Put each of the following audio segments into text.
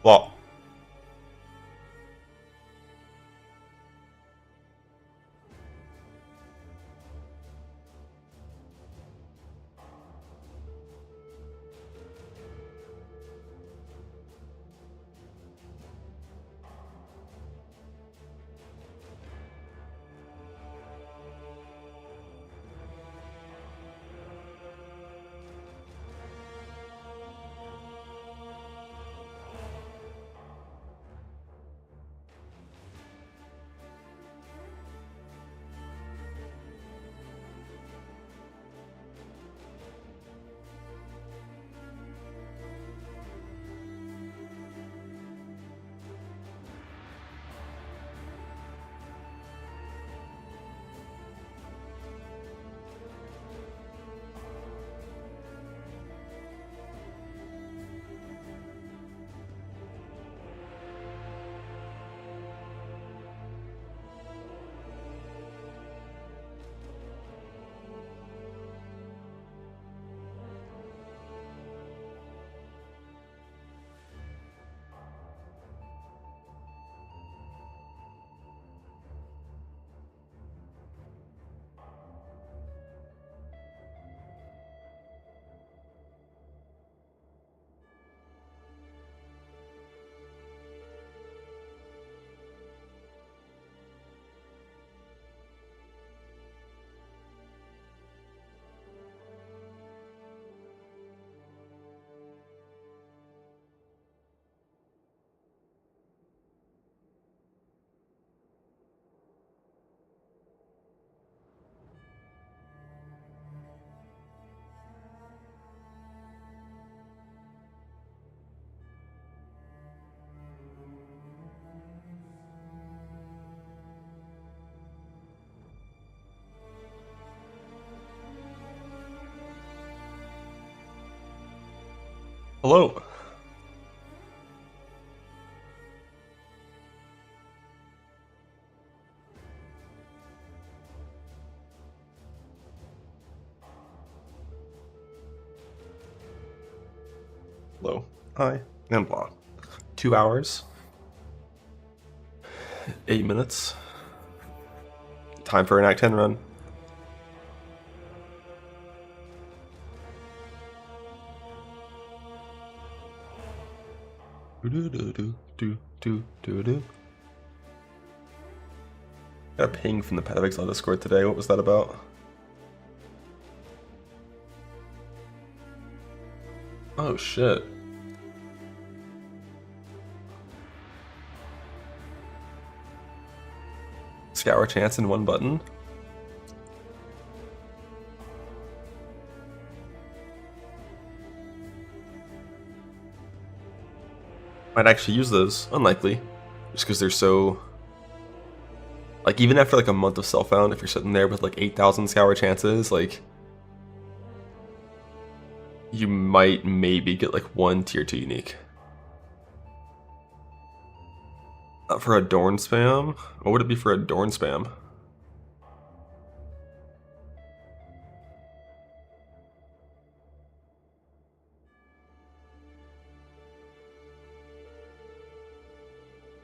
Well, hello. Hello. Hi. And blah. 2 hours. 8 minutes. Time for an Act 10 run. Got a ping from the Path of Exile Discord today. What was that about? Oh shit. Scour chance in one button. Might actually use those. Unlikely. Just because they're so... Like, even after like a month of self-found, if you're sitting there with like 8,000 scour chances, like... You might maybe get like one tier 2 unique. Not for a Dorn spam? What would it be for a Dorn spam?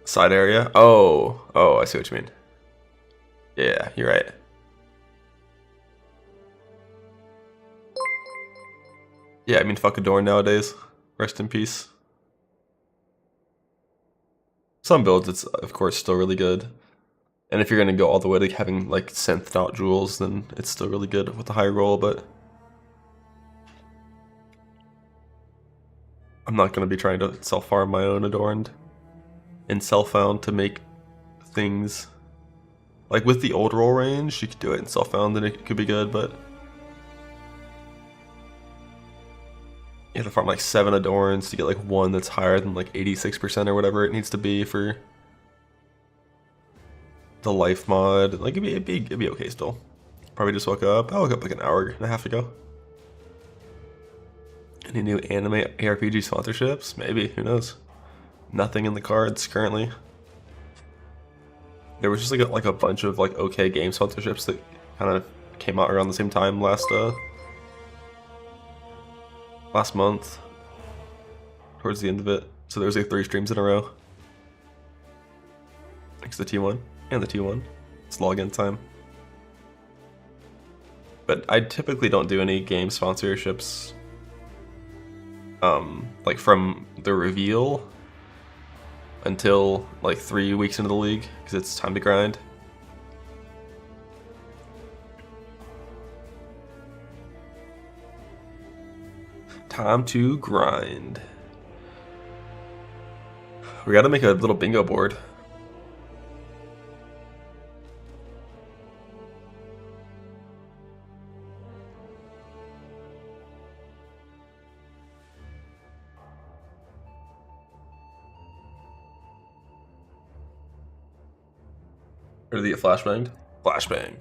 Side area? Oh, I see what you mean. Yeah, you're right. Yeah, I mean, fuck Adorn nowadays. Rest in peace. Some builds, it's of course still really good. And if you're gonna go all the way to having like synthed out jewels, then it's still really good with the high roll, but I'm not gonna be trying to self-farm my own Adorned and self-found to make things. Like with the old roll range, you could do it in self-found and it could be good, but you have to farm like 7 Adorns to get like one that's higher than like 86% or whatever it needs to be for the life mod. Like it'd be okay still. Probably just woke up. I woke up like an hour and a half ago. Any new anime ARPG sponsorships? Maybe, who knows? Nothing in the cards currently. There was just like a bunch of like okay game sponsorships that kind of came out around the same time last month, towards the end of it. So there's like 3 streams in a row. Thanks to the T1 and the T1. It's login time. But I typically don't do any game sponsorships like from the reveal until like 3 weeks into the league, because it's time to grind. Time to grind. We gotta make a little bingo board. Or did he get flashbanged? Flashbang.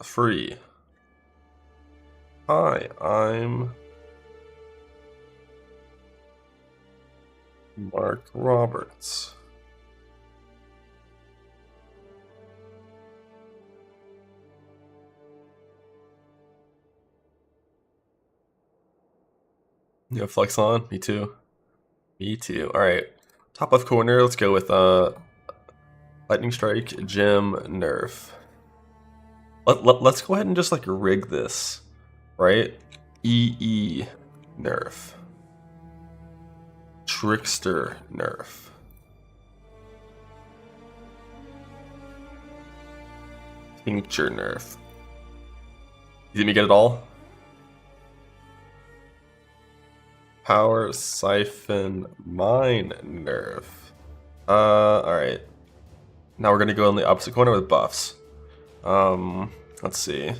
Free. Hi, I'm Mark Roberts. You have flex on? Me too. Me too. Alright. Top left corner, let's go with Lightning Strike, Gem, Nerf. Let's go ahead and just like rig this, right? EE, Nerf. Trickster, Nerf. Tincture, Nerf. You think we get it all? Power, Siphon, Mine, Nerf. Alright. Now we're gonna go in the opposite corner with buffs. Let's see.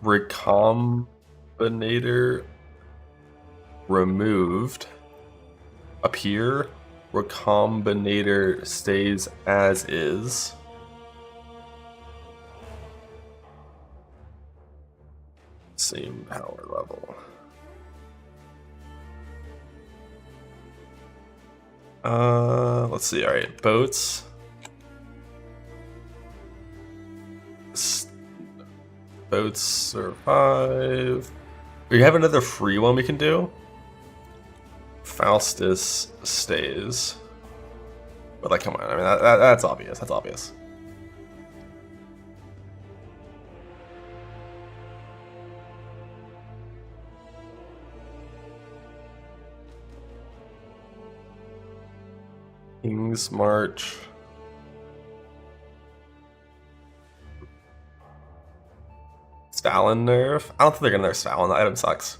Recombinator removed. Appear. Recombinator stays as is. Same power level. Let's see. All right, boats. Boats survive. We have another free one we can do. Faustus stays. But like, come on. I mean, that's obvious. That's obvious. King's March. Stalin nerf? I don't think they're gonna nerf Stalin. That item sucks.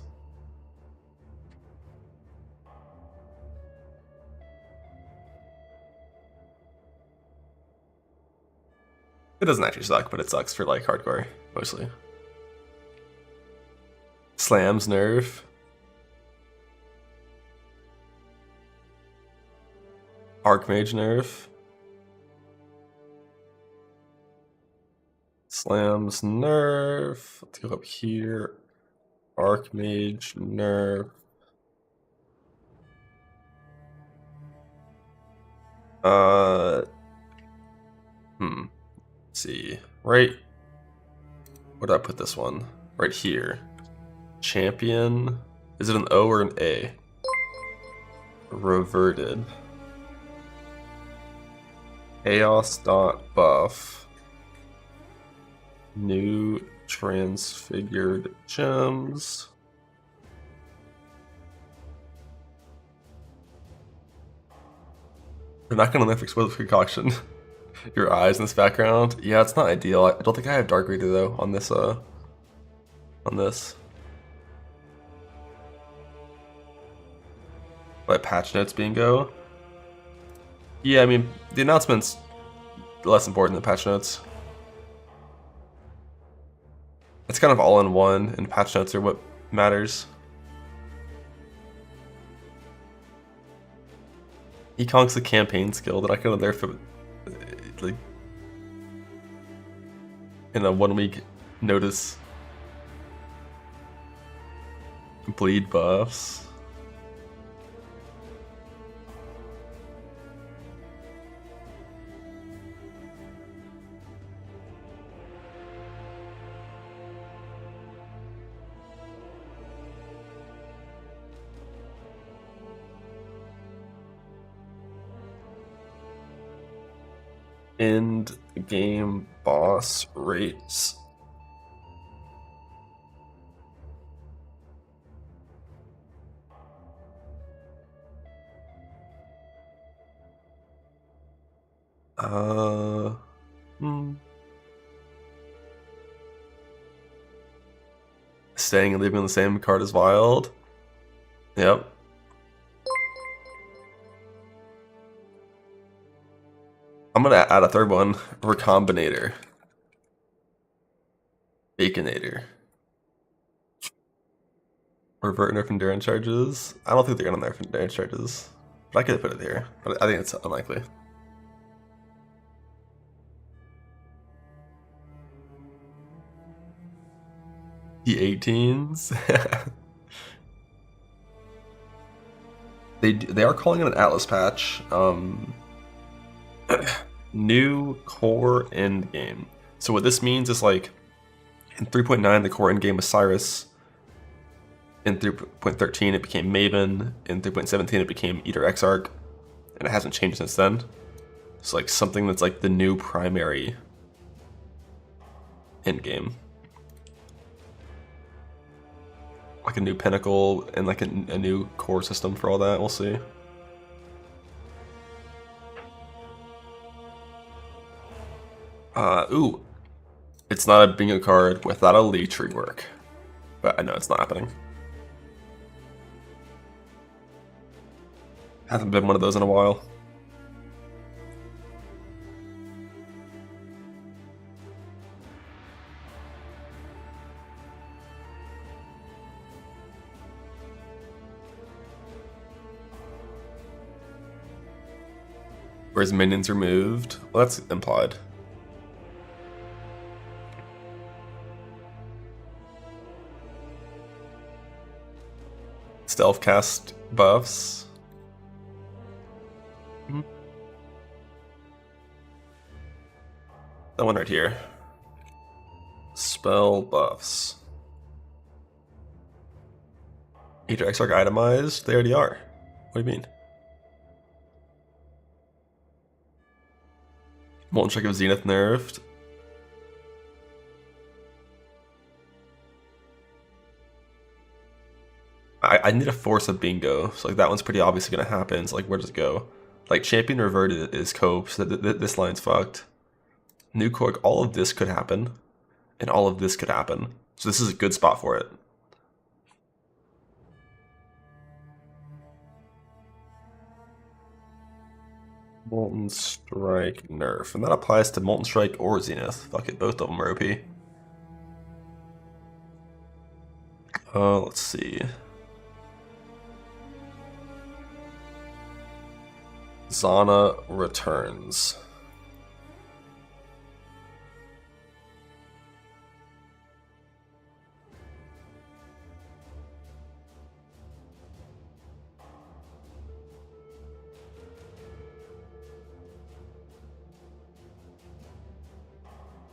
It doesn't actually suck, but it sucks for like hardcore, mostly. Slams nerf. Archmage nerf. Slams nerf. Let's go up here. Archmage nerf. Let's see. Right. Where did I put this one? Right here. Champion. Is it an O or an A? Reverted. Chaos.buff. New transfigured gems. We're not gonna lift explosive concoction. Your eyes in this background. Yeah, it's not ideal. I don't think I have Dark Reader though on this But patch notes bingo. Yeah, I mean the announcement's less important than patch notes. It's kind of all in one, and patch notes are what matters. Econk's the campaign skill that I could have there for like in a 1 week notice. Bleed buffs. End game boss rates. Staying and leaving the same card as wild. Yep. I'm gonna add a third one. Recombinator. Baconator. Revert nerf endurance charges. I don't think they're gonna nerf endurance charges. But I could put it here. But I think it's unlikely. The 18s. They are calling it an Atlas patch. New core end game. So what this means is like in 3.9 the core end game was Cyrus. In 3.13 it became Maven. In 3.17 it became Eater Exarch, and it hasn't changed since then. It's like something that's like the new primary end game. Like a new pinnacle and like a new core system for all that. We'll see. Ooh. It's not a bingo card without a leech rework. But I know it's not happening. Hasn't been one of those in a while. Whereas minions removed? Well, that's implied. Stealth cast buffs. That one right here. Spell buffs. Eater Exarch itemized? They already are. What do you mean? Molten Strike of Zenith nerfed. I need to force a bingo. So like that one's pretty obviously gonna happen. So like where does it go? Like Champion Reverted is cope, so this line's fucked. New Cork, all of this could happen. And all of this could happen. So this is a good spot for it. Molten Strike nerf. And that applies to Molten Strike or Zenith. Fuck it, both of them are OP. Let's see. Zana returns.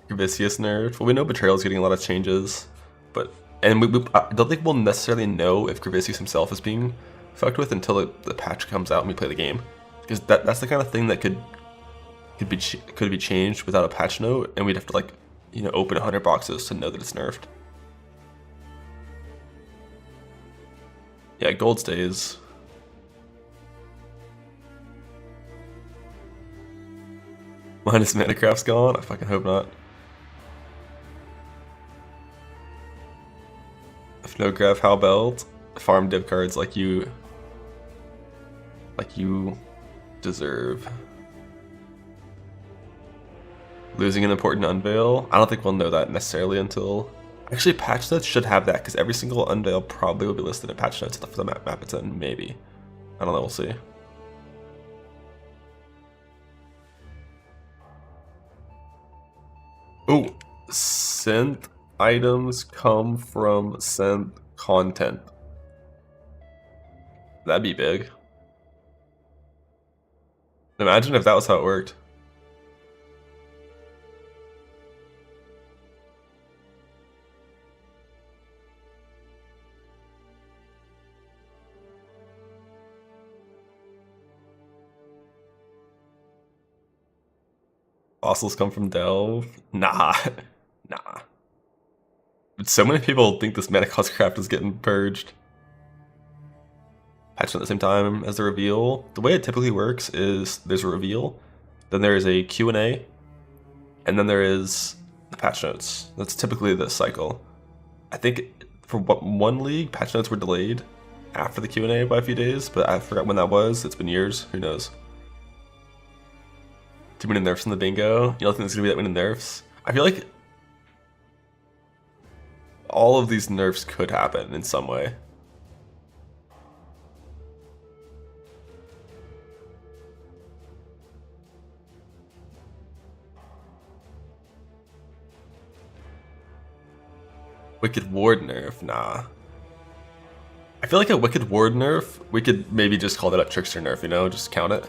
Vicious nerf. Well, we know Betrayal's getting a lot of changes, but I don't think we'll necessarily know if Gravicius himself is being fucked with until the patch comes out and we play the game, because that's the kind of thing that could be changed without a patch note, and we'd have to like open 100 boxes to know that it's nerfed. Yeah, gold stays. Minus Manacraft's gone. I fucking hope not. If no graph, how belt? Farm div cards like you deserve. Losing an important unveil? I don't think we'll know that necessarily until... Actually, patch notes should have that, because every single unveil probably will be listed in patch notes for the map it's in, maybe. I don't know, we'll see. Ooh, synth items come from synth content. That'd be big. Imagine if that was how it worked. fossils come from Delve? Nah. Nah. But so many people think this Mana Cost craft is getting purged. Patched at the same time as the reveal. The way it typically works is there's a reveal, then there is a Q&A, and then there is the patch notes. That's typically the cycle. I think for one league, patch notes were delayed after the Q&A by a few days, but I forgot when that was. It's been years. Who knows? Too many nerfs in the bingo. You don't think there's gonna be that many nerfs? I feel like all of these nerfs could happen in some way. Wicked Ward nerf? Nah. I feel like a Wicked Ward nerf, we could maybe just call that a Trickster nerf, you know? Just count it.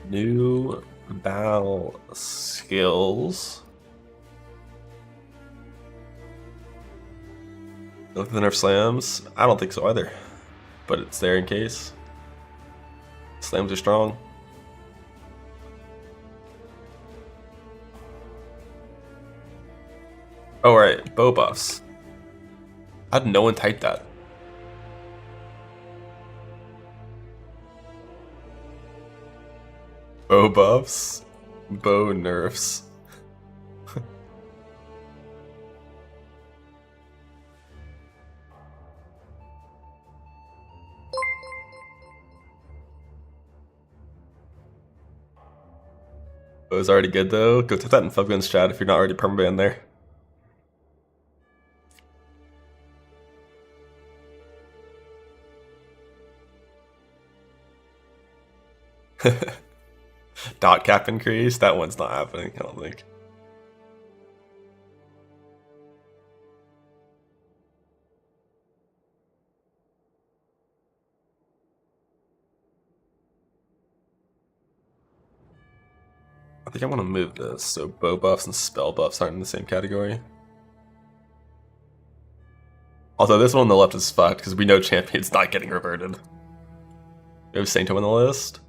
New battle skills. Look at the nerf slams. I don't think so either, but it's there in case. Slams are strong. Oh right, bow buffs. How did no one type that? Bow buffs, bow nerfs. Bow's already good though. Go type that in Fubgun's chat if you're not already permabanned there. Dot cap increase? That one's not happening, I don't think. I think I want to move this so bow buffs and spell buffs aren't in the same category. Although this one on the left is fucked because we know champion's not getting reverted. We have Sanctum on the list?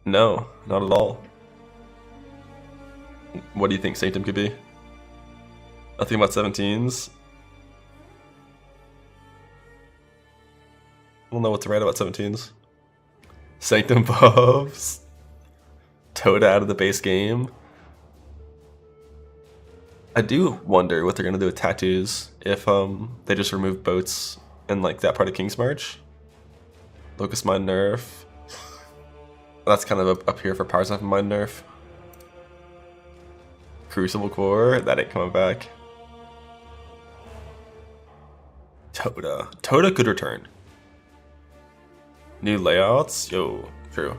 No, not at all. What do you think Sanctum could be? Nothing about 17s? I don't know what to write about 17s. Sanctum buffs? Toad out of the base game? I do wonder what they're gonna do with tattoos if they just remove boats and like that part of King's March. Locust Mine nerf. That's kind of up here for Powers Up Mine nerf. Crucible Core, that ain't coming back. Toda. Toda could return. New layouts? Yo, true.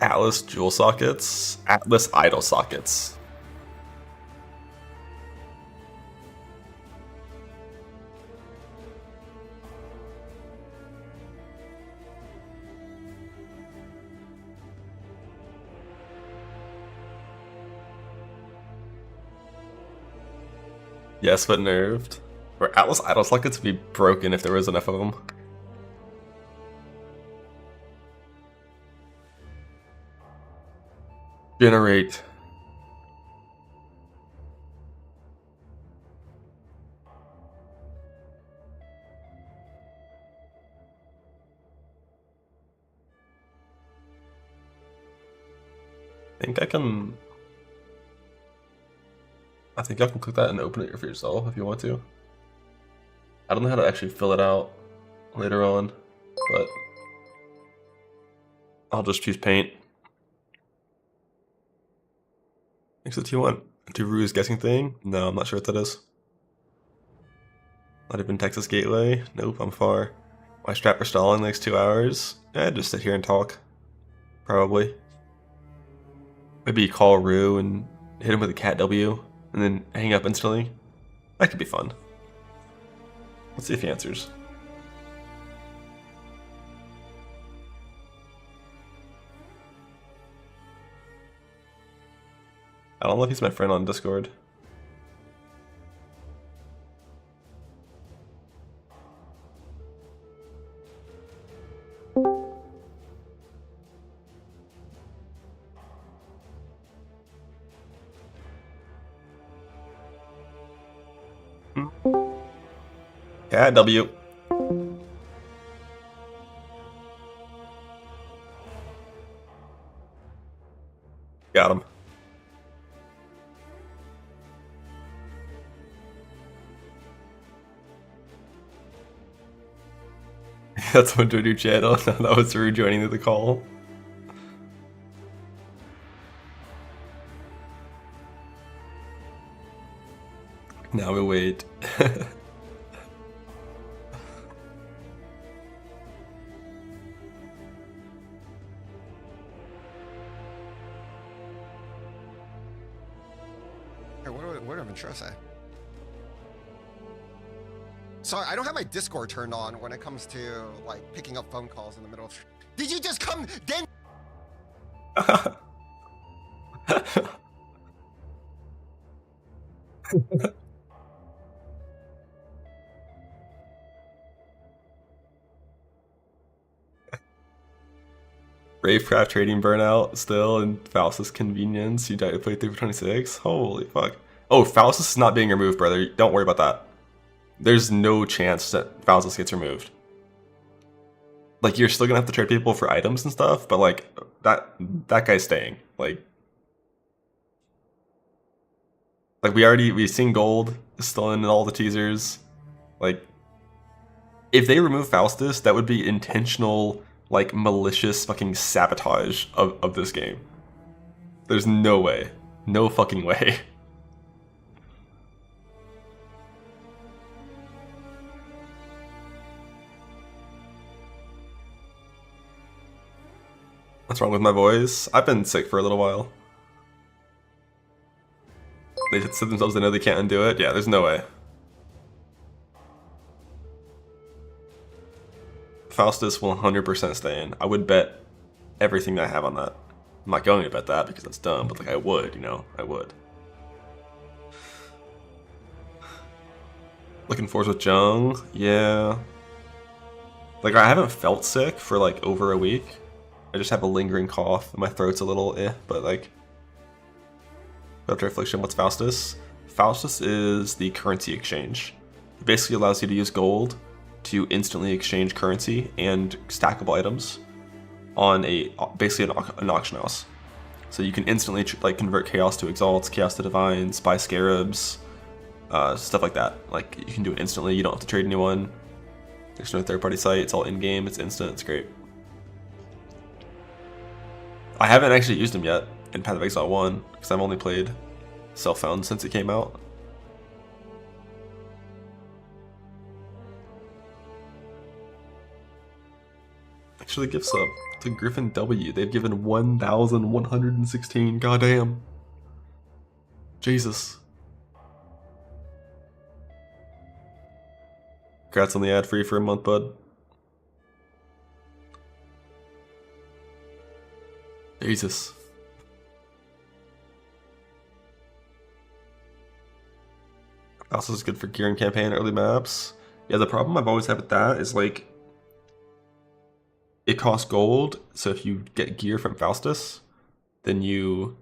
Atlas Jewel Sockets, Atlas Idol Sockets. Yes, but nerfed. Or Atlas Idol Sockets would be broken if there was enough of them. Generate. I think y'all can click that and open it for yourself if you want to. I don't know how to actually fill it out later on, but I'll just choose paint. Thanks to T1. Turu's guessing thing? No, I'm not sure what that is. Not even Texas Gateway? Nope, I'm far. My strap for stalling the next 2 hours? Just sit here and talk. Probably. Maybe call Rue and hit him with a cat W, and then hang up instantly. That could be fun. Let's see if he answers. I don't know if he's my friend on Discord. Yeah, W. Got him. That's what to a new channel. That was rejoining the call. Now we wait. What did Ventura say? Sorry, I don't have my Discord turned on when it comes to like picking up phone calls in the middle of. Did you just come then? Ravecraft trading burnout still, and Faustus convenience. You died to play 3 for 26. Holy fuck. Oh, Faustus is not being removed, brother. Don't worry about that. There's no chance that Faustus gets removed. Like, you're still gonna have to trade people for items and stuff, but like that guy's staying. Like we've seen gold is still in all the teasers. Like, if they remove Faustus, that would be intentional, like, malicious fucking sabotage of this game. There's no way. No fucking way. What's wrong with my voice? I've been sick for a little while. They said themselves they know they can't undo it. Yeah, there's no way. Faustus will 100% stay in. I would bet everything that I have on that. I'm not going to bet that because that's dumb, but like I would, you know, I would. Looking forward with Jung, yeah. Like, I haven't felt sick for like over a week. I just have a lingering cough and my throat's a little but like. After Affliction, what's Faustus? Faustus is the currency exchange. It basically allows you to use gold to instantly exchange currency and stackable items on basically an auction house. So you can instantly like convert chaos to exalts, chaos to divines, buy scarabs, stuff like that. Like, you can do it instantly. You don't have to trade anyone. There's no third-party site. It's all in-game. It's instant. It's great. I haven't actually used them yet in Path of Exile 1 because I've only played Self-Found since it came out. Actually, gift sub to Griffin W. They've given 1,116. Goddamn. Jesus. Congrats on the ad free for a month, bud. Jesus. Also is good for gear and campaign early maps. Yeah, the problem I've always had with that is like, it costs gold, so if you get gear from Faustus, then you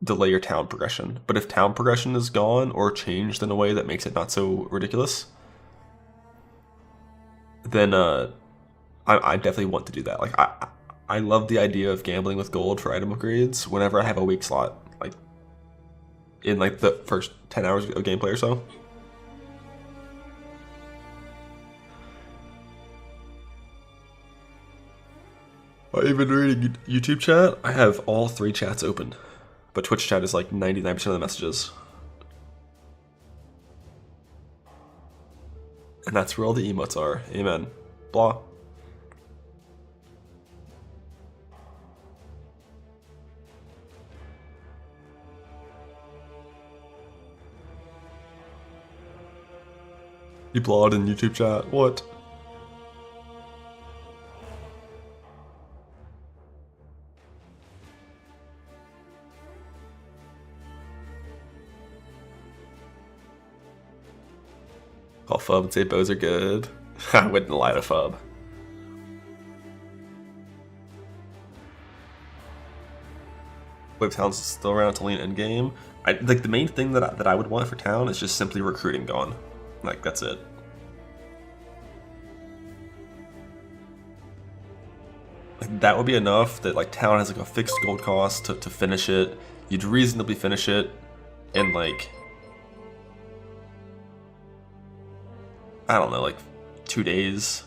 delay your town progression. But if town progression is gone or changed in a way that makes it not so ridiculous, then I definitely want to do that. Like, I love the idea of gambling with gold for item upgrades whenever I have a weak slot, like in like the first 10 hours of gameplay or so. Even reading YouTube chat, I have all 3 chats open, but Twitch chat is like 99% of the messages. And that's where all the emotes are. Amen. Blah. You blawed in YouTube chat. What? Call Fub and say bows are good. I wouldn't lie to Fub. Wave Town's still around to lean endgame. Like the main thing that I would want for Town is just simply recruiting gone. Like that's it. Like that would be enough that like Town has like a fixed gold cost to finish it. You'd reasonably finish it in like, I don't know, like 2 days.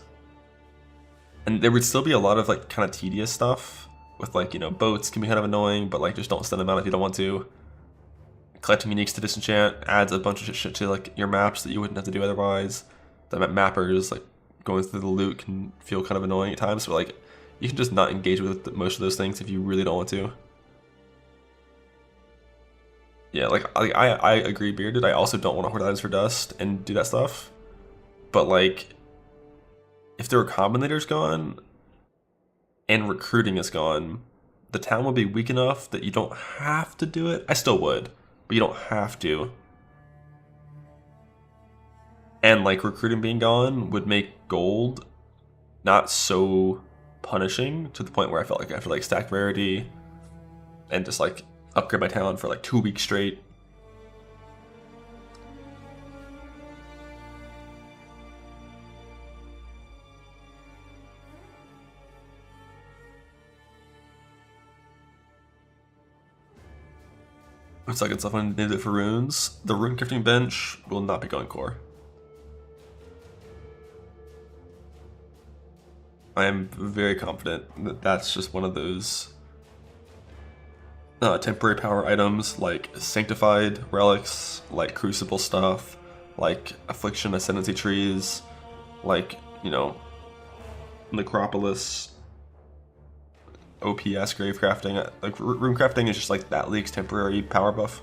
And there would still be a lot of like kind of tedious stuff with like, you know, boats can be kind of annoying, but like just don't send them out if you don't want to. Collecting uniques to disenchant adds a bunch of shit to like your maps that you wouldn't have to do otherwise. The mappers, like going through the loot can feel kind of annoying at times, but like you can just not engage with most of those things if you really don't want to. Yeah, like I agree, Bearded. I also don't want to hoard items for dust and do that stuff. But like, if the recombinator's gone and recruiting is gone, the town will be weak enough that you don't have to do it. I still would, but you don't have to. And like recruiting being gone would make gold not so punishing to the point where I felt like I have to like stack rarity and just like upgrade my town for like 2 weeks straight. Looks like it's stuff I needed it for runes. The rune crafting bench will not be going core. I am very confident that that's just one of those temporary power items like sanctified relics, like crucible stuff, like affliction ascendancy trees, like, you know, necropolis, OPS grave crafting. Like rune crafting is just like that league's temporary power buff.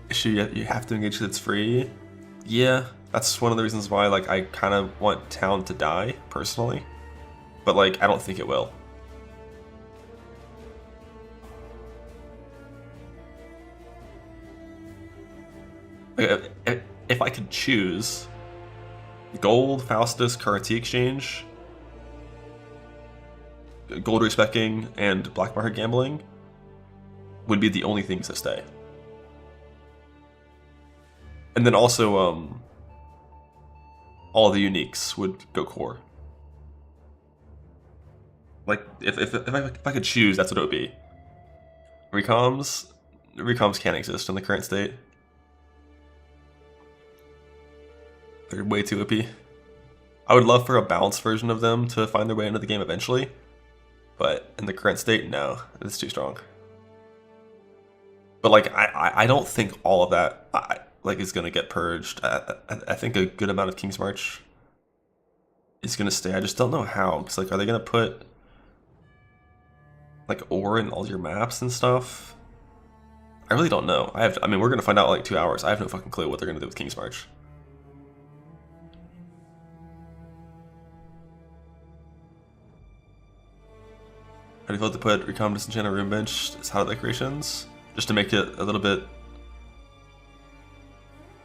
Issue you have to engage because it's free. Yeah, that's one of the reasons why like I kind of want Town to die personally, but like I don't think it will. Like, if I could choose gold, Faustus, currency exchange, gold respecking, and black market gambling would be the only things that stay. And then also, all the uniques would go core. Like, if I could choose, that's what it would be. Recoms can't exist in the current state. They're way too OP. I would love for a balanced version of them to find their way into the game eventually, but in the current state, no, it's too strong. But like, I don't think all of that like is gonna get purged. I think a good amount of King's March is gonna stay. I just don't know how. Because like, are they gonna put like ore in all your maps and stuff? I really don't know. I mean, we're gonna find out in like 2 hours. I have no fucking clue what they're gonna do with King's March. How do you feel to put Recom Disenchant on Room Bench as how decorations? Just to make it a little bit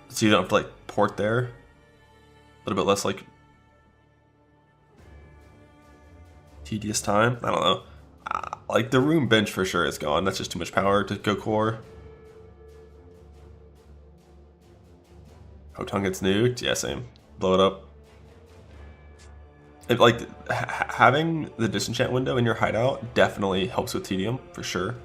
so you don't have to like port there. A little bit less like tedious time. I don't know. Like the room bench for sure is gone. That's just too much power to go core. Hotong gets nuked. Yeah, same. Blow it up. Like having the disenchant window in your hideout definitely helps with tedium for sure.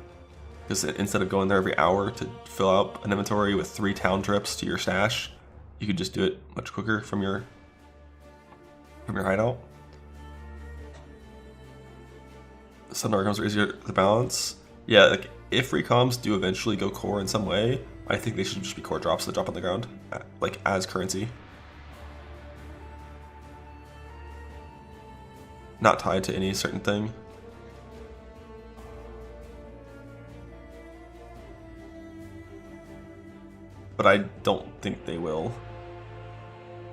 Because instead of going there every hour to fill out an inventory with 3 town trips to your stash, you could just do it much quicker from your hideout. Some recoms are easier to balance. Yeah, like if recoms do eventually go core in some way, I think they should just be core drops that drop on the ground, like as currency. Not tied to any certain thing. But I don't think they will,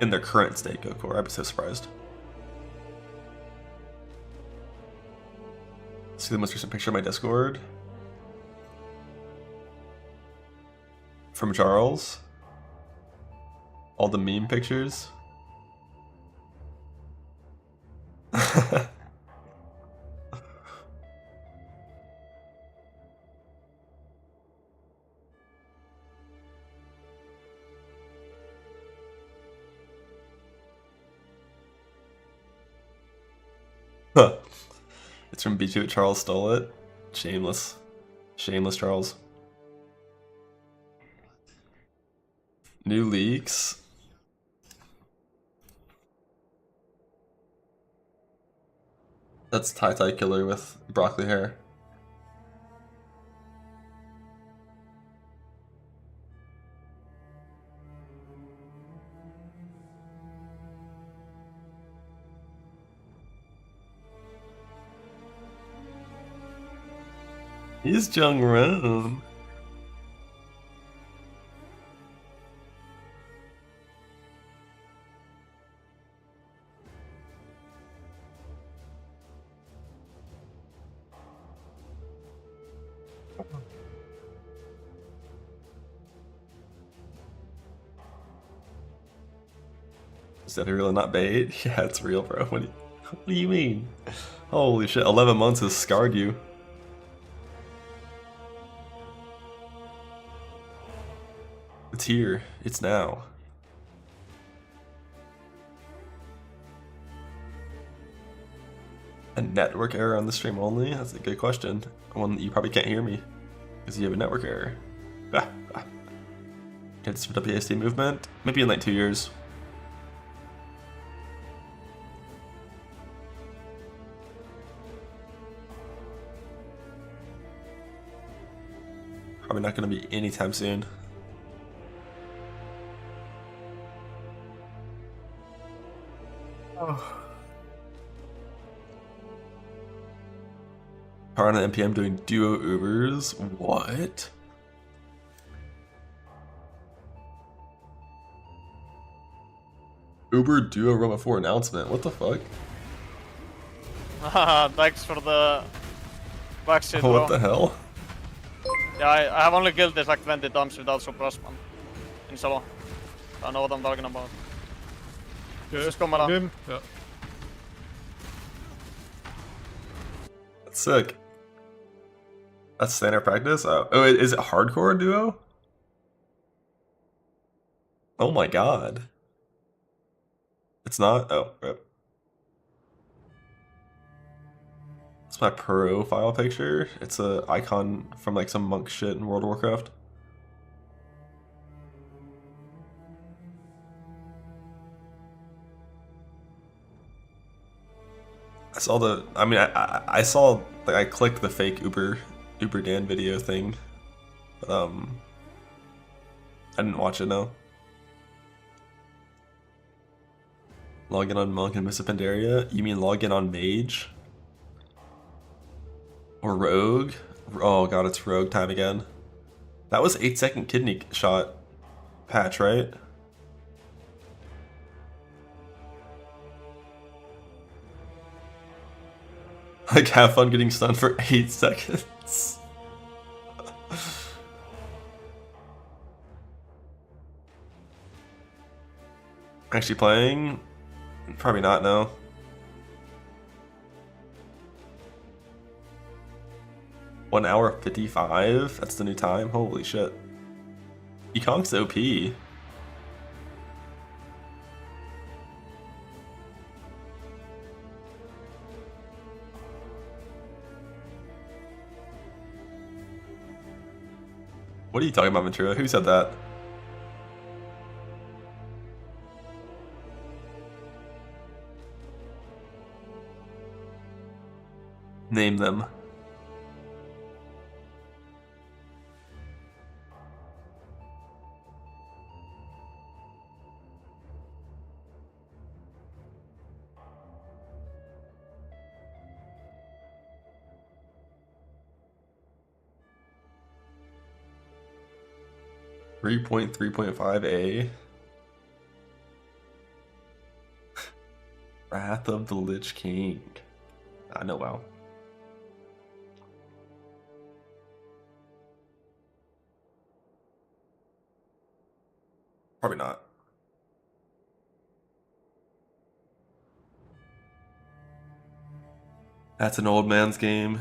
in their current state, go core. I'd be so surprised. See the most recent picture of my Discord? From Charles. All the meme pictures. It's from B2. Charles stole it. Shameless. Shameless Charles. New leaks. That's tie-tie killer with broccoli hair. He's Jung Ron. Is that really not bait? Yeah, it's real, bro. What do you mean? Holy shit, 11 months has scarred you. It's here. It's now. A network error on the stream only? That's a good question. One that you probably can't hear me because you have a network error. Get this for WASD movement? Maybe in like 2 years. Probably not going to be anytime soon. Oh. Car on an NPM doing duo Ubers? What? Uber duo Roma 4 announcement? What the fuck? Thanks for the backseat, What the hell? Yeah, I have only killed this like 20 times without Suprasman in solo. I know what I'm talking about. Just come around. Yeah. That's sick. That's standard practice? Oh, is it hardcore duo? Oh my god. It's not? Oh, rip. It's my profile picture. It's a icon from like some monk shit in World of Warcraft. I saw the. I mean, I saw. Like, I clicked the fake Uber Dan video thing, but I didn't watch it. No. Log in on Monk and Miss Pandaria? You mean log in on Mage? Or Rogue? Oh god, it's Rogue time again. That was 8-second kidney shot patch, right? Like, have fun getting stunned for 8 seconds. Actually playing? Probably not, no. One hour 55? That's the new time? Holy shit. Econk's OP. What are you talking about, Ventura? Who said that? Name them. .3.5a. Wrath of the Lich King. I know, wow. Probably not. That's an old man's game.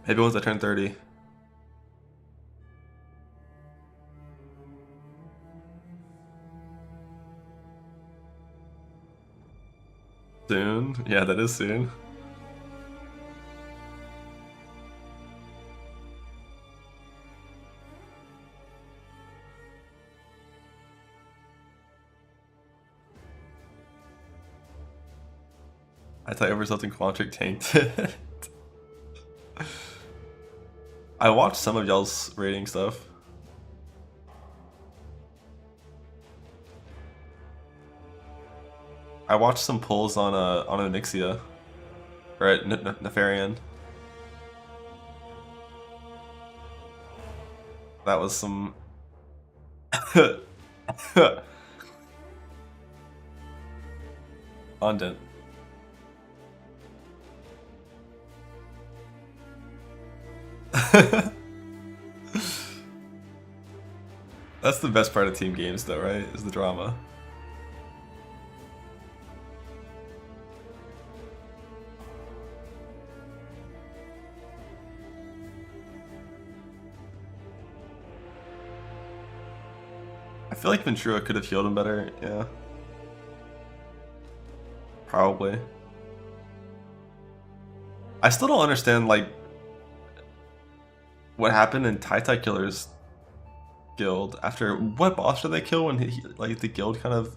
Maybe once I turn 30. Soon? Yeah, that is soon. I thought ever something Quantric tanked it. I watched some of y'all's rating stuff. I watched some pulls on Onyxia, or at Nefarian. That was some. Fondant. That's the best part of team games, though, right? Is the drama. I feel like Ventura could have healed him better, yeah. Probably. I still don't understand, like, what happened in Tai Killer's guild after what boss did they kill when like the guild kind of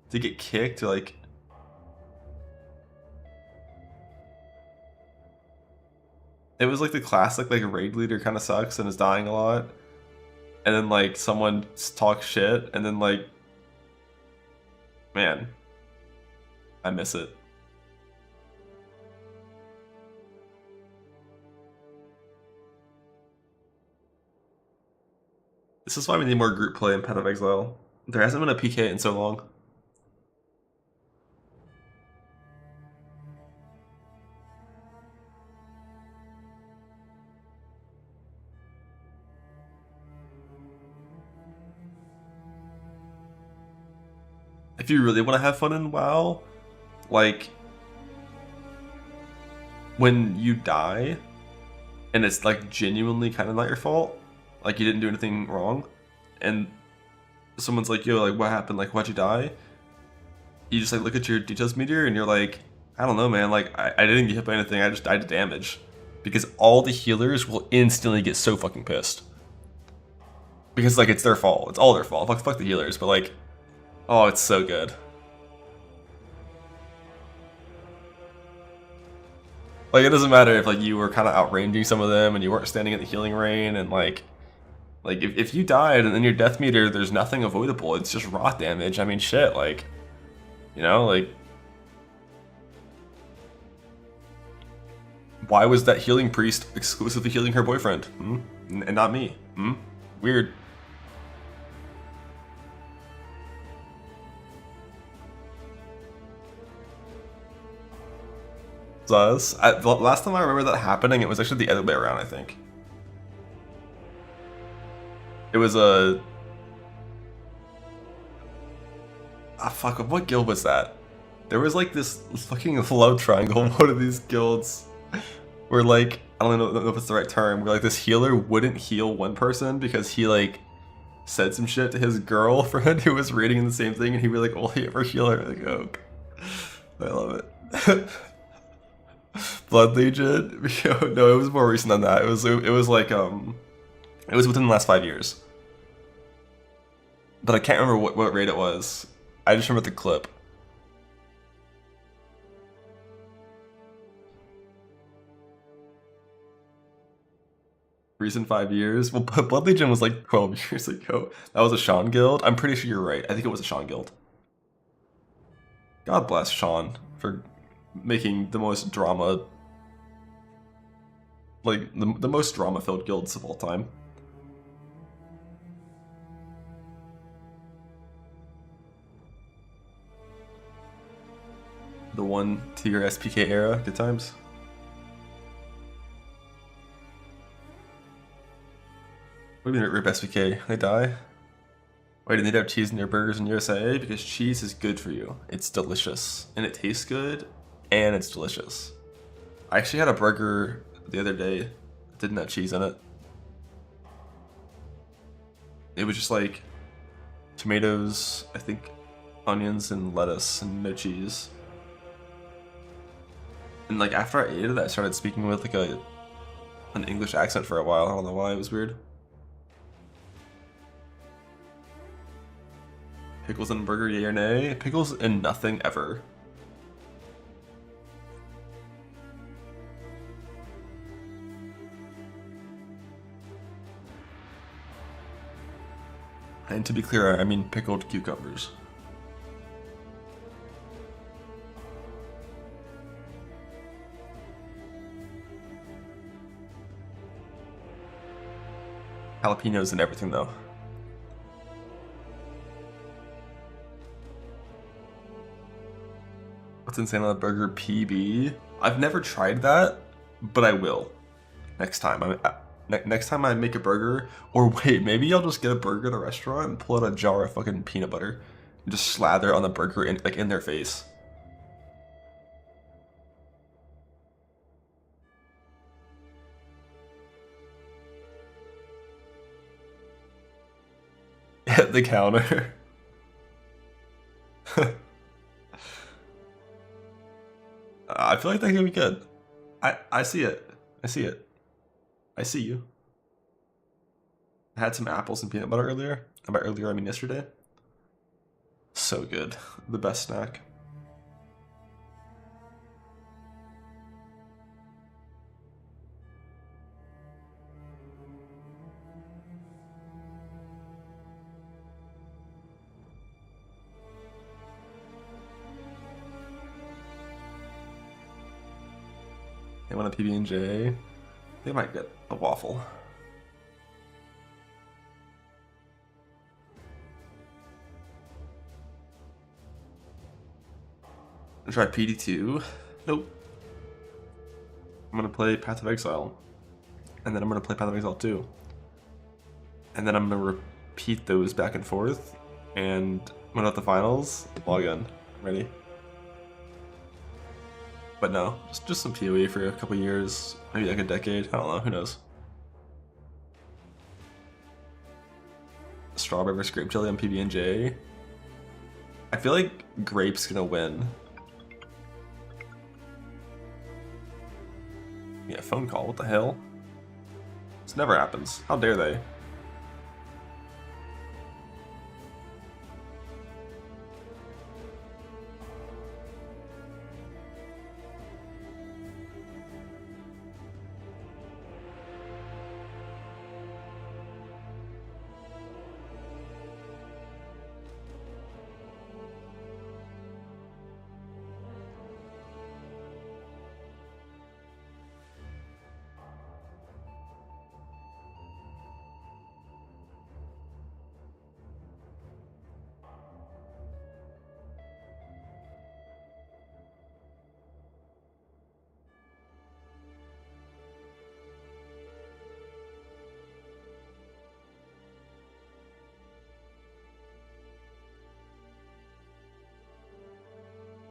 did get kicked, or like it was like the classic like raid leader kind of sucks and is dying a lot, and then like someone talks shit, and then like, man, I miss it. This is why we need more group play in Path of Exile. There hasn't been a PK in so long. If you really want to have fun in WoW, like, when you die, and it's like genuinely kind of not your fault, like you didn't do anything wrong, and someone's like, yo, like what happened, like why'd you die, you just like look at your details meter and you're like, I don't know, man, like I didn't get hit by anything, I just died to damage. Because all the healers will instantly get so fucking pissed. Because like it's their fault, it's all their fault, fuck the healers, but like, oh, it's so good. Like it doesn't matter if like you were kind of outranging some of them and you weren't standing at the healing rain, and like if you died and then your death meter, there's nothing avoidable, it's just rot damage. I mean shit, like, you know, like, why was that healing priest exclusively healing her boyfriend? And not me? Weird. The last time I remember that happening, it was actually the other way around, I think. It was a... fuck, what guild was that? There was like this fucking love triangle in one of these guilds where like, I don't know if it's the right term, where like this healer wouldn't heal one person because he like said some shit to his girlfriend who was reading the same thing, and he'd be like, will he ever heal her? Like, oh, I love it. Blood Legion? No, it was more recent than that. It was like it was within the last 5 years. But I can't remember what raid it was. I just remember the clip. Recent 5 years? Well, Blood Legion was like 12 years ago. That was a Sean guild? I'm pretty sure you're right. I think it was a Sean guild. God bless Sean for making the most drama, like the most drama-filled guilds of all time. The 1-tier SPK era, good times. What do you mean rip SPK? They die? Wait, do they have cheese in their burgers in USA? Because cheese is good for you. It's delicious. And it tastes good. And it's delicious. I actually had a burger the other day that didn't have cheese in it. It was just like tomatoes, I think onions and lettuce and no cheese. And like after I ate it, I started speaking with like an English accent for a while. I don't know why, it was weird. Pickles in a burger, yay or nay? Pickles in nothing ever. And to be clear, I mean pickled cucumbers. Jalapenos and everything though. What's insane on a burger? PB? I've never tried that, but I will. Next time. Next time I make a burger, or wait, maybe I'll just get a burger at a restaurant and pull out a jar of fucking peanut butter and just slather it on the burger in their face. At the counter. I feel like that could be good. I see it. I see it. I see you. I had some apples and peanut butter earlier. By earlier, I mean yesterday. So good. The best snack. They want a PB&J. They might get a waffle. I tried PD2. Nope. I'm gonna play Path of Exile. And then I'm gonna play Path of Exile 2. And then I'm gonna repeat those back and forth. And when at the finals, log in. Ready? But no, just some PoE for a couple years, maybe like a decade. I don't know, who knows? Strawberry versus grape jelly on PB&J. I feel like grape's gonna win. Yeah, phone call. What the hell? This never happens. How dare they?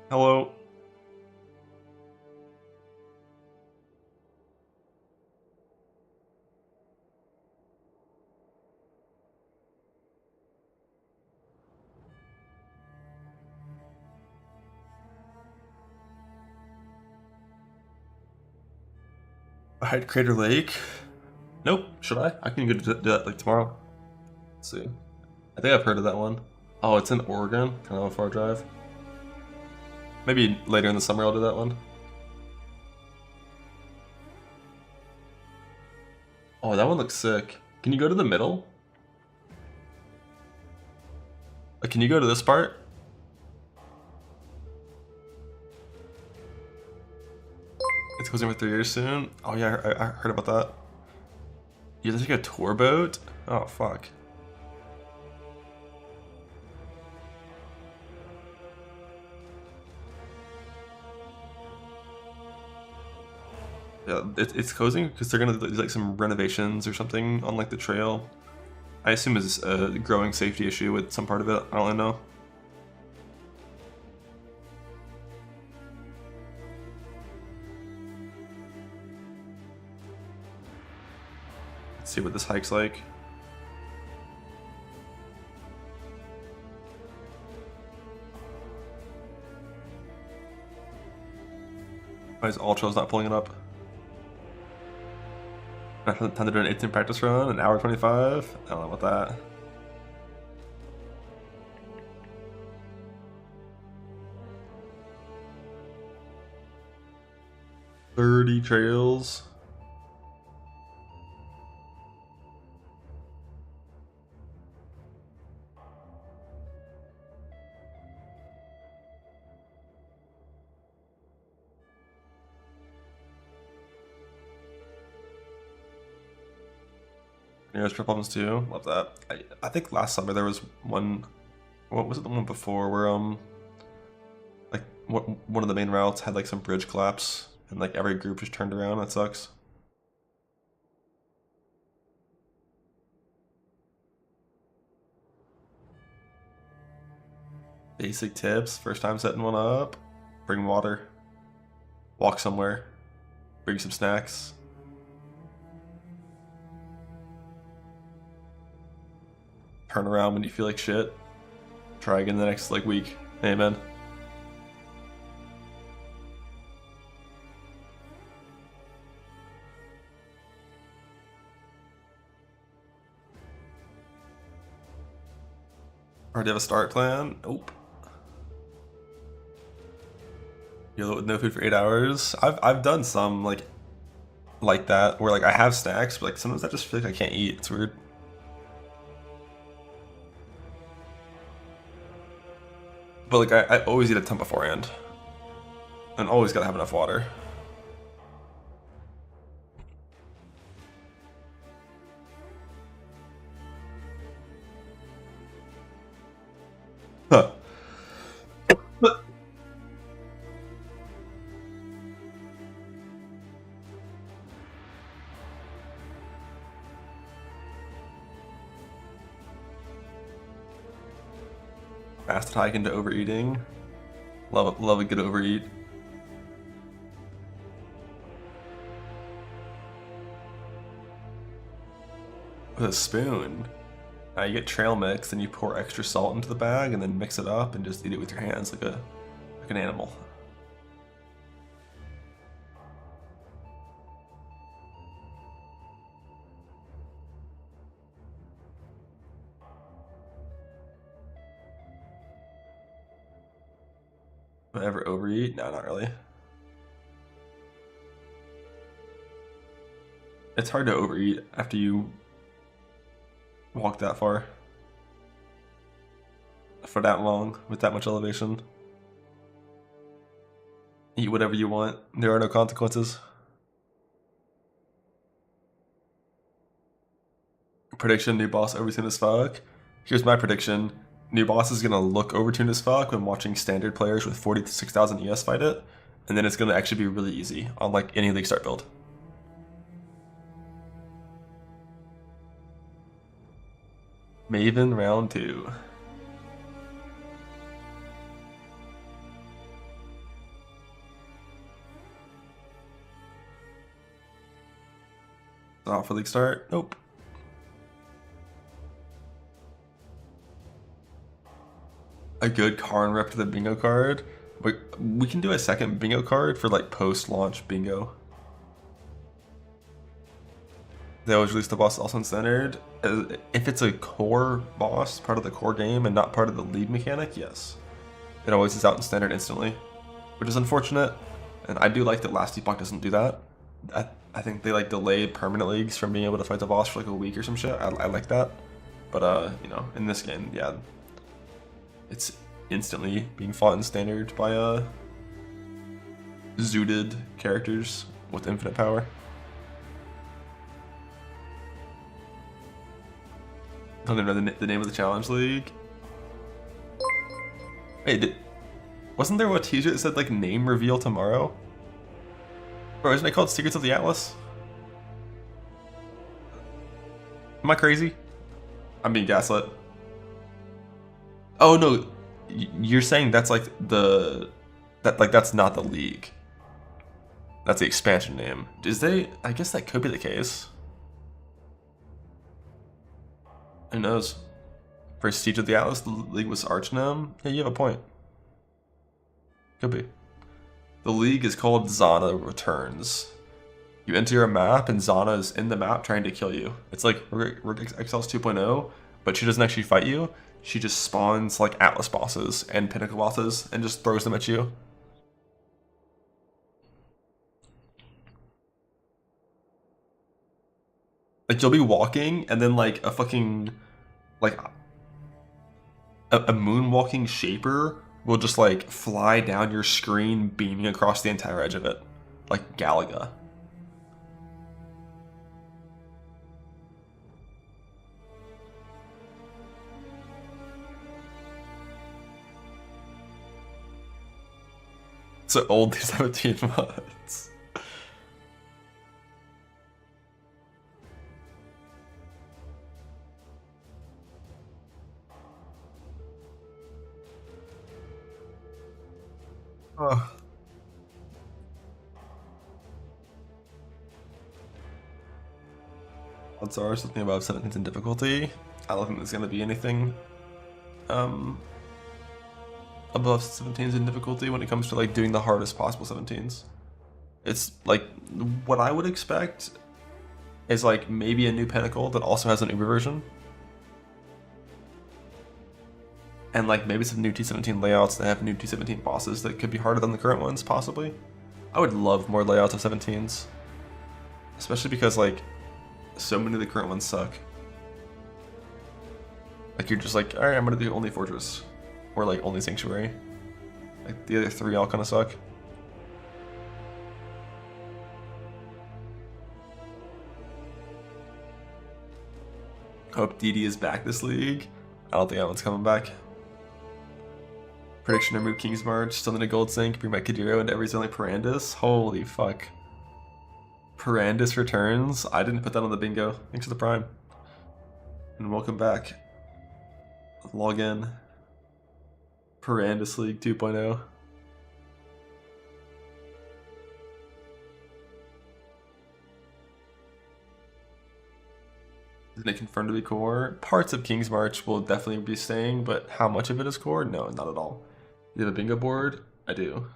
Hello. Alright, Crater Lake. Nope. Should I? I can go do that like tomorrow. Let's see. I think I've heard of that one. Oh, it's in Oregon. Kind of a far drive. Maybe later in the summer I'll do that one. Oh, that one looks sick. Can you go to the middle? Like, can you go to this part? It's closing for 3 years soon. Oh yeah, I heard about that. You have to take a tour boat? Oh fuck. Yeah, it's closing because they're gonna do like some renovations or something on like the trail. I assume it's a growing safety issue with some part of it. I don't really know. Let's see what this hike's like. Why is Ultra's not pulling it up? Time to do an 18 practice run, an hour 25. I don't know about that. $30 trails. Here's problems too. Love that. I think last summer there was one. What was it? The one before where like one of the main routes had like some bridge collapse and like every group just turned around. That sucks. Basic tips. First time setting one up. Bring water. Walk somewhere. Bring some snacks. Turn around when you feel like shit. Try again the next like week. Amen. Or do you have a start plan? Nope. You're with no food for 8 hours. I've done some like that where like I have snacks, but like sometimes I just feel like I can't eat. It's weird. But like I always eat a ton beforehand. And always gotta have enough water. Huh. Fast hike into overeating. Love a good overeat. With a spoon. Now you get trail mix, and you pour extra salt into the bag, and then mix it up, and just eat it with your hands like an animal. Do I ever overeat? No, not really. It's hard to overeat after you walk that far. For that long, with that much elevation. Eat whatever you want. There are no consequences. Prediction, new boss overtuned as fuck. Here's my prediction. New boss is gonna look overtuned as fuck when watching standard players with 46,000 ES fight it, and then it's gonna actually be really easy on like any league start build. Maven round 2. Not for league start? Nope. A good Karn rep to the bingo card. We can do a second bingo card for like post-launch bingo. They always release the boss also in standard. If it's a core boss, part of the core game, and not part of the lead mechanic, yes. It always is out in standard instantly, which is unfortunate. And I do like that Last Epoch doesn't do that. I think they like delay permanent leagues from being able to fight the boss for like a week or some shit. I like that. But you know, in this game, yeah. It's instantly being fought in standard by zooted characters with infinite power. I don't know the name of the challenge league. Wait, wasn't there a teaser that said like name reveal tomorrow? Or isn't it called Secrets of the Atlas? Am I crazy? I'm being gaslit. Oh no, you're saying that's like that's not the league. That's the expansion name. I guess that could be the case. Who knows? Prestige of the Atlas, the league was Archnam. Yeah, you have a point. Could be. The league is called Zana Returns. You enter a map and Zana is in the map trying to kill you. It's like Exile's 2.0, but she doesn't actually fight you. She just spawns like Atlas bosses and Pinnacle bosses and just throws them at you. Like you'll be walking and then like a fucking like a moonwalking shaper will just like fly down your screen beaming across the entire edge of it. Like Galaga. So old 17 months. Oh. Odds are something above 17's in difficulty. I don't think there's gonna be anything above 17's in difficulty when it comes to like doing the hardest possible 17's. It's like what I would expect is like maybe a new Pinnacle that also has an Uber version. And like maybe some new T17 layouts that have new T17 bosses that could be harder than the current ones, possibly. I would love more layouts of 17s. Especially because like so many of the current ones suck. Like you're just like, alright, I'm gonna do only Fortress. Or like only Sanctuary. Like the other three all kinda suck. Hope DD is back this league. I don't think that one's coming back. Prediction remove King's March, still in a gold sink, bring back Kadiro and every only Parandus. Holy fuck. Parandus returns. I didn't put that on the bingo. Thanks for the prime. And welcome back. Log in. Parandus League 2.0. Isn't it confirmed to be core? Parts of King's March will definitely be staying, but how much of it is core? No, not at all. You have a bingo board? I do.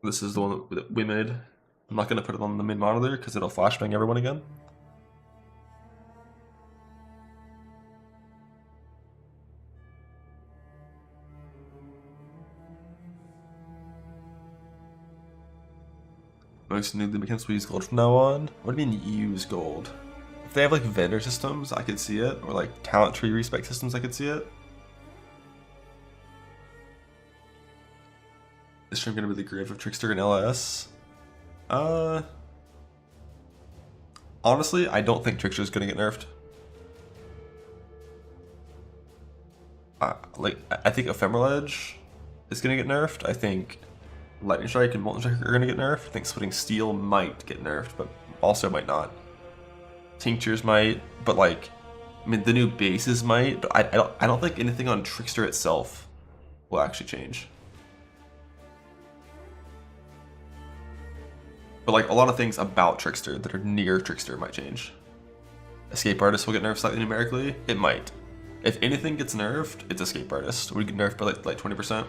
This is the one that we made. I'm not going to put it on the main monitor because it'll flashbang everyone again. Most new mechanics will use gold from now on. What do you mean use gold? If they have like vendor systems, I could see it. Or like talent tree respec systems, I could see it. Is stream gonna be the grave of Trickster and LS? Honestly, I don't think Trickster's gonna get nerfed. I think Ephemeral Edge is gonna get nerfed. I think Lightning Strike and Molten Strike are gonna get nerfed. I think Splitting Steel might get nerfed, but also might not. Tinctures might, but like, I mean, the new bases might, but I don't think anything on Trickster itself will actually change. But like a lot of things about Trickster that are near Trickster might change. Escape Artist will get nerfed slightly numerically. It might. If anything gets nerfed, it's Escape Artist. We get nerfed by like 20%.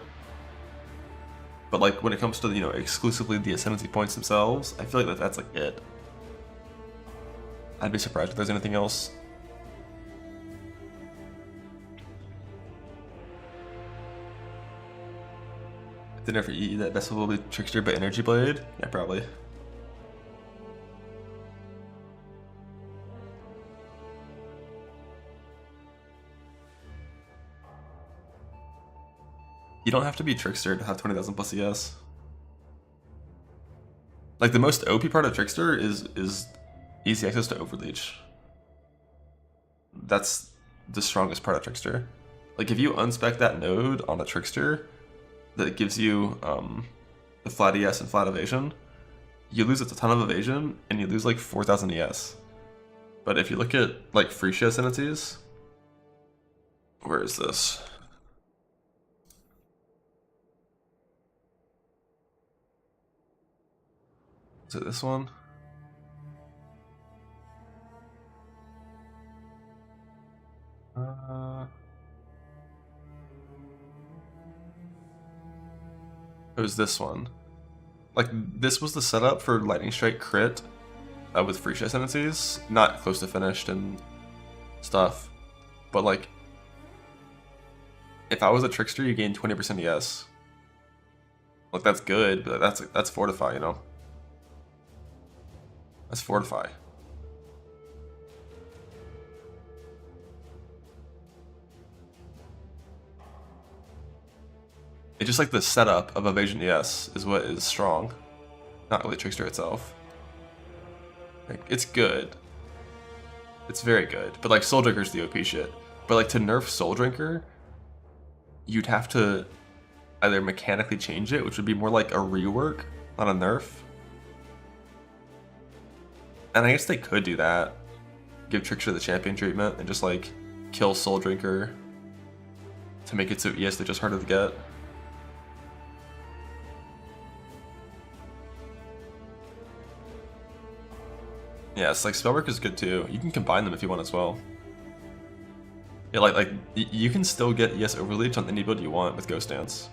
But like when it comes to, you know, exclusively the Ascendancy points themselves, I feel like that's like it. I'd be surprised if there's anything else. If they nerf EE, that vessel will be Trickster by Energy Blade? Yeah, probably. You don't have to be Trickster to have 20,000 plus ES. Like the most OP part of Trickster is easy access to Overleech. That's the strongest part of Trickster. Like if you unspec that node on a Trickster that gives you the flat ES and flat evasion, you lose a ton of evasion, and you lose like 4,000 ES. But if you look at like Freesia ascendancies, where is this? Is it this one? It was this one. Like, this was the setup for Lightning Strike crit with Freesia ascendancies. Not close to finished and stuff. But like, if I was a Trickster, you gain 20% ES. Like, that's good, but that's Fortify, you know? That's Fortify. It's just like the setup of Evasion ES is what is strong. Not really Trickster itself. Like, it's good. It's very good. But like, Soul Drinker's the OP shit. But like, to nerf Soul Drinker, you'd have to either mechanically change it, which would be more like a rework, not a nerf. And I guess they could do that. Give Trickster the champion treatment and just like kill Soul Drinker to make it so ES they're just harder to get. Yeah, it's like Spellwork is good too. You can combine them if you want as well. Yeah, like you can still get ES Overleech on any build you want with Ghost Dance.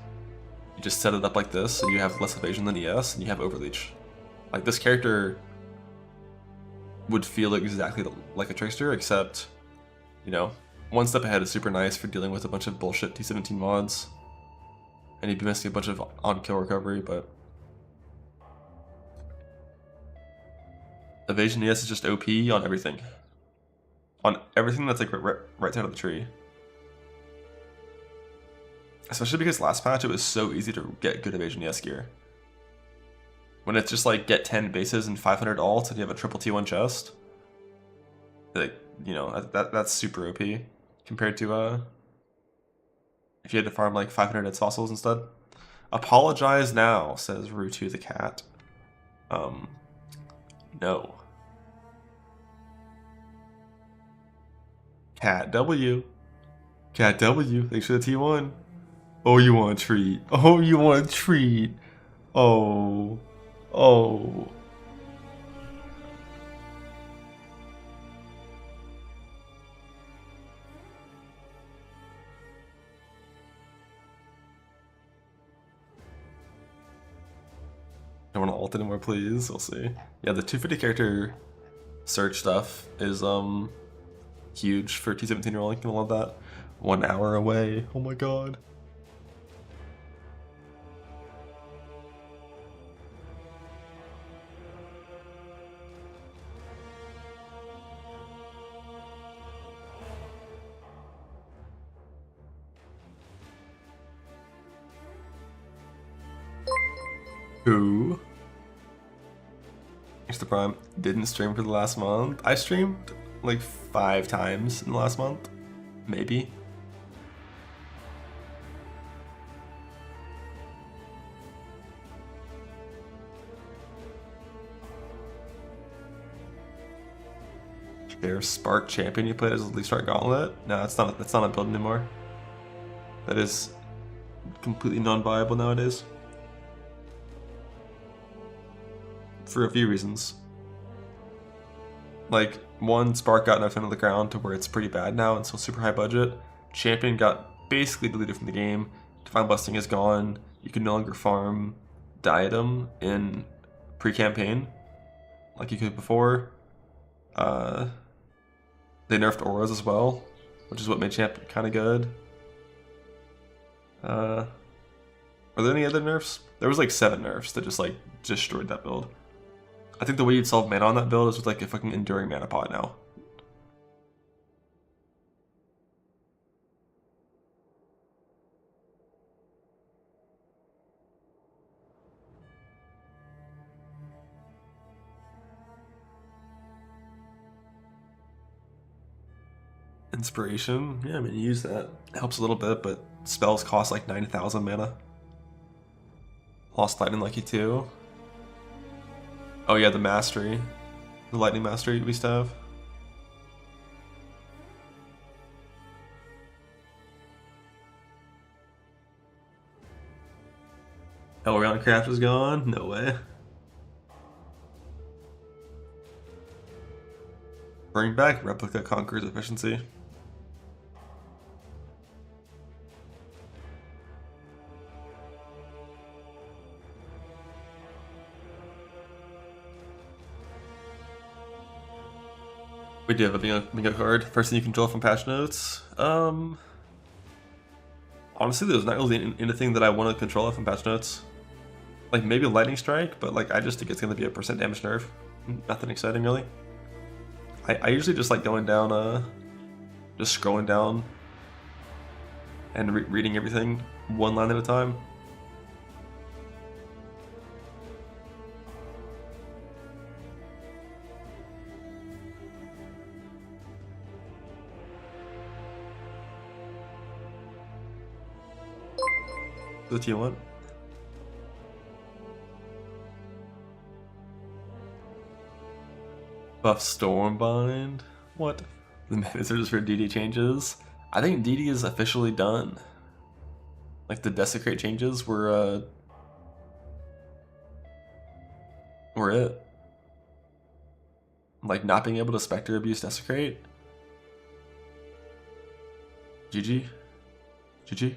You just set it up like this, so you have less evasion than ES, and you have Overleech. Like, this character would feel exactly like a Trickster, except, you know, one step ahead is super nice for dealing with a bunch of bullshit T17 mods. And you'd be missing a bunch of on-kill recovery, but Evasion ES is just OP on everything. On everything that's like right side of the tree. Especially because last patch it was so easy to get good Evasion ES gear. When it's just like get 10 bases and 500 alts and you have a triple T1 chest. Like, you know, that's super OP compared to if you had to farm like 500 Eds fossils instead. Apologize now, says Rutu the cat. No. Cat W. Cat W, thanks for the T1. Oh, you want a treat. Oh, you want a treat. Oh. Oh. I don't want to ult anymore, please. We'll see. Yeah, the 250 character search stuff is huge for T17 rolling. I love that. 1 hour away. Oh my god. Who? Mr. Prime didn't stream for the last month. I streamed like 5 times in the last month, maybe. There's Spark Champion you play as Elite Strike Gauntlet. No, that's not a build anymore. That is completely non-viable nowadays. For a few reasons. Like, one, Spark got nerfed into the ground to where it's pretty bad now and still super high budget. Champion got basically deleted from the game. Divine Blessing is gone. You can no longer farm Diadem in pre-campaign like you could before. They nerfed auras as well, which is what made Champ kind of good. Are there any other nerfs? There was like 7 nerfs that just like destroyed that build. I think the way you'd solve mana on that build is with like a fucking enduring mana pot now. Inspiration? Yeah, I mean, you use that. It helps a little bit, but spells cost like 9,000 mana. Lost Lightning Lucky too. Oh yeah, the mastery. The lightning mastery we used to have. Elron Craft is gone? No way. Bring back Replica Conqueror's efficiency. We do have a bingo card. First thing you can draw from patch notes. Honestly, there's not really anything that I want to control from patch notes. Like maybe Lightning Strike, but like I just think it's going to be a % damage nerf. Nothing exciting really. I usually just like going down, just scrolling down and reading everything one line at a time. What do you want? Buff Stormbind? What? The methods are just for DD changes? I think DD is officially done. Like the Desecrate changes were it. Like not being able to Spectre abuse Desecrate? GG? GG?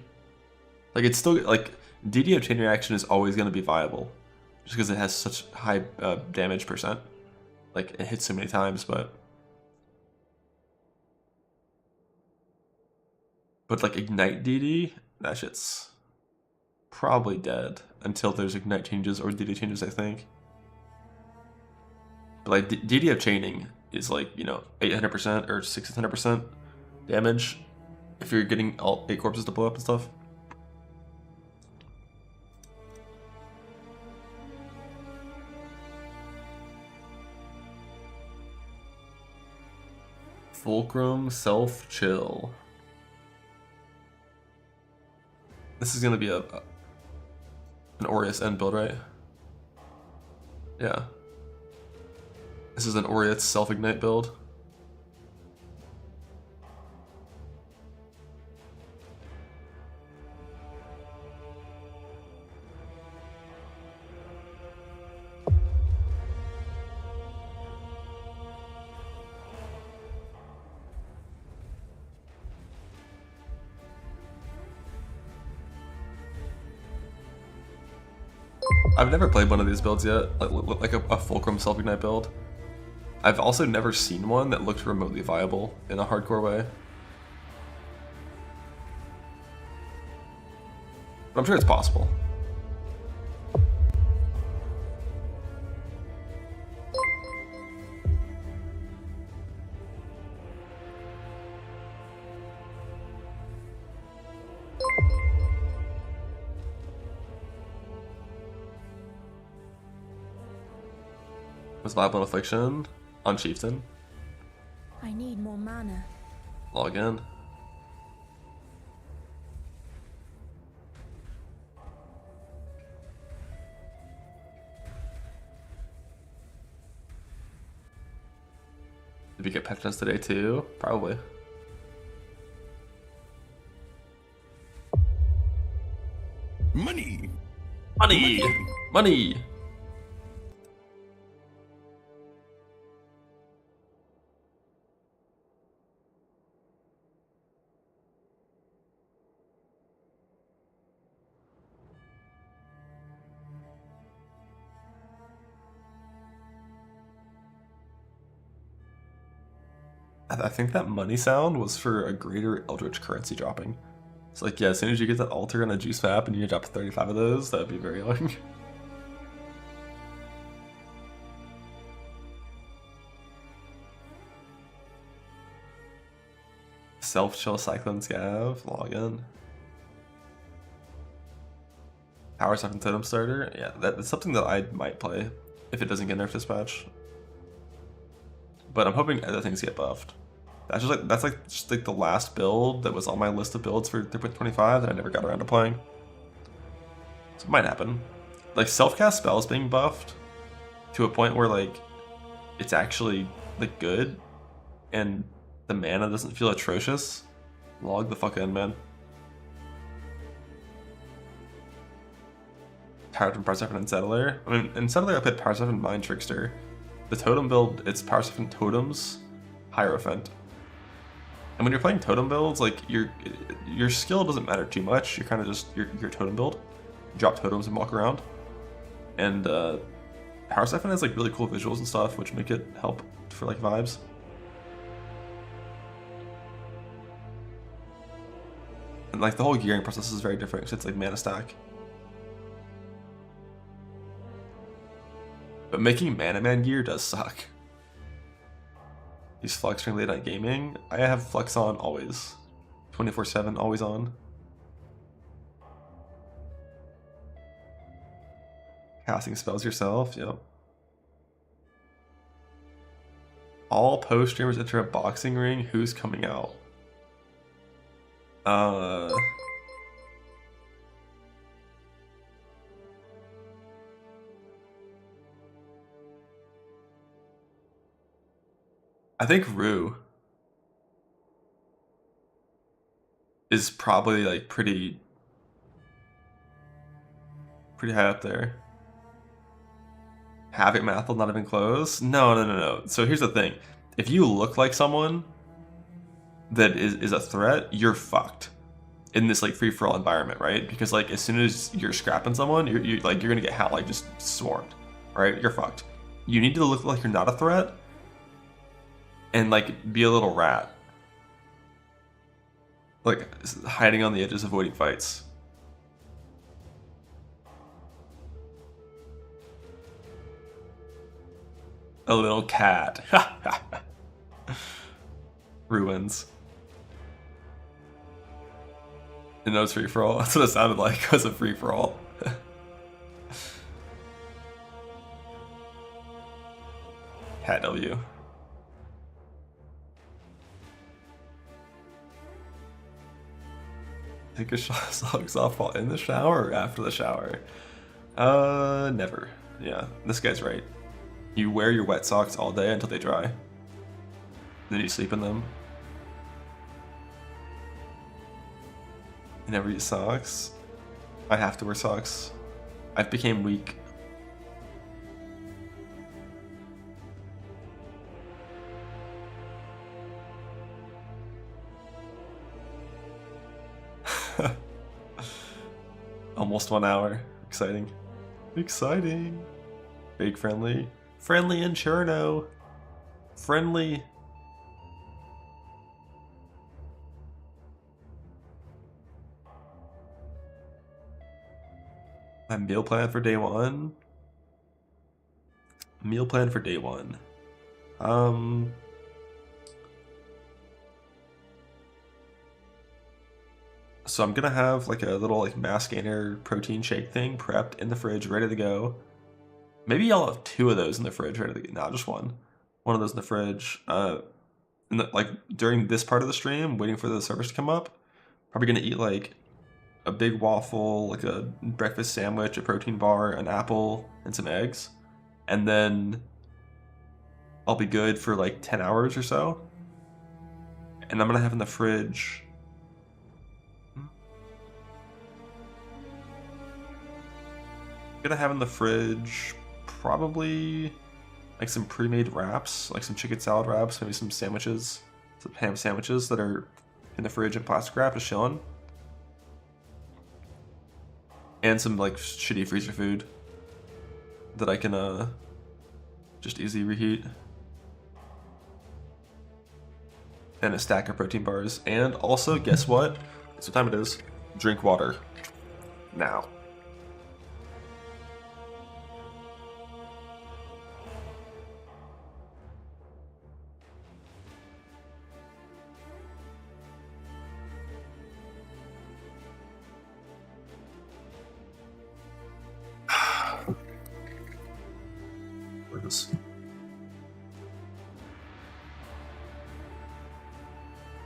Like it's still like DD of Chain Reaction is always going to be viable, just because it has such high damage %. Like it hits so many times, but like Ignite DD, that shit's probably dead until there's Ignite changes or DD changes, I think. But like DD of Chaining is like 800% or 600% damage if you're getting all 8 corpses to blow up and stuff. Fulcrum Self Chill. This is gonna be an Aureus end build, right? Yeah. This is an Aureus Self Ignite build. I've never played one of these builds yet, like a Fulcrum Self-Ignite build. I've also never seen one that looked remotely viable in a hardcore way. But I'm sure it's possible. Was viable in Affliction on Chieftain. I need more mana. Log in. Did we get patches today too? Probably. Money! Money! Money! I think that money sound was for a greater Eldritch currency dropping. It's like, yeah, as soon as you get that altar and a juice map and you drop 35 of those, that would be very annoying. Self-chill Cyclone Scav, log in. Power Sucking Totem Starter, yeah, that's something that I might play if it doesn't get nerfed this patch. But I'm hoping other things get buffed. That's just like the last build that was on my list of builds for 3.25 that I never got around to playing. So it might happen. Like self-cast spells being buffed to a point where like it's actually like good and the mana doesn't feel atrocious, log the fuck in, man. Power from Power 7 and Settler. I mean, in Settler I played Power 7 Mind Trickster. The totem build, it's Power 7 totems, Hierophant. And when you're playing totem builds, like your skill doesn't matter too much. You're kind of just your totem build. You drop totems and walk around. And Power 7 has like really cool visuals and stuff, which make it help for like vibes. And like the whole gearing process is very different because it's like mana stack. But making Mana Man gear does suck. These Flux during late night gaming. I have Flux on always. 24/7, always on. Casting spells yourself, yep. All post streamers enter a boxing ring. Who's coming out? I think Rue is probably like pretty high up there. Havoc Mathel not even close? No. So here's the thing. If you look like someone that is a threat, you're fucked in this like free-for-all environment, right? Because like as soon as you're scrapping someone, you're gonna get like just swarmed, right? You're fucked. You need to look like you're not a threat and like be a little rat, like hiding on the edges, avoiding fights. A little cat. Ruins. And no, it's free for all. That's what it sounded like. It was a free for all. Cat W. Take a socks off while in the shower or after the shower? Never. Yeah, this guy's right. You wear your wet socks all day until they dry. Then you sleep in them. You never use socks. I have to wear socks. I've became weak. Almost 1 hour. Exciting. Exciting. Big friendly. Friendly and Cherno. Friendly. My meal plan for day one. Meal plan for day one. So I'm gonna have like a little like mass gainer protein shake thing prepped in the fridge, ready to go. Maybe I'll have 2 of those in the fridge ready to go. No, just one. One of those in the fridge. Like during this part of the stream, waiting for the servers to come up, probably gonna eat like a big waffle, like a breakfast sandwich, a protein bar, an apple, and some eggs. And then I'll be good for like 10 hours or so. And I'm gonna have in the fridge probably like some pre-made wraps, like some chicken salad wraps, maybe some sandwiches, some ham sandwiches that are in the fridge in plastic wrap, just chilling. And some like shitty freezer food that I can just easily reheat. And a stack of protein bars. And also, guess what? Guess what time it is? Drink water. Now.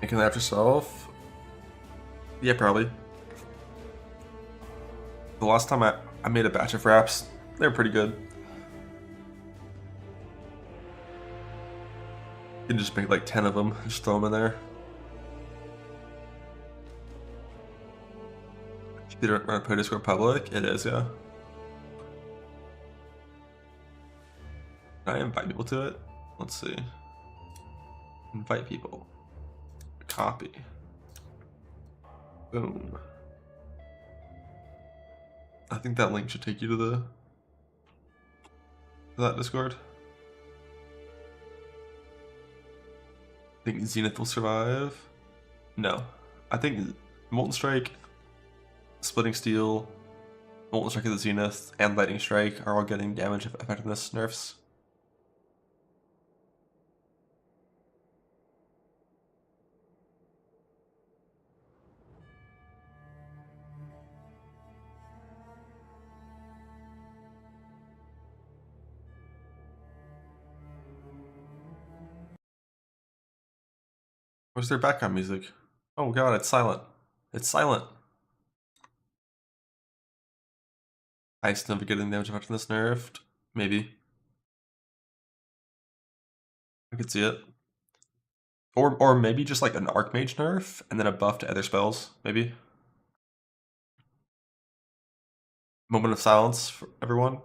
Making that yourself? Yeah, probably. The last time I made a batch of wraps, they were pretty good. You can just make like 10 of them, just throw them in there. Did it run Discord public? It is, yeah. Can I invite people to it? Let's see. Invite people. Copy. Boom. I think that link should take you to that Discord. I think Zenith will survive. No. I think Molten Strike, Splitting Steel, Molten Strike of the Zenith, and Lightning Strike are all getting damage effectiveness nerfs. Where's their background music? Oh god, it's silent. It's silent. Ice never getting damage effectiveness nerfed. Maybe. I could see it. Or maybe just like an Archmage nerf and then a buff to other spells, maybe. Moment of silence for everyone.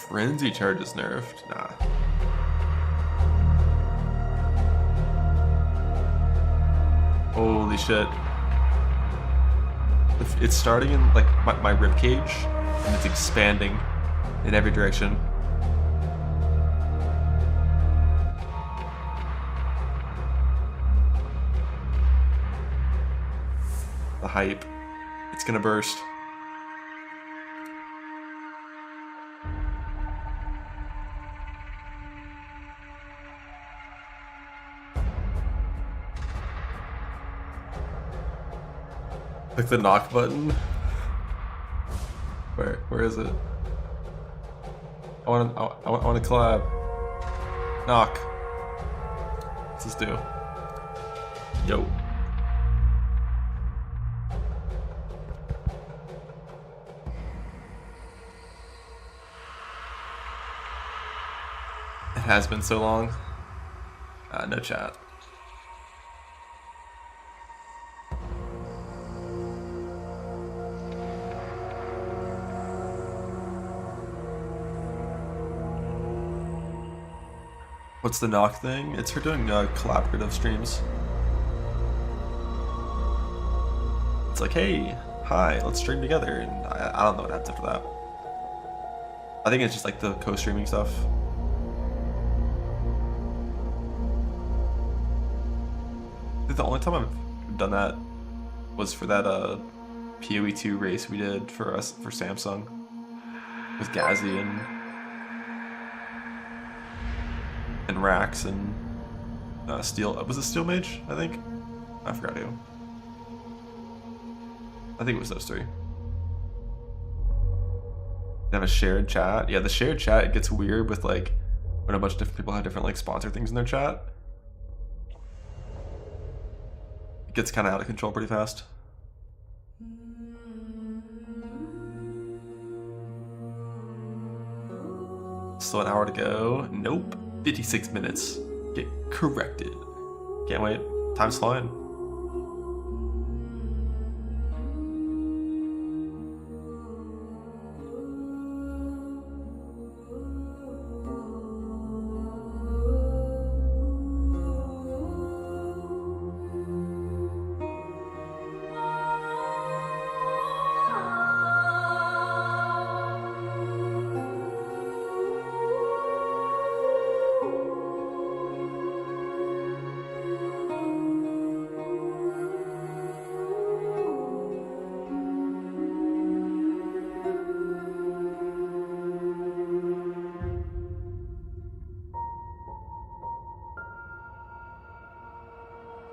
Frenzy charge is nerfed. Nah. Holy shit. It's starting in like my rib cage and it's expanding in every direction. The hype. It's gonna burst. Click the knock button. Where is it? I want to collab. Knock. What's this do? Yo. It has been so long. No chat. What's the knock thing? It's for doing collaborative streams. It's like, hey, hi, let's stream together, and I don't know what happens after that. I think it's just like the co-streaming stuff. I think the only time I've done that was for that PoE2 race we did for Samsung with Gazzy and Rax and Steel. Was it Steel Mage? I think. I forgot who. I think it was those three. They have a shared chat. Yeah, the shared chat, it gets weird with like when a bunch of different people have different like sponsor things in their chat. It gets kind of out of control pretty fast. Still an hour to go. Nope. 56 minutes. Get corrected. Can't wait. Time's flying.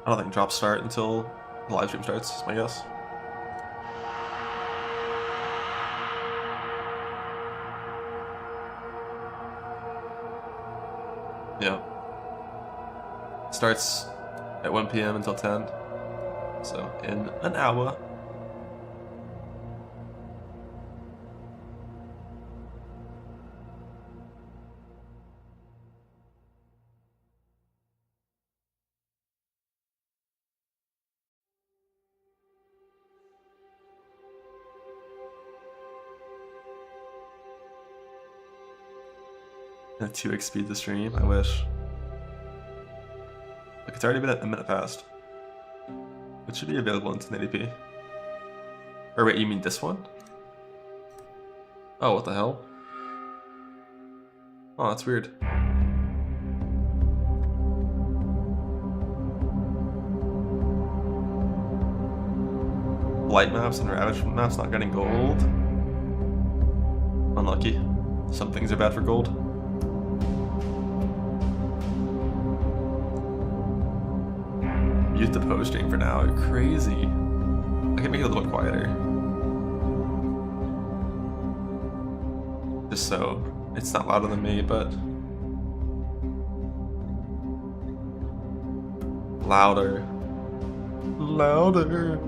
I don't think drops start until the live stream starts, is my guess. Yeah. Starts at 1 p.m. until 10. So in an hour. A 2x speed to stream, I wish. Like, it's already been a minute past. It should be available in 1080p. Or wait, you mean this one? Oh, what the hell? Oh, that's weird. Light maps and Ravage maps not getting gold. Unlucky. Some things are bad for gold. Mute the post stream for now. You're crazy. I can make it a little quieter. Just so it's not louder than me, but louder. Louder.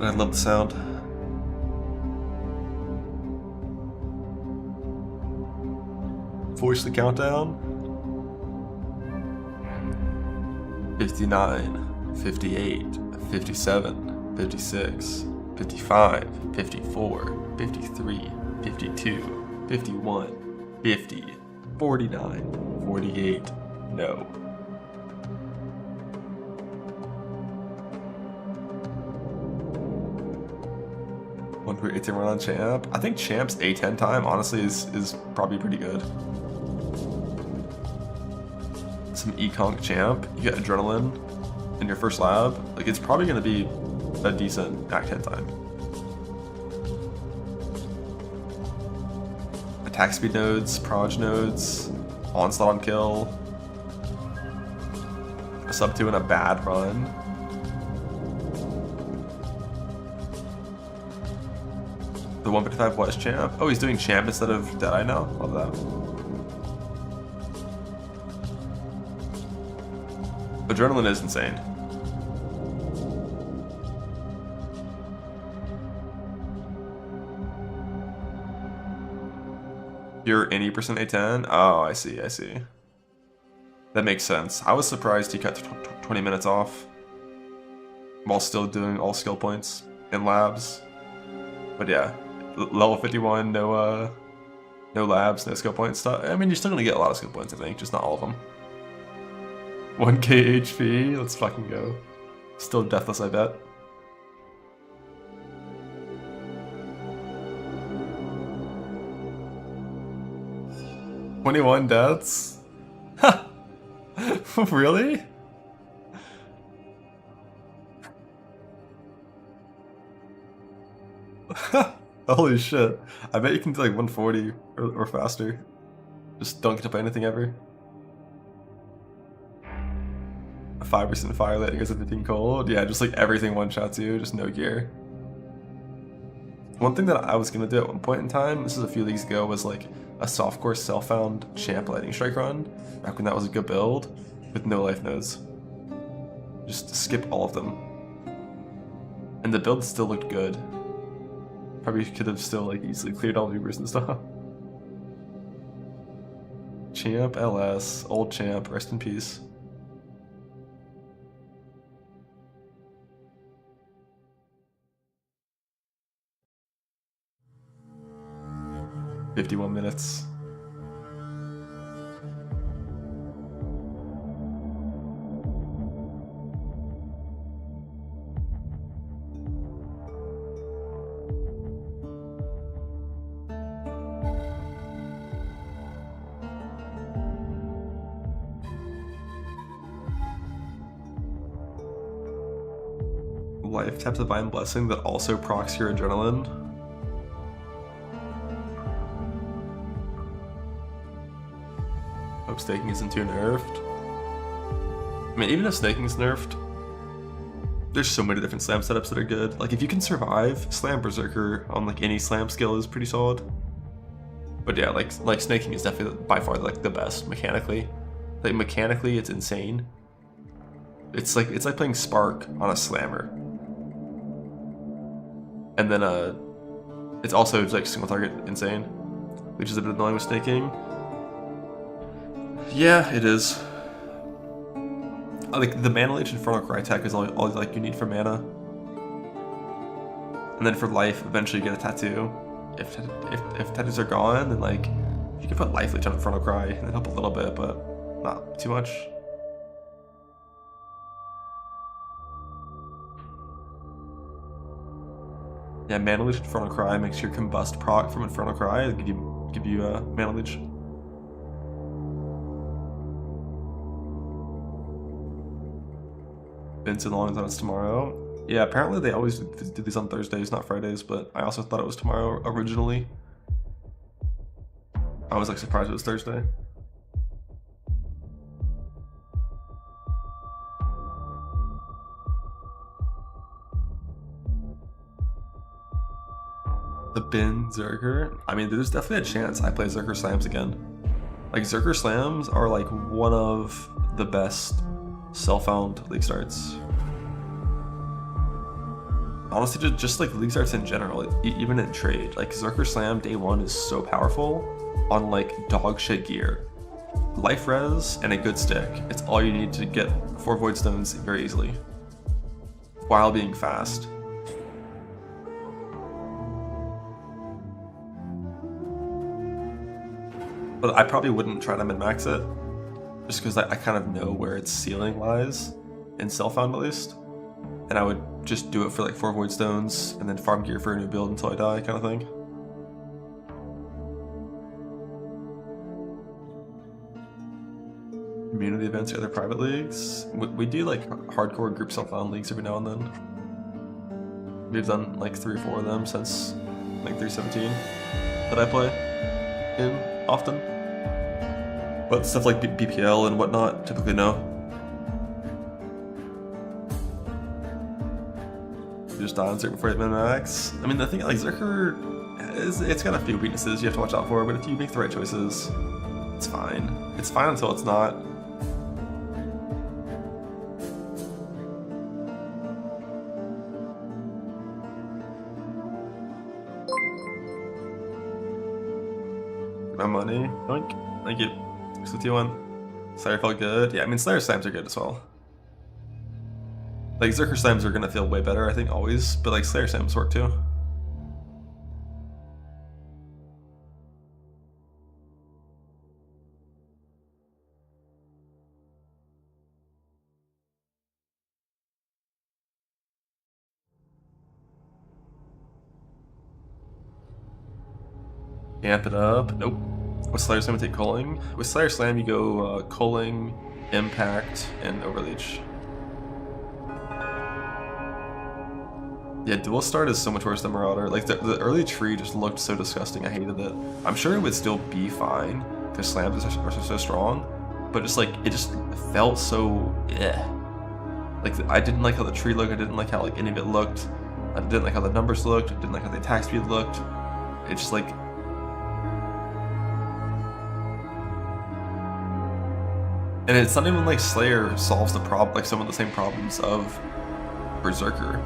I love the sound. Voice the countdown. 59, 58, 57, 56, 55, 54, 53, 52, 51, 50, 49, 48, no. One per 18 run on Champ. I think Champ's A10 time honestly is probably pretty good. Some Econk Champ, you get Adrenaline in your first lab, like it's probably going to be a decent Act 10 time. Attack speed nodes, proj nodes, onslaught on kill, a sub 2 in a bad run. The 155 was Champ. Oh, he's doing Champ instead of Deadeye now? Love that. Adrenaline is insane. You're any percent A10? Oh, I see, I see. That makes sense. I was surprised he cut 20 minutes off while still doing all skill points in labs. But yeah, level 51, no labs, no skill points stuff. I mean, you're still gonna get a lot of skill points, I think, just not all of them. 1k HP, let's fucking go. Still deathless, I bet. $21 deaths? Really? Holy shit. I bet you can do like 140 or faster. Just don't get to play anything ever. A 5% fire rate against everything cold. Yeah, just like everything one-shots you, just no gear. One thing that I was gonna do at one point in time, this is a few leagues ago, was like a softcore self-found champ lightning strike run, back when that was a good build, with no life nodes. Just skip all of them. And the build still looked good. Probably could have still like easily cleared all Ubers and stuff. Champ LS, old champ, rest in peace. $51 minutes. Life tap Divine Blessing that also procs your adrenaline. Hope staking isn't too nerfed. I mean, even if staking is nerfed, there's so many different slam setups that are good. Like, if you can survive, Slam Berserker on like any slam skill is pretty solid. But yeah, like snaking is definitely by far like the best mechanically. Like mechanically, it's insane. It's like playing Spark on a slammer. And then it's also like single target insane, which is a bit annoying with staking. Yeah, it is. Like the Mana Leech Infernal Cry tech is all like you need for mana. And then for life, eventually you get a tattoo. If tattoos are gone, then like you can put Life Leech on Infernal Cry and it help a little bit, but not too much. Yeah, Mana Leech Infernal Cry makes your combust proc from Infernal Cry. It'll give you Mana Leech. Been so long that it's tomorrow. Yeah, apparently they always do these on Thursdays, not Fridays, but I also thought it was tomorrow originally. I was like surprised it was Thursday. The Bin Zerker? I mean, there's definitely a chance I play Zerker Slams again. Like, Zerker Slams are like one of the best self-found League starts. Honestly, just like League starts in general, even in trade. Like, Zerker Slam day one is so powerful on like dog shit gear. Life res and a good stick. It's all you need to get 4 Void Stones very easily, while being fast. But I probably wouldn't try to min-max it, just because I kind of know where its ceiling lies, in self-found at least. And I would just do it for like 4 Void Stones, and then farm gear for a new build until I die, kind of thing. Community events or other private leagues? We do like hardcore group self-found leagues every now and then. We've done like 3 or 4 of them since like 317 that I play in often. But stuff like BPL and whatnot, typically no. You just die on Zerker before you min-max. I mean, the thing like Zerker, it's got a few weaknesses you have to watch out for, but if you make the right choices, it's fine. It's fine until it's not. My money, yoink. Thank you. 651. Slayer felt good. Yeah, I mean, Slayer slams are good as well. Like, Zerker slams are gonna feel way better, I think, always, but like, Slayer slams work too. Amp it up. Nope. With Slayer Slam, you take Culling. With Slayer Slam, you go Culling, Impact, and Overleech. Yeah, Dual Start is so much worse than Marauder. Like, the early tree just looked so disgusting. I hated it. I'm sure it would still be fine, because slams are so strong, but just like, it just felt so Like, I didn't like how the tree looked. I didn't like how like any of it looked. I didn't like how the numbers looked. I didn't like how the attack speed looked. It just like, and it's not even like Slayer solves the problem, like some of the same problems of Berserker.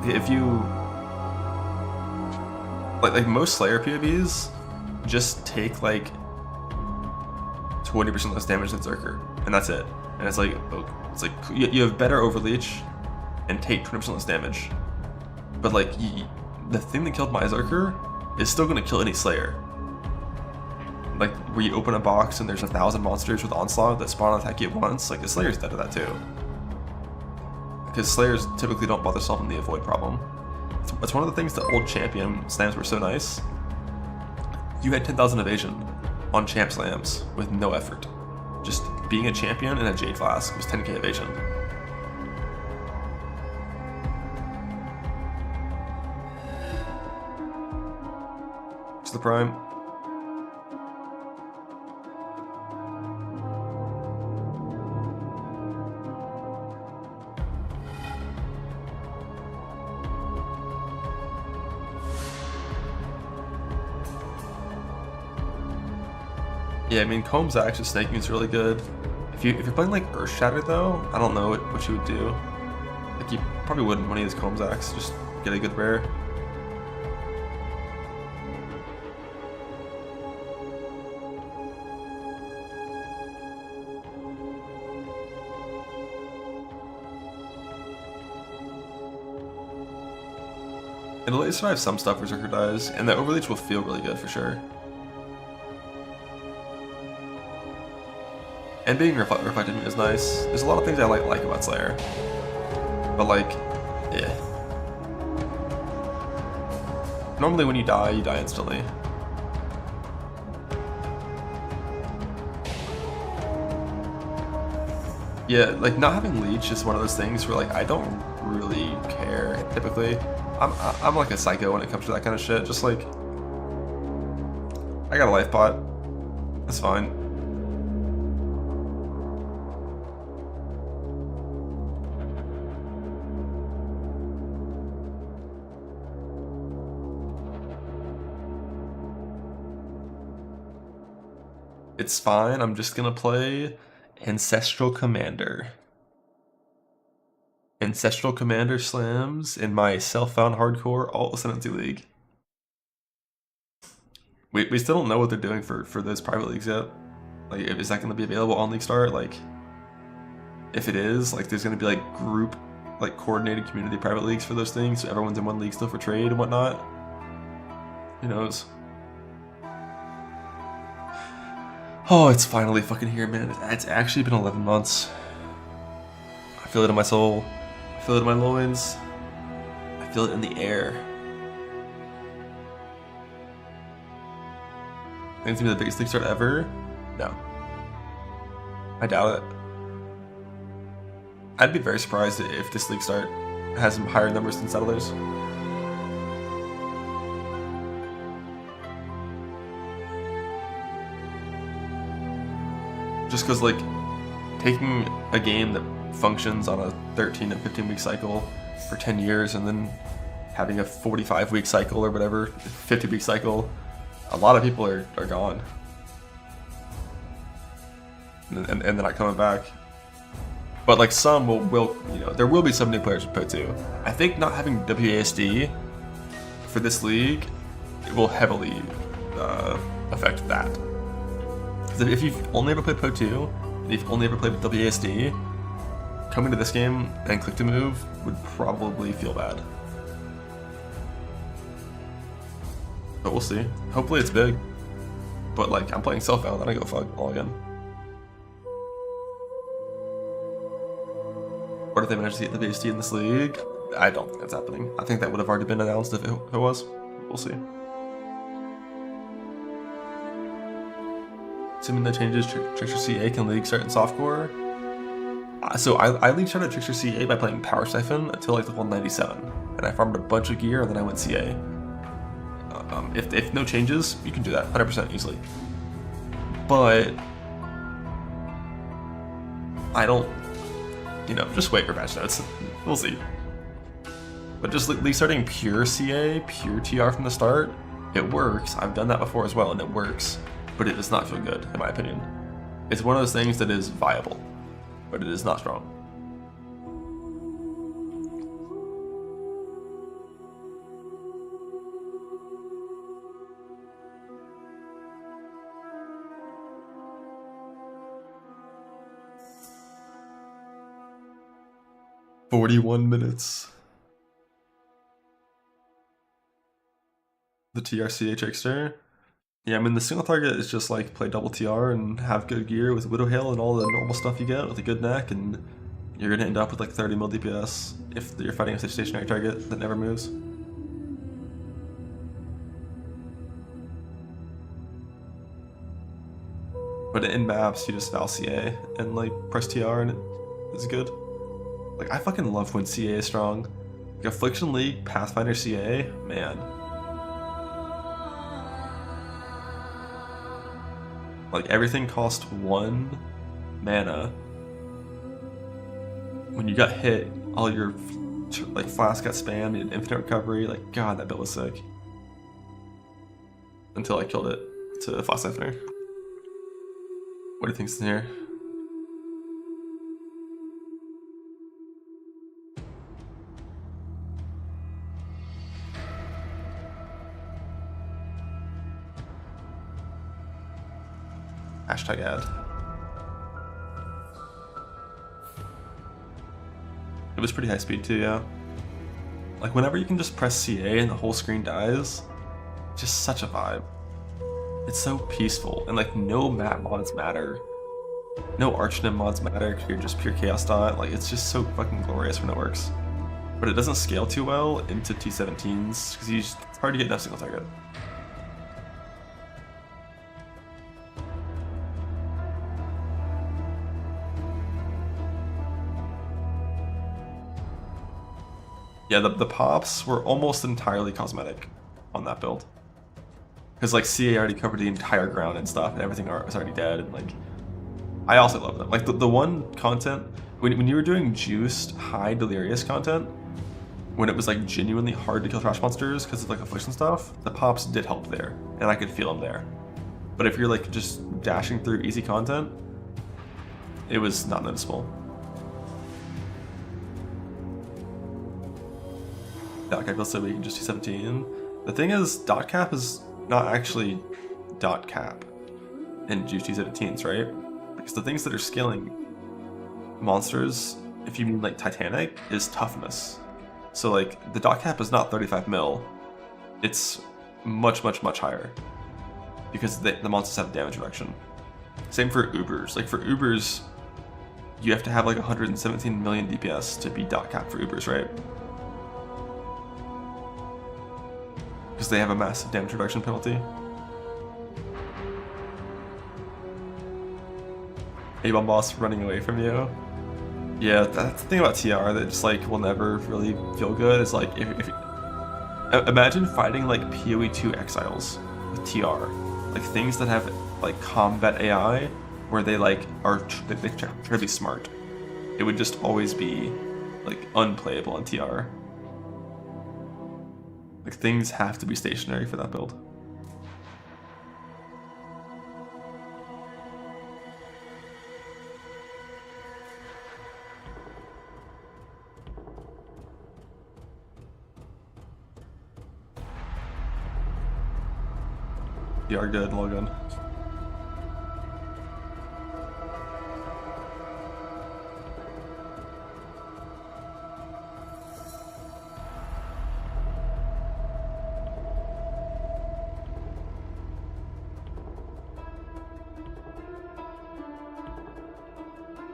If you like most Slayer POVs just take like 20% less damage than Berserker, and that's it. And it's like you have better Overleech and take 20% less damage, but like the thing that killed my Berserker is still gonna kill any Slayer. Like, where you open a box and there's 1,000 monsters with Onslaught that spawn and attack you at once, like, the Slayer's dead to that too. Because Slayers typically don't bother solving the avoid problem. It's one of the things that old champion slams were so nice. You had 10,000 evasion on champ slams with no effort. Just being a champion in a Jade Flask was 10k evasion. To the Prime. Yeah, I mean, Combs actually snaking is really good. If you're playing like Earth Shatter though, I don't know what you would do. Like you probably wouldn't want to use Combs Axe, just get a good rare. It'll let you survive some stuff where Zerker dies, and the Overleech will feel really good for sure. And being reflected is nice. There's a lot of things I like about Slayer. But like, yeah. Normally when you die instantly. Yeah, like not having Leech is one of those things where like I don't really care typically. I'm like a psycho when it comes to that kind of shit. Just like, I got a life pot. That's fine. It's fine, I'm just gonna play Ancestral Commander. Ancestral Commander slams in my self-found hardcore alt ascendancy league. We still don't know what they're doing for those private leagues yet. Like, is that gonna be available on League Start? Like, if it is, like, there's gonna be like group, like coordinated community private leagues for those things, so everyone's in one league still for trade and whatnot. Who knows? Oh, it's finally fucking here, man. It's actually been 11 months. I feel it in my soul. I feel it in my loins. I feel it in the air. Think it's gonna be the biggest league start ever? No. I doubt it. I'd be very surprised if this league start has some higher numbers than Settlers. Just because, like, taking a game that functions on a 13 and 15 week cycle for 10 years and then having a 45 week cycle or whatever, 50 week cycle, a lot of people are gone. And they're not coming back. But, like, some will, you know, there will be some new players with PO2. I think not having WASD for this league, it will heavily affect that. If you've only ever played PO2, and you've only ever played with WASD, coming to this game and click to move would probably feel bad. But we'll see. Hopefully it's big. But like, I'm playing self-found, then I go fuck all again. What if they manage to get the WASD in this league? I don't think that's happening. I think that would have already been announced if it was. We'll see. Assuming that changes, Trickster CA can league start in softcore. So I league started Trickster CA by playing Power Siphon until like the 197, and I farmed a bunch of gear and then I went CA. If no changes, you can do that 100% easily. But I don't, you know, just wait for patch notes. We'll see. But just league starting pure CA, pure TR from the start, it works. I've done that before as well, and it works. But it does not feel good, in my opinion. It's one of those things that is viable, but it is not strong. "41 minutes. The TRCA trickster. Yeah, I mean, the single target is just like play double TR and have good gear with Widow Hail and all the normal stuff you get with a good neck, and you're gonna end up with like 30 mil DPS if you're fighting a stationary target that never moves. But in maps, you just Val CA and like press TR and it's good. Like, I fucking love when CA is strong. Like, Affliction League, Pathfinder CA, man. Like, everything cost 1 mana. When you got hit, all your like flask got spammed, you had infinite recovery. Like, god, that build was sick. Until I killed it to Flask Siphoner. What do you think's in here? Hashtag ad. It was pretty high speed too, yeah. Like whenever you can just press CA and the whole screen dies, just such a vibe. It's so peaceful, and like no map mods matter. No Archnim mods matter, you're just pure chaos dot. Like it's just so fucking glorious when it works. But it doesn't scale too well into T17s, because it's hard to get enough single target. Yeah, the pops were almost entirely cosmetic on that build. Because like CA already covered the entire ground and stuff, and everything was already dead, and like I also love them. Like the one content when you were doing juiced high delirious content, when it was like genuinely hard to kill trash monsters because of like affliction stuff, the pops did help there, and I could feel them there. But if you're like just dashing through easy content, it was not noticeable. Dot cap so we can just do 17. The thing is, dot cap is not actually dot cap in juice T17s, right? Because the things that are scaling monsters, if you mean like Titanic, is toughness. So like the dot cap is not 35 mil, it's much higher because the monsters have damage reduction. Same for Ubers. Like for Ubers, you have to have like 117 million DPS to be dot cap for Ubers, right? Because they have a massive damage reduction penalty. A-bomb boss running away from you. Yeah, that's the thing about TR that just like will never really feel good. Is like if imagine fighting like PoE2 exiles with TR, like things that have like combat AI where they like they try to be smart. It would just always be like unplayable on TR. Like things have to be stationary for that build. You are good, Logan.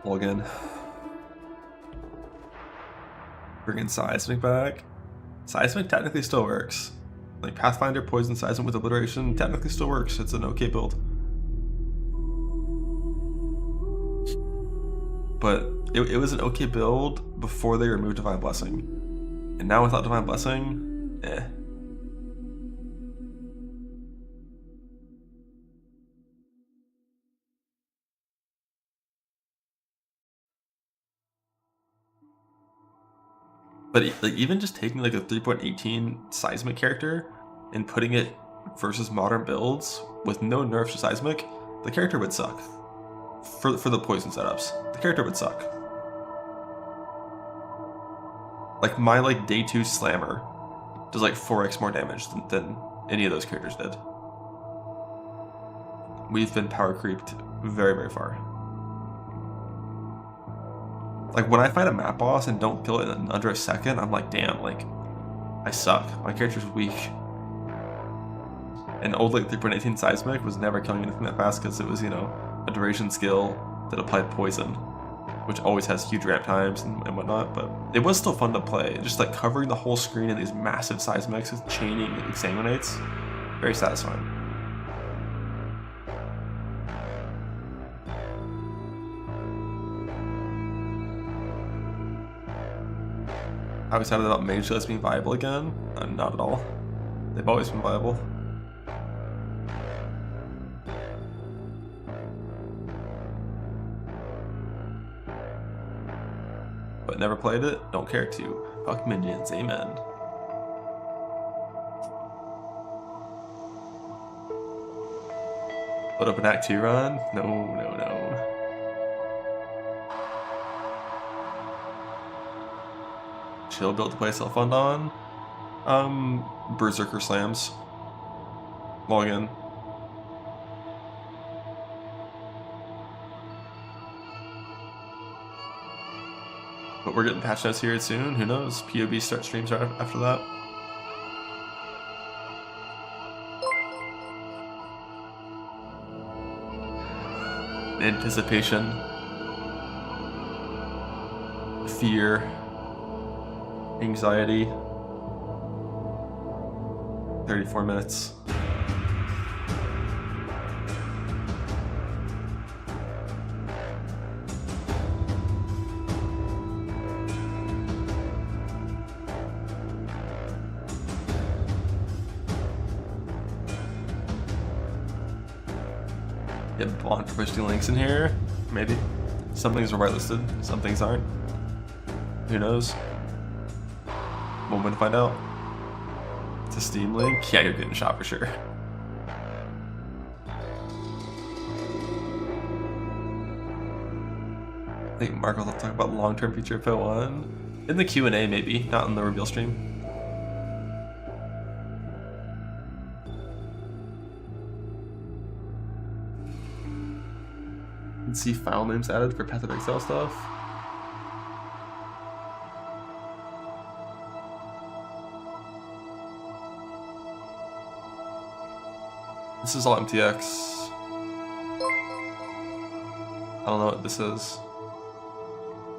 Logan. Bringing Seismic back. Seismic technically still works. Like Pathfinder, Poison, Seismic with Obliteration technically still works. It's an okay build. But it was an okay build before they removed Divine Blessing. And now without Divine Blessing, eh. But like even just taking like a 3.18 Seismic character and putting it versus modern builds with no nerfs to Seismic, the character would suck. For the poison setups, the character would suck. Like my like day 2 Slammer does like 4x more damage than any of those characters did. We've been power creeped very far. Like when I find a map boss and don't kill it in under a second, I'm like, damn, like I suck. My character's weak. And old like 3.18 Seismic was never killing anything that fast because it was, you know, a duration skill that applied poison, which always has huge ramp times and whatnot. But it was still fun to play. Just like covering the whole screen in these massive Seismics with chaining and exsanguinates, very satisfying. I was excited about mage lists being viable again. Not at all. They've always been viable. But never played it, don't care to. Fuck minions, amen. Put up an Act 2 run? No, no, no. Chill build to play self-fund on? Berserker Slams. Log in. But we're getting patch notes here soon, who knows? POB start streams right after that. Anticipation. Fear. Anxiety. 34 minutes. Get bond for pushing links in here. Maybe. Some things are whitelisted, some things aren't. Who knows? Moment to find out. It's a Steam link. Yeah, you're getting shot for sure. I think Mark will talk about the long-term future of Po1 in the Q&A, maybe, not in the reveal stream. Let's see file names added for Path of Exile stuff. This is all MTX. I don't know what this is.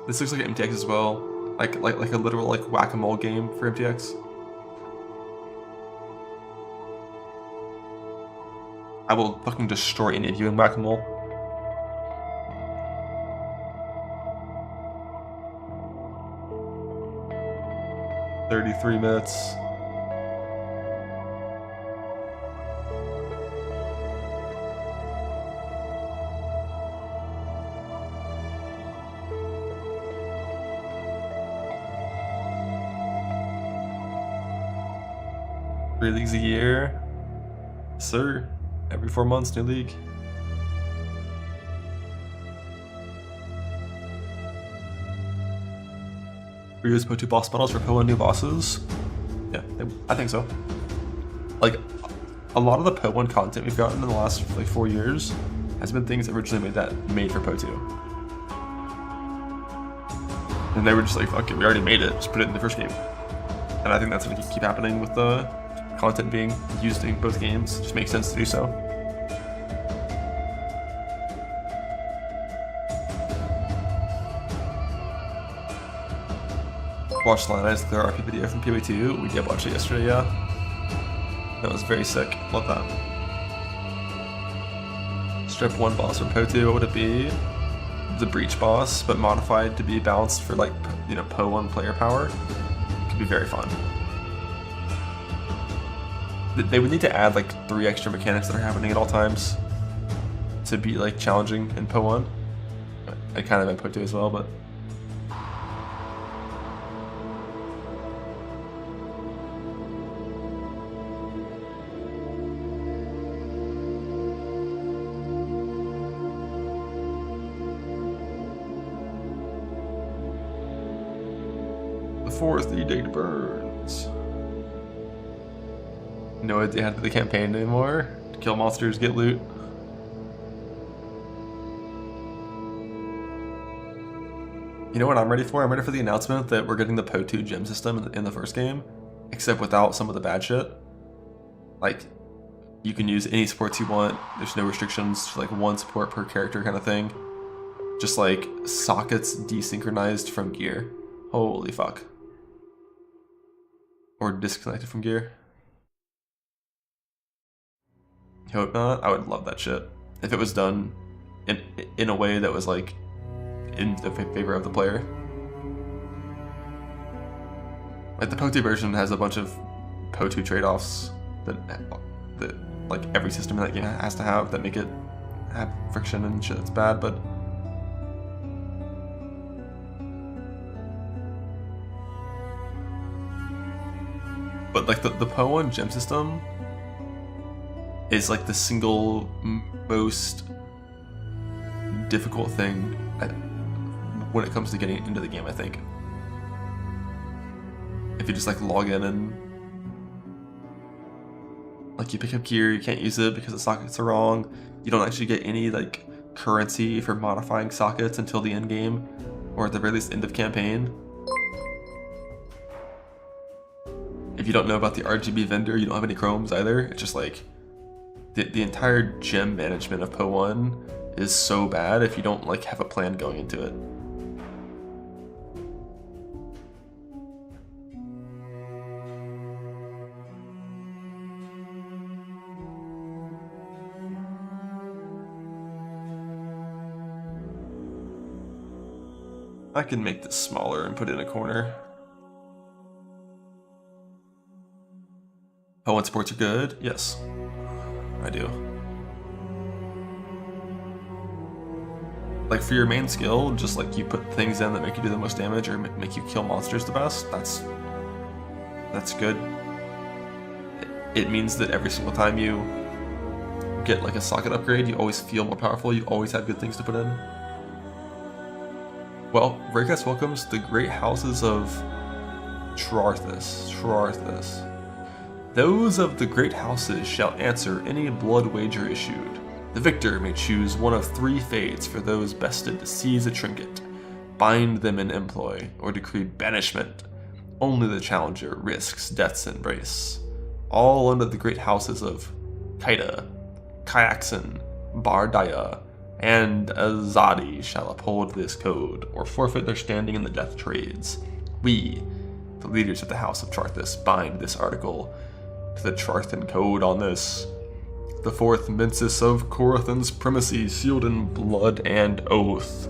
This looks like MTX as well. Like a literal like whack-a-mole game for MTX. I will fucking destroy any of you in whack-a-mole. $33 minutes. Three leagues a year. Sir. Every 4 months, new league. Reuse Po2 boss battles for Po1 new bosses? Yeah, I think so. Like, a lot of the Po1 content we've gotten in the last like 4 years has been things originally made for Po2. And they were just like, fuck it, we already made it, just put it in the first game. And I think that's gonna keep happening with the content being used in both games. It just makes sense to do so. Watched Lana's clear RP video from PB2. We did watch it yesterday, yeah. That was very sick. Love that. Strip 1 boss from Po2, what would it be? The Breach boss, but modified to be balanced for like, you know, Po1 player power. Could be very fun. They would need to add like 3 extra mechanics that are happening at all times to be like challenging in Po1. I kind of in Po2 as well, but the 4th edict burns. No idea how to do the campaign anymore. Kill monsters, get loot. You know what I'm ready for? I'm ready for the announcement that we're getting the Po2 gem system in the first game, except without some of the bad shit. Like, you can use any supports you want. There's no restrictions to like 1 support per character kind of thing. Just like sockets desynchronized from gear. Holy fuck. Or disconnected from gear. Hope not. I would love that shit if it was done in a way that was like in the favor of the player. Like the Po2 version has a bunch of Po2 trade-offs that like every system in that game has to have that make it have friction and shit that's bad, but like the Po1 gem system is like the single most difficult thing when it comes to getting into the game, I think. If you just like log in and like you pick up gear, you can't use it because the sockets are wrong. You don't actually get any like currency for modifying sockets until the end game, or at the very least end of campaign. If you don't know about the RGB vendor, you don't have any chromes either. It's just like the entire gem management of Po 1 is so bad if you don't like have a plan going into it. I can make this smaller and put it in a corner. Po 1 sports are good? Yes, I do. Like for your main skill, just like you put things in that make you do the most damage or make you kill monsters the best, that's good. It means that every single time you get like a socket upgrade, you always feel more powerful, you always have good things to put in. Well, Raycast welcomes the great houses of Trarthus. Those of the great houses shall answer any blood wager issued. The victor may choose one of 3 fates for those bested to seize a trinket, bind them in employ, or decree banishment. Only the challenger risks death's embrace. All under the great houses of Kaida, Kyaxin, Bardaya, and Azadi shall uphold this code, or forfeit their standing in the death trades. We, the leaders of the House of Trarthus, bind this article to the Charthan Code on this, the 4th mensis of Corathan's primacy, sealed in blood and oath.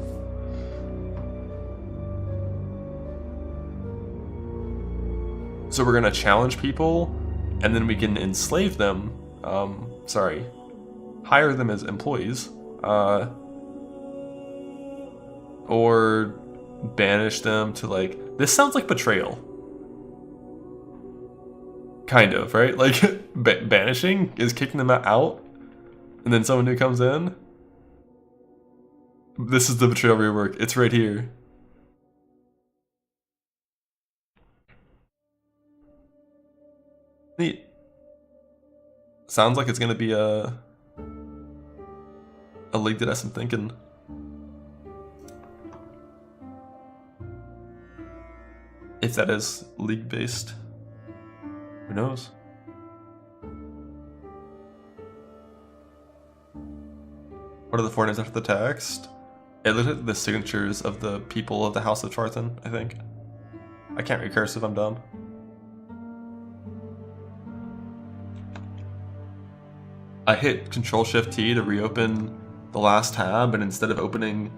So we're gonna challenge people, and then we can enslave them, hire them as employees, or banish them to like, this sounds like betrayal. Kind of, right? Like, banishing is kicking them out, and then someone new comes in. This is the betrayal rework. It's right here. Neat. Sounds like it's gonna be a league that has some thinking. If that is league based. Who knows? What are the 4 names after the text? It looks like the signatures of the people of the House of Charthan, I think. I can't read cursive, I'm dumb. I hit Control-Shift-T to reopen the last tab, and instead of opening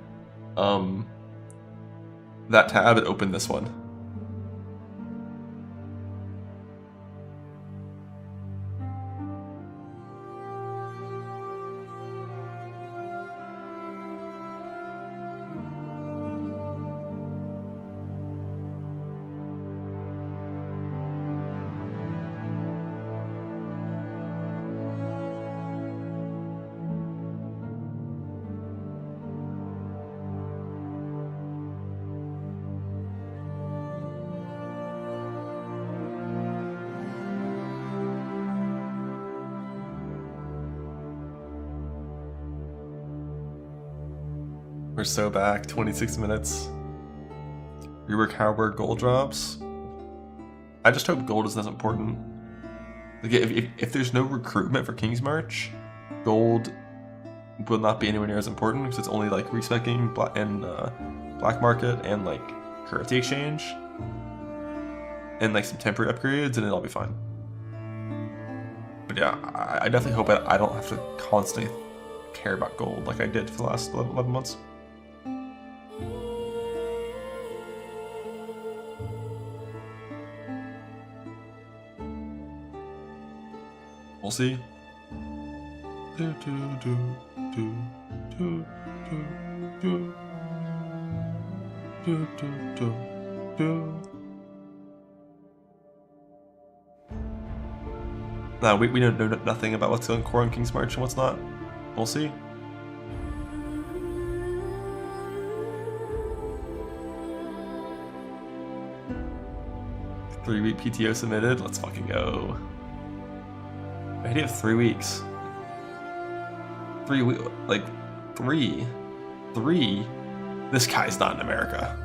that tab, it opened this one. We're so back, 26 minutes. Rework hardware gold drops. I just hope gold isn't as important. Like if there's no recruitment for King's March, gold will not be anywhere near as important because it's only like respecing black market and like currency exchange and like some temporary upgrades, and it'll be fine. But yeah, I definitely hope I don't have to constantly care about gold like I did for the last 11 months. We'll see. No, we don't know nothing about what's going core on King's March and what's not. We'll see. Three-week PTO submitted. Let's fucking go. I already have 3 weeks. 3 weeks, like 3. This guy's not in America.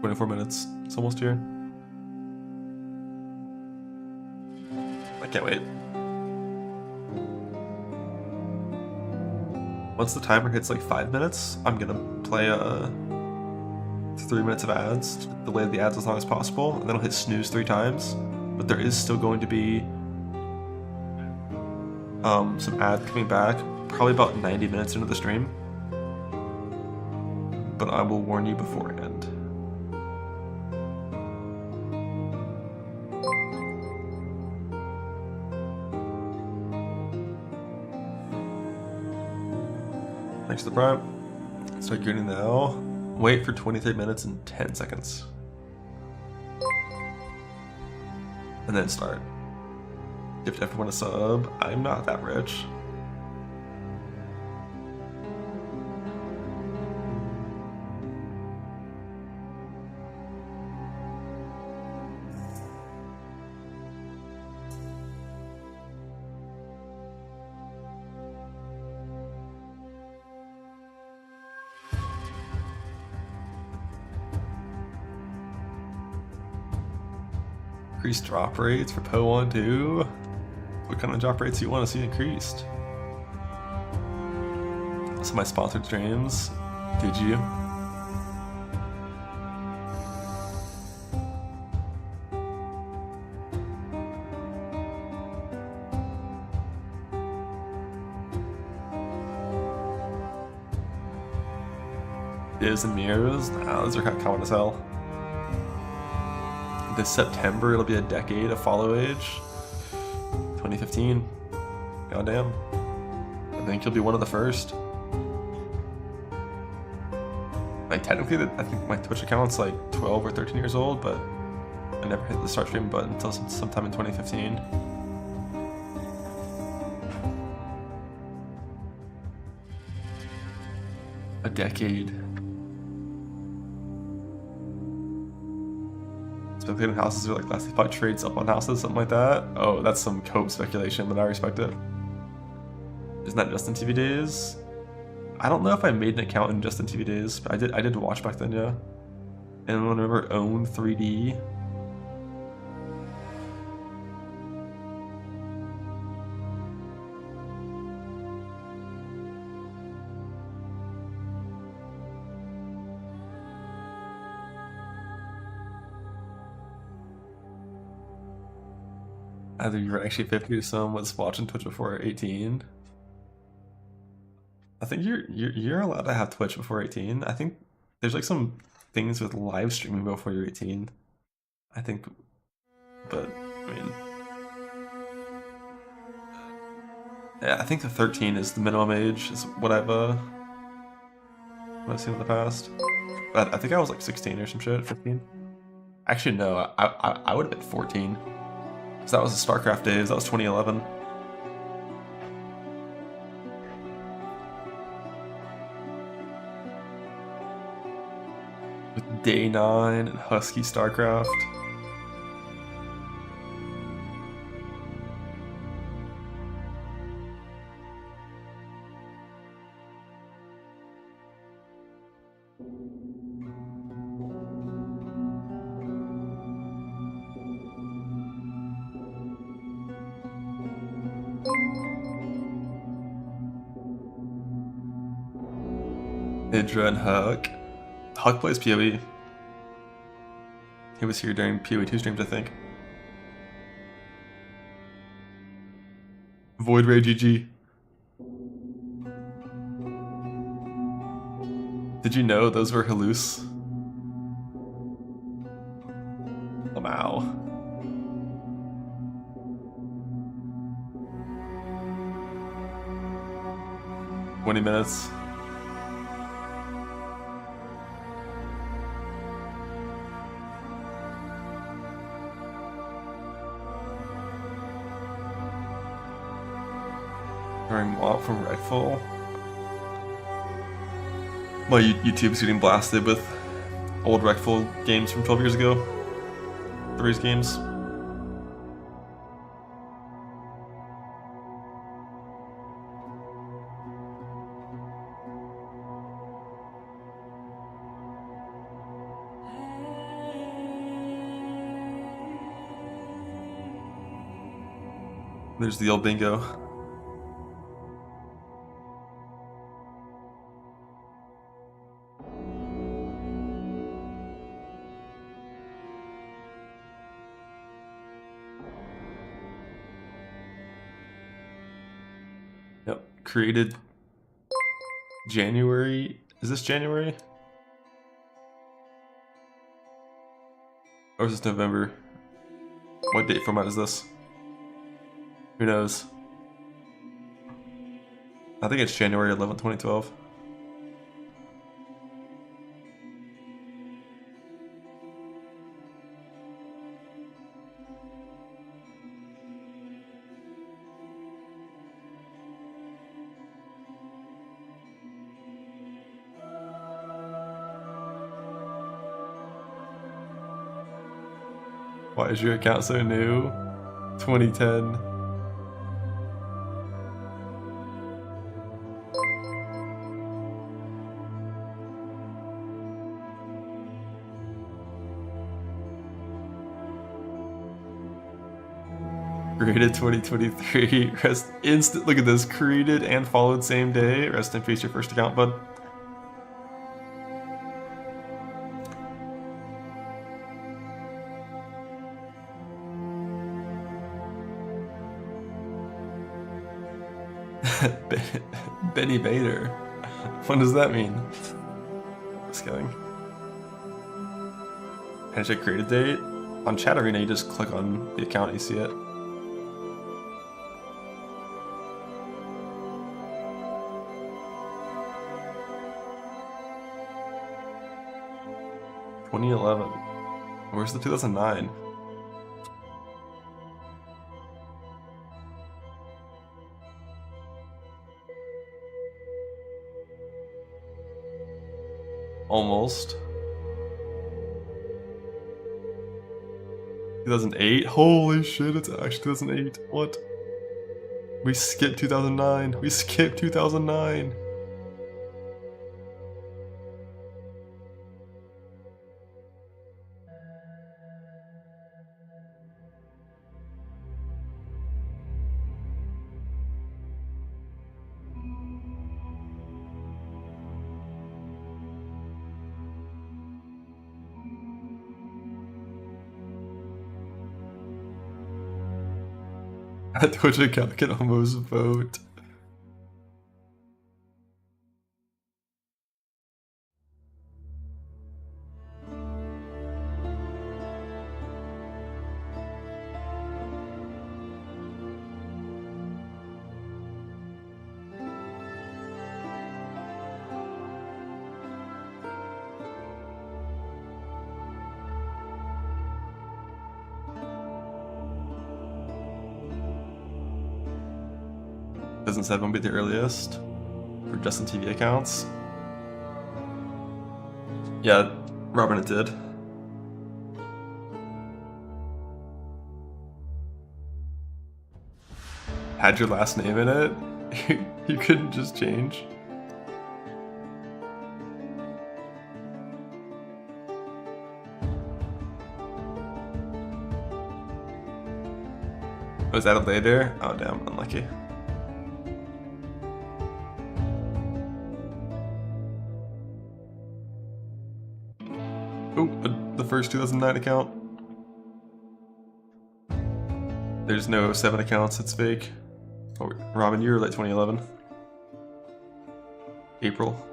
"24 minutes. It's almost here. I can't wait." Once the timer hits like 5 minutes, I'm gonna play 3 minutes of ads to delay the ads as long as possible, and then I'll hit snooze 3 times. But there is still going to be some ad coming back, probably about 90 minutes into the stream. But I will warn you beforehand. Thanks to the prime. Start getting now. Wait for 23 minutes and 10 seconds. And then start. Gift everyone a sub. I'm not that rich. Increased drop rates for Po 1 too. What kind of drop rates do you want to see increased? Some of my sponsored streams. Did you? Divs and mirrors? Nah, those are kind of common as hell. This September, it'll be a decade of follow age. 2015. Goddamn. I think you'll be one of the first. Like, technically, I think my Twitch account's like 12 or 13 years old, but I never hit the start streaming button until sometime in 2015. A decade. Speculating houses are like last spot trades up on houses, something like that. Oh, that's some cope speculation, but I respect it. Isn't that Justin TV days? I don't know if I made an account in Justin TV days, but I did watch back then, yeah. Anyone remember Own 3D? Either you were actually 50 or someone was watching Twitch before 18. I think you're allowed to have Twitch before 18. I think there's like some things with live streaming before you're 18. I think, but I mean, yeah, I think the 13 is the minimum age. Is what I've seen in the past. But I think I was like 16 or some shit, 15. Actually, no, I would have been 14. So that was the StarCraft days. That was 2011. With Day 9 and Husky StarCraft. Hydra and Huck. Huck plays PoE. He was here during PoE 2 streams, I think. Void Ray GG. Did you know those were halluc? Wow. "20 minutes. During WAP from Redfall. My YouTube's getting blasted with old Redfall games from 12 years ago. 3's games. There's the old bingo. Yep, created January. Is this January? Or is this November? What date format is this? Who knows? I think it's January 11th, 2012. Why is your account so new? 2010. Created 2023. Rest instant. Look at this. Created and followed same day. Rest in peace, your first account, bud. Benny Bader. What does that mean? Just kidding. Handshake created date. On Chat Arena, you just click on the account, you see it. "2011. Where's the 2009? Almost. 2008? Holy shit, it's actually 2008. What? We skipped 2009. We skipped 2009. That Twitch account can almost vote. Doesn't 7 be the earliest for Justin TV accounts? Yeah, Robin, it did. Had your last name in it? You couldn't just change? Was that later? Oh damn, unlucky. Oh, the first 2009 account. There's no 7 accounts, it's fake. Oh, Robin, you were like 2011. April.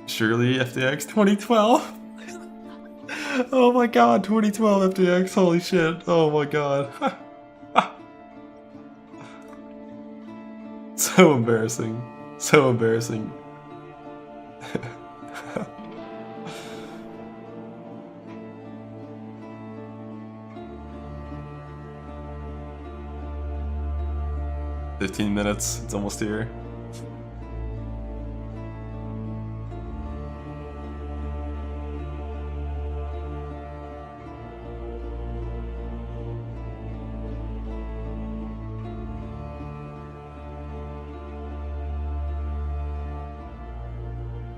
Surely FTX 2012. Oh my god, 2012 FTX, holy shit. Oh my god. So embarrassing. So embarrassing. "15 minutes, it's almost here."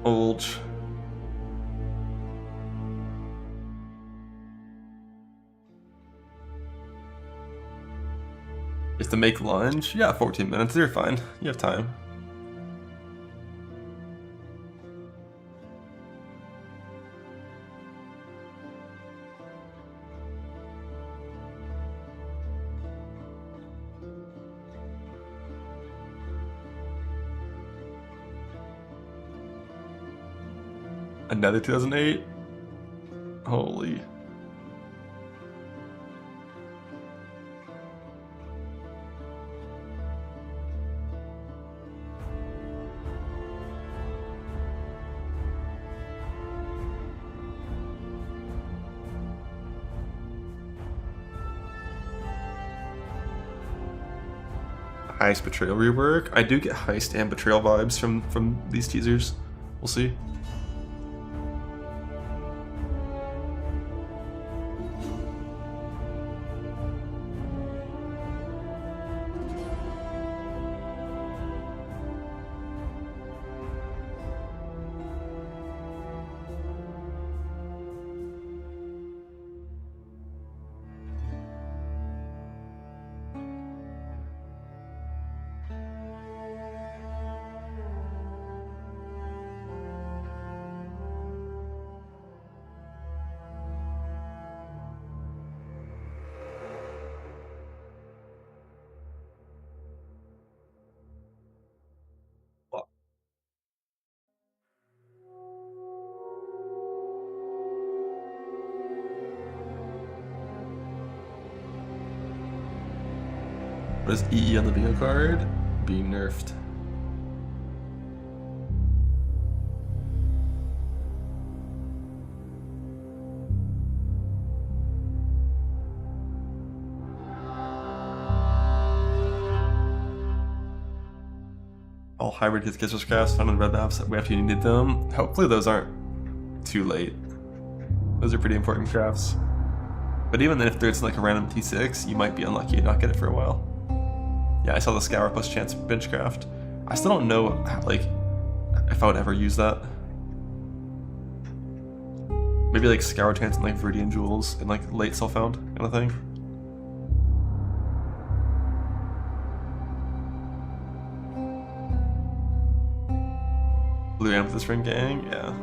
Old. Is to make lunch? Yeah, 14 minutes. You're fine. You have time. Another 2008? Holy. Heist Betrayal rework. I do get Heist and Betrayal vibes from these teasers. We'll see. What is EE on the bingo card? Being nerfed. All hybrid hits Kisser's Cast found in red maps after you needed them. Hopefully those aren't too late. Those are pretty important crafts. But even then, if there's like a random T6, you might be unlucky to not get it for a while. Yeah, I saw the Scour plus chance bench craft. I still don't know like if I would ever use that. Maybe like Scour chance and like Viridian Jewels and like late self-found kind of thing. Blue Amethyst Ring Gang, yeah.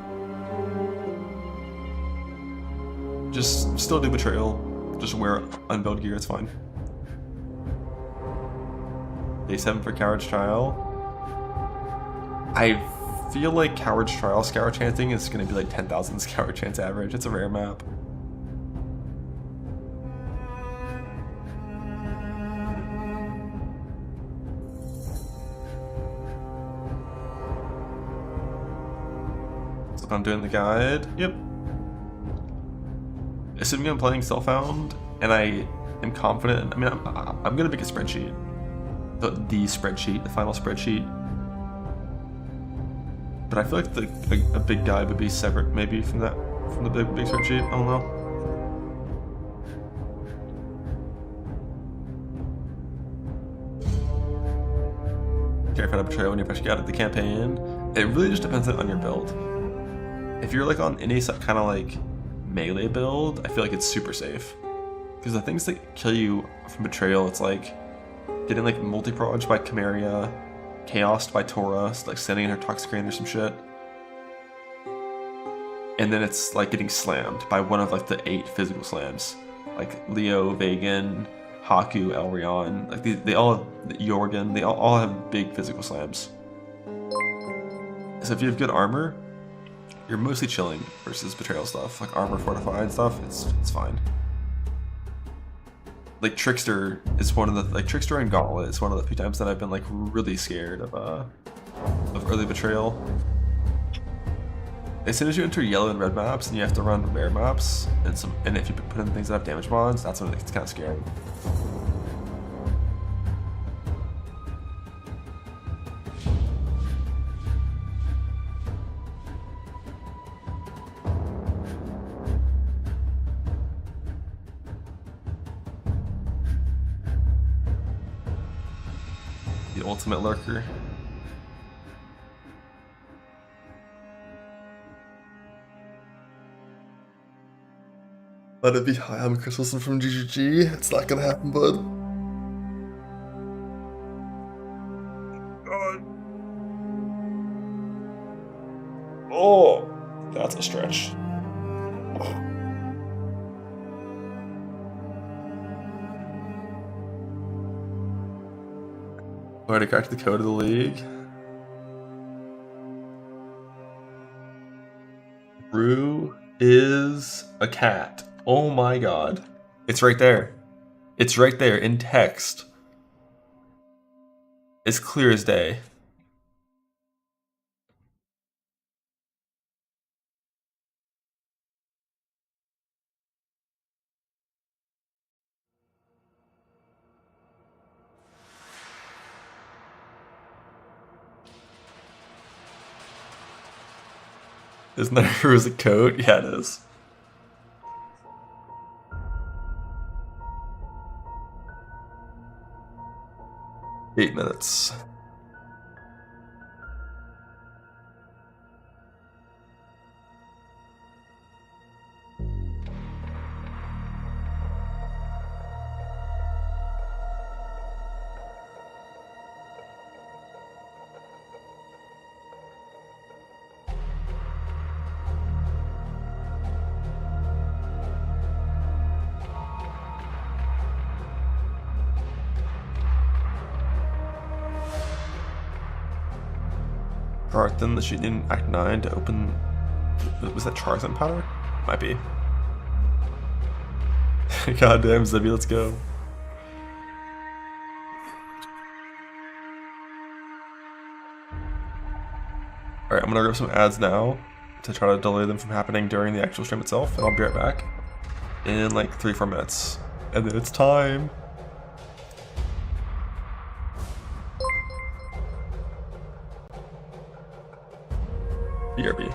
Just still do Betrayal. Just wear unbuild gear, it's fine. Day 7 for Coward's Trial. I feel like Coward's Trial Scour Chanting is going to be like 10,000 Scour Chance average. It's a rare map. So I'm doing the guide. Yep. Assuming I'm playing Self-Found and I am confident, I mean, I'm going to make a spreadsheet. The spreadsheet, the final spreadsheet. But I feel like a big guide would be separate maybe from the big spreadsheet. I don't know. Terrified of Betrayal when you're pushing out of the campaign. It really just depends on your build. If you're like on any kind of like melee build, I feel like it's super safe. Because the things that kill you from Betrayal, it's like getting like multi-proged by Chimeria, chaosed by Tora, like sending in her Toxicrane or some shit. And then it's like getting slammed by one of like the 8 physical slams. Like Leo, Vagan, Haku, Elrion, like they all have Jorgen, they all have big physical slams. So if you have good armor, you're mostly chilling versus betrayal stuff, like armor fortified stuff. It's fine. Like Trickster is one of the Trickster and Gauntlet is one of the few times that I've been like really scared of early betrayal. As soon as you enter yellow and red maps and you have to run rare maps and if you put in things that have damage mods, that's when it's kind of scary. The ultimate lurker. Let it be. Hi, I'm Chris Wilson from GGG. It's not gonna happen, bud. God. Oh, that's a stretch. Already cracked the code of the league. Rue is a cat. Oh my god. It's right there. It's right there in text. It's clear as day. Isn't that Rue's a coat? Yeah, it is. Eight minutes. Alright, then the shooting in Act 9 to open... Was that Charizard power? Might be. Goddamn, Zebby, let's go. Alright, I'm gonna grab some ads now to try to delay them from happening during the actual stream itself, and I'll be right back in like 3-4 minutes. And then it's time! BRB.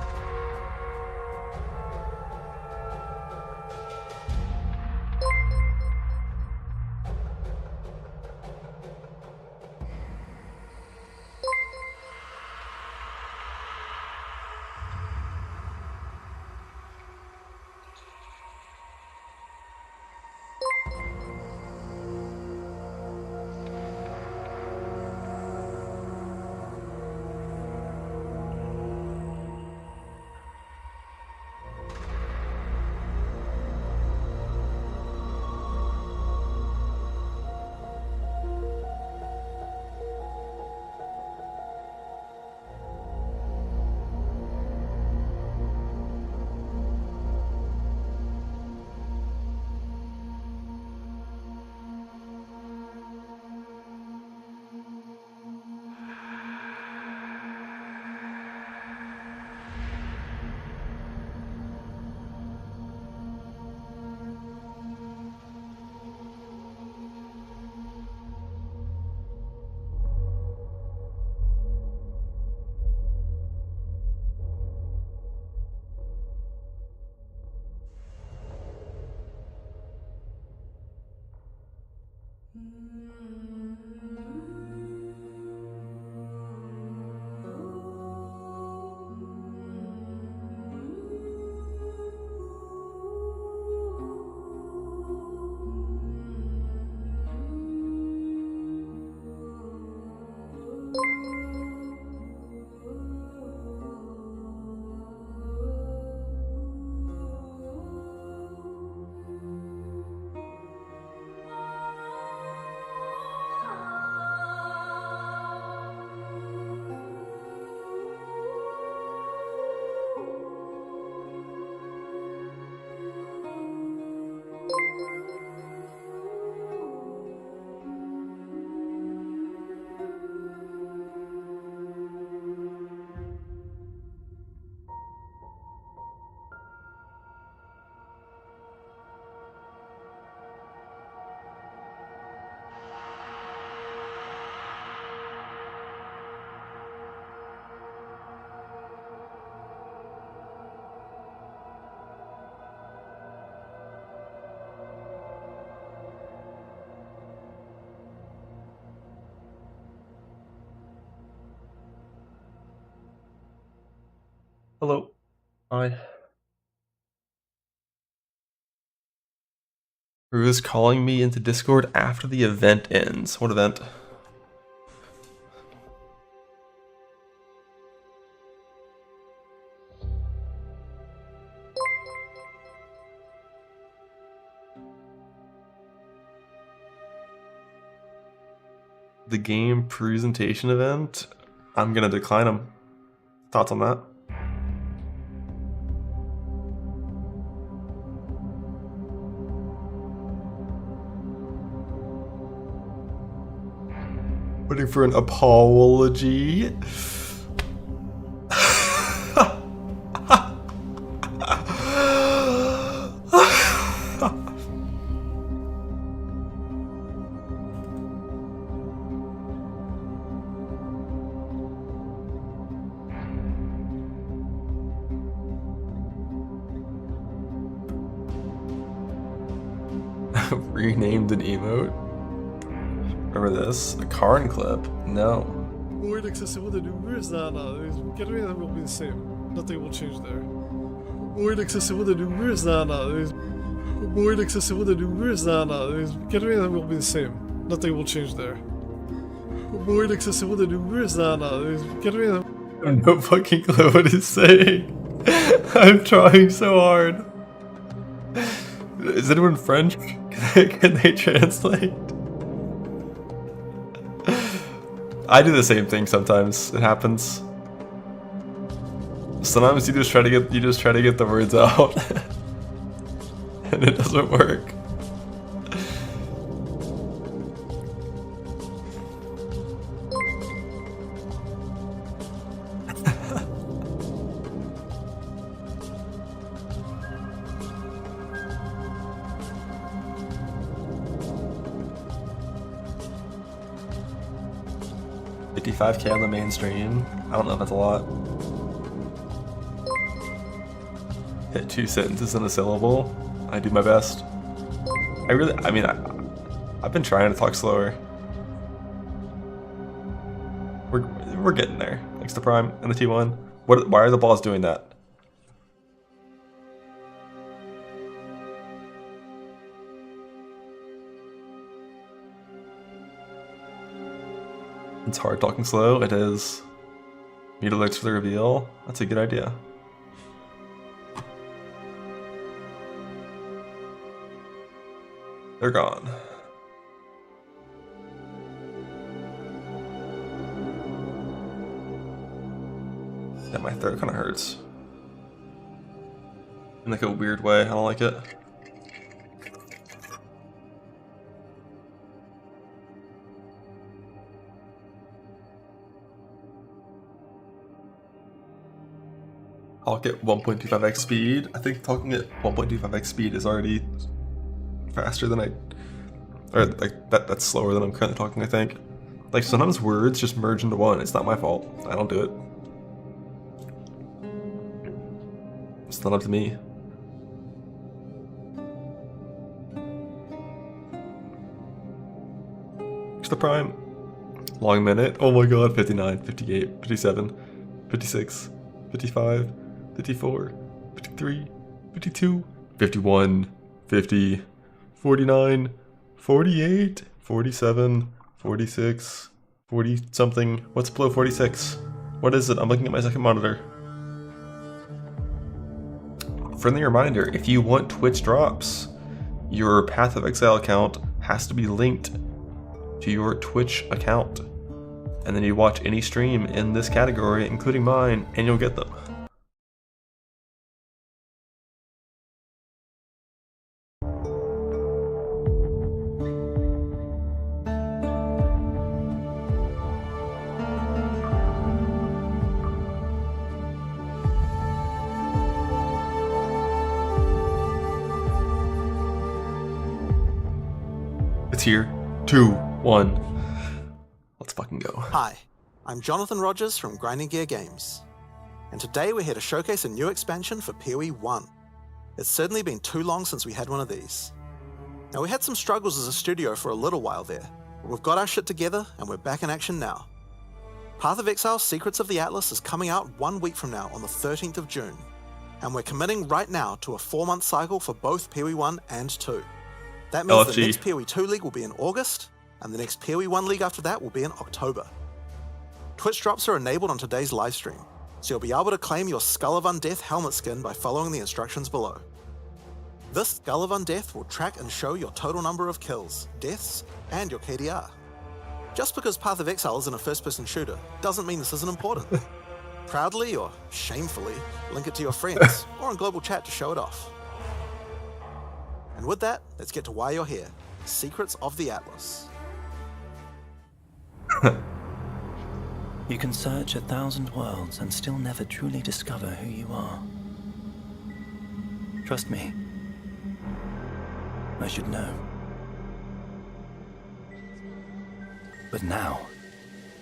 Hello. Hi. Who's calling me into Discord after the event ends? What event? The game presentation event? I'm gonna decline them. Thoughts on that? Waiting for an apology. Renamed an emote? Remember this? A Karn clip? No. Void accessibility. Where is that now? Getting will be the same. Nothing will change there. Void accessibility. Where is that now? Void accessibility. Where is that now? Getting will be the same. Nothing will change there. Void accessibility. Where is that now? Getting. I have no fucking clue what he's saying. I'm trying so hard. Is anyone French? Can they translate? I do the same thing sometimes. It happens. Sometimes you just try to get the words out, and it doesn't work. $55K on the mainstream. I don't know if that's a lot. Hit 2 sentences in a syllable. I do my best. I've been trying to talk slower. We're getting there. Thanks to Prime and the T1. Why are the balls doing that? It's hard talking slow. It is. Mute alerts for the reveal. That's a good idea. They're gone. Yeah, my throat kind of hurts. In like a weird way. I don't like it. Talk at 1.25x speed. I think talking at 1.25x speed is already faster than or like that's slower than I'm currently talking, I think. Like sometimes words just merge into one. It's not my fault. I don't do it. It's not up to me. It's the Prime. Long minute. Oh my god, 59, 58, 57, 56, 55. 54, 53, 52, 51, 50, 49, 48, 47, 46, 40 something. What's below 46? What is it? I'm looking at my second monitor. Friendly reminder, if you want Twitch drops, your Path of Exile account has to be linked to your Twitch account. And then you watch any stream in this category, including mine, and you'll get them. It's here. 2, 1. Let's fucking go. Hi, I'm Jonathan Rogers from Grinding Gear Games, and today we're here to showcase a new expansion for PoE 1. It's certainly been too long since we had one of these. Now we had some struggles as a studio for a little while there, but we've got our shit together and we're back in action now. Path of Exile Secrets of the Atlas is coming out 1 week from now on the 13th of June, and we're committing right now to a 4-month cycle for both PoE 1 and 2. That means LFG. the next PoE 2 League will be in August, and the next PoE 1 League after that will be in October. Twitch drops are enabled on today's livestream, so you'll be able to claim your Skull of Undeath helmet skin by following the instructions below. This Skull of Undeath will track and show your total number of kills, deaths, and your KDR. Just because Path of Exile isn't a first-person shooter doesn't mean this isn't important. Proudly or shamefully, link it to your friends or in global chat to show it off. And with that, let's get to why you're here. Secrets of the Atlas. You can search 1,000 worlds and still never truly discover who you are. Trust me. I should know. But now,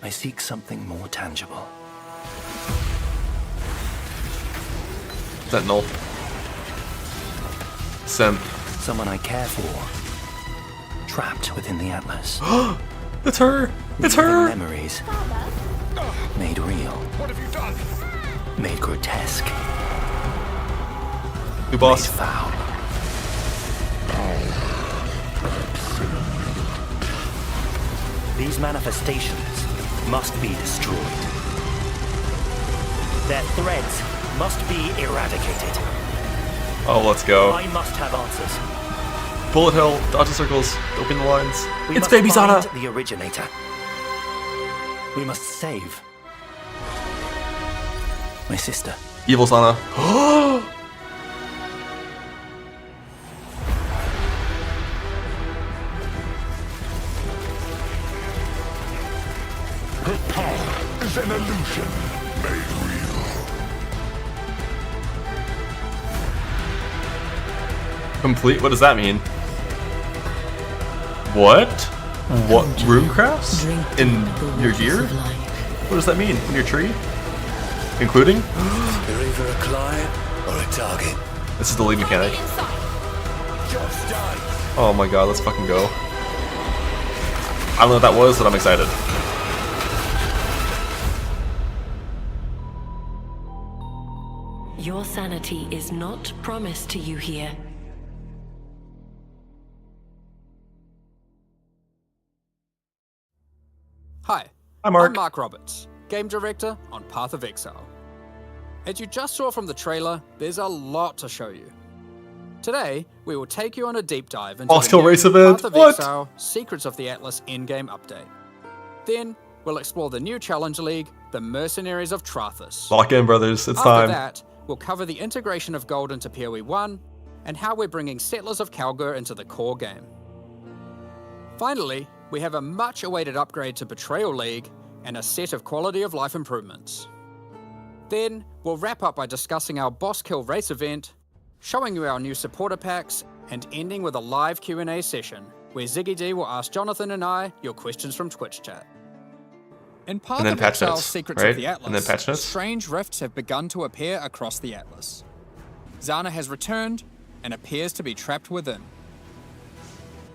I seek something more tangible. Sentinel. Simp. Someone I care for. Trapped within the Atlas. It's her! It's Reliving her! memories. Made real. What have you done? Made grotesque. Who Made boss? foul. These manifestations must be destroyed. Their threads must be eradicated. Oh, let's go. I must have answers. Bullet hell, dodge the circles, open the lines. We It's must Baby find Zana! the originator. We must save my sister. Evil Zana. Her power is an illusion made real. Complete? What does that mean? What? What? Runecrafts? In your gear? What does that mean? In your tree? Including? You're either a client or a target. This is the lead mechanic. Just die. Oh my god, let's fucking go. I don't know what that was, but I'm excited. Your sanity is not promised to you here. Hi, Hi, Mark. I'm Mark Roberts, Game Director on Path of Exile. As you just saw from the trailer, there's a lot to show you. Today, we will take you on a deep dive into Boss kill the new race event. Path of What? Exile Secrets of the Atlas in-game update. Then, we'll explore the new Challenge League, the Mercenaries of Trathus. Lock in, brothers. It's After time. that, we'll cover the integration of gold into PoE 1 and how we're bringing Settlers of Kalgur into the core game. Finally, we have a much-awaited upgrade to Betrayal League and a set of quality of life improvements. Then, we'll wrap up by discussing our boss kill race event, showing you our new supporter packs, and ending with a live Q&A session where Ziggy D will ask Jonathan and I your questions from Twitch chat. In Path And then of patch Exile notes, Secrets right? of the Atlas, And then patch notes? strange rifts have begun to appear across the Atlas. Zana has returned and appears to be trapped within.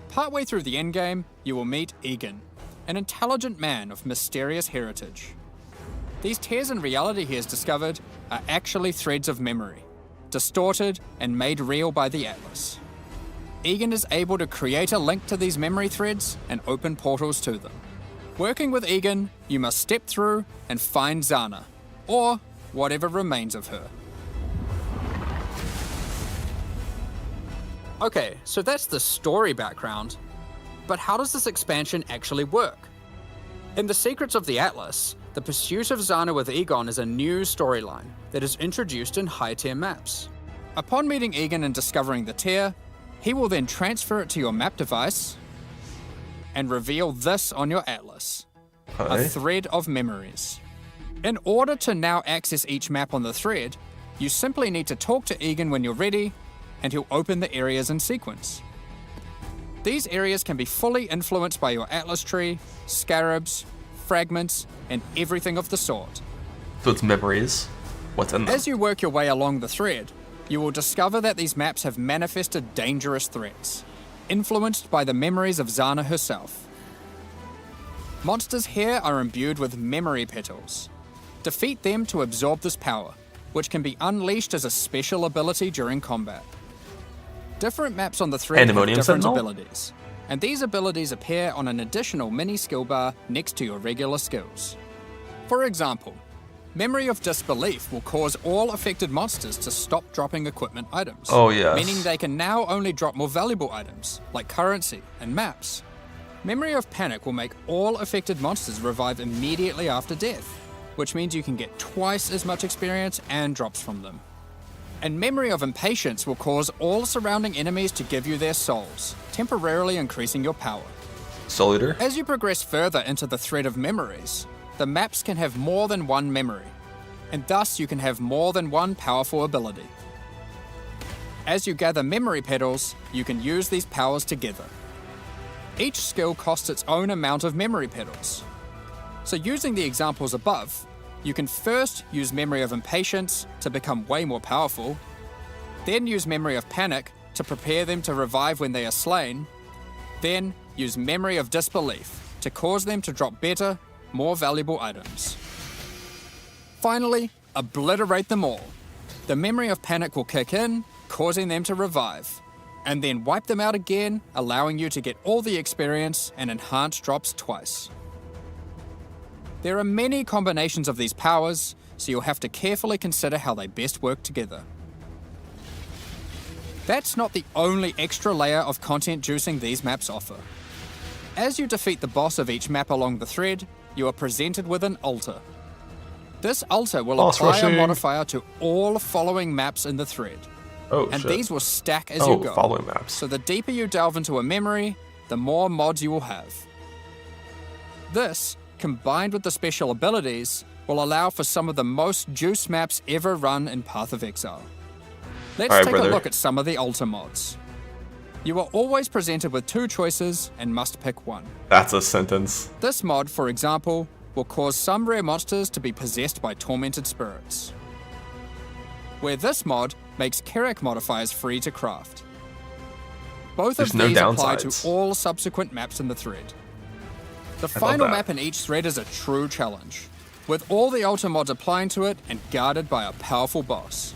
Partway through the endgame, you will meet Egan, an intelligent man of mysterious heritage. These tears in reality he has discovered are actually threads of memory, distorted and made real by the Atlas. Egan is able to create a link to these memory threads and open portals to them. Working with Egan, you must step through and find Zana, or whatever remains of her. Okay, so that's the story background, but how does this expansion actually work? In the Secrets of the Atlas, the pursuit of Zana with Egon is a new storyline that is introduced in high-tier maps. Upon meeting Egan and discovering the tier, he will then transfer it to your map device and reveal this on your Atlas, a Hi. thread of memories. In order to now access each map on the thread, you simply need to talk to Egan when you're ready, and he'll open the areas in sequence. These areas can be fully influenced by your Atlas tree, scarabs, fragments, and everything of the sort. So it's memories. What's in them? As you work your way along the thread, you will discover that these maps have manifested dangerous threats, influenced by the memories of Zana herself. Monsters here are imbued with memory petals. Defeat them to absorb this power, which can be unleashed as a special ability during combat. Different maps on the thread have Pandemonium different Sentinel? abilities, and these abilities appear on an additional mini skill bar next to your regular skills. For example, Memory of Disbelief will cause all affected monsters to stop dropping equipment items. Oh, yes. Meaning they can now only drop more valuable items, like currency and maps. Memory of Panic will make all affected monsters revive immediately after death, which means you can get twice as much experience and drops from them. And Memory of Impatience will cause all surrounding enemies to give you their souls, temporarily increasing your power. Soul Eater? As you progress further into the thread of memories, the maps can have more than one memory, and thus you can have more than one powerful ability. As you gather memory petals, you can use these powers together. Each skill costs its own amount of memory petals. So using the examples above, you can first use Memory of Impatience to become way more powerful, then use Memory of Panic to prepare them to revive when they are slain, then use Memory of Disbelief to cause them to drop better, more valuable items. Finally, obliterate them all. The Memory of Panic will kick in, causing them to revive, and then wipe them out again, allowing you to get all the experience and enhanced drops twice. There are many combinations of these powers, so you'll have to carefully consider how they best work together. That's not the only extra layer of content juicing these maps offer. As you defeat the boss of each map along the thread, you are presented with an altar. This altar will Boss apply rushing. a modifier to all following maps in the thread, Oh, and shit. these will stack as you go. Following maps. So the deeper you delve into a memory, the more mods you will have. This, combined with the special abilities, will allow for some of the most juice maps ever run in Path of Exile. Let's Alright, take brother. a look at some of the altar mods. You are always presented with two choices and must pick one. That's a sentence. This mod, for example, will cause some rare monsters to be possessed by tormented spirits. Where this mod makes Kerak modifiers free to craft. Both There's of no these apply downsides. to all subsequent maps in the thread. The love final that. map in each thread is a true challenge, with all the altar mods applying to it and guarded by a powerful boss.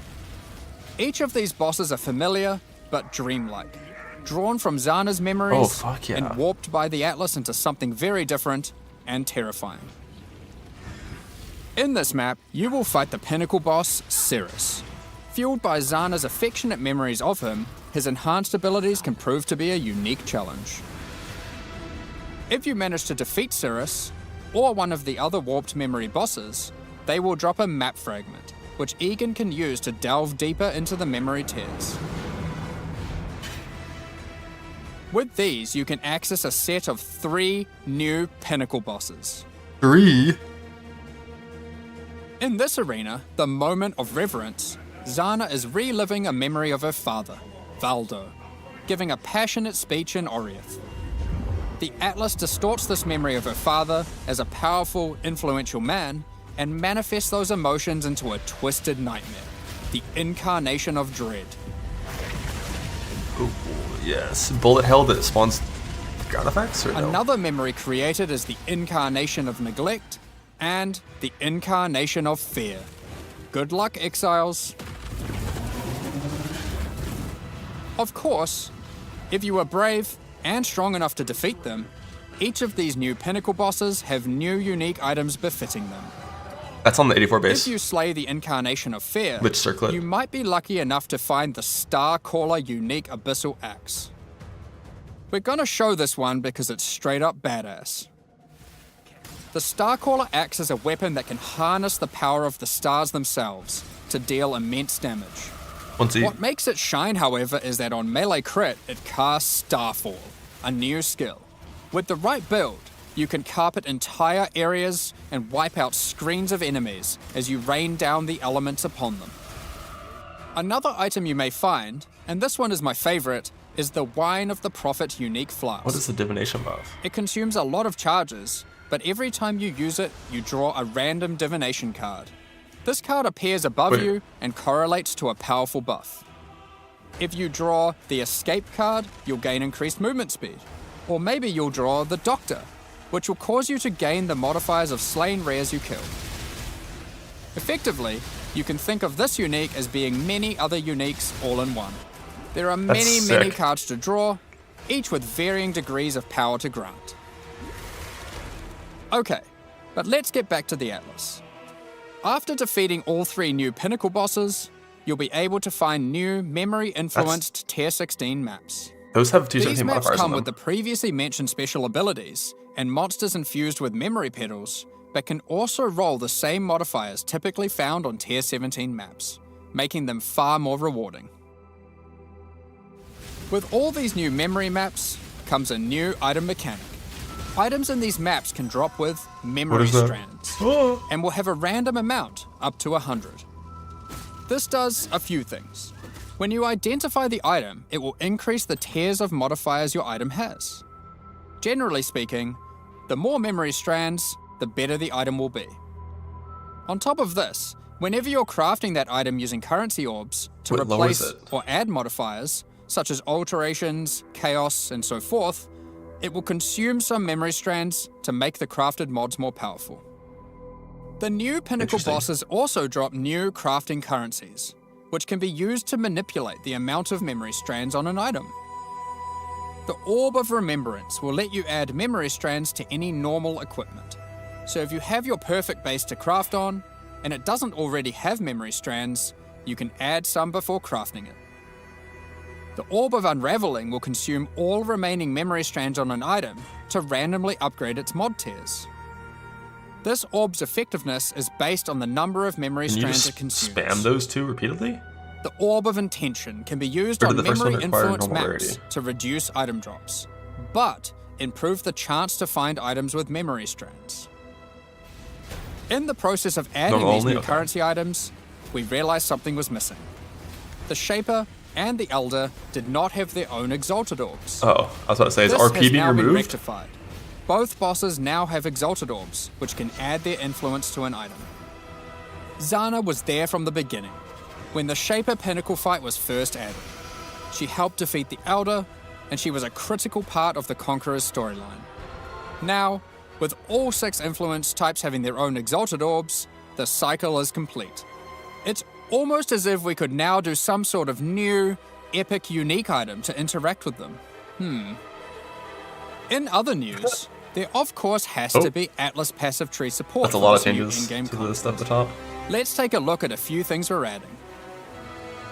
Each of these bosses are familiar, but dreamlike, drawn from Zana's memories Oh, fuck yeah. and warped by the Atlas into something very different and terrifying. In this map, you will fight the pinnacle boss, Cirrus. Fueled by Zana's affectionate memories of him, his enhanced abilities can prove to be a unique challenge. If you manage to defeat Cirrus, or one of the other warped memory bosses, they will drop a map fragment, which Egan can use to delve deeper into the memory tears. With these, you can access a set of 3 new pinnacle bosses. 3? In this arena, the Moment of Reverence, Zana is reliving a memory of her father, Valdo, giving a passionate speech in Oriath. The Atlas distorts this memory of her father as a powerful, influential man and manifests those emotions into a twisted nightmare, the incarnation of dread. Ooh, yes. Bullet hell that spawns god effects or no? Another memory created is the incarnation of neglect and the incarnation of fear. Good luck, Exiles. Of course, if you are brave and strong enough to defeat them, each of these new pinnacle bosses have new unique items befitting them. That's on the 84 base. If you slay the incarnation of fear, Which circlet? you might be lucky enough to find the Star Caller unique abyssal axe. We're gonna show this one because it's straight up badass. The Starcaller axe is a weapon that can harness the power of the stars themselves to deal immense damage. What makes it shine, however, is that on melee crit, it casts Starfall, a new skill. With the right build, you can carpet entire areas and wipe out screens of enemies as you rain down the elements upon them. Another item you may find, and this one is my favorite, is the Wine of the Prophet unique flask. What is the divination buff? It consumes a lot of charges, but every time you use it, you draw a random divination card. This card appears above you and correlates to a powerful buff. If you draw the Escape card, you'll gain increased movement speed. Or maybe you'll draw the Doctor, which will cause you to gain the modifiers of slain rares you kill. Effectively, you can think of this unique as being many other uniques all in one. There are many sick. cards to draw, each with varying degrees of power to grant. Okay, but let's get back to the Atlas. After defeating all 3 new Pinnacle bosses, you'll be able to find new memory-influenced Tier 16 maps. Those have These 217 maps modifiers come on with the them. previously mentioned special abilities and monsters infused with memory petals, but can also roll the same modifiers typically found on Tier 17 maps, making them far more rewarding. With all these new memory maps comes a new item mechanic. Items in these maps can drop with memory strands, and will have a random amount up to 100. This does a few things. When you identify the item, it will increase the tiers of modifiers your item has. Generally speaking, the more memory strands, the better the item will be. On top of this, whenever you're crafting that item using currency orbs to It lowers replace it. or add modifiers, such as alterations, chaos, and so forth, it will consume some memory strands to make the crafted mods more powerful. The new Pinnacle Interesting. bosses also drop new crafting currencies, which can be used to manipulate the amount of memory strands on an item. The Orb of Remembrance will let you add memory strands to any normal equipment. So if you have your perfect base to craft on, and it doesn't already have memory strands, you can add some before crafting it. The Orb of Unraveling will consume all remaining memory strands on an item to randomly upgrade its mod tiers. This orb's effectiveness is based on the number of memory Can you strands just it consumes. spam those 2 repeatedly? The Orb of Intention can be used Or on did the first one memory require influence normal maps rarity? to reduce item drops, but improve the chance to find items with memory strands. In the process of adding Normal these only? new Okay. currency items, we realized something was missing. The Shaper and the Elder did not have their own Exalted Orbs. Oh, I was about to say, is This RP has being now been removed? rectified. Both bosses now have Exalted Orbs, which can add their influence to an item. Zana was there from the beginning, when the Shaper Pinnacle fight was first added. She helped defeat the Elder, and she was a critical part of the Conqueror's storyline. Now, with all 6 influence types having their own Exalted Orbs, the cycle is complete. It's almost as if we could now do some sort of new, epic, unique item to interact with them. In other news, there of course has to be Atlas passive tree support That's a for lot of this new changes in-game to the content. stuff at the top. Let's take a look at a few things we're adding.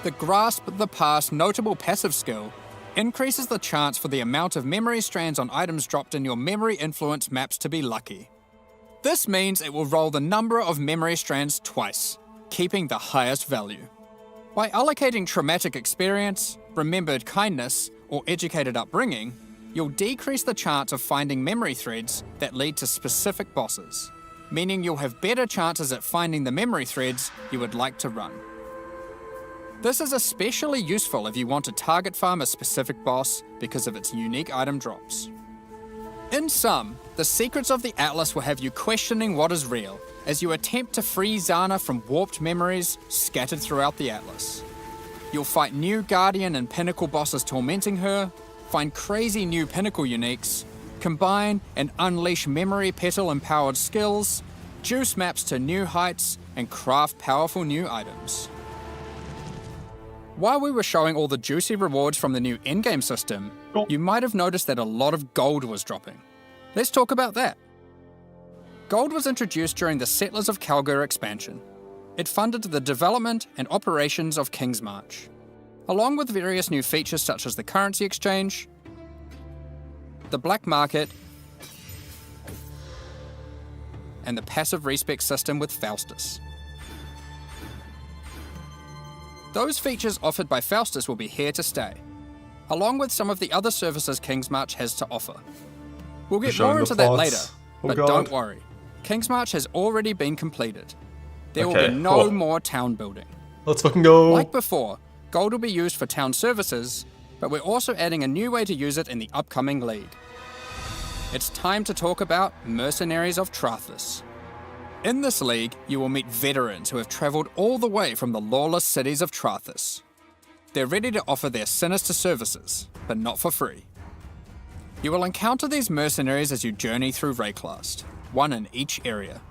The Grasp the Past notable passive skill increases the chance for the amount of memory strands on items dropped in your memory influence maps to be lucky. This means it will roll the number of memory strands twice, keeping the highest value. By allocating traumatic experience, remembered kindness, or educated upbringing, you'll decrease the chance of finding memory threads that lead to specific bosses, meaning you'll have better chances at finding the memory threads you would like to run. This is especially useful if you want to target farm a specific boss because of its unique item drops. In sum, the secrets of the Atlas will have you questioning what is real as you attempt to free Zana from warped memories scattered throughout the Atlas. You'll fight new Guardian and Pinnacle bosses tormenting her, find crazy new Pinnacle uniques, combine and unleash memory petal empowered skills, juice maps to new heights, and craft powerful new items. While we were showing all the juicy rewards from the new endgame system, you might have noticed that a lot of gold was dropping. Let's talk about that. Gold was introduced during the Settlers of Kalgur expansion. It funded the development and operations of King's March, along with various new features such as the currency exchange, the black market, and the passive respec system with Faustus. Those features offered by Faustus will be here to stay, along with some of the other services King's March has to offer. We'll get Showing more the into that plots. later, Oh but God. don't worry. King's March has already been completed. There will Okay, be no cool. more town building. Let's fucking go. Like before, gold will be used for town services, but we're also adding a new way to use it in the upcoming league. It's time to talk about Mercenaries of Trathus. In this league, you will meet veterans who have travelled all the way from the lawless cities of Trathus. They're ready to offer their sinister services, but not for free. You will encounter these mercenaries as you journey through Rayclast, one in each area.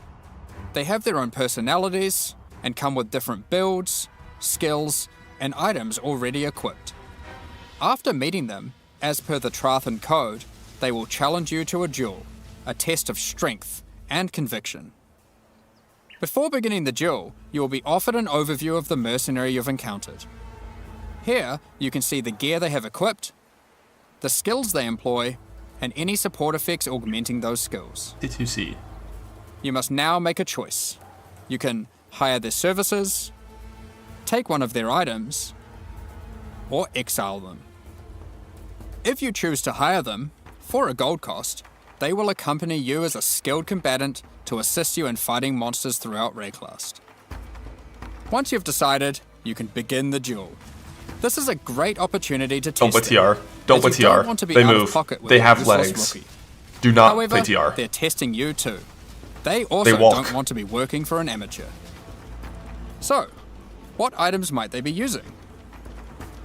They have their own personalities and come with different builds, skills, and items already equipped. After meeting them, as per the Trathan Code, they will challenge you to a duel, a test of strength and conviction. Before beginning the duel, you will be offered an overview of the mercenary you've encountered. Here, you can see the gear they have equipped, the skills they employ, and any support effects augmenting those skills. T2C. You must now make a choice. You can hire their services, take one of their items, or exile them. If you choose to hire them, for a gold cost, they will accompany you as a skilled combatant to assist you in fighting monsters throughout Rayclast. Once you've decided, you can begin the duel. This is a great opportunity to Don't test play TR. Don't play TR. They move. They have legs. Do not However, play TR. they're testing you too. They also walk. don't want to be working for an amateur. So, what items might they be using?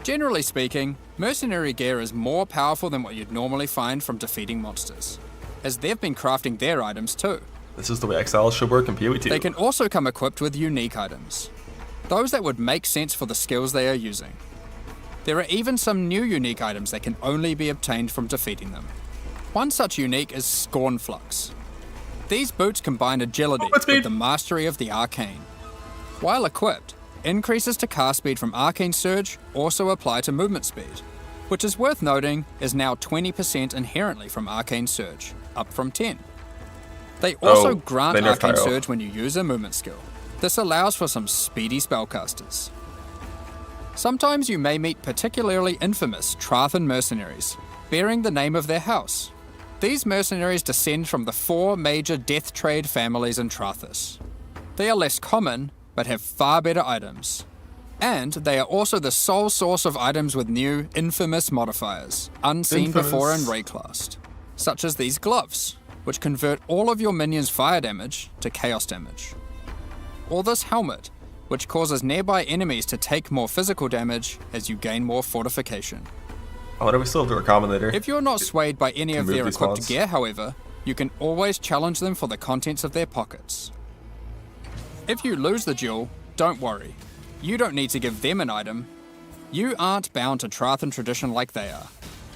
Generally speaking, mercenary gear is more powerful than what you'd normally find from defeating monsters, as they've been crafting their items too. This is the way Exile should work in PoE 2. They can also come equipped with unique items, those that would make sense for the skills they are using. There are even some new unique items that can only be obtained from defeating them. One such unique is Scorn Flux. These boots combine agility with the mastery of the arcane. While equipped, increases to cast speed from Arcane Surge also apply to movement speed, which is worth noting is now 20% inherently from Arcane Surge, up from 10. They also grant Arcane Surge when you use a movement skill. This allows for some speedy spellcasters. Sometimes you may meet particularly infamous Trathan mercenaries, bearing the name of their house. These mercenaries descend from the 4 major death trade families in Trathis. They are less common, but have far better items. And they are also the sole source of items with new, infamous modifiers, unseen before in Rayclast, such as these gloves, which convert all of your minions' fire damage to chaos damage. Or this helmet, which causes nearby enemies to take more physical damage as you gain more fortification. Oh, do we still have the Recombinator? If you're not swayed by any of move their these equipped mods. gear, however, you can always challenge them for the contents of their pockets. If you lose the duel, don't worry. You don't need to give them an item. You aren't bound to Trathan tradition like they are.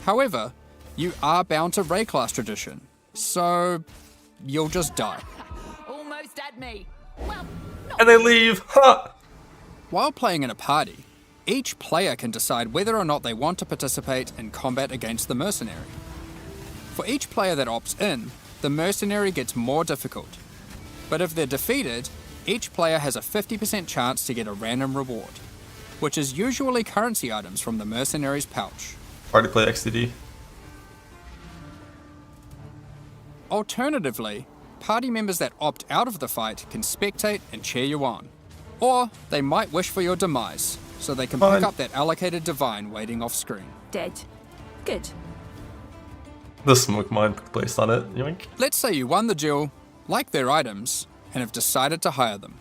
However, you are bound to Rayclast tradition, so you'll just die. Almost had me. Well, And they leave! Ha! While playing in a party, each player can decide whether or not they want to participate in combat against the mercenary. For each player that opts in, the mercenary gets more difficult. But if they're defeated, each player has a 50% chance to get a random reward, which is usually currency items from the mercenary's pouch. Party play XDD. Alternatively, party members that opt out of the fight can spectate and cheer you on. Or they might wish for your demise, so they can pick up that allocated divine waiting off screen. Dead. Good. The smoke mine placed on it. Yoink. Let's say you won the duel, like their items, and have decided to hire them.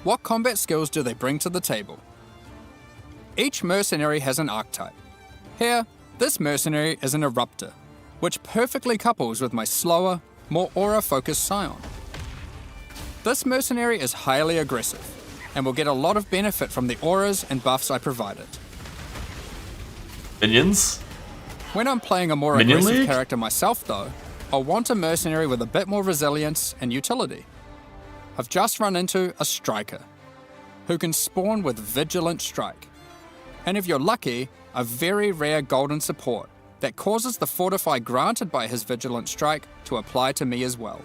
What combat skills do they bring to the table? Each mercenary has an archetype. Here, this mercenary is an Eruptor, which perfectly couples with my slower, more aura-focused Scion. This mercenary is highly aggressive, and will get a lot of benefit from the auras and buffs I provided. Minions? When I'm playing a more Minion aggressive League? character myself though, I'll want a mercenary with a bit more resilience and utility. I've just run into a Striker, who can spawn with Vigilant Strike. And if you're lucky, a very rare golden support that causes the fortify granted by his Vigilant Strike to apply to me as well.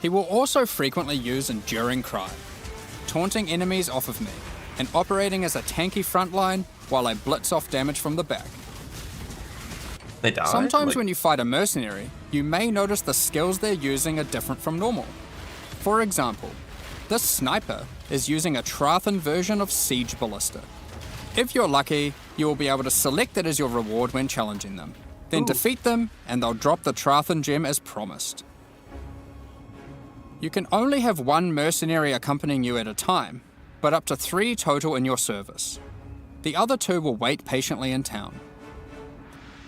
He will also frequently use Enduring Cry, taunting enemies off of me, and operating as a tanky frontline while I blitz off damage from the back. They die? Sometimes when you fight a mercenary, you may notice the skills they're using are different from normal. For example, this sniper is using a Trathan version of Siege Ballista. If you're lucky, you will be able to select it as your reward when challenging them. Then defeat them, and they'll drop the Trathan gem as promised. You can only have one mercenary accompanying you at a time, but up to 3 total in your service. The other 2 will wait patiently in town.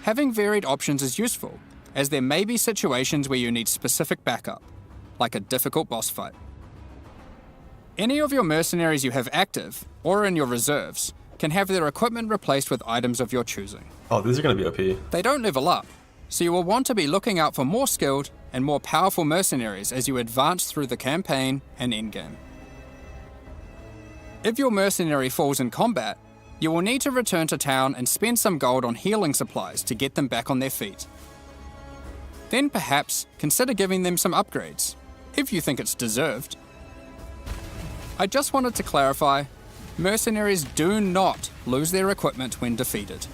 Having varied options is useful, as there may be situations where you need specific backup, like a difficult boss fight. Any of your mercenaries you have active, or in your reserves, can have their equipment replaced with items of your choosing. Oh, these are going to be OP. They don't level up, so you will want to be looking out for more skilled and more powerful mercenaries as you advance through the campaign and endgame. If your mercenary falls in combat, you will need to return to town and spend some gold on healing supplies to get them back on their feet. Then perhaps consider giving them some upgrades, if you think it's deserved. I just wanted to clarify, mercenaries do not lose their equipment when defeated.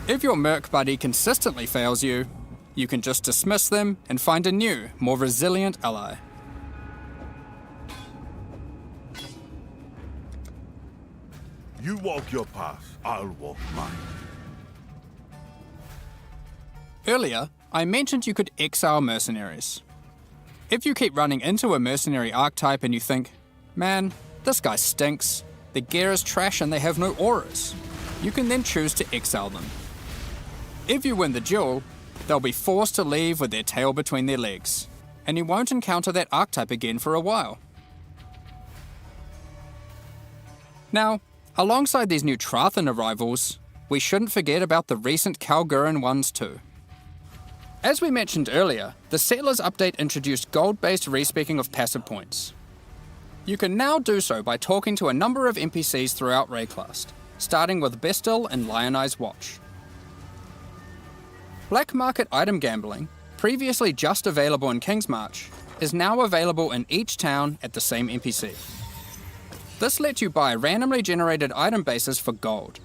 If your merc buddy consistently fails you, you can just dismiss them and find a new, more resilient ally. You walk your path, I'll walk mine. Earlier, I mentioned you could exile mercenaries. If you keep running into a mercenary archetype and you think, man, this guy stinks, the gear is trash and they have no auras, you can then choose to exile them. If you win the duel, they'll be forced to leave with their tail between their legs, and you won't encounter that archetype again for a while. Now, alongside these new Trathan arrivals, we shouldn't forget about the recent Kalgurin ones too. As we mentioned earlier, the Settlers update introduced gold-based respeccing of passive points. You can now do so by talking to a number of NPCs throughout Rayclast, starting with Bestil and Lionized Watch. Black market item gambling, previously just available in Kingsmarch, is now available in each town at the same NPC. This lets you buy randomly generated item bases for gold.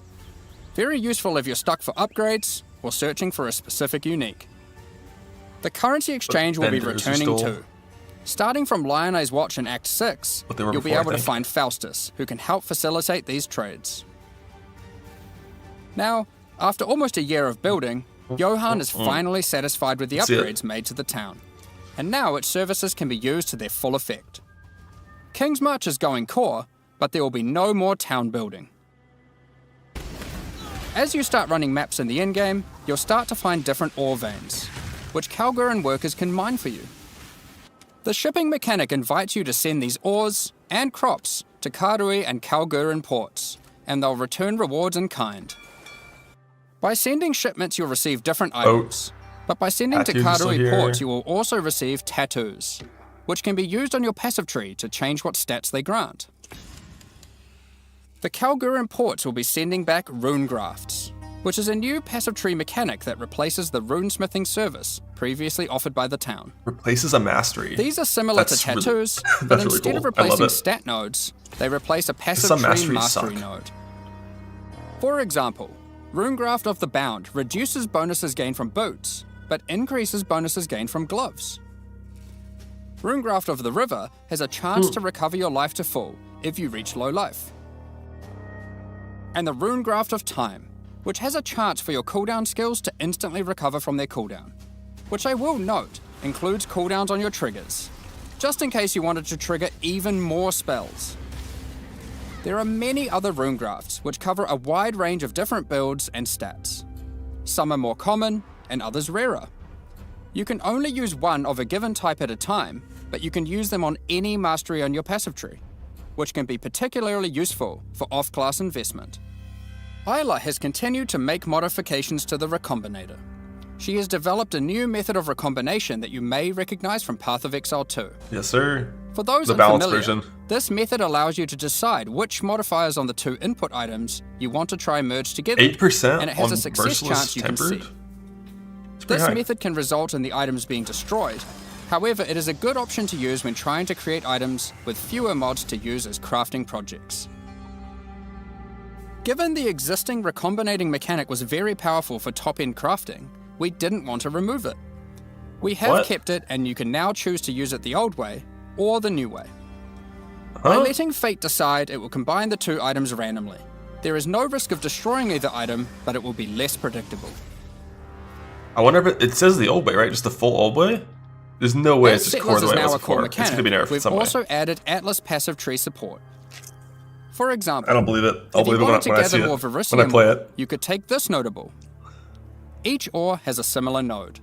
Very useful if you're stuck for upgrades or searching for a specific unique. The currency exchange will be returning too. Starting from Lionized Watch in Act 6, you'll be able to find Faustus, who can help facilitate these trades. Now, after almost a year of building, Johan is finally satisfied with the upgrades made to the town, and now its services can be used to their full effect. Kingsmarch is going core, but there will be no more town building. As you start running maps in the endgame, you'll start to find different ore veins, which Kalgurin workers can mine for you. The shipping mechanic invites you to send these ores and crops to Karui and Kalgurin ports, and they'll return rewards in kind. By sending shipments, you'll receive different items, but by sending to Karui ports, you will also receive tattoos, which can be used on your passive tree to change what stats they grant. The Kalgurin ports will be sending back rune grafts, which is a new passive tree mechanic that replaces the runesmithing service previously offered by the town. Replaces a mastery. These are similar to tattoos, but instead of replacing stat nodes, they replace a passive tree mastery node. For example, Runegraft of the Bound reduces bonuses gained from boots, but increases bonuses gained from gloves. Runegraft of the River has a chance to recover your life to full if you reach low life. And the Runegraft of Time, which has a chance for your cooldown skills to instantly recover from their cooldown, which I will note includes cooldowns on your triggers, just in case you wanted to trigger even more spells. There are many other Runegrafts which cover a wide range of different builds and stats. Some are more common and others rarer. You can only use one of a given type at a time, but you can use them on any mastery on your passive tree, which can be particularly useful for off-class investment. Isla has continued to make modifications to the Recombinator. She has developed a new method of recombination that you may recognize from Path of Exile 2. Yes, sir. For those unfamiliar, this method allows you to decide which modifiers on the two input items you want to try merge together, 8% and it has a success chance you can see. This method can result in the items being destroyed. However, it is a good option to use when trying to create items with fewer mods to use as crafting projects. Given the existing recombinating mechanic was very powerful for top-end crafting, we didn't want to remove it. We have kept it, and you can now choose to use it the old way or the new way. By letting fate decide, it will combine the two items randomly. There is no risk of destroying either item, but it will be less predictable. I wonder if it says the old way, right? Just the full old way? There's no way it's just core the way it was before. It's going to be nerfed we've some way. also added Atlas passive tree support. For example, I don't believe it. I'll if you believe it when wanted I to see gather more it. When I Verisium play ore, it. you could take this notable. Each ore has a similar node.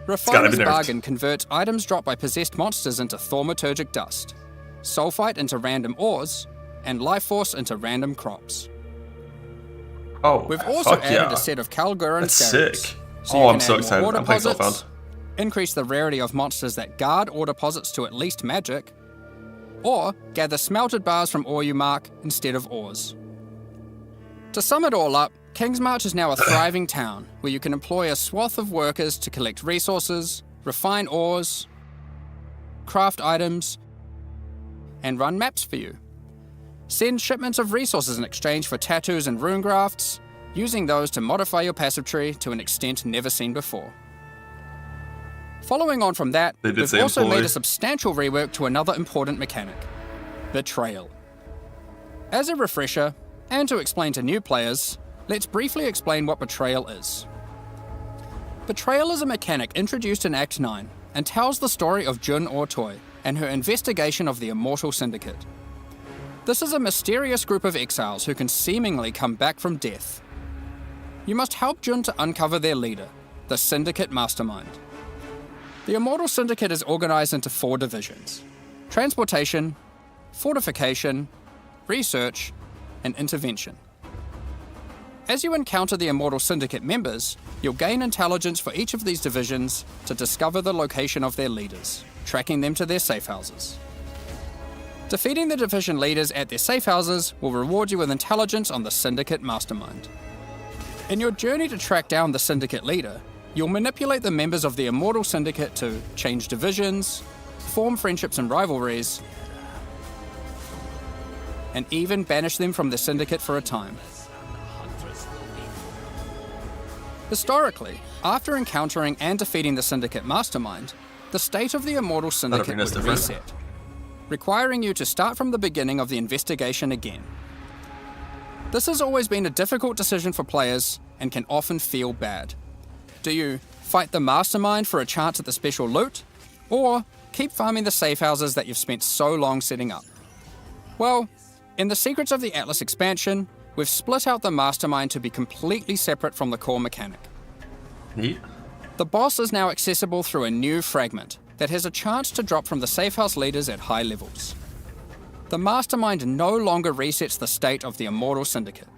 Refiner's nerfed. Bargain converts items dropped by possessed monsters into thaumaturgic dust, sulfite into random ores, and life force into random crops. Oh, We've also fuck added yeah. a set of Calguran That's scarabs, sick. so Oh, you I'm can so add more excited. ore I'm playing deposits, Spellbound. increase the rarity of monsters that guard ore deposits to at least magic, or gather smelted bars from ore you mark instead of ores. To sum it all up, Kingsmarch is now a thriving town where you can employ a swath of workers to collect resources, refine ores, craft items, and run maps for you. Send shipments of resources in exchange for tattoos and rune grafts, using those to modify your passive tree to an extent never seen before. Following on from that, They did we've say also employ. made a substantial rework to another important mechanic, Betrayal. As a refresher, and to explain to new players, let's briefly explain what Betrayal is. Betrayal is a mechanic introduced in Act 9 and tells the story of Jun Ortoy and her investigation of the Immortal Syndicate. This is a mysterious group of exiles who can seemingly come back from death. You must help Jun to uncover their leader, the Syndicate Mastermind. The Immortal Syndicate is organized into 4 divisions: Transportation, Fortification, Research, and Intervention. As you encounter the Immortal Syndicate members, you'll gain intelligence for each of these divisions to discover the location of their leaders, tracking them to their safe houses. Defeating the division leaders at their safe houses will reward you with intelligence on the Syndicate Mastermind. In your journey to track down the Syndicate leader, you'll manipulate the members of the Immortal Syndicate to change divisions, form friendships and rivalries, and even banish them from the Syndicate for a time. Historically, after encountering and defeating the Syndicate Mastermind, the state of the Immortal Syndicate arena is would different. reset, requiring you to start from the beginning of the investigation again. This has always been a difficult decision for players and can often feel bad. Do you fight the Mastermind for a chance at the special loot, or keep farming the safe houses that you've spent so long setting up? Well, in the Secrets of the Atlas expansion, we've split out the Mastermind to be completely separate from the core mechanic. Neat. The boss is now accessible through a new fragment that has a chance to drop from the safe house leaders at high levels. The Mastermind no longer resets the state of the Immortal Syndicate.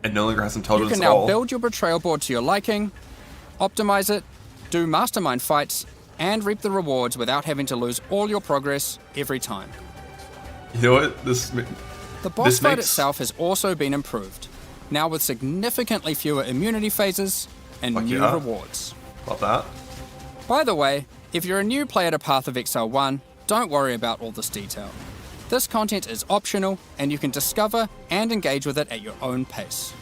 And no longer has You intelligence can at now all. build your betrayal board to your liking, optimize it, do Mastermind fights, and reap the rewards without having to lose all your progress every time. You know what? The boss This fight makes- itself has also been improved, now with significantly fewer immunity phases and Fuck new yeah. rewards. Love that. By the way, if you're a new player to Path of Exile 1, don't worry about all this detail. This content is optional, and you can discover and engage with it at your own pace.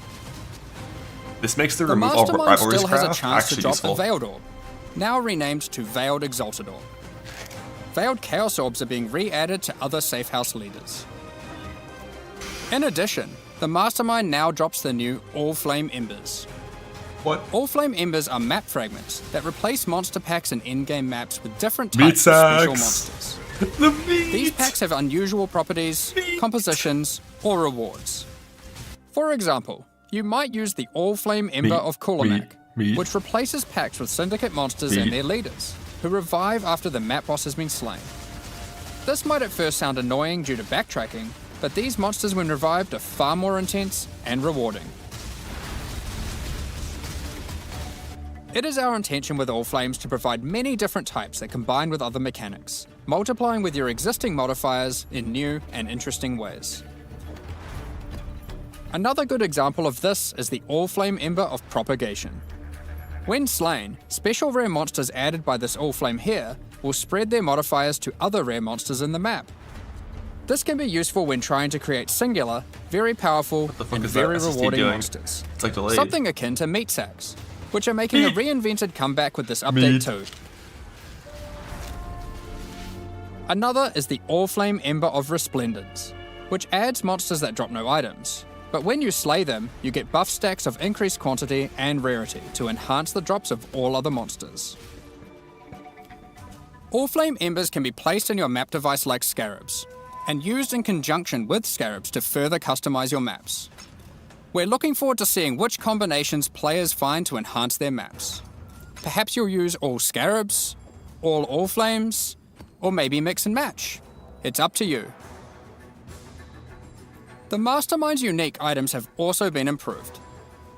This makes the The removal of Mastermind rivalries still has a craft chance to actually drop useful. a Veiled Orb, now renamed to Veiled Exalted Orb. Veiled Chaos Orbs are being re-added to other safe house leaders. In addition, the Mastermind now drops the new All Flame Embers. What? All Flame Embers are map fragments that replace monster packs and in-game maps with different Meat types of special sacks. monsters. The meat! These packs have unusual properties, compositions, or rewards. For example, you might use the All Flame Ember Meat, of Kulamak, meat. which replaces packs with Syndicate monsters and Meat. their leaders, who revive after the map boss has been slain. This might at first sound annoying due to backtracking, but these monsters when revived are far more intense and rewarding. It is our intention with All Flames to provide many different types that combine with other mechanics, multiplying with your existing modifiers in new and interesting ways. Another good example of this is the All Flame Ember of Propagation. When slain, special rare monsters added by this All Flame here will spread their modifiers to other rare monsters in the map. This can be useful when trying to create singular, very powerful, fuck and is that very SSD rewarding doing? monsters. It's like delayed. Something akin to meat sacks, which are making a reinvented comeback with this update Meat. too. Another is the All Flame Ember of Resplendence, which adds monsters that drop no items. But when you slay them, you get buff stacks of increased quantity and rarity to enhance the drops of all other monsters. All flame embers can be placed in your map device like scarabs, and used in conjunction with scarabs to further customize your maps. We're looking forward to seeing which combinations players find to enhance their maps. Perhaps you'll use all scarabs, all flames, or maybe mix and match. It's up to you. The Mastermind's unique items have also been improved.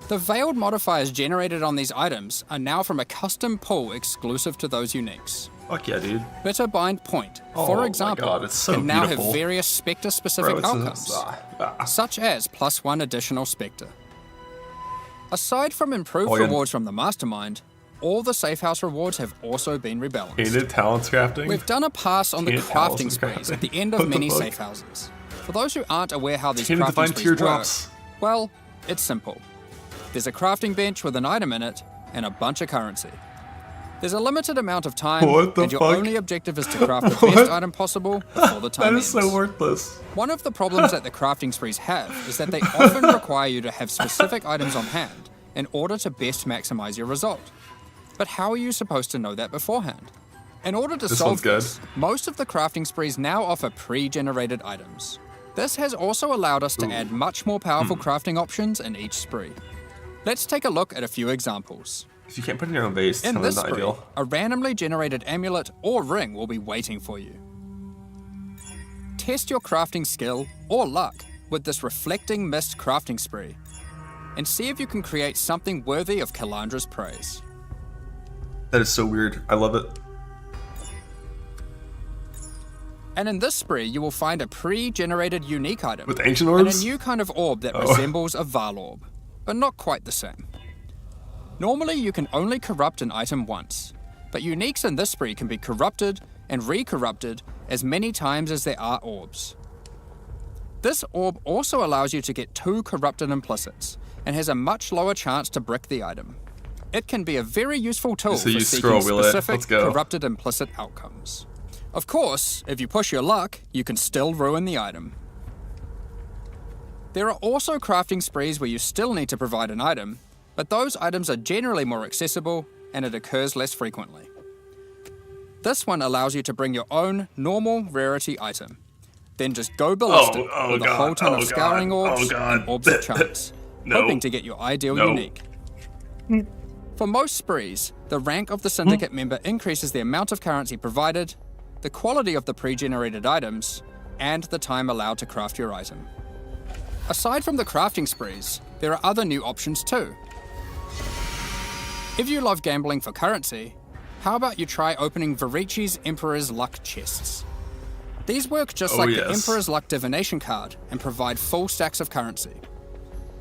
The veiled modifiers generated on these items are now from a custom pool exclusive to those uniques. Fuck yeah, dude. Bitter Bind Point, Oh for my example, God, it's so can now beautiful. have various Spectre-specific Bro, outcomes, such as +1 additional Spectre. Aside from improved yeah. rewards from the Mastermind, all the Safe House rewards have also been rebalanced. Painted talents crafting. We've done a pass on the Painted crafting talents sprees crafting. at the end What of the many fuck? safe houses. For those who aren't aware how these Painted crafting divine sprees work, teardrops. well, it's simple. There's a crafting bench with an item in it and a bunch of currency. There's a limited amount of time, What the and your fuck? only objective is to craft the best item possible before the time That is ends. so worthless. One of the problems that the crafting sprees have is that they often require you to have specific items on hand in order to best maximize your result. But how are you supposed to know that beforehand? In order to This solve one's good. this, most of the crafting sprees now offer pre-generated items. This has also allowed us to add much more powerful crafting options in each spree. Let's take a look at a few examples. If you can't put it in your own base, In it's this not spree, ideal. a randomly generated amulet or ring will be waiting for you. Test your crafting skill or luck with this Reflecting Mist crafting spree, and see if you can create something worthy of Kalandra's praise. That is so weird. I love it. And in this spree, you will find a pre-generated unique item With ancient and a orbs? new kind of orb that Oh. resembles a Val orb, but not quite the same. Normally, you can only corrupt an item once, but uniques in this spree can be corrupted and re-corrupted as many times as there are orbs. This orb also allows you to get 2 corrupted implicits, and has a much lower chance to brick the item. It can be a very useful tool So for you seeking scroll wheel it. specific Let's go. corrupted implicit outcomes. Of course, if you push your luck, you can still ruin the item. There are also crafting sprees where you still need to provide an item, but those items are generally more accessible and it occurs less frequently. This one allows you to bring your own normal rarity item, then just go ballistic with a whole ton of scouring orbs and orbs of chance, hoping to get your ideal unique. For most sprees, the rank of the syndicate member increases the amount of currency provided, the quality of the pre-generated items, and the time allowed to craft your item. Aside from the crafting sprees, there are other new options too. If you love gambling for currency, how about you try opening Varici's Emperor's Luck chests? These work just like the Emperor's Luck divination card and provide full stacks of currency.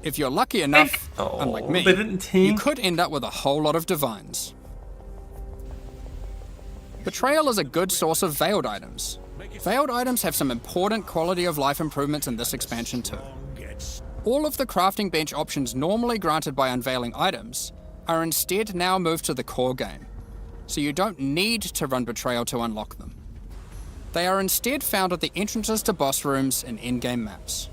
If you're lucky enough, unlike me, they didn't team. you could end up with a whole lot of divines. Betrayal is a good source of veiled items. Veiled items have some important quality of life improvements in this expansion too. All of the crafting bench options normally granted by unveiling items are instead now moved to the core game, so you don't need to run Betrayal to unlock them. They are instead found at the entrances to boss rooms and in-game maps.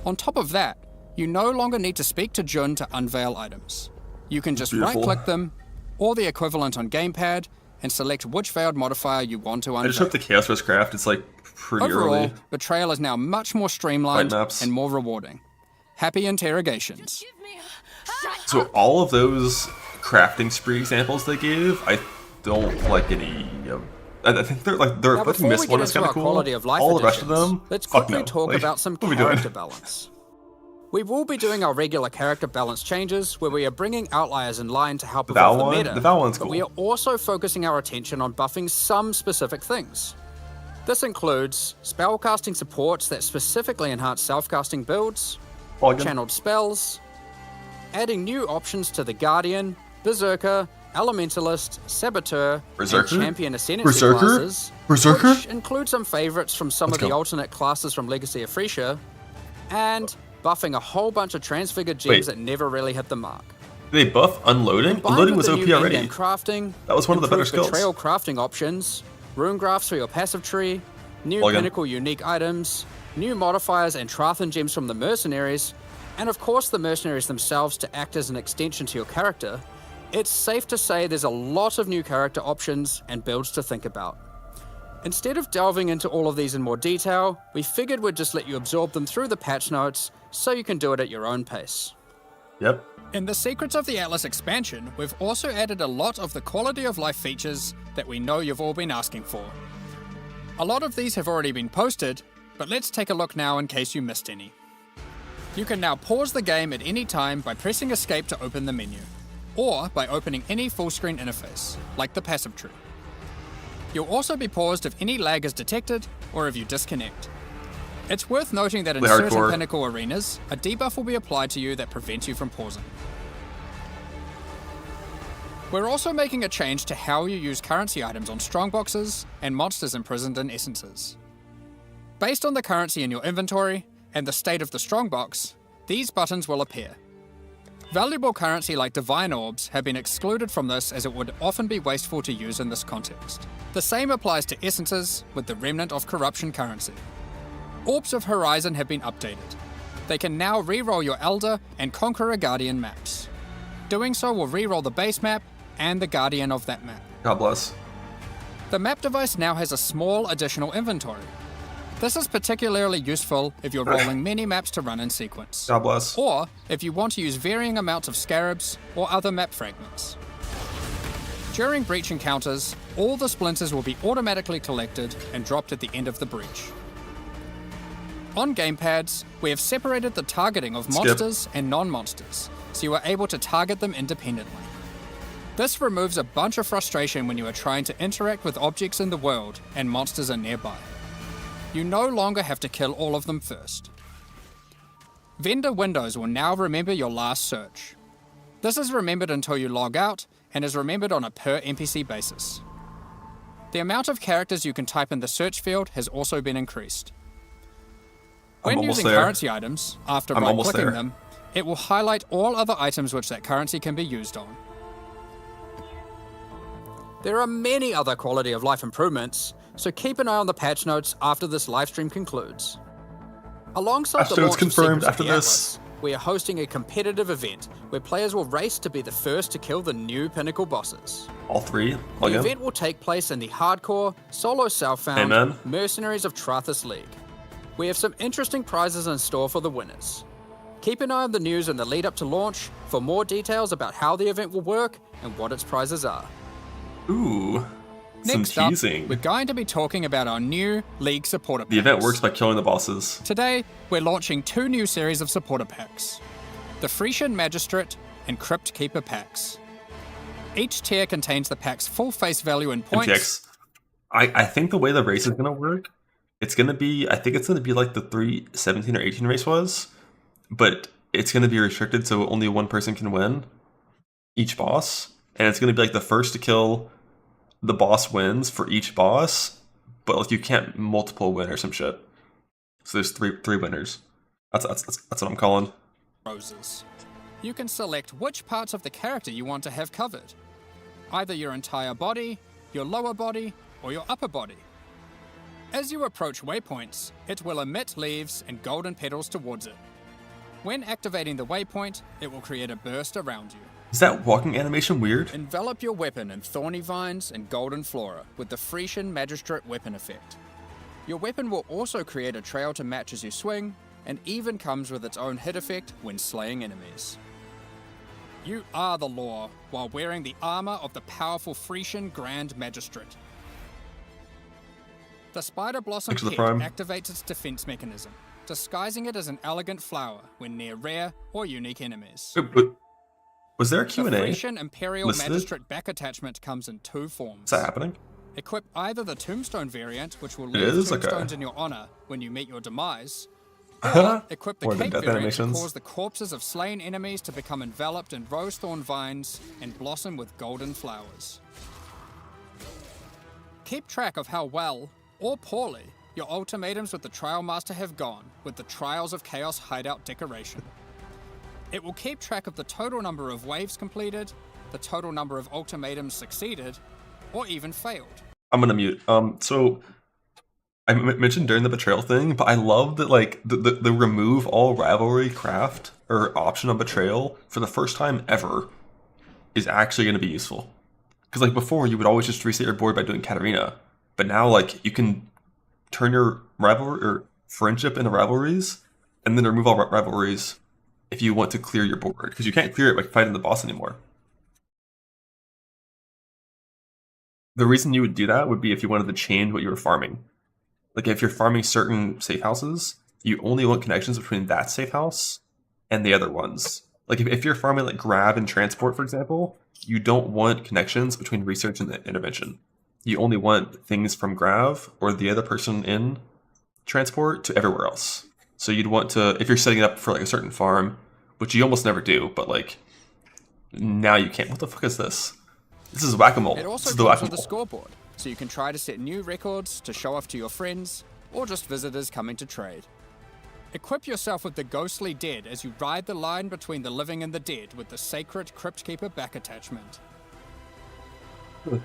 On top of that, you no longer need to speak to Jun to unveil items. You can just right-click them, or the equivalent on gamepad, and select which veiled modifier you want to unveil. I just hope the Chaos Risk craft is like pretty Overall, early. Betrayal is now much more streamlined White maps. and more rewarding. Happy interrogations. So all of those crafting spree examples they gave, I don't like any. I think they're like Now, fucking before miss we one get is into kind our of cool. quality of life All the rest of additions, them, let's fuck quickly no. talk Like, about some what are we doing? character balance. We will be doing our regular character balance changes, where we are bringing outliers in line to help Val evolve the one? meta, The Val one's but cool. we are also focusing our attention on buffing some specific things. This includes spellcasting supports that specifically enhance self-casting builds, channeled spells, adding new options to the Guardian, Berserker, Elementalist, Saboteur, Berserker? and Champion Ascendancy Berserker? classes, Berserker? which include some favorites from some Let's of the go. alternate classes from Legacy of Frisia, and buffing a whole bunch of transfigured gems Wait. that never really hit the mark. They buff unloading? Combined Unloading with was the OP new already. in-game crafting, That was one of the better improved skills. Betrayal crafting options, rune graphs for your passive tree, new Log in. pinnacle unique items, new modifiers and Trathan gems from the mercenaries, and of course the mercenaries themselves to act as an extension to your character. It's safe to say there's a lot of new character options and builds to think about. Instead of delving into all of these in more detail, we figured we'd just let you absorb them through the patch notes so you can do it at your own pace. Yep. In the Secrets of the Atlas expansion, we've also added a lot of the quality of life features that we know you've all been asking for. A lot of these have already been posted, but let's take a look now in case you missed any. You can now pause the game at any time by pressing escape to open the menu, or by opening any full screen interface, like the passive tree. You'll also be paused if any lag is detected or if you disconnect. It's worth noting that in certain pinnacle arenas, a debuff will be applied to you that prevents you from pausing. We're also making a change to how you use currency items on strongboxes and monsters imprisoned in essences. Based on the currency in your inventory and the state of the strongbox, these buttons will appear. Valuable currency like divine orbs have been excluded from this as it would often be wasteful to use in this context. The same applies to essences with the remnant of corruption currency. Orbs of Horizon have been updated. They can now reroll your Elder and Conqueror Guardian maps. Doing so will reroll the base map and the Guardian of that map. God bless. The map device now has a small additional inventory. This is particularly useful if you're rolling many maps to run in sequence. God bless. Or if you want to use varying amounts of scarabs or other map fragments. During breach encounters, all the splinters will be automatically collected and dropped at the end of the breach. On gamepads, we have separated the targeting of monsters and non-monsters, so you are able to target them independently. This removes a bunch of frustration when you are trying to interact with objects in the world and monsters are nearby. You no longer have to kill all of them first. Vendor windows will now remember your last search. This is remembered until you log out and is remembered on a per NPC basis. The amount of characters you can type in the search field has also been increased. When using currency items, after right-clicking them, it will highlight all other items which that currency can be used on. There are many other quality of life improvements, so keep an eye on the patch notes after this livestream concludes. Alongside the launch of Secrets of the Atlas, we are hosting a competitive event where players will race to be the first to kill the new pinnacle bosses. All three? The event will take place in the hardcore, solo self-found Mercenaries of Trathus League. We have some interesting prizes in store for the winners. Keep an eye on the news in the lead up to launch for more details about how the event will work and what its prizes are. Ooh, Next up, we're going to be talking about our new League supporter packs. The event works by killing the bosses. Today, we're launching 2 new series of supporter packs. The Frisian Magistrate and Crypt Keeper packs. Each tier contains the pack's full face value in points. MTX. I think the way the race is going to work, I think it's going to be like the 317 or 18 race was, but it's going to be restricted so only one person can win each boss. And it's going to be like the first to kill the boss wins for each boss, but like you can't multiple win or some shit. So there's three winners. That's what I'm calling. Roses. You can select which parts of the character you want to have covered. Either your entire body, your lower body, or your upper body. As you approach waypoints, it will emit leaves and golden petals towards it. When activating the waypoint, it will create a burst around you. Is that walking animation weird? Envelop your weapon in thorny vines and golden flora with the Frisian Magistrate weapon effect. Your weapon will also create a trail to match as you swing, and even comes with its own hit effect when slaying enemies. You are the law while wearing the armor of the powerful Frisian Grand Magistrate. The Spider Blossom Head activates its defense mechanism, disguising it as an elegant flower when near rare or unique enemies. Was there a Q&A? The Frisian Imperial Magistrate back attachment comes in 2 forms. Is that happening? Equip either the Tombstone variant, which will leave tombstones in your honor when you meet your demise, or equip the Cape variant to cause the corpses of slain enemies to become enveloped in rose-thorn vines and blossom with golden flowers. Keep track of how well, or poorly, your ultimatums with the Trial Master have gone with the Trials of Chaos hideout decoration. It will keep track of the total number of waves completed, the total number of ultimatums succeeded, or even failed. I'm gonna mute. So I mentioned during the betrayal thing, but I love that like the remove all rivalry craft or option on betrayal for the first time ever is actually going to be useful. Because like before, you would always just reset your board by doing Katarina, but now like you can turn your rivalry or friendship into rivalries, and then remove all rivalries if you want to clear your board, because you can't clear it by fighting the boss anymore. The reason you would do that would be if you wanted to change what you were farming. Like if you're farming certain safe houses, you only want connections between that safe house and the other ones. Like if you're farming like grab and transport, for example, you don't want connections between research and intervention. You only want things from grav or the other person in transport to everywhere else. So you'd want to, if you're setting it up for like a certain farm, which you almost never do, but like now you can't. What the fuck is this? This is whack-a-mole. It also This is the comes with whack-a-mole. a scoreboard, so you can try to set new records to show off to your friends, or just visitors coming to trade. Equip yourself with the Ghostly Dead as you ride the line between the living and the dead with the Sacred Crypt Keeper back attachment.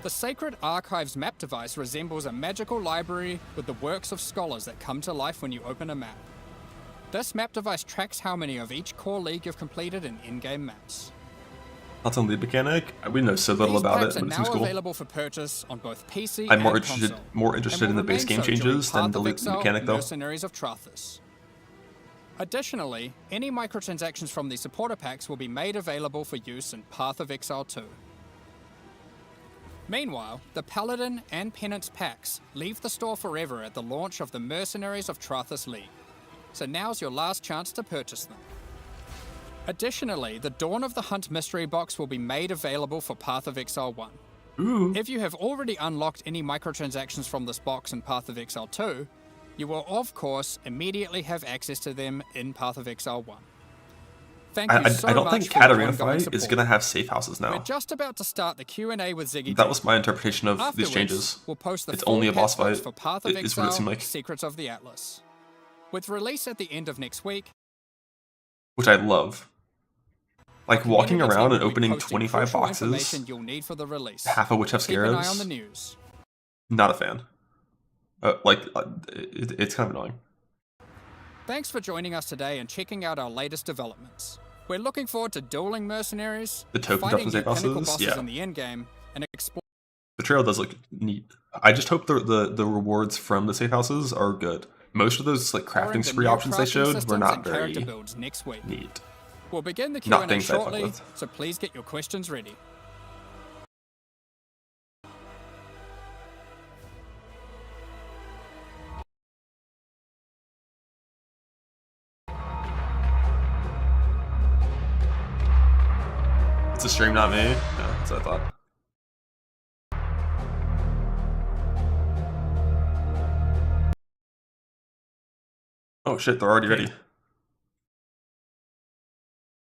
The Sacred Archives map device resembles a magical library with the works of scholars that come to life when you open a map. This map device tracks how many of each core league you've completed in in-game maps. Thoughts on lead mechanic? We know so little These about packs it, are but it now seems cool. available for purchase on both PC I'm more and interested console, in the base game changes than the lead Exile, mechanic though. Mercenaries of Trathus. Additionally, any microtransactions from the supporter packs will be made available for use in Path of Exile 2. Meanwhile, the Paladin and Penance packs leave the store forever at the launch of the Mercenaries of Trathus League, so now's your last chance to purchase them. Additionally, the Dawn of the Hunt mystery box will be made available for Path of Exile 1. Ooh. If you have already unlocked any microtransactions from this box in Path of Exile 2, you will of course immediately have access to them in Path of Exile 1. Thank you so I don't much think for your Katarina ongoing fight is support. gonna have safe houses We're now. just about to start the Q&A with Ziggy. That was my interpretation of these Afterwards, changes. we'll post the It's full only a boss patch notes fight, for Path of is what it Exile, seemed like. Secrets of the Atlas. With release at the end of next week, Which I love. Like walking community around team and will be opening posting 25 crucial boxes, information you'll need for the release. half of which have Keep an eye on scarabs. the news. Not a fan. It's kind of annoying. Thanks for joining us today and checking out our latest developments. We're looking forward to dueling mercenaries, The token fighting stuff new with pinnacle bosses, bosses yeah. in the endgame, and exploring. The trail does look neat. I just hope the rewards from the safe houses are good. Most of those like crafting the spree new options they crafting showed were systems not and very character builds next week. neat. We'll begin the Not Q&A things I fuck shortly, with. so please get your questions ready. It's a stream, not me. Yeah, that's what I thought. Oh shit, they're already ready.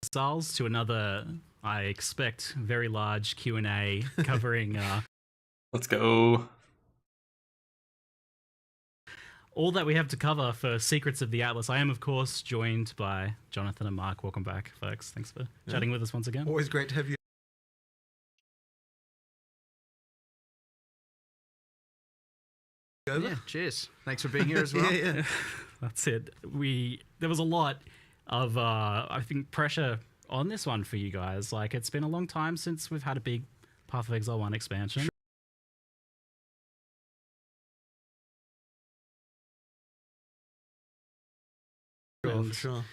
Exiles to another, I expect, very large Q&A covering Let's go. all that we have to cover for Secrets of the Atlas. I am, of course, joined by Jonathan and Mark. Welcome back, folks. Thanks for chatting with us once again. Always great to have you. Yeah, cheers. Thanks for being here as well. Yeah. That's it. There was a lot of, I think, pressure on this one for you guys. Like, it's been a long time since we've had a big Path of Exile 1 expansion. For sure.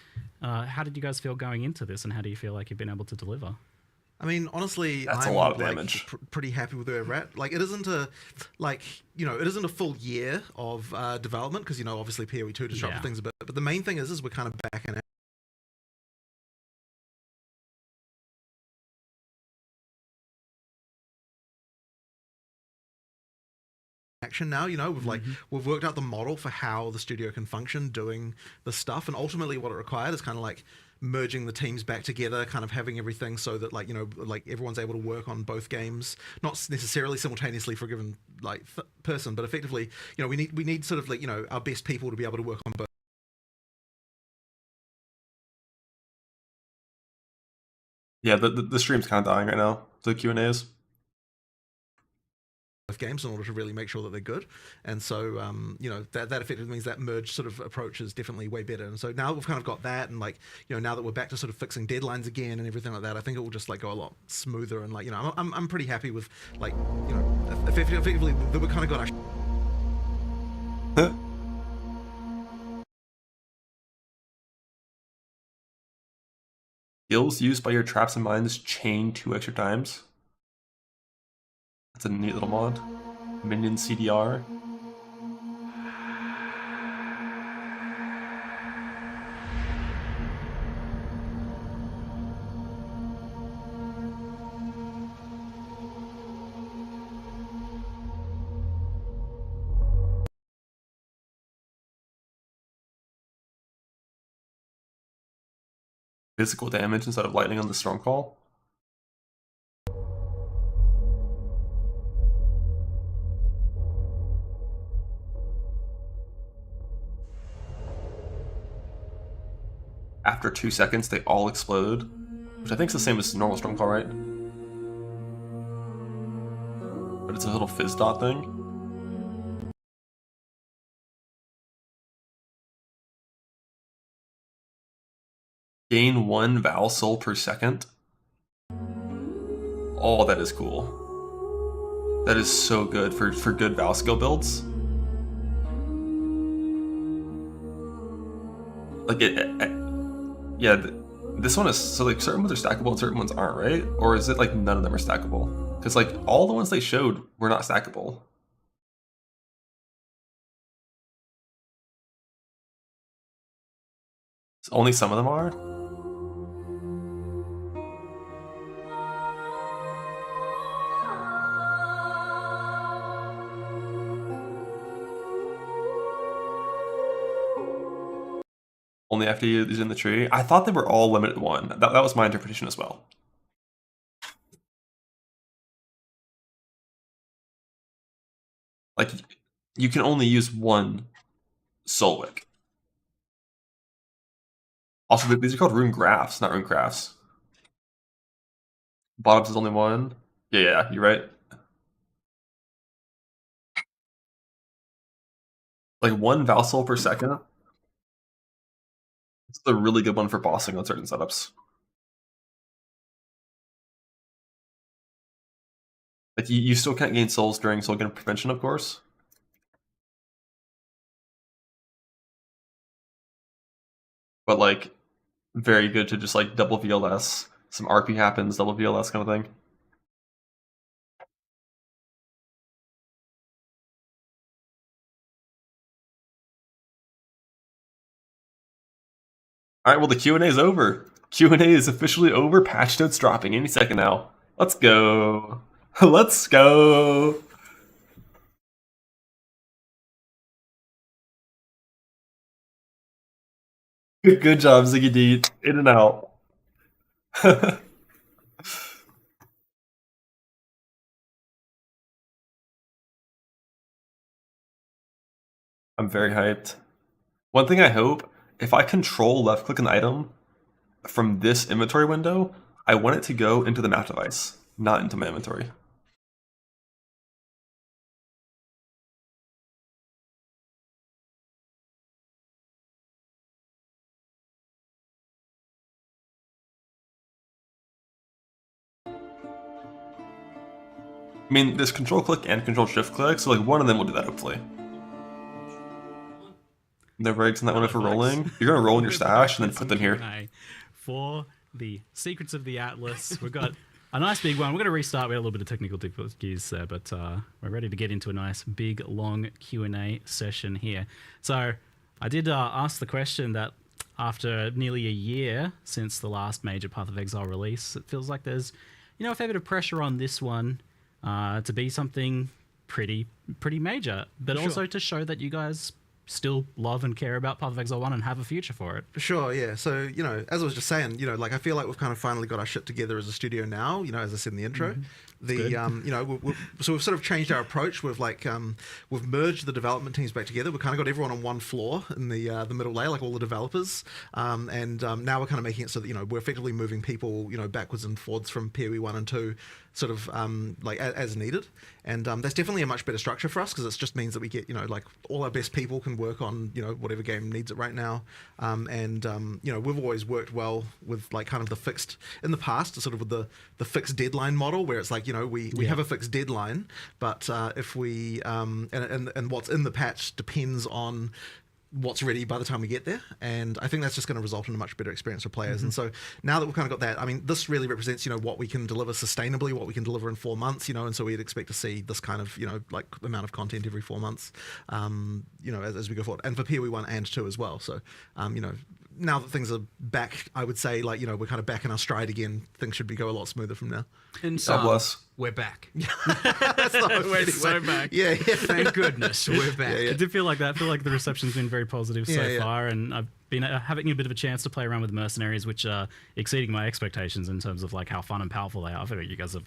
How did you guys feel going into this, and how do you feel like you've been able to deliver? I mean, honestly, That's I'm a lot of like, damage. pretty happy with where we're at. Like, it isn't a, like, you know, it isn't a full year of development because, you know, obviously PoE 2 disrupted Yeah. things a bit. But the main thing is we're kind of back in action now. You know, we've worked out the model for how the studio can function doing the stuff, and ultimately what it required is kind of like merging the teams back together, kind of having everything so that, like, you know, like everyone's able to work on both games, not necessarily simultaneously for a given like person, but effectively, you know, we need sort of like, you know, our best people to be able to work on both. Yeah, the stream's kind of dying right now. The Q&As. games in order to really make sure that they're good. And so, you know, that effectively means that merge sort of approach is definitely way better. And so now we've kind of got that, and like, you know, now that we're back to sort of fixing deadlines again and everything like that, I think it will just like go a lot smoother. And like, you know, I'm pretty happy with like, you know, effectively that we kind of got our Skills used by your traps and mines chain 2 extra times. That's a neat little mod. Minion CDR. Physical damage instead of lightning on the Stormcall. After 2 seconds, they all explode, which I think is the same as normal Stormcall, right? But it's a little fizz dot thing. Gain 1 Val Soul per second. Oh, that is cool. That is so good for good Val skill builds. Like yeah, this one is, so like certain ones are stackable and certain ones aren't, right? Or is it like none of them are stackable? Because like all the ones they showed were not stackable. Only some of them are? Only after you use in the tree? I thought they were all limited 1. That was my interpretation as well. Like, you can only use 1 Soul Wick. Also, these are called Rune Graphs, not Rune Crafts. Bottoms is only 1. Yeah, you're right. Like 1 Val Soul per second. It's a really good one for bossing on certain setups. Like, you still can't gain souls during soul gain prevention, of course. But, like, very good to just, like, double VLS. Some RP happens, double VLS kind of thing. Alright, well, the Q&A is over. Q&A is officially over. Patch notes dropping any second now. Let's go. Let's go. Good job, Ziggy D. In and out. I'm very hyped. One thing I hope, if I control left click an item from this inventory window, I want it to go into the map device, not into my inventory. I mean, there's control click and control shift click, so like one of them will do that hopefully. No breaks in that one for rolling. You're gonna roll in your stash and then put them here. For the secrets of the Atlas, we've got a nice big one. We're gonna restart. We had a little bit of technical difficulties there, but we're ready to get into a nice big long Q&A session here. So I did ask the question that after nearly a year since the last major Path of Exile release, it feels like there's, you know, a fair bit of pressure on this one to be something pretty major, but also to show that you guys still love and care about Path of Exile 1 and have a future for it. Sure, yeah. So, you know, as I was just saying, you know, like I feel like we've kind of finally got our shit together as a studio now, you know, as I said in the intro. So we've sort of changed our approach. We've we've merged the development teams back together. We've kind of got everyone on one floor in the middle layer, like all the developers. Now we're kind of making it so that we're effectively moving people backwards and forwards from PoE 1 and 2, sort of as needed. And that's definitely a much better structure for us, because it just means that we get all our best people can work on whatever game needs it right now. We've always worked well with kind of the fixed in the past, sort of with the fixed deadline model, where it's we have a fixed deadline, but if we and what's in the patch depends on what's ready by the time we get there, and I think that's just going to result in a much better experience for players. And so now that we've kind of got that, I mean, this really represents what we can deliver sustainably, what we can deliver in 4 months, and so we'd expect to see this kind of amount of content every 4 months, as we go forward, and for PoE 1 and 2 as well. So now that things are back, I would say we're kind of back in our stride again. Things should go a lot smoother from now. In God bless. We're back. That's not We're so back. Yeah. Thank goodness we're back. I did feel like that. I feel like the reception's been very positive so far, and I've been having a bit of a chance to play around with mercenaries, which are exceeding my expectations in terms of how fun and powerful they are. I feel like you guys have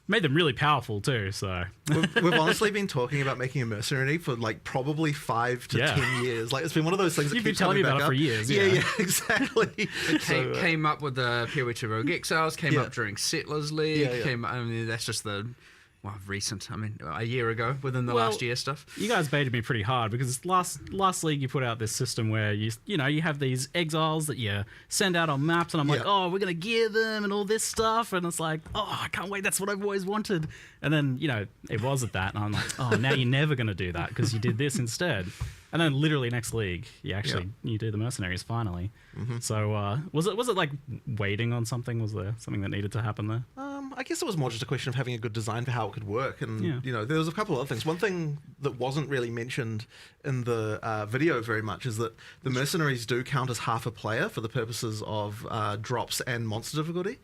made them really powerful too. So we've honestly been talking about making a mercenary for probably 5 to 10 years. It's been one of those things that you've been keeps telling me coming about back it for up. years. Yeah, exactly. It came up with the PoE 2 Rogue Exiles, came up during Settlers League, I mean, that's just recent. I mean, a year ago, within the last year stuff. You guys baited me pretty hard, because last league you put out this system where you have these exiles that you send out on maps, and I'm like, oh, we're gonna gear them and all this stuff, and it's like, oh, I can't wait. That's what I've always wanted. And then it wasn't that, and I'm like, oh, now you're never gonna do that because you did this instead. And then literally next league, you do the mercenaries finally. So was it like waiting on something? Was there something that needed to happen there? I guess it was more just a question of having a good design for how it could work, and there was a couple of other things. One thing that wasn't really mentioned in the video very much is that the mercenaries do count as half a player for the purposes of drops and monster difficulty.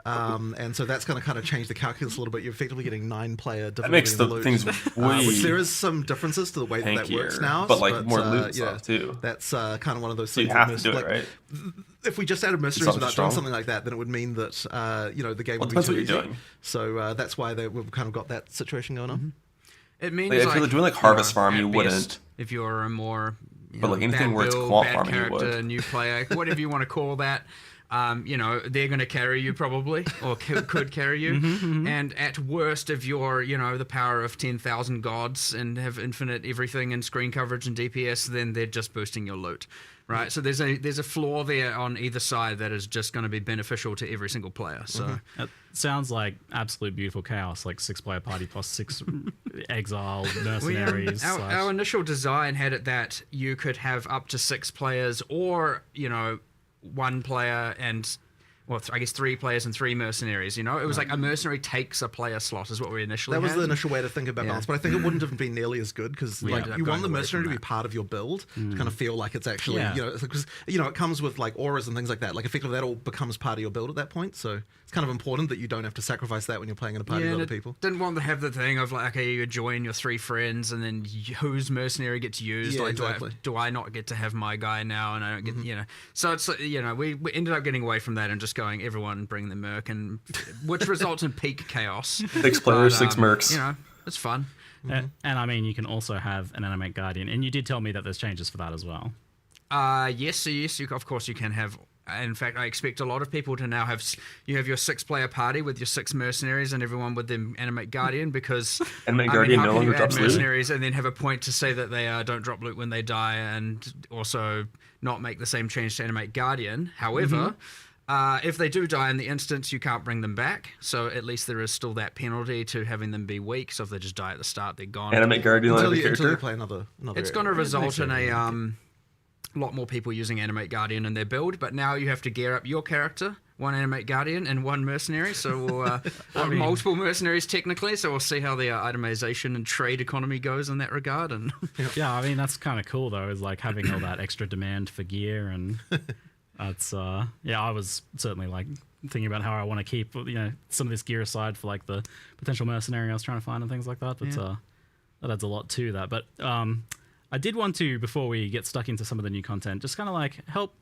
And so that's going to kind of change the calculus a little bit. You're effectively getting 9-player difficulty. That makes the things way which there is some differences to the way that works now. But more loot stuff too. That's kind of one of those so things. You have to do it, right? If we just added mercenaries without doing something like that, then it would mean that the game would be too easy. Doing. So that's why we've kind of got that situation going on. It means if you're doing harvest farm, you wouldn't. If you're a more anything where it's quant farming, you would. New player, whatever you want to call that. They're going to carry you probably, or could carry you. And at worst, if you're, the power of 10,000 gods and have infinite everything and screen coverage and DPS, then they're just boosting your loot, right? So there's a flaw there on either side that is just going to be beneficial to every single player. So it sounds like absolute beautiful chaos, like 6-player party plus 6 exile mercenaries. Our initial design had it that you could have up to 6 players, or 1 player and, I guess 3 players and 3 mercenaries. It was like a mercenary takes a player slot is what we initially had. That was the initial way to think about balance, but I think it wouldn't have been nearly as good, because you want the mercenary to be part of your build, to kind of feel like it's actually, because it comes with auras and things like that. Effectively that all becomes part of your build at that point. So it's kind of important that you don't have to sacrifice that when you're playing in a party with other people. Didn't want to have the thing of okay, you join your 3 friends and then whose mercenary gets used. Exactly. Do I not get to have my guy now, and I don't get So it's we ended up getting away from that and just going, everyone bring the merc, and which results in peak chaos. 6 players, 6 mercs. It's fun. And I mean, you can also have an animate guardian, and you did tell me that there's changes for that as well. Yes, of course you can have. In fact, I expect a lot of people to now have your 6-player party with your 6 mercenaries and everyone with them animate guardian, because animate guardian no longer drops mercenaries loot, and then have a point to say that they don't drop loot when they die, and also not make the same change to animate guardian. However, if they do die in the instance, you can't bring them back. So at least there is still that penalty to having them be weak. So if they just die at the start, they're gone. Animate guardian until you play another it's going to result in a lot more people using animate guardian in their build, but now you have to gear up your character, 1 animate guardian and 1 mercenary. So we'll multiple mercenaries technically. So we'll see how the itemization and trade economy goes in that regard. And I mean, that's kind of cool though, is having all that extra demand for gear, and that's I was certainly thinking about how I want to keep some of this gear aside for the potential mercenary I was trying to find and things like that. But that adds a lot to that. But I did want to, before we get stuck into some of the new content, just kind of help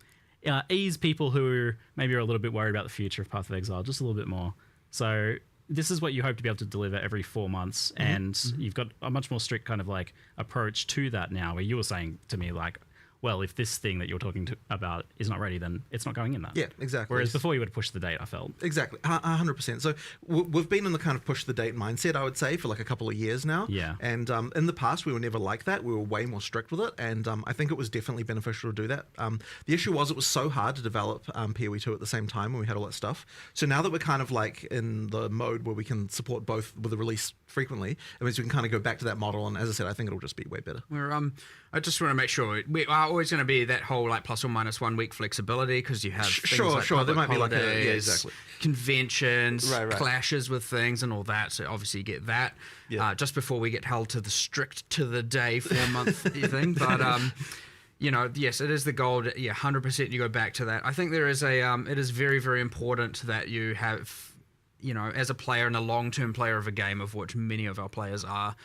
ease people who maybe are a little bit worried about the future of Path of Exile just a little bit more. So this is what you hope to be able to deliver every 4 months, and you've got a much more strict kind of like approach to that now, where you were saying to me like, well, if this thing that you're talking about is not ready, then it's not going in that. Yeah, exactly. Whereas before you would push the date, I felt. Exactly, 100%. So we've been in the kind of push the date mindset, I would say, for like a couple of years now. Yeah. And in the past, we were never like that. We were way more strict with it, and I think it was definitely beneficial to do that. The issue was it was so hard to develop PoE 2 at the same time when we had all that stuff. So now that we're kind of like in the mode where we can support both with the release frequently, it means we can kind of go back to that model. And as I said, I think it'll just be way better. I just want to make sure we are always going to be that whole like plus or minus 1 week flexibility because you have things like sure. There might be holidays, like exactly. conventions, right. clashes with things and all that. So obviously you get that just before we get held to the strict to the day 4 month thing. But you know, yes, it is the goal. 100%. You go back to that. I think there is it is very, very important that you have, you know, as a player and a long-term player of a game, of which many of our players are,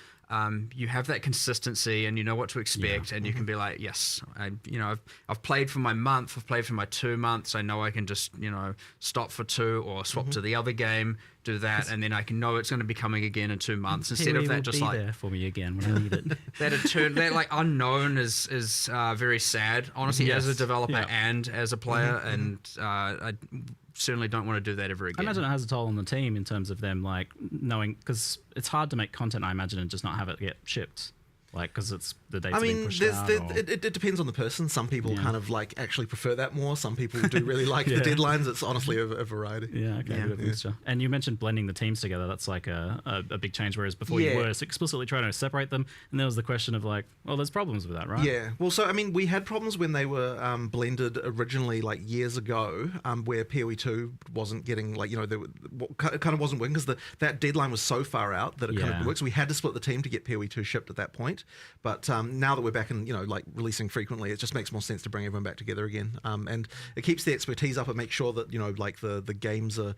you have that consistency and you know what to expect, and you can be like, yes, I've played for my month, I've played for my 2 months, I know I can just, you know, stop for 2 or swap to the other game, do that, and then I can know it's going to be coming again in 2 months instead of that just like there for me again when I need it. that like unknown is very sad, honestly, as a developer and as a player, and I certainly don't want to do that ever again. I imagine it has a toll on the team in terms of them like knowing, because it's hard to make content, I imagine, and just not have it get shipped. Like, because it's the date's being pushed out. It depends on the person. Some people kind of like actually prefer that more. Some people do really like the deadlines. It's honestly a variety. Yeah, okay. Yeah. And you mentioned blending the teams together. That's like a big change, whereas before you were explicitly trying to separate them. And there was the question of like, well, there's problems with that, right? Yeah. Well, so, I mean, we had problems when they were blended originally, like years ago, where PoE 2 wasn't getting, like, you know, it kind of wasn't working because that deadline was so far out that it kind of works. So we had to split the team to get PoE 2 shipped at that point. But now that we're back in, you know, like releasing frequently, it just makes more sense to bring everyone back together again. And it keeps the expertise up and makes sure that, you know, like the games are,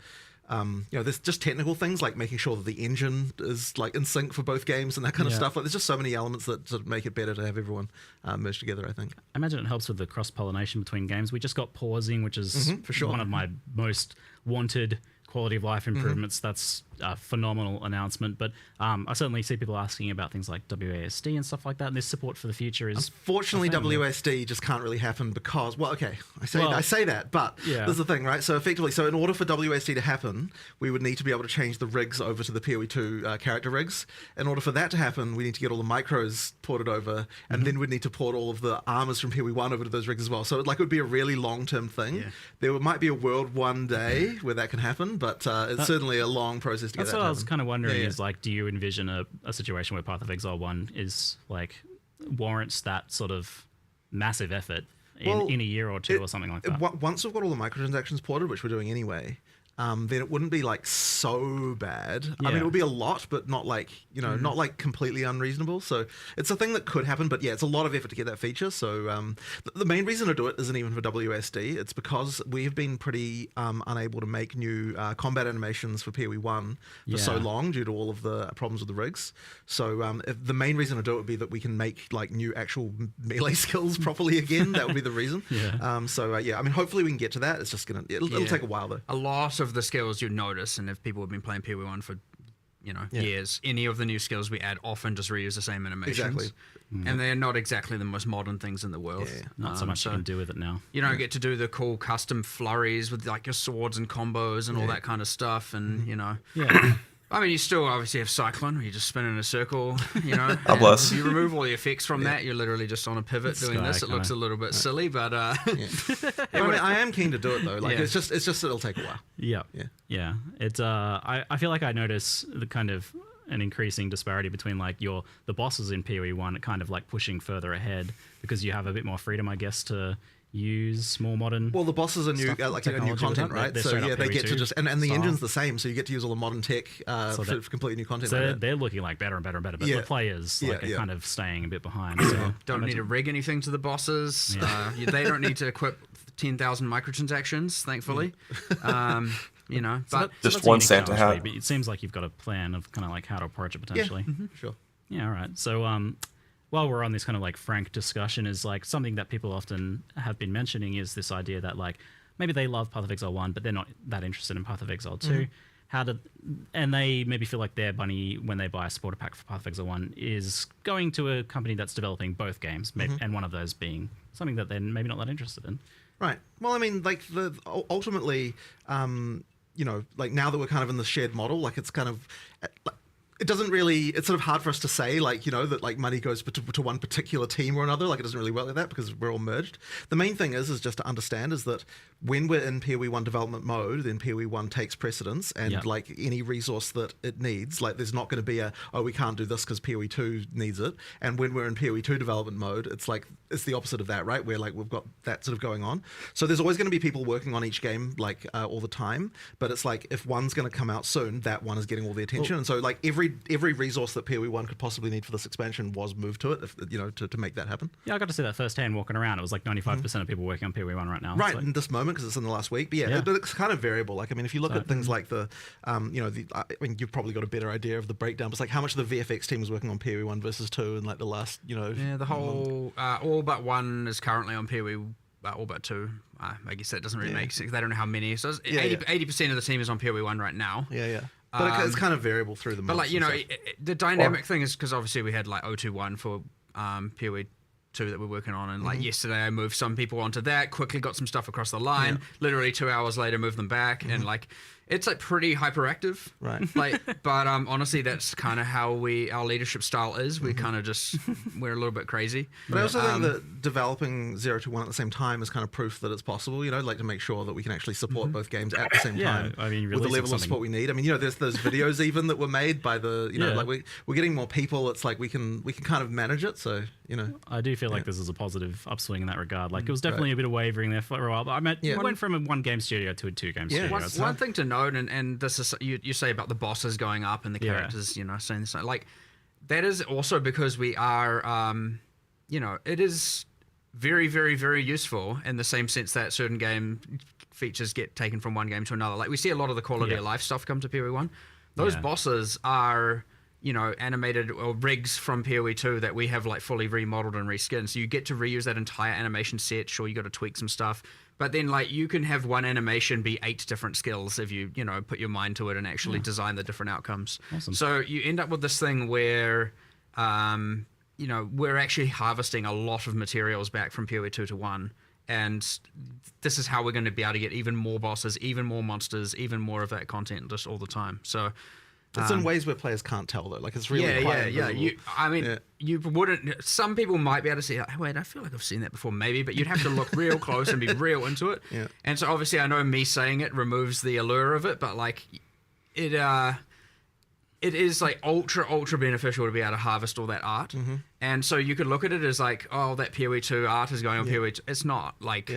you know, there's just technical things like making sure that the engine is like in sync for both games and that kind of stuff. Like, there's just so many elements that sort of make it better to have everyone merged together, I think. I imagine it helps with the cross-pollination between games. We just got pausing, which is for sure one of my most wanted quality of life improvements. That's a phenomenal announcement, but I certainly see people asking about things like WASD and stuff like that, and this support for the future is unfortunately WASD just can't really happen because, well, okay, I say that, but there's the thing, right? So effectively, in order for WASD to happen, we would need to be able to change the rigs over to the PoE 2 character rigs. In order for that to happen, we need to get all the micros ported over, and then we'd need to port all of the armors from PoE 1 over to those rigs as well. So it would be a really long-term thing. There might be a world one day where that can happen, but it's certainly a long process to get that to happen. That's what I was kind of wondering is like, do you envision a situation where Path of Exile 1 is like warrants that sort of massive effort in a year or two or something like that? Once we've got all the microtransactions ported, which we're doing anyway, then it wouldn't be like so bad. I mean, it would be a lot, but not like, you know, not like completely unreasonable. So it's a thing that could happen, but it's a lot of effort to get that feature. So the main reason to do it isn't even for WSD. It's because we've been pretty unable to make new combat animations for PoE 1 for so long due to all of the problems with the rigs. So if the main reason to do it would be that we can make like new actual melee skills properly again. That would be the reason. I mean, hopefully we can get to that. It's just it'll take a while though. A lot of the skills you'd notice, and if people have been playing PoE 1 for, you know, years, any of the new skills we add often just reuse the same animations. Exactly. And they're not exactly the most modern things in the world. Not so much you can do with it now. You don't get to do the cool custom flurries with like your swords and combos and all that kind of stuff, and you know. I mean, you still obviously have Cyclone, where you just spin in a circle, you know. God bless. You remove all the effects from that, you're literally just on a pivot doing this. It looks a little bit silly, but I mean, I am keen to do it though. Like it's just it'll take a while. Yeah. It's I feel like I notice the kind of an increasing disparity between like the bosses in PoE 1 kind of like pushing further ahead because you have a bit more freedom, I guess, to use more modern. Well, the bosses are new, like new content, right? So they get to just and the engine's the same, so you get to use all the modern tech for completely new content. So they're looking like better and better and better, but the players are kind of staying a bit behind. So don't need to rig anything to the bosses. They don't need to equip 10,000 microtransactions, thankfully. You know, but just one Santa hat. But it seems like you've got a plan of kind of like how to approach it potentially. Sure. Yeah. All right. So while we're on this kind of like frank discussion, is like something that people often have been mentioning is this idea that like maybe they love Path of Exile 1, but they're not that interested in Path of Exile 2. and they maybe feel like their money when they buy a supporter pack for Path of Exile 1 is going to a company that's developing both games, and one of those being something that they're maybe not that interested in. Right. Well, I mean, like ultimately, you know, like now that we're kind of in the shared model, like it's kind of. It doesn't really, it's sort of hard for us to say, like, you know, that like money goes to one particular team or another. Like, it doesn't really work like that because we're all merged. The main thing is just to understand is that when we're in PoE 1 development mode, then PoE 1 takes precedence, and like any resource that it needs, like there's not going to be we can't do this because PoE 2 needs it. And when we're in PoE 2 development mode, it's like, it's the opposite of that, right? Where like we've got that sort of going on. So there's always going to be people working on each game, like all the time. But it's like, if one's going to come out soon, that one is getting all the attention. And so like every resource that PoE 1 could possibly need for this expansion was moved to it, if, you know, to make that happen. Yeah, I got to see that firsthand walking around. It was like 95% of people working on PoE 1 right now. Right, So. in this moment, because it's in the last week. But yeah, but it's kind of variable. Like, I mean, if you look at things like the, you know, I mean, you've probably got a better idea of the breakdown. But it's like how much of the VFX team was working on PoE 1 versus 2 in like the last, you know. Yeah, the whole, all but one is currently on PoE, all but two. I guess that doesn't really make sense. They don't know how many. So 80% of the team is on PoE 1 right now. Yeah, yeah. But it's kind of variable through the months. But like, you know, the dynamic thing is because obviously we had like 021 for PoE 2 that we're working on, and like yesterday I moved some people onto that, quickly got some stuff across the line, literally 2 hours later moved them back, and like it's like pretty hyperactive, right? Like, but honestly, that's kind of how our leadership style is. We kind of just we're a little bit crazy. But I also think that developing 0 to 1 at the same time is kind of proof that it's possible. You know, like to make sure that we can actually support both games at the same time. I mean, with the level of support we need. I mean, you know, there's those videos even that were made by the, you know, like we're getting more people. It's like we can kind of manage it. So you know, I do feel like this is a positive upswing in that regard. Like it was definitely a bit of wavering there for a while, but I went from a 1-game studio to a 2-game studio. One thing to note, and this is you say about the bosses going up and the characters, you know, saying this, like that is also because we are, you know, it is very, very, very useful in the same sense that certain game features get taken from one game to another. Like we see a lot of the quality of life stuff come to PoE 1. Those bosses are, you know, animated or rigs from PoE 2 that we have like fully remodeled and reskinned. So you get to reuse that entire animation set. Sure, you got to tweak some stuff, but then like you can have one animation be 8 different skills if you know, put your mind to it and actually design the different outcomes. Awesome. So you end up with this thing where, you know, we're actually harvesting a lot of materials back from PoE 2 to 1. And this is how we're going to be able to get even more bosses, even more monsters, even more of that content just all the time. So it's in ways where players can't tell though. Like it's really quite invisible. You wouldn't. Some people might be able to see. Like, wait, I feel like I've seen that before, maybe, but you'd have to look real close and be real into it. Yeah. And so obviously, I know me saying it removes the allure of it, but like it is like ultra beneficial to be able to harvest all that art. And so you could look at it as like, oh, that PoE 2 art is going on PoE 2. It's not like.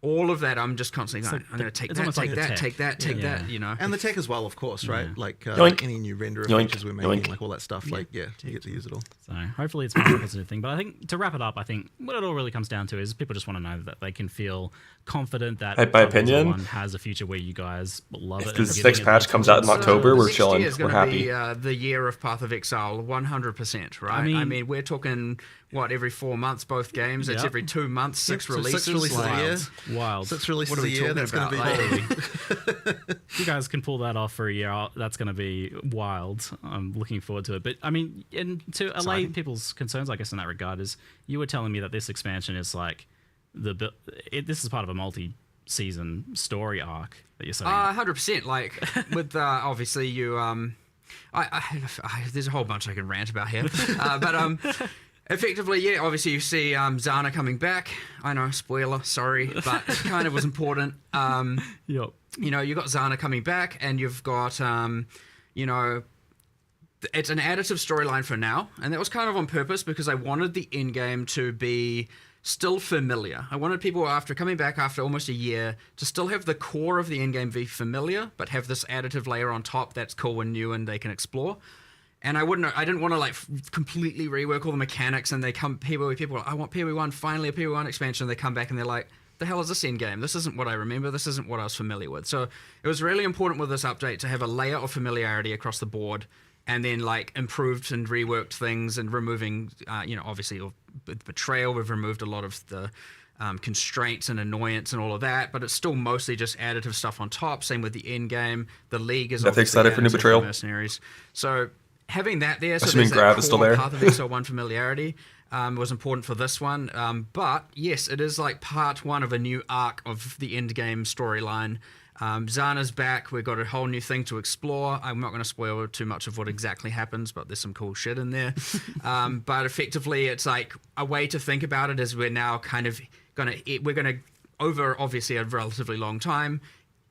All of that, I'm just constantly going, I'm going to take that, you know. And the tech as well, of course, right? Like any new renderer features we're making, like all that stuff, like, you get to use it all. So hopefully it's a positive thing. But I think to wrap it up, I think what it all really comes down to is people just want to know that they can feel confident that my opinion, one has a future where you guys love it. If this next patch comes out in October, we're chilling. We're happy. Be, the year of Path of Exile, 100%, right? I mean, we're talking, what, every 4 months, both games? It's every 2 months, 6 releases. 6 releases a year. Wild. 6 releases a year, that's going to be If you guys can pull that off for a year, that's going to be wild. I'm looking forward to it. But I mean, and to allay people's concerns, I guess, in that regard, is you were telling me that this expansion is like this is part of a multi-season story arc that you're saying. 100%. Like with obviously you there's a whole bunch I can rant about here, but effectively, yeah, obviously you see Zana coming back. I know, spoiler, sorry, but it kind of was important. Yep. You know, you got Zana coming back, and you've got, you know, it's an additive storyline for now, and that was kind of on purpose because I wanted the end game to be still familiar. I wanted people coming back after almost a year to still have the core of the end game be familiar, but have this additive layer on top that's cool and new and they can explore. And I didn't want to like completely rework all the mechanics, and people are like, I want PoE 1, finally a PoE 1 expansion. They come back and they're like, the hell is this end game? This isn't what I remember. This isn't what I was familiar with. So it was really important with this update to have a layer of familiarity across the board, and then like improved and reworked things and removing, you know, obviously with Betrayal, we've removed a lot of the constraints and annoyance and all of that, but it's still mostly just additive stuff on top. Same with the end game. The League is Definitely obviously excited for New additive Betrayal. Mercenaries. So having that there, so Assuming there's Grav that is still core there. path of Exile 1 familiarity was important for this one. But yes, it is like part one of a new arc of the end game storyline. Zana's back. We've got a whole new thing to explore. I'm not going to spoil too much of what exactly happens, but there's some cool shit in there. But effectively, it's like a way to think about it is we're now kind of we're going to, over obviously a relatively long time,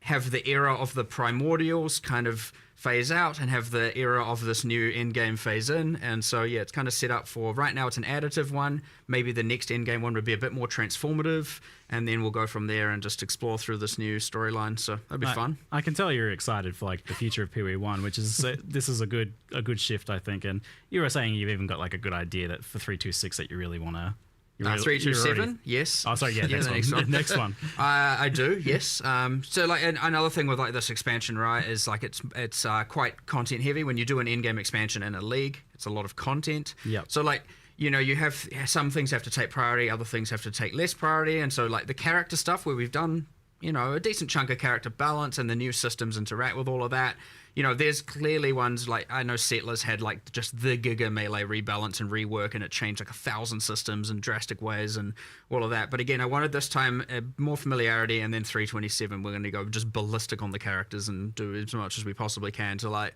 have the era of the primordials kind of phase out and have the era of this new endgame phase in. And so, yeah, it's kind of set up for, right now it's an additive one. Maybe the next endgame one would be a bit more transformative, and then we'll go from there and just explore through this new storyline. So that'd be fun. I can tell you're excited for like the future of PoE1, which is this is a good shift, I think. And you were saying you've even got like a good idea that for 326 that you really want to. 327, yes. Oh, sorry, yeah, the next one. Next one. I do, yes. So like another thing with like this expansion, right, is like it's quite content heavy. When you do an in-game expansion in a league, it's a lot of content. Yeah. So like, you know, you have some things have to take priority, other things have to take less priority, and so like the character stuff where we've done, you know, a decent chunk of character balance and the new systems interact with all of that. You know, there's clearly ones like, I know Settlers had like just the giga melee rebalance and rework, and it changed like 1,000 systems in drastic ways and all of that. But again, I wanted this time more familiarity, and then 327, we're going to go just ballistic on the characters and do as much as we possibly can to like,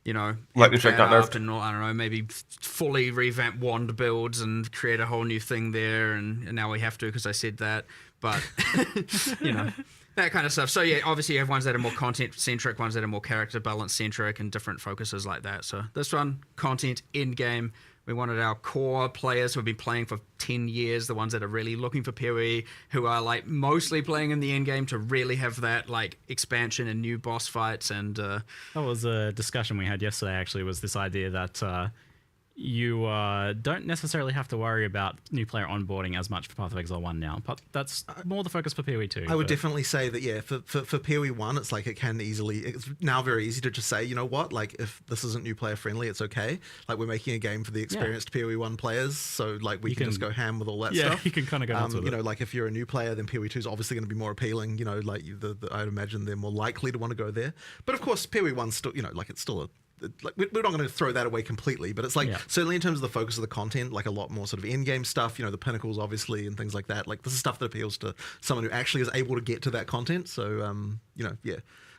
you know, Lightning Strike not nerfed. and I don't know, maybe fully revamp wand builds and create a whole new thing there. And now we have to because I said that. But, you know, that kind of stuff. So yeah, obviously you have ones that are more content centric, ones that are more character balance centric, and different focuses like that. So this one, content, end game. We wanted our core players who have been playing for 10 years, the ones that are really looking for PoE, who are like mostly playing in the end game, to really have that like expansion and new boss fights. And that was a discussion we had yesterday. Actually, was this idea that you don't necessarily have to worry about new player onboarding as much for Path of Exile 1 now, but that's more the focus for PoE 2. I would definitely say that, yeah, for PoE 1, it's like it's now very easy to just say, you know what, like if this isn't new player friendly, it's okay. Like we're making a game for the experienced PoE 1 players, so like we can just go ham with all that stuff. Yeah, you can kind of go nuts with you know, like if you're a new player, then PoE 2 is obviously going to be more appealing, you know, like I'd imagine they're more likely to want to go there. But of course, PoE 1's still, you know, like it's still like we're not going to throw that away completely, but it's like certainly in terms of the focus of the content, like a lot more sort of in-game stuff, you know, the pinnacles obviously and things like that. Like this is stuff that appeals to someone who actually is able to get to that content. So you know, yeah.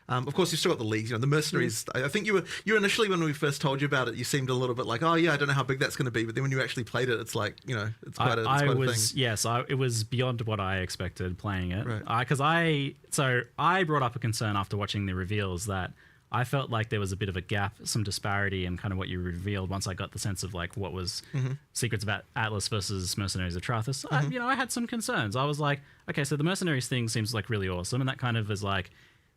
Of course, you've still got the leagues. You know, the mercenaries. I think you initially, when we first told you about it, you seemed a little bit like, oh yeah, I don't know how big that's going to be. But then when you actually played it, it's like, you know, it's quite a thing. Yes, it was beyond what I expected playing it. Right. Because I brought up a concern after watching the reveals that I felt like there was a bit of a gap, some disparity in kind of what you revealed once I got the sense of like what was Secrets of Atlas versus Mercenaries of Trathis. You know, I had some concerns. I was like, okay, so the Mercenaries thing seems like really awesome, and that kind of is like,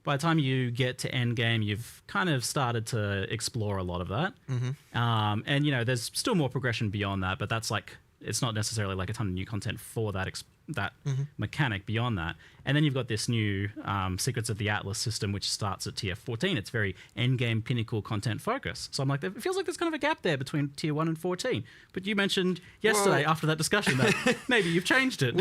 by the time you get to endgame, you've kind of started to explore a lot of that. And, you know, there's still more progression beyond that, but that's like, it's not necessarily like a ton of new content for that mechanic beyond that. And then you've got this new Secrets of the Atlas system, which starts at tier 14. It's very endgame pinnacle content focus. So I'm like, it feels like there's kind of a gap there between tier 1 and 14. But you mentioned yesterday after that discussion that maybe you've changed it.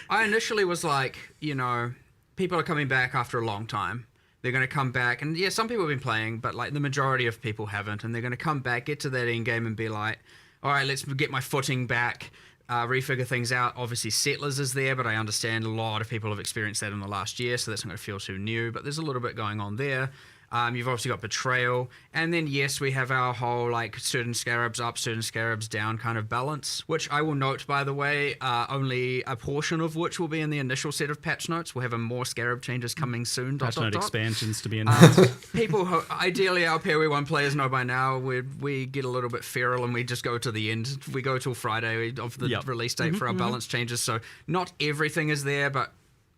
I initially was like, you know, people are coming back after a long time. They're going to come back, and yeah, some people have been playing, but like the majority of people haven't, and they're going to come back, get to that end game, and be like, all right, let's get my footing back, refigure things out. Obviously, Settlers is there, but I understand a lot of people have experienced that in the last year, so that's not going to feel too new, but there's a little bit going on there. You've obviously got Betrayal, and then yes, we have our whole like certain scarabs up, certain scarabs down kind of balance, which I will note, by the way, only a portion of which will be in the initial set of patch notes. We'll have more scarab changes coming soon. Patch note expansions to be announced. People who, ideally our PoE 1 players know by now, we get a little bit feral and we just go to the end. We go till Friday of the release date for our balance changes, so not everything is there, but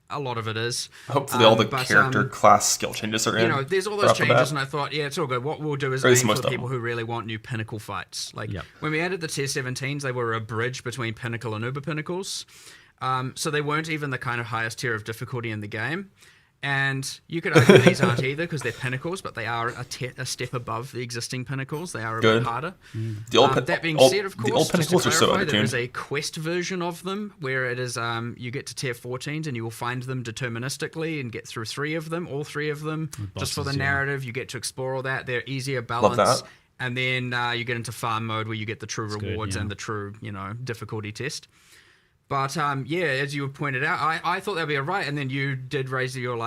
a lot of it is. Hopefully all the character class skill changes are in. You know, there's all those changes, and I thought, yeah, it's all good. What we'll do is aim for the people who really want new pinnacle fights. Like, when we added the tier 17s, they were a bridge between pinnacle and uber pinnacles. So they weren't even the kind of highest tier of difficulty in the game. And you could argue these aren't either because they're pinnacles, but they are a step above the existing pinnacles. They are a bit harder. That being said, of course, the old pinnacles are so clarify, there undertuned. is a quest version of them where it is you get to tier 14s and you will find them deterministically and get through 3 of them, all 3 of them, just for the narrative. You get to explore all that. They're easier balance. Love that. And then you get into farm mode where you get the true rewards and the true, difficulty test. But as you pointed out, I thought that'd be alright, and then you did raise your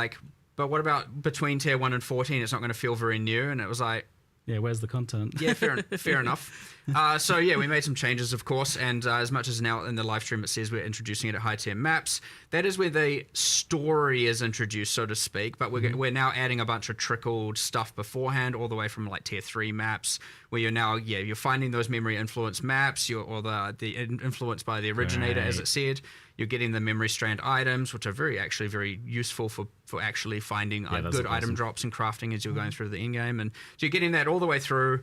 but what about between tier 1 and 14? It's not going to feel very new, and it was like, yeah, where's the content? Yeah, fair enough. We made some changes, of course, and as much as now in the live stream it says we're introducing it at high tier maps, that is where the story is introduced, so to speak. But we're now adding a bunch of trickled stuff beforehand, all the way from tier 3 maps, where you're now you're finding those memory influence maps, or the influenced by the originator, as it said. You're getting the memory strand items, which are very useful for actually finding good item drops and crafting as you're going through the in-game. And so you're getting that all the way through.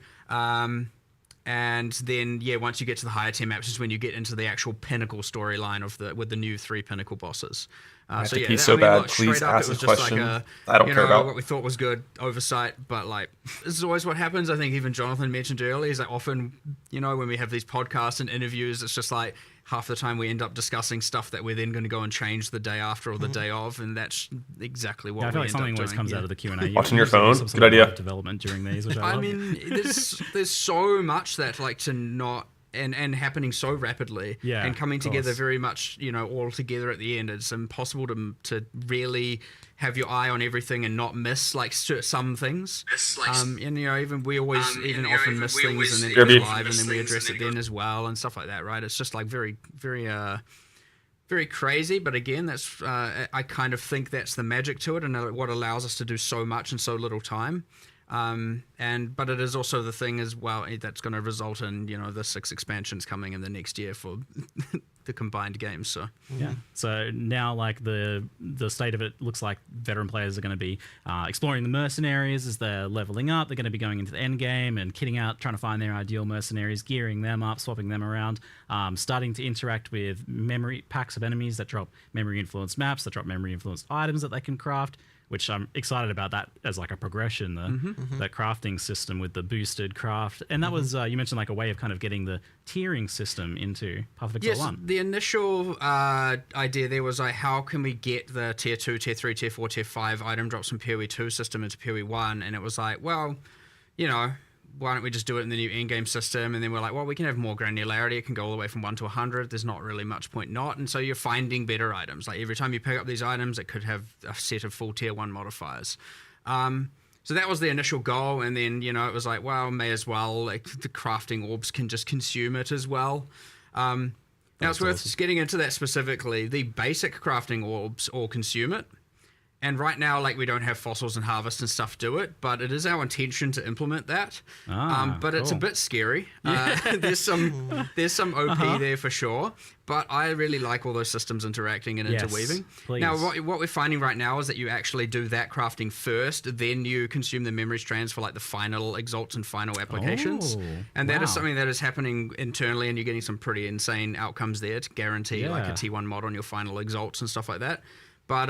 And then, once you get to the higher tier maps is when you get into the actual pinnacle storyline with the new 3 pinnacle bosses. I have to pee so bad. Please ask a question. I don't care about what we thought was good oversight, but this is always what happens. I think even Jonathan mentioned earlier is that often, when we have these podcasts and interviews, it's just half the time we end up discussing stuff that we're then going to go and change the day after or the day of, and that's exactly what I feel we like something end up always doing. comes out of the Q&A. Watching your phone? Good idea. Development during these, which I mean, there's so much that to not and happening so rapidly and coming together very much all together at the end. It's impossible to really have your eye on everything and not miss some things. Even we always often miss things, and then it goes live, and then we address it then as well and stuff like that, right? It's just very very crazy, but again, that's I kind of think that's the magic to it, and what allows us to do so much in so little time. But it is also the thing as well that's going to result in the 6 expansions coming in the next year for the combined games. So so now the state of it looks like veteran players are going to be exploring the mercenaries as they're leveling up. They're going to be going into the end game and kitting out, trying to find their ideal mercenaries, gearing them up, swapping them around, starting to interact with memory packs of enemies that drop memory influenced maps, that drop memory influenced items that they can craft, which I'm excited about that as a progression, the crafting system with the boosted craft. And that was, you mentioned a way of kind of getting the tiering system into Path of Exile 1. The initial idea there was how can we get the tier 2, tier 3, tier 4, tier 5 item drops from PoE 2 system into PoE 1, and it was why don't we just do it in the new in-game system? And then we're well, we can have more granularity. It can go all the way from 1 to 100. There's not really much point not. And so you're finding better items. Every time you pick up these items, it could have a set of full tier 1 modifiers. So that was the initial goal. And then, it was well, may as well, the crafting orbs can just consume it as well. Now it's worth getting into that specifically. The basic crafting orbs all consume it. And right now, we don't have fossils and harvest and stuff do it, but it is our intention to implement that. But it's a bit scary. There's some OP there for sure, but I really like all those systems interacting and interweaving. Please. Now, what we're finding right now is that you actually do that crafting first, then you consume the memory strands for the final exalts and final applications. And that is something that is happening internally, and you're getting some pretty insane outcomes there to guarantee a T1 mod on your final exalts and stuff like that. But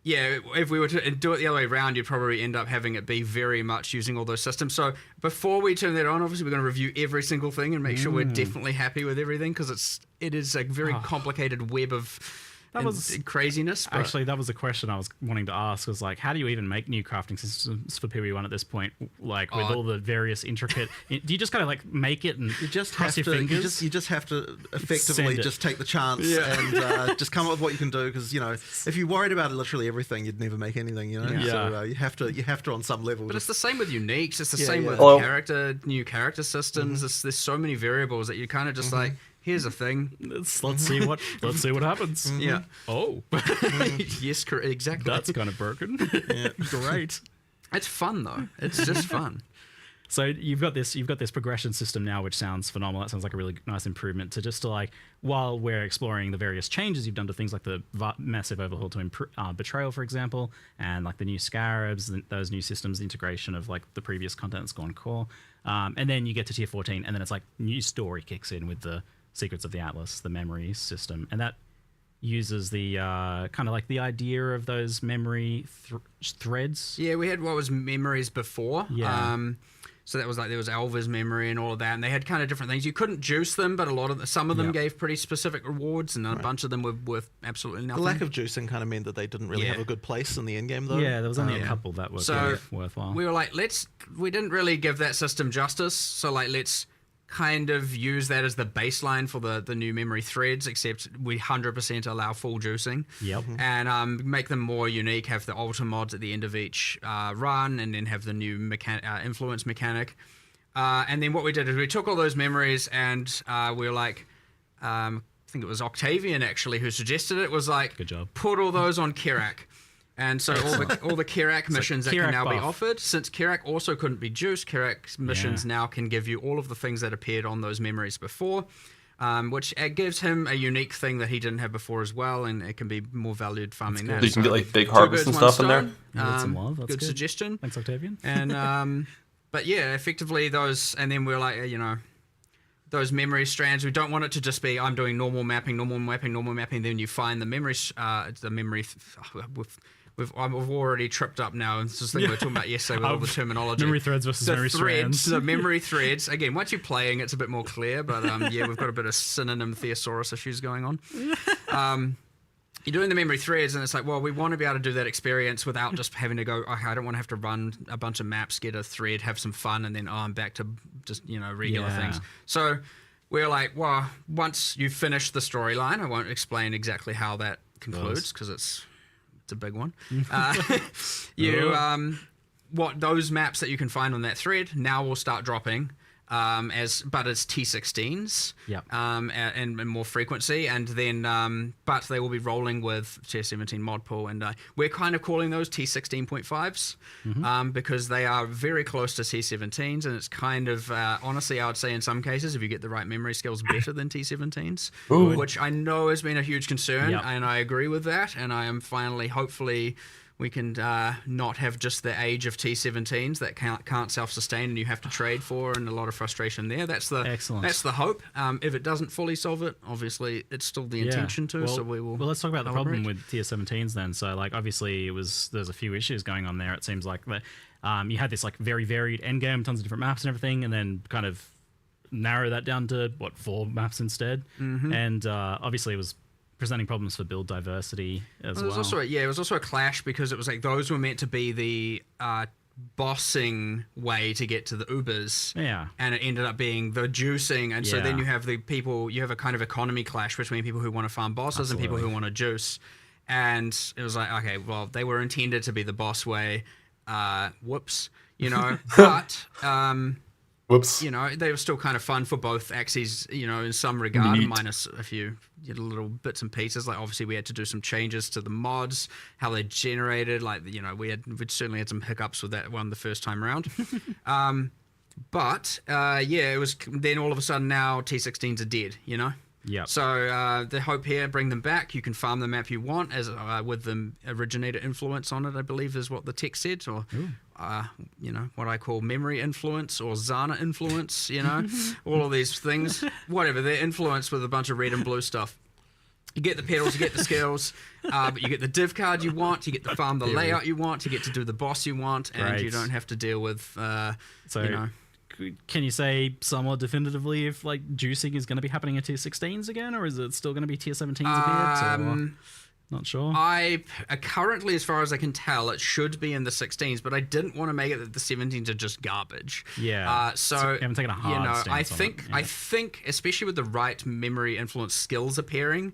if we were to do it the other way around, you'd probably end up having it be very much using all those systems. So before we turn that on, obviously we're going to review every single thing and make sure we're definitely happy with everything, because it is a very complicated web of craziness. But actually, that was a question I was wanting to ask. Was how do you even make new crafting systems for PoE1 at this point? With all the various intricate, do you just kind of make it and you just cross have your to, fingers? you just have to effectively just take the chance and just come up with what you can do. Because if you worried about literally everything, you'd never make anything. So you have to on some level. But it's the same with uniques. It's the same with new character systems. There's so many variables that you kind of just here's a thing. Let's see what happens. Yeah. Oh. Yes, exactly. That's kind of broken. Great. It's fun though. It's just fun. So you've got this progression system now, which sounds phenomenal. That sounds like a really nice improvement to just while we're exploring the various changes you've done to things like the massive overhaul to Betrayal, for example, and the new Scarabs, those new systems, the integration of the previous content that's gone core. And then you get to tier 14, and then it's new story kicks in with the Secrets of the Atlas, the memory system, and that uses the kind of like the idea of those memory threads. Yeah, we had what was memories before. Yeah. So that was like there was Elva's memory and all of that, and they had kind of different things. You couldn't juice them, but some of them gave pretty specific rewards, and a bunch of them were worth absolutely nothing. The lack of juicing kind of meant that they didn't really have a good place in the end game, though. Yeah, there was only a couple that were worthwhile. We were like, we didn't really give that system justice, so like let's kind of use that as the baseline for the new memory threads, except we 100% allow full juicing. Yep. And make them more unique, have the alter mods at the end of each run, and then have the new influence mechanic. And then what we did is we took all those memories and we were like, I think it was Octavian actually who suggested it, was like, good job. Put all those on Kirak. And so all the Kirak missions that can now be offered, since Kirak also couldn't be juiced, Kirak missions now can give you all of the things that appeared on those memories before, which gives him a unique thing that he didn't have before as well, and it can be more valued farming that. So you can get like big harvests and stuff in there. Some love. That's good suggestion. Thanks, Octavian. And but yeah, effectively those, and then we're like, those memory strands, we don't want it to just be I'm doing normal mapping, then you find the memory I've already tripped up now. And this is the thing we were talking about yesterday with all the terminology. Memory threads versus memory strands. The memory threads. Again, once you're playing, it's a bit more clear. But yeah, we've got a bit of synonym thesaurus issues going on. You're doing the memory threads, and it's like, well, we want to be able to do that experience without just having to go, okay, I don't want to have to run a bunch of maps, get a thread, have some fun, and then, I'm back to just, regular things. So we're like, well, once you finish the storyline, I won't explain exactly how that concludes, because it's a big one. What those maps that you can find on that thread now will start dropping but it's T16s, and more frequency, and then but they will be rolling with Tier 17 mod pool, and we're kind of calling those T16.5s because they are very close to T17s, and it's kind of honestly, I would say in some cases, if you get the right memory skills, better than T17s, which I know has been a huge concern, and I agree with that, and I am finally, hopefully, we can not have just the age of T17s that can't self-sustain and you have to trade for, and a lot of frustration there. That's the hope. If it doesn't fully solve it, obviously it's still the intention to. Well, so we will. Well, let's talk about the problem with Tier 17s then. So, like, obviously there's a few issues going on there. It seems like that you had this like very varied endgame, tons of different maps and everything, and then kind of narrow that down to 4 maps instead. And obviously it was presenting problems for build diversity as well. It was also a clash because it was like those were meant to be the bossing way to get to the Ubers. Yeah. And it ended up being the juicing. And so then you have you have a kind of economy clash between people who want to farm bosses and people who want to juice. And it was like, okay, well, they were intended to be the boss way. Whoops. But whoops. They were still kind of fun for both axes, in some regard, minus a few little bits and pieces. Like, obviously, we had to do some changes to the mods, how they generated. Like, we certainly had some hiccups with that one the first time around. But it was then all of a sudden now T16s are dead, Yeah. So the hope here, bring them back. You can farm the map you want as with the originator influence on it, I believe is what the text said, or what I call memory influence or Zana influence. All of these things, whatever. They're influenced with a bunch of red and blue stuff. You get the pedals, you get the skills, but you get the div card you want, you get to farm the layout you want, you get to do the boss you want, and you don't have to deal with Can you say somewhat definitively if like juicing is going to be happening at Tier 16s again, or is it still going to be Tier 17s a bit? Not sure. I currently, as far as I can tell, it should be in the 16s, but I didn't want to make it that the 17s are just garbage. Yeah. So you haven't taken a hard stance on it. I think, especially with the right memory influence skills appearing,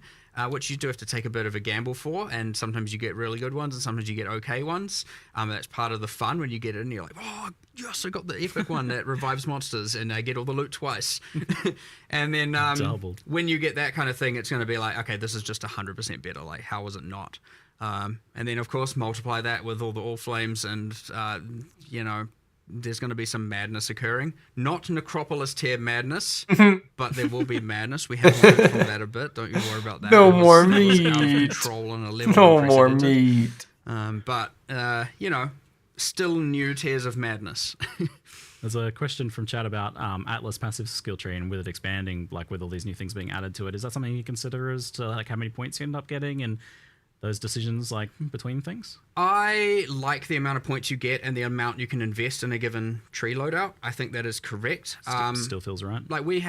which you do have to take a bit of a gamble for, and sometimes you get really good ones and sometimes you get okay ones. That's part of the fun when you get it and you're like, oh, yes, I got the epic one that revives monsters and I get all the loot twice. And then when you get that kind of thing, it's going to be like, okay, this is just 100% better. Like, how was it not? And then, of course, multiply that with all the All Flames and, there's going to be some madness occurring. Not Necropolis tier madness, but there will be madness. We have learned from that a bit. Don't you worry about that. No more meat. Out of control on a level. No more meat. But still new tiers of madness. There's a question from chat about Atlas passive skill tree and with it expanding, like with all these new things being added to it. Is that something you consider as to like how many points you end up getting and those decisions like between things? I like the amount of points you get and the amount you can invest in a given tree loadout. I think that is correct. Still feels right. Like we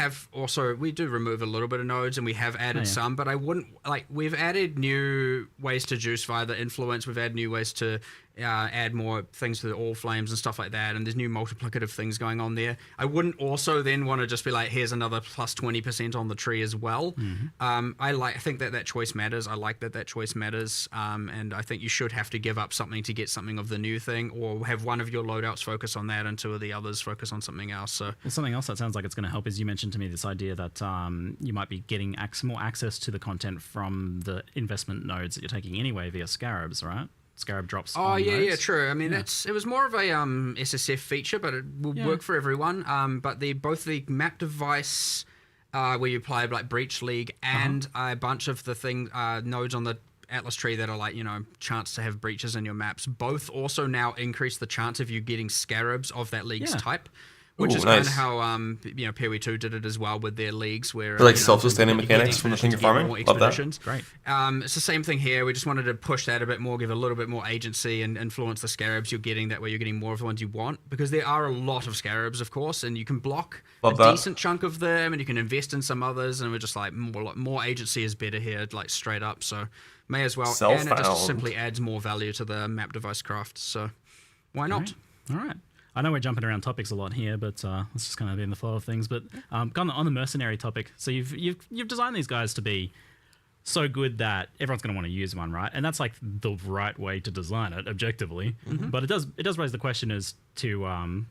do remove a little bit of nodes and we have added some, but I wouldn't we've added new ways to juice via the influence. We've added new ways to add more things to the all flames and stuff like that, and there's new multiplicative things going on there. I wouldn't also then want to just be like, here's another plus 20% on the tree as well. I think that choice matters. I like that choice matters, and I think you should have to give up something to get something of the new thing, or have one of your loadouts focus on that and two of the others focus on something else. So something else that sounds like it's going to help is you mentioned to me this idea that you might be getting more access to the content from the investment nodes that you're taking anyway via scarabs, right? Scarab drops. Oh yeah, true. I mean, it was more of a SSF feature, but it will work for everyone. But both the map device where you apply like Breach League and a bunch of the nodes on the Atlas tree that are like, chance to have breaches in your maps, both also now increase the chance of you getting scarabs of that league's type. Which is kind of how PoE 2 did it as well with their leagues, where they're like self-sustaining mechanics from the thing you're farming. Love that. Great. It's the same thing here. We just wanted to push that a bit more, give a little bit more agency, and influence the scarabs you're getting. That way, you're getting more of the ones you want, because there are a lot of scarabs, of course, and you can block a decent chunk of them, and you can invest in some others. And we're just like more agency is better here, like straight up. So may as well, and it just simply adds more value to the map device craft. So why not? All right. I know we're jumping around topics a lot here, but let's just kind of be in the flow of things. But on the mercenary topic, so you've designed these guys to be so good that everyone's going to want to use one, right? And that's like the right way to design it objectively. But it does raise the question as to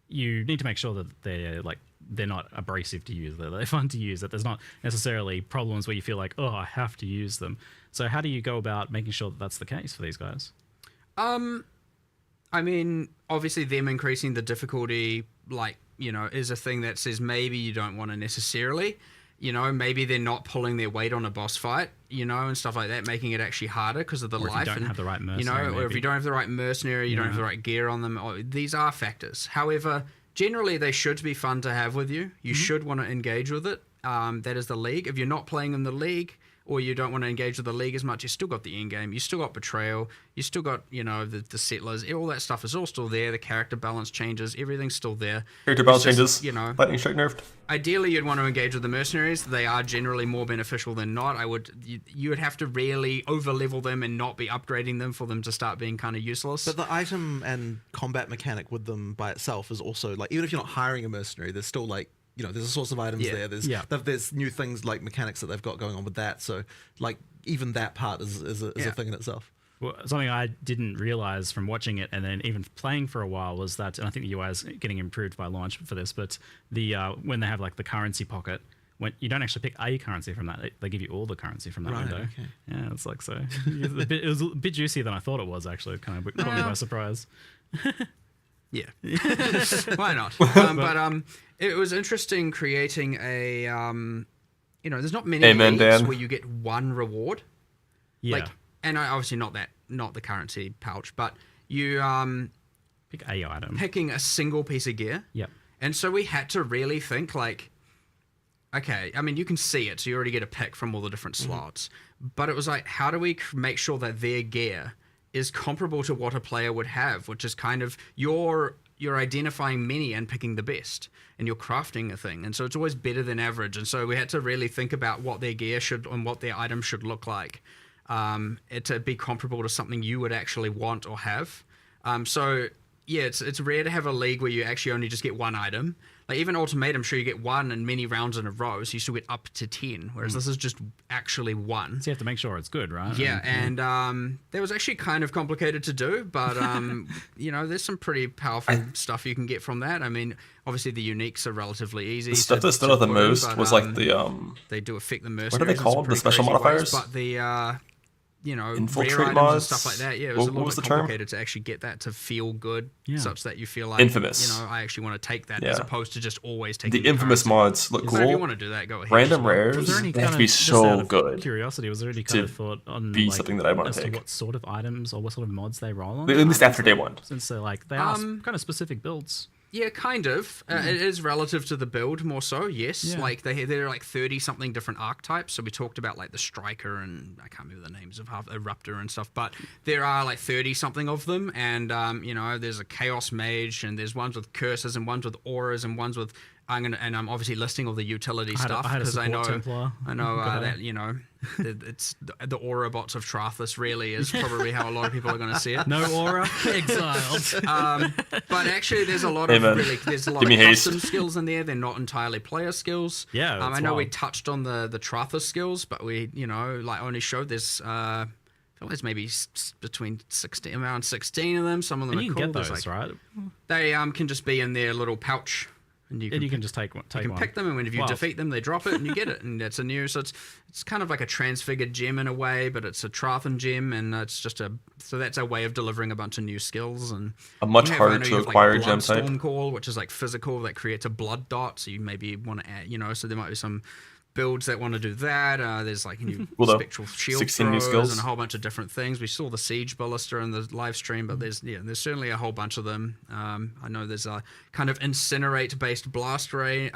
you need to make sure that they're not abrasive to use, that they're fun to use, that there's not necessarily problems where you feel like, oh, I have to use them. So how do you go about making sure that that's the case for these guys? I mean, obviously them increasing the difficulty, is a thing that says maybe you don't want to necessarily, maybe they're not pulling their weight on a boss fight, and stuff like that, making it actually harder because of the life. If you don't have the right mercenary, or if you don't have the right mercenary, you don't have the right gear on them. These are factors. However, generally they should be fun to have with you. You should want to engage with it. That is the league. If you're not playing in the league, or you don't want to engage with the league as much, you still got the end game, you still got betrayal, you still got the settlers, all that stuff is all still there. The character balance changes, everything's still there. Character balance changes. Lightning strike nerfed. Ideally, you'd want to engage with the mercenaries. They are generally more beneficial than not. You would have to really over level them and not be upgrading them for them to start being kind of useless. But the item and combat mechanic with them by itself is also even if you're not hiring a mercenary, there's still there's a source of items there. There's new things like mechanics that they've got going on with that. So even that part is a thing in itself. Well, something I didn't realize from watching it and then even playing for a while was that, and I think the UI is getting improved by launch for this, but the when they have the currency pocket, when you don't actually pick a currency from that, they give you all the currency from that window. Okay. Yeah, it's so. It was a bit juicier than I thought it was, actually. It kind of caught me by surprise. Yeah. Why not? But it was interesting creating a, there's not many leagues where you get one reward. Yeah. And obviously not the currency pouch, but you pick a item. Picking a single piece of gear. Yep. And so we had to really think okay, I mean, you can see it, so you already get a pick from all the different slots. But it was how do we make sure that their gear is comparable to what a player would have, which is kind of you're identifying many and picking the best, and you're crafting a thing, and so it's always better than average. And so we had to really think about what their gear should and what their items should look like, to be comparable to something you would actually want or have. So yeah, it's rare to have a league where you actually only just get one item. Even Ultimatum, sure, you get one in many rounds in a row, so you still get up to 10, whereas this is just actually one. So you have to make sure it's good, right? Yeah, and that was actually kind of complicated to do, but, there's some pretty powerful stuff you can get from that. I mean, obviously the uniques are relatively easy. The stuff that stood out the most was they do affect the mercenaries. What are they called? The special modifiers? But the... infiltrate rare items mods and stuff like that. Yeah, it was a little bit complicated to actually get that to feel good, such that you feel like infamous. I actually want to take that as opposed to just always taking the infamous mods look cool. So if you want to do that, go ahead. Random rares have to be so good. Curiosity, was there any kind of thought on something that I want to take? What sort of items or what sort of mods they roll on? At least after day one. Since they are kind of specific builds. Yeah, kind of. It is relative to the build more so, yes. Yeah. Like there are like 30-something different archetypes. So we talked about like the Striker and I can't remember the names of half Eruptor and stuff, but there are like 30-something of them. And, you know, there's a Chaos Mage and there's ones with curses and ones with auras and ones with... I'm obviously listing all the utility stuff because I know that, you know, it's the aura bots of Trathus really is probably how a lot of people are going to see it. No aura, exiled. But actually, there's a lot of Amen. there's a lot Give me of custom haste. skills in there. They're not entirely player skills. Yeah, I that's know we wild. touched on the Trathus skills, but we, you know, like only showed this. I feel there's maybe between around 16 of them. Some of them And are you cool. can get There's, those, like, right? They can just be in their little pouch. And you can just take one. You can pick them, and when if you Wow. defeat them, they drop it, and you get it, and that's a new. So it's kind of like a transfigured gem in a way, but it's a Trathan gem, and it's just so that's a way of delivering a bunch of new skills and A much you have- harder I know to you have, acquire like, gem type. Bloodstorm Call, which is like physical, that creates a blood dot. So you maybe want to add, you know, so there might be some builds that want to do that. There's like new Cool, though. spectral shield 16 new throws skills. and a whole bunch of different things. We saw the siege ballista in the live stream, but there's certainly a whole bunch of them. I know there's a kind of incinerate based blast ray.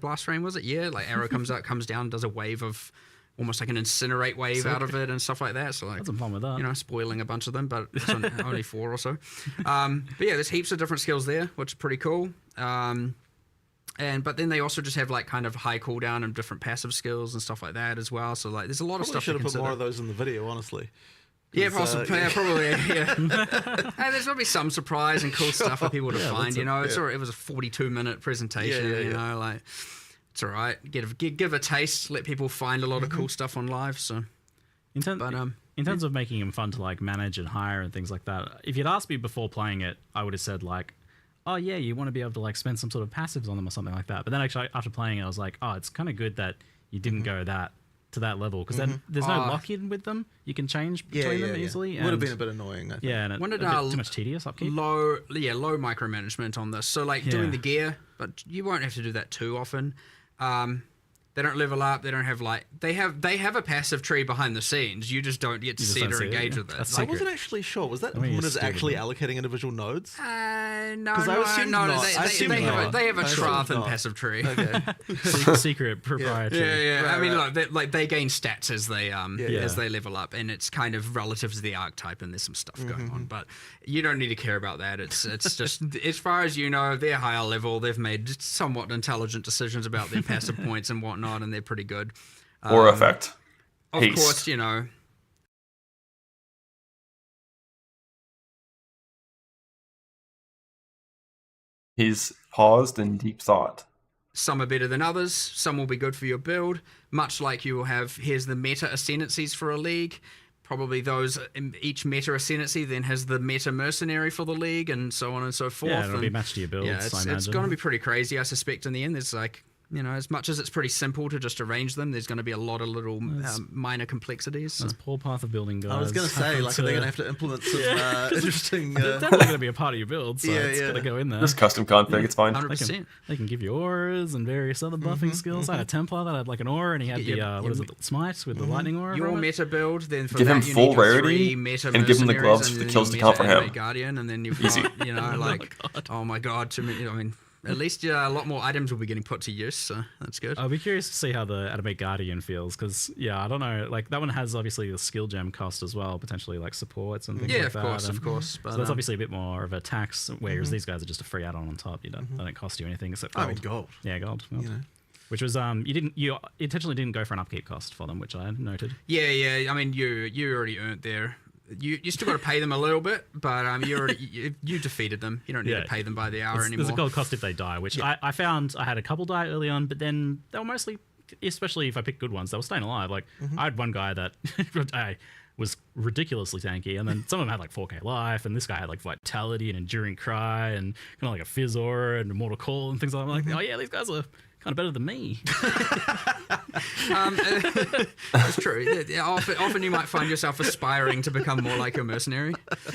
Blast rain was it? Yeah, like arrow comes down, does a wave of almost like an incinerate wave out of it and stuff like that. So like, Had some fun with that. you know, spoiling a bunch of them, but it's only 4 or so. But yeah, there's heaps of different skills there, which is pretty cool. But then they also just have like kind of high cooldown and different passive skills and stuff like that as well. So like, there's a lot of Probably stuff. should to have put consider. more of those in the video, honestly. Yeah, 'Cause, possibly. Yeah, probably. Yeah. Hey, there's gonna be some surprise and cool stuff for people to find. that's You it, know, it's yeah. all right. It was a 42-minute presentation. Yeah, you know, like it's all right. Give a taste. Let people find a lot of cool stuff on live. So, In terms of making them fun to like manage and hire and things like that, if you'd asked me before playing it, I would have said like, oh yeah, you want to be able to like spend some sort of passives on them or something like that. But then actually after playing it, I was like, oh, it's kind of good that you didn't go to that level because then there's no lock-in with them. You can change between them easily. Would have and- been a bit annoying, I think. Yeah, and When a did bit too much tedious upkeep. low micromanagement on this. So like doing Yeah. the gear, but you won't have to do that too often. They don't level up. They don't have like they have a passive tree behind the scenes. You just don't get to You just see it don't or see it, engage yeah. with it. That's I Like, wasn't actually sure. Was that I mean, implemented it's stupid, actually man. allocating individual nodes? no, 'Cause I assumed not. I They assumed have not. they have a I assumed Trathan not. passive tree. Okay. Secret proprietary. Yeah. Right, I mean, right. like they gain stats as they Yeah. as they level up, and it's kind of relative to the archetype, and there's some stuff going Mm-hmm. on. But you don't need to care about that. It's just as far as you know, they're higher level. They've made somewhat intelligent decisions about their passive points and whatnot, and they're pretty good. Or effect. Of Haste. course, you know. He's paused in deep thought. Some are better than others. Some will be good for your build. Much like you will have, here's the meta ascendancies for a league. Probably those, each meta ascendancy then has the meta mercenary for the league, and so on and so forth. Yeah, it'll be And matched to your builds, Yeah, I it's imagine. going to be pretty crazy, I suspect, in the end. There's like, you know, as much as it's pretty simple to just arrange them, there's going to be a lot of little minor complexities. So. That's poor path of building, guys. I was going to say, like, are they going to have to implement some interesting... They're definitely going to be a part of your build, so Yeah, it's yeah. going to go in there. Just custom config, it's fine. 100%. They can give you auras and various other buffing skills. I had a Templar that had like an aura, and he had Yeah, the what is it, Smite with the lightning aura. Your from it. meta build, then for Give that him you full need your rarity 3 meta and give him the mercenaries gloves and for the then kills your to count for meta him. Animate Guardian, and then you've Easy. got, you know, like, oh my god, too many. I mean, at least a lot more items will be getting put to use, so that's good. I'll be curious to see how the Animate Guardian feels, because I don't know, like that one has obviously the skill gem cost as well, potentially like supports and things Yeah, like of that. course, and of course. But, so that's obviously a bit more of a tax, whereas these guys are just a free add-on on top. You don't, they don't cost you anything except gold. I mean, gold. Yeah, gold. You know. Which was you intentionally didn't go for an upkeep cost for them, which I noted. Yeah. I mean, you already earned there. You still got to pay them a little bit, but you defeated them. You don't need to pay them by the hour anymore. There's a gold cost if they die, which I found I had a couple die early on, but then they were mostly, especially if I picked good ones, they were staying alive. Like I had one guy that I was ridiculously tanky, and then some of them had like 4k life, and this guy had like vitality and enduring cry and kind of like a fizz aura and immortal call and things like that. I'm like, oh yeah, these guys are kind of better than me. That's true. Yeah, often you might find yourself aspiring to become more like a mercenary.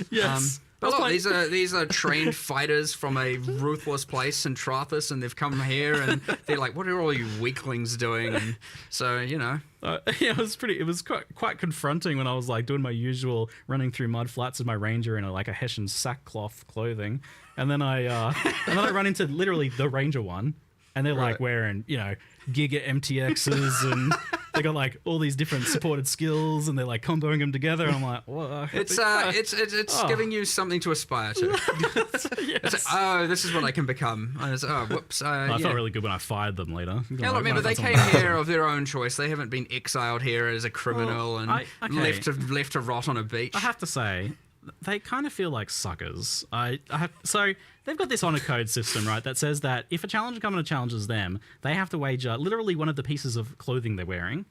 Yes. But look, these are trained fighters from a ruthless place in Trathus, and they've come here, and they're like, "What are all you weaklings doing?" And so, you know, it was quite confronting when I was like doing my usual running through mud flats with my ranger in a Hessian sackcloth clothing, and then I run into literally the ranger one, and they're like wearing Giga MTXs, and they got like all these different supported skills, and they're like comboing them together. And I'm like, what? It's giving you something to aspire to. It's like, oh, this is what I can become. And it's, oh, whoops. I felt really good when I fired them later. Yeah, look, remember they came here of their own choice. They haven't been exiled here as a criminal left to rot on a beach. I have to say, they kind of feel like suckers. So they've got this honor code system, right, that says that if a challenger comes and challenges them, they have to wager literally one of the pieces of clothing they're wearing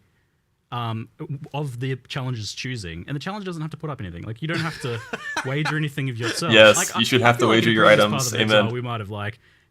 of the challenger's choosing, and the challenger doesn't have to put up anything. Like, you don't have to wager anything of yourself. Yes, you should have to wager your items. Amen. We might have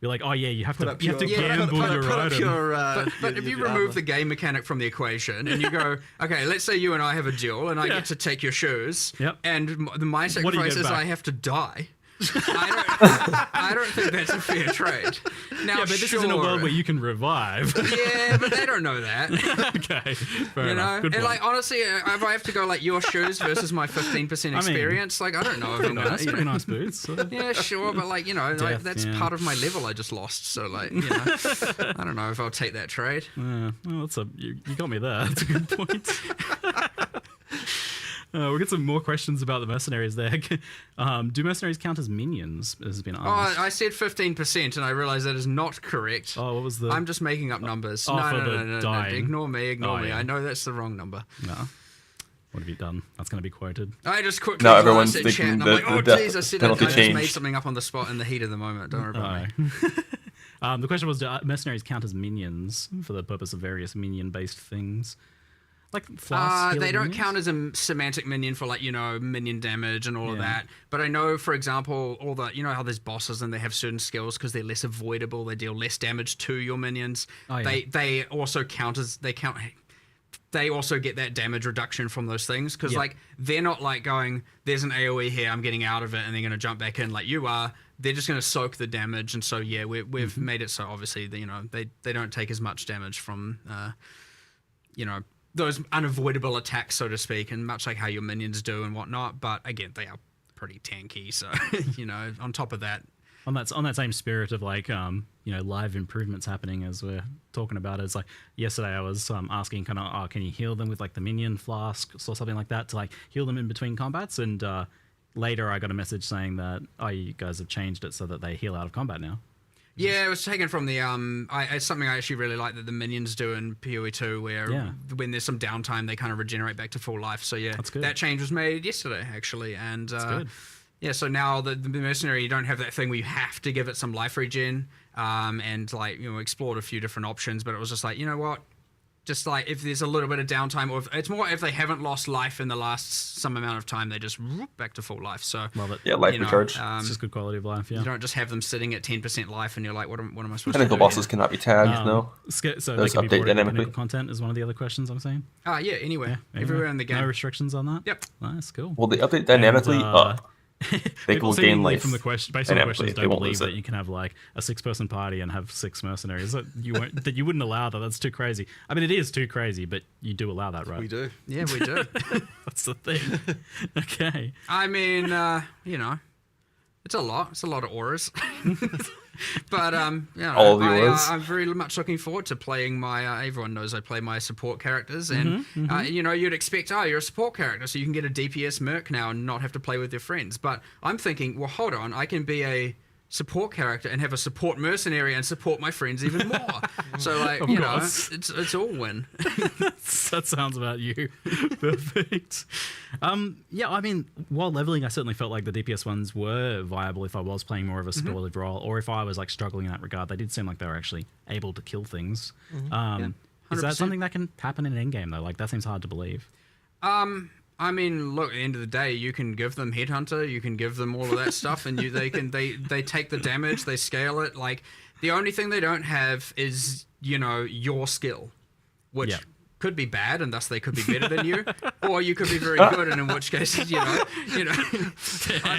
be like, oh yeah, you have to gamble your item. But if you remove the game mechanic from the equation and you go, okay, let's say you and I have a duel and I get to take your shoes, and my sacrifice is I have to die. I don't think that's a fair trade. Now, but this is in a world where you can revive. Yeah, but they don't know that. Okay, fair Good enough. Good and point. honestly, if I have to go your shoes versus my 15% experience, I don't know if I'm gonna. Pretty nice boots. Yeah, sure, but Death, that's part of my level I just lost. So I don't know if I'll take that trade. Yeah, well, you got me there. That's a good point. We'll get some more questions about the mercenaries there. Do mercenaries count as minions? Has been asked. Oh, I said 15%, and I realized that is not correct. Oh, what was the? I'm just making up numbers. Oh, no. Ignore me. Yeah. I know that's the wrong number. No. What have you done? That's going to be quoted. I just quickly now everyone's thinking chat, and I'm like, oh, jeez, I just changed. made something up on the spot in the heat of the moment. Don't worry about me. The question was, do mercenaries count as minions for the purpose of various minion-based things? Like they don't count as a semantic minion for minion damage and all of that. But I know, for example, all the how there's bosses and they have certain skills because they're less avoidable. They deal less damage to your minions. Oh, yeah. They also count as they also get that damage reduction from those things because they're not going, there's an AoE here, I'm getting out of it, and they're going to jump back in like you are. They're just going to soak the damage, and so we've made it so obviously that, they don't take as much damage from those unavoidable attacks, so to speak, and much like how your minions do and whatnot. But again, they are pretty tanky. So on top of that, on that same spirit of live improvements happening as we're talking about it, it's like yesterday I was asking can you heal them with the minion flasks or something like that to heal them in between combats, and later I got a message saying that you guys have changed it so that they heal out of combat now. Yeah, it was taken from the it's something I actually really like that the minions do in PoE 2, where when there's some downtime they kind of regenerate back to full life. So that change was made yesterday actually, and yeah, so now the mercenary, you don't have that thing where you have to give it some life regen, and explored a few different options, but it was just you know what? Just if there's a little bit of downtime, or it's more if they haven't lost life in the last some amount of time, they just back to full life. So love it. Yeah, life recharge. It's just good quality of life. Yeah, you don't just have them sitting at 10% life, and you're like, what am I supposed to do? Technical bosses cannot be tagged. No, so those they can be update dynamically. Content is one of the other questions I'm saying. Yeah, anywhere, everywhere in the game. No restrictions on that. Yep. Nice, cool. Well, they update dynamically. They will gain life from the question. Based on the questions, don't believe that you can have a 6-person party and have 6 mercenaries. That you wouldn't allow that. That's too crazy. I mean, it is too crazy, but you do allow that, right? We do. Yeah, we do. That's the thing. Okay. I mean, it's a lot. It's a lot of auras. But all the auras. I'm very much looking forward to playing my. Everyone knows I play my support characters, and you'd expect, you're a support character, so you can get a DPS merc now and not have to play with your friends. But I'm thinking, well, hold on, I can be a support character and have a support mercenary and support my friends even more. So it's all win. That sounds about you. Perfect. Yeah, I mean, while leveling, I certainly felt like the DPS ones were viable if I was playing more of a supportive role, or if I was struggling in that regard. They did seem like they were actually able to kill things. Is that something that can happen in an endgame though? That seems hard to believe. I mean, look, at the end of the day, you can give them Headhunter, you can give them all of that stuff, and they take the damage, they scale it. The only thing they don't have is, your skill, which could be bad, and thus they could be better than you, or you could be very good, and in which case, I'm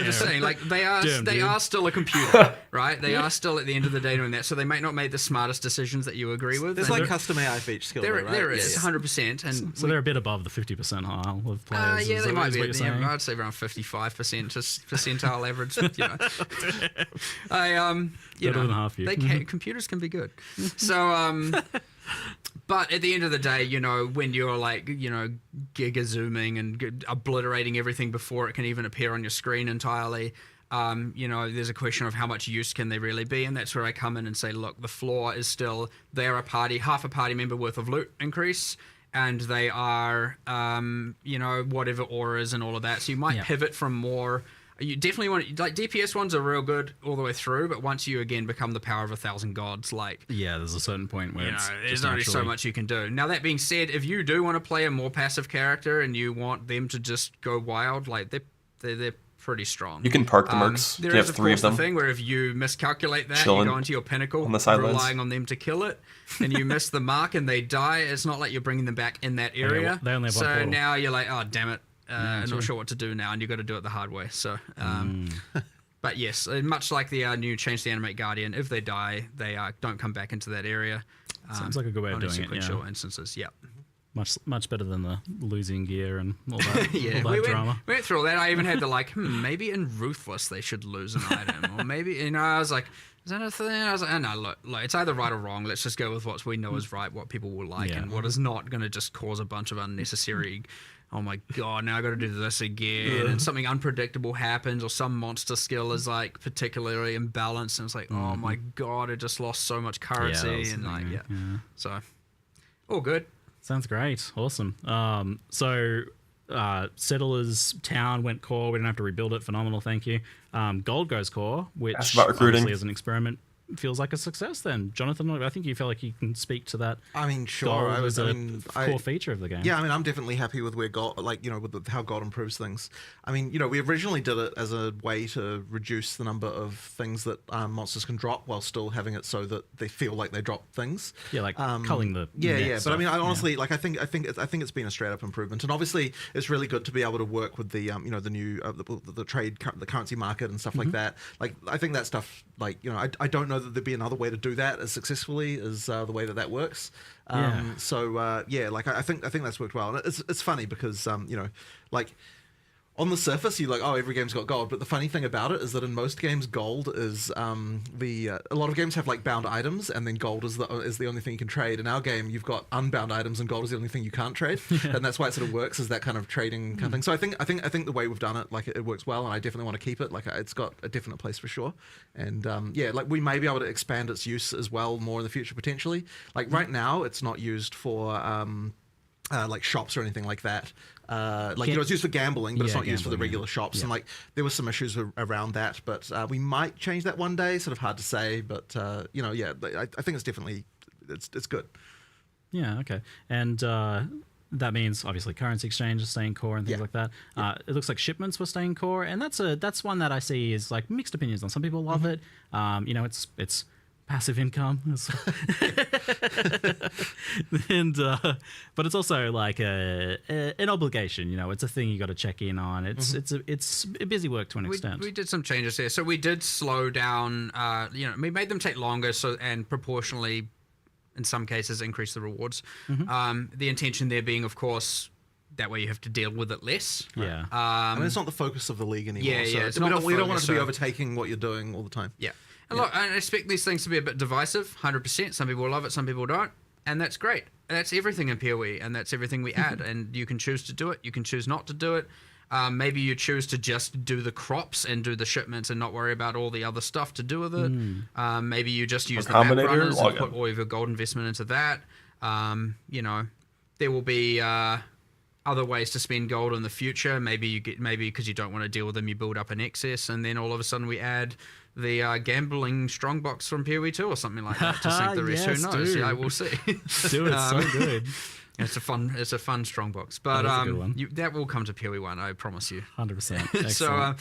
just saying, like they are still a computer, right? They are still at the end of the day doing that, so they might not make the smartest decisions that you agree with. There's like custom AI for each skill, right? There is 100%, and so they're a bit above the 50 percentile of players. Yeah, they might be. I'd say around 55% percentile average. Better than half you. Computers can be good. So, but at the end of the day, when you're like, giga zooming and obliterating everything before it can even appear on your screen entirely, there's a question of how much use can they really be, and that's where I come in and say, look, the floor is still they're half a party member worth of loot increase, and they are, whatever auras and all of that. So you might pivot from more. You definitely want, like, DPS ones are real good all the way through, but once you again become the power of 1,000 gods, like, there's a certain point where there's only so much you can do. Now that being said, if you do want to play a more passive character and you want them to just go wild, like they're pretty strong. You can park the mercs. There you is have 3 of them. The thing where if you miscalculate that, Chilling you go into your pinnacle, on the sidelines, relying on them to kill it, and you miss the mark and they die. It's not like you're bringing them back in that area. They only have one so portal. now you're like, oh damn it. I'm not sure what to do now, and you've got to do it the hard way. So, but yes, much like the new Change the Animate Guardian, if they die, they don't come back into that area. Seems like a good way of doing it. Sequential instances, yeah. Much better than the losing gear and all that, all that we drama. Went through all that. I even had the maybe in Ruthless they should lose an item, or maybe I was like, is that a thing? I was like, oh, no, look, it's either right or wrong. Let's just go with what we know is right, what people will like, and what is not going to just cause a bunch of unnecessary. Oh my god, now I got to do this again, and something unpredictable happens, or some monster skill is like particularly imbalanced, and it's like, oh my god, it just lost so much currency, so all good. Sounds great, awesome. So Settlers Town went core. We didn't have to rebuild it. Phenomenal, thank you. Gold goes core, which obviously as an experiment feels like a success. Then, Jonathan, I think you feel like you can speak to that. I mean, sure. Gold was a core feature of the game. Yeah, I mean, I'm definitely happy with where Gold, with how Gold improves things. I mean, we originally did it as a way to reduce the number of things that monsters can drop while still having it so that they feel like they drop things. Yeah, like culling the But I mean, I honestly I think it's been a straight up improvement, and obviously it's really good to be able to work with the the new the trade, the currency market and stuff like that. Like, I think that stuff, like, I don't know that there'd be another way to do that as successfully as the way that works. So I think that's worked well. And it's funny because like, on the surface, you're like, oh, every game's got gold. But the funny thing about it is that in most games, gold is a lot of games have like bound items, and then gold is the only thing you can trade. In our game, you've got unbound items, and gold is the only thing you can't trade, and that's why it sort of works as that kind of trading kind of thing. So I think the way we've done it, like, it works well, and I definitely want to keep it. Like, it's got a definite place for sure, and like, we may be able to expand its use as well more in the future potentially. Like, right now, it's not used for like shops or anything like that. It's used for gambling, but it's not used for the regular shops. And like, there were some issues around that, but we might change that one day. Sort of hard to say, but I think it's definitely it's good. Yeah. Okay. And that means obviously currency exchange is staying core and things like that. It looks like shipments were staying core, and that's one that I see is like mixed opinions on. Some people love it. It's passive income, and but it's also like an obligation. It's a thing you got to check in on. It's busy work to an extent. We did some changes here, so we did slow down. We made them take longer, and proportionally, in some cases, increase the rewards. The intention there being, of course, that way you have to deal with it less. Yeah. I mean, it's not the focus of the league anymore. It's we don't want it to be overtaking what you're doing all the time. Yeah. And look, I expect these things to be a bit divisive, 100%. Some people love it, some people don't. And that's great. That's everything in PoE, and that's everything we add. And you can choose to do it, you can choose not to do it. Maybe you choose to just do the crops and do the shipments and not worry about all the other stuff to do with it. Maybe you just use the map runners and put all of your gold investment into that. There will be other ways to spend gold in the future. Maybe because you don't want to deal with them, you build up an excess, and then all of a sudden we add the gambling strongbox from PoE 2 or something like that to sink the rest. Yes, who knows? dude. Yeah, we'll see. Do it so good. It's a fun strongbox, but That is a good one. that will come to PoE 1. I promise you. 100%. So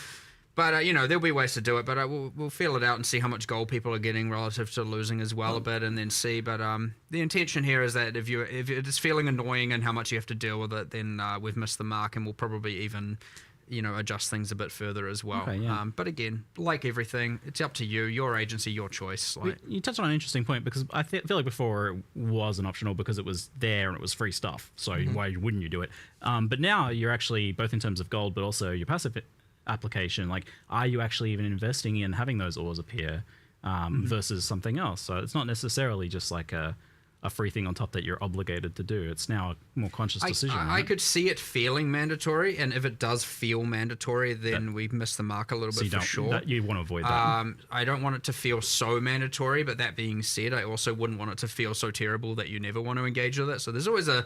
But, there'll be ways to do it, but we'll feel it out and see how much gold people are getting relative to losing as well a bit, and then see. But the intention here is that if it's feeling annoying and how much you have to deal with it, then we've missed the mark, and we'll probably even, adjust things a bit further as well. Okay, yeah. But again, like everything, it's up to you, your agency, your choice. Like, You touched on an interesting point, because I feel like before it wasn't optional because it was there and it was free stuff, so why wouldn't you do it? But now you're actually, both in terms of gold but also your passive application, like, are you actually even investing in having those ores appear versus something else? So it's not necessarily just like a free thing on top that you're obligated to do. It's now a more conscious decision. I could see it feeling mandatory, and if it does feel mandatory, then we've missed the mark a little bit for sure. You want to avoid that. I don't want it to feel so mandatory, but that being said, I also wouldn't want it to feel so terrible that you never want to engage with it. So there's always a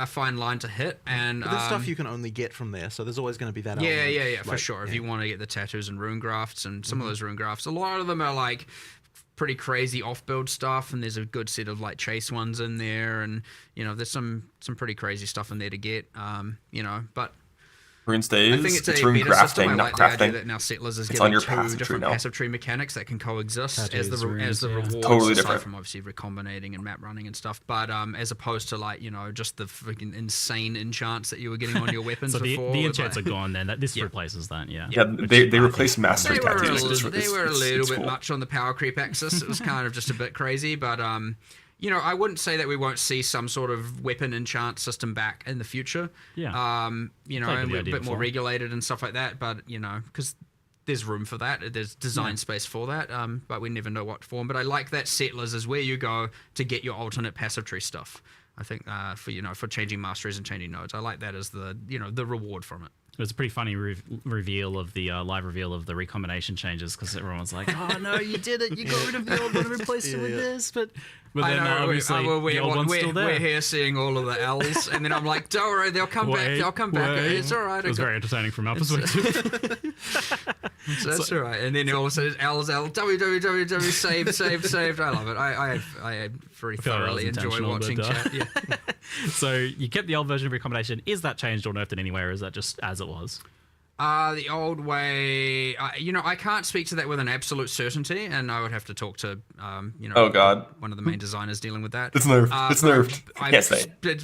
fine line to hit. And but there's stuff you can only get from there, so there's always going to be that yeah, element. for sure. If you want to get the tattoos and rune grafts, and some of those rune grafts, a lot of them are like pretty crazy off-build stuff, and there's a good set of like chase ones in there, and there's some pretty crazy stuff in there to get, but Rune stays. I think it's a rune better crafting, system. I not like crafting. the idea that now Settlers is It's on getting your two passive tree different now. passive tree mechanics that can coexist as Tattoos, the runes, rewards, Totally aside different. from obviously recombinating and map running and stuff. But as opposed to like just the freaking insane enchants that you were getting on your weapons So before. the enchants are gone then. This replaces that, yeah. Yeah, they replaced mastery tattoos. They were a little bit cool. much on the power creep axis. It was kind of just a bit crazy, but I wouldn't say that we won't see some sort of weapon enchant system back in the future. Yeah. And we're a bit more regulated and stuff like that, but because there's room for that, there's design space for that, but we never know what form. But I like that Settlers is where you go to get your alternate passive tree stuff. I think for changing masteries and changing nodes, I like that as the the reward from it. It was a pretty funny reveal of the live reveal of the recombination changes, because everyone was like, "Oh no, you did it! You got rid of the old one and replaced it with this." But then obviously the old one's still there. We're here seeing all of the L's, and then I'm like, "Don't worry, they'll come back. They'll come back. It's all right." It was very entertaining from our perspective. So that's all right. And then all of a sudden, L's www saved. I love it. I very thoroughly enjoy watching chat. Yeah. So you kept the old version of recombination. Is that changed or nerfed in any way, or is that just as it was? The old way, I can't speak to that with an absolute certainty, and I would have to talk to, oh god, one of the main designers dealing with that. It's nerfed. It's nerfed. I can't say.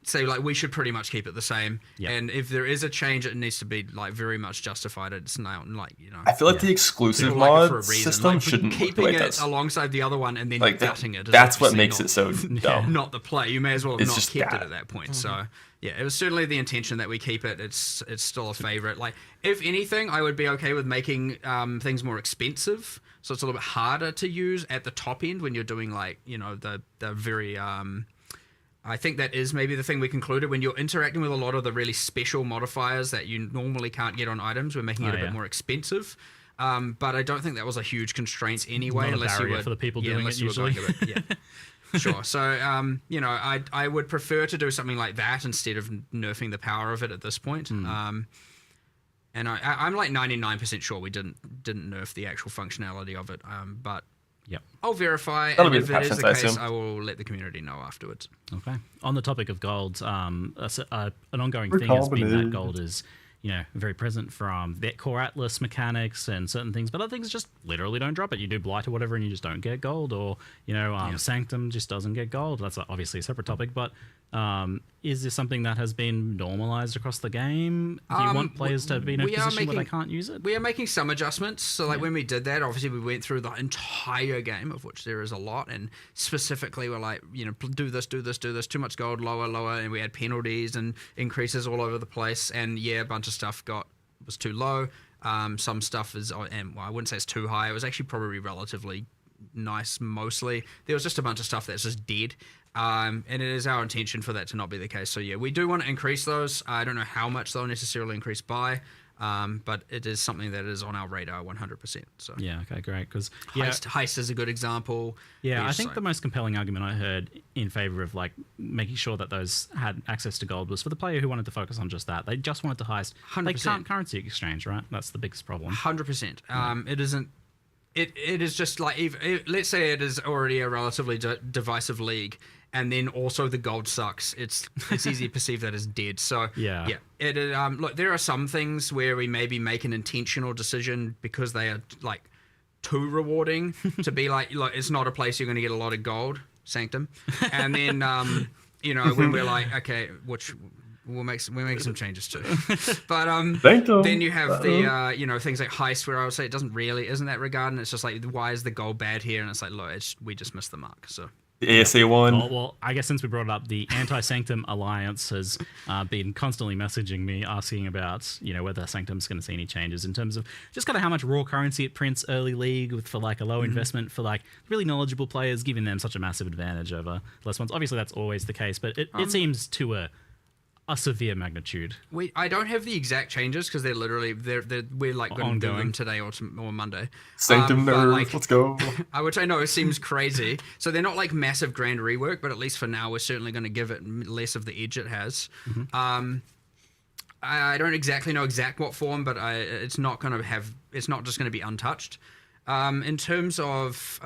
Say like we should pretty much keep it the same, Yep. and if there is a change, it needs to be like very much justified. It's not like I feel like the exclusive people like it for mod a reason. system Like, shouldn't look the keeping way it it does. alongside the other one and then Like gutting it. Is that's what obviously makes not- it so dumb. Not the play. You may as well have It's not just kept it bad. at that point. So yeah, it was certainly the intention that we keep it. It's still a favorite. Like if anything, I would be okay with making things more expensive. So it's a little bit harder to use at the top end when you're doing like the very I think that is maybe the thing we concluded when you're interacting with a lot of the really special modifiers that you normally can't get on items. We're making it a bit more expensive. But I don't think that was a huge constraint anyway, Not a unless you barrier were for the people doing unless it you were usually. going to it. Yeah. Sure. So, I would prefer to do something like that instead of nerfing the power of it at this point. And I'm like 99% sure we didn't nerf the actual functionality of it. But Yep. I'll verify, That'll and be if the it is patch the test, I case, assume. I will let the community know afterwards. Okay. On the topic of gold, an ongoing thing has been that Recombinate. gold is, very present from the core Atlas mechanics and certain things, but other things just literally don't drop it. You do Blight or whatever and you just don't get gold, or, Sanctum just doesn't get gold. That's obviously a separate topic, but is this something that has been normalized across the game? Do you want players to be in a position where they can't use it? We are making some adjustments. So, when we did that, obviously we went through the entire game, of which there is a lot, and specifically we're like, do this, too much gold, lower, and we had penalties and increases all over the place, and a bunch of stuff was too low. Some stuff is, and I wouldn't say it's too high. It was actually probably relatively nice mostly. There was just a bunch of stuff that's just dead. And it is our intention for that to not be the case. So we do want to increase those. I don't know how much they'll necessarily increase by, but it is something that is on our radar 100%. So Yeah, okay, great. Because Heist is a good example. Yeah, I think the most compelling argument I heard in favor of making sure that those had access to gold was for the player who wanted to focus on just that. They just wanted to heist. 100%. They can't currency exchange, right? That's the biggest problem. 100%. It isn't. it is just like let's say it is already a relatively divisive league, and then also the gold sucks. It's easy to perceive that as dead. So Yeah. Look, there are some things where we maybe make an intentional decision because they are like too rewarding to be like it's not a place you're going to get a lot of gold, Sanctum, and then when we're like, okay, which we'll make some changes too. But then you have the things like heist, where I would say it isn't that regard, and it's just like, why is the gold bad here? And it's like, look, we just missed the mark. So The ASA one. Oh, well, I guess since we brought it up, the Anti-Sanctum Alliance has been constantly messaging me, asking about whether Sanctum's going to see any changes in terms of just kind of how much raw currency it prints early league for like a low investment for like really knowledgeable players, giving them such a massive advantage over less ones. Obviously, that's always the case, but it seems to a severe magnitude. I don't have the exact changes because they're we're like going to do them today or Monday. Sanctum nerve, let's go. I would say no, it seems crazy. So they're not like massive grand rework, but at least for now, we're certainly going to give it less of the edge it has. Mm-hmm. I don't exactly know what form, but it's not just going to be untouched. In terms of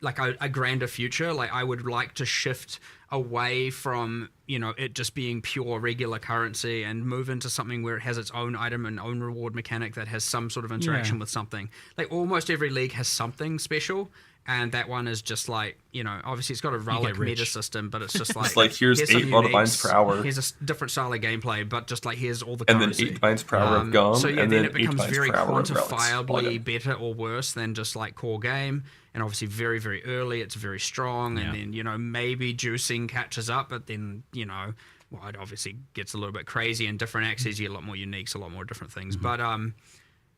like a grander future, like I would like to shift away from it just being pure regular currency and move into something where it has its own item and own reward mechanic that has some sort of interaction with something. Like almost every league has something special, and that one is just like obviously it's got a relic meta system, but it's just like it's like here's 8 raw divines per hour. Here's a different style of gameplay, but just like here's all the and currency. then 8 divines per hour of gum, so and then it becomes very relics. quantifiably better or worse than just like core game. And obviously very, very early, it's very strong. And then, maybe juicing catches up, but then, it obviously gets a little bit crazy. In different axes, you get a lot more uniques, a lot more different things. But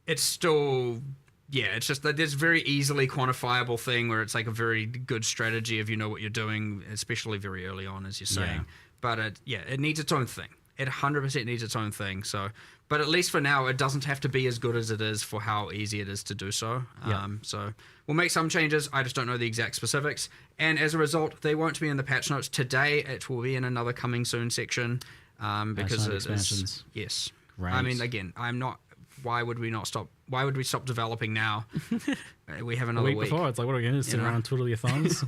it's still, it's just that there's very easily quantifiable thing where it's like a very good strategy if you know what you're doing, especially very early on, as you're saying. But it needs its own thing. It 100% needs its own thing. So, but at least for now, it doesn't have to be as good as it is for how easy it is to do so. So we'll make some changes. I just don't know the exact specifics. And as a result, they won't be in the patch notes today. It will be in another coming soon section because it is. Yes. Great. I mean, again, I'm not. Why would we not stop? Why would we stop developing now? We have another week before. It's like, what are we going to do? Sit around, twiddle your thumbs?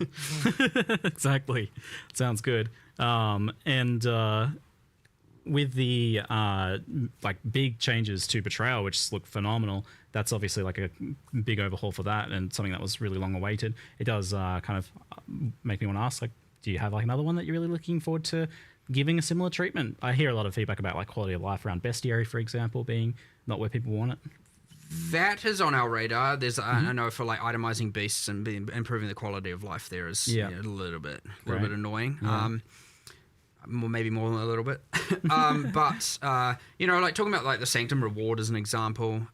Exactly. Sounds good. With the big changes to Betrayal, which look phenomenal, that's obviously like a big overhaul for that and something that was really long awaited. It does kind of make me want to ask, like, do you have like another one that you're really looking forward to giving a similar treatment? I hear a lot of feedback about like quality of life around Bestiary, for example, being not where people want it. That is on our radar. There's I know for like itemizing beasts and improving the quality of life there is a little bit annoying. Maybe more than a little bit. But like talking about like the Sanctum reward as an example,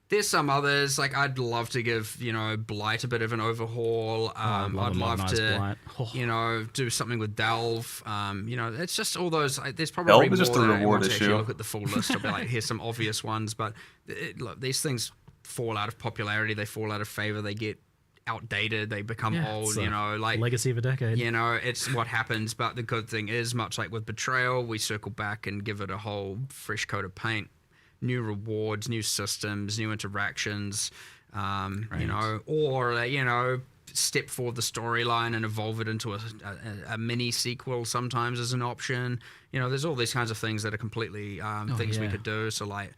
there's some others, like I'd love to give Blight a bit of an overhaul. I'd love to do something with Delve. It's just all those. There's probably Delve more is just a reward issue. issue. Look at the full list. I'll be like, here's some obvious ones, but look, these things fall out of popularity. They fall out of favor. They get outdated, they become old, like legacy of a decade. It's what happens. But the good thing is, much like with Betrayal, we circle back and give it a whole fresh coat of paint, new rewards, new systems, new interactions, or step forward the storyline and evolve it into a mini sequel sometimes as an option. There's all these kinds of things that are completely things we could do. So like,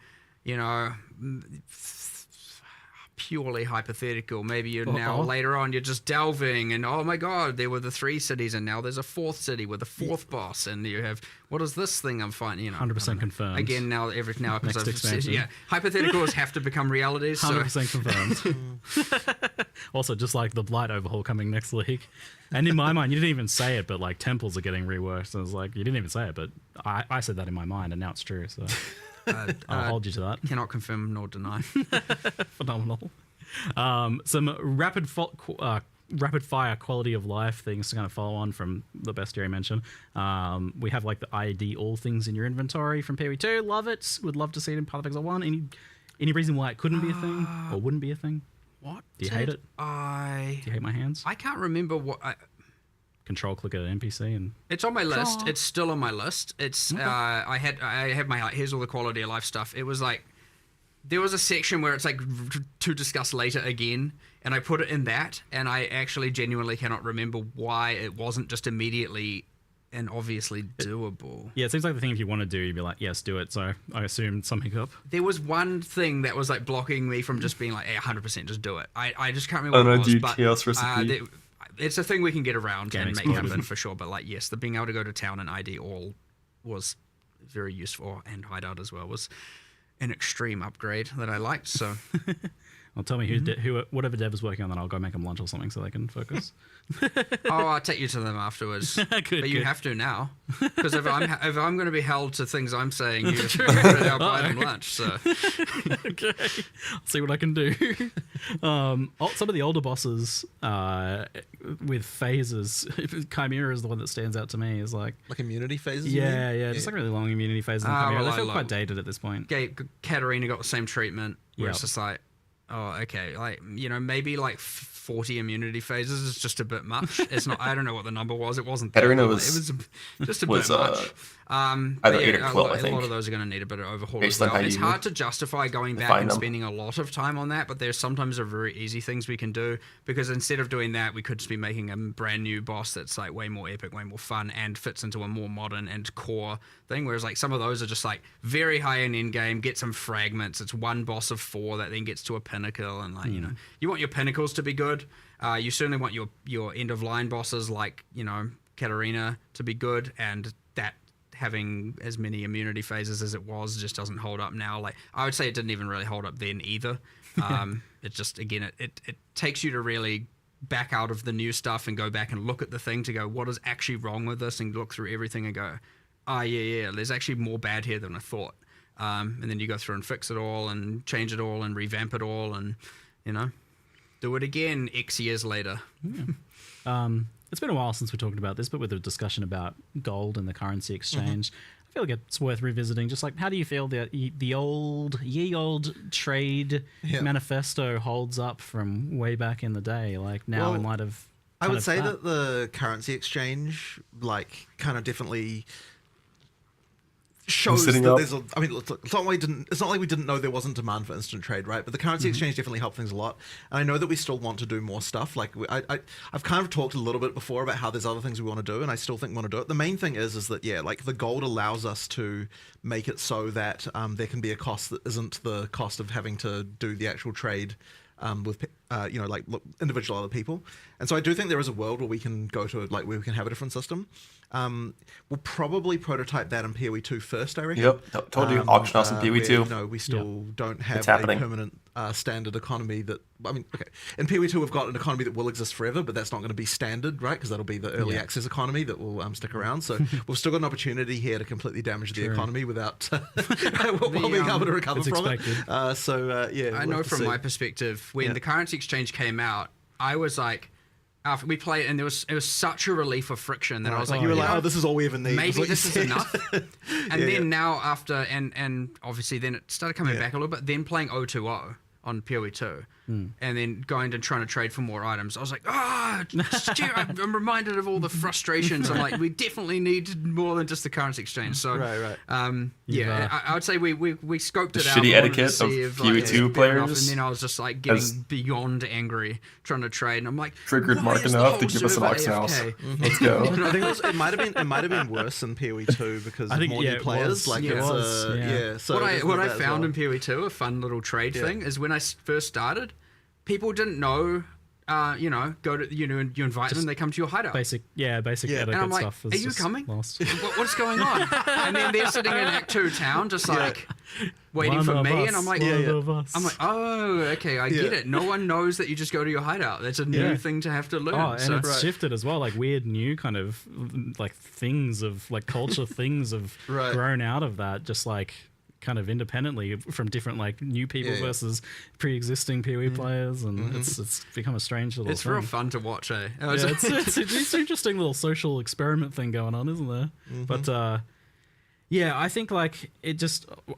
purely hypothetical. Maybe you're now later on you're just delving and oh my god, there were the 3 cities and now there's a 4th city with a 4th boss and you have what is this thing I'm finding? 100% confirmed. Again, now because hypotheticals have to become realities. 100% confirmed. Also, just like the Blight overhaul coming next week, and in my mind, you didn't even say it, but like temples are getting reworked. So I was like, you didn't even say it, but I said that in my mind, and now it's true. So. I'll hold you to that. Cannot confirm nor deny. Phenomenal. Some rapid fire quality of life things to kind of follow on from the Bestiary mention. We have like the ID all things in your inventory from PoE2. Love it. Would love to see it in Path of Exile 1. Any reason why it couldn't be a thing or wouldn't be a thing? What? Do you hate it? Do you hate my hands? I can't remember what. Control click at an NPC and it's on my list. It's still on my list. It's I had my here's all the quality of life stuff. It was like There was a section where it's like to discuss later again, and I put it in that, and I actually genuinely cannot remember why it wasn't just immediately and obviously doable. Yeah, it seems like the thing if you want to do, you'd be like, yes, do it. So I assumed some hiccup. There was one thing that was like blocking me from just being like, hey, 100% just do it. I just can't remember what it was, chaos recipe. It's a thing we can get around Game and make exploded. happen for sure. But like, yes, the being able to go to town and ID all was very useful, and hideout as well was an extreme upgrade that I liked. So, well, tell me who whatever Dev is working on, then I'll go make them lunch or something so they can focus. I'll take you to them afterwards. But you have to now, because if I'm going to be held to things I'm saying, you have to now buy them lunch. So, okay, I'll see what I can do. Some of the older bosses with phases, Chimera is the one that stands out to me. Is like immunity phases. Yeah, just like really long immunity phases. In Chimera. well, They feel quite dated at this point. Katarina got the same treatment, where it's Yep. just like, oh, okay, like, you know, maybe like 40 immunity phases is just a bit much. It's not. I don't know what the number was. It wasn't. Katarina it was just a bit much. Either 8 or 12, I think. A lot of those are going to need a bit of overhaul Based as on well. how It's you hard to justify going back define and them. spending a lot of time on that, but there's sometimes very easy things we can do, because instead of doing that, we could just be making a brand new boss that's like way more epic, way more fun, and fits into a more modern and core thing. Whereas like some of those are just like very high end game, get some fragments. It's one boss of 4 that then gets to a pinnacle, and like, you know, you want your pinnacles to be good. You certainly want your end of line bosses like, you know, Katarina to be good, and that having as many immunity phases as it was just doesn't hold up now. Like, I would say it didn't even really hold up then either. It just, again, it takes you to really back out of the new stuff and go back and look at the thing to go, what is actually wrong with this, and look through everything and go, yeah, there's actually more bad here than I thought. And then you go through and fix it all and change it all and revamp it all and, you know, do it again X years later. Yeah. It's been a while since we talked about this, but with a discussion about gold and the currency exchange, I feel like it's worth revisiting. Just like, how do you feel that the old trade manifesto holds up from way back in the day? Like now, in light of, I would say that the currency exchange, like, kind of definitely shows that there's a, I mean, it's not like we didn't know there wasn't demand for instant trade, right? But the currency exchange definitely helped things a lot. And I know that we still want to do more stuff. Like, I've kind of talked a little bit before about how there's other things we want to do, and I still think we want to do it. The main thing is that, yeah, like, the gold allows us to make it so that there can be a cost that isn't the cost of having to do the actual trade with you know, like, individual other people. And so I do think there is a world where we can go to, like, where we can have a different system. We'll probably prototype that in PoE 2 first, I reckon. Yep, told you, auction house in PoE 2. No, we still don't have It's a happening. permanent standard economy that, I mean, okay, in PoE 2 we've got an economy that will exist forever, but that's not going to be standard, right? Because that'll be the early access economy that will stick around. So we've still got an opportunity here to completely damage the economy without while being able to recover from it. Yeah, I know from my perspective, when the currency exchange came out, I was like, after we played, and it was such a relief of friction that I was like, you were like, oh, this is all we ever need. Maybe this is enough. And then now after, and obviously then it started coming back a little bit. Then playing 020 on PoE 2, and then going and trying to trade for more items, I was like, I'm reminded of all the frustrations. I'm like, we definitely need more than just the currency exchange. So I would say we scoped the it out. Shitty I wanted to etiquette see of if, like, PoE 2 it's fair enough, players. and then I was just like getting beyond angry trying to trade, and I'm like, Triggered why Mark is the enough to whole give us an server auction house. AFK? Let's go. I think it might have been worse in PoE 2 because of more new players. Like, it was. So what I found in PoE 2, a fun little trade thing, is when I first started, people didn't know. You know, go to you invite them, they come to your hideout. Basic etiquette and I'm like, stuff. are you coming? What's going on? And then they're sitting in Act 2 town, just like waiting for me, and I'm like, I'm like, oh, okay, I get it. No one knows that you just go to your hideout. That's a new thing to have to learn. Oh, and it's shifted as well. Like weird new kind of like things of like culture things have grown out of that. Just like kind of independently from different like new people versus pre-existing PoE players, and it's become a strange little. It's thing. real fun to watch, eh? It's an interesting little social experiment thing going on, isn't there? But Yeah, I think like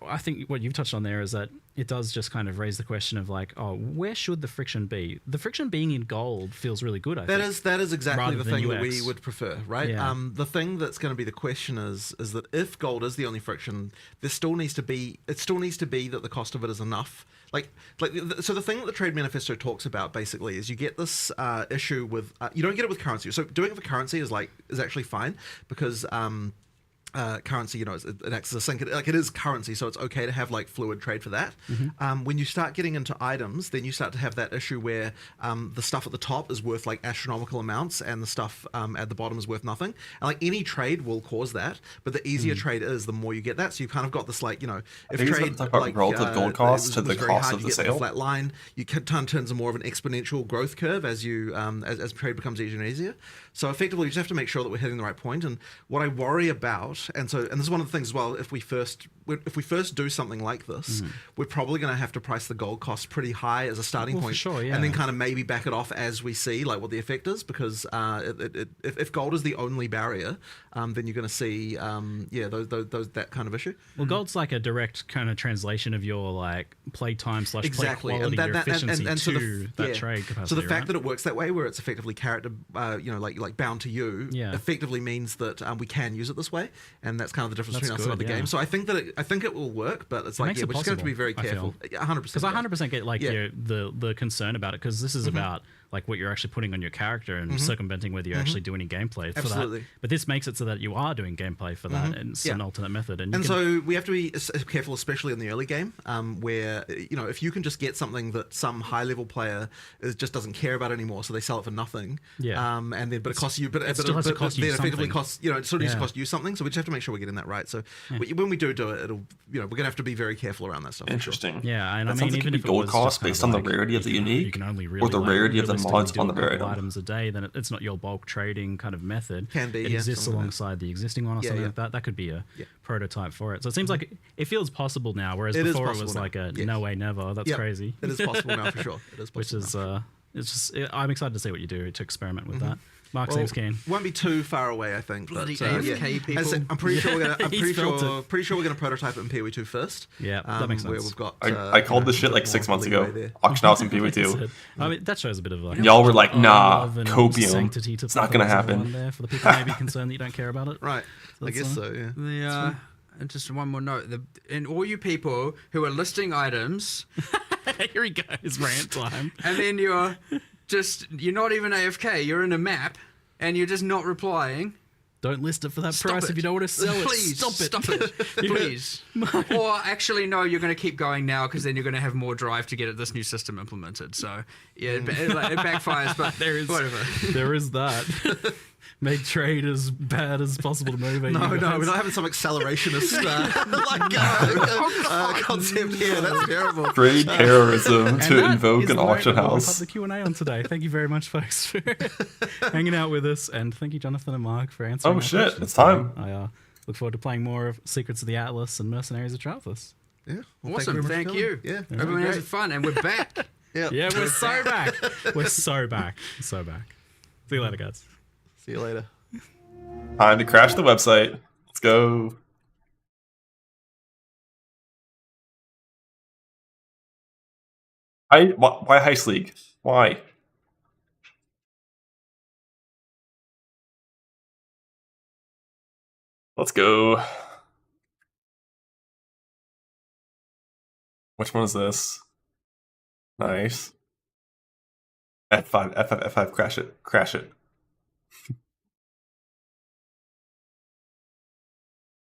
I think what you've touched on there is that it does just kind of raise the question of like, oh, where should the friction be? The friction being in gold feels really good. I think that is exactly the thing that we UX. would prefer, right? Yeah. The thing that's going to be the question is that if gold is the only friction, there still needs to be that the cost of it is enough. So the thing that the trade manifesto talks about basically is you get this issue with you don't get it with currency. So doing it for currency is actually fine because. Currency, it acts as a sink. Like it is currency, so it's okay to have like fluid trade for that. When you start getting into items, then you start to have that issue where the stuff at the top is worth like astronomical amounts, and the stuff at the bottom is worth nothing. And like any trade will cause that, but the easier trade is, the more you get that. So you've kind of got this like if trade like relative gold cost to the very cost hard, of you the get sale. the flat line. You can turn into more of an exponential growth curve as you as trade becomes easier and easier. So effectively, you just have to make sure that we're hitting the right point. And what I worry about, and this is one of the things as well, if we first do something like this, we're probably going to have to price the gold cost pretty high as a starting point, for sure, yeah. and then kind of maybe back it off as we see like what the effect is, because if gold is the only barrier, then you're going to see those that kind of issue. Well, gold's like a direct kind of translation of your like play time / play Exactly, quality, and your efficiency so to that trade capacity. So the fact right? that it works that way, where it's effectively character, like bound to you, effectively means that we can use it this way, and that's kind of the difference between us and other games. So I think it will work, but it's like we're just going to have to be very careful. 100%. Because I 100% get like the concern about it, because this is about like what you're actually putting on your character and circumventing whether you actually do any gameplay for that. But this makes it so that you are doing gameplay for that, and it's an alternate method. And so we have to be careful, especially in the early game, where if you can just get something that some high level player just doesn't care about anymore, so they sell it for nothing. And then but it costs you, but it still has to cost you then effectively something. costs it sort of needs to cost you something. So we just have to make sure we're getting that right. So when we do it, it'll we're gonna have to be very careful around that stuff. Interesting. Yeah, and that I mean, sounds like even it if could be gold it was cost just kind based of on the like, rarity of the unique, you can only really or the rarity of the realistically mods do on the a couple rare item. items a day, then it's not your bulk trading kind of method. Can be, it exists alongside the existing one or something like that. That could be a prototype for it. So it seems like it feels possible now, whereas before it was like a no way never. That's crazy. It is possible now for sure. It is possible. Which is it's just I'm excited to see what you do to experiment with that. Mark seems keen. Won't be too far away, I think. Bloody but, AFK people. As I said, I'm pretty sure we're gonna prototype it in PoE2 first. Yeah, that makes sense. Where we've got. I called this shit like 6 months ago. Auction house in PoE2. I mean, that shows a bit of like. Y'all were like, nah, copium. Sanctity to it's not gonna happen. there for the people maybe concerned that you don't care about it. Right. So I guess so. Yeah. And just one more note: and all you people who are listing items, here he goes, rant time. And then you're not even AFK. You're in a map. And you're just not replying. Don't list it for that price if you don't want to sell it. Please, stop it. Please. Or actually, no, you're going to keep going now because then you're going to have more drive to get this new system implemented. So, yeah, it backfires, but whatever. There is that. Make trade as bad as possible to motivate No, you guys. we're not having some accelerationist concept here. That's terrible. Trade terrorism to invoke an auction house. We'll have the Q&A on today. Thank you very much, folks, for hanging out with us, and thank you, Jonathan and Mark, for answering. Oh shit, it's time. I look forward to playing more of Secrets of the Atlas and Mercenaries of Travelers. Yeah, awesome. Thank you. Yeah, everyone has fun, and we're back. Yeah, we're so back. We're so back. So back. See you later, guys. See you later. Time to crash the website. Let's go. Why Heist League? Why? Let's go. Which one is this? Nice. F5, F5, F5, crash it, crash it.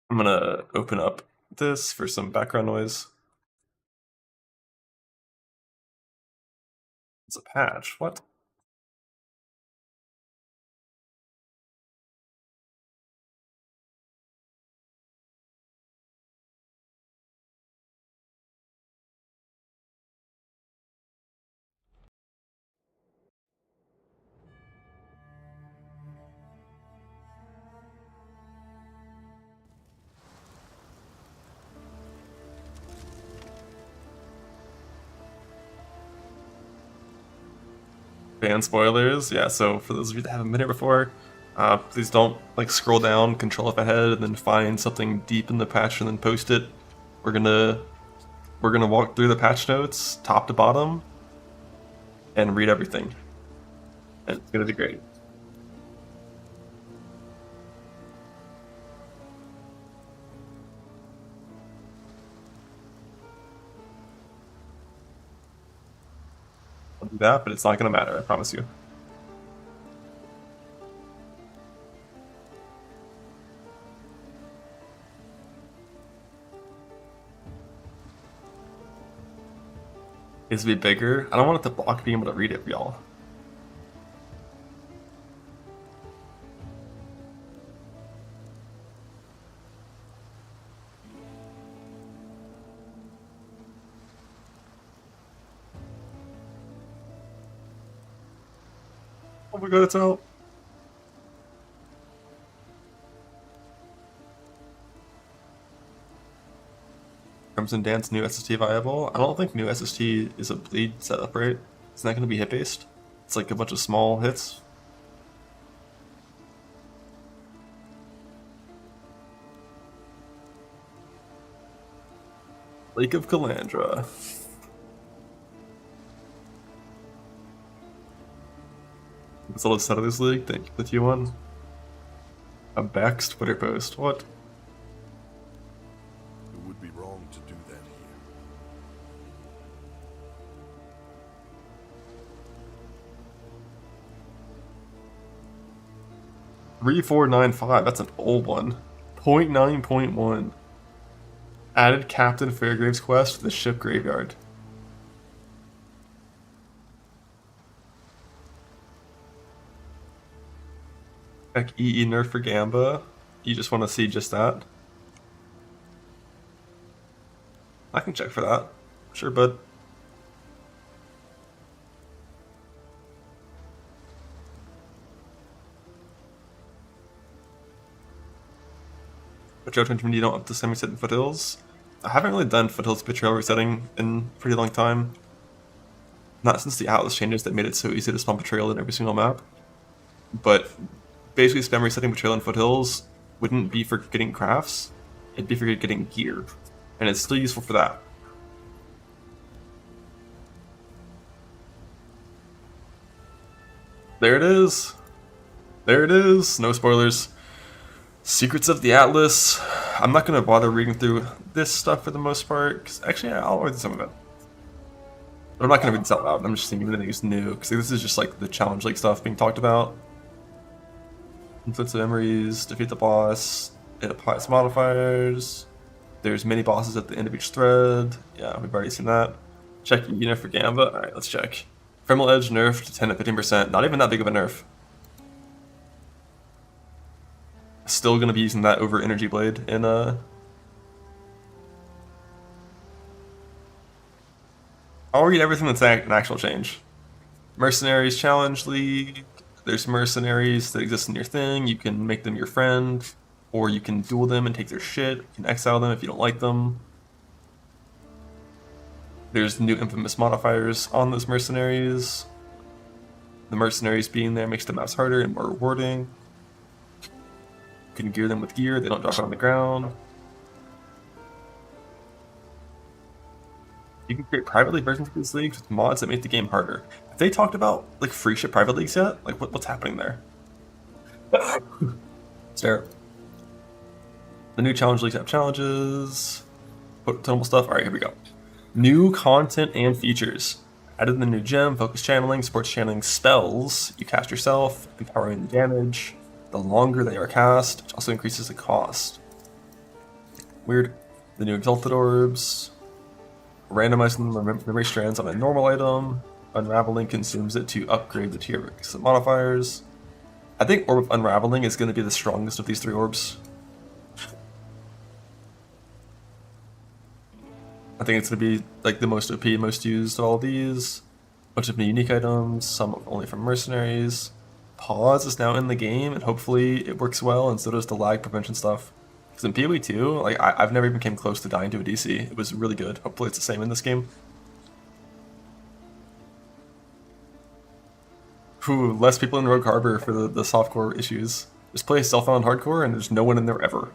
I'm gonna open up this for some background noise. It's a patch. What? Ban spoilers, yeah, so for those of you that have a minute before, Please don't like scroll down, control F ahead, and then find something deep in the patch and then post it. We're gonna walk through the patch notes, top to bottom, and read everything. And it's gonna be great. I'll do that, but it's not gonna matter, I promise you. Needs to be bigger. I don't want it to block being able to read it for y'all. Oh my god, it's out. Crimson Dance new SST viable? I don't think new SST is a bleed setup, right? Isn't that going to be hit based? It's like a bunch of small hits. Lake of Calandra. What's all the set of this league? Thank you for the T1. A Bex Twitter post. What? It would be wrong to do that here. 3495, that's an old one. 0.9.1. Added Captain Fairgrave's quest to the ship graveyard. Heck, EE nerf for Gamba. You just want to see just that? I can check for that. Sure, bud. Betrayal 2020, you don't have to semi-set in Foothills. I haven't really done Foothills Betrayal resetting in a pretty long time. Not since the Atlas changes that made it so easy to spawn Betrayal in every single map. But basically spam resetting Betrayal in Foothills wouldn't be for getting crafts, it'd be for getting gear. And it's still useful for that. There it is. There it is. No spoilers. Secrets of the Atlas. I'm not going to bother reading through this stuff for the most part. Cause actually, I'll read some of it. I'm not going to read this out loud. I'm just thinking anything is new. Because this is just like the Challenge League stuff being talked about. Influence of Memories. Defeat the boss. It applies modifiers. There's mini bosses at the end of each thread. Yeah, we've already seen that. Check unit for Gamba. Alright, let's check. Femoral Edge nerfed to 10 to 15%. Not even that big of a nerf. Still gonna be using that over Energy Blade in I'll read everything that's an actual change. Mercenaries Challenge League. There's mercenaries that exist in your thing. You can make them your friend, or you can duel them and take their shit. You can exile them if you don't like them. There's new infamous modifiers on those mercenaries. The mercenaries being there makes the maps harder and more rewarding. You can gear them with gear, they don't drop on the ground. You can create private league versions of these leagues with mods that make the game harder. Have they talked about like free ship private leagues yet? Like what's happening there? Stare. The new challenge leagues have challenges. Total stuff. Alright, here we go. New content and features. Added the new gem, focus channeling, sports channeling spells. You cast yourself, empowering damage. The longer they are cast, which also increases the cost. Weird. The new Exalted Orbs. Randomizing the memory strands on a normal item. Unraveling consumes it to upgrade the tier modifiers. I think Orb of Unraveling is going to be the strongest of these three orbs. I think it's going to be like the most OP, most used of all these. Bunch of new unique items, some only from mercenaries. Pause is now in the game, and hopefully it works well, and so does the lag prevention stuff. Because in PoE 2, like I've never even came close to dying to a DC. It was really good. Hopefully it's the same in this game. Ooh, less people in Rogue Harbor for the softcore issues. Just play Self-Found Hardcore and there's no one in there ever.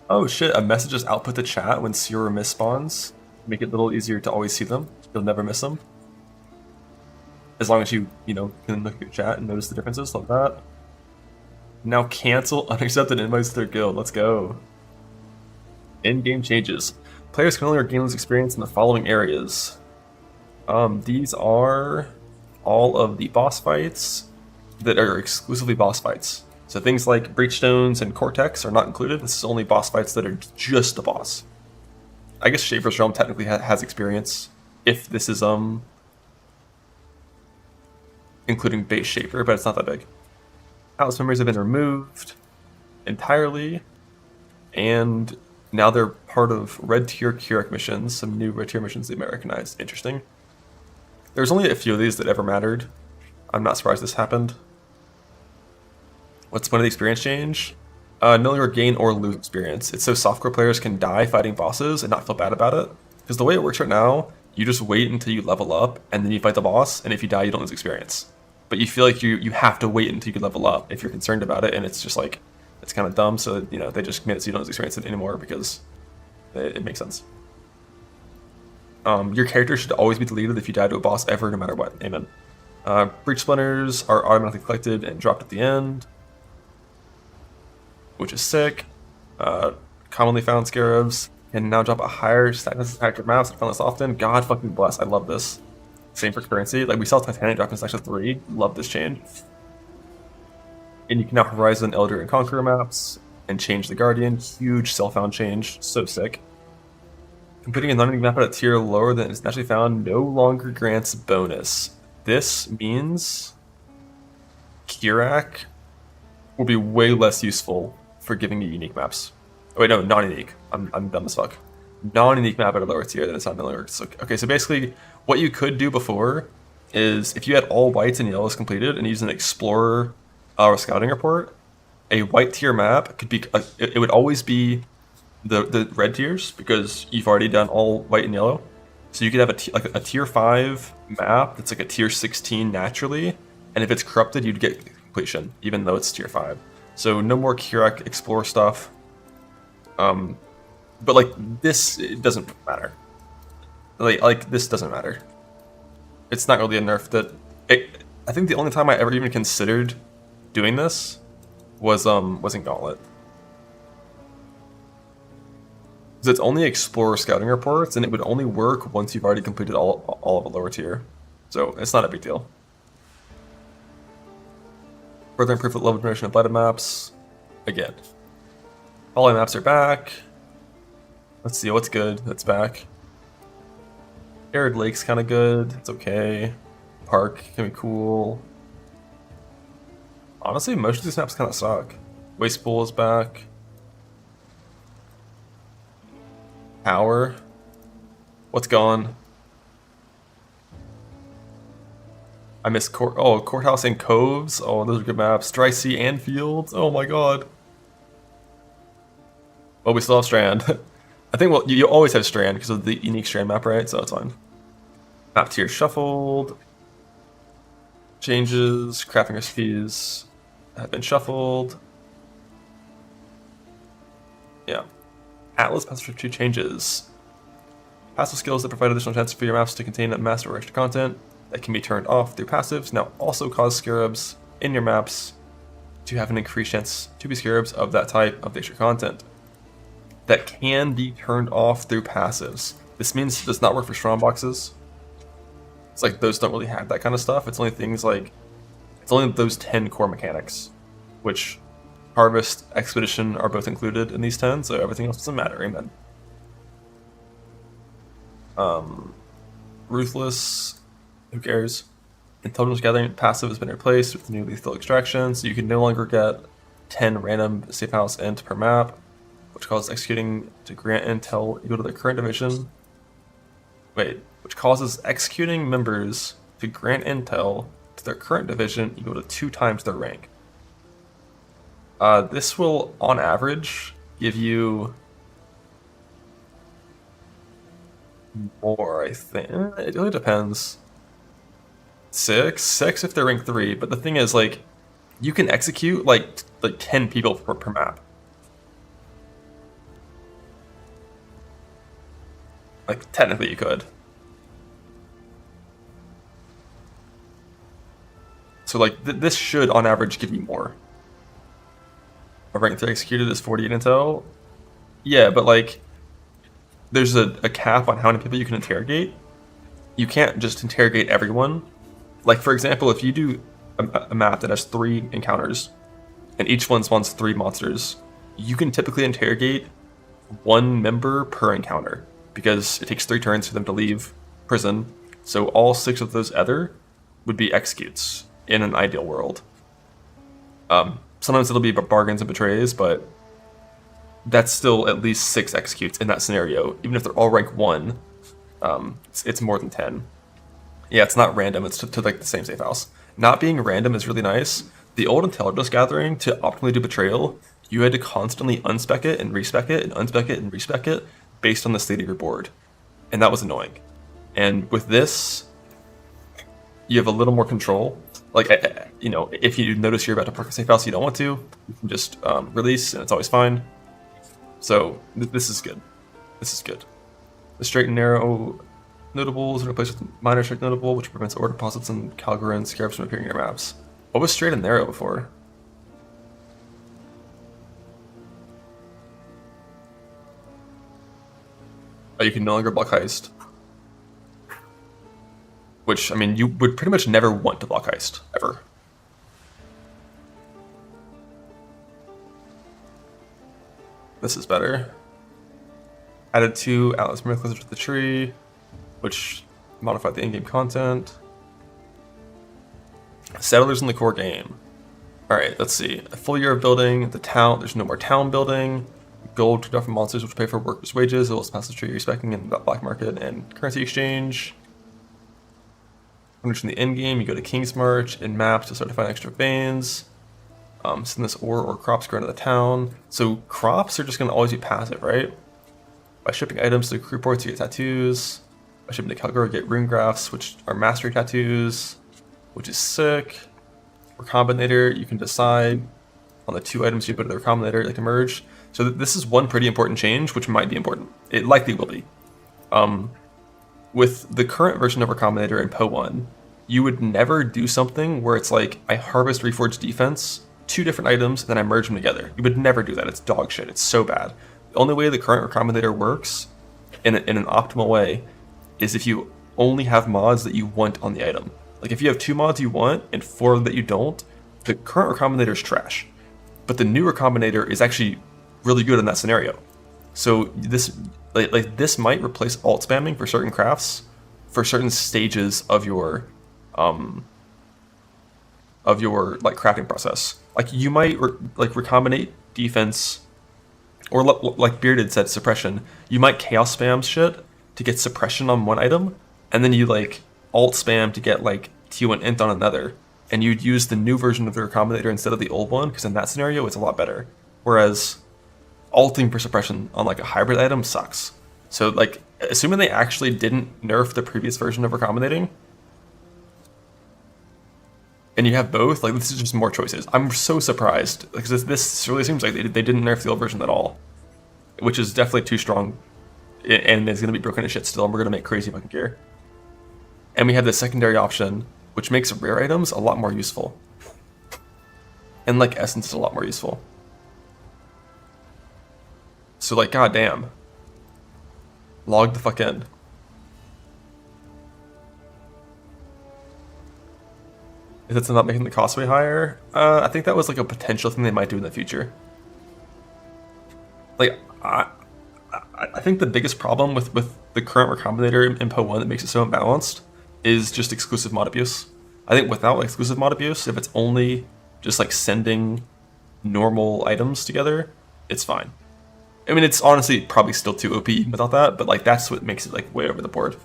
Oh shit, a message is output to chat when see or miss spawns. Make it a little easier to always see them. You'll never miss them. As long as you can look at your chat and notice the differences, love that. Now cancel unaccepted invites to their guild, let's go. In-game changes. Players can only gain this experience in the following areas. These are all of the boss fights that are exclusively boss fights. So things like Breachstones and Cortex are not included. This is only boss fights that are just the boss. I guess Shaper's Realm technically has experience if this is including base Shaper, but it's not that big. Palace memories have been removed entirely, and now they're part of red tier Keurig missions. Some new red tier missions they might recognize. Interesting. There's only a few of these that ever mattered. I'm not surprised this happened. What's one of the experience change? No longer gain or lose experience. It's so softcore players can die fighting bosses and not feel bad about it. Because the way it works right now, you just wait until you level up and then you fight the boss, and if you die, you don't lose experience. But you feel like you have to wait until you level up if you're concerned about it, and it's just like, it's kind of dumb, so they just made it so you don't lose experience anymore because it makes sense. Your character should always be deleted if you die to a boss ever, no matter what. Amen. Breach splinters are automatically collected and dropped at the end, which is sick. Commonly found scarabs can now drop a higher status character maps and found less often. God fucking bless, I love this. Same for currency. Like we saw Titanic drop in Section 3. Love this change. And you can now Horizon, Elder, and Conqueror maps and change the Guardian. Huge self-found change. So sick. Completing a non-unique map at a tier lower than is naturally found no longer grants bonus. This means Kirak will be way less useful for giving you unique maps. Oh, wait, no, non-unique. I'm dumb as fuck. Non-unique map at a lower tier than it's not longer. So, okay, so basically, what you could do before is if you had all whites and yellows completed and used an explorer or scouting report, a white tier map could be it would always be the red tiers because you've already done all white and yellow. So you could have a tier 5 map that's like a tier 16 naturally, and if it's corrupted, you'd get completion even though it's tier 5. So no more Kirak Explorer stuff. But like this, it doesn't matter. Like this doesn't matter. It's not really a nerf that. I think the only time I ever even considered doing this was in Gauntlet. Because it's only Explorer scouting reports, and it would only work once you've already completed all of a lower tier. So it's not a big deal. Further improve the level generation of blighted maps. Again, all maps are back. Let's see what's good. That's back. Arid Lake's kind of good. It's okay. Park can be cool. Honestly, most of these maps kind of suck. Waste Pool is back. Power. What's gone? I missed Courthouse and Coves. Oh, those are good maps. Dry Sea and Fields. Oh my god. Well, we still have Strand. I think, well, you always have Strand because of the unique Strand map, right? So that's fine. Map tier shuffled. Changes. Crafting recipes have been shuffled. Yeah. Atlas passive for 2 changes. Passive skills that provide additional chances for your maps to contain a master or extra content that can be turned off through passives now also cause scarabs in your maps to have an increased chance to be scarabs of that type of extra content that can be turned off through passives. This means it does not work for strong boxes. It's like those don't really have that kind of stuff. It's only things like, it's only those 10 core mechanics, which Harvest, Expedition are both included in these 10, so everything else doesn't matter. Amen. Ruthless, who cares? Intelligence Gathering passive has been replaced with new Lethal Extraction, so you can no longer get 10 random safe house int per map, which causes executing to grant intel equal to the current division. Wait, which causes executing members to grant intel to their current division equal to 2 times their rank. This will, on average, give you more, I think. It really depends. Six if they're rank 3, but the thing is, like, you can execute like 10 people per map. Like, technically you could. So like, this should on average give you more. A rank 3 executed is 48 intel. Yeah, but like, there's a cap on how many people you can interrogate. You can't just interrogate everyone. Like, for example, if you do a map that has 3 encounters, and each one spawns 3 monsters, you can typically interrogate 1 member per encounter, because it takes 3 turns for them to leave prison, so all 6 of those other would be executes in an ideal world. Sometimes it'll be bargains and betrays, but that's still at least 6 executes in that scenario. Even if they're all rank 1, it's more than 10. Yeah, it's not random, it's to like the same safe house. Not being random is really nice. The old intelligence gathering, to optimally do betrayal, you had to constantly unspec it and respec it and unspec it and respec it based on the state of your board. And that was annoying. And with this, you have a little more control. Like, you know, if you notice you're about to park a safe house you don't want to, you can just release and it's always fine. So this is good. This is good. The straight and narrow notables are replaced with minor straight notable, which prevents ore deposits and Calgary and scarabs from appearing in your maps. What was straight and narrow before? Oh, you can no longer block heist. Which, I mean, you would pretty much never want to block heist, ever. This is better. Added 2 Atlas Miracles to the tree, which modified the in-game content. Settlers in the core game. Alright, let's see. A full year of building, the town, there's no more town building. Gold to from monsters which pay for workers' wages, it will pass the tree respecting in the black market and currency exchange. From the end game, you go to King's March and maps to start to find extra veins. Send this ore or crops grow into the town. So crops are just going to always be passive, right? By shipping items to crew ports, you get tattoos. By shipping to Calgary, you get rune graphs, which are mastery tattoos, which is sick. Recombinator, you can decide on the 2 items you put in the recombinator like to merge. So this is one pretty important change, which might be important. It likely will be. With the current version of Recombinator in Po 1, you would never do something where it's like, I harvest Reforged Defense, 2 different items, then I merge them together. You would never do that. It's dog shit. It's so bad. The only way the current Recombinator works in an optimal way is if you only have mods that you want on the item. Like, if you have 2 mods you want and 4 that you don't, the current Recombinator is trash. But the new Recombinator is actually really good in that scenario. So this this might replace alt spamming for certain crafts, for certain stages of your like crafting process. Like, you might recombinate defense, or like Bearded said, suppression. You might chaos spam shit to get suppression on one item, and then you like alt spam to get like T1 int on another, and you'd use the new version of the recombinator instead of the old one, because in that scenario it's a lot better. Whereas alting for suppression on like a hybrid item sucks. So like, assuming they actually didn't nerf the previous version of recombinating, and you have both, like, this is just more choices. I'm so surprised, because this really seems like they didn't nerf the old version at all, which is definitely too strong, and it's going to be broken to shit still, and we're going to make crazy fucking gear. And we have the secondary option, which makes rare items a lot more useful. And like Essence is a lot more useful. So like, goddamn. Log the fuck in. Is it not making the cost way higher? I think that was like a potential thing they might do in the future. Like, I think the biggest problem with the current Recombinator in Po 1 that makes it so imbalanced is just exclusive mod abuse. I think without exclusive mod abuse, if it's only just like sending normal items together, it's fine. I mean, it's honestly probably still too OP without that, but like, that's what makes it like way over the board.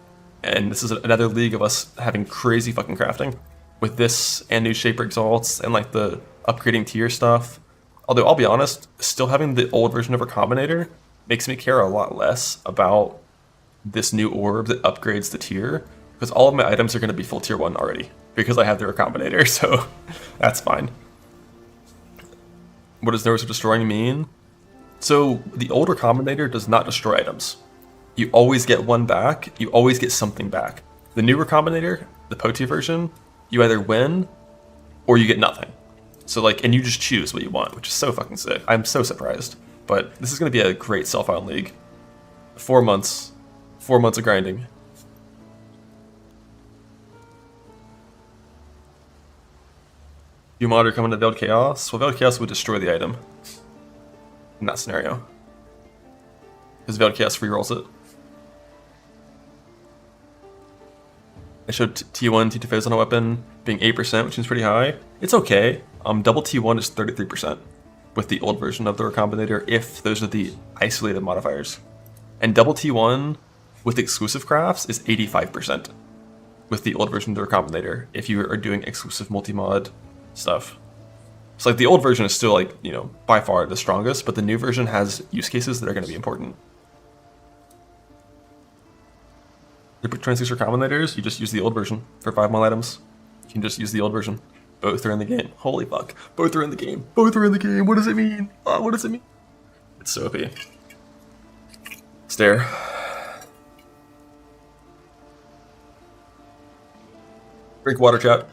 And this is another league of us having crazy fucking crafting with this and new shaper exalts and like the upgrading tier stuff. Although I'll be honest, still having the old version of Recombinator makes me care a lot less about this new orb that upgrades the tier, because all of my items are going to be full tier 1 already. because I have the Recombinator, so that's fine. What does Notice of Destroying mean? So the old Recombinator does not destroy items. You always get one back, you always get something back. The new Recombinator, the Poti version, you either win or you get nothing. So like, and you just choose what you want, which is so fucking sick. I'm so surprised. But this is going to be a great self-found league. 4 months. 4 months of grinding. You monitor coming to Veiled Chaos? Well, Veiled Chaos would destroy the item in that scenario. Because Veiled Chaos rerolls it. I showed T1, T2 phase on a weapon being 8%, which seems pretty high. It's okay. Double T1 is 33% with the old version of the Recombinator if those are the isolated modifiers. And double T1 with exclusive crafts is 85% with the old version of the Recombinator if you are doing exclusive multi-mod stuff. So like the old version is still like, you know, by far the strongest, but the new version has use cases that are going to be important. You put 26 Recombinators, you just use the old version for 5 mod items. You can just use the old version. Both are in the game. Holy fuck. Both are in the game. Both are in the game. What does it mean? What does it mean? It's so OP. Stare. Drink water, chat.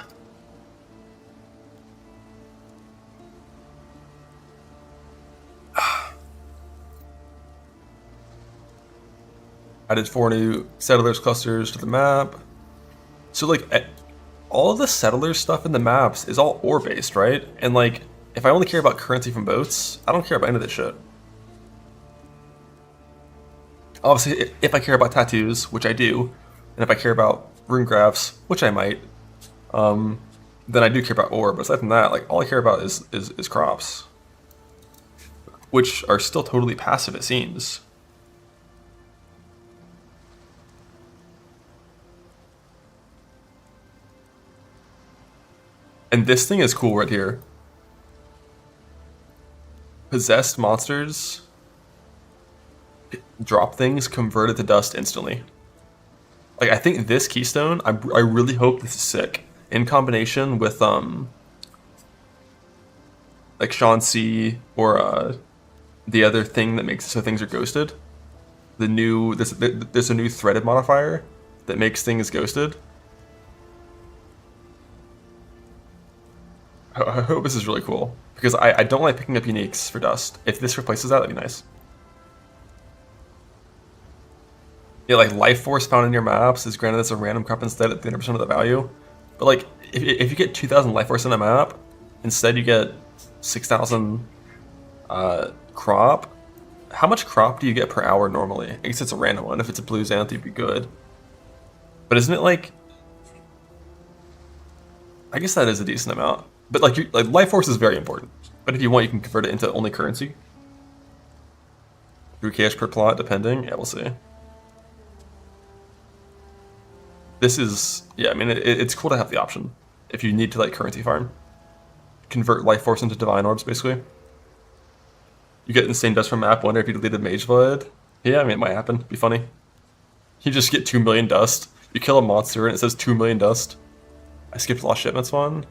Added 4 new settlers clusters to the map. So like, all of the settlers stuff in the maps is all ore based, right? And like, if I only care about currency from boats, I don't care about any of this shit. Obviously, if I care about tattoos, which I do, and if I care about rune graphs, which I might, then I do care about ore. But aside from that, like, all I care about is crops, which are still totally passive, it seems. And this thing is cool right here. Possessed monsters drop things converted to dust instantly. Like, I think this keystone, I really hope this is sick. In combination with, like Sean C or the other thing that makes it so things are ghosted. The new, there's a new threaded modifier that makes things ghosted. I hope this is really cool, because I don't like picking up uniques for dust. If this replaces that, that'd be nice. Yeah, like life force found in your maps is granted as a random crop instead at 300% of the value. But like, if you get 2,000 life force in a map, instead you get 6,000 crop. How much crop do you get per hour normally? I guess it's a random one. If it's a blue xanth, you'd be good. But isn't it like? I guess that is a decent amount. But like, life force is very important. But if you want, you can convert it into only currency. 3 cash per plot, depending. Yeah, we'll see. This is, yeah, I mean, it's cool to have the option if you need to like currency farm. Convert life force into divine orbs, basically. You get insane dust from map. Wonder if you deleted Mage Blood. Yeah, I mean, it might happen. Be funny. You just get 2 million dust. You kill a monster and it says 2 million dust. I skipped Lost Shipments one.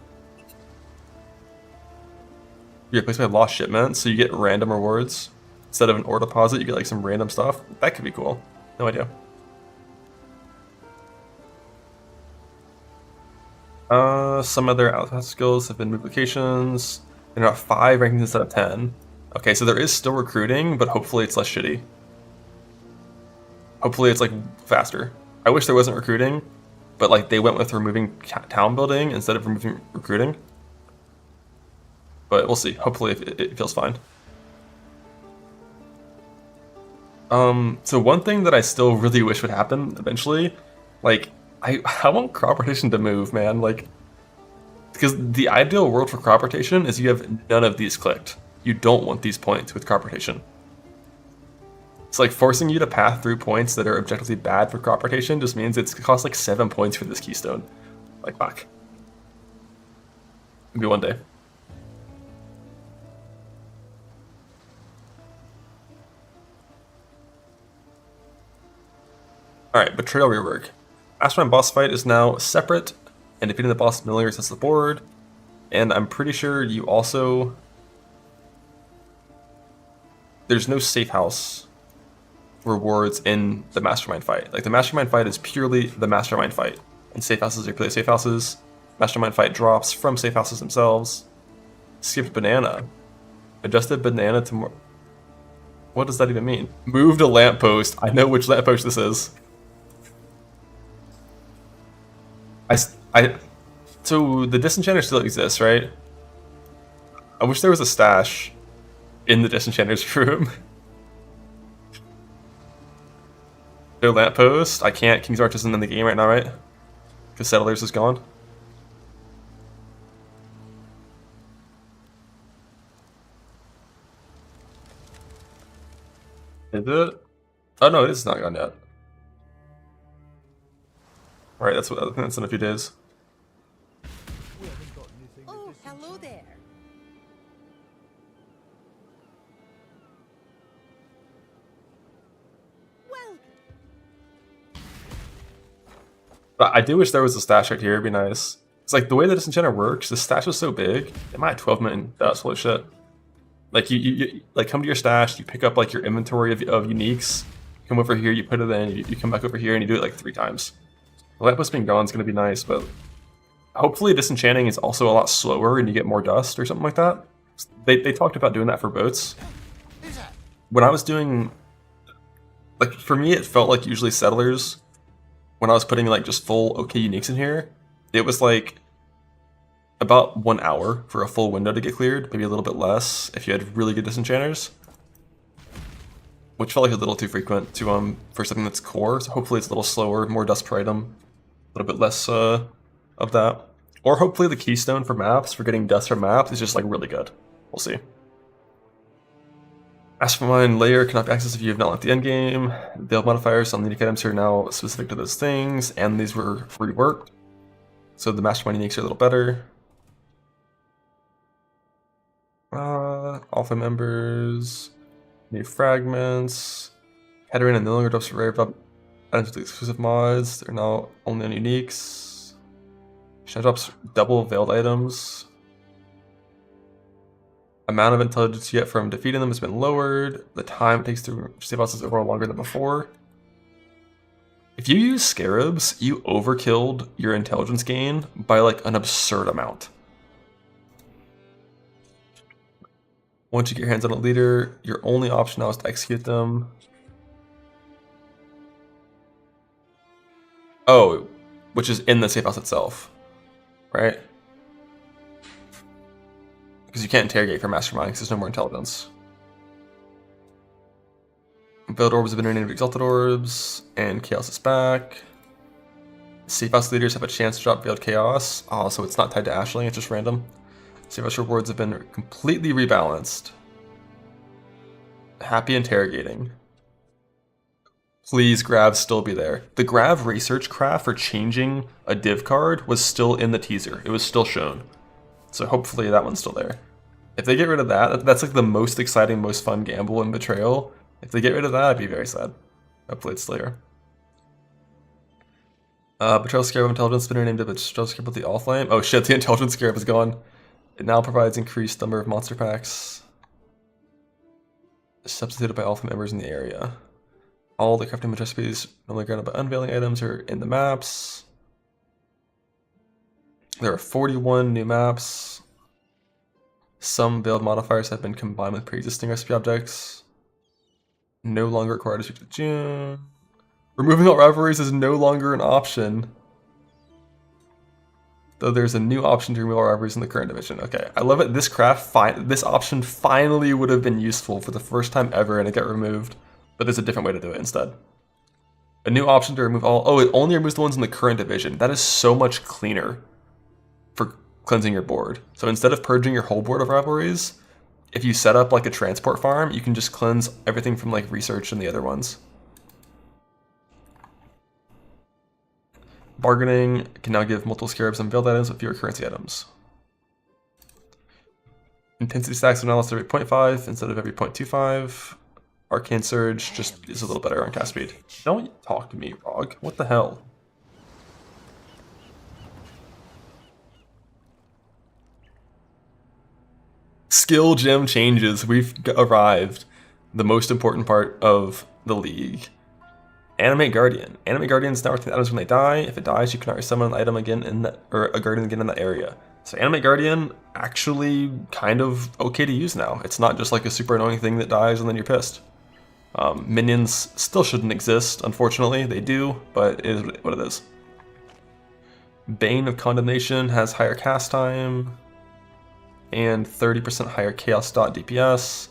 You replace my Lost Shipment, so you get random rewards. Instead of an ore deposit, you get like some random stuff. That could be cool. No idea. Some other outcast skills have been moved locations. They're not 5 rankings instead of 10. Okay, so there is still recruiting, but hopefully it's less shitty. Hopefully it's like faster. I wish there wasn't recruiting, but like they went with removing town building instead of removing recruiting. But we'll see. Hopefully it feels fine. So one thing that I still really wish would happen eventually, like, I want crop rotation to move, man. Like, because the ideal world for crop rotation is you have none of these clicked. You don't want these points with crop rotation. It's like forcing you to path through points that are objectively bad for crop rotation just means it costs like 7 points for this keystone. Like, fuck. Maybe one day. Alright, Betrayal rework. Mastermind boss fight is now separate and defeating the boss millionaire resets the board. And I'm pretty sure you also... There's no safe house rewards in the Mastermind fight. Like, the Mastermind fight is purely the Mastermind fight. And safe houses are purely safe houses. Mastermind fight drops from safe houses themselves. Skipped banana. Adjusted banana to more... What does that even mean? Moved a lamppost. I know which lamppost this is. So the Disenchanter still exists, right? I wish there was a stash in the Disenchanter's room. No lamppost. I can't. King's Arch isn't in the game right now, right? Because Settlers is gone. Is it? Oh no, it's not gone yet. Alright, that's what I think that's in a few days. Oh, hello there. Well, But I do wish there was a stash right here, it'd be nice. It's like the way the Disenchanter works, the stash is so big, it might have 12 million dust, holy shit. Like you like come to your stash, you pick up like your inventory of uniques, come over here, you put it in, you come back over here and you do it like 3 times. The lamppost being gone is gonna be nice, but hopefully disenchanting is also a lot slower and you get more dust or something like that. They talked about doing that for boats. When I was doing, like for me it felt like usually Settlers, when I was putting like just full OK uniques in here, it was like about 1 hour for a full window to get cleared, maybe a little bit less if you had really good disenchanters. Which felt like a little too frequent to for something that's core, so hopefully it's a little slower, more dust per item, a little bit less of that. Or hopefully the keystone for maps, for getting dust from maps, is just like really good. We'll see. Mastermind layer cannot be accessed if you have not left the endgame. Build modifiers on the unique items are now specific to those things, and these were reworked. So the Mastermind uniques are a little better. Alpha members, new fragments. Headering and no longer drops rare items with exclusive mods. They're now only on uniques. Shine drops double veiled items. Amount of intelligence you get from defeating them has been lowered. The time it takes to save bosses is overall longer than before. If you use scarabs, you overkilled your intelligence gain by like an absurd amount. Once you get your hands on a leader, your only option now is to execute them. Oh, which is in the safe house itself, right? Because you can't interrogate for Mastermind because there's no more intelligence. Veiled orbs have been renamed Exalted Orbs, and Chaos is back. Safe house leaders have a chance to drop Veiled Chaos. Oh, so it's not tied to Ashling, it's just random. Safe house rewards have been completely rebalanced. Happy interrogating. Please, Grav still be there. The Grav research craft for changing a div card was still in the teaser. It was still shown. So hopefully that one's still there. If they get rid of that, that's like the most exciting, most fun gamble in Betrayal. If they get rid of that, I'd be very sad. Hopefully it's still here. Betrayal Scarab Intelligence has been renamed to Betrayal Scarab with the All-Flame. Oh shit, the Intelligence Scarab is gone. It now provides increased number of monster packs. Substituted by Alpha members in the area. All the crafting recipes only granted by unveiling items are in the maps. There are 41 new maps. Some veiled modifiers have been combined with pre-existing recipe objects. No longer required to speak to June. Removing all rivalries is no longer an option. Though there's a new option to remove all rivalries in the current division. Okay, I love it. This this option finally would have been useful for the first time ever and it got removed. But there's a different way to do it instead. A new option to remove all... Oh, it only removes the ones in the current division. That is so much cleaner for cleansing your board. So instead of purging your whole board of rivalries, if you set up like a transport farm, you can just cleanse everything from like research and the other ones. Bargaining can now give multiple scarabs and veiled items with fewer currency items. Intensity stacks are now less every 0.5 instead of every 0.25. Arcane Surge just is a little better on cast speed. Don't talk to me, Rog. What the hell? skill gem changes. We've arrived. The most important part of the league. Animate Guardian. Animate Guardians now retain items when they die. If it dies, you cannot summon an item again in that, or a guardian again in that area. So Animate Guardian actually kind of okay to use now. It's not just like a super annoying thing that dies and then you're pissed. Minions still shouldn't exist, unfortunately. They do, but it is what it is. Bane of Condemnation has higher cast time and 30% higher chaos dot DPS.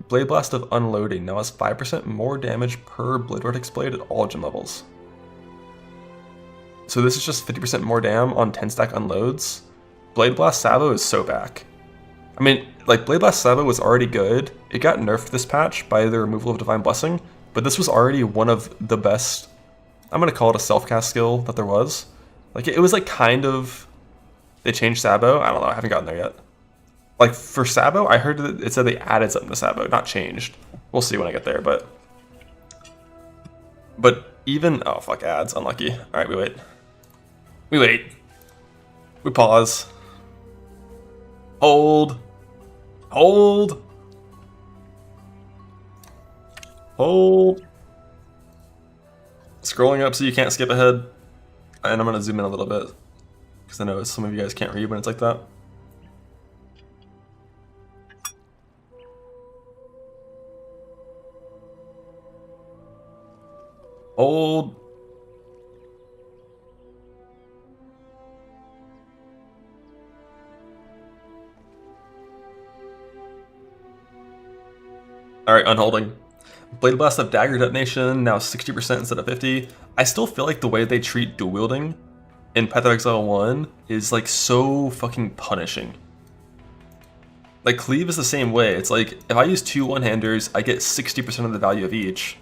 Blade Blast of Unloading now has 5% more damage per Blade Vortex Blade at all gem levels. So this is just 50% more dam on 10 stack unloads. Blade Blast Sabo is so back. I mean, like, Blade Blast Sabo was already good. It got nerfed this patch by the removal of Divine Blessing, but this was already one of the best, I'm going to call it a self-cast skill that there was. Like, it was like kind of, they changed Sabo. I don't know, I haven't gotten there yet. Like, for Sabo, I heard that it said they added something to Sabo, not changed. We'll see when I get there, but even, oh fuck, ads, unlucky. Alright, we wait. We wait. We pause. Hold. Hold. Hold. Scrolling up so you can't skip ahead. And I'm going to zoom in a little bit, because I know some of you guys can't read when it's like that. Hold. Alright, unholding. Blade Blast of Dagger Detonation, now 60% instead of 50. I still feel like the way they treat dual wielding in Path of Exile 1 is like so fucking punishing. Like, Cleave is the same way. It's like, if I use 2 one-handers, I get 60% of the value of each.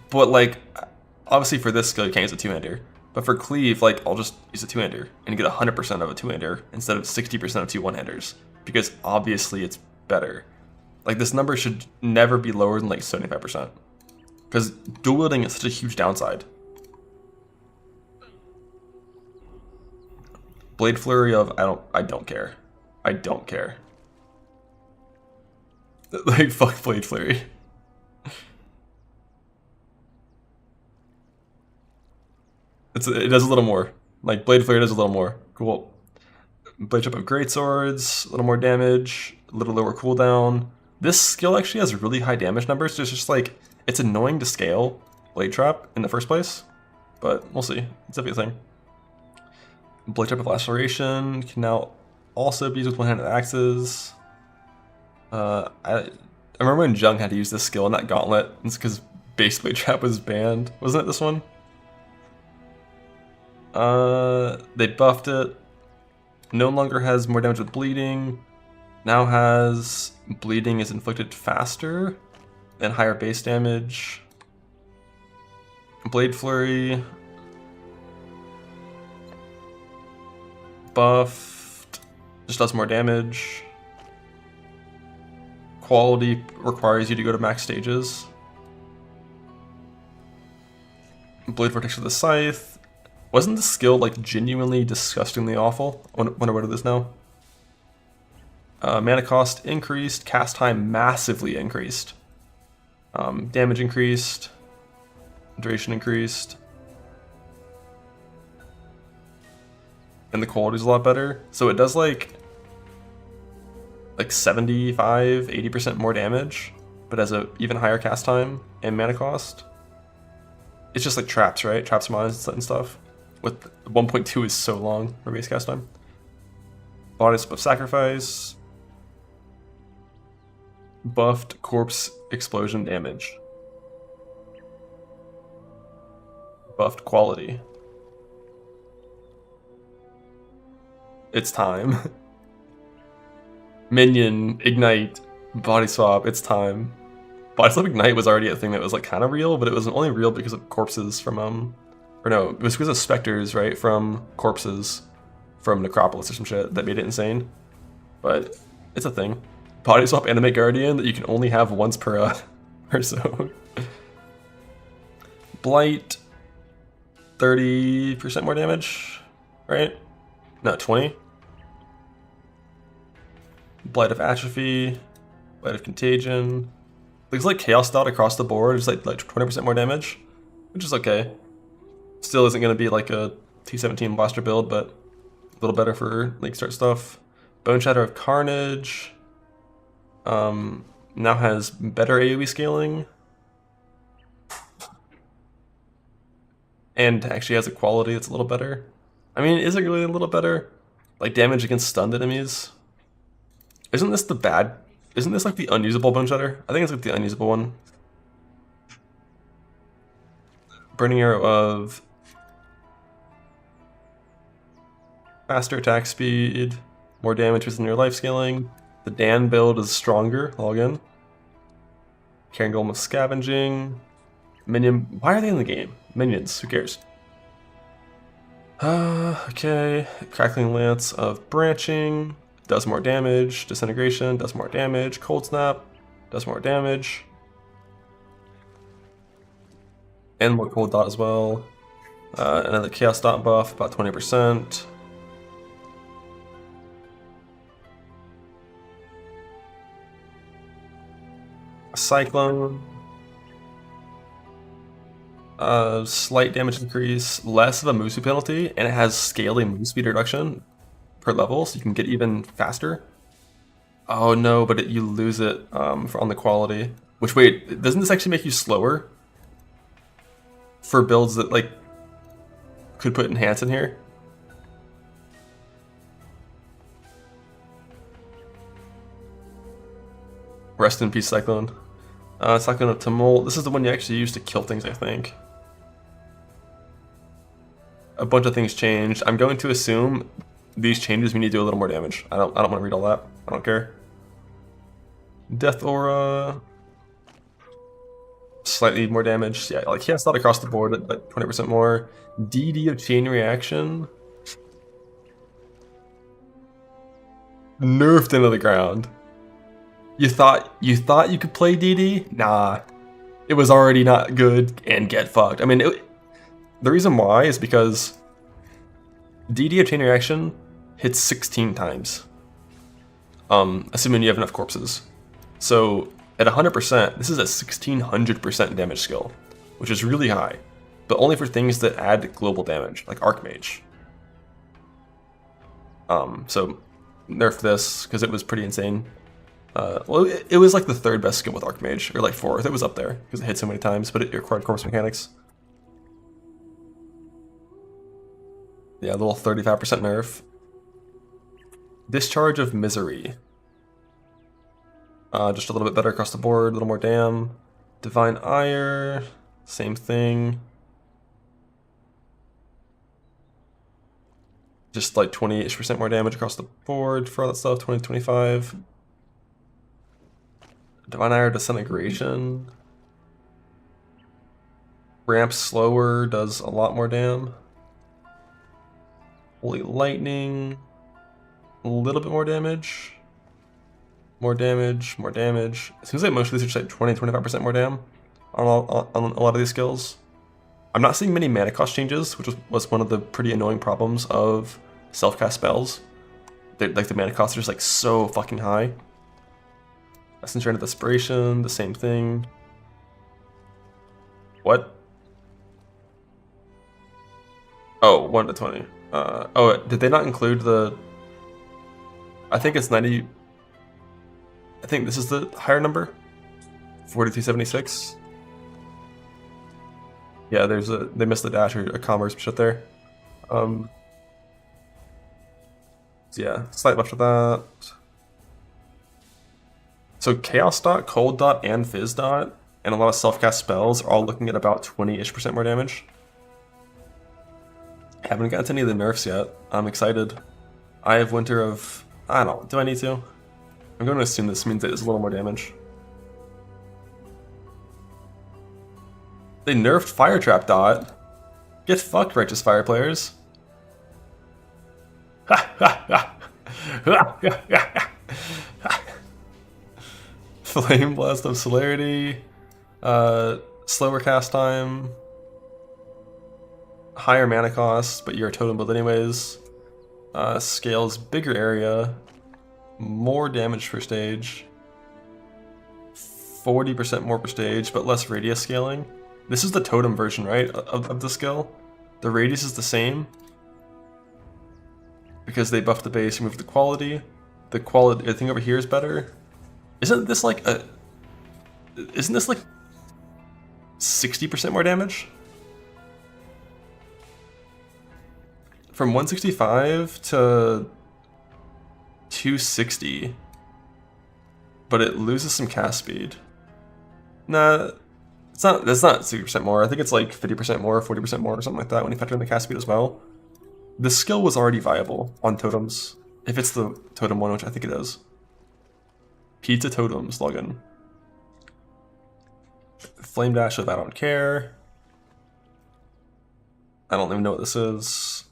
But like, obviously for this skill you can't use a two-hander. But for Cleave, like, I'll just use a two-hander and get 100% of a two-hander instead of 60% of 2 one-handers. Because obviously it's better. Like, this number should never be lower than like 75%. Because dual wielding is such a huge downside. Blade Flurry of I don't care. I don't care. Like, fuck Blade Flurry. It does a little more. Like, Blade Flurry does a little more. Cool. Blade Trap of Greatswords, a little more damage, a little lower cooldown. This skill actually has really high damage numbers, so it's just like, it's annoying to scale Blade Trap in the first place, but we'll see. It's definitely a thing. Blade Trap of Laceration can now also be used with one-handed axes. I remember when Jung had to use this skill in that gauntlet. It's because base Blade Trap was banned. Wasn't it this one? They buffed it. No longer has more damage with bleeding. Now has bleeding is inflicted faster and higher base damage. Blade Flurry. Buffed. Just does more damage. Quality requires you to go to max stages. Blade Vortex with the Scythe. Wasn't the skill like genuinely disgustingly awful? I wonder what it is now. Mana cost increased, cast time massively increased. Damage increased, duration increased. And the quality is a lot better. So it does like 75, 80% more damage, but has a even higher cast time and mana cost. It's just like traps, right? Traps mods and stuff. With 1.2 is so long for base cast time. Body of Sacrifice. Buffed corpse explosion damage. Buffed quality. It's time. Minion, Ignite, Body Swap, it's time. Body Swap Ignite was already a thing that was like kind of real, but it was only real because of corpses from or no, it was because of specters, right, from corpses from Necropolis or some shit that made it insane. But it's a thing. Body Swap Animate Guardian that you can only have once per so. Blight, 30% more damage, right? No, 20. Blight of Atrophy, Blight of Contagion. Looks like Chaos Dot across the board is like 20% more damage, which is okay. Still isn't going to be like a T17 blaster build, but a little better for league start stuff. Bone Shatter of Carnage. Now has better AoE scaling. And actually has a quality that's a little better. I mean, is it really a little better? Like damage against stunned enemies? Isn't this the bad? Isn't this like the unusable Bone Shatter? I think it's like the unusable one. Burning Arrow of faster attack speed, more damage within your life scaling. The Dan build is stronger. Log in. Carrying Golem of Scavenging. Minion. Why are they in the game? Minions. Who cares? Okay. Crackling Lance of Branching. Does more damage. Disintegration. Does more damage. Cold Snap. Does more damage. And more Cold Dot as well. Another Chaos Dot buff, about 20%. Cyclone. Slight damage increase, less of a move speed penalty, and it has scaling move speed reduction per level, so you can get even faster. Oh no, but you lose it on the quality. Which, wait, doesn't this actually make you slower? For builds that, like, could put Enhance in here? Rest in peace, Cyclone. Cyclone of Tumult. This is the one you actually use to kill things, I think. A bunch of things changed. I'm going to assume these changes mean you do a little more damage. I don't want to read all that. I don't care. Death Aura. Slightly more damage. Yeah, like he has that across the board at like 20% more. DD of Chain Reaction. Nerfed into the ground. You thought you could play DD? Nah. It was already not good and get fucked. I mean, the reason why is because DD of Chain Reaction hits 16 times. Assuming you have enough corpses. So at 100%, this is a 1600% damage skill, which is really high, but only for things that add global damage, like Archmage. So nerf this because it was pretty insane. Well, it was like the third best skill with Archmage, or like fourth. It was up there because it hit so many times, but it required corpse mechanics. Yeah, a little 35% nerf. Discharge of Misery. Just a little bit better across the board, a little more dam. Divine Ire, same thing. Just like 20-ish% more damage across the board for all that stuff, 20 to 25. Divine Ire Disintegration. Ramps slower, does a lot more dam. Holy Lightning. A little bit more damage. More damage, more damage. It seems like most of these are just like 20-25% more dam on a lot of these skills. I'm not seeing many mana cost changes, which was one of the pretty annoying problems of self-cast spells. Like the mana costs are just like so fucking high. Ascension of Desperation, the same thing. What? Oh, 1 to 20. Oh, did they not include the... I think it's 90... I think this is the higher number. 4376. Yeah, they missed the dash or a commerce shit there. So yeah, slight buff to that. So Chaos Dot, Cold Dot, and Fizz Dot, and a lot of self-cast spells are all looking at about 20-ish% more damage. Haven't gotten to any of the nerfs yet. I'm excited. I have Winter of... I don't know. Do I need to? I'm going to assume this means that it's a little more damage. They nerfed Fire Trap Dot. Get fucked, Righteous Fire players. Flame Blast of Celerity. Slower cast time. Higher mana cost, but you're a totem build anyways. Scales bigger area. more damage per stage, 40% more per stage, but less radius scaling. This is the totem version, right, of the skill? The radius is the same because they buffed the base, removed the quality. The quality, I think over here is better. Isn't this like 60% more damage? From 165 to 260, but it loses some cast speed. Nah, it's not. That's not 60% more. I think it's like 50% more, 40% more, or something like that when you factor in the cast speed as well. The skill was already viable on totems, if it's the totem one, which I think it is. Pizza totems login. Flame dash of I don't care. I don't even know what this is.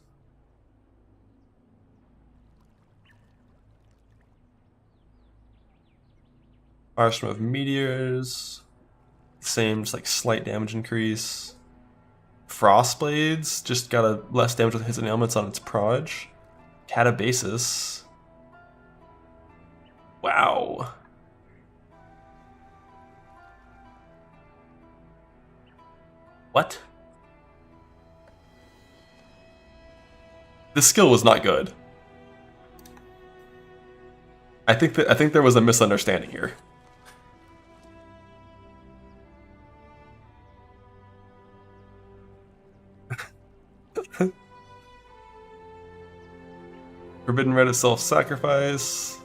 Firestorm of meteors. Same, just like slight damage increase. Frostblades, just got a less damage with hits and ailments on its proj. Catabasis. Wow. What? This skill was not good. I think there was a misunderstanding here. Forbidden Red of self-sacrifice.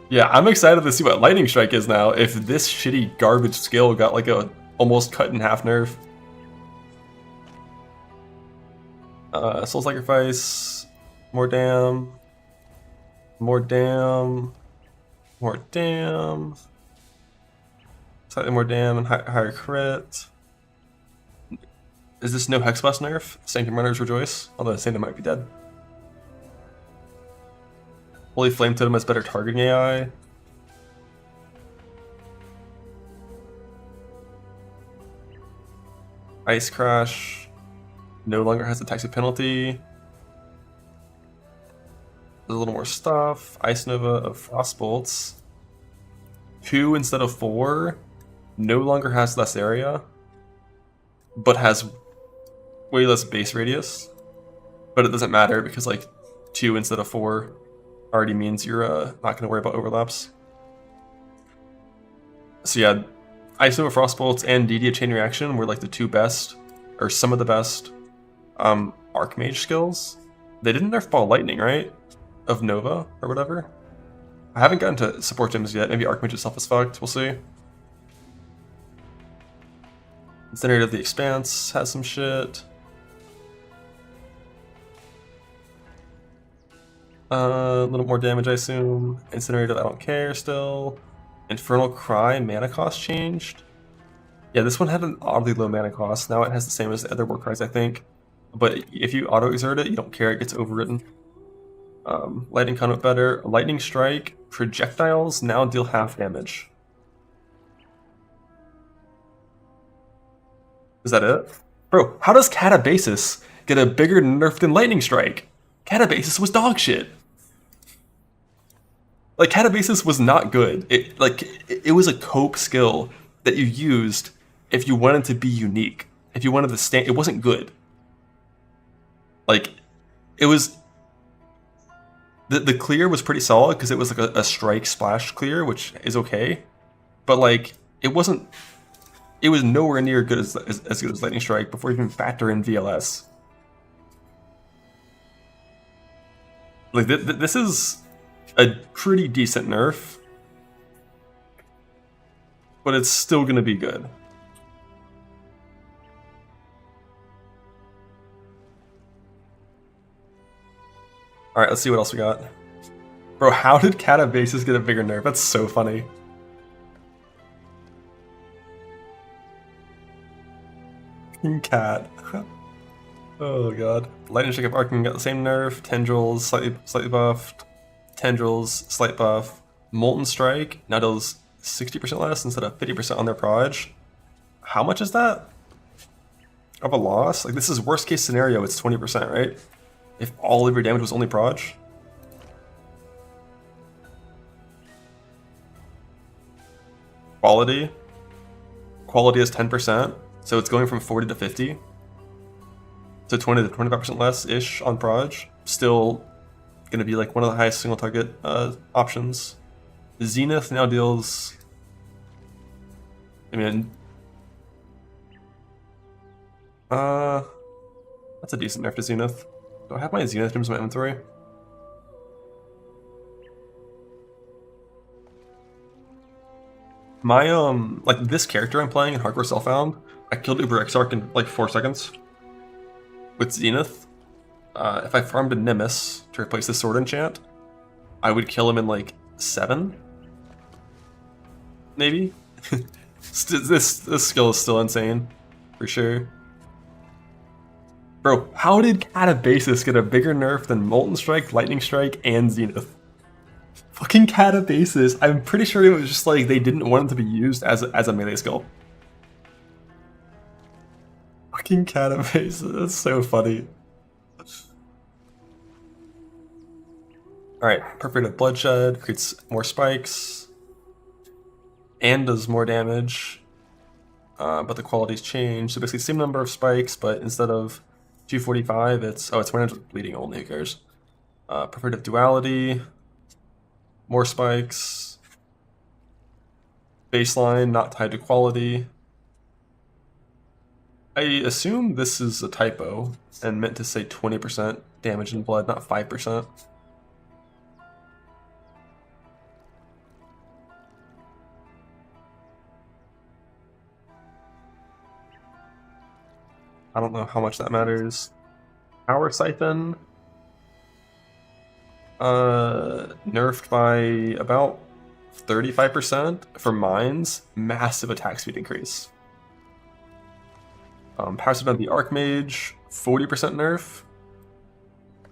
Yeah, I'm excited to see what Lightning Strike is now. If this shitty garbage skill got like a almost cut in half nerf. Soul Sacrifice, more damn, more damn, more damn, slightly more damn and higher crit. Is this no Hex Blast nerf? Sanctum Runners rejoice, although Sanctum might be dead. Holy Flame Totem has better targeting AI. Ice Crash no longer has a taxi penalty. There's a little more stuff. Ice Nova of Frostbolts. 2 instead of 4. No longer has less area, but has way less base radius. But it doesn't matter because like 2 instead of 4 already means you're not going to worry about overlaps. So yeah, Ice Nova Frostbolts and DD Chain Reaction were like the 2 best, or some of the best, Archmage skills. They didn't nerf Ball Lightning, right? Of Nova, or whatever. I haven't gotten to support gems yet. Maybe Archmage itself is fucked, we'll see. Incinerator of the Expanse has some shit. A little more damage, I assume. Incinerator, I don't care still. Infernal Cry, mana cost changed. Yeah, this one had an oddly low mana cost. Now it has the same as the other war cries, I think. But if you auto-exert it, you don't care, it gets overwritten. Lightning Conduit better. Lightning Strike, projectiles now deal half damage. Is that it? Bro, how does Catabasis get a bigger nerf than Lightning Strike? Catabasis was dog shit. Like, Catabasis was not good. It was a cope skill that you used if you wanted to be unique. If you wanted to stand, it wasn't good. Like, it was... The clear was pretty solid because it was like a strike splash clear, which is okay. But like, it wasn't... It was nowhere near good as good as Lightning Strike before you even factor in VLS. Like, this is a pretty decent nerf, but it's still gonna be good. Alright, let's see what else we got. Bro, how did Catabasis get a bigger nerf? That's so funny. Cat. Oh god. Lightning Strike of Arcane got the same nerf. Tendrils, slightly buffed. Tendrils, slight buff. Molten Strike now does 60% less instead of 50% on their proj. How much is that? Of a loss? Like, this is worst case scenario, it's 20%, right? If all of your damage was only proj. quality. Quality is 10%, so it's going from 40 to 50. So 20 to 25% less-ish on Proj. Still going to be like one of the highest single target options. Zenith now deals... I mean... that's a decent nerf to Zenith. Do I have my Zenith gems in my inventory? My, like this character I'm playing in Hardcore Self-Found, I killed Uber Exarch in like 4 seconds. With Zenith, if I farmed a Nimbus to replace the Sword Enchant, I would kill him in like 7? Maybe? this skill is still insane, for sure. Bro, how did Catabasis get a bigger nerf than Molten Strike, Lightning Strike, and Zenith? Fucking Catabasis. I'm pretty sure it was just like they didn't want it to be used as a melee skill. Fucking Catabasis. That's so funny. Alright, Perforated Bloodshed creates more spikes and does more damage, but the qualities change. So basically, same number of spikes, but instead of 245, it's 100 bleeding only. Who cares? Perforated Duality, more spikes. Baseline not tied to quality. I assume this is a typo and meant to say 20% damage in blood, not 5%. I don't know how much that matters. Power Siphon, nerfed by about 35% for mines. Massive attack speed increase. Power Siphon of the Archmage, 40% nerf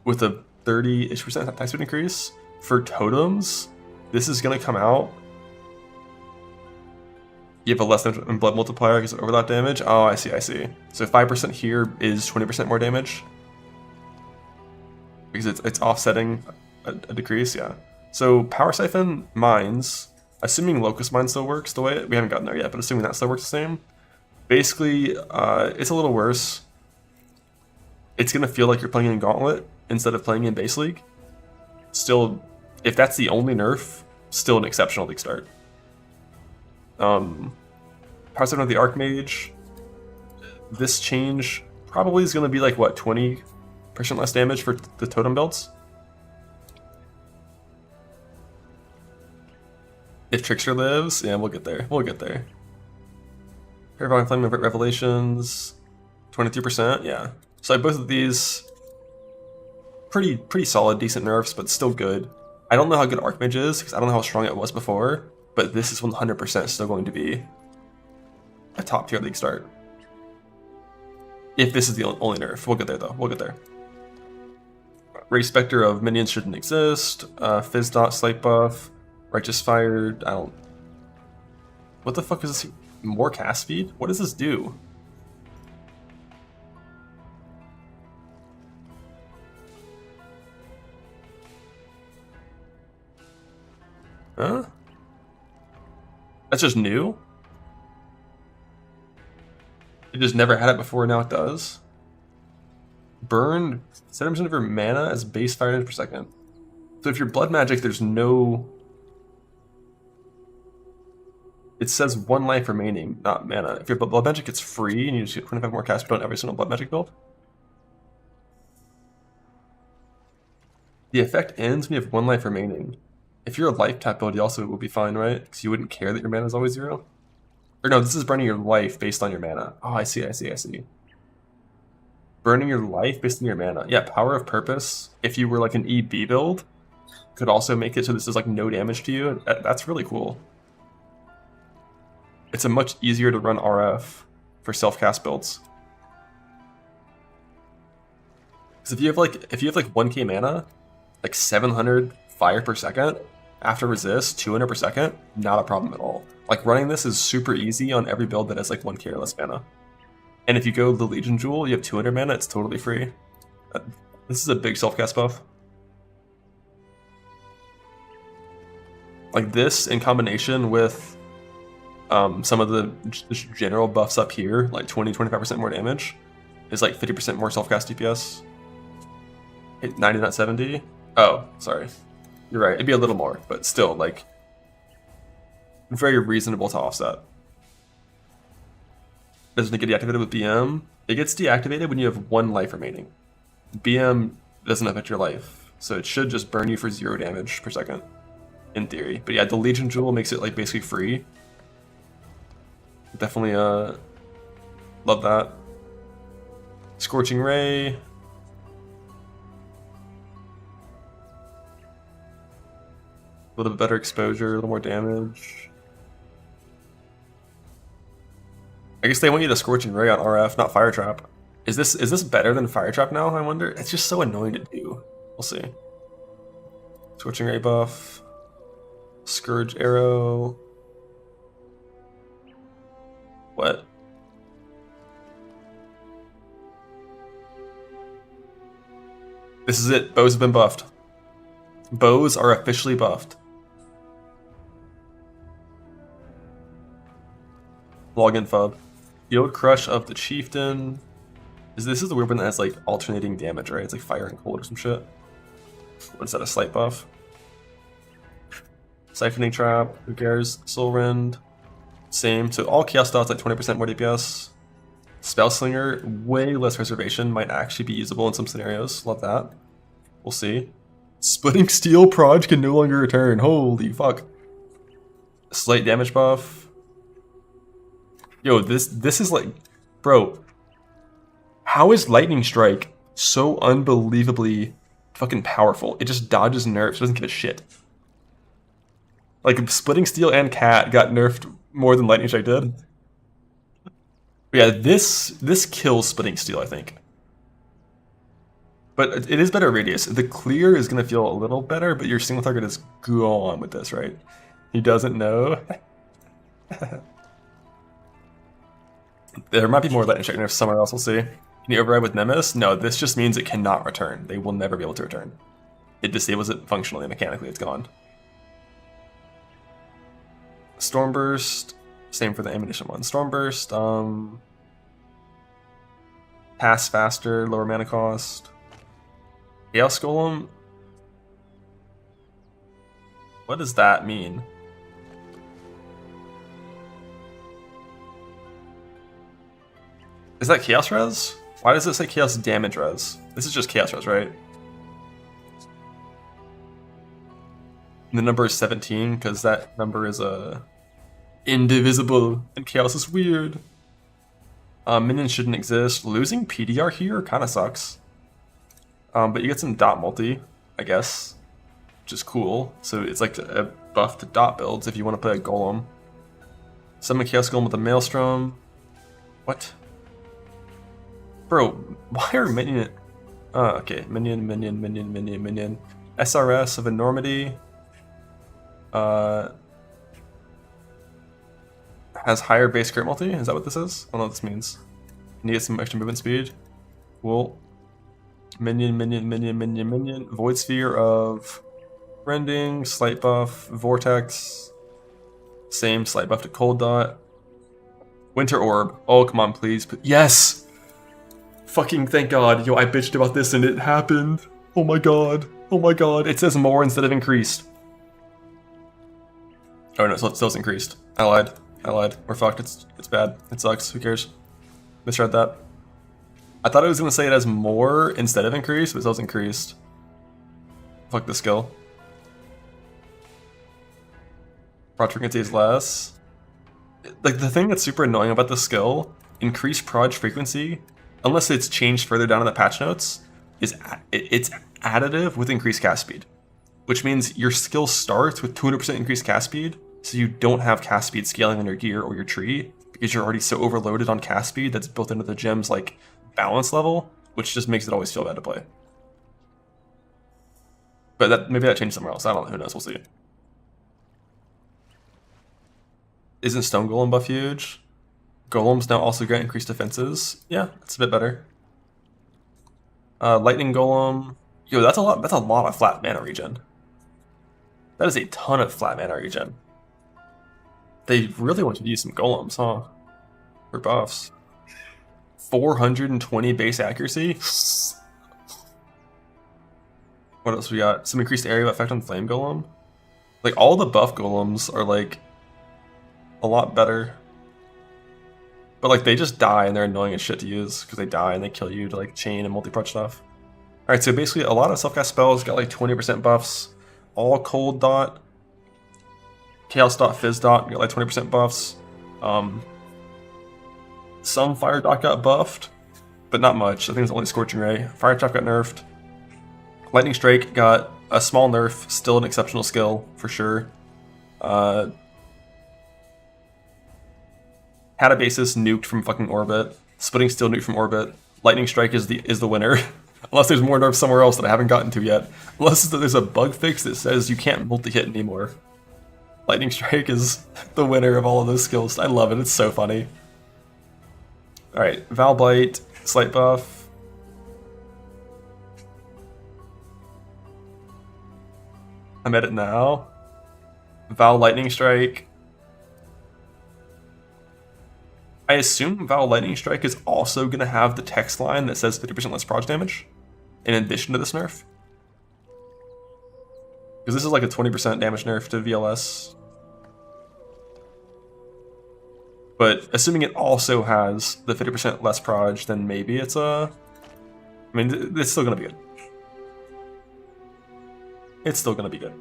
with a 30-ish% attack speed increase. For totems, this is gonna come out. You have a less than blood multiplier because of overlap damage. Oh, I see. So 5% here is 20% more damage. Because it's offsetting a decrease, yeah. So Power Siphon mines, assuming Locust Mine still works the way we haven't gotten there yet, but assuming that still works the same. Basically, it's a little worse. It's gonna feel like you're playing in Gauntlet instead of playing in Base League. Still, if that's the only nerf, still an exceptional league start. Power Siphon of the Archmage. This change probably is going to be like, what, 20% less damage for the totem belts? If Trickster lives, yeah, we'll get there. Terrifying Flame of Revelations, 23%, yeah. So both of these, pretty solid, decent nerfs, but still good. I don't know how good Archmage is, because I don't know how strong it was before. But this is 100% still going to be a top tier league start. If this is the only nerf. We'll get there though. Ray Spectre of minions shouldn't exist. Fizz Dot, Slight Buff. Righteous Fire, I don't... What the fuck is this? More cast speed? What does this do? Huh? That's just new? It just never had it before, now it does? Burn 7% of your mana as base fire damage per second. So if you're blood magic, there's no... It says 1 life remaining, not mana. If you're blood magic, it's free, and you just get 25 more cast speed on every single blood magic build. The effect ends when you have 1 life remaining. If you're a life tap build, you also will be fine, right? Because you wouldn't care that your mana is always 0. Or no, this is burning your life based on your mana. Oh, I see. Burning your life based on your mana. Yeah, Power of Purpose, if you were like an EB build, could also make it so this is like no damage to you. That's really cool. It's a much easier to run RF for self-cast builds. Because if you have like 1k mana, like 700 fire per second, after resist, 200 per second, not a problem at all. Like running this is super easy on every build that has like 1k or less mana. And if you go the Legion Jewel, you have 200 mana, it's totally free. This is a big self-cast buff. Like this in combination with some of the just general buffs up here, like 20-25% more damage, is like 50% more self-cast DPS. 90, not 70. Oh, sorry. You're right. It'd be a little more, but still, like, very reasonable to offset. Doesn't it get deactivated with BM? It gets deactivated when you have 1 life remaining. BM doesn't affect your life, so it should just burn you for 0 damage per second, in theory. But yeah, the Legion Jewel makes it like basically free. Definitely love that. Scorching Ray. A little bit better exposure, a little more damage. I guess they want you to Scorching Ray on RF, not Fire Trap. Is this better than Fire Trap now, I wonder? It's just so annoying to do. We'll see. Scorching Ray buff. Scourge Arrow. What? This is it. Bows have been buffed. Bows are officially buffed. Login Fub. Field Crush of the Chieftain. This is the weird one that has like alternating damage, right? It's like fire and cold or some shit. What is that, a slight buff? Siphoning Trap, who cares? Soul Rend. Same. So all Chaos dots like 20% more DPS. Spellslinger, way less reservation, might actually be usable in some scenarios. Love that. We'll see. Splitting Steel Proj can no longer return. Holy fuck. Slight damage buff. Yo, this is like, bro. How is Lightning Strike so unbelievably fucking powerful? It just dodges nerfs, doesn't give a shit. Like, Splitting Steel and Cat got nerfed more than Lightning Strike did. But yeah, this kills Splitting Steel, I think. But it is better radius. The clear is going to feel a little better, but your single target is gone with this, right? He doesn't know. There might be more Lightning Strike nerfs somewhere else, we'll see. Can you override with Nemesis? No, this just means it cannot return. They will never be able to return. It disables it functionally, mechanically, it's gone. Stormburst, same for the ammunition one. Stormburst, pass faster, lower mana cost. Chaos Golem? What does that mean? Is that Chaos Res? Why does it say Chaos Damage Res? This is just Chaos Res, right? And the number is 17, because that number is indivisible, and Chaos is weird. Minions shouldn't exist. Losing PDR here kind of sucks. But you get some dot multi, I guess, which is cool. So it's like a buff to dot builds if you want to play a Golem. Summon Chaos Golem with a Maelstrom. What? Bro, why are minion... Oh, okay. Minion. SRS of Enormity. Has higher base crit multi? Is that what this is? I don't know what this means. You get some extra movement speed. Cool. Minion. Void Sphere of Rending, slight buff, Vortex. Same, slight buff to Cold Dot. Winter Orb. Oh, come on, please. Yes! Fucking thank God. Yo, I bitched about this and it happened. Oh my god. Oh my god. It says more instead of increased. Oh no, so it still increased. I lied. We're fucked. It's bad. It sucks. Who cares? Misread that. I thought it was going to say it has more instead of increased, but it still increased. Fuck the skill. Proj frequency is less. Like, the thing that's super annoying about the skill, increased Proj frequency, unless it's changed further down in the patch notes, is it's additive with increased cast speed. Which means your skill starts with 200% increased cast speed, so you don't have cast speed scaling on your gear or your tree, because you're already so overloaded on cast speed that's built into the gem's like balance level, which just makes it always feel bad to play. But maybe that changed somewhere else. I don't know. Who knows? We'll see. Isn't Stone Golem buff huge? Golems now also get increased defenses. Yeah, it's a bit better. Lightning Golem. Yo, that's a lot. That's a lot of flat mana regen. That is a ton of flat mana regen. They really want you to use some golems, huh? For buffs. 420 base accuracy? What else we got? Some increased area effect on flame golem? Like, all the buff golems are, like, a lot better. But, like, they just die and they're annoying as shit to use because they die and they kill you to, like, chain and multi-punch stuff. Alright, so basically a lot of self-cast spells got, like, 20% buffs. All cold dot. Chaos dot, fizz dot got, like, 20% buffs. Some fire dot got buffed, but not much. I think it's only Scorching Ray. Fire trap got nerfed. Lightning Strike got a small nerf, still an exceptional skill for sure. Catabasis nuked from fucking orbit. Splitting Steel nuked from orbit. Lightning Strike is the winner. Unless there's more nerfs somewhere else that I haven't gotten to yet. Unless there's a bug fix that says you can't multi-hit anymore. Lightning Strike is the winner of all of those skills. I love it. It's so funny. Alright, Val Blight, slight buff. I'm at it now. Val Lightning Strike. I assume Val Lightning Strike is also going to have the text line that says 50% less proj damage, in addition to this nerf. Because this is like a 20% damage nerf to VLS. But assuming it also has the 50% less proj, then maybe it's a... I mean, it's still going to be good. It's still going to be good.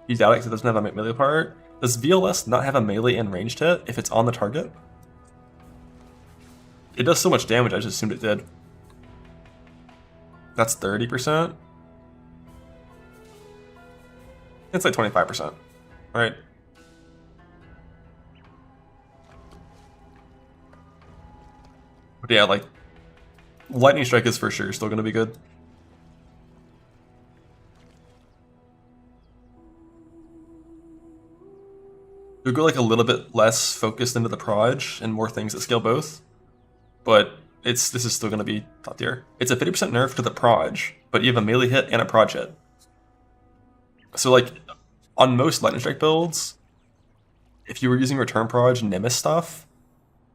You doubt it because it doesn't have a melee part. Does VLS not have a melee and ranged hit if it's on the target? It does so much damage, I just assumed it did. That's 30%? It's like 25%, right? But yeah, like, Lightning Strike is for sure still going to be good. You'll go like a little bit less focused into the proj and more things that scale both, but this is still going to be top tier. It's a 50% nerf to the proj, but you have a melee hit and a proj hit. So like, on most Lightning Strike builds, if you were using return proj Nemesis stuff,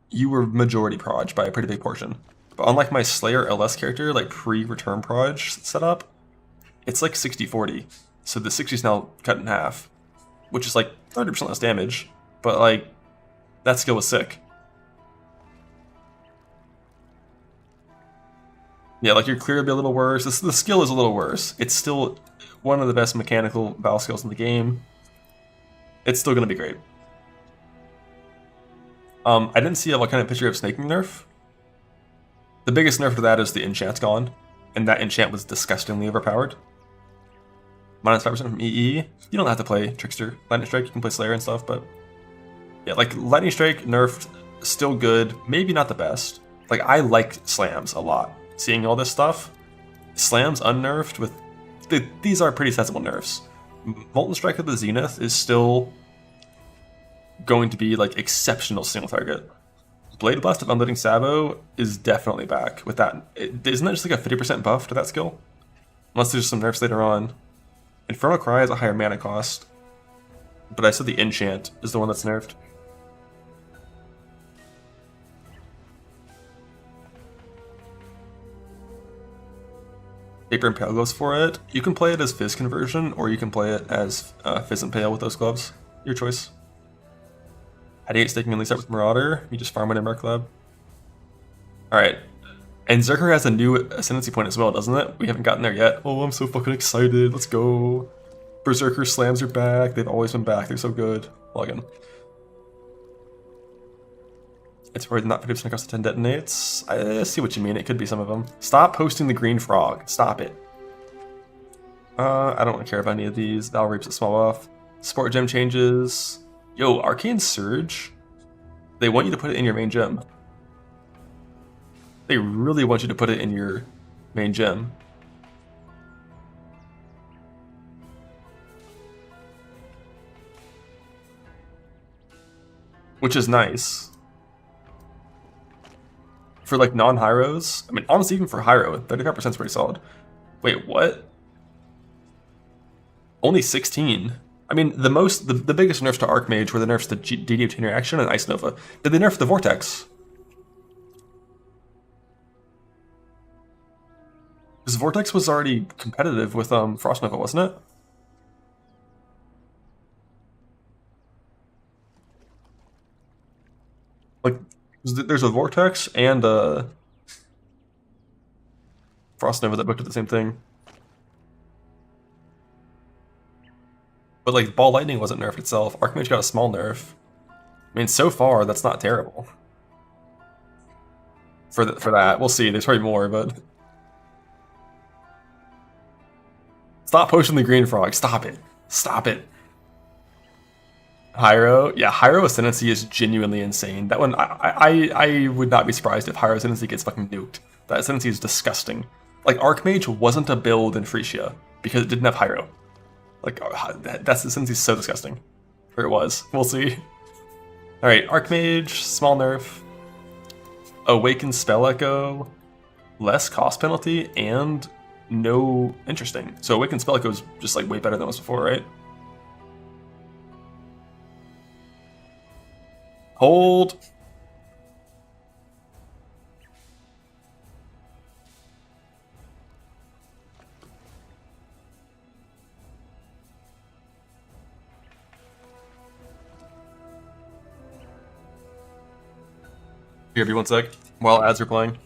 you were majority proj by a pretty big portion. But unlike my Slayer LS character, like pre-return proj setup, it's like 60-40. So the 60 is now cut in half, which is like 30% less damage, but like, that skill was sick. Yeah, like your clear would be a little worse. The skill is a little worse. It's still one of the best mechanical battle skills in the game. It's still going to be great. I didn't see what kind of picture of Snaking nerf. The biggest nerf to that is the enchant's gone, and that enchant was disgustingly overpowered. Minus 5% from EE. You don't have to play Trickster. Lightning Strike, you can play Slayer and stuff, but yeah, like Lightning Strike nerfed, still good, maybe not the best. Like, I like slams a lot. Seeing all this stuff, slams unnerfed with these are pretty sensible nerfs. Molten Strike of the Zenith is still going to be like exceptional single target. Blade Blast of Unloading Sabo is definitely back with that. Isn't that just like a 50% buff to that skill? Unless there's some nerfs later on. Infernal Cry has a higher mana cost, but I said the enchant is the one that's nerfed. Paper and Pale Gloves for it. You can play it as Fizz conversion, or you can play it as Fizz and Pale with those gloves. Your choice. How do you staking mainly start with Marauder? You just farm it in Merc Lab. Alright. And Zerker has a new ascendancy point as well, doesn't it? We haven't gotten there yet. Oh, I'm so fucking excited. Let's go. Berserker slams are back. They've always been back. They're so good. Login. It's probably not 50% cost of 10 detonates. I see what you mean. It could be some of them. Stop posting the green frog. Stop it. I don't really care about any of these. Val Reap's a small buff. Sport gem changes. Yo, Arcane Surge. They want you to put it in your main gem. They really want you to put it in your main gem. Which is nice. For like non-Hyros, I mean, honestly, even for Hyro, 35% is pretty solid. Wait, what? Only 16? I mean, the biggest nerfs to Archmage were the nerfs to DD interaction and Ice Nova. Did they nerf the Vortex? Because Vortex was already competitive with Frost Nova, wasn't it? Like, there's a Vortex and a Frost Nova that booked at the same thing. But like, Ball Lightning wasn't nerfed itself. Archmage got a small nerf. I mean, so far, that's not terrible. For that, we'll see. There's probably more, but... Stop pushing the green frog. Stop it. Stop it. Hyro. Yeah, Hyro Ascendancy is genuinely insane. That one, I would not be surprised if Hyro Ascendancy gets fucking nuked. That Ascendancy is disgusting. Like, Archmage wasn't a build in Frisia because it didn't have Hyro. Like, that's Ascendancy is so disgusting. Or it was. We'll see. Alright, Archmage, small nerf. Awaken Spell Echo, less cost penalty, and no interesting. So Awaken Spell Echo is just like way better than it was before, right? Hold. Here, be 1 sec, while ads are playing.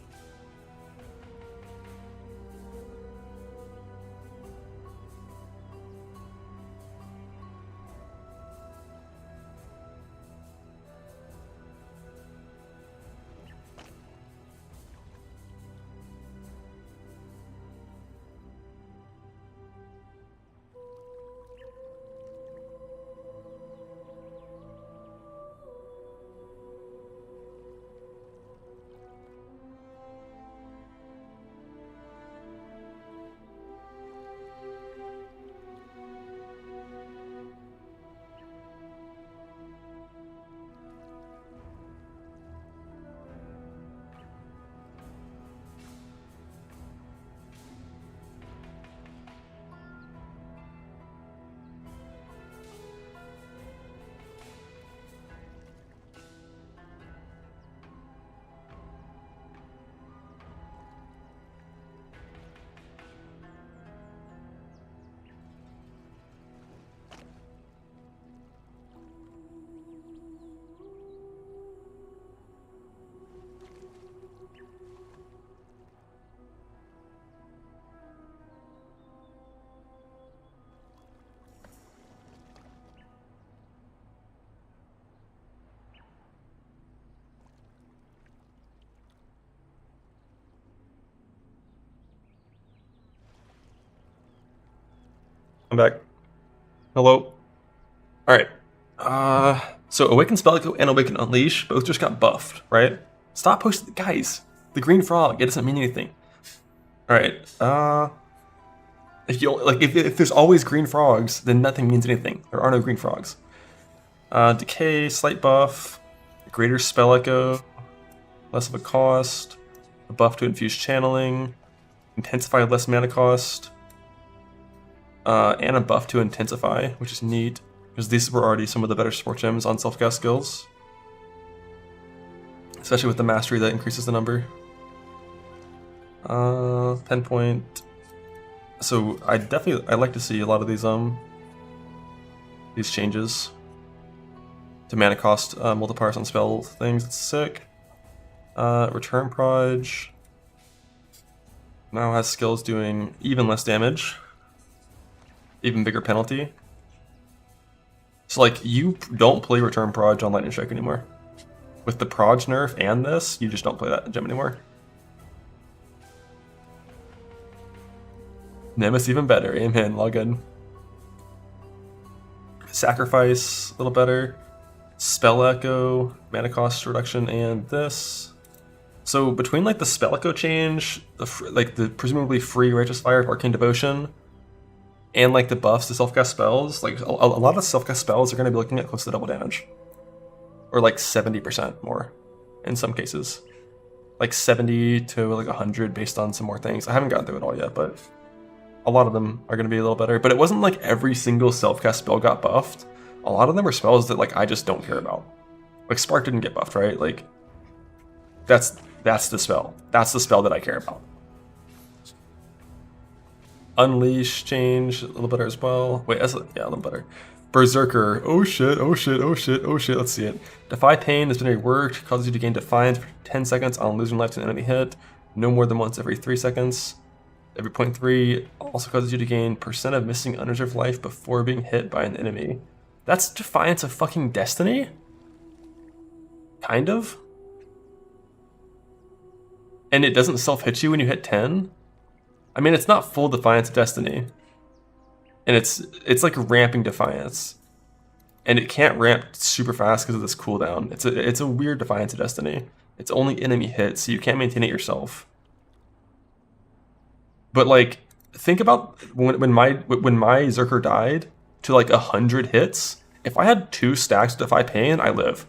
I'm back. Hello. Alright. So Awaken Spell Echo and Awaken Unleash both just got buffed, right? Stop pushing, guys. The green frog, it doesn't mean anything. Alright, if there's always green frogs, then nothing means anything. There are no green frogs. Decay, slight buff, greater spell echo, less of a cost, a buff to infuse channeling, intensify less mana cost, and a buff to intensify, which is neat, because these were already some of the better support gems on self-cast skills. Especially with the mastery that increases the number. Pen point. So I'd like to see a lot of these changes to mana cost multipliers on spell things. It's sick. Return Proj now has skills doing even less damage, even bigger penalty. So like, you don't play Return Proj on Lightning Strike anymore. With the Proj nerf and this, you just don't play that gem anymore. Nemesis even better. Amen. Log in. Sacrifice, a little better. Spell Echo, mana cost reduction, and this. So between like the Spell Echo change, the presumably free Righteous Fire of Arcane Devotion, and like the buffs to self-cast spells, like a lot of self-cast spells are going to be looking at close to double damage. Or like 70% more in some cases. Like 70 to like 100 based on some more things. I haven't gotten through it all yet, but A lot of them are going to be a little better, but it wasn't like every single self-cast spell got buffed. A lot of them are spells that like I just don't care about. Like Spark didn't get buffed, right? Like that's the spell. That's the spell that I care about. Unleash change a little better as well. Wait, yeah, a little better. Berserker. Oh shit, oh shit, oh shit, oh shit. Let's see it. Defy Pain has been reworked. Causes you to gain Defiance for 10 seconds on losing life to an enemy hit. No more than once every 3 seconds. Every 0.3 also causes you to gain % of missing unreserved life before being hit by an enemy. That's Defiance of fucking Destiny? Kind of? And it doesn't self-hit you when you hit 10? I mean, it's not full Defiance of Destiny. And it's like ramping Defiance. And it can't ramp super fast because of this cooldown. It's a weird Defiance of Destiny. It's only enemy hit, so you can't maintain it yourself. But like, think about when my Zerker died to like 100 hits. If I had 2 stacks to Defy Pain, I live.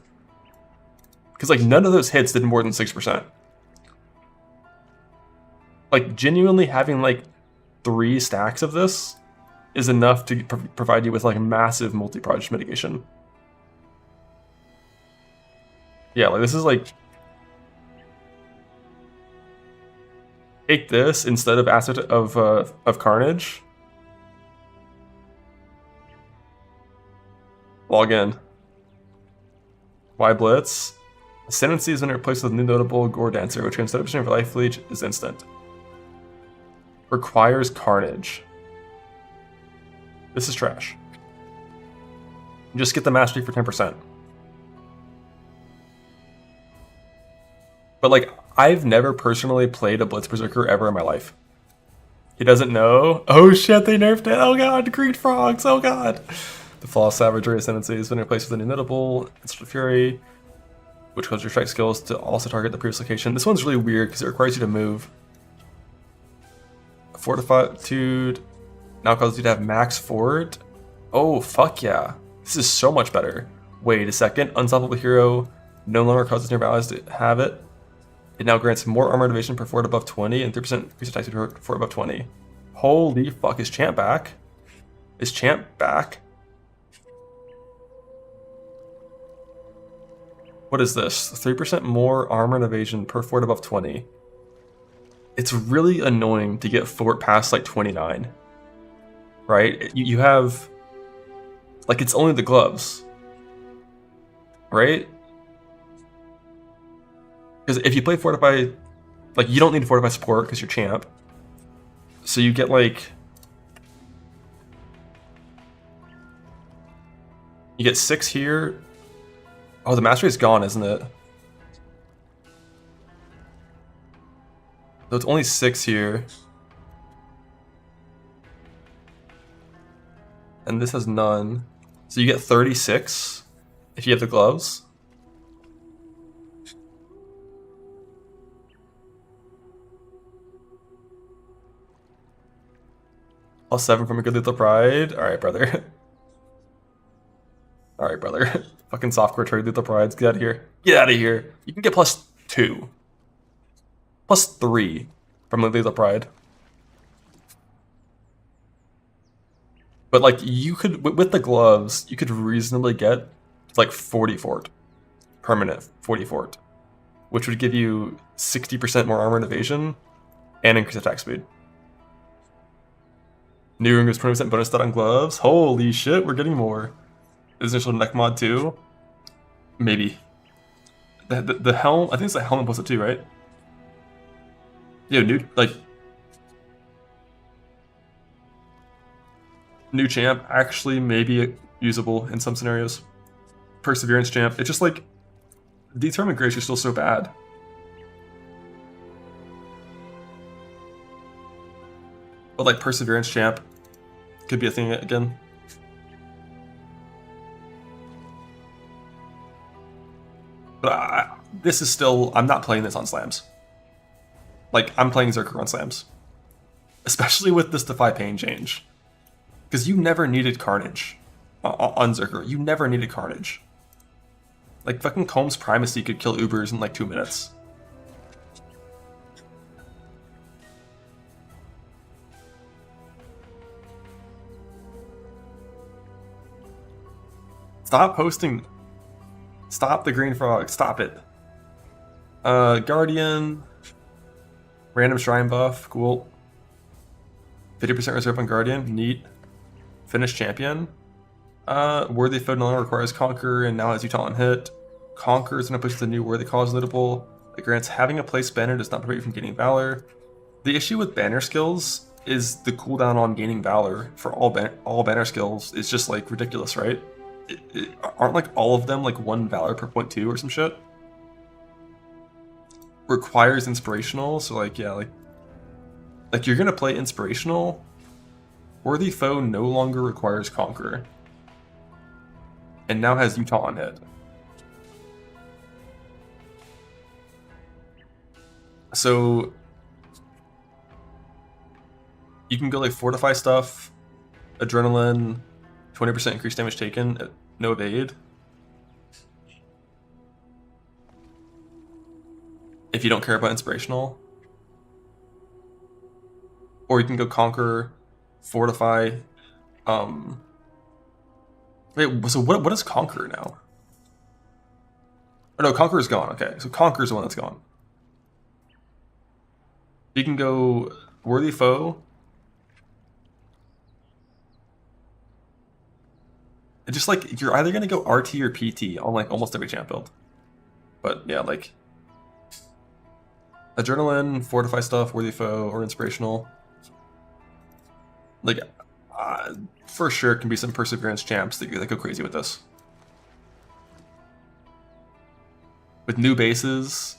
Because like none of those hits did more than 6%. Like genuinely having like 3 stacks of this is enough to provide you with like massive multi-proj mitigation. Yeah, like this is like, take this instead of Asset of Carnage. Log in. Why Blitz? Ascendancy has been replaced with a new notable Gore Dancer, which instead of percent for life leech is instant. Requires Carnage. This is trash. Just get the mastery for 10%. But like, I've never personally played a Blitz Berserker ever in my life. He doesn't know. Oh shit, they nerfed it. Oh god, Green Frogs. Oh god. The Flawless Savagery Ascendancy has been replaced with a new notable Instant Fury, which causes your strike skills to also target the previous location. This one's really weird because it requires you to move. Fortitude now causes you to have max fort. Oh, fuck yeah. This is so much better. Wait a second. Unstoppable Hero no longer causes nearby allies to have it. It now grants more armor evasion per fort above 20 and 3% increase attack speed per fort above 20. Holy fuck, is Champ back? Is Champ back? What is this? 3% more armor and evasion per fort above 20. It's really annoying to get fort past like 29. Right? You have... like, it's only the gloves. Right? Because if you play Fortify... like, you don't need to Fortify support because you're Champ. So you get like... you get 6 here. Oh, the mastery is gone, isn't it? So it's only 6 here. And this has none. So you get 36 if you have the gloves. +7 from a good little pride. Alright, brother. Alright, brother. Fucking softcore trade lethal prides. Get out of here. Get out of here. You can get +2. +3 from lethal pride. But like you could, with the gloves, you could reasonably get like 40 fort. Permanent 40 fort. Which would give you 60% more armor and evasion and increase attack speed. New ring was 20% bonus stat on gloves. Holy shit, we're getting more. Is initial neck mod too? Maybe. The helm, I think it's the helmet plus it too, right? Yeah, new champ actually may be usable in some scenarios. Perseverance champ, it's just like Determined Grace is still so bad. But like Perseverance champ could be a thing again. But this is still, I'm not playing this on slams. Like, I'm playing Zerker on slams. Especially with this Defy Pain change. Because you never needed Carnage on Zerker. You never needed Carnage. Like, fucking Combs Primacy could kill Ubers in like 2 minutes. Stop posting. Stop the green frog. Stop it. Guardian. Random shrine buff. Cool. 50% reserve on Guardian. Neat. Finish champion. Worthy foe no longer requires Conquer and now has Utah on hit. Conquer is going to push the new Worthy cause notable. It grants having a place banner does not prevent you from gaining Valor. The issue with banner skills is the cooldown on gaining Valor for all banner skills is just like ridiculous, right? Aren't like all of them like 1 Valor per 0.2 or some shit? Requires inspirational, so like yeah, like you're gonna play inspirational. Worthy foe no longer requires Conquer. And now has Utah on hit. So you can go like Fortify stuff, Adrenaline, 20% increased damage taken, no evade. If you don't care about inspirational. Or you can go Conquer, Fortify. Wait, so what is Conquer now? Oh no, Conquer is gone. Okay, so Conquer is the one that's gone. You can go Worthy Foe. It's just like you're either gonna go RT or PT on like almost every champ build. But yeah, like Adrenaline, Fortify stuff, Worthy Foe, or Inspirational. Like for sure can be some Perseverance champs that go crazy with this. With new bases,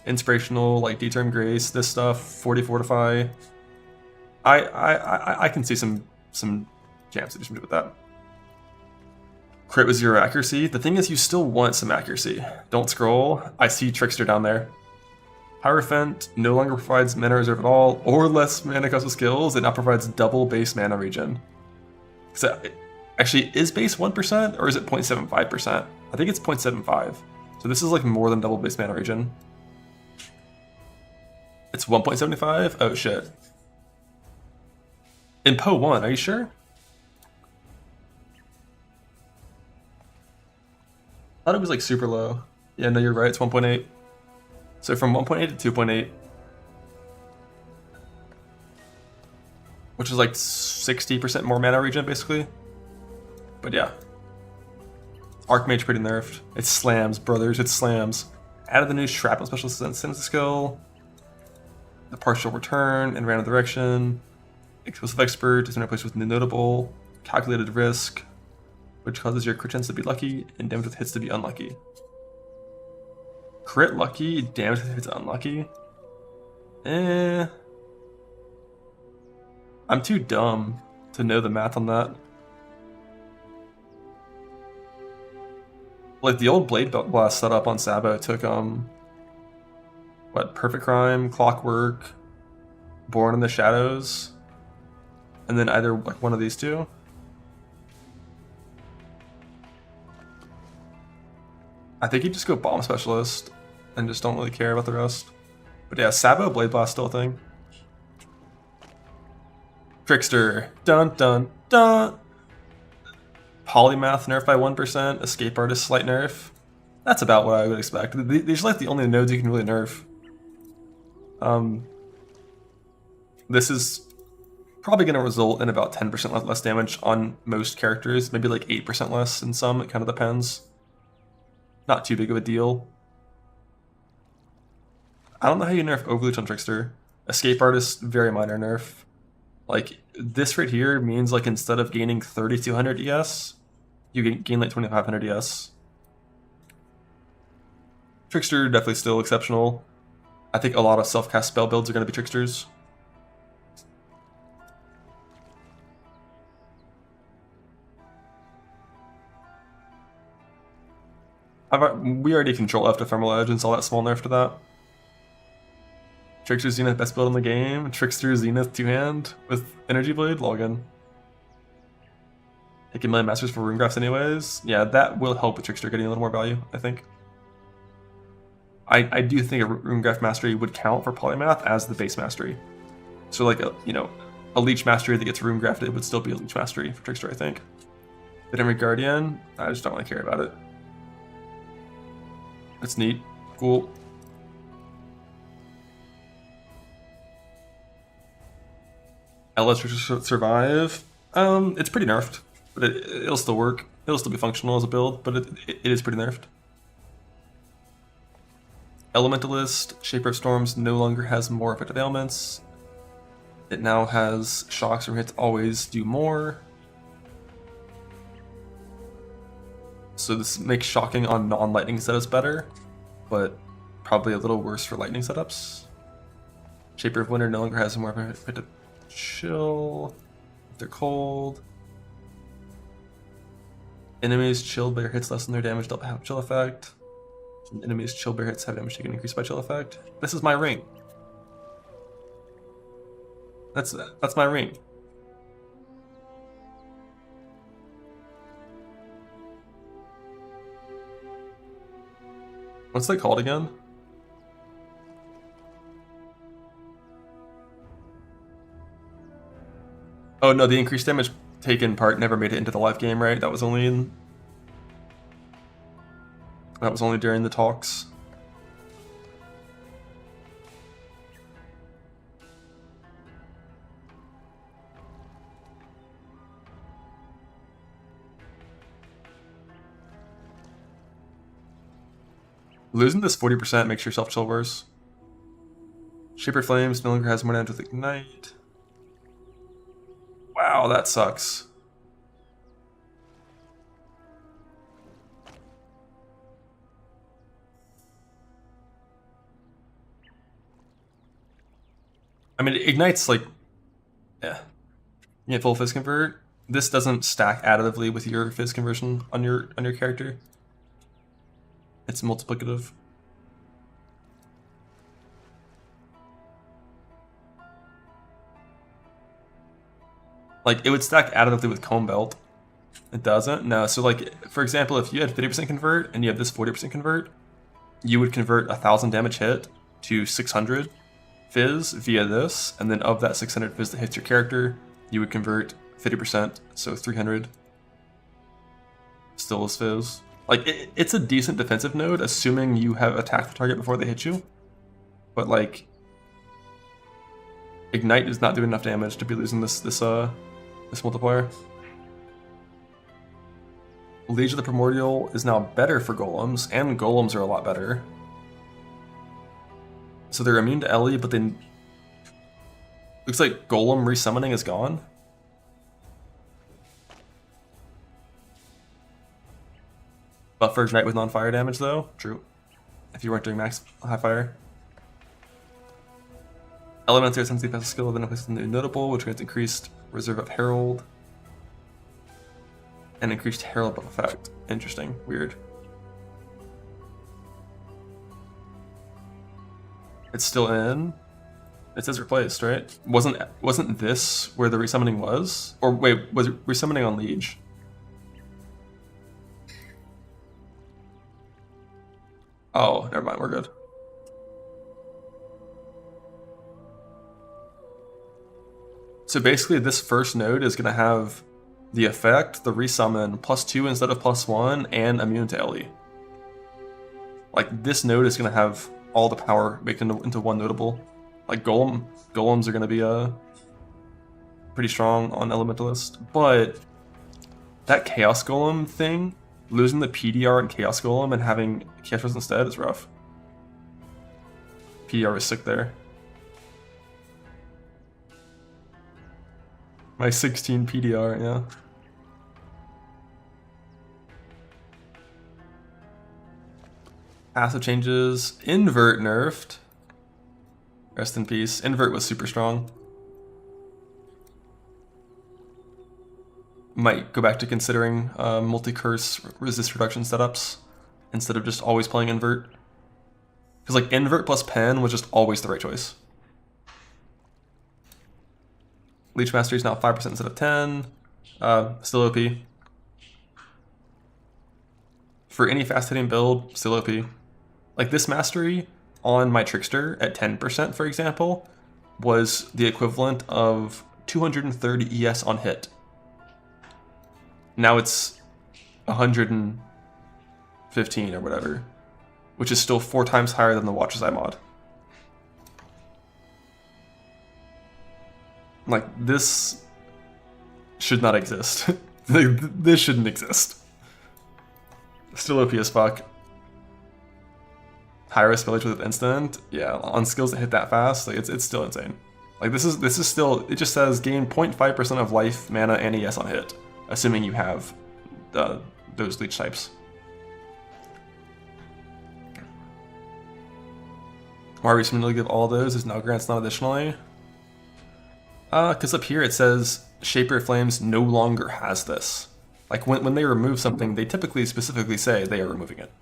Inspirational, like D-Term Grace, this stuff, 40 Fortify. I can see some champs that just with that. Crit with 0 accuracy. The thing is, you still want some accuracy. Don't scroll. I see Trickster down there. Hierophant no longer provides mana reserve at all, or less mana cost with skills. It now provides double base mana regen. So, actually, is base 1% or is it 0.75%? I think it's 0.75. So this is like more than double base mana regen. It's 1.75? Oh shit. In Po 1, are you sure? I thought it was like super low. Yeah, no, you're right, it's 1.8. So from 1.8 to 2.8, which is like 60% more mana regen, basically. But yeah. Archmage pretty nerfed. It slams, brothers, it slams. Added the new Shrapnel special sense skill. The partial return in random direction. Explosive expert is in replaced with notable. Calculated risk, which causes your crit chance to be lucky and damage with hits to be unlucky. Crit lucky, damage with hits unlucky? I'm too dumb to know the math on that. Like the old Blade Blast setup on Sabo took what, Perfect Crime, Clockwork, Born in the Shadows, and then either like one of these two. I think you just go Bomb Specialist and just don't really care about the rest. But yeah, Sabo Blade Blast still a thing. Trickster, dun dun dun. Polymath nerf by 1%, Escape Artist slight nerf. That's about what I would expect. These are like the only nodes you can really nerf. This is probably going to result in about 10% less damage on most characters, maybe like 8% less in some, it kind of depends. Not too big of a deal. I don't know how you nerf Overleech on Trickster. Escape Artist, very minor nerf. Like, this right here means like instead of gaining 3200 ES, you gain like 2500 ES. Trickster, definitely still exceptional. I think a lot of self-cast spell builds are going to be Tricksters. We already control F to Thermal Edge and saw that small nerf to that. Trickster Zenith, best build in the game. Trickster Zenith 2-hand with Energy Blade, login. Take a million masters for Runegrafts anyways. Yeah, that will help with Trickster getting a little more value, I think. I do think a Runegraph Mastery would count for Polymath as the base Mastery. So like a Leech Mastery that gets Runegrafted would still be a Leech Mastery for Trickster, I think. Veterinary Guardian, I just don't really care about it. It's neat. Cool. LS Survive. It's pretty nerfed, but it'll still work. It'll still be functional as a build, but it is pretty nerfed. Elementalist, Shaper of Storms no longer has more effective ailments. It now has shocks from hits always do more. So this makes shocking on non-lightning setups better, but probably a little worse for lightning setups. Shaper of Winter no longer has more effective chill if they're cold. Enemies chilled by your hits lessen their damage dealt by chill effect. Enemies chilled by your hits have damage taken increased by chill effect. This is my ring. That's my ring. What's that called again? Oh no, the increased damage taken part never made it into the live game, right? That was only during the talks. Losing this 40% makes yourself chill worse. Shaper Flames no longer has more damage with Ignite. Wow, that sucks. I mean, Ignite's like, yeah. You get full Fizz Convert. This doesn't stack additively with your Fizz conversion on your character. It's multiplicative. Like, it would stack additively with Comb Belt. It doesn't? No. So, like, for example, if you had 50% convert and you have this 40% convert, you would convert 1,000 damage hit to 600 Fizz via this, and then of that 600 Fizz that hits your character, you would convert 50%, so 300 still is Fizz. Like, it's a decent defensive node, assuming you have attacked the target before they hit you. But, like, Ignite is not doing enough damage to be losing this multiplier. Liege of the Primordial is now better for golems, and golems are a lot better. So they're immune to Ellie, but then looks like golem resummoning is gone. Buffer Ignite with non-fire damage though. True. If you weren't doing max high fire. Elemental sensitive passive skill then places new notable, which grants increased reserve of Herald. And increased Herald buff effect. Interesting. Weird. It's still in. It says replaced, right? Wasn't this where the resummoning was? Or wait, was it resummoning on Liege? Oh, never mind, we're good. So basically this first node is gonna have the effect, the resummon, +2 instead of +1, and immune to Ellie. Like, this node is gonna have all the power baked into one notable. Like, golems are gonna be pretty strong on Elementalist, but that Chaos Golem thing, losing the PDR and Chaos Golem and having Chaos Resist instead is rough. PDR is sick there. My 16 PDR, yeah. Passive changes. Invert nerfed. Rest in peace. Invert was super strong. Might go back to considering multi-curse resist reduction setups instead of just always playing invert. Because like invert plus pen was just always the right choice. Leech Mastery is now 5% instead of 10. Still OP. For any fast-hitting build, still OP. Like this mastery on my Trickster at 10%, for example, was the equivalent of 230 ES on hit. Now it's 115 or whatever, which is still 4 times higher than the Watcher's Eye mod. Like, this should not exist. This shouldn't exist. Still OP as fuck. High risk village with instant. Yeah, on skills that hit that fast, like it's still insane. Like this is still, it just says gain 0.5% of life, mana, and ES on hit, assuming you have those leech types. Why are we supposed to give all those? Is now grants not additionally? Because up here it says Shaper Flames no longer has this. Like when they remove something, they typically specifically say they are removing it.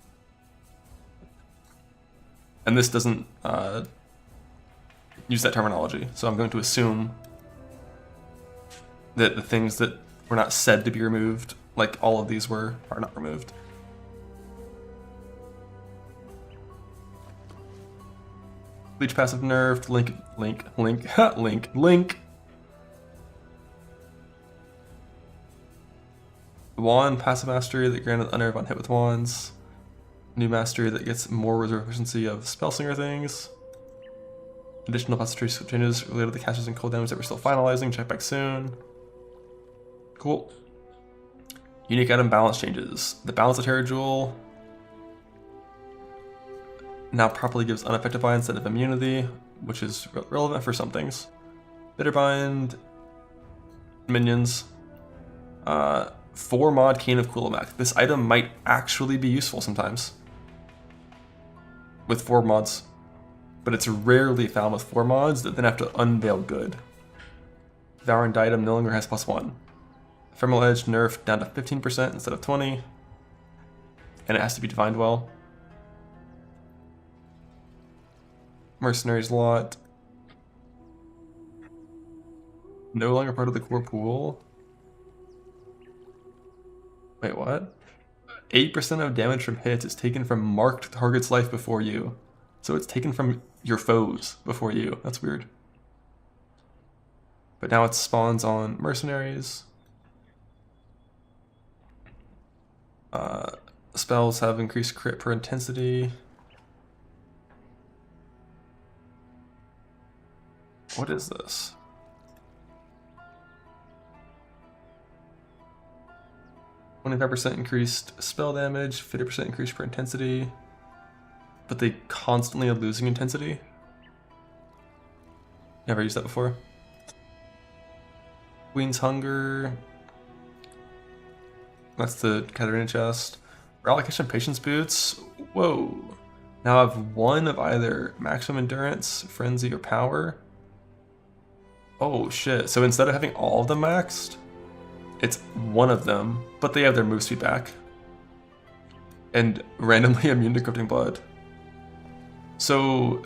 And this doesn't use that terminology, so I'm going to assume that the things that were not said to be removed, like all of these were, are not removed. Leech passive nerfed, link. Wand passive mastery that granted unnerve on hit with wands. New mastery that gets more reserve efficiency of spellslinger things. Additional passive changes related to the casters and cold damage that we're still finalizing. Check back soon. Cool. Unique item balance changes. The balance of Terra Jewel now properly gives unaffected by instead of immunity, which is relevant for some things. Bitterbind, minions, 4 mod Cane of Coolomac. This item might actually be useful sometimes with 4 mods, but it's rarely found with 4 mods that then have to unveil good. Devouring Diadem no longer has +1. Ephemeral Edge nerfed down to 15% instead of 20, and it has to be divined well. Mercenaries lot no longer part of the core pool. Wait, what? 8% of damage from hits is taken from marked target's life before you. So it's taken from your foes before you. That's weird. But now it spawns on mercenaries. Spells have increased crit per intensity. What is this? 25% increased spell damage, 50% increase per intensity, but they constantly are losing intensity. Never used that before. Queen's Hunger. That's the Katarina chest. Relocation Patience Boots. Whoa. Now I have 1 of either Maximum Endurance, Frenzy, or Power. Oh shit. So instead of having all of them maxed, it's 1 of them, but they have their move speed back. And randomly immune to Corrupting Blood. So,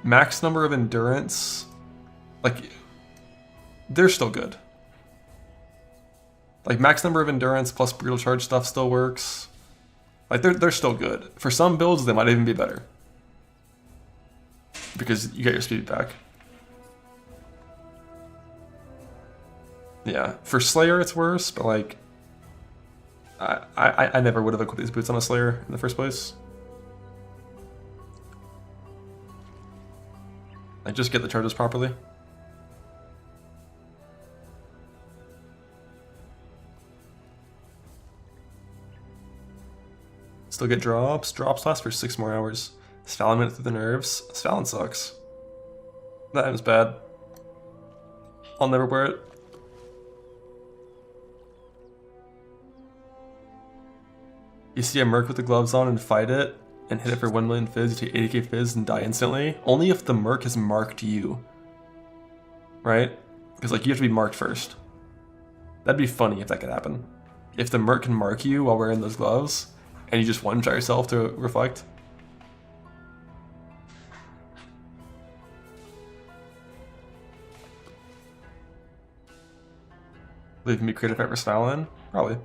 max number of endurance, like, they're still good. Like, max number of endurance plus brutal charge stuff still works. Like, they're still good. For some builds, they might even be better. Because you get your speed back. Yeah, for Slayer it's worse, but like, I never would have equipped these boots on a Slayer in the first place. Like, just get the charges properly. Still get drops. Drops last for 6 more hours. Svalin went through the nerves. Svalin sucks. That item's bad. I'll never wear it. You see a merc with the gloves on and fight it, and hit it for 1 million fizz, you take 80k fizz and die instantly. Only if the merc has marked you. Right? Because like you have to be marked first. That'd be funny if that could happen. If the merc can mark you while wearing those gloves, and you just one-shot yourself to reflect. Leave me creative fight for Svalin? Probably.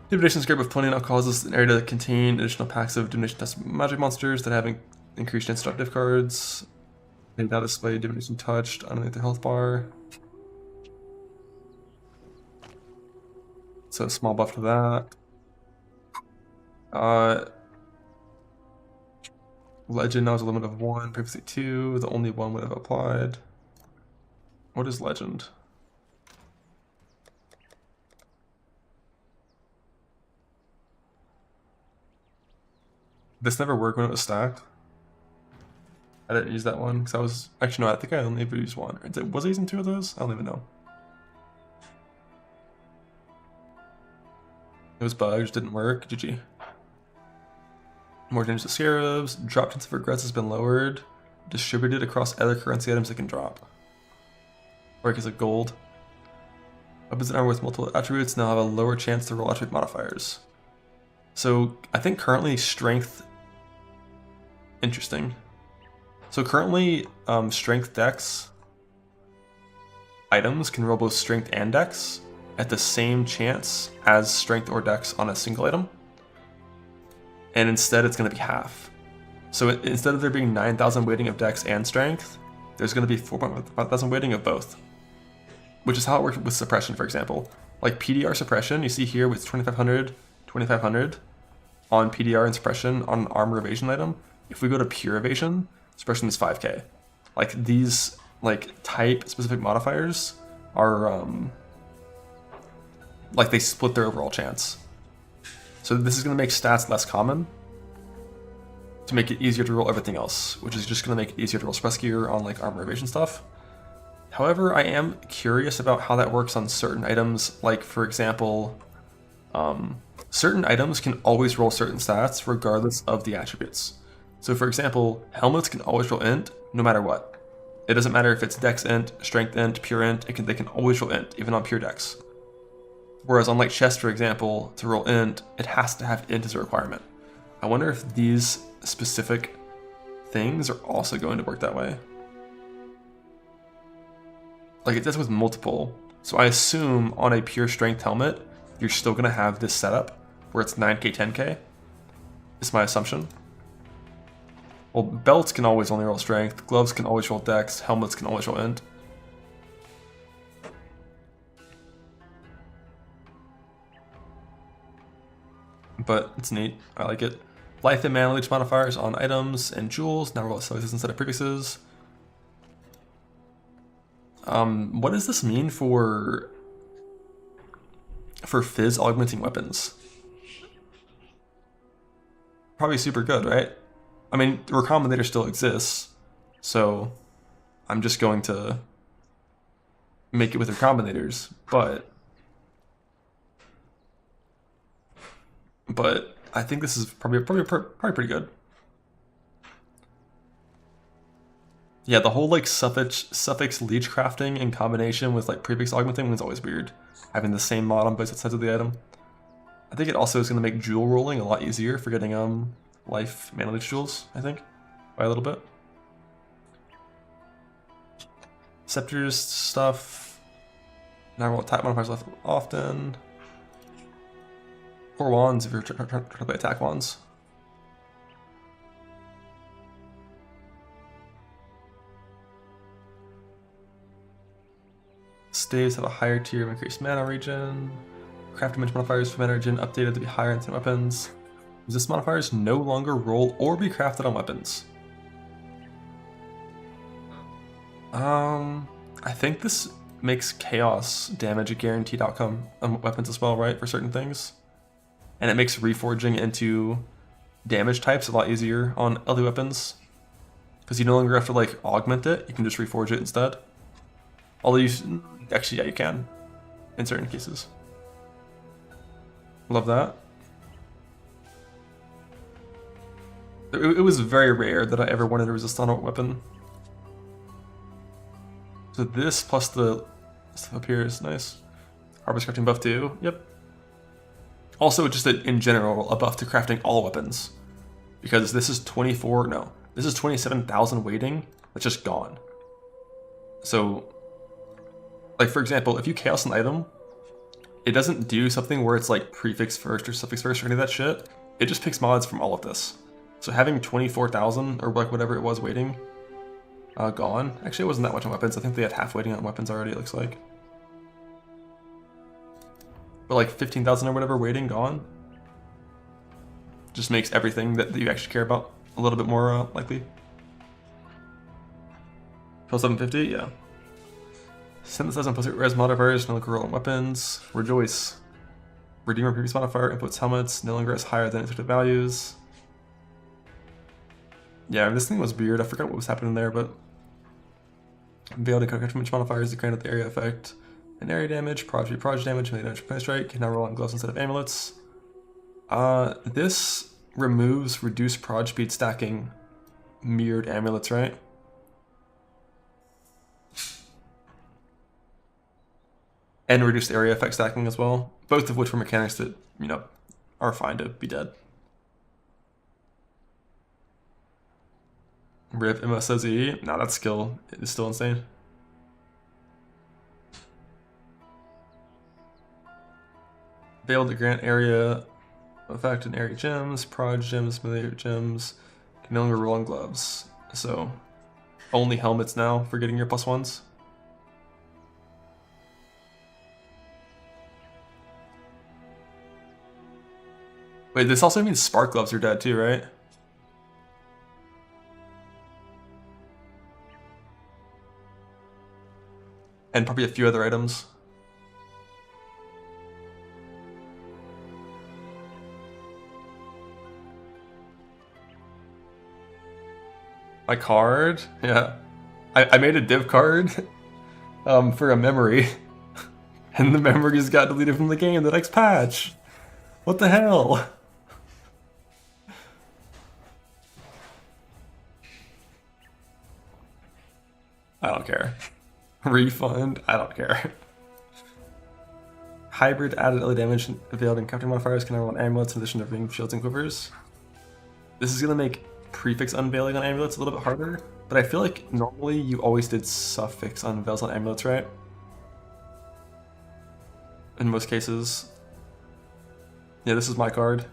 Divination Script of 20 now causes an area to contain additional packs of Divination Test magic monsters that have increased instructive cards. They now display Divination Touched underneath the health bar. So small buff to that. Legend now has a limit of 1, previously 2. The only 1 would have applied. What is Legend? This never worked when it was stacked. I didn't use that one because I was actually no. I think I only ever used 1. Was I using 2 of those? I don't even know. It was bugged, didn't work. GG. More damage to scarabs. Drop chance of regrets has been lowered. Distributed across other currency items that can drop. Or because of gold. Weapons and armor with multiple attributes now have a lower chance to roll attribute modifiers. So I think currently strength. Interesting. So currently strength dex items can roll both strength and dex at the same chance as strength or dex on a single item. And instead it's going to be half. So instead of there being 9,000 weighting of dex and strength, there's going to be 4,500 weighting of both. Which is how it works with suppression, for example. Like PDR suppression, you see here with 2,500, 2,500 on PDR and suppression on an armor evasion item. If we go to pure evasion, suppression is 5k. Like these like type specific modifiers are like they split their overall chance. So this is going to make stats less common to make it easier to roll everything else, which is just going to make it easier to roll suppress gear on like armor evasion stuff. However, I am curious about how that works on certain items. Like for example, certain items can always roll certain stats regardless of the attributes. So for example, helmets can always roll int no matter what. It doesn't matter if it's dex int, strength int, pure int, they can always roll int, even on pure dex. Whereas on like chest, for example, to roll int, it has to have int as a requirement. I wonder if these specific things are also going to work that way. Like it does with multiple. So I assume on a pure strength helmet, you're still going to have this setup where it's 9k, 10k. Is my assumption. Well, belts can always only roll strength, gloves can always roll dex, helmets can always roll int. But it's neat. I like it. Life and mana leech modifiers on items and jewels now roll sizes instead of prefixes. What does this mean for fizz augmenting weapons? Probably super good, right? I mean, the recombinator still exists, so I'm just going to make it with recombinators, but I think this is probably pretty good. Yeah, the whole like suffix leech crafting in combination with like prefix augmenting is always weird. Having the same mod on both sides of the item. I think it also is going to make jewel rolling a lot easier for getting life mana leech jewels, I think, by a little bit. Scepters stuff. Now roll attack modifiers left often. 4 wands if you're trying to play attack wands. Staves have a higher tier of increased mana regen. Craft dimension modifiers for mana regen updated to be higher in weapons. Resist modifiers no longer roll or be crafted on weapons. I think this makes chaos damage a guaranteed outcome on weapons as well, right? For certain things. And it makes reforging into damage types a lot easier on other weapons. Because you no longer have to like augment it, you can just reforge it instead. Although you, actually, yeah, you can in certain cases. Love that. It was very rare that I ever wanted to resist on a weapon. So this plus the stuff up here is nice. Harvest crafting buff too, yep. Also just in general, a buff to crafting all weapons. Because this is 27,000 weighting that's just gone. So, like for example, if you chaos an item, it doesn't do something where it's like prefix first or suffix first or any of that shit. It just picks mods from all of this. So having 24,000 or like whatever it was weighting gone. Actually, it wasn't that much on weapons. I think they had half weighting on weapons already, it looks like. But like 15,000 or whatever waiting gone. Just makes everything that you actually care about a little bit more likely. Kill 750, yeah. Synthesize and plus res modifiers, no longer roll on weapons. Rejoice. Redeem our previous modifier, inputs helmets, no longer has higher than expected values. Yeah, this thing was weird. I forgot what was happening there, but veiled and countermeasure modifiers to grant the area effect and area damage, proj damage, melee damage, play strike. Can now roll on gloves instead of amulets. This removes reduced proj speed stacking mirrored amulets, right? And reduced area effect stacking as well. Both of which were mechanics that, you know, are fine to be dead. Rip MSOZ. Nah, that skill is still insane. Veiled to grant area effect and area gems, proj gems, melee gems. Can no longer roll on gloves. So, only helmets now for getting your +1s. Wait, this also means spark gloves are dead too, right? And probably a few other items. My card? Yeah. I made a div card for a memory. And the memories got deleted from the game the next patch. What the hell? I don't care. Refund? I don't care. Hybrid added early damage veiled and counter modifiers can roll on amulets in addition to ring shields and quivers. This is gonna make prefix unveiling on amulets a little bit harder, but I feel like normally you always did suffix unveils on amulets, right? In most cases. Yeah, this is my card.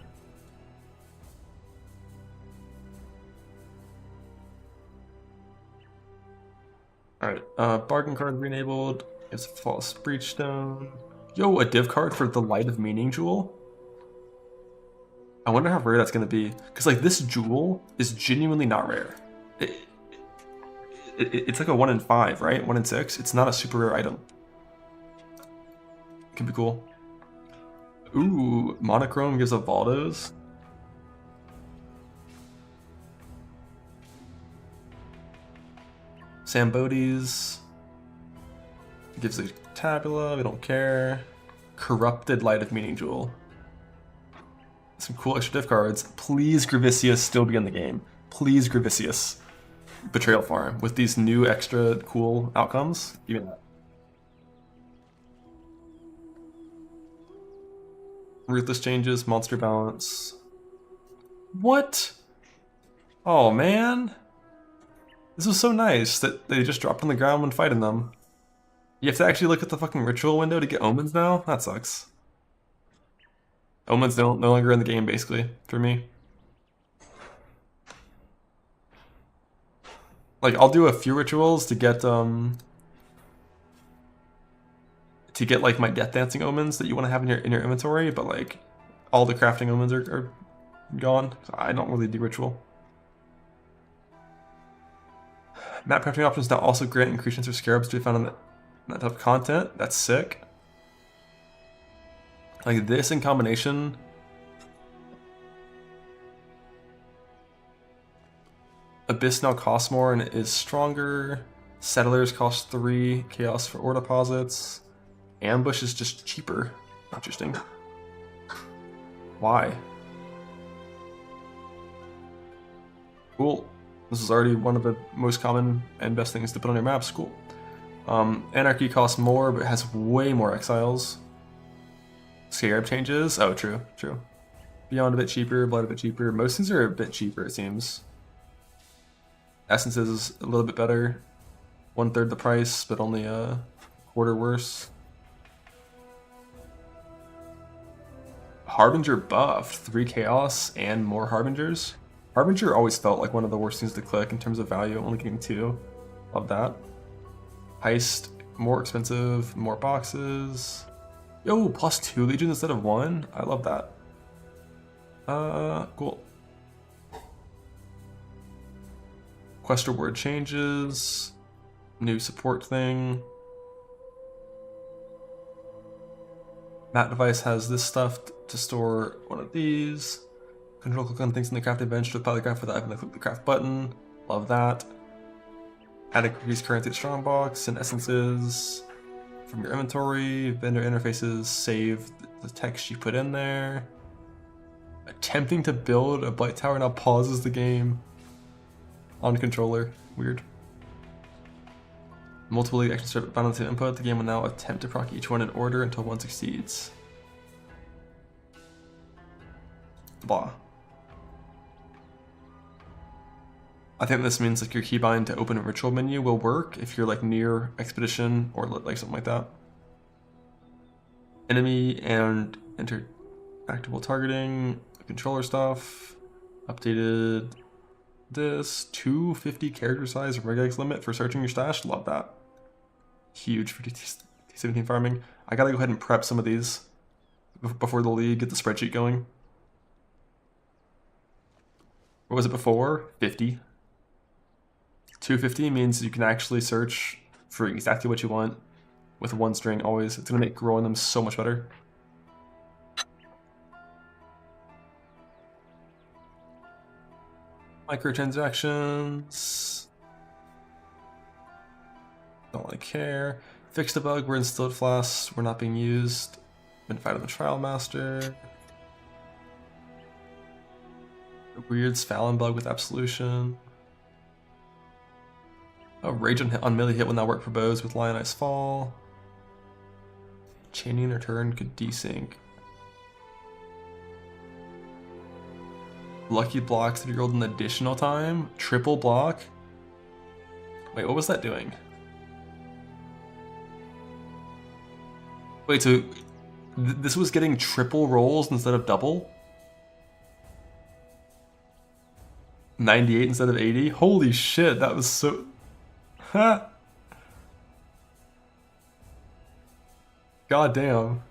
Alright, bargain card re-enabled. It's false breachstone. Yo, a div card for the Light of Meaning jewel? I wonder how rare that's gonna be. Because like this jewel is genuinely not rare. It's like a 1 in 5, right? 1 in 6. It's not a super rare item. Could be cool. Ooh, monochrome gives a Valdos. Sambodi's gives a tabula, we don't care. Corrupted Light of Meaning jewel. Some cool extra div cards. Please Gravicius still be in the game. Please Gravicius. Betrayal Farm with these new extra cool outcomes. Give me that. Ruthless changes, monster balance. What? Oh man. This was so nice that they just dropped on the ground when fighting them. You have to actually look at the fucking ritual window to get omens now? That sucks. Omens no longer in the game, basically, for me. Like, I'll do a few rituals to get like my death dancing omens that you want to have in your inventory, but like all the crafting omens are gone. So I don't really do ritual. Map crafting options now also grant increases or scarabs to be found in that type of content. That's sick. Like this in combination. Abyss now costs more and it is stronger. Settlers cost 3. Chaos for ore deposits. Ambush is just cheaper. Interesting. Why? Cool. This is already one of the most common and best things to put on your maps. Cool. Anarchy costs more, but has way more exiles. Scarab changes. Oh, true, true. Beyond a bit cheaper, Blood a bit cheaper. Most things are a bit cheaper, it seems. Essence is a little bit better. 1/3 the price, but only a quarter worse. Harbinger buffed. 3 chaos and more Harbingers. Harbinger always felt like one of the worst things to click in terms of value, only getting 2 of that. Heist, more expensive, more boxes. Yo, plus 2 legions instead of 1? I love that. Cool. Quest reward changes. New support thing. Map device has this stuff to store one of these. Control click on things in the crafting bench to apply the craft without having to click the craft button. Love that. Add increased currency to strongbox and essences from your inventory. Vendor interfaces save the text you put in there. Attempting to build a blight tower now pauses the game on controller. Weird. Multiple league actions are bound on the same input. The game will now attempt to proc each one in order until one succeeds. Blah. I think this means like your keybind to open a ritual menu will work if you're like near expedition or like something like that. Enemy and interactable targeting, controller stuff, updated this 250 character size regex limit for searching your stash. Love that. Huge for T17 farming. I gotta go ahead and prep some of these before the league, get the spreadsheet going. What was it before? 50. 250 means you can actually search for exactly what you want with one string always. It's gonna make growing them so much better. Microtransactions. Don't really care. Fixed a bug, we're in Stilled Flask, we're not being used. Been fighting the Trial Master. A weird Fallon bug with Absolution. Oh, Rage on melee hit will now work for bows with Lionized Fall. Chaining or turn could desync. Lucky blocks that are rolled an additional time. Triple block. Wait, what was that doing? Wait, so this was getting triple rolls instead of double? 98 instead of 80? Holy shit, that was so... Ha! God damn.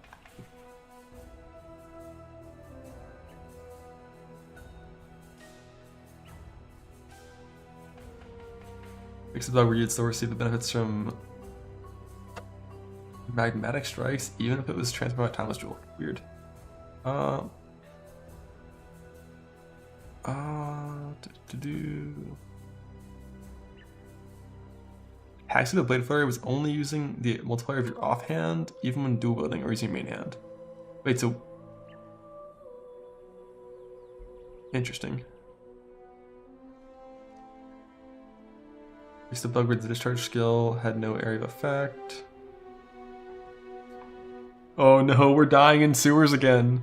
Fix the bug where you'd still receive the benefits from magmatic strikes, even if it was transformed by Timeless Jewel. Weird. Hacks the Blade Flurry was only using the multiplier of your offhand, even when dual wielding or using your main hand. Wait, so... Interesting. Fix the bug where the discharge skill had no area of effect. Oh no, we're dying in sewers again.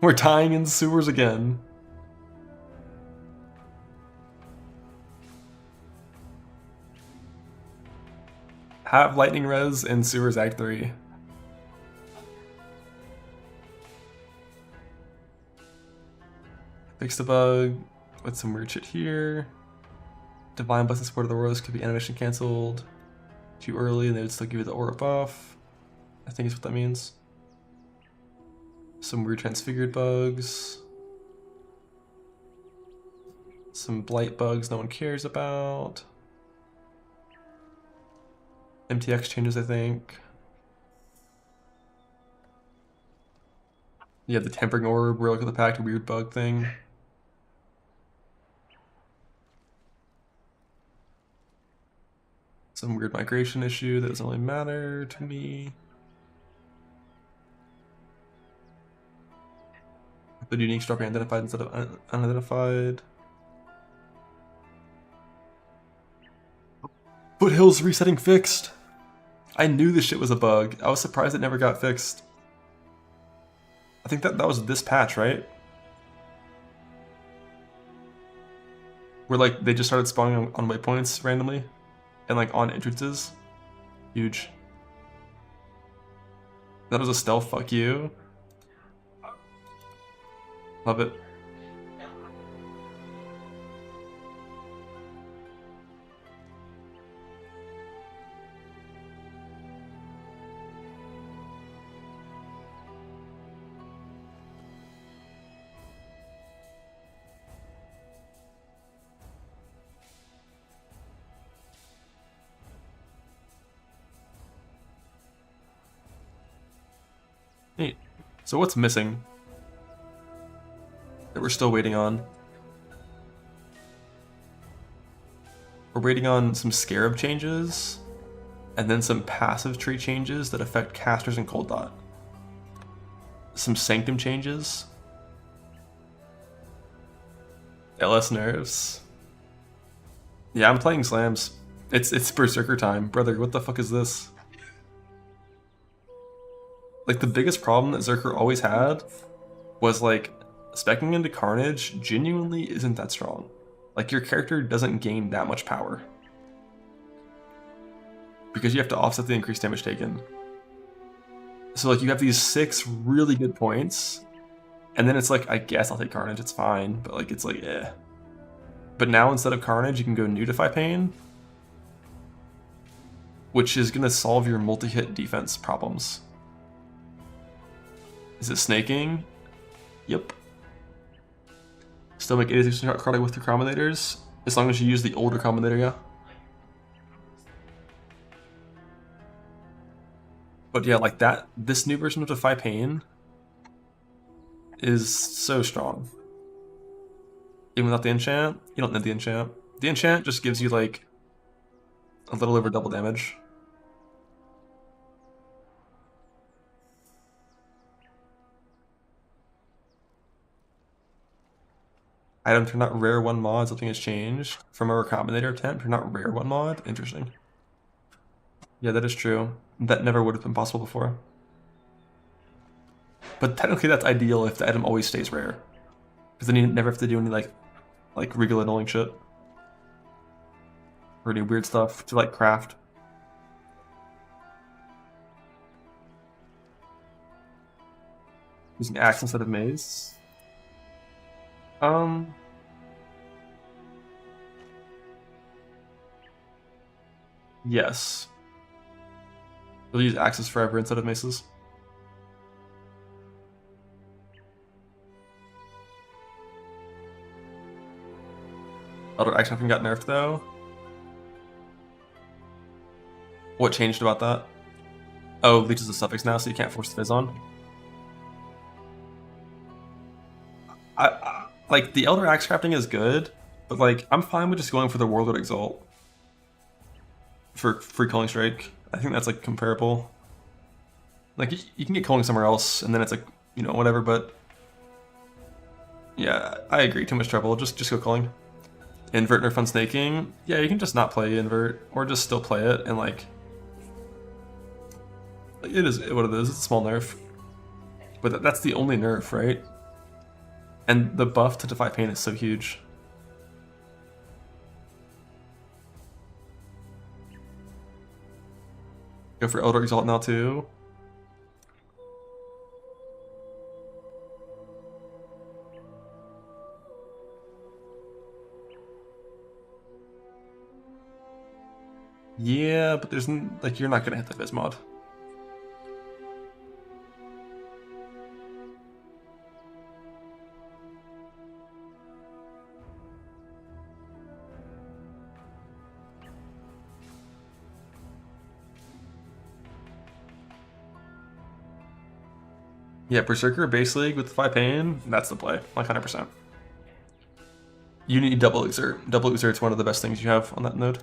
We're dying in sewers again. Have lightning res in sewers act 3. Fix the bug with some weird shit here. Divine Blessing Support of the Rose could be animation cancelled too early and they would still give you the aura buff. I think is what that means. Some weird transfigured bugs. Some blight bugs no one cares about. MTX changes, I think. You have the Tempering Orb, Relic of the Pact, weird bug thing. Some weird migration issue that doesn't really matter to me. The unique dropping identified instead of unidentified. Foothills resetting fixed. I knew this shit was a bug. I was surprised it never got fixed. I think that was this patch, right? Where like they just started spawning on waypoints randomly and like on entrances. Huge. That was a stealth, fuck you. Love it. So what's missing that we're still waiting on? We're waiting on some Scarab changes, and then some passive tree changes that affect casters and Cold Dot. Some Sanctum changes. LS nerfs. Yeah, I'm playing slams. It's Berserker time. Brother, what the fuck is this? Like, the biggest problem that Zerker always had was, like, speccing into Carnage genuinely isn't that strong. Like, your character doesn't gain that much power. Because you have to offset the increased damage taken. So, like, you have these 6 really good points, and then it's like, I guess I'll take Carnage, it's fine, but, like, it's like, eh. But now, instead of Carnage, you can go Nudify Pain, which is going to solve your multi-hit defense problems. Is it snaking? Yep. Still make 86% cardio with your combinators, as long as you use the older combinator, yeah. But yeah, like that, this new version of Defy Pain is so strong. Even without the enchant, you don't need the enchant. The enchant just gives you like a little over double damage. Item turned out rare 1 mod, something has changed. From our combinator attempt, turned out rare 1 mod? Interesting. Yeah, that is true. That never would have been possible before. But technically that's ideal if the item always stays rare. Because then you never have to do any like regal annulling shit. Or any weird stuff to like craft. Using axe instead of maze. Yes. We'll use axes forever instead of maces. Elder Axe Weapon got nerfed though. What changed about that? Oh, leeches the suffix now, so you can't force the fizz on. Like, the Elder Axe crafting is good, but like, I'm fine with just going for the Warlord Exalt. For free Culling Strike. I think that's like comparable. Like, you can get Culling somewhere else, and then it's like, you know, whatever, but... Yeah, I agree, too much trouble, just go Culling. Invert nerf on snaking? Yeah, you can just not play invert, or just still play it, and like... It is what it is, it's a small nerf. But that's the only nerf, right? And the buff to Defy Pain is so huge. Go for Elder Exalt now too. Yeah, but there's like, you're not gonna hit the Fizz mod. Yeah, Berserker base league with 5 pain, that's the play, like 100%. You need double exert. Double exert's one of the best things you have on that node.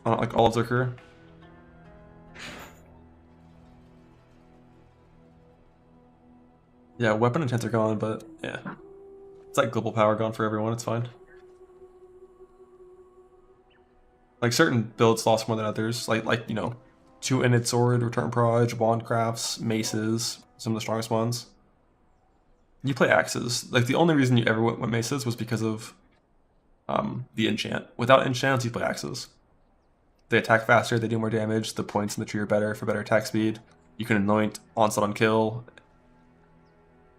On like all of Berserker. Yeah, weapon intents are gone, but yeah. It's like global power gone for everyone, it's fine. Like certain builds lost more than others, like you know, 2-ended sword, return proj, wand crafts, maces, some of the strongest ones. You play axes. Like the only reason you ever went with maces was because of the enchant. Without enchants, you play axes. They attack faster, they do more damage, the points in the tree are better for better attack speed. You can anoint onslaught on kill,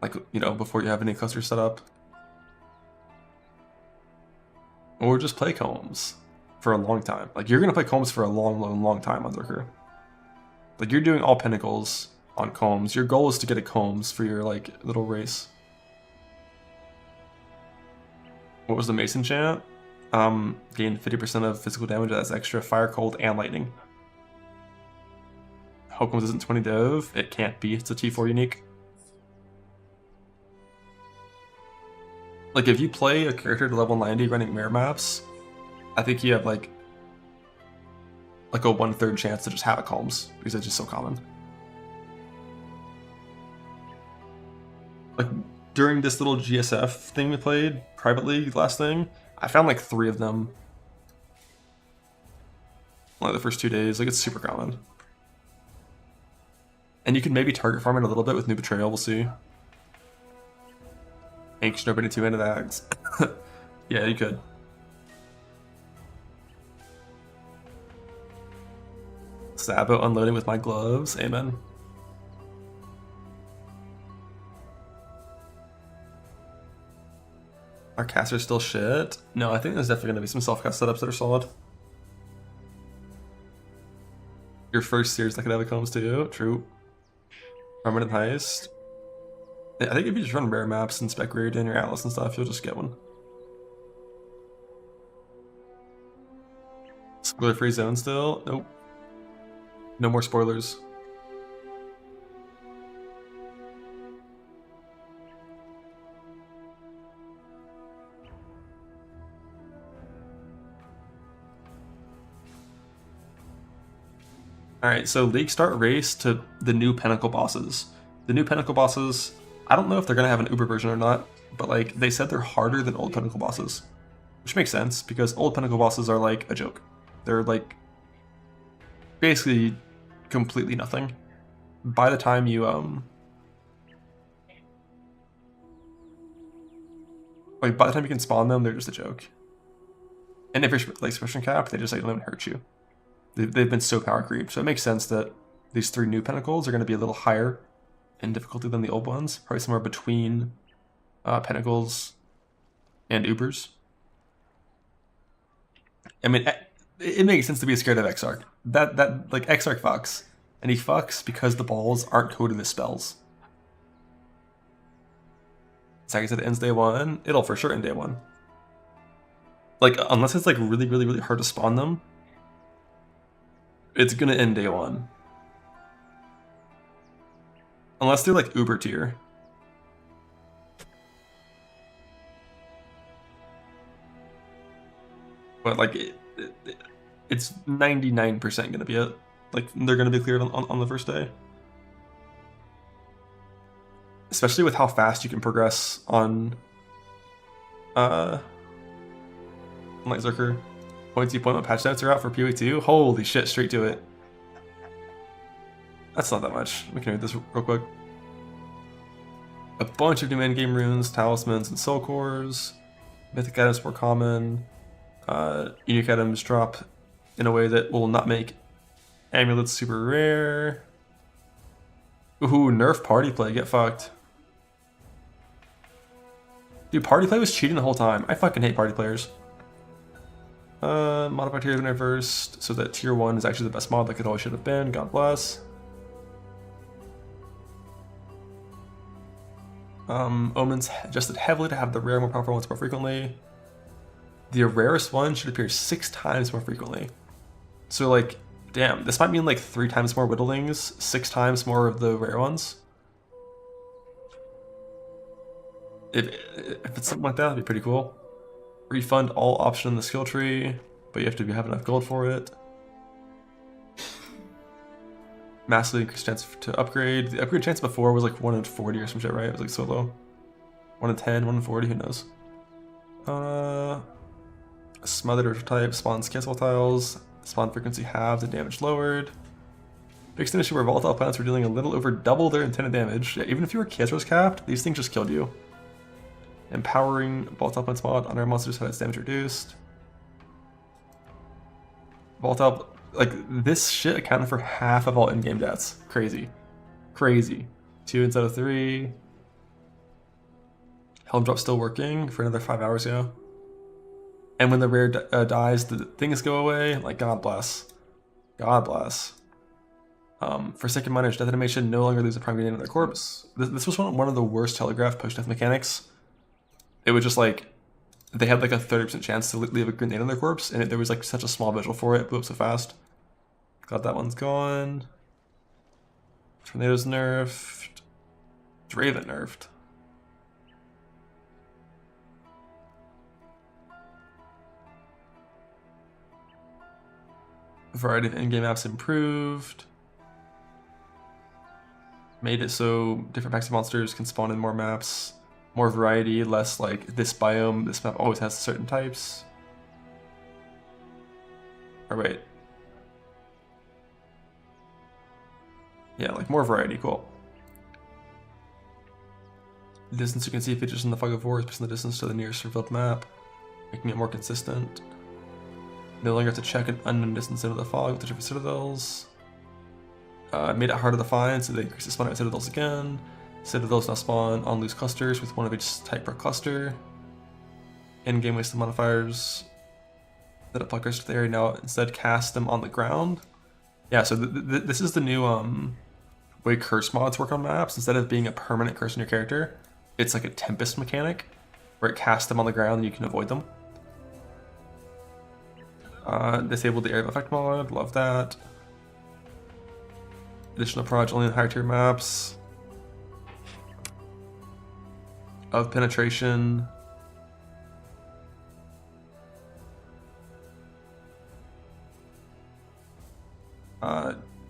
like, you know, before you have any clusters set up. Or just play combs for a long time. Like, you're gonna play combs for a long time on Lurker. Like, you're doing all pinnacles on combs. Your goal is to get a combs for your, like, little race. What was the Mason chant? Gain 50% of physical damage as extra fire, cold, and lightning. How come this isn't 20 div? It can't be. It's a T4 unique. Like, if you play a character to level 90 running mirror maps, I think you have, like a 1/3 chance to just have it calms, because it's just so common. Like, during this little GSF thing we played, privately, last thing, I found like 3 of them. Like the first 2 days, like it's super common. And you can maybe target farm it a little bit with New Betrayal, we'll see. Ain't nobody too into that. Yeah, you could. Sabo unloading with my gloves, amen. Our casts are still shit. No, I think there's definitely going to be some self-cast setups that are solid. Your first series that could have a combs too, true. Permanent Heist. I think if you just run rare maps and spec reared in your Atlas and stuff, you'll just get one. Spoiler free zone still? Nope. No more spoilers. Alright, so League start race to the new Pinnacle bosses. The new Pinnacle bosses, I don't know if they're going to have an Uber version or not, but like they said they're harder than old Pinnacle bosses. Which makes sense, because old Pinnacle bosses are like a joke. They're like basically completely nothing. By the time you by the time you can spawn them, they're just a joke. And if you're like special cap, they just like don't even hurt you. They've been so power creep, so it makes sense that these 3 new Pinnacles are going to be a little higher in difficulty than the old ones, probably somewhere between Pinnacles and Ubers. I mean, it makes sense to be scared of Exarch. That like Exarch fucks, and he fucks because the balls aren't coded as spells. Like I said, it ends day 1. It'll for sure end day 1. Like unless it's like really hard to spawn them, it's gonna end day 1. Unless they're like Uber tier. But like it's 99% gonna be it. Like they're gonna be cleared on the first day. Especially with how fast you can progress on Light Zerker. Points you point, what patch notes are out for PoE2? Holy shit, straight to it. That's not that much. We can read this real quick. A bunch of new endgame runes, talismans, and soul cores. Mythic items more common. Unique items drop in a way that will not make amulets super rare. Ooh, nerf party play, get fucked. Dude, party play was cheating the whole time. I fucking hate party players. Modify tier when I versed, so that tier 1 is actually the best mod like it always should have been. God bless. Omens adjusted heavily to have the rare more powerful ones more frequently. The rarest one should appear 6 times more frequently. So like, damn, this might mean like 3 times more Whittlings, 6 times more of the rare ones. If it's something like that, that'd be pretty cool. Refund all option in the skill tree, but you have to have enough gold for it. Massively increased chance to upgrade. The upgrade chance before was like 1 in 40 or some shit, right? It was like so low. 1 in 10, 1 in 40, who knows? Smothered type spawns cancel tiles. Spawn frequency halved and damage lowered. Fixed an issue where volatile plants were dealing a little over double their intended damage. Yeah, even if you were Kiesros capped, these things just killed you. Empowering volatile plants mod. Unarmed monsters had its damage reduced. Volatile, like this shit accounted for half of all in-game deaths. Crazy. Crazy. 2 instead of 3. Helm drop still working for another 5 hours, yeah. And when the rare dies, the things go away. Like, God bless. God bless. Forsaken Miners, death animation no longer leaves a prime grenade in their corpse. This was one of the worst telegraph post-death mechanics. It was just like, they had like a 30% chance to leave a grenade on their corpse, and there was like such a small visual for it, it blew up so fast. Glad that one's gone. Tornado's nerfed. Draven nerfed. Variety of in-game maps improved. Made it so different packs of monsters can spawn in more maps. More variety, less like this biome, this map always has certain types. Or wait. Yeah, like more variety, cool. The distance you can see features in the Fog of War is based on the distance to the nearest revealed map, making it more consistent. No longer have to check an unknown distance into the fog with the different citadels. Made it harder to find, so they increased the spawn rate citadels again. Citadels now spawn on loose clusters with one of each type per cluster. In-game wasted modifiers that apply cursor to the area now instead cast them on the ground. Yeah, so this is the new way curse mods work on maps. Instead of being a permanent curse on your character, it's like a Tempest mechanic where it casts them on the ground and you can avoid them. Disabled the area of effect mod, love that. Additional proj only in higher tier maps. Of penetration.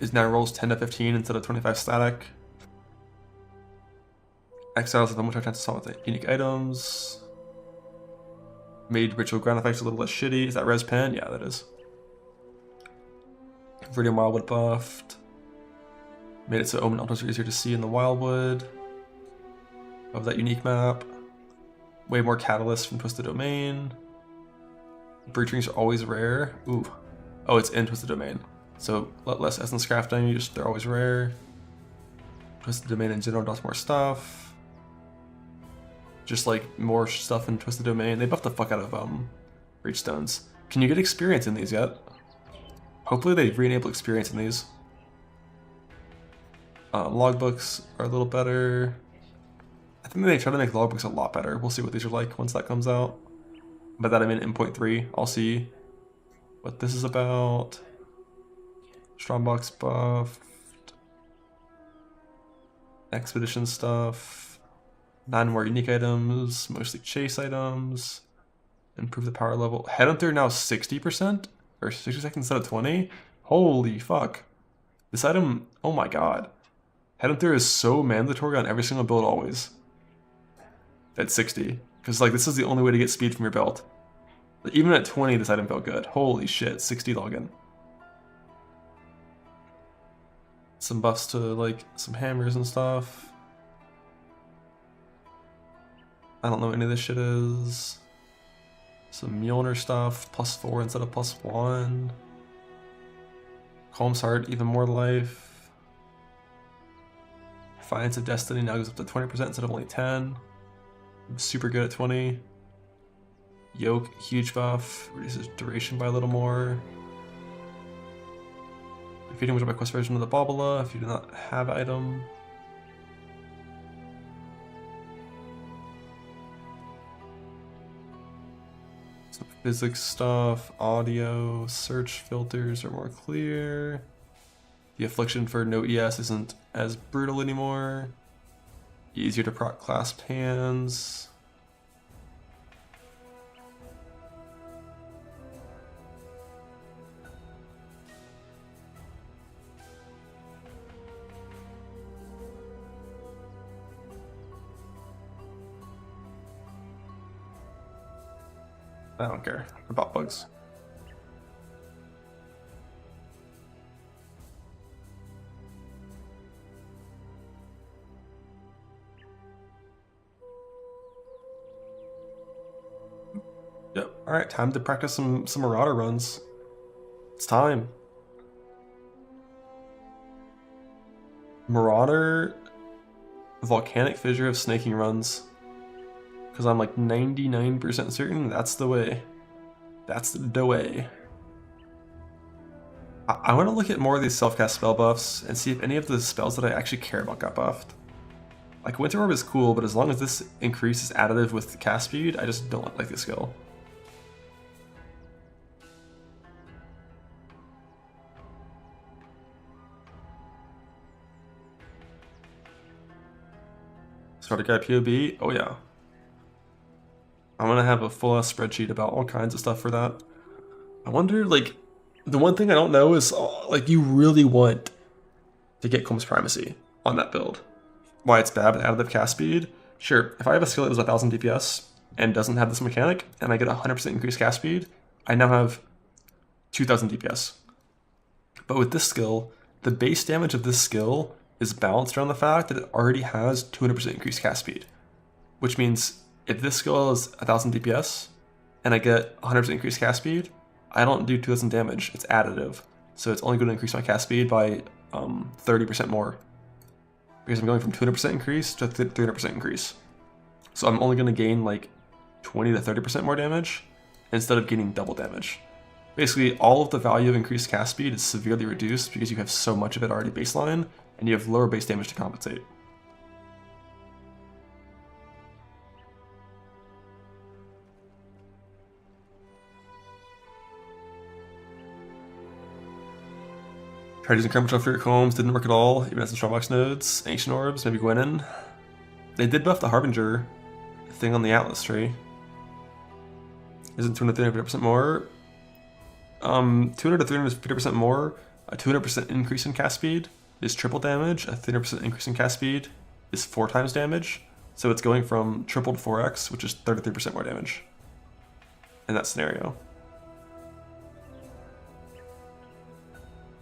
Is now rolls 10 to 15 instead of 25 static. Exiles have a much higher chance to solve with unique items. Made ritual ground effects a little less shitty. Is that res pen? Yeah, that is. Viridian Wildwood buffed. Made it so Omen Altars are easier to see in the Wildwood. Of that unique map. Way more catalysts from Twisted Domain. Breach rings are always rare. Ooh. Oh, it's in Twisted Domain. So less essence crafting, they're always rare. Twisted Domain in general does more stuff. Just like more stuff in Twisted Domain. They buffed the fuck out of Breach Stones. Can you get experience in these yet? Hopefully they re-enable experience in these. Logbooks are a little better. I think they try to make logbooks a lot better. We'll see what these are like once that comes out. By that I mean in 0.3. I'll see what this is about. Strongbox buffed. Expedition stuff. 9 more unique items, mostly chase items. Improve the power level. Headhunter now 60%? Or 60 seconds instead of 20? Holy fuck. This item, oh my god. Headhunter is so mandatory on every single build always. At 60. Because like this is the only way to get speed from your belt. But even at 20 this item felt good. Holy shit, 60 login. Some buffs to like some hammers and stuff. I don't know what any of this shit is. Some Mjolnir stuff, +4 instead of +1. Calm's Heart, even more life. Defiance of Destiny now goes up to 20% instead of only 10. I'm super good at 20. Yoke, huge buff, reduces duration by a little more. Defeating which of my quest version of the Bobula if you do not have item. Some physics stuff, audio, search filters are more clear. The affliction for no ES isn't as brutal anymore. Easier to proc clasped hands. I don't care about bugs. Yep. All right, time to practice some Marauder runs. It's time. Marauder, Volcanic Fissure of Snaking runs. Because I'm like 99% certain that's the way. That's the way. I want to look at more of these self-cast spell buffs and see if any of the spells that I actually care about got buffed. Like Winter Orb is cool, but as long as this increases additive with cast speed, I just don't like the skill. Starter guide POB? Oh yeah. I'm gonna have a full ass spreadsheet about all kinds of stuff for that. I wonder, like, the one thing I don't know is, like, you really want to get Combs Primacy on that build. Why it's bad with additive cast speed? Sure, if I have a skill that was 1000 DPS and doesn't have this mechanic, and I get 100% increased cast speed, I now have 2000 DPS. But with this skill, the base damage of this skill is balanced around the fact that it already has 200% increased cast speed. Which means if this skill is 1000 DPS and I get 100% increased cast speed, I don't do 2000 damage, it's additive. So it's only going to increase my cast speed by 30% more. Because I'm going from 200% increase to 300% increase. So I'm only going to gain like 20 to 30% more damage instead of gaining double damage. Basically, all of the value of increased cast speed is severely reduced because you have so much of it already baseline, and you have lower base damage to compensate. Tried using Crumble for your Combs, didn't work at all, even as some Strongbox nodes. Ancient Orbs, maybe Gwenin. They did buff the Harbinger thing on the Atlas tree. Isn't 200 to 300% more? 200 to 350% more, a 200% increase in cast speed is triple damage, a 300% increase in cast speed is 4 times damage. So it's going from triple to 4x, which is 33% more damage in that scenario.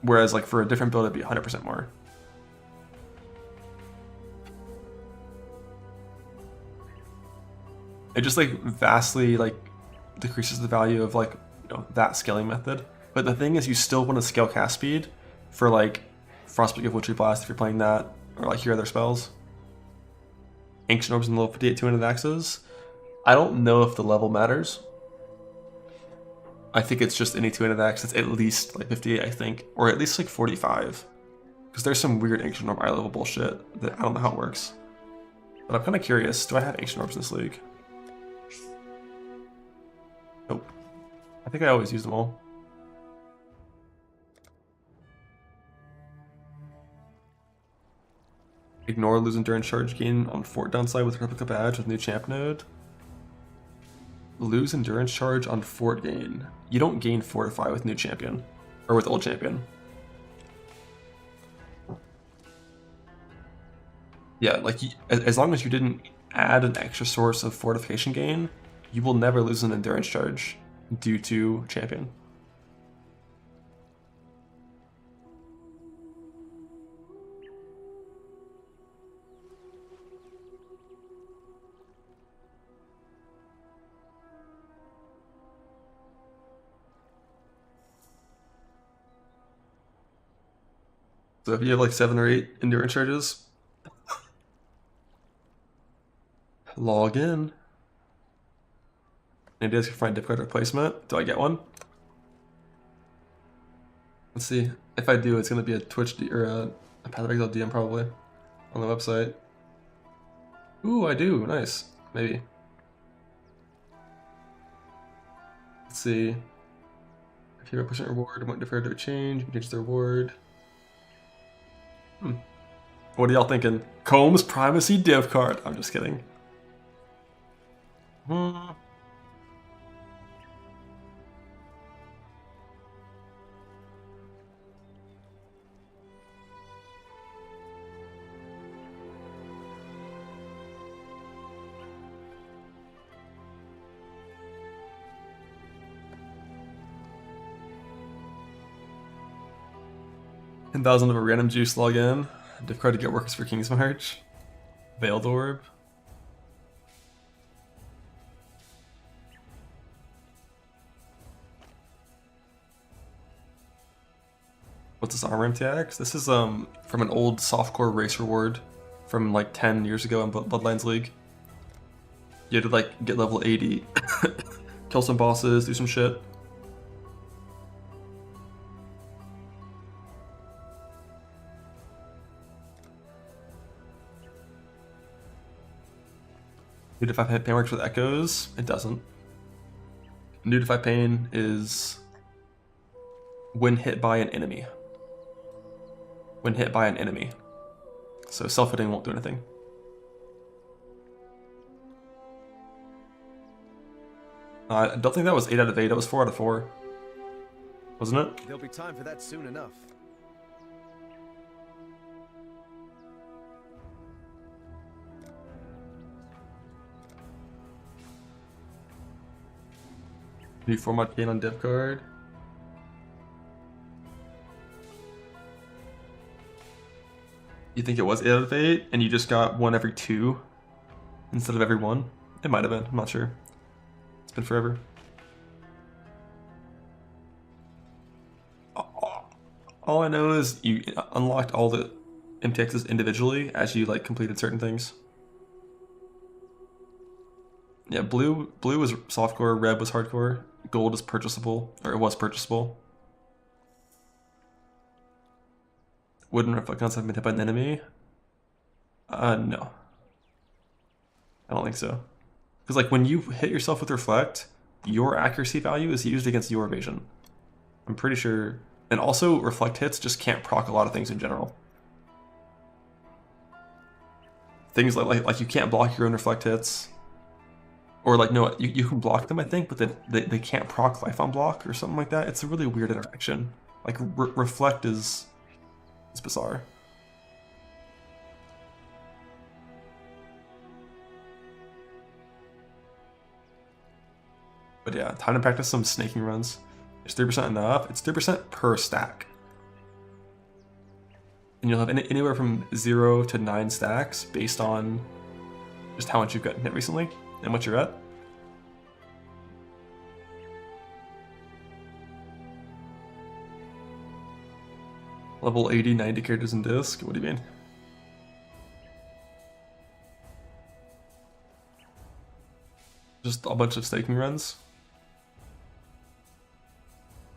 Whereas like for a different build, it'd be 100% more. It just like vastly like decreases the value of like, you know, that scaling method. But the thing is, you still want to scale cast speed for like Frostbite of Witchery Blast if you're playing that, or like your other spells. Ancient Orbs and level 58 200 axes. I don't know if the level matters. I think it's just any 200 axe that's at least like 58, I think, or at least like 45. Because there's some weird Ancient Orb eye level bullshit that I don't know how it works. But I'm kind of curious, do I have Ancient Orbs in this league? Nope. I think I always use them all. Ignore lose endurance charge gain on fort downside with replica badge with new champ node. Lose endurance charge on fort gain. You don't gain fortify with new champion or with old champion. Yeah, like as long as you didn't add an extra source of fortification gain, you will never lose an endurance charge due to champion. So if you have like 7 or 8 endurance charges, log in. Maybe I can find diff card replacement. Do I get one? Let's see. If I do, it's going to be a Twitch or a Path of Exile DM probably on the website. Ooh, I do. Nice. Maybe. Let's see. If you have a percent reward, won't defer to a change. You can change the reward. What are y'all thinking? Combs Primacy div card. I'm just kidding. $10,000 of a random juice login. Diff card to get workers for King's March. Veiled Orb. What's this armor MTX? This is from an old softcore race reward from like 10 years ago in Bloodlines League. You had to like get level 80, kill some bosses, do some shit. New Defy Pain works with echoes. It doesn't. New Defy Pain is when hit by an enemy. When hit by an enemy. So self-hitting won't do anything. I don't think that was 8 out of 8. It was 4 out of 4. Wasn't it? There'll be time for that soon enough. New format gain on dev card. You think it was 8 out of 8 and you just got 1 every 2 instead of every 1? It might have been, I'm not sure. It's been forever. All I know is you unlocked all the MTXs individually as you like completed certain things. Yeah, blue was softcore, red was hardcore, gold is purchasable, or it was purchasable. Wooden reflectons have been hit by an enemy? No. I don't think so. Because like when you hit yourself with reflect, your accuracy value is used against your evasion. I'm pretty sure. And also reflect hits just can't proc a lot of things in general. Things like you can't block your own reflect hits. Or like no, you can block them I think, but then they can't proc life on block or something like that. It's a really weird interaction. Like reflect is it's bizarre. But yeah, time to practice some snaking runs. Is 3% enough? It's 3% per stack. And you'll have anywhere from 0 to 9 stacks based on just how much you've gotten hit recently and what you're at. Level 80, 90 characters in disc? What do you mean? Just a bunch of staking runs?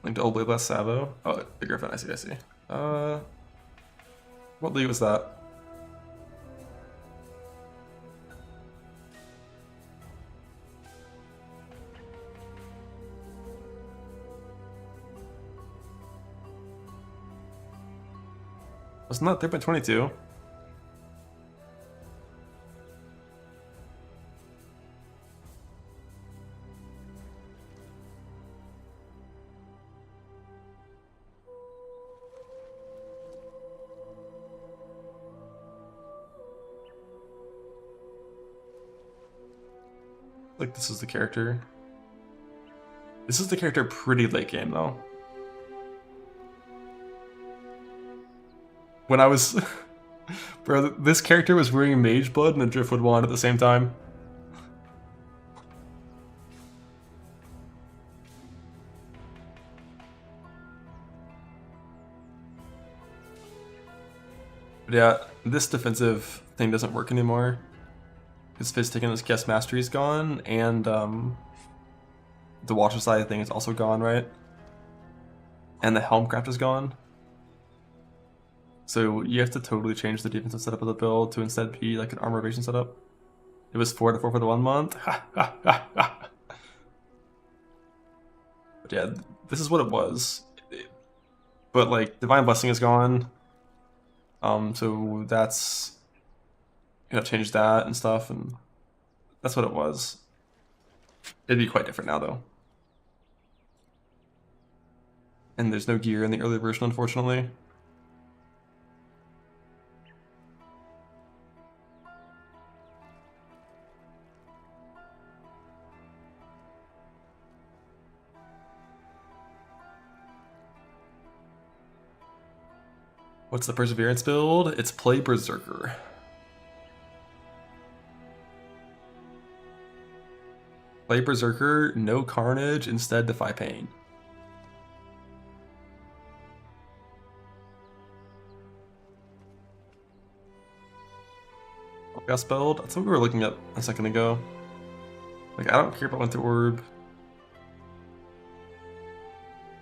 Linked to Old Blade Blast Savo? Oh, the Griffin, I see. What league was that? Wasn't that 3.22? Like this is the character. This is the character pretty late game though. When I was... Bro, this character was wearing Mage Blood and a Driftwood wand at the same time. But yeah, this defensive thing doesn't work anymore. Because Fizz and his Guest Mastery is gone, and the Watcher side thing is also gone, right? And the Helmcraft is gone. So you have to totally change the defensive setup of the build to instead be like an armor evasion setup. It was 4 to 4 for the 1 month. But yeah, this is what it was. But like Divine Blessing is gone. So that's you know change that and stuff, and that's what it was. It'd be quite different now though. And there's no gear in the early version, unfortunately. What's the Perseverance build? It's play Berserker. Play Berserker, no Carnage, instead Defy Pain. Gas build? That's what we were looking at a second ago. Like, I don't care about Winter Orb.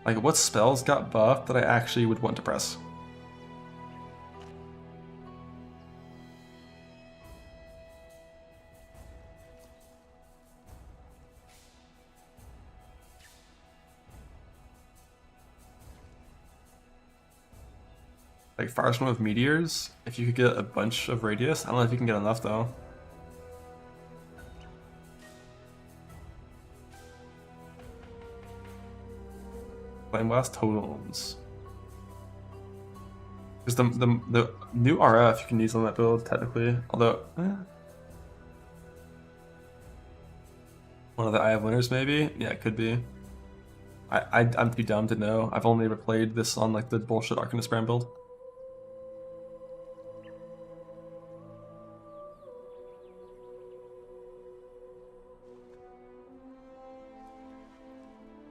Like, what spells got buffed that I actually would want to press? Like Firestorm of Meteors, if you could get a bunch of radius. I don't know if you can get enough though. Flame Blast totems. Because the new RF you can use on that build technically, although one of the Eye of Winners maybe? Yeah, it could be. I'm too dumb to know. I've only ever played this on like the bullshit Arcanist brand build.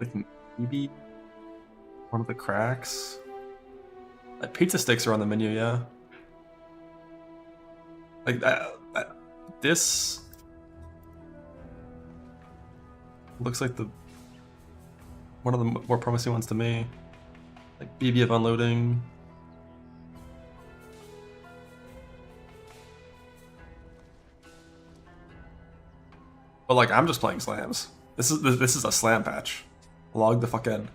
Like maybe one of the cracks. Like pizza sticks are on the menu, yeah. Like this looks like one of the more promising ones to me. Like BB of unloading. But like I'm just playing slams. This is a slam patch. Log the fuck in.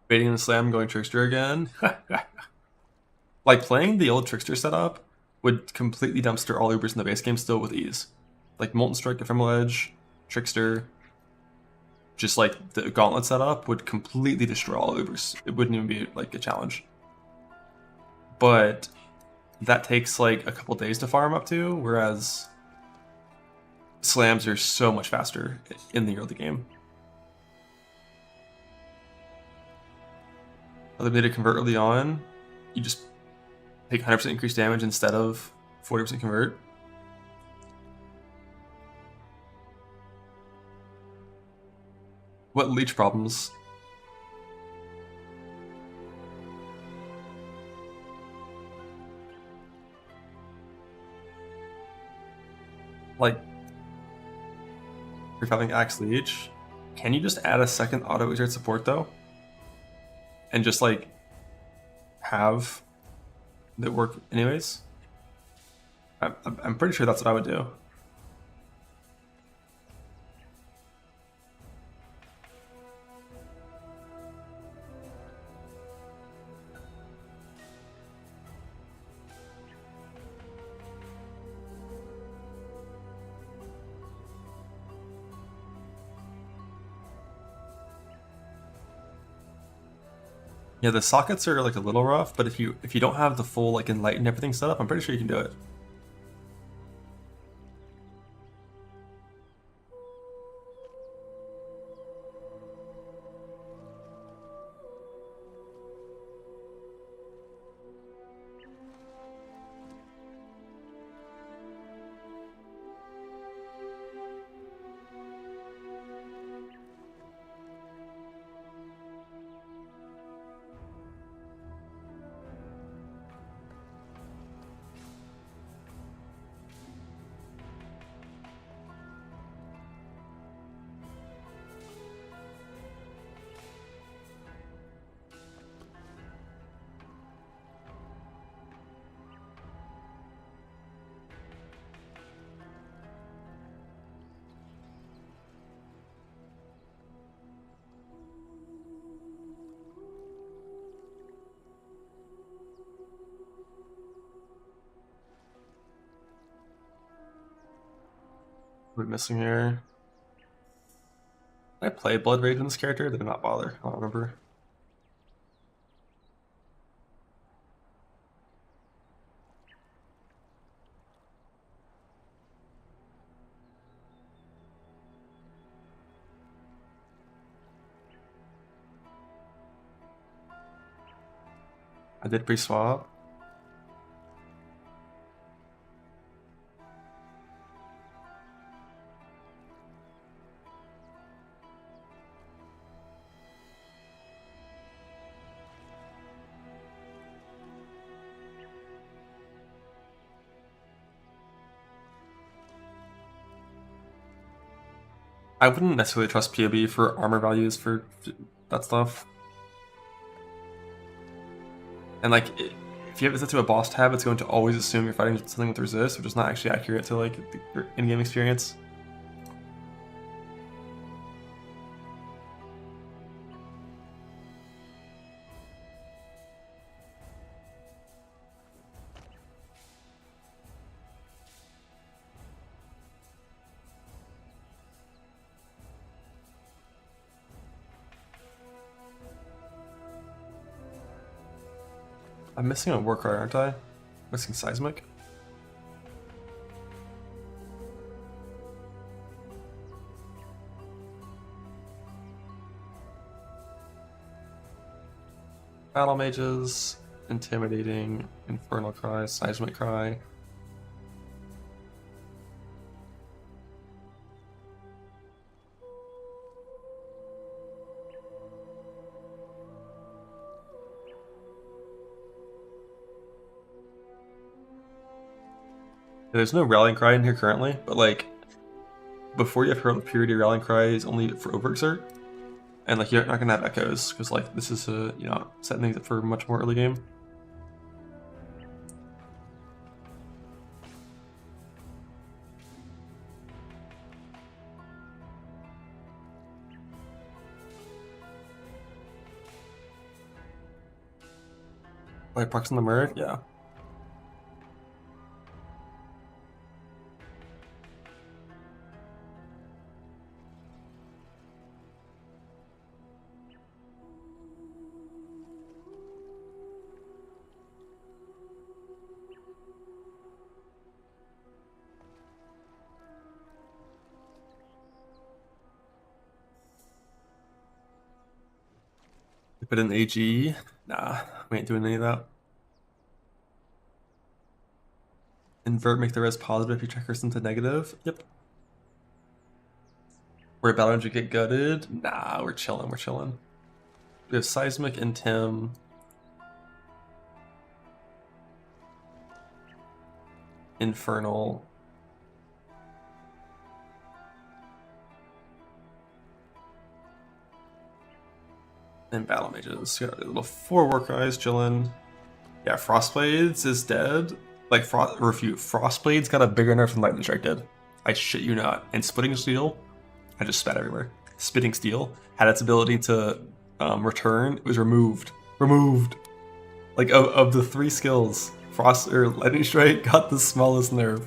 Baiting the slam, going trickster again. Like playing the old trickster setup would completely dumpster all Ubers in the base game still with ease. Like Molten Strike, Ephemeral Edge, Trickster, just like the Gauntlet setup would completely destroy all Ubers. It wouldn't even be like a challenge. But that takes like a couple days to farm up to, whereas slams are so much faster in the early game. Other way to convert early on, you just take 100% increased damage instead of 40% convert. What leech problems? Like, if you're having Axe Leech, can you just add a second auto exert support though? And just like have that work anyways? I'm pretty sure that's what I would do. Yeah, the sockets are like a little rough, but if you don't have the full like enlightened everything set up, I'm pretty sure you can do it. What are we missing here? Did I play Blood Rage in this character? Did I not bother? I don't remember. I did pre-swap. I wouldn't necessarily trust POB for armor values for that stuff. And like, if if you have it set to a boss tab, it's going to always assume you're fighting something with resist, which is not actually accurate to like your in-game experience. I'm missing a war card, aren't I? Missing Seismic? Battle Mages, Intimidating, Infernal Cry, Seismic Cry. There's no Rallying Cry in here currently, but like, before you have Herald of Purity, Rallying Cry is only for Overexert. And like, you're not gonna have Echoes, because like, this is a, you know, setting things up for much more early game. Like, Parks on the Merc? Yeah. Put in AG? Nah, we ain't doing any of that. Invert, make the res positive if you check her into negative. Yep. We're about to get gutted. Nah, we're chilling, we're chilling. We have Seismic and Tim. Infernal. And Battle Mages. Got a little 4 war cries chilling. Yeah, Frostblades is dead. Like, refute. Frostblades got a bigger nerf than Lightning Strike did. I shit you not. And Splitting Steel, I just spat everywhere. Spitting Steel had its ability to return. It was removed. Removed. Like, of the 3 skills, Lightning Strike got the smallest nerf.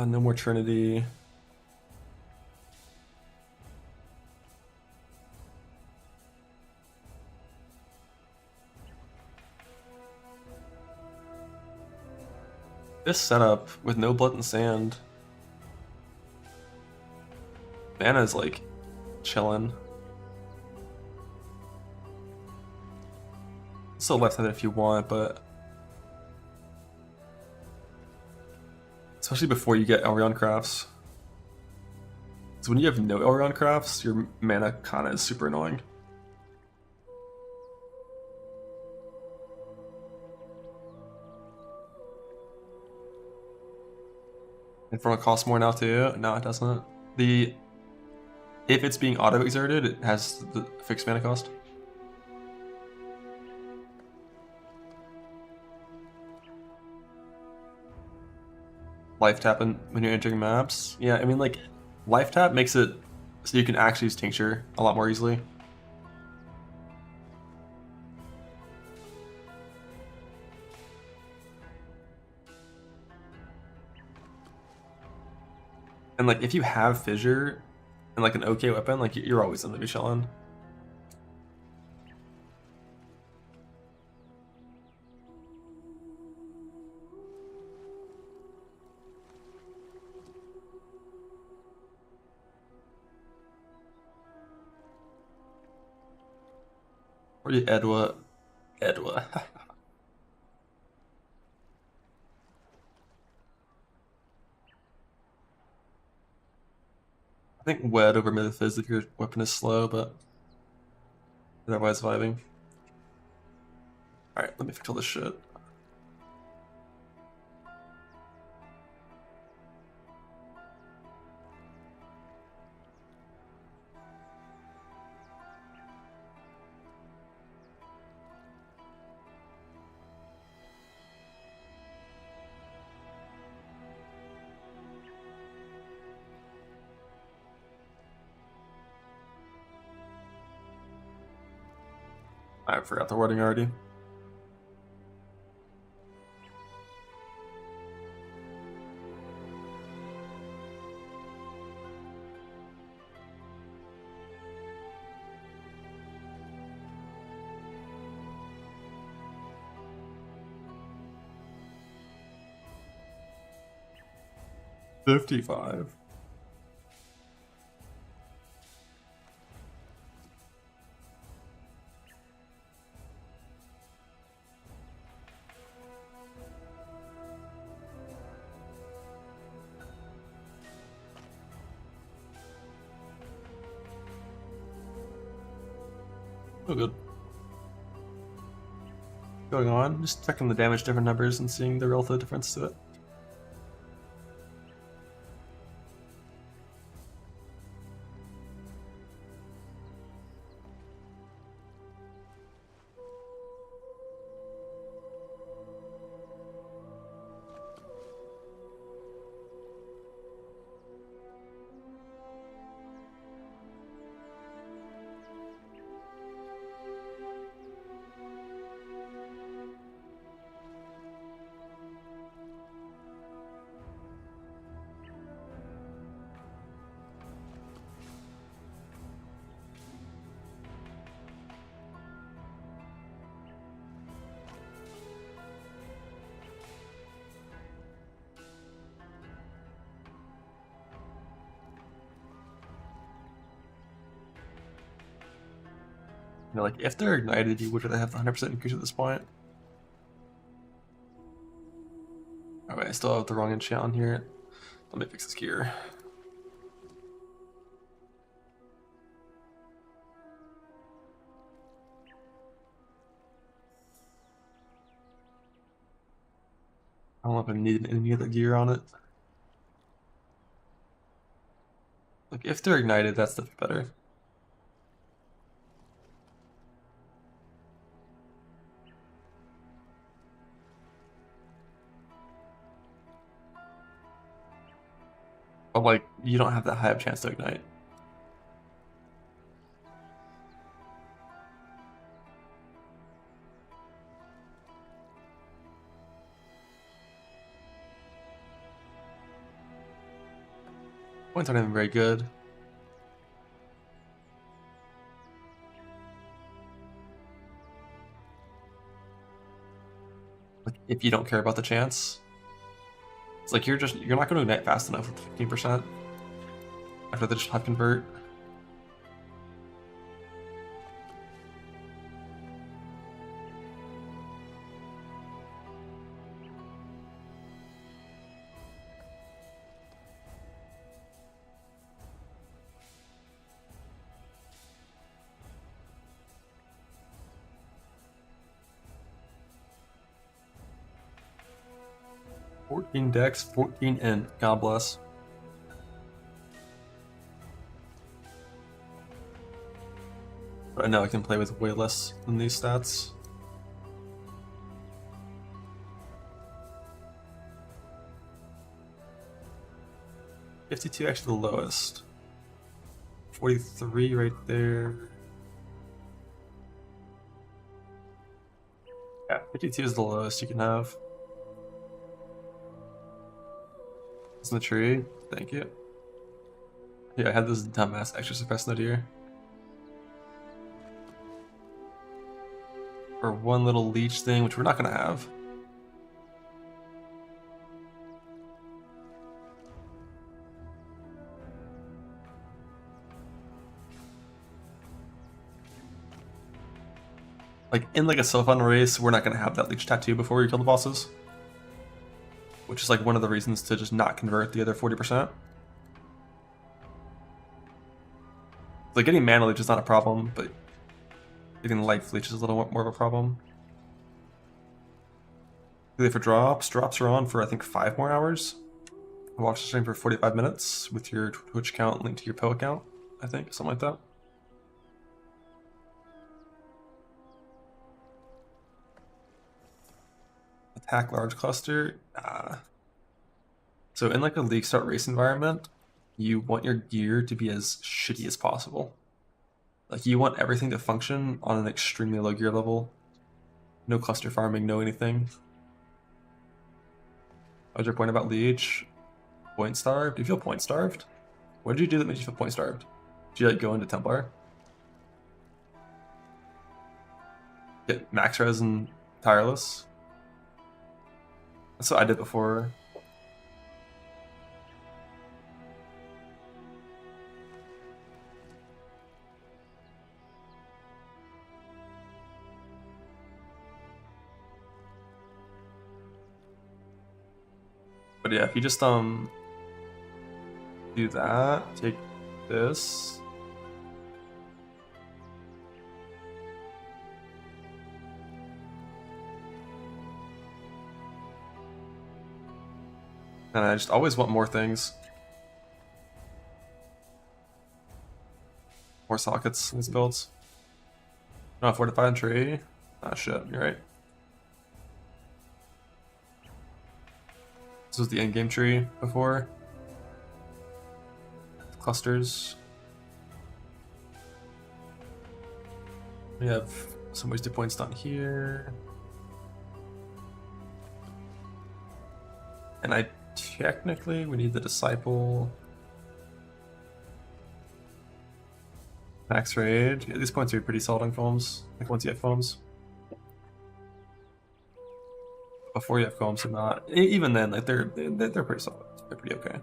No more Trinity. This setup with no Blood and Sand. Mana's like chilling. Still left-handed if you want, but especially before you get Elrond crafts. So when you have no Elrond crafts, your mana kind of is super annoying. Infernal costs more now too? No, it doesn't. If it's being auto-exerted, it has the fixed mana cost. Life tap when you're entering maps. Yeah, I mean, like, life tap makes it so you can actually use Tincture a lot more easily. And like, if you have Fissure and like an okay weapon, like, you're always going to be chilling. Or you Edwa. Edwa. I think Wed over Mythos if your weapon is slow, but otherwise vibing. Alright, let me fix all this shit. I forgot the wording already. $55. Oh, good. Going on, just checking the damage different numbers and seeing the relative difference to it. You know, like, if they're ignited, you would rather have the 100% increase at this point. Alright, I still have the wrong enchant on here. Let me fix this gear. I don't know if I need any other gear on it. Like, if they're ignited, that's the better. But, like, you don't have that high of chance to ignite. Points aren't even very good. Like, if you don't care about the chance, it's like you're not going to ignite fast enough with 15% after they just have convert. Dex, 14 in. God bless. But I know I can play with way less than these stats. $52 actually the lowest. 43 right there. Yeah, 52 is the lowest you can have. In the tree, thank you. Yeah, I had this dumbass extra suppress note here. For one little leech thing, which we're not gonna have. Like, in like a Sylvan race, we're not gonna have that leech tattoo before we kill the bosses. Which is like one of the reasons to just not convert the other 40%. Like, getting mana leech is not a problem, but getting life leech is a little more of a problem. For drops are on for I think 5 more hours. Watch the stream for 45 minutes with your Twitch account linked to your Poe account, I think, something like that. Attack large cluster. So in like a league start race environment, you want your gear to be as shitty as possible. Like, you want everything to function on an extremely low gear level. No cluster farming, no anything. What was your point about Leech? Point starved? Do you feel point starved? What did you do that made you feel point starved? Did you like go into Templar? Get max res and tireless? That's what I did before. But yeah, if you just do that, take this. And I just always want more things. More sockets in these builds. No, fortified tree. Ah shit, you're right. This was the endgame tree before. Clusters. We have some wasted points down here. And technically we need the disciple. Max rage. Yeah, these points are pretty solid on foams. Like once you have foams. Before you have foams, they're not. Even then, like they're pretty solid. They're pretty okay.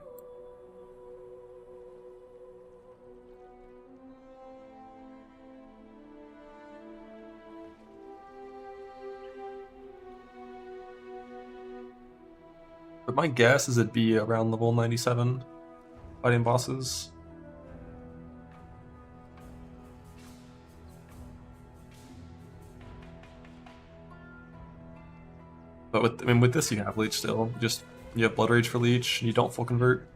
But my guess is it'd be around level 97 fighting bosses. But with this you have Leech still. You have Blood Rage for Leech, and you don't full convert.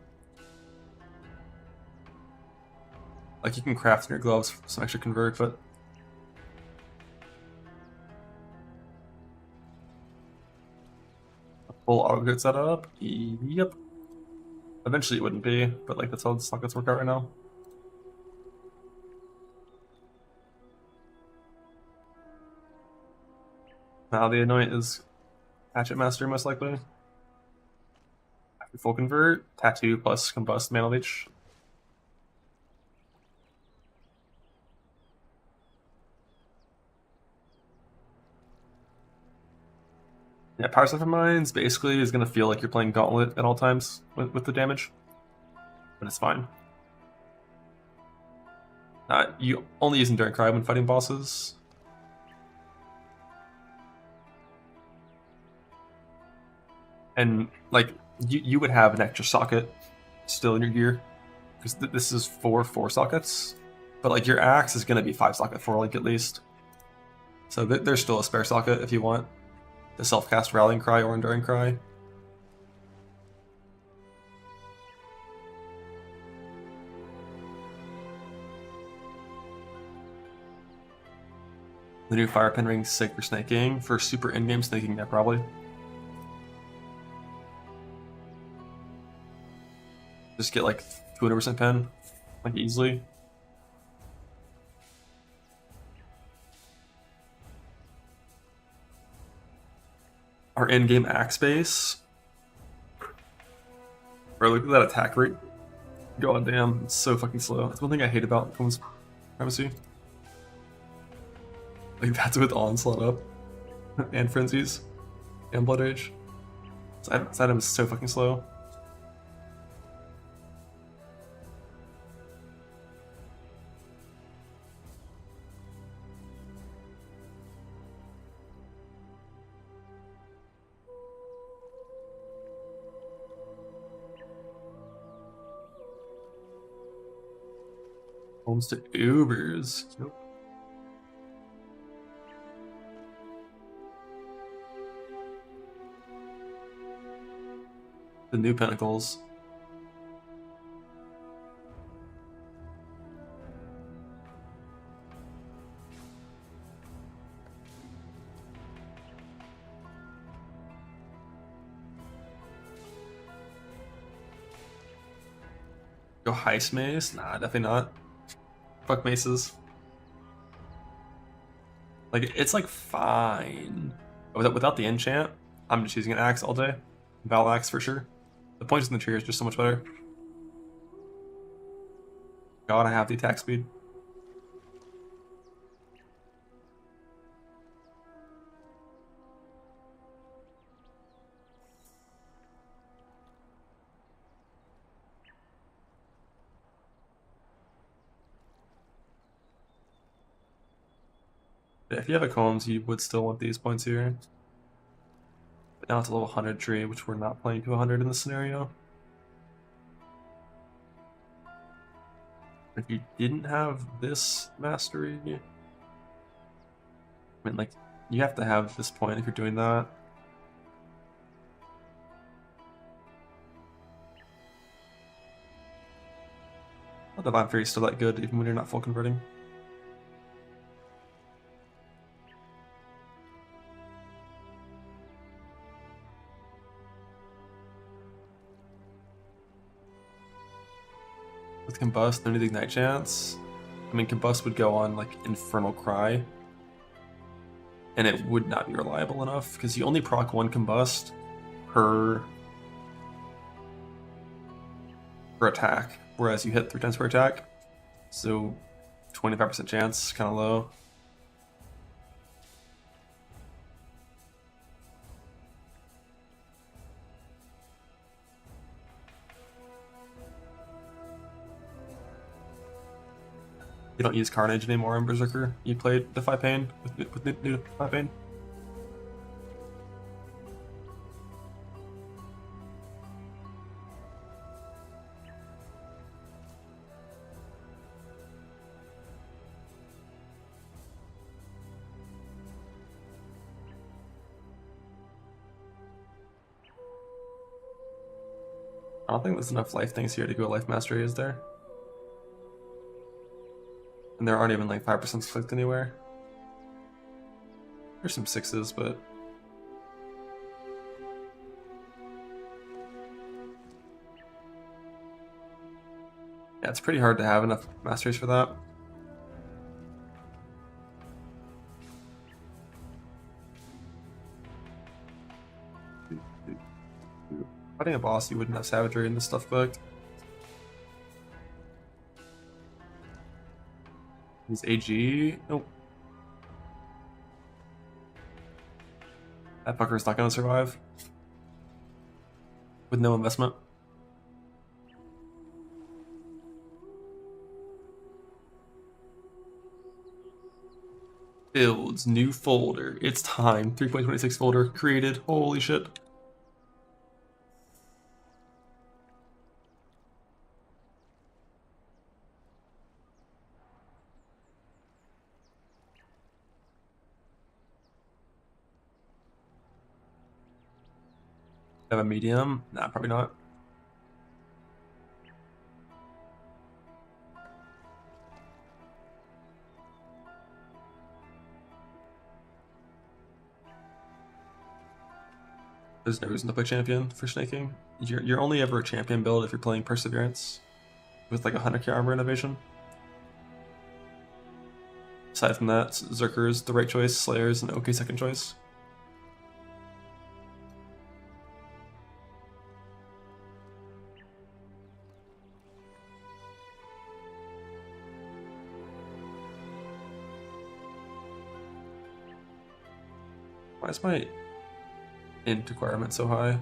Like you can craft in your gloves some extra convert, but a full auto crit setup? Yep. Eventually it wouldn't be, but like that's how the sockets work out right now. Now the Anoint is Hatchet Master most likely. After full convert, Tattoo plus Combust Mana Leech. Yeah, Power Cipher Mines basically is going to feel like you're playing Gauntlet at all times with the damage. But it's fine. You only use Enduring Cry when fighting bosses. And, like, you would have an extra socket still in your gear. Because this is 4 sockets. But, like, your axe is going to be 5 socket 4, like, at least. So there's still a spare socket if you want. The self-cast Rallying Cry or Enduring Cry. The new Fire Pin Ring sick for snaking. For super in-game snaking, yeah, probably. Just get like 200% pen, like easily. Our in-game axe base. Bro, look at that attack rate. God damn, it's so fucking slow. That's one thing I hate about Foam's Primacy. Like that's with Onslaught up. And Frenzies. And Blood Rage. This item is so fucking slow. Homes to Ubers. Nope. The new Pentacles. Go Heist Mace? Nah, definitely not. Fuck maces. Like, it's like fine. Without the enchant, I'm just using an axe all day. Val axe for sure. The points in the tree is just so much better. Gotta have the attack speed. Yeah, if you have a Combs, you would still want these points here. But now it's a level 100 tree, which we're not playing to 100 in this scenario. If you didn't have this mastery, I mean, like, you have to have this point if you're doing that. The Divine Fury is still that good, even when you're not full converting. With Combust, no need the Ignite chance. I mean, Combust would go on, like, Infernal Cry. And it would not be reliable enough, because you only proc one Combust per attack, whereas you hit 3 times per attack. So, 25% chance, kind of low. You don't use Carnage anymore in Berserker. You played Defy Pain with new Defy Pain. I don't think there's enough life things here to go life mastery, is there? And there aren't even like 5% clicked anywhere. There's some 6s, but yeah, it's pretty hard to have enough masteries for that. Fighting a boss, you wouldn't have savagery in this stuff clicked. He's AG. Nope. That fucker's not gonna survive. With no investment. Builds, new folder. It's time. 3.26 folder created. Holy shit. Have a medium? Nah, probably not. There's no reason to play champion for snaking. You're only ever a champion build if you're playing Perseverance with like 100k armor innovation. Aside from that, Zerker's the right choice, Slayer's an okay second choice. Why is my int requirement so high?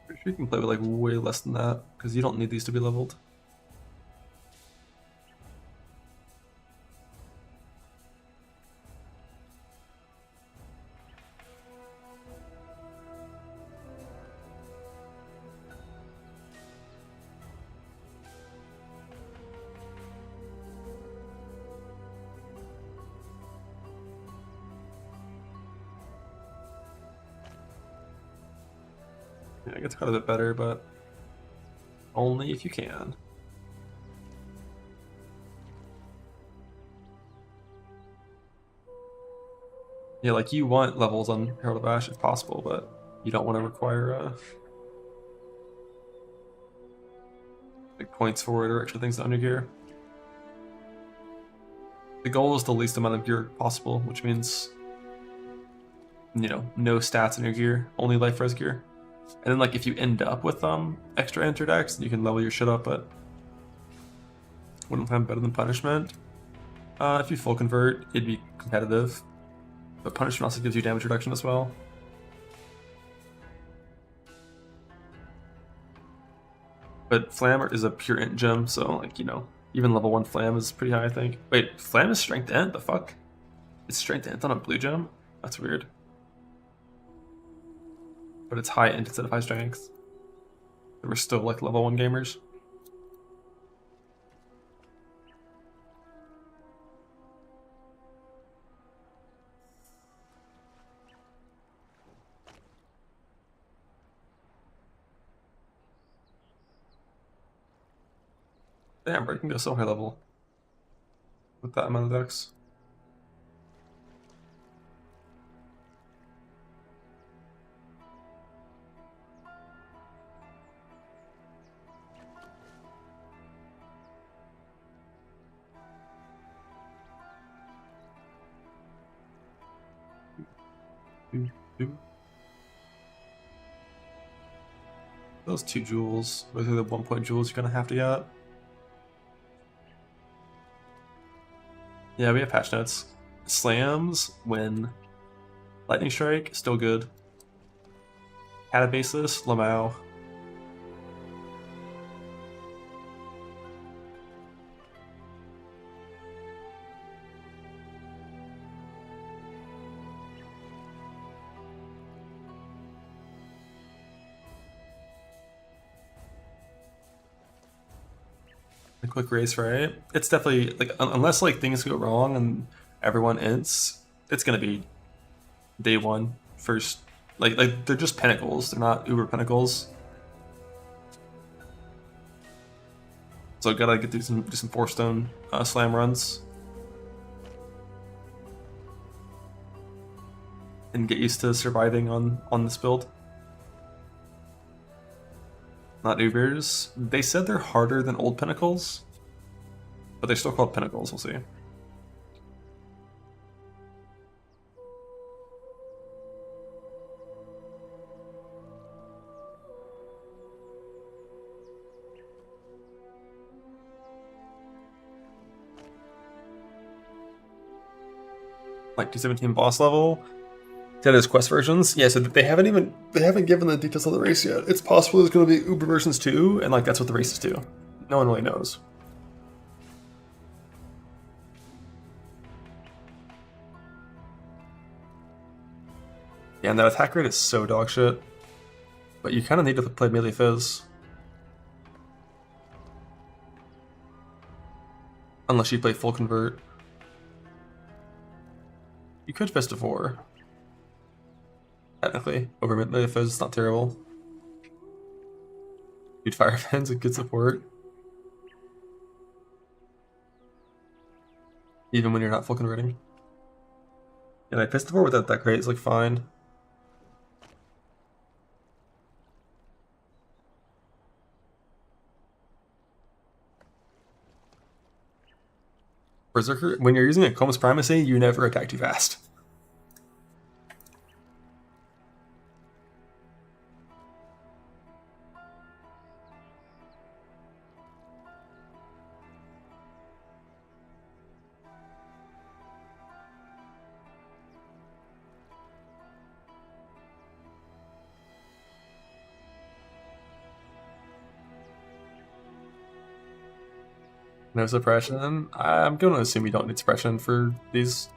Pretty sure you can play with like way less than that, because you don't need these to be leveled. Yeah, it gets quite a bit better, but only if you can. Yeah, like you want levels on Herald of Ash if possible, but you don't want to require like points for it or extra things on your gear. The goal is the least amount of gear possible, which means, you know, no stats in your gear, only life res gear. And then like if you end up with extra enter decks, you can level your shit up, but wouldn't find better than punishment. If you full convert, it'd be competitive, but punishment also gives you damage reduction as well. But Flam is a pure int gem, so like, you know, even level 1 Flam is pretty high, I think. Wait, Flam is strength int? The fuck? It's strength int on a blue gem? That's weird. But it's high int instead of high strength. We're still like level 1 gamers. Damn, bro, you can go so high level with that amount of decks. Those 2 jewels, those are the 1 point jewels you're gonna have to get. Yeah, we have patch notes. Slams when Lightning Strike, still good. Catabasis, Lamau. A quick race, right? It's definitely like unless like things go wrong and everyone ints, it's gonna be day 1 first. Like they're just pinnacles. They're not uber pinnacles. So gotta get through some 4-stone slam runs and get used to surviving on this build. Not Ubers. They said they're harder than old Pinnacles, but they're still called Pinnacles, we'll see. Like 217 boss level. That is quest versions. Yeah, so they haven't given the details of the race yet. It's possible there's going to be Uber versions too, and like that's what the race is too. No one really knows. Yeah, and that attack rate is so dog shit. But you kind of need to play melee fizz. Unless you play full convert. You could fist to 4. Technically, over melee fizz is not terrible. Dude, Fire Fan's a good support. Even when you're not full converting. Yeah, like fist to 4 without that crate is like fine. Berserker, when you're using a Combs Primacy, you never attack too fast. No suppression? I'm going to assume you don't need suppression for these.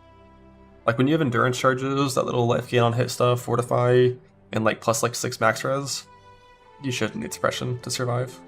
Like when you have endurance charges, that little life gain on hit stuff, fortify, and like plus like 6 max res, you shouldn't need suppression to survive.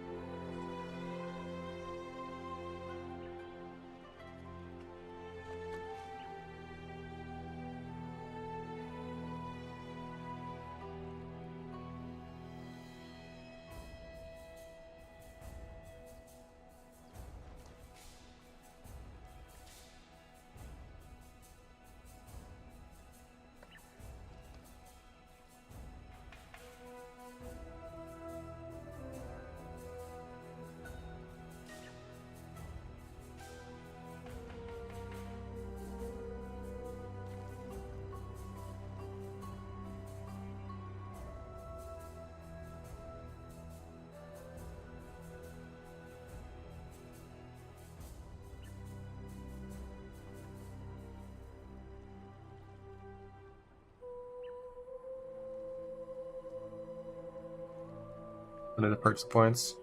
under the purchase points.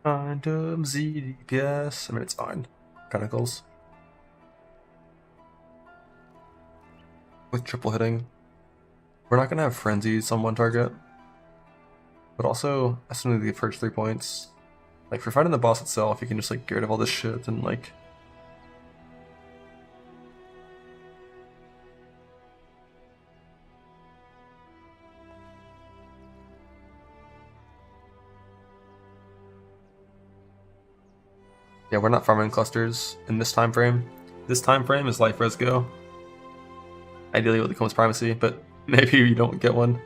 Random ZDPS. I mean, it's fine. Tentacles. With triple hitting. We're not gonna have frenzies on one target. But also, as soon as the first 3 points, like for fighting the boss itself, you can just like get rid of all this shit and like. Yeah, we're not farming clusters in this time frame. This time frame is life res go. Ideally with the Combs Primacy, but maybe you don't get one.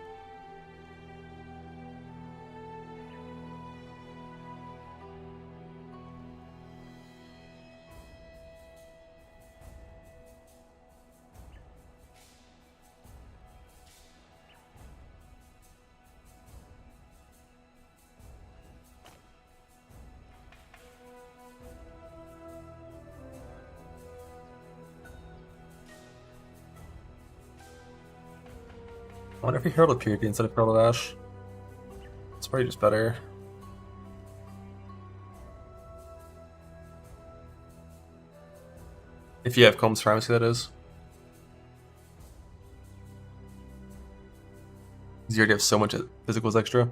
I wonder if you Herald of Purity instead of Herald of Ash. It's probably just better. If you have Combs Primacy, that is. You already have so much physicals extra.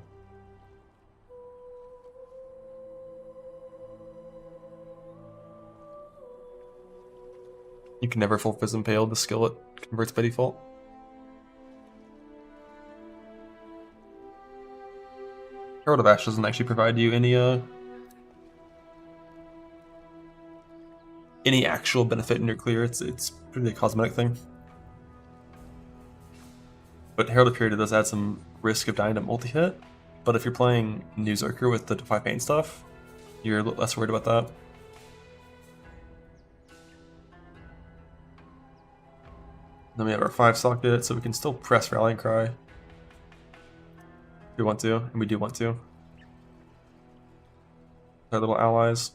You can never full Fizz Impale the skill it converts by default. Herald of Ash doesn't actually provide you any actual benefit in your clear. It's pretty a cosmetic thing. But Herald of Purity does add some risk of dying to multi-hit. But if you're playing New Zerker with the Defy Pain stuff, you're less worried about that. Then we have our 5 socket, so we can still press Rallying Cry. If we want to, and we do want to. Our little allies.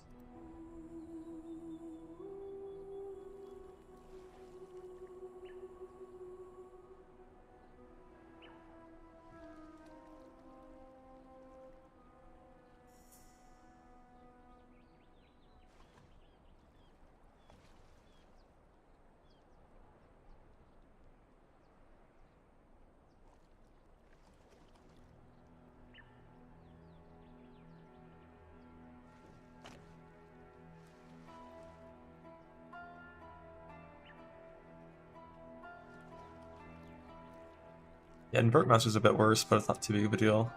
Yeah, Invert Master's a bit worse, but it's not too big of a deal.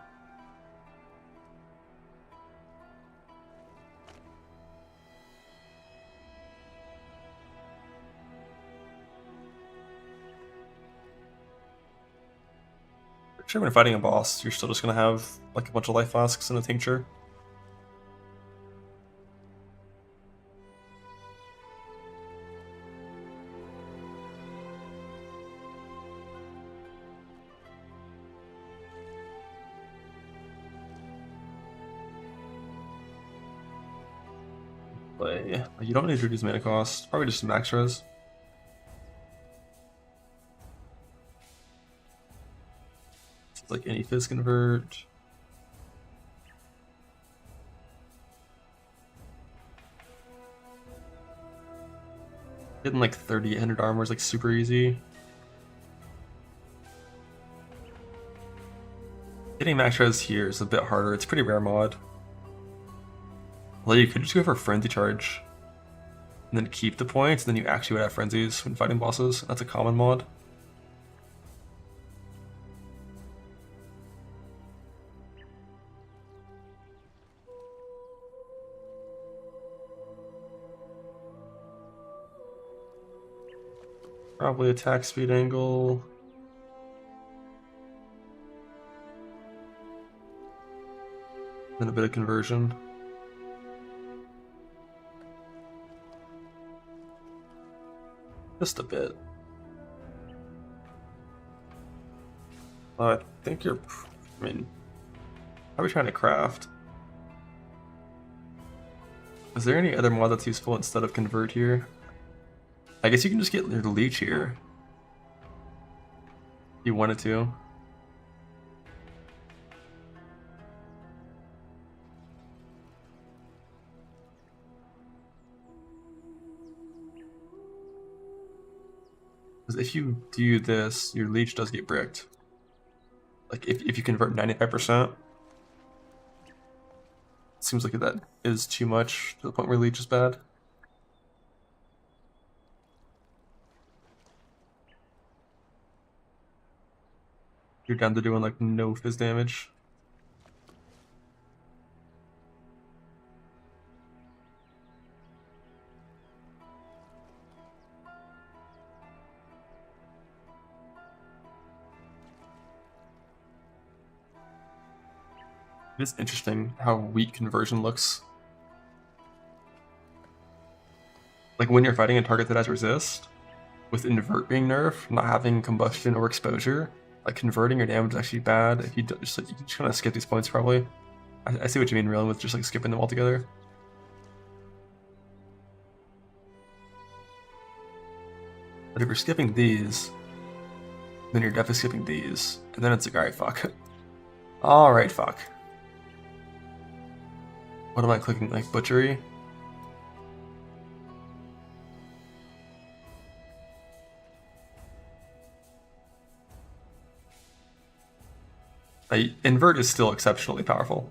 Sure, when fighting a boss, you're still just gonna have like a bunch of life flasks and a tincture. Play. You don't need to reduce mana cost. Probably just max res. It's like any Fizz convert. Getting like 3,800 armor is like super easy. Getting max res here is a bit harder. It's pretty rare mod. Although you could just go for Frenzy Charge and then keep the points, and then you actually would have frenzies when fighting bosses. That's a common mod. Probably attack speed angle. Then a bit of conversion. Just a bit. I think you're... I mean... How are we trying to craft? Is there any other mod that's useful instead of convert here? I guess you can just get your leech here. If you wanted to. Because if you do this, your leech does get bricked. Like if you convert 95%, it seems like that is too much to the point where leech is bad. You're down to doing like no fizz damage. It's interesting how weak conversion looks. Like when you're fighting a target that has resist, with invert being nerfed, not having combustion or exposure, like converting your damage is actually bad. If you just like, you just kind of skip these points probably. I see what you mean, really, with just like skipping them altogether. But if you're skipping these, then you're definitely skipping these, and then it's like, alright, fuck. Alright, fuck. What am I clicking, like butchery? Invert is still exceptionally powerful.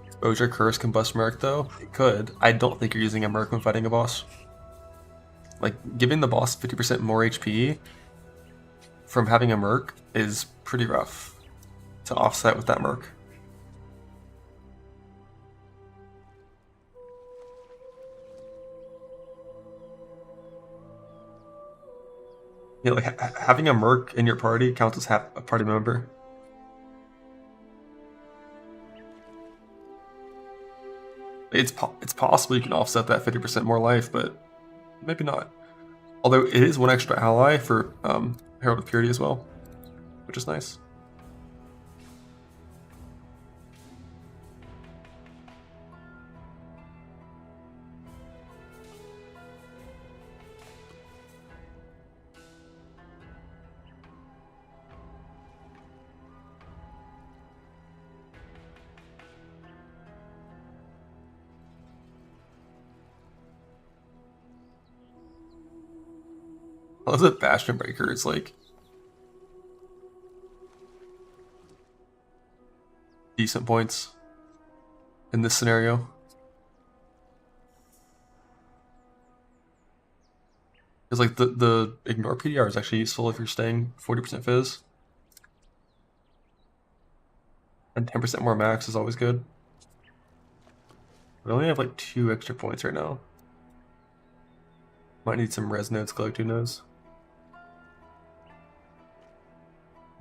Exposure, Curse, Combust, Merc though? It could. I don't think you're using a Merc when fighting a boss. Like, giving the boss 50% more HP from having a Merc is pretty rough to offset with that Merc. Yeah, like having a Merc in your party counts as half a party member. It's possible you can offset that 50% more life, but maybe not. Although it is one extra ally for Herald of Purity as well, which is nice. I love that Bastion Breaker is like decent points in this scenario. Because like the ignore PDR is actually useful if you're staying 40% fizz. And 10% more max is always good. We only have like 2 extra points right now. Might need some res nodes collect, who knows?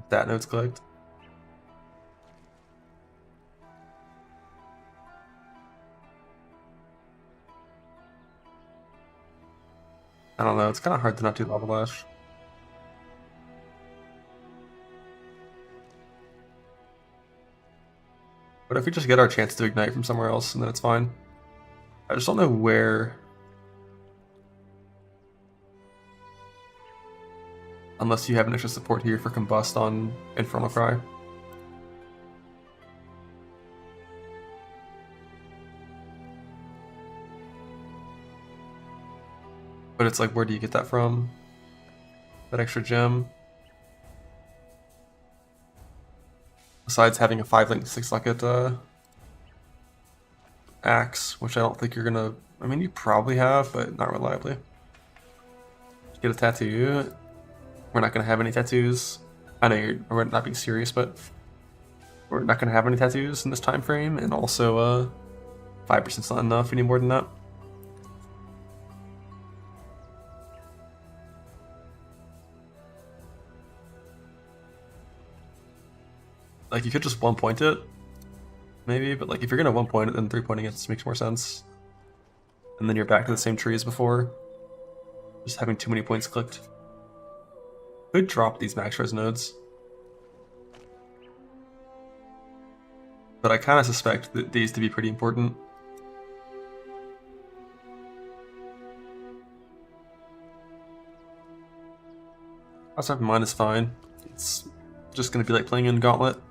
That nodes collect. I don't know, it's kind of hard to not do Lava Lash. But if we just get our chance to ignite from somewhere else, and then it's fine. I just don't know where Unless you have an extra support here for Combust on Infernal Cry. But it's like, where do you get that from? That extra gem? Besides having a 5-link 6-locket axe, which I don't think you're gonna... I mean, you probably have, but not reliably. Get a tattoo. We're not gonna have any tattoos. I know we're not being serious, but we're not gonna have any tattoos in this time frame, and also 5%'s not enough. We need more than that. Like, you could just 1-point it, maybe, but like if you're gonna 1-point it, then 3-pointing it just makes more sense. And then you're back to the same tree as before. Just having too many points clicked. Could drop these max res nodes. But I kind of suspect that these to be pretty important. Also, have mine is fine. It's just gonna be like playing in Gauntlet.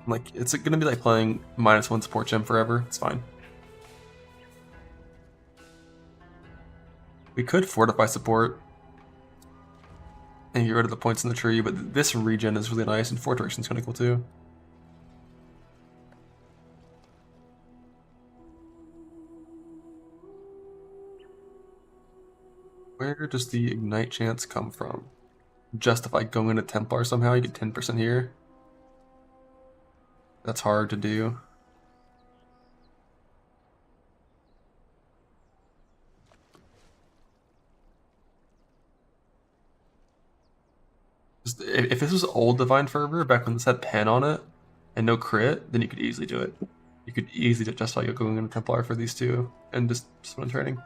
Like, it's gonna be like playing -1 support gem forever. It's fine. We could fortify support and get rid of the points in the tree, but this regen is really nice, and fortification is kind of cool too. Where does the ignite chance come from? Justify going into Templar somehow, you get 10% here. That's hard to do. If this was old Divine Fervor, back when this had pen on it, and no crit, then you could easily do it. You could easily justify going into Templar for these two, and just swim training.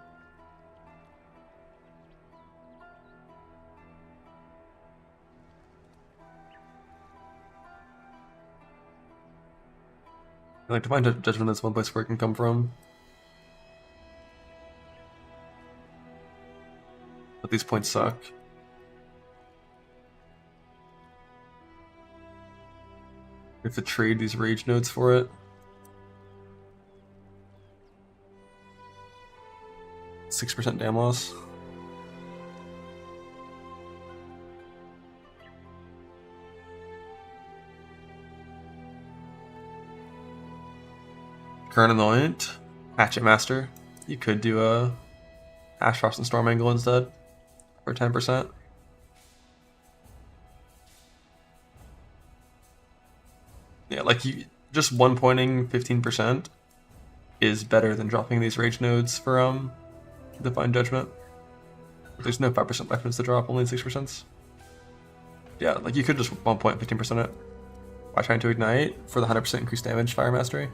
Like, Divine Judgment is one place where it can come from. But these points suck. We have to trade these rage nodes for it. 6% dam loss. Current Annoyant, Hatchet Master. You could do a Ash Frost and Storm Angle instead for 10%. Yeah, like you just 1-pointing 15% is better than dropping these rage nodes for Divine Judgment. There's no 5% weapons to drop, only 6%. Yeah, like you could just 1-point 15% it by trying to ignite for the 100% increased damage Fire Mastery.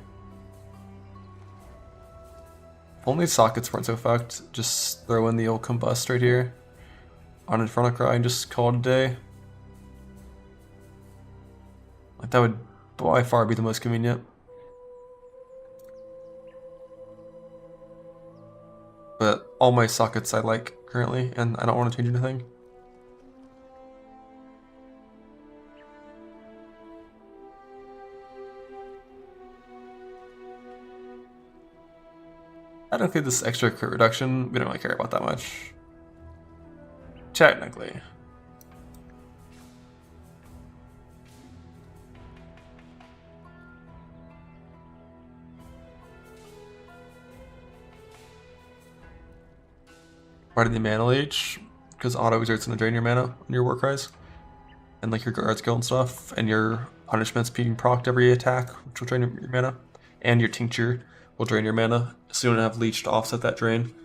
If only sockets weren't so fucked, just throw in the old Combust right here on Infernal Cry and just call it a day. Like, that would by far be the most convenient. But all my sockets I like currently, and I don't want to change anything. I don't think this extra crit reduction, we don't really care about that much. Technically. Part of the mana leech, because auto exert's gonna drain your mana on your war cries. And like your guard skill and stuff, and your punishments being procced every attack, which will drain your mana. And your tincture will drain your mana, so you don't have leech to offset that drain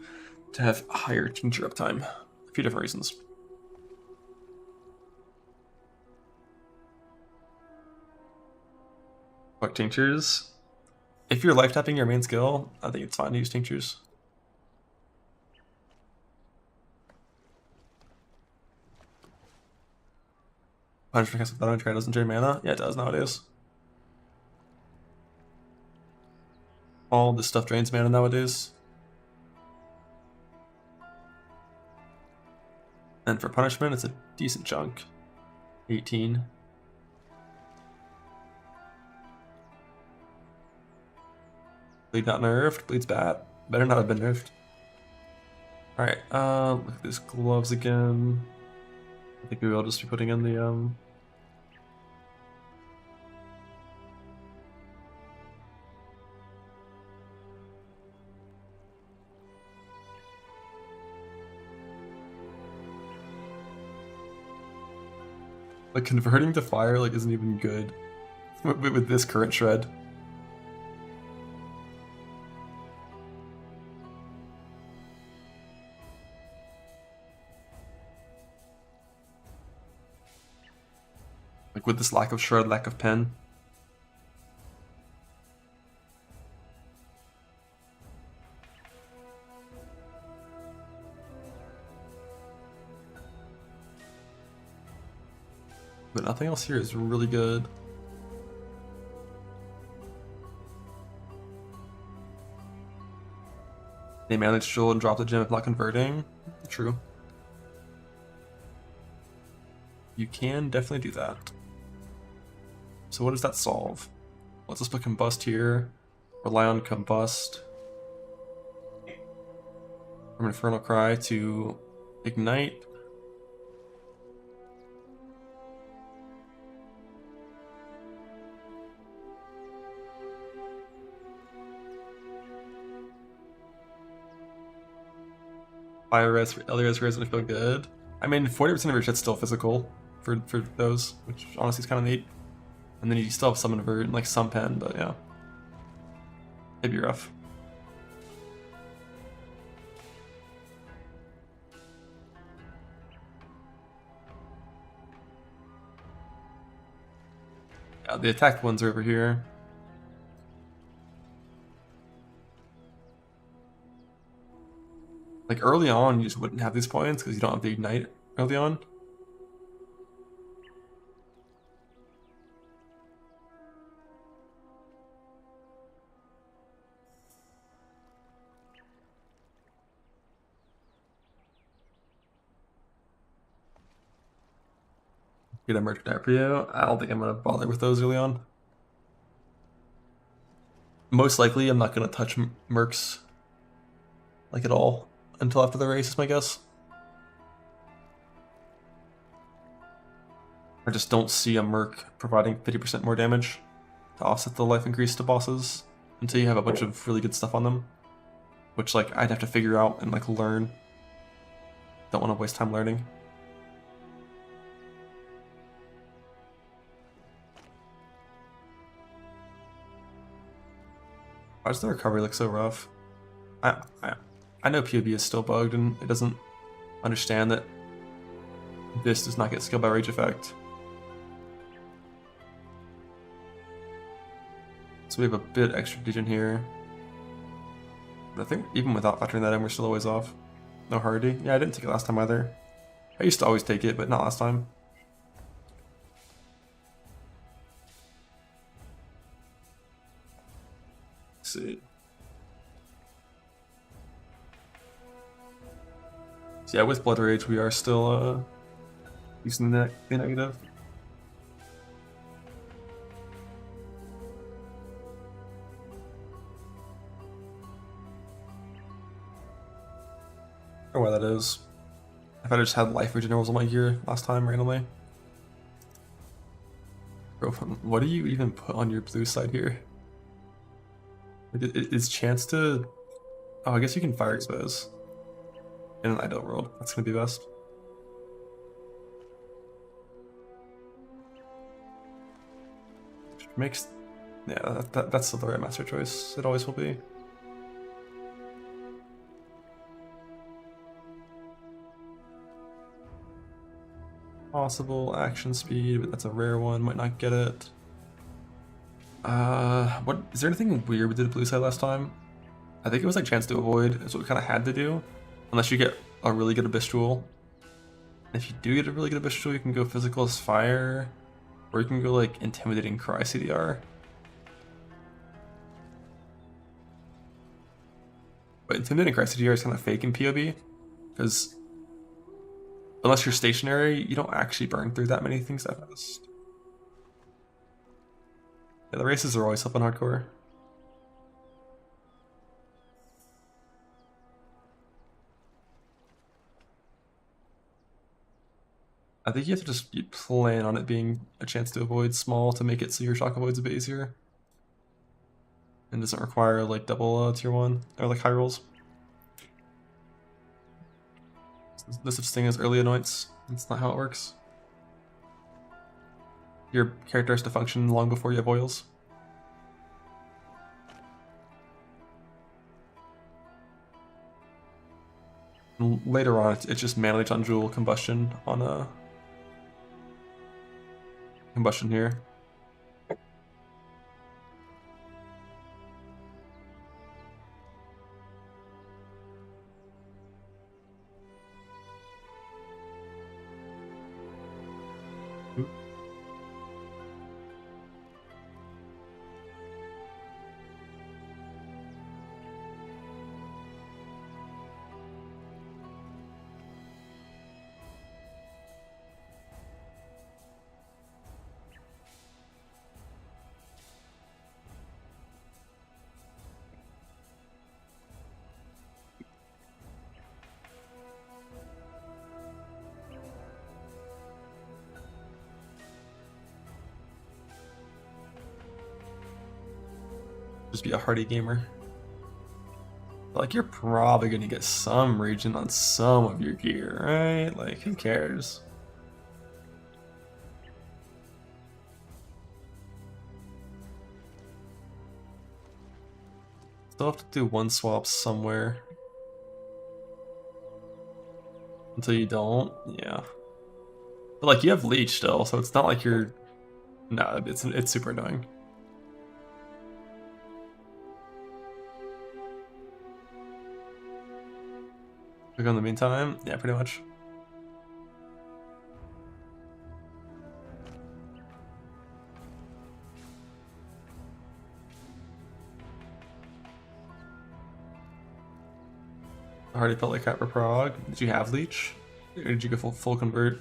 to have higher tincture uptime. A few different reasons. What tinctures? If you're life tapping your main skill, I think it's fine to use tinctures. Punishment against the trade doesn't drain mana? Yeah, it does nowadays. All this stuff drains mana nowadays. And for punishment, it's a decent chunk. 18. Bleed not nerfed. Bleed's bad. Better not have been nerfed. Alright, look at these gloves again. I think maybe I'll just be putting in the, like, converting to fire, like, isn't even good with this current shred. Like, with this lack of shred, lack of pen. But nothing else here is really good. They managed to and drop the gem if not converting. True. You can definitely do that. So what does that solve? Let's just put Combust here. Rely on Combust. From Infernal Cry to Ignite. Fire Res, Elder Res doesn't feel good. I mean, 40% of your shit's still physical for those, which honestly is kind of neat. And then you still have some invert and like some pen, but yeah. It'd be rough. Yeah, the attacked ones are over here. Like early on, you just wouldn't have these points because you don't have the Ignite early on. Get a Merc Daprio. I don't think I'm gonna bother with those early on. Most likely, I'm not gonna touch Mercs like at all until after the race, is my guess. I just don't see a Merc providing 50% more damage to offset the life increase to bosses until you have a bunch of really good stuff on them, which like I'd have to figure out and like learn. Don't want to waste time learning. Why does the recovery look so rough? I know POB is still bugged and it doesn't understand that this does not get skill by rage effect. So we have a bit extra degen here. But I think even without factoring that in, we're still a ways off. No Hardy. Yeah, I didn't take it last time either. I used to always take it, but not last time. Let's see. So yeah, with Blood Rage, we are still using the negative. Or why that is. If I just had life regenerals on my gear last time randomly. Bro, what do you even put on your blue side here? Is chance to... Oh, I guess you can fire expose. In an idle world. That's gonna be best. Which makes... Yeah, that's still the right master choice. It always will be. Possible action speed, but that's a rare one. Might not get it. What is there anything weird we did the blue side last time? I think it was like chance to avoid. That's what we kind of had to do, unless you get a really good abyss tool. If you do get a really good abyss tool, you can go physical as fire, or you can go like intimidating cry CDR. But intimidating cry CDR is kind of fake in POB, because unless you're stationary, you don't actually burn through that many things that fast. Yeah, the races are always up on hardcore. I think you have to just plan on it being a chance to avoid small to make it so your shock avoid's a bit easier. And doesn't require like double tier 1 or like high rolls. No such thing as early annoyance. That's not how it works. Your character has to function long before you have oils. And later on, it's just manage on Jewel combustion on a combustion here. Just be a hardy gamer. Like, you're probably gonna get some region on some of your gear, right? Like, who cares? Still have to do one swap somewhere. Until you don't, yeah. But like, you have leech still, so it's not like you're... No, it's super annoying. Click on the meantime? Yeah, pretty much. I already felt like crap for Prague. Did you have leech? Or did you go full convert?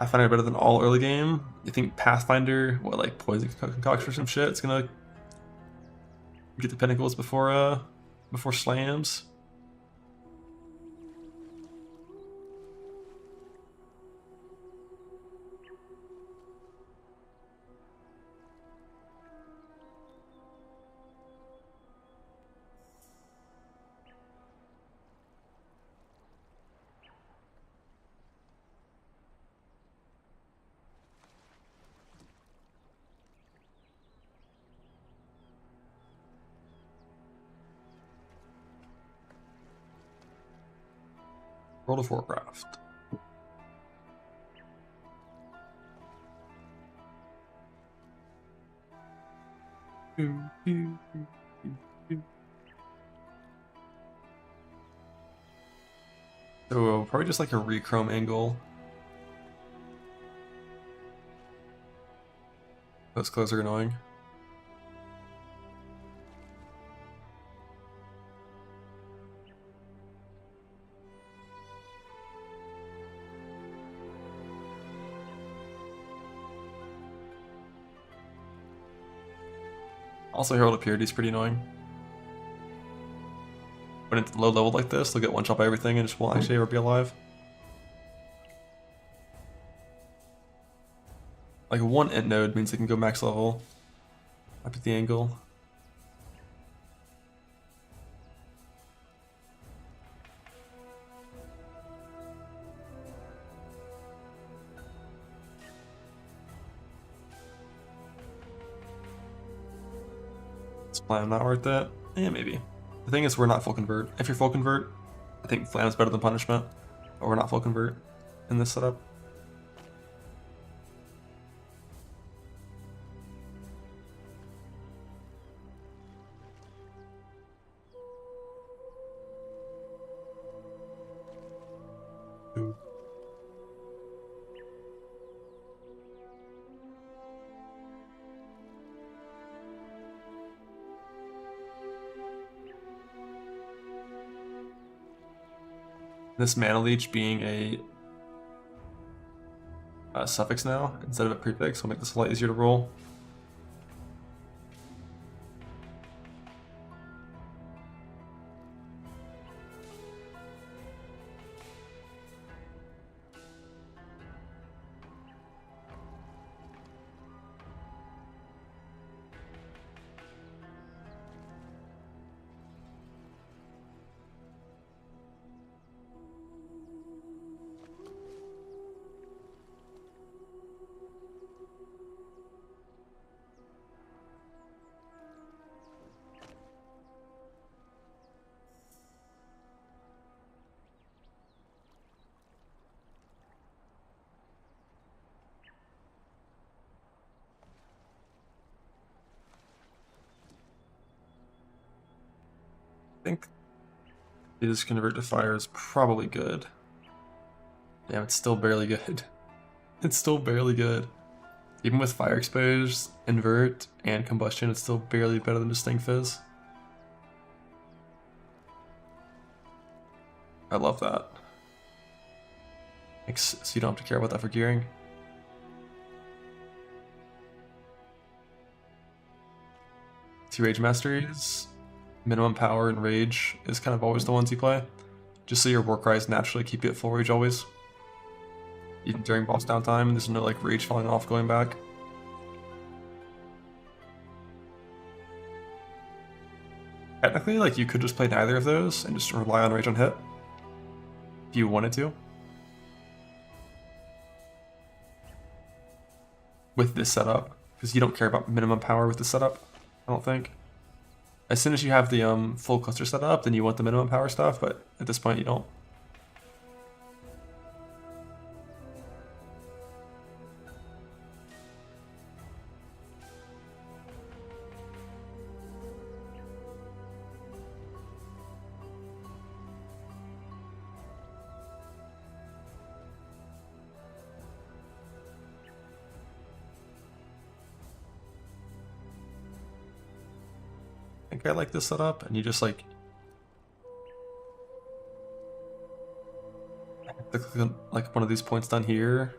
Pathfinder better than all early game? You think Pathfinder, what, like poison concoction or some shit? It's gonna get the pinnacles before slams? World of Warcraft. So probably just like a rechrome angle. Those clothes are annoying. Also, Herald of Purity is pretty annoying. When it's low level like this, they'll get one shot by everything and just won't actually ever be alive. Like one int node means they can go max level up at the angle. Is Flam not worth it? Yeah, maybe. The thing is, we're not full convert. If you're full convert, I think Flam is better than Punishment, but we're not full convert in this setup. This mana leech being a suffix now instead of a prefix will make this a lot easier to roll. I think his convert to fire is probably good. Damn, it's still barely good. It's still barely good. Even with fire exposed, invert, and combustion, it's still barely better than just Sting Fizz. I love that. So you don't have to care about that for gearing. Two Rage Masteries. Minimum power and rage is kind of always the ones you play. Just so your war cries naturally keep you at full rage always. Even during boss downtime, there's no like rage falling off going back. Technically, like you could just play neither of those and just rely on rage on hit. If you wanted to. With this setup. Because you don't care about minimum power with this setup, I don't think. As soon as you have the full cluster set up, then you want the minimum power stuff, but at this point you don't. I think I like this setup, and you just like have to click on like one of these points down here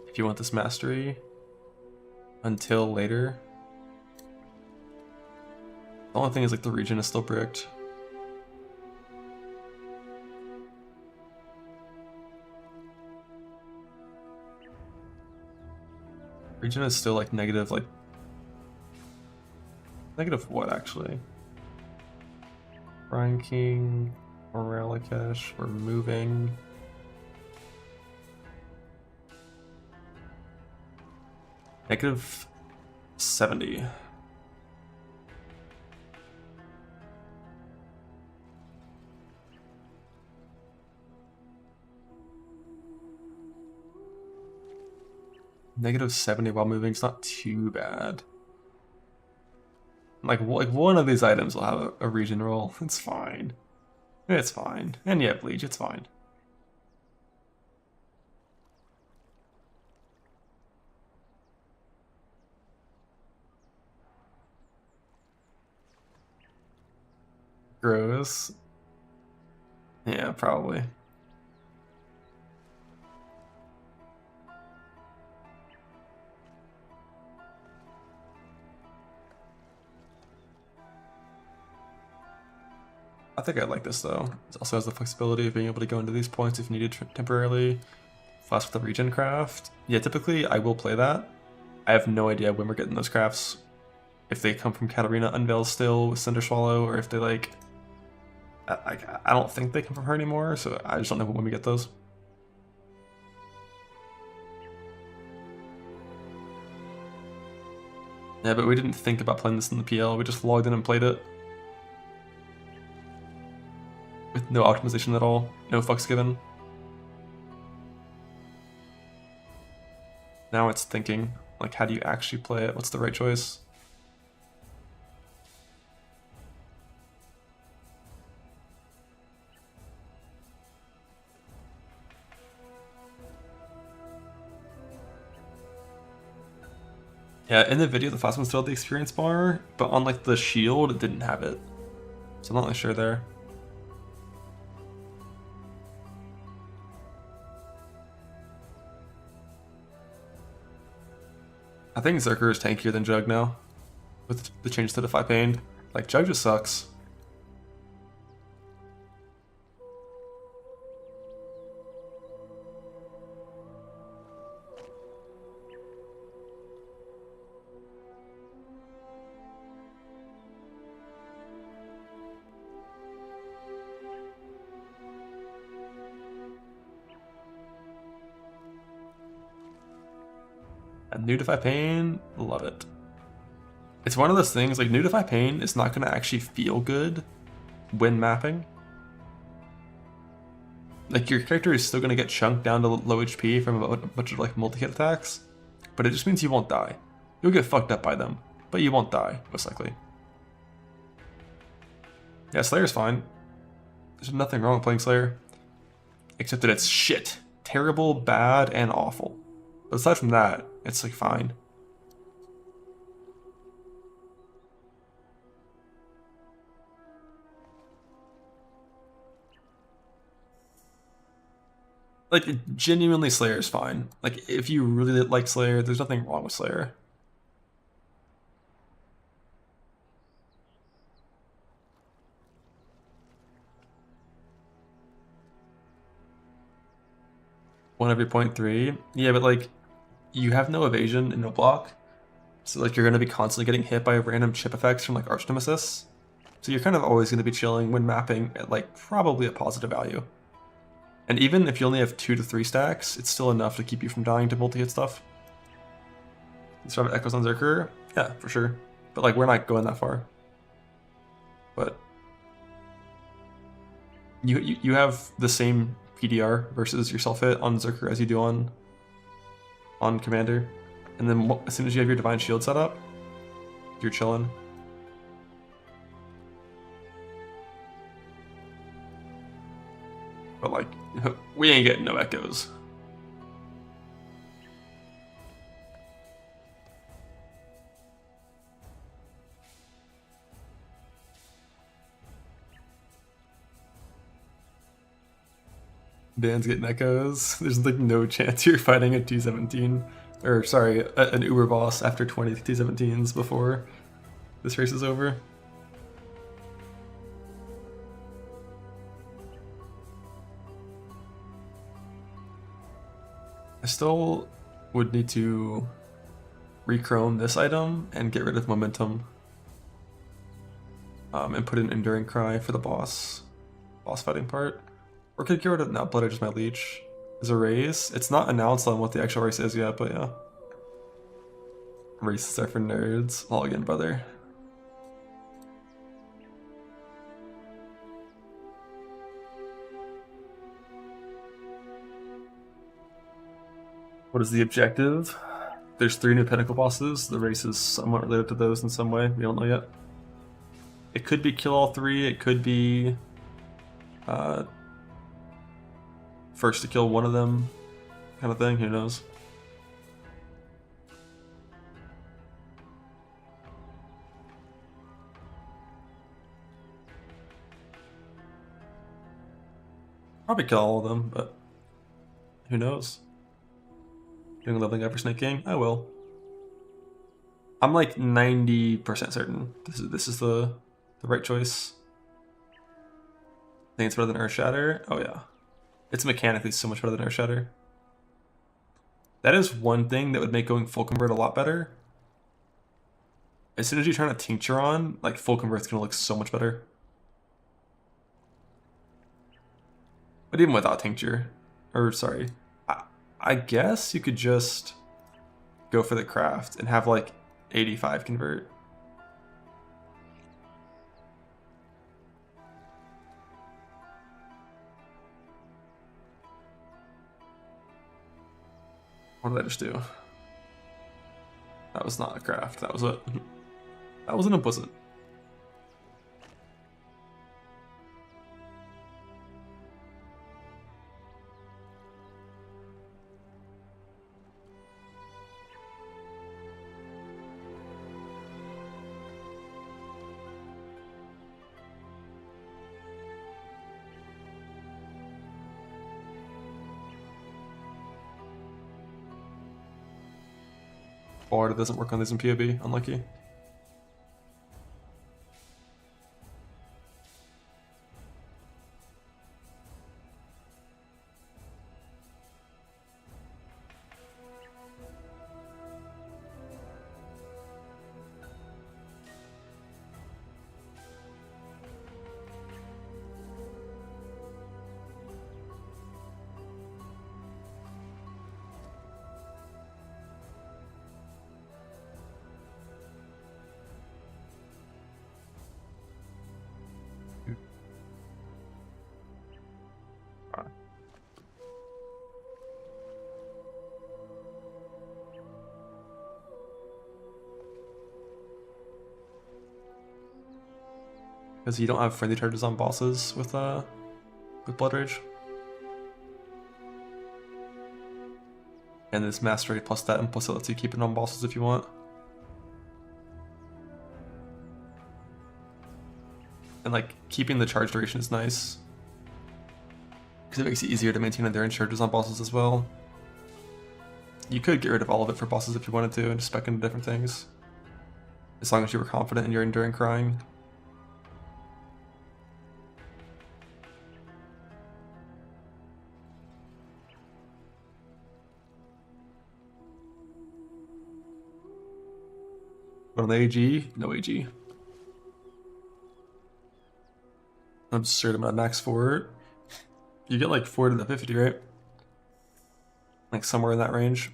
if you want this mastery until later. The only thing is like the region is still bricked. Region is still like negative, like negative what actually? Brian King, Moralikesh, we're moving. Negative 70. Negative 70 while moving is not too bad. Like one of these items will have a region roll. It's fine. It's fine. And yeah, Bleach, it's fine. Gross. Yeah, probably. I think I like this though. It also has the flexibility of being able to go into these points if needed temporarily. Flash with the regen craft. Yeah, typically I will play that. I have no idea when we're getting those crafts. If they come from Katarina Unveil still with Cinder Swallow, or if they like... I don't think they come from her anymore, so I just don't know when we get those. Yeah, but we didn't think about playing this in the PL, we just logged in and played it. With no optimization at all, no fucks given. Now it's thinking, like, how do you actually play it? What's the right choice? Yeah, in the video, the fast one still had the experience bar, but on like the shield, it didn't have it. So I'm not really sure there. I think Zerker is tankier than Jug now, with the change to Defy Pain. Like, Jug just sucks. And New Defy Pain, love it. It's one of those things, like, New Defy Pain is not going to actually feel good when mapping. Like, your character is still going to get chunked down to low HP from a bunch of, like, multi-hit attacks, but it just means you won't die. You'll get fucked up by them, but you won't die, most likely. Yeah, Slayer's fine. There's nothing wrong with playing Slayer, except that it's shit. Terrible, bad, and awful. But aside from that, it's, like, fine. Like, genuinely, Slayer is fine. Like, if you really like Slayer, there's nothing wrong with Slayer. One every 0.3. Yeah, but, like, you have no evasion and no block. So, like, you're going to be constantly getting hit by random chip effects from, like, Arch Nemesis. So you're kind of always going to be chilling when mapping at, like, probably a positive value. And even if you only have 2 to 3 stacks, it's still enough to keep you from dying to multi-hit stuff. You still have Echoes on Zerker? Yeah, for sure. But, like, we're not going that far. But you have the same PDR versus your self-hit on Zerker as you do on Commander. And then as soon as you have your Divine Shield set up, you're chilling. But, like, we ain't getting no echoes. Dan's getting echoes. There's, like, no chance you're fighting a T17. Or, sorry, an Uber boss after 20 T17s before this race is over. I still would need to rechrome this item and get rid of momentum. And put in Enduring Cry for the boss fighting part. Or could get rid of Now Blood, just my leech. Is a race. It's not announced on what the actual race is yet, but yeah. Races are for nerds. Log in, brother. What is the objective? There's 3 new Pinnacle bosses. The race is somewhat related to those in some way. We don't know yet. It could be kill all 3. It could be first to kill one of them kind of thing. Who knows? Probably kill all of them, but who knows? Doing leveling up for Snake King? I will. I'm like 90% certain this is the right choice. I think it's better than Earth Shatter. Oh yeah. It's mechanically so much better than Earth Shatter. That is one thing that would make going full convert a lot better. As soon as you turn a tincture on, like, full convert's gonna look so much better. But even without tincture, or sorry, I guess you could just go for the craft and have like 85 convert. What did I just do? That was not a craft. That was an implicit. quality doesn't work on these in PoB. Unlucky. Because you don't have friendly charges on bosses with Blood Rage. And this Mastery plus that, and plus it lets you keep it on bosses if you want. And like keeping the charge duration is nice. Because it makes it easier to maintain endurance charges on bosses as well. You could get rid of all of it for bosses if you wanted to and just spec into different things. As long as you were confident in your enduring crying. But on the AG, no AG. I'm certain I'm at max forward. You get like 40 to 50, right? Like somewhere in that range.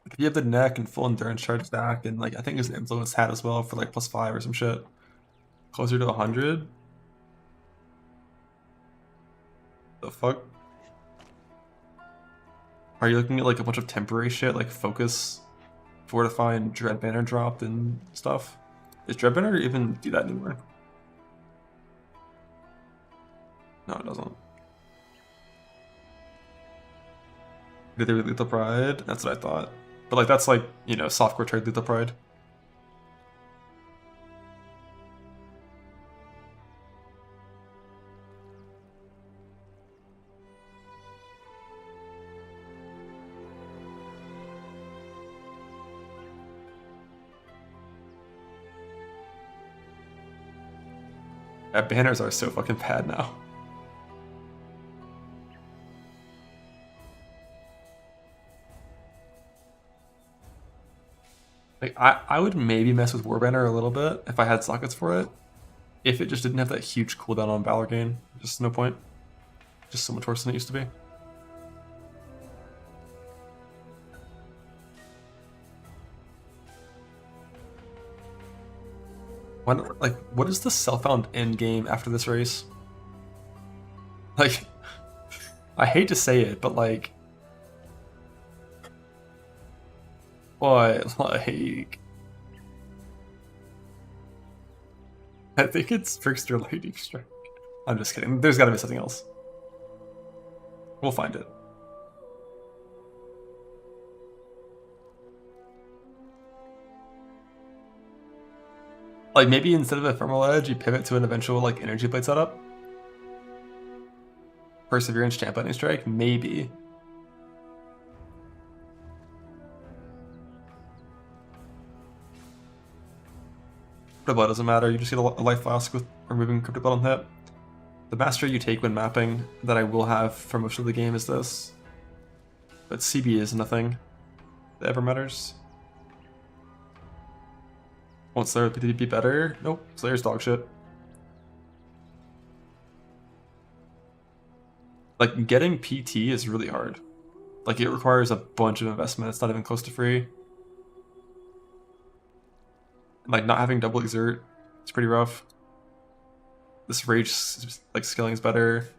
If you have the neck and full endurance charge back, and like I think there's an influence hat as well for like +5 or some shit. Closer to 100. The fuck? Are you looking at like a bunch of temporary shit like Focus, Fortify, and Dread Banner dropped and stuff? Does Dread Banner even do that anymore? No, it doesn't. Did they Lethal Pride? That's what I thought. But like that's like, you know, softcore trade Lethal Pride. Yeah, banners are so fucking bad now. Like I would maybe mess with Warbanner a little bit if I had sockets for it. If it just didn't have that huge cooldown on Valor Gain. Just no point. Just so much worse than it used to be. Why not, like, what is the self-found end game after this race? Like, I hate to say it, but like, what? Like, I think it's Trickster Lightning Strike. I'm just kidding. There's got to be something else. We'll find it. Like maybe instead of Ephemeral Edge, you pivot to an eventual like Energy Blade setup. Perseverance, Champ Lightning Strike, maybe. Cryptic Blood doesn't matter, you just get a Life Flask with removing Cryptic Blood on hit. The mastery you take when mapping that I will have for most of the game is this. But CB is nothing that ever matters. Won't Slayer be better? Nope, Slayer's dog shit. Like, getting PT is really hard. Like, it requires a bunch of investment, it's not even close to free. Like, not having double exert, it's pretty rough. This rage, like, skilling is better.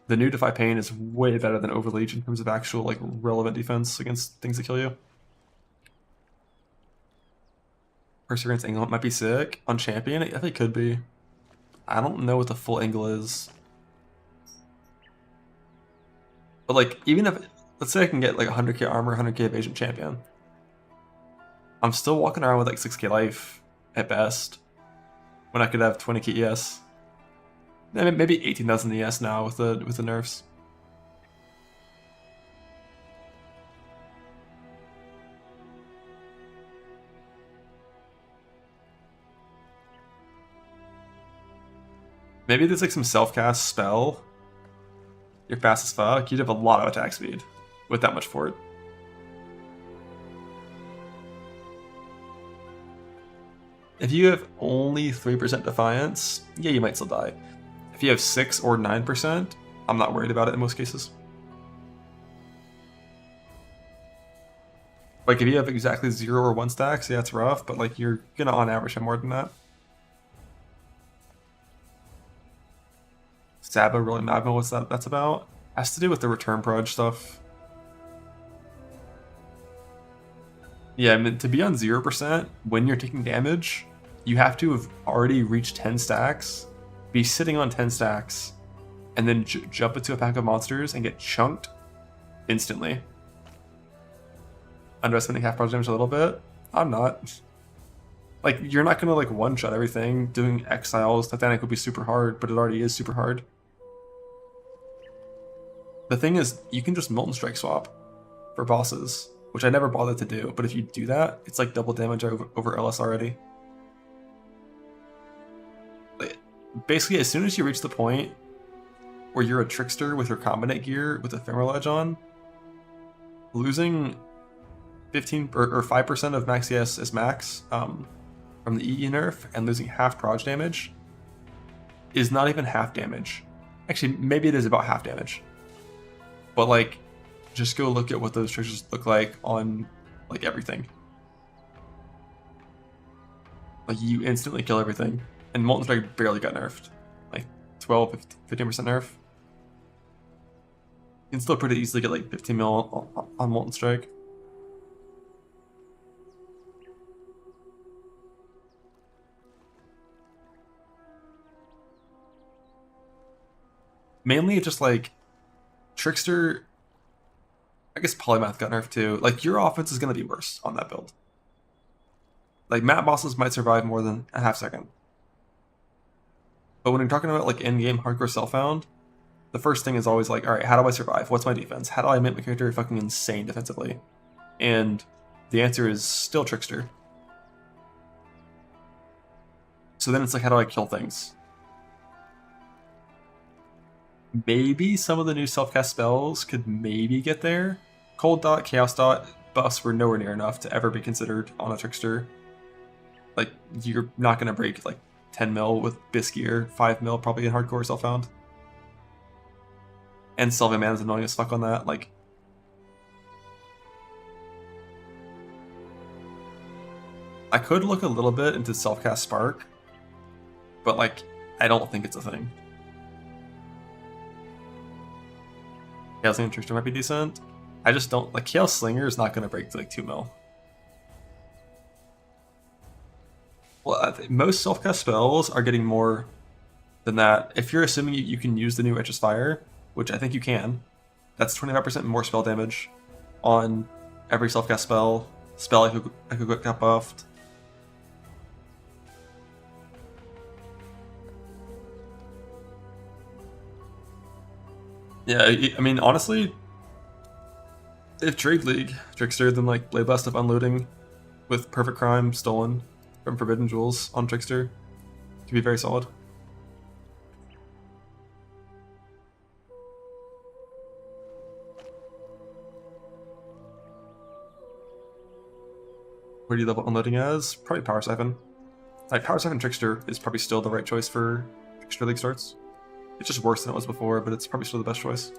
The new Defy Pain is way better than Overleech in terms of actual, like, relevant defense against things that kill you. Perseverance angle might be sick. On Champion, I think it could be. I don't know what the full angle is. But like, even if, let's say I can get like 100k armor, 100k evasion Champion. I'm still walking around with like 6k life at best. When I could have 20k ES. Maybe 18,000 ES now with the nerfs. Maybe there's like some self-cast spell. You're fast as fuck. You'd have a lot of attack speed with that much fort. If you have only 3% Defiance, yeah, you might still die. If you have 6 or 9%, I'm not worried about it in most cases. Like, if you have exactly 0 or 1 stacks, yeah, it's rough, but like, you're gonna on average have more than that. Saba, really magma, what's that's about? Has to do with the return proj stuff. Yeah, I mean, to be on 0% when you're taking damage, you have to have already reached 10 stacks, be sitting on 10 stacks, and then jump into a pack of monsters and get chunked instantly. Underestimating half proj damage a little bit? I'm not. Like, you're not gonna like one-shot everything. Doing Exiles, Titanic would be super hard, but it already is super hard. The thing is, you can just Molten Strike swap for bosses, which I never bothered to do, but if you do that, it's like double damage over LS already. Basically, as soon as you reach the point where you're a trickster with your combinate gear with Ephemeral Edge on, losing 15 or 5% of max CS is max from the EE nerf and losing half proj damage is not even half damage. Actually, maybe it is about half damage. But like, just go look at what those triggers look like on like everything. Like, you instantly kill everything. And Molten Strike barely got nerfed. Like 12, 15% nerf. You can still pretty easily get like 15 mil on Molten Strike. Mainly just like Trickster, I guess Polymath got nerfed too. Like, your offense is going to be worse on that build. Like, map bosses might survive more than a half second. But when you're talking about like in-game hardcore self-found, the first thing is always like, alright, how do I survive? What's my defense? How do I make my character fucking insane defensively? And the answer is still Trickster. So then it's like, how do I kill things? Maybe some of the new self-cast spells could maybe get there. Cold Dot, Chaos Dot buffs were nowhere near enough to ever be considered on a Trickster. Like, you're not going to break like 10 mil with Bisgear, 5 mil probably in hardcore self-found. And Sylvan Man is annoying as fuck on that. Like, I could look a little bit into self-cast Spark, but like, I don't think it's a thing. Chaos Slinger Trickster might be decent. I just don't like Chaos Slinger is not going to break to like 2 mil. Well, I think most self-cast spells are getting more than that. If you're assuming you can use the new Righteous Fire, which I think you can, that's 25% more spell damage on every self-cast spell. Spell I could get buffed. Yeah, I mean, honestly, if Trade League Trickster, then like Blade Blast of Unloading with Perfect Crime stolen from Forbidden Jewels on Trickster could be very solid. Where do you level Unloading as? Probably Power Siphon. Like, Power Siphon Trickster is probably still the right choice for Trickster League starts. It's just worse than it was before, but it's probably still the best choice.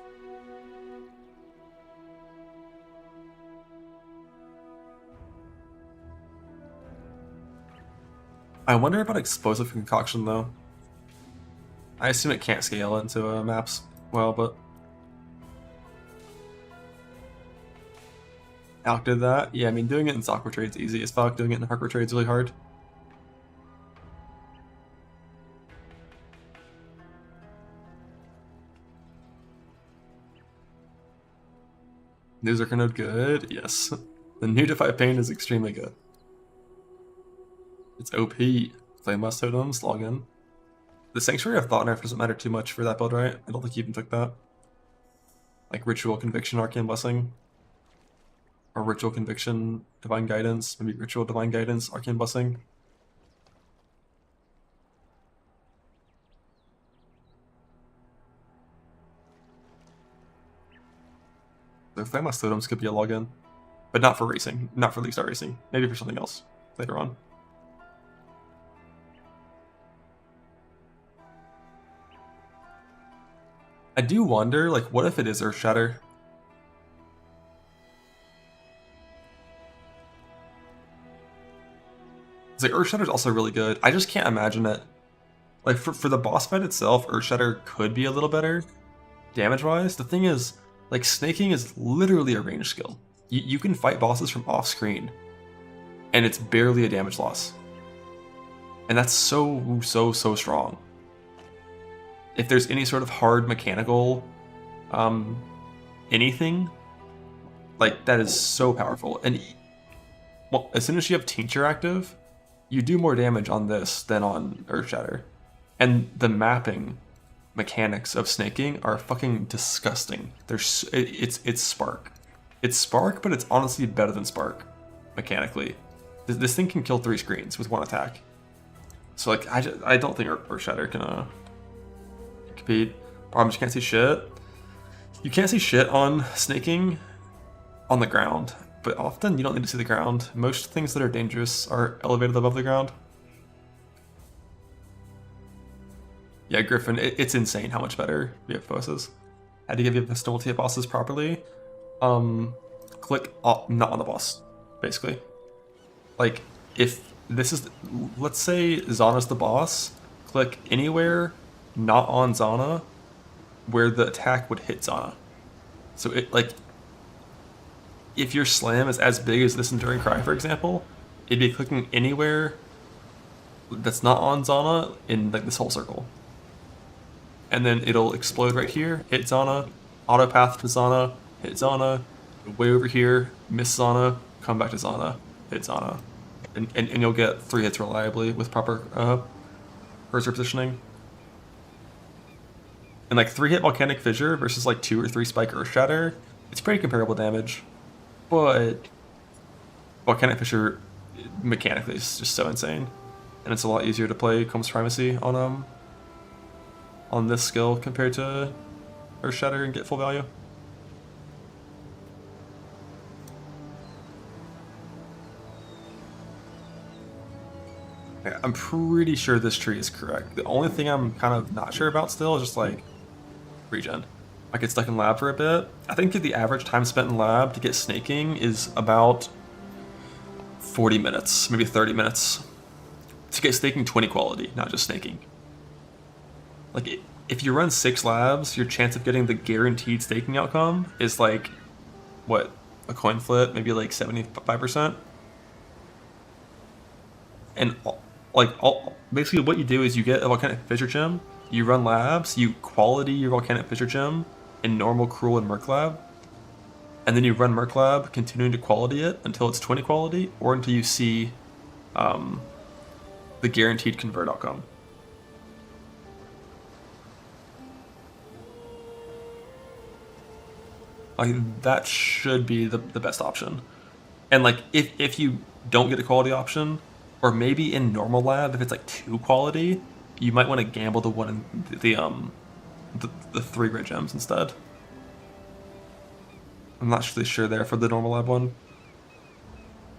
I wonder about Explosive Concoction, though. I assume it can't scale into maps well, but... Alk did that? Yeah, I mean, doing it in Software Trade's easy as fuck. Doing it in Hardcore Trade's really hard. New Zerker node good? Yes. The new Defy Pain is extremely good. It's OP. Flame Blast Totems, log in. The Sanctuary of Thought nerf doesn't matter too much for that build, right? I don't think you even took that. Like Ritual Conviction, Arcane Blessing. Or Ritual Conviction, Divine Guidance. Maybe Ritual Divine Guidance, Arcane Blessing. the Thermos Totems could be a login, but not for racing, not for League Star Racing. Maybe for something else later on. I do wonder, like, what if it is Earthshatter? It's like Earthshatter is also really good. I just can't imagine it. Like for the boss fight itself, Earthshatter could be a little better damage-wise. The thing is, like snaking is literally a range skill. You can fight bosses from off-screen, and it's barely a damage loss. And that's so strong. If there's any sort of hard mechanical anything, like that is so powerful. And well, as soon as you have Tincture active, you do more damage on this than on Earthshatter. And the mapping mechanics of snaking are fucking disgusting. It's Spark. It's Spark, but it's honestly better than Spark mechanically. This thing can kill 3 screens with 1 attack. So like I don't think Earthshatter can compete. Problem is you can't see shit. You can't see shit on snaking on the ground, but often you don't need to see the ground. Most things that are dangerous are elevated above the ground. Yeah, Griffin, it's insane how much better VF is. How to give VF stability at bosses properly? Click not on the boss, basically. Like, if this is, let's say Zana's the boss, click anywhere not on Zana where the attack would hit Zana. So it, like, if your slam is as big as this Enduring Cry, for example, it'd be clicking anywhere that's not on Zana in like this whole circle. And then it'll explode right here, hit Zana, auto path to Zana, hit Zana, way over here, miss Zana, come back to Zana, hit Zana. And you'll get 3 hits reliably with proper cursor positioning. And like 3-hit Volcanic Fissure versus like 2 or 3 Spike Earthshatter, it's pretty comparable damage. But Volcanic Fissure mechanically is just so insane. And it's a lot easier to play Combs Primacy on this skill compared to Earthshatter and get full value. Yeah, I'm pretty sure this tree is correct. The only thing I'm kind of not sure about still is just like regen. I get stuck in lab for a bit. I think the average time spent in lab to get snaking is about 40 minutes, maybe 30 minutes. To get snaking 20 quality, not just snaking. Like, if you run 6 labs, your chance of getting the guaranteed staking outcome is like, what, a coin flip, maybe like 75%? And basically what you do is you get a Volcanic Fissure Gem, you run labs, you quality your Volcanic Fissure Gem in normal, cruel, and Merc lab, and then you run Merc lab, continuing to quality it until it's 20 quality, or until you see the guaranteed convert outcome. Like, that should be the best option. And like, if you don't get a quality option, or maybe in normal lab, if it's like 2 quality, you might want to gamble the one in the 3 red gems instead. I'm not really sure there for the normal lab one.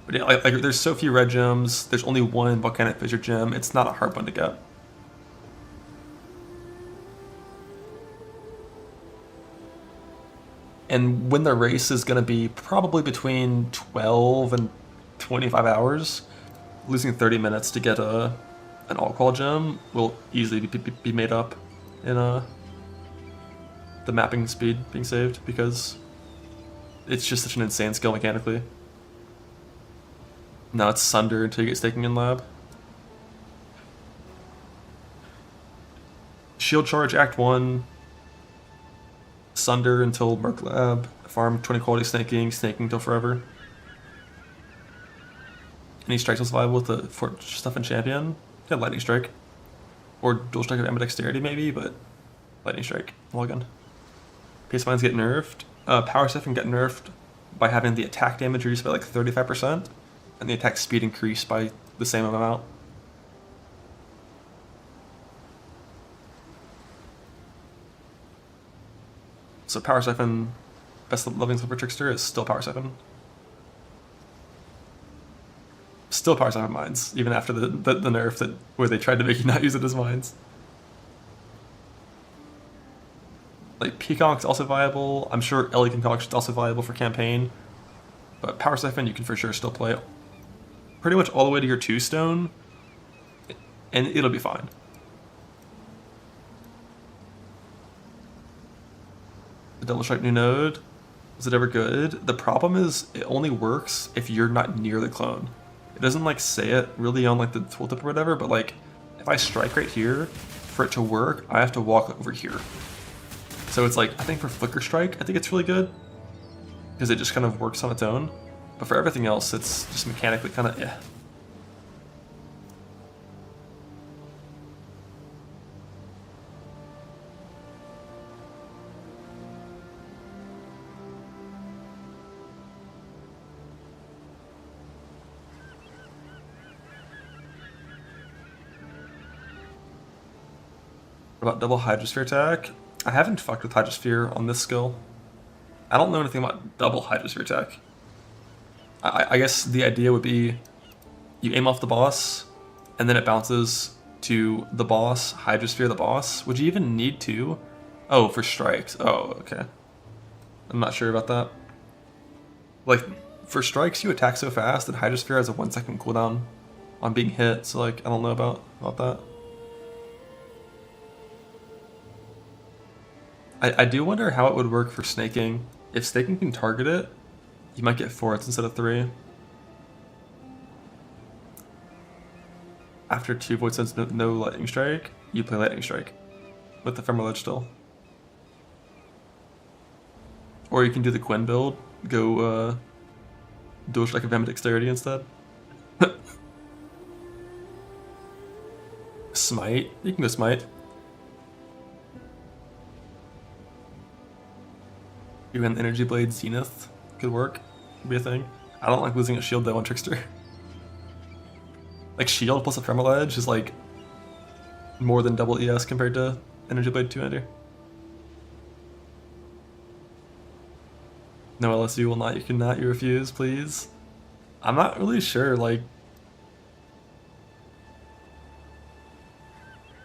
But yeah, like there's so few red gems, there's only 1 Volcanic Fissure Gem, it's not a hard one to get. And when the race is going to be probably between 12 and 25 hours, losing 30 minutes to get an all-qual gem will easily be made up in the mapping speed being saved, because it's just such an insane skill mechanically. Now it's Sunder until you get staking in lab. Shield Charge Act 1, Sunder until Merc lab, farm 20 quality snaking till forever. Any strikes will survival with the Fort stuff in Champion? Yeah, Lightning Strike. Or Dual Strike of Ambidexterity maybe, but Lightning Strike, login. Pace Mines get nerfed. Power Stuff can get nerfed by having the attack damage reduced by like 35%, and the attack speed increased by the same amount. So Power Siphon best living Silver Trickster is still Power Siphon. Still Power Siphon Mines, even after the nerf that where they tried to make you not use it as mines. Like Peacock's also viable. I'm sure Ellie Concoction's also viable for campaign. But Power Siphon you can for sure still play pretty much all the way to your 2-stone. And it'll be fine. The Double Strike new node. Is it ever good? The problem is it only works if you're not near the clone. It doesn't like say it really on like the tooltip or whatever, but like if I strike right here, for it to work, I have to walk over here. So it's like, I think for Flicker Strike, I think it's really good because it just kind of works on its own. But for everything else, it's just mechanically kind of eh. What about double Hydrosphere attack? I haven't fucked with Hydrosphere on this skill. I don't know anything about double Hydrosphere attack. I guess the idea would be you aim off the boss, and then it bounces to the boss, Hydrosphere the boss. Would you even need to? Oh, for strikes. Oh, okay. I'm not sure about that. Like, for strikes, you attack so fast that Hydrosphere has a 1-second cooldown on being hit, so like, I don't know about that. I do wonder how it would work for snaking. If snaking can target it, you might get 4 hits instead of 3. After 2 Void Stones, no Lightning Strike, you play Lightning Strike with the Ephemeral Edge still. Or you can do the Quinn build, go Dual Strike of Vehement Dexterity instead. Smite, you can go Smite. Even Energy Blade Zenith could work, could be a thing. I don't like losing a shield though on Trickster. Like shield plus Ephemeral Edge is like more than double ES compared to Energy Blade 2-hander. No LSU will not, you cannot, you refuse, please. I'm not really sure, like...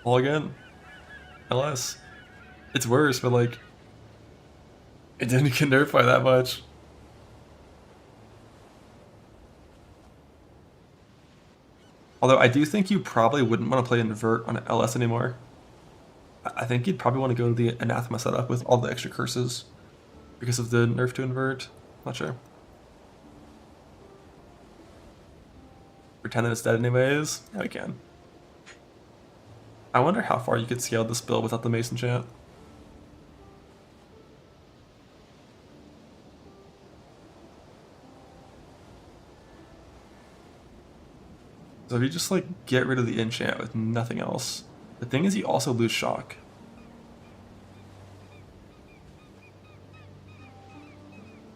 All again. LS. It's worse, but like... It didn't get nerfed by that much. Although I do think you probably wouldn't want to play Invert on LS anymore. I think you'd probably want to go to the Anathema setup with all the extra curses because of the nerf to Invert. Not sure. Pretend that it's dead anyways? Yeah, we can. I wonder how far you could scale this build without the Mason chant. So if you just like get rid of the enchant with nothing else, the thing is you also lose shock.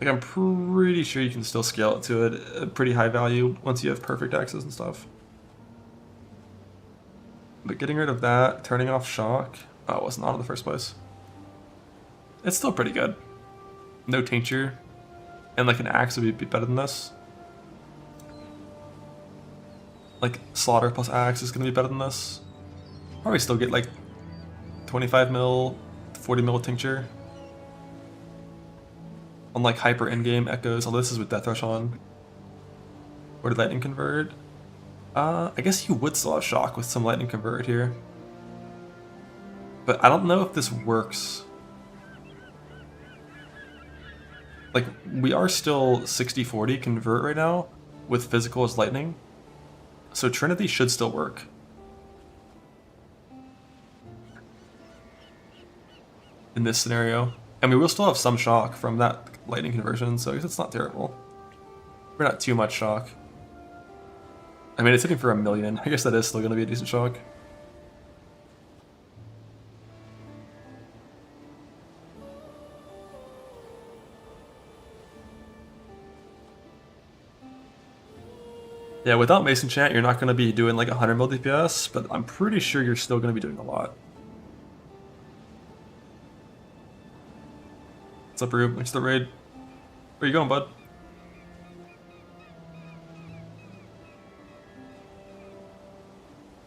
Like I'm pretty sure you can still scale it to a pretty high value once you have perfect access and stuff. But getting rid of that, turning off shock, oh, it wasn't on in the first place. It's still pretty good. No tincture, and like an axe would be better than this. Like Slaughter plus Axe is gonna be better than this. Probably still get like 25 mil, 40 mil tincture. On like hyper endgame echoes, although this is with Death Rush on. Or did Lightning Convert? I guess you would still have shock with some Lightning Convert here. But I don't know if this works. Like, we are still 60-40 convert right now with physical as lightning. So Trinity should still work. In this scenario. And we will still have some shock from that lightning conversion, so it's not terrible. We're not too much shock. I mean, it's hitting for 1 million. I guess that is still going to be a decent shock. Yeah, without Mason Chant, you're not going to be doing like 100 mil DPS, but I'm pretty sure you're still going to be doing a lot. What's up, Rube? Thanks for the raid. Where you going, bud?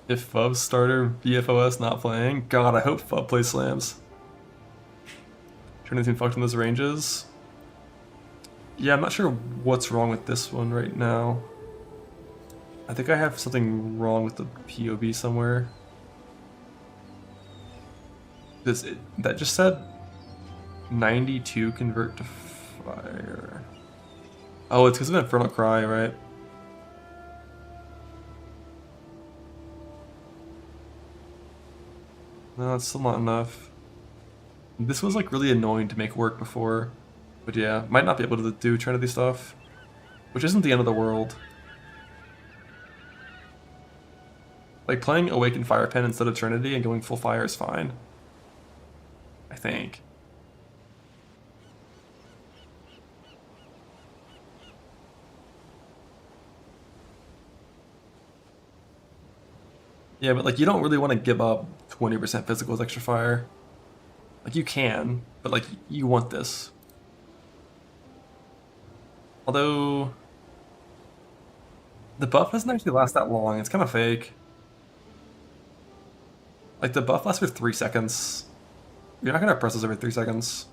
If Fub starter BFOS not playing, God, I hope Fub plays slams. Trinity's been fucked in those ranges. Yeah, I'm not sure what's wrong with this one right now. I think I have something wrong with the POV somewhere. That just said 92 convert to fire. Oh, it's because of Infernal Cry, right? No, it's still not enough. This was like really annoying to make work before. But yeah, might not be able to do Trinity stuff. Which isn't the end of the world. Like playing Awakened Fire Pen instead of Trinity and going full fire is fine. I think. Yeah, but like you don't really want to give up 20% physical with extra fire. Like you can, but like you want this. Although the buff doesn't actually last that long, it's kind of fake. Like the buff lasts for 3 seconds. You're not gonna press this every 3 seconds.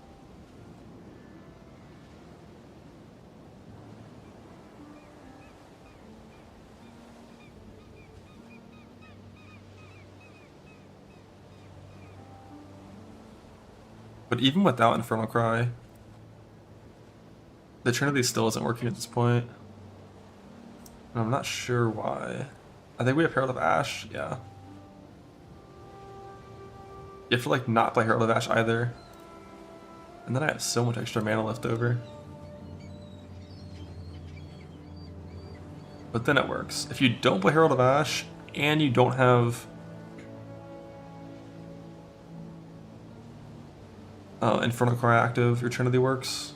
But even without Infernal Cry, the Trinity still isn't working at this point. And I'm not sure why. I think we have Herald of Ash, yeah. You have to like not play Herald of Ash either. And then I have so much extra mana left over. But then it works. If you don't play Herald of Ash and you don't have Infernal Cry active, your Trinity works.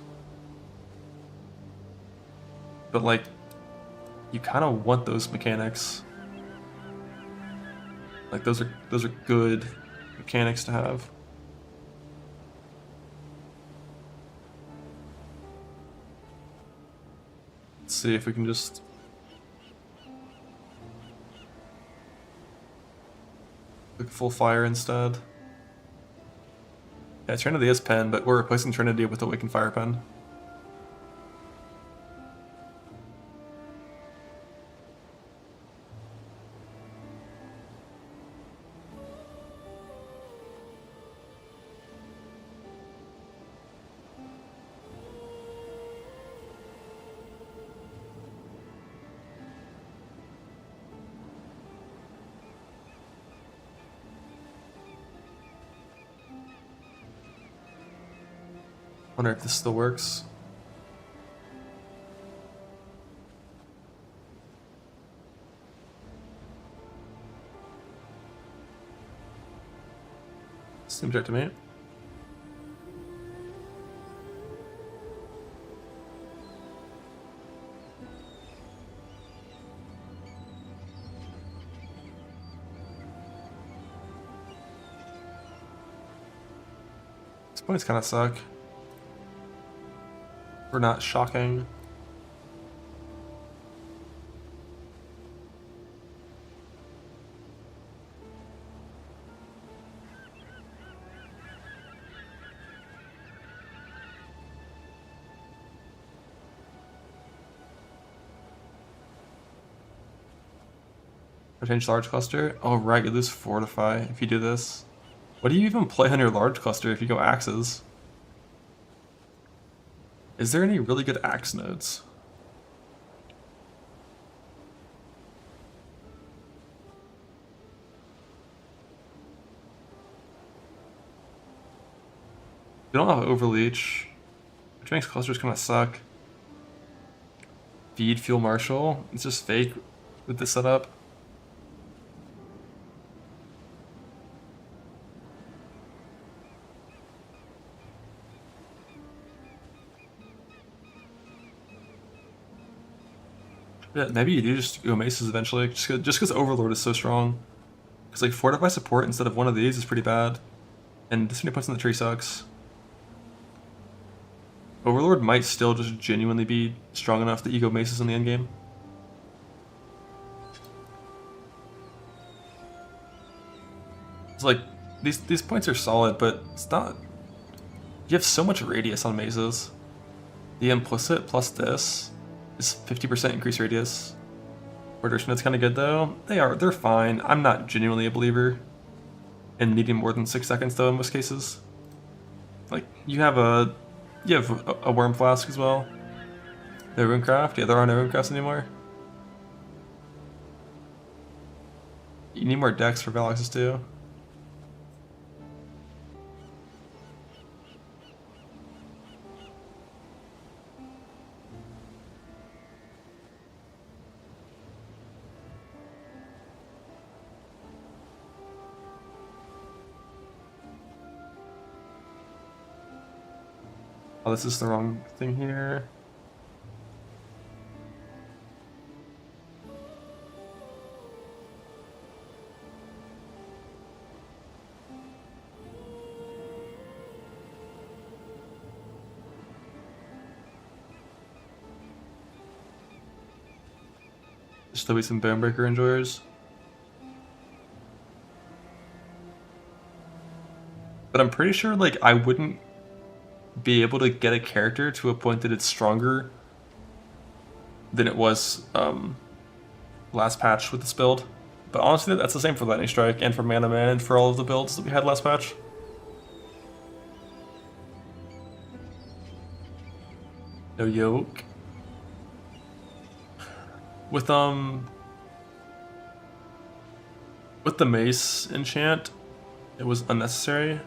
But like, you kind of want those mechanics. Like those are good mechanics to have. Let's see if we can just click full fire instead. Yeah, Trinity is pen, but we're replacing Trinity with Awakened Fire Pen. Wonder if this still works. Seems right to me. These points kind of suck. We're not shocking. Change large cluster? Oh right, you lose Fortify if you do this. What do you even play on your large cluster if you go axes? Is there any really good axe nodes? We don't have Overleach, which makes clusters kind of suck. Feed Fuel Marshal, it's just fake with this setup. Yeah, maybe you do just go Maces eventually, just because Overlord is so strong. Because like Fortify support instead of one of these is pretty bad. And this many points in the tree sucks. Overlord might still just genuinely be strong enough to ego Maces in the endgame. It's like, these points are solid, but it's not... You have so much radius on Maces. The implicit plus this is 50% increased radius. It's kind of good though. They're fine. I'm not genuinely a believer in needing more than 6 seconds though in most cases. Like, you have a Worm Flask as well. No Runecraft? Yeah, there are no Runecrafts anymore. You need more decks for Valaxes too. Oh, this is the wrong thing here. Still be some Bonebreaker enjoyers. But I'm pretty sure, like, I wouldn't be able to get a character to a point that it's stronger than it was last patch with this build. But honestly, that's the same for Lightning Strike and for Mana Man and for all of the builds that we had last patch. No yoke. With the Mace enchant, it was unnecessary.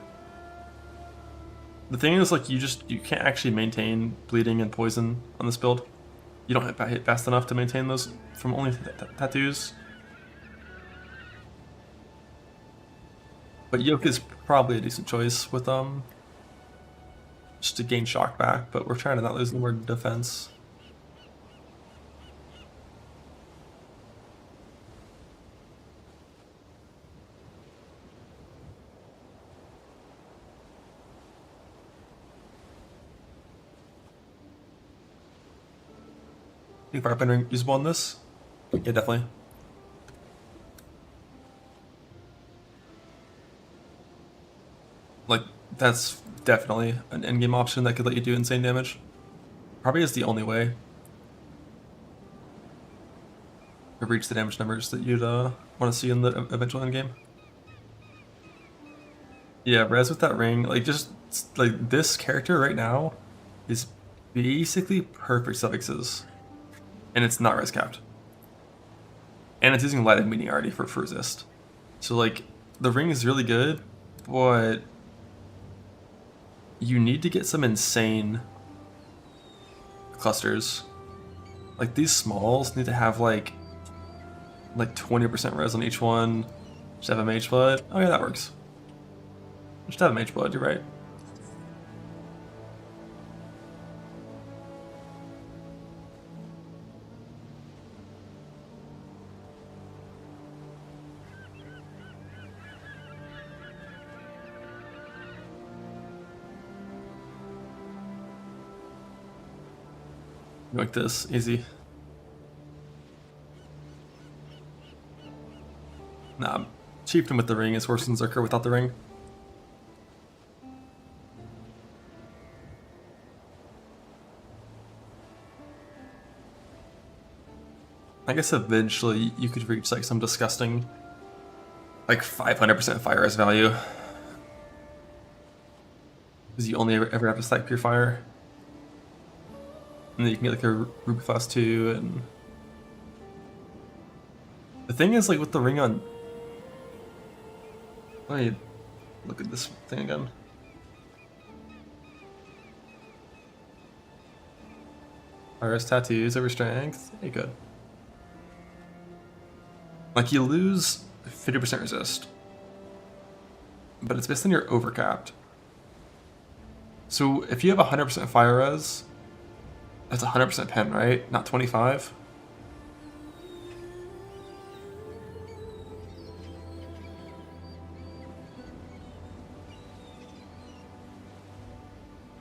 The thing is, like, you can't actually maintain bleeding and poison on this build. You don't hit fast enough to maintain those from only tattoos. But yoke is probably a decent choice with just to gain shock back, but we're trying to not lose any more defense. Think Firebender usable on this? Yeah, definitely. Like, that's definitely an endgame option that could let you do insane damage. Probably is the only way to reach the damage numbers that you'd want to see in the eventual endgame. Yeah, res with that ring, like, just like this character right now is basically perfect suffixes. And it's not res capped. And it's using Light of Meaning already for resist. So, like, the ring is really good, but you need to get some insane clusters. Like, these smalls need to have like 20% res on each one. Just have a Mage Blood. Oh yeah, that works. Just have a Mage Blood, you're right. Like this, easy. Nah, Chieftain with the ring is worse than Zerker without the ring. I guess eventually you could reach like some disgusting, like 500% fire res value. Because you only ever have to stack pure fire. And then you can get like a Ruby Flask 2 and... The thing is, like, with the ring on... Let me look at this thing again. Iris tattoos over strength. Hey, good. Like, you lose 50% resist. But it's based on your overcapped. So if you have 100% fire res, that's 100% pen, right? Not 25?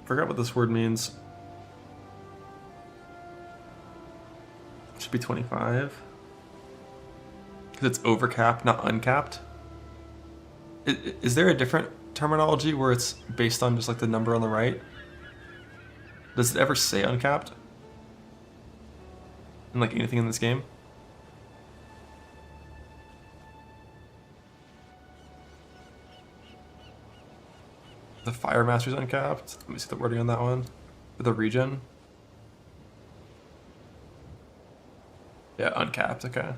I forgot what this word means. should be 25. Because it's overcapped, not uncapped. Is there a different terminology where it's based on just like the number on the right? Does it ever say uncapped? In like anything in this game? The Fire Master's uncapped. Let me see the wording on that one. For the region. Yeah, uncapped, okay.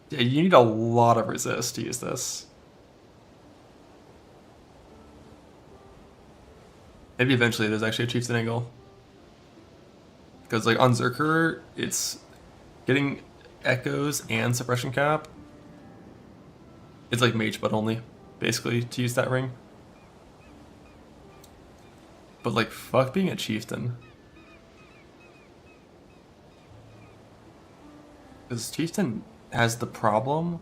Yeah, you need a lot of resist to use this. Maybe eventually there's actually a Chieftain angle. Because like on Zerker, it's getting echoes and suppression cap. It's like mage blood only, basically, to use that ring. But like, fuck being a chieftain. Because chieftain has the problem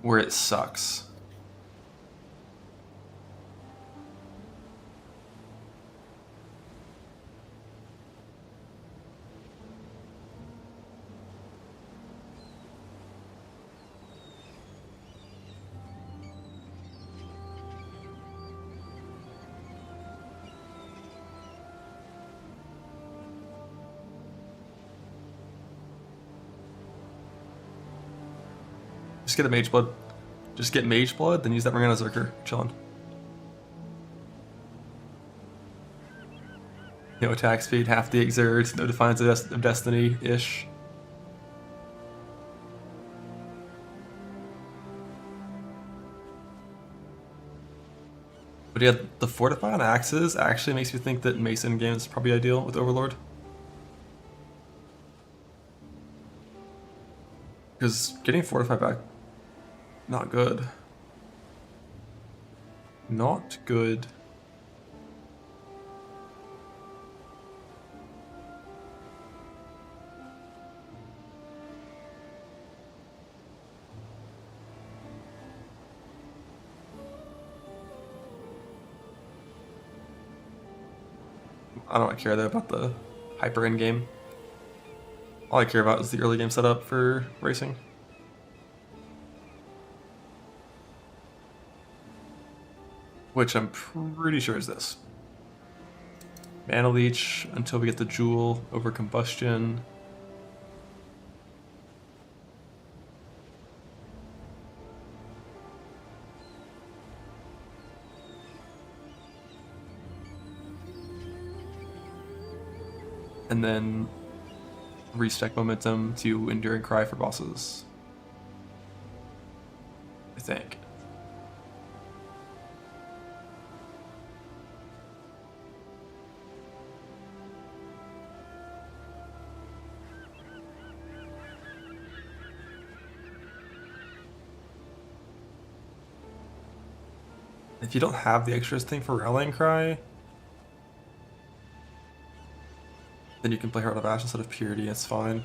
where it sucks. Just get a mage blood. Just get mage blood, then use that ring on a Zerker. Chillin'. No attack speed, half the exert, no defiance of destiny-ish. But yeah, the fortify on axes actually makes me think that Mason game is probably ideal with Overlord. Because getting fortify back, not good. Not good. I don't care though about the hyper end game. All I care about is the early game setup for racing. Which I'm pretty sure is this. Mana Leech until we get the Jewel over Combustion. And then restack momentum to Enduring Cry for bosses. I think. If you don't have the extras thing for Rallying Cry, then you can play Heart of Ash instead of Purity, it's fine.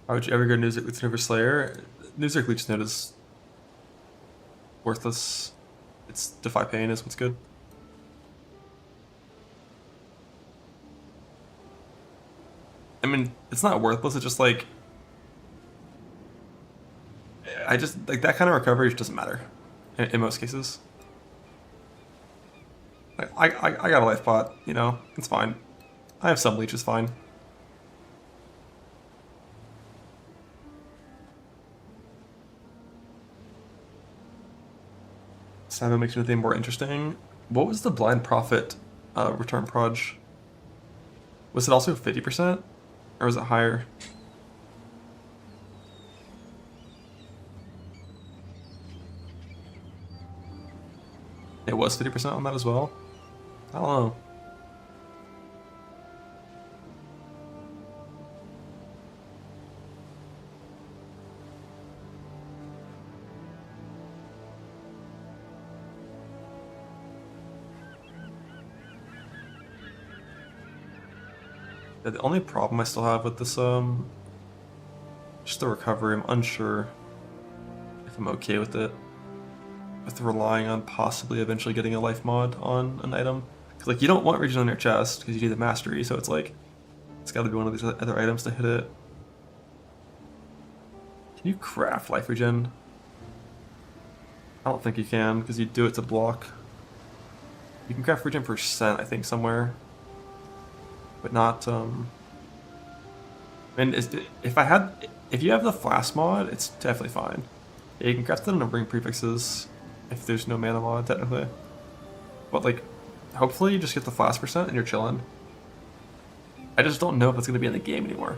Why would you ever go Nuzerk Leech over Slayer? Nuzerk Leech Node is worthless. It's Defy Pain is what's good. I mean, it's not worthless, it's just like... I just, like, that kind of recovery just doesn't matter in most cases. Like, I got a life pot, you know, it's fine. I have some leech, it's fine. Sabo makes anything more interesting. What was the Blind Prophet return proj? Was it also 50%? Or was it higher? It was 50% on that as well? I don't know. Yeah, the only problem I still have with this, just the recovery, I'm unsure if I'm okay with it. With relying on possibly eventually getting a life mod on an item. Because like you don't want regen on your chest because you need the mastery, so it's like it's gotta be one of these other items to hit it. Can you craft life regen? I don't think you can because you do it to block. You can craft regen percent, I think, somewhere. But not and if you have the flask mod, it's definitely fine. Yeah, you can craft it in numbering prefixes if there's no mana mod, technically. But like, hopefully you just get the flask percent and you're chilling. I just don't know if it's going to be in the game anymore.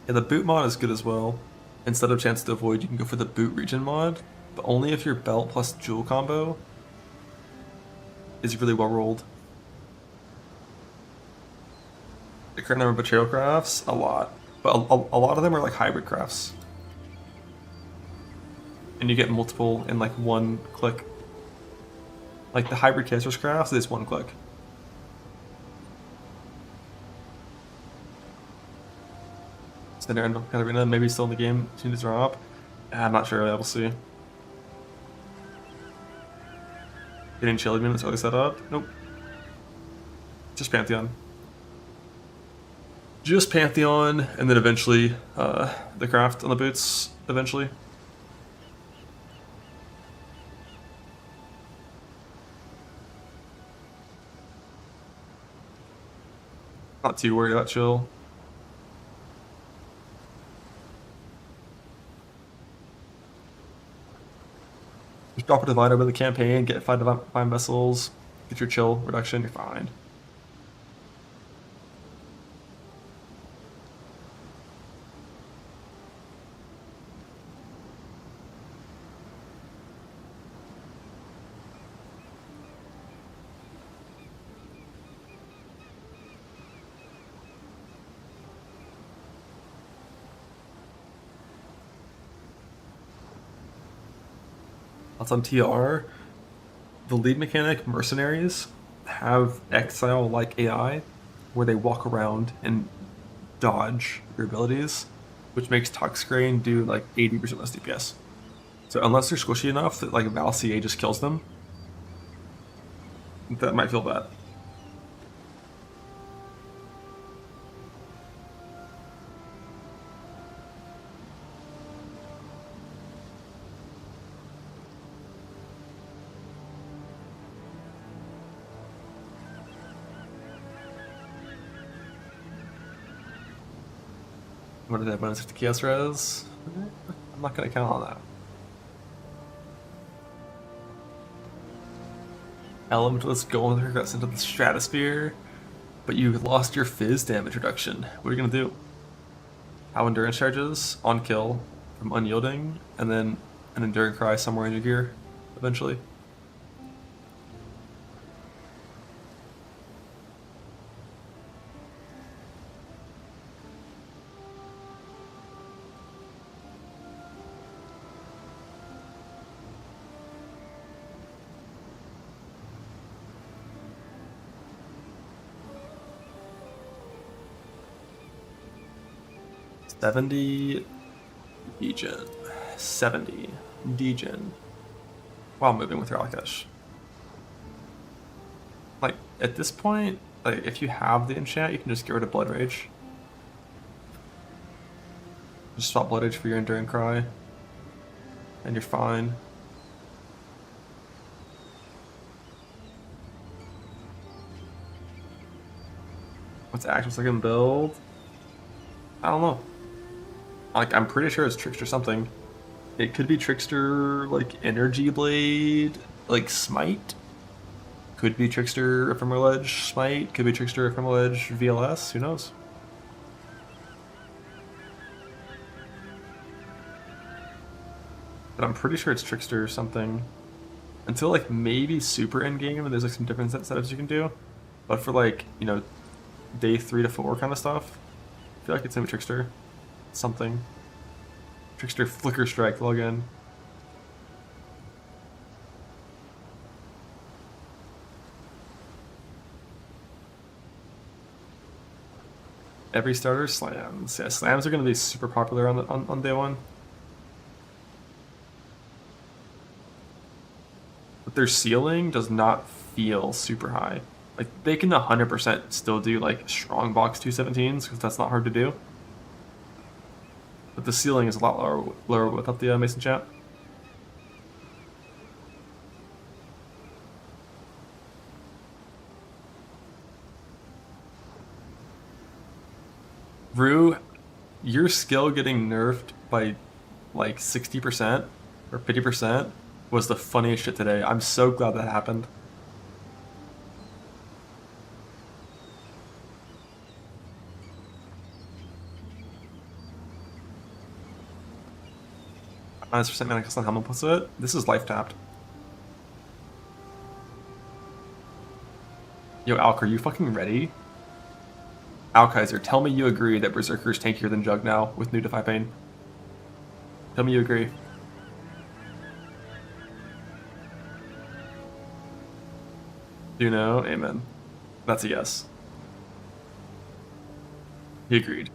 Yeah, the boot mod is good as well. Instead of chance to avoid, you can go for the boot regen mod, but only if your belt plus jewel combo is really well rolled. The current number of betrayal crafts, a lot. But a lot of them are like hybrid crafts. And you get multiple in like one click. Like the hybrid Caster's crafts is one click. Cinder and Katarina maybe still in the game, soon to drop. I'm not sure, we'll see. Getting chilly minutes early set up? Nope. Just Pantheon. Just Pantheon, and then eventually the craft on the boots, eventually. Not too worried about chill. Just drop a divine over the campaign, get 5 divine vessels, get your chill reduction, you're fine. That's on TR. The lead mechanic, Mercenaries, have Exile-like AI, where they walk around and dodge your abilities, which makes Toxgrain do like 80% less DPS. So unless they're squishy enough that like Val CA just kills them, that might feel bad. What did that bonus 50 chaos res? I'm not gonna count on that. Elementalist Golden got sent to the stratosphere, but you lost your fizz damage reduction. What are you gonna do? How endurance charges on kill from unyielding, and then an enduring cry somewhere in your gear, eventually. $70 degen. 70 degen. While moving with Ralkesh. Like, at this point, like, if you have the enchant, you can just get rid of Blood Rage. Just swap Blood Rage for your Enduring Cry. And you're fine. What's the actual second build? I don't know. Like, I'm pretty sure it's Trickster something. It could be Trickster, like, Energy Blade, like, Smite. Could be Trickster Ephemeral Edge Smite. Could be Trickster Ephemeral Edge VLS. Who knows? But I'm pretty sure it's Trickster something. Until, like, maybe super endgame, and there's, like, some different setups you can do. But for, like, you know, day 3 to 4 kind of stuff, I feel like it's gonna be Trickster something. Trickster Flicker Strike login. Every starter slams. Yeah, slams are going to be super popular on day one. But their ceiling does not feel super high. Like, they can 100% still do, like, strong box 217s, because that's not hard to do. But the ceiling is a lot lower without the Mason Chat. Rue, your skill getting nerfed by like 60% or 50% was the funniest shit today. I'm so glad that happened. -% mana cost on Helmet plus it. This is life tapped. Yo, Alk, are you fucking ready? Alkaiser, tell me you agree that Berserker's tankier than Jug now with new Defy Pain. Tell me you agree. Do you know? Amen. That's a yes. He agreed.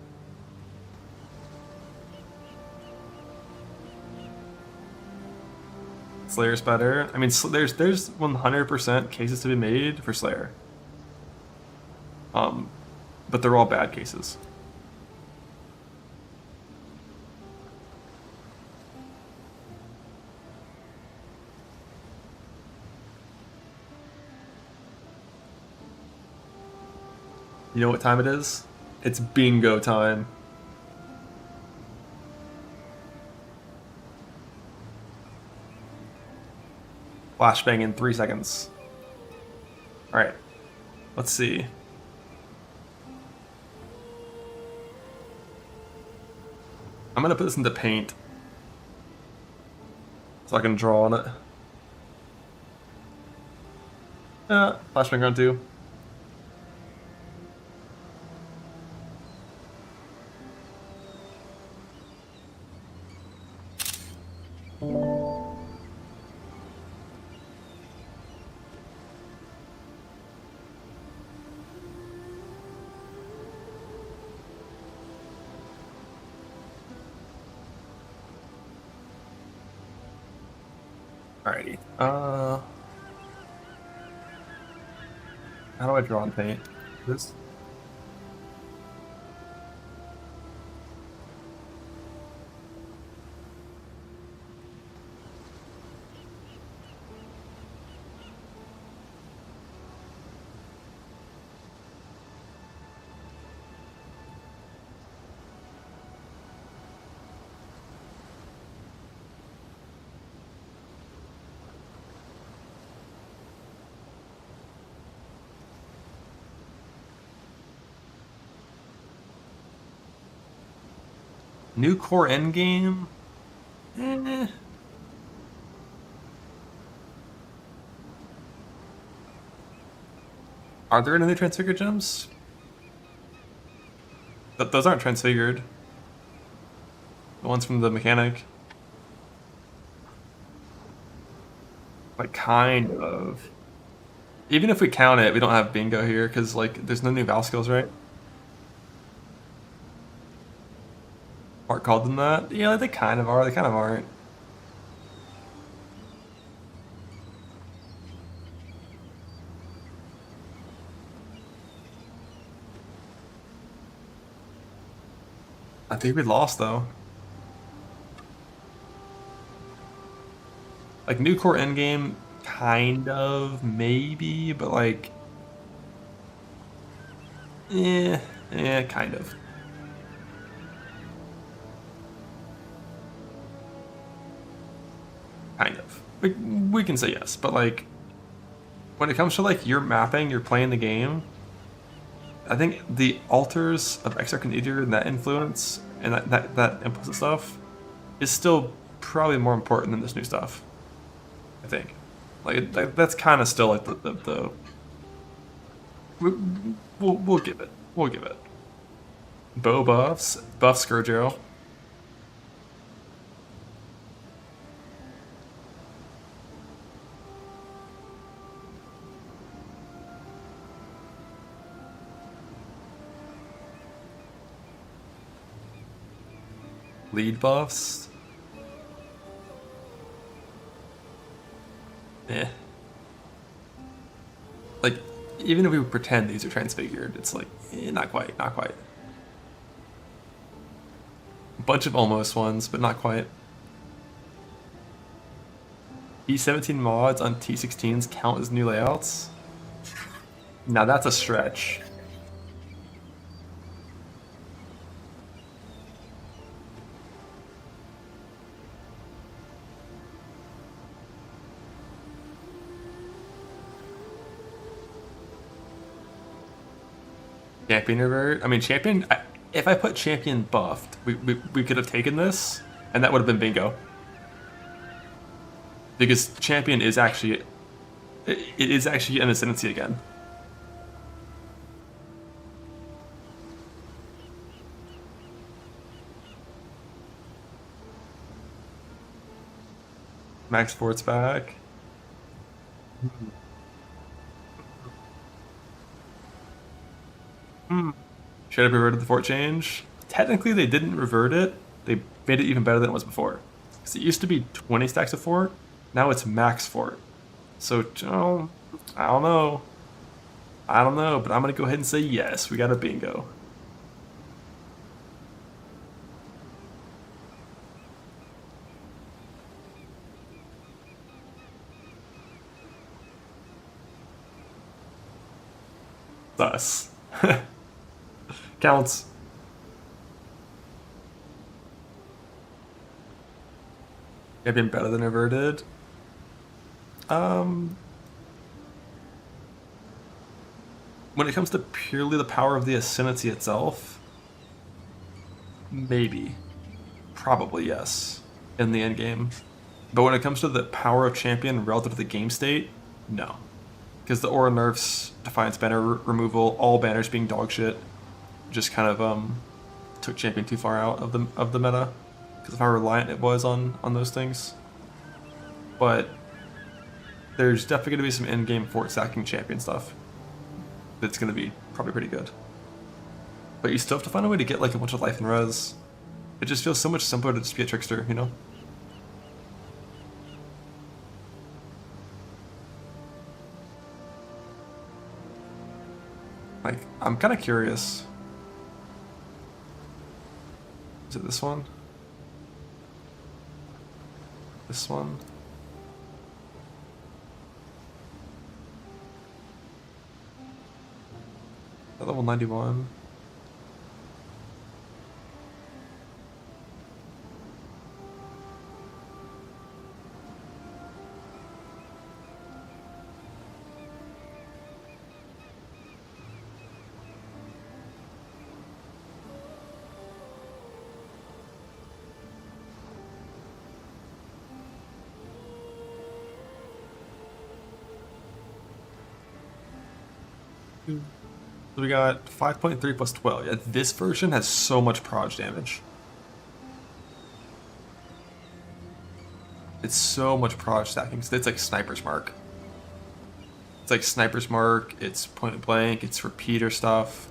Slayer's better. I mean, there's 100% cases to be made for Slayer. But they're all bad cases. You know what time it is? It's bingo time. Flashbang in 3 seconds. Alright. Let's see. I'm gonna put this into paint so I can draw on it. Flashbang round 2. Alrighty. How do I draw on paint? This? New core endgame? Eh. Are there any transfigured gems? Those aren't transfigured. The ones from the mechanic. Like, kind of. Even if we count it, we don't have bingo here, because, like, there's no new Val skills, right? Aren't called them that? Yeah, they kind of are, they kind of aren't. I think we lost, though. Like, new core endgame, kind of, maybe, but like... Yeah, kind of. Kind of. We can say yes, but like... When it comes to like your mapping, you're playing the game, I think the altars of Exarch and Eater and that influence and that implicit stuff is still probably more important than this new stuff. I think. Like that's kind of still like the we'll give it. We'll give it. Bow buff Scourgeo. Lead buffs. Eh. Like, even if we pretend these are transfigured, it's like, not quite, not quite. A bunch of almost ones, but not quite. E17 mods on T16s count as new layouts? Now that's a stretch. Champion revert? I mean, champion... if I put champion buffed, we could have taken this, and that would have been bingo. Because champion is actually... it is actually an ascendancy again. Max Fort's back. Should have reverted the fort change. Technically, they didn't revert it. They made it even better than it was before. Because it used to be 20 stacks of fort. Now it's max fort. So, I don't know. I don't know, but I'm going to go ahead and say yes. We got a bingo. Thus. Counts. Have been better than averted. When it comes to purely the power of the ascendancy itself, maybe. Probably yes. In the end game. But when it comes to the power of champion relative to the game state, no. Because the aura nerfs, Defiance banner removal, all banners being dog shit, just kind of took champion too far out of the meta. Because of how reliant it was on those things. But there's definitely going to be some in-game fort stacking champion stuff that's going to be probably pretty good. But you still have to find a way to get like a bunch of life and res. It just feels so much simpler to just be a trickster, you know? Like, I'm kind of curious. Is it this one? This one? At level 91. So we got 5.3 plus 12. Yeah, this version has so much proj damage. It's so much proj stacking. It's like Sniper's Mark. It's like Sniper's Mark, it's point blank, it's repeater stuff.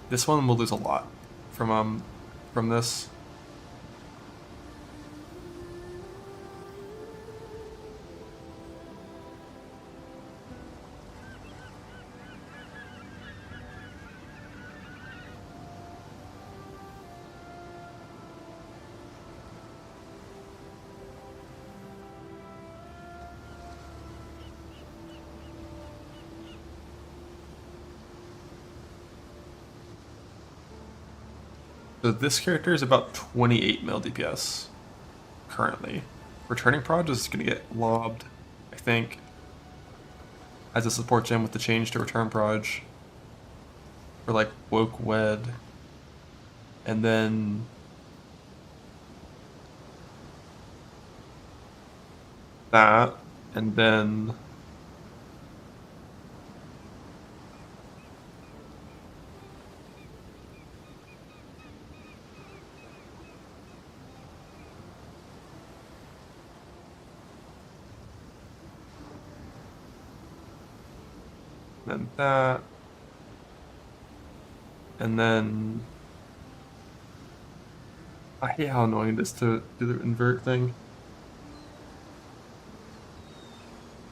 This one will lose a lot from this. So this character is about 28 mil DPS currently. Returning proj is going to get lobbed, I think, as a support gem with the change to return proj. For like Woke Wed. And then that, and then that, and then I hate how annoying it is to do the invert thing.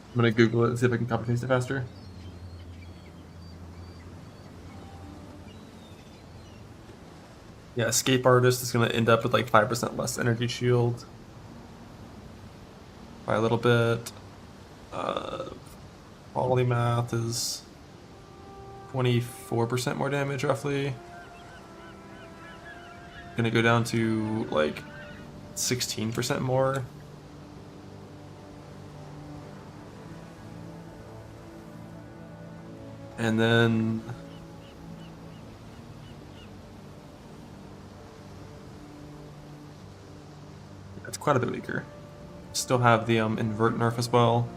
I'm gonna Google it and see if I can copy paste it faster. Yeah, Escape Artist is gonna end up with like 5% less energy shield. By a little bit. Polymath is 24% more damage roughly. Gonna go down to like 16% more. And then it's quite a bit weaker. Still have the invert nerf as well.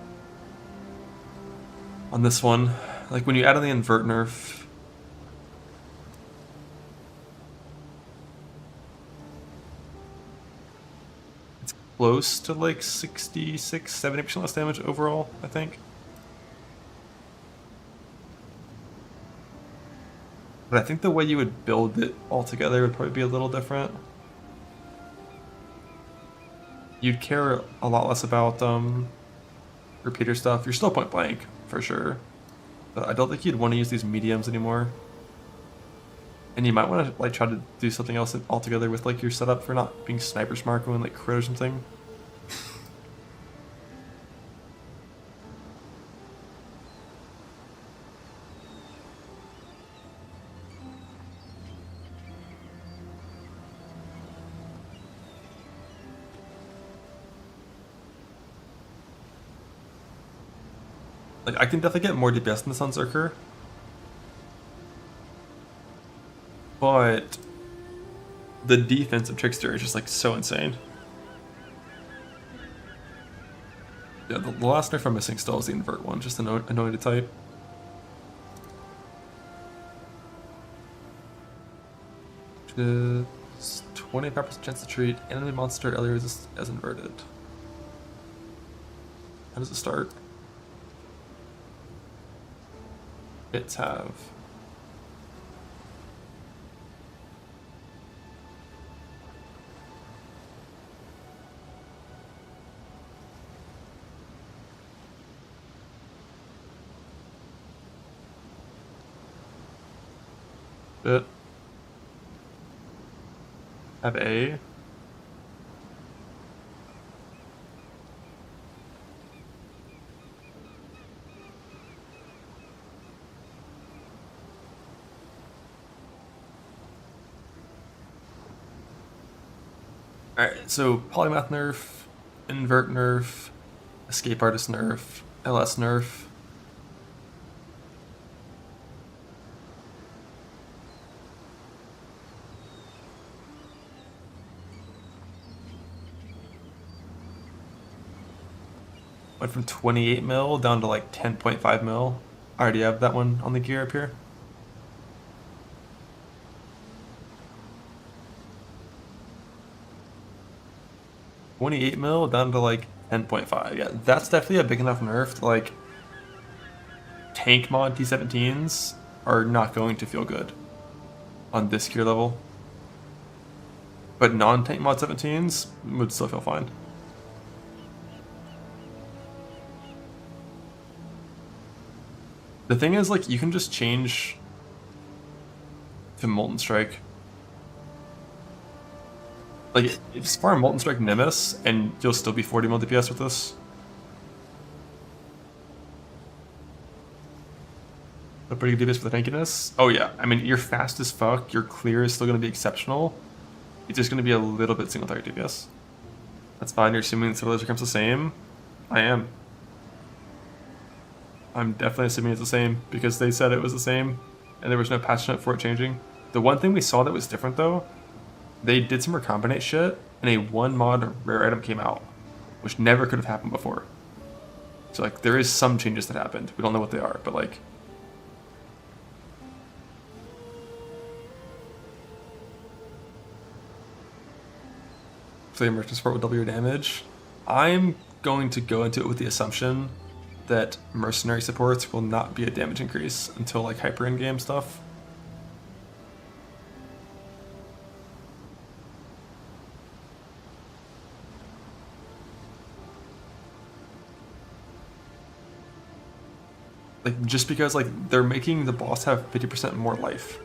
On this one, like when you add on the invert nerf, it's close to like 66-70% less damage overall, I think. But I think the way you would build it altogether would probably be a little different. You'd care a lot less about repeater stuff. You're still point blank for sure, but I don't think you'd want to use these mediums anymore. And you might want to like try to do something else altogether with like your setup for not being sniper smart going like crit or something. Like, I can definitely get more DPS than the Sunzerker. But the defense of Trickster is just like so insane. Yeah, the last nerf I'm missing still is the invert one, just annoying to type. Just 25% chance to treat enemy monster earlier as inverted. How does it start? Hits have it have A. Alright, so Polymath nerf, Invert nerf, Escape Artist nerf, LS nerf. Went from 28 mil down to like 10.5 mil. I already have that one on the gear up here. $28 mil down to like 10.5. Yeah, that's definitely a big enough nerf to like tank mod T17s are not going to feel good on this gear level. But non-tank mod 17s would still feel fine. The thing is, like, you can just change to Molten Strike. Like, just farm Molten Strike Nimbus, and you'll still be 40 mil DPS with this. A pretty good DPS for the tankiness. Oh yeah, I mean, you're fast as fuck, your clear is still going to be exceptional. It's just going to be a little bit single target DPS. That's fine, you're assuming the Civilizer comes the same. I am. I'm definitely assuming it's the same, because they said it was the same, and there was no patch note for it changing. The one thing we saw that was different though, they did some recombinate shit, and a 1 mod rare item came out, which never could have happened before. So like, there is some changes that happened. We don't know what they are, but like... Flame Merchant support will double your damage. I'm going to go into it with the assumption that mercenary supports will not be a damage increase until like hyper in-game stuff. like just because like they're making the boss have 50% more life,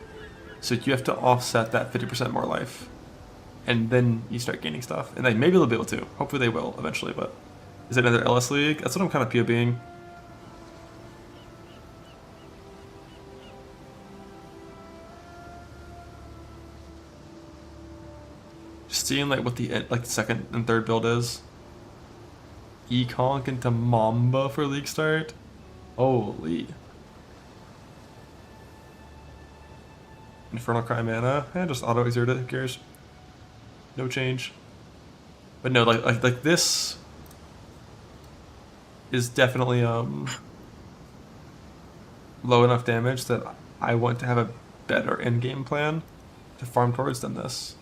so you have to offset that 50% more life, and then you start gaining stuff. And like maybe they'll be able to. Hopefully they will eventually. But is it another LS League? That's what I'm kind of POBing. Just seeing like what the like second and third build is. Econk into Mamba for League start. Holy. Infernal Cry mana. Just auto exert it, who cares? No change. But no, like this is definitely low enough damage that I want to have a better end game plan to farm towards than this.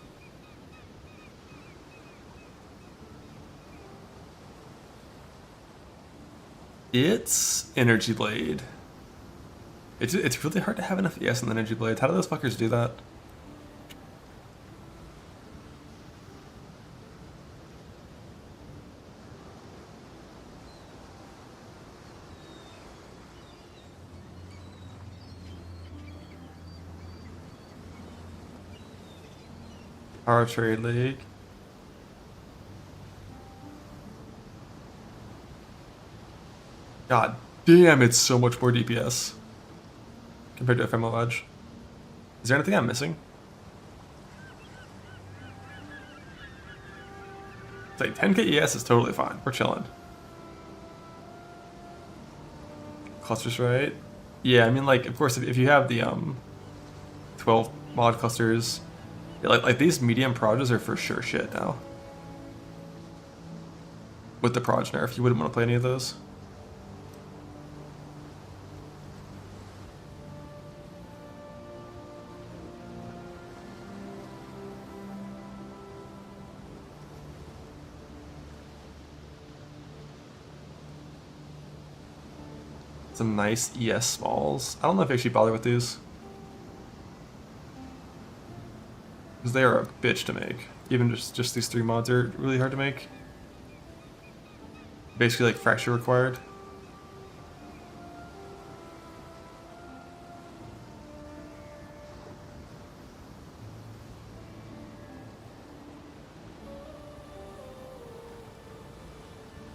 It's Energy Blade. It's really hard to have enough ES in the Energy Blade. How do those fuckers do that? Power Trade League. God damn, it's so much more DPS compared to FMO Edge. Is there anything I'm missing? It's like 10k ES is totally fine. We're chilling. Clusters, right? Yeah, I mean, like, of course, if you have the 12 mod clusters, yeah, like these medium prods are for sure shit now. With the proj nerf, you wouldn't want to play any of those. Some nice ES smalls. I don't know if I actually bother with these. Because they are a bitch to make. Even just these 3 mods are really hard to make. Basically like fracture required.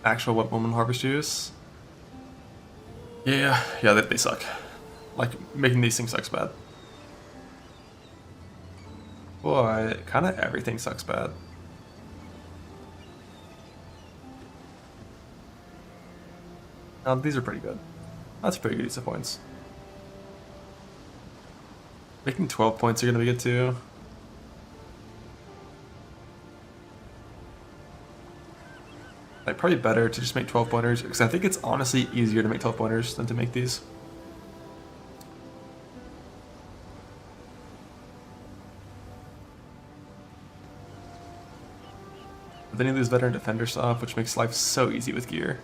Actual Wet Woman Harvest Juice. Yeah, they suck. Like, making these things sucks bad. Boy, kind of everything sucks bad. These are pretty good. That's pretty good use of points. Making 12 points are going to be good too. Like, probably better to just make 12 pointers, because I think it's honestly easier to make 12 pointers than to make these. But then you lose veteran defender stuff, which makes life so easy with gear.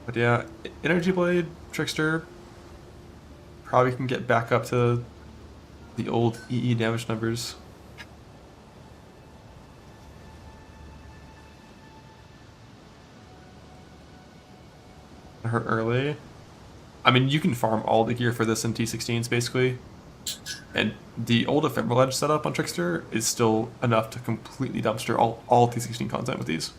But yeah, Energy Blade, Trickster, probably can get back up to the old EE damage numbers. Hurt early. I mean, you can farm all the gear for this in T16s basically, and the old Ephemeral Edge setup on Trickster is still enough to completely dumpster all T16 content with these.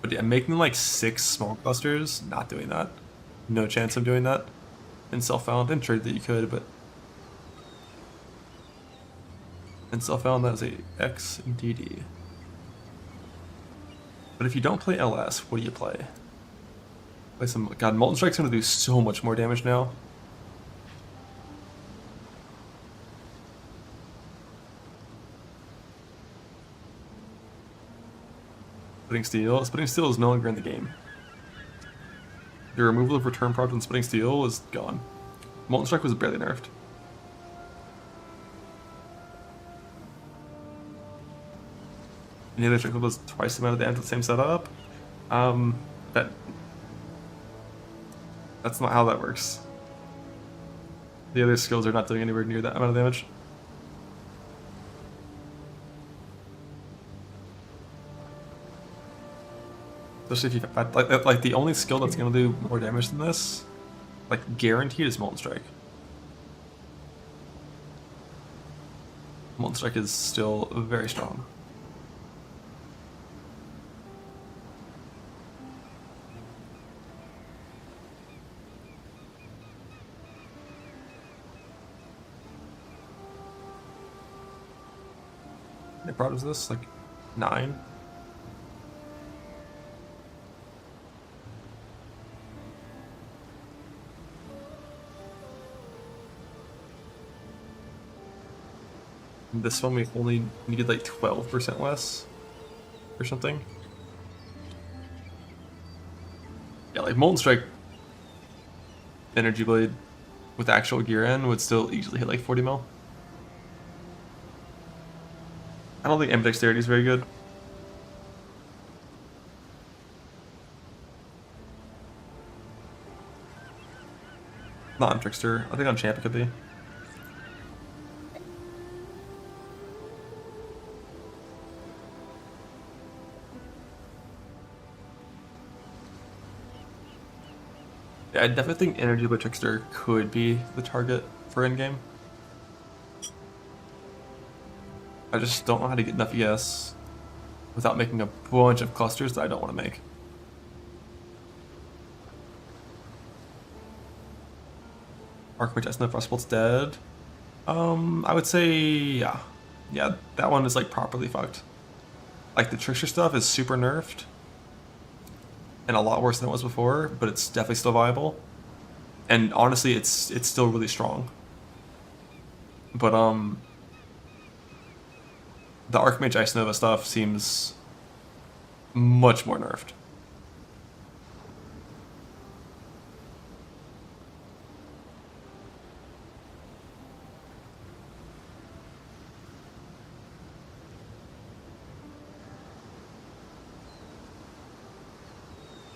But yeah, making like 6 small clusters, not doing that. No chance of doing that. In self-found, and trade that you could, but in self-found that is a X and DD. But if you don't play LS, what do you play? Play some. God, Molten Strike's gonna do so much more damage now. Splitting Steel. Splitting Steel is no longer in the game. The removal of return prod on Splitting Steel is gone. Molten Strike was barely nerfed. Any other Trickle does twice the amount of damage with the same setup? That that's not how that works. The other skills are not doing anywhere near that amount of damage. Especially if you like the only skill that's gonna do more damage than this, like guaranteed, is Molten Strike. Molten Strike is still very strong. What product is this? Like 9? This one we only needed like 12% less or something. Yeah, like Molten Strike Energy Blade with actual gear in would still easily hit like 40 mil. I don't think ambidexterity is very good. Not on Trickster. I think on Champ it could be. Yeah, I definitely think Energy Blade Trickster could be the target for endgame. I just don't know how to get enough ES without making a bunch of clusters that I don't want to make. Archmage Esna Frostbolt's dead. I would say, yeah. Yeah, that one is like properly fucked. Like the Trickster stuff is super nerfed. And a lot worse than it was before, but it's definitely still viable. And honestly, it's still really strong. But the Archmage Ice Nova stuff seems much more nerfed.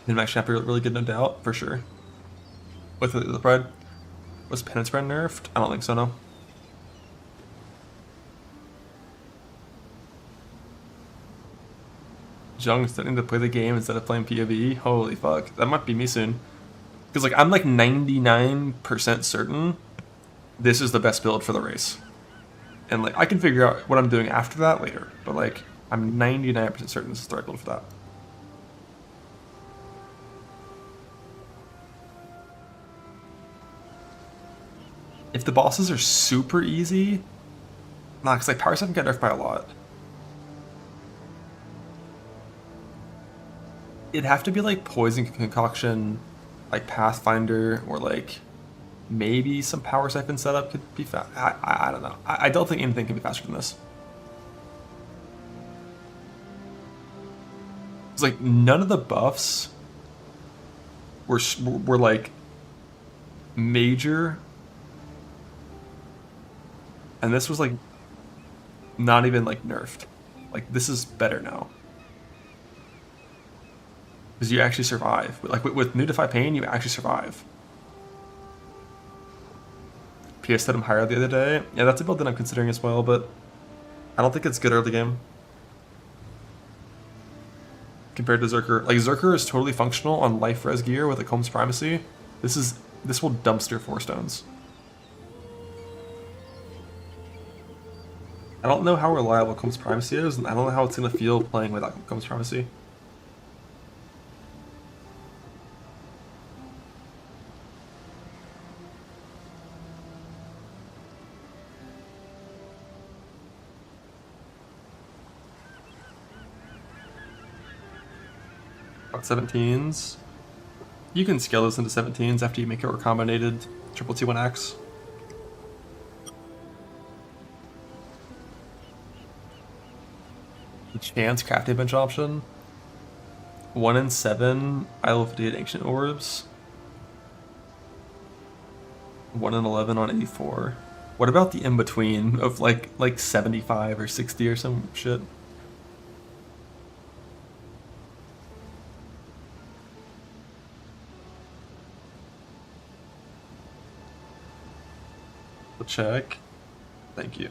Min-max Champ really good, no doubt, for sure. With the Pride. Was Penance Brand nerfed? I don't think so, no. Jung starting to play the game instead of playing PoE? Holy fuck. That might be me soon. Because like I'm like 99% certain this is the best build for the race. And like I can figure out what I'm doing after that later. But like I'm 99% certain this is the right build for that. If the bosses are super easy, nah, because like Power 7 got nerfed by a lot. It'd have to be like Poison Concoction, like Pathfinder, or like maybe some Power Siphon setup could be fast. I don't know. I don't think anything can be faster than this. It's like none of the buffs were like major. And this was like not even like nerfed. Like this is better now. Because you actually survive. Like with Nudify Pain, you actually survive. PS set him higher the other day. Yeah, that's a build that I'm considering as well, but I don't think it's good early game. Compared to Zerker. Like Zerker is totally functional on life res gear with a Combs Primacy. This will dumpster 4 stones. I don't know how reliable Combs Primacy is, and I don't know how it's going to feel playing without Combs Primacy. About 17s. You can scale those into 17s after you make it recombinated triple T1X. Chance crafting bench option. 1 in 7 Isle of 58 Ancient Orbs. 1 in 11 on 84. What about the in-between of like 75 or 60 or some shit? Double check. Thank you.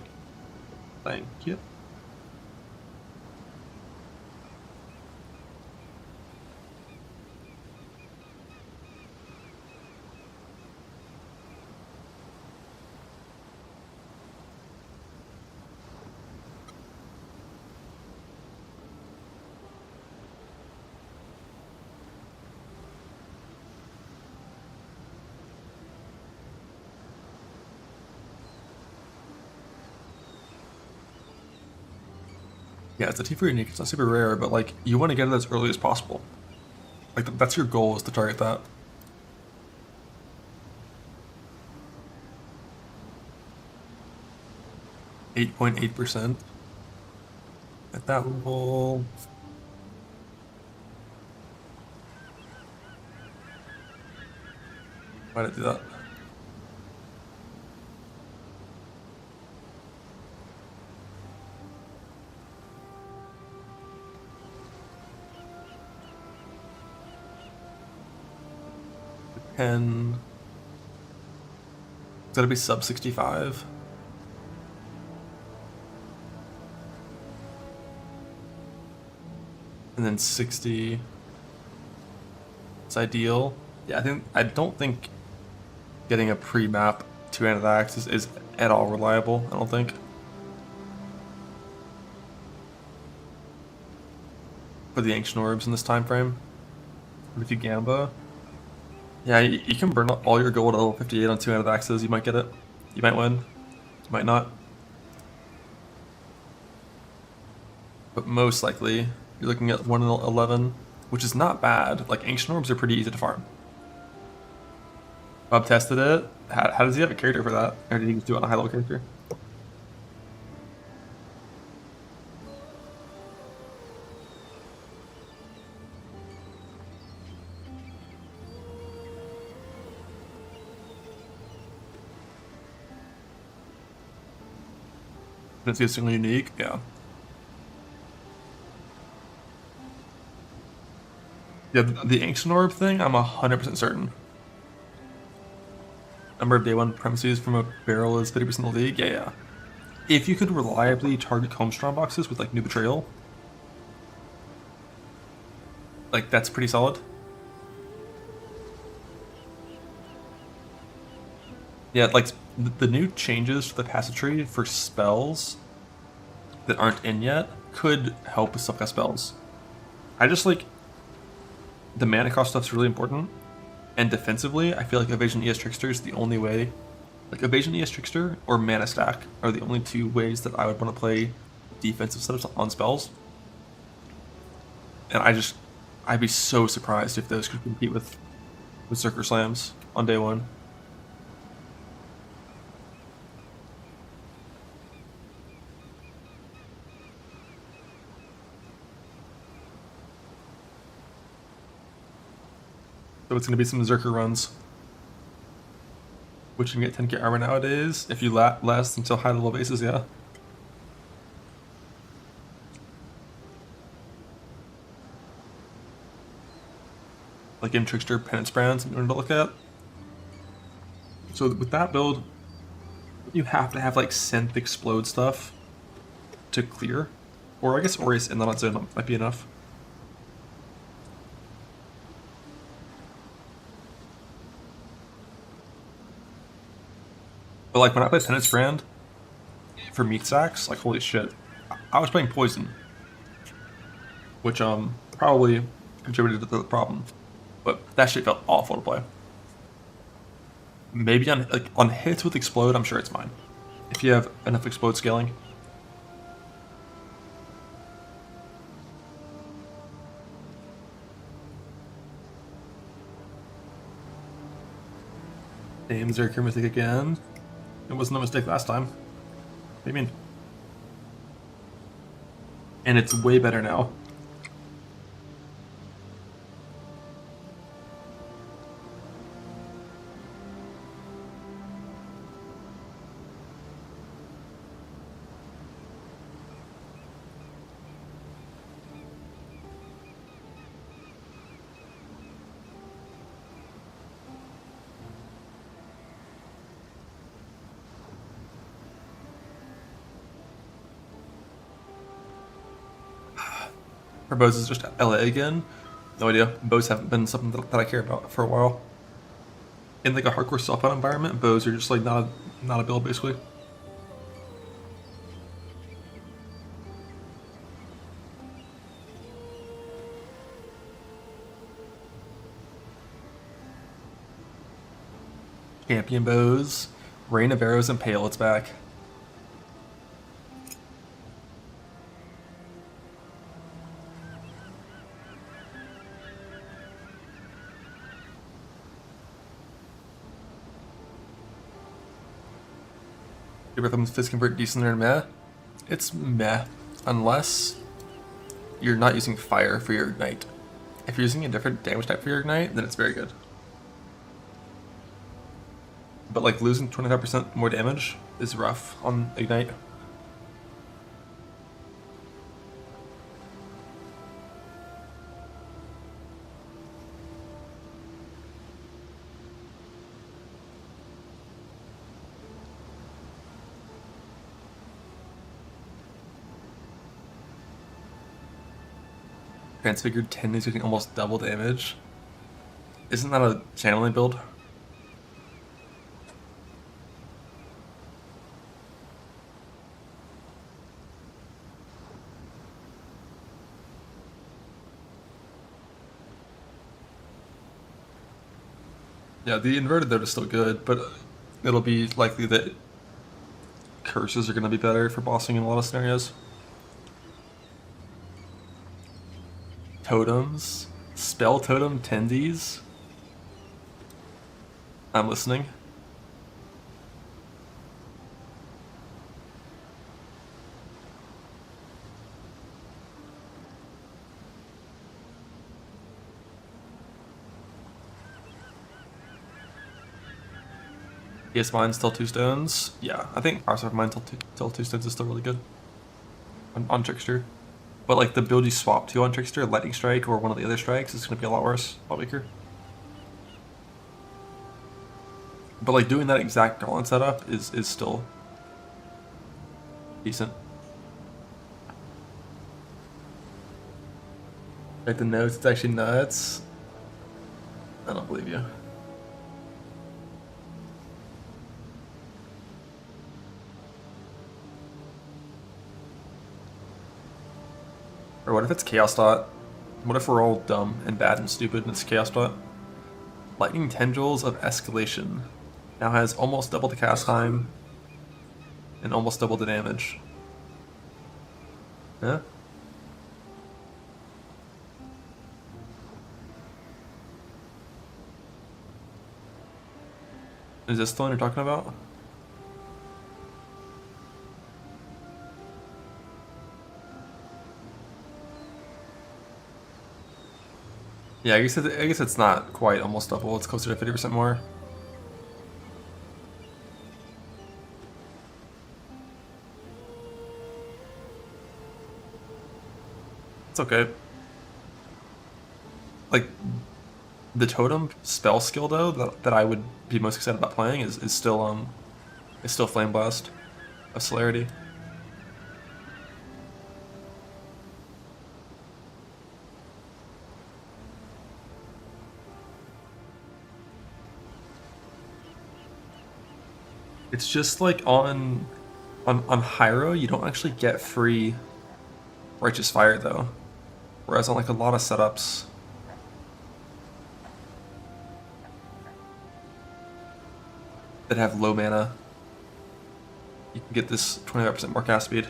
Thank you. Yeah, it's a T4 unique. It's not super rare, but like you want to get it as early as possible. Like that's your goal, is to target that. %8.8% at that level. Why did it do that? And it's gotta be sub 65. And then 60 is ideal. Yeah, I don't think getting a pre-map 2-handed axe is at all reliable, I don't think. For the ancient orbs in this time frame. But if you gamba, yeah, you can burn all your gold at level 58 on 2-handed axes. You might get it. You might win. You might not. But most likely, you're looking at 1 in 11, which is not bad. Like, ancient orbs are pretty easy to farm. Bob tested it. How does he have a character for that? Or did he just do it on a high level character? Didn't see a single unique? Yeah. Yeah, the ancient orb thing, I'm 100% certain. Number of day 1 premises from a barrel is 50% of the league? Yeah. If you could reliably target Comstrong boxes with like New Betrayal, like that's pretty solid. Yeah, like the new changes to the passageway for spells that aren't in yet could help with stuff like spells. I just like the mana cost stuff's really important, and defensively, I feel like Evasion ES Trickster is the only way. Like Evasion ES Trickster or Mana Stack are the only two ways that I would want to play defensive setups on spells. And I'd be so surprised if those could compete with Berserker Slams on day 1. So it's going to be some Berserker runs, which you can get 10k armor nowadays if you last until high level bases, yeah. Like Game Trickster, Penance Brand, something to look at. So with that build, you have to have like Synth Explode stuff to clear. Or I guess Aureus and not Zone might be enough. But like when I play Penance Brand for meat sacks, like holy shit, I was playing Poison, which probably contributed to the problem. But that shit felt awful to play. Maybe on hits with Explode, I'm sure it's fine. If you have enough Explode scaling. Damn, Zerker Mythic again. It wasn't a mistake last time. What do you mean? And it's way better now. Or bows is just LA again? No idea. Bows haven't been something that I care about for a while. In like a hardcore self-out environment, bows are just like not a build basically. Champion bows, Rain of Arrows and Pale, it's back. Your rhythms fizz convert decent or meh? It's meh, unless you're not using fire for your ignite. If you're using a different damage type for your ignite, then it's very good. But like losing 25% more damage is rough on ignite. Transfigured 10 is getting almost double damage. Isn't that a channeling build? Yeah, the inverted though is still good, but it'll be likely that curses are going to be better for bossing in a lot of scenarios. Totems. Spell totem tendies. I'm listening. Yes, mine's still 2 stones. Yeah, I think Power Surf mine till 2 stones is still really good on Trickster. But like the build you swap to on Trickster, Lightning Strike or one of the other strikes, is going to be a lot worse, a lot weaker. But like doing that exact Gauntlet setup is still decent. Like the notes, it's actually nuts. I don't believe you. Or what if it's Chaos Dot? What if we're all dumb and bad and stupid and it's Chaos Dot? Lightning Tendrils of Escalation now has almost double the cast time and almost double the damage. Yeah? Is this the one you're talking about? Yeah, I guess it's not quite almost double. It's closer to 50% more. It's okay. Like the totem spell skill though that I would be most excited about playing is still Flame Blast of Celerity. It's just like on Hyro, you don't actually get free Righteous Fire though. Whereas on like a lot of setups, that have low mana, you can get this 25% more cast speed.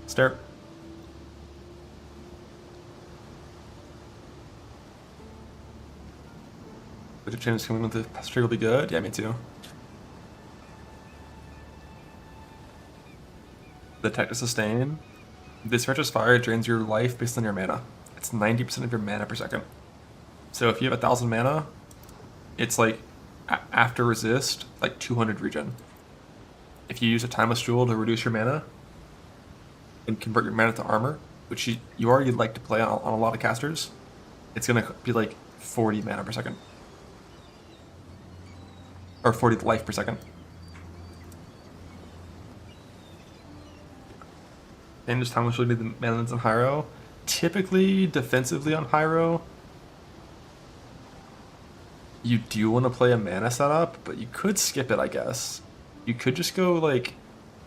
Stare. But your change coming with the streak will be good? Yeah, me too. The Tech to Sustain. This Righteous Fire drains your life based on your mana. It's 90% of your mana per second. So if you have 1,000 mana, it's like after resist, like 200 regen. If you use a Timeless Jewel to reduce your mana and convert your mana to armor, which you already like to play on a lot of casters, it's gonna be like 40 mana per second. Or 40 life per second. and just how much would be the mana lands on Hyro. Typically, defensively on Hyro, you do want to play a mana setup, but you could skip it, I guess. You could just go like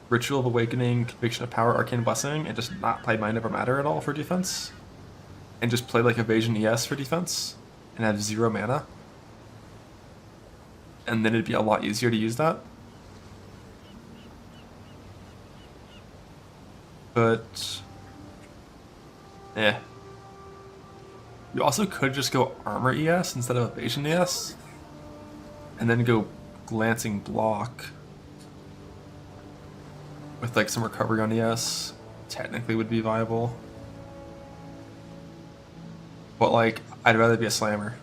Ritual of Awakening, Conviction of Power, Arcane Blessing, and just not play Mind Over Matter at all for defense. And just play like Evasion ES for defense, and have 0 mana. And then it'd be a lot easier to use that. But yeah. You also could just go Armor ES instead of Evasion ES. And then go Glancing Block. With like some recovery on ES. Technically would be viable. But like, I'd rather be a Slammer.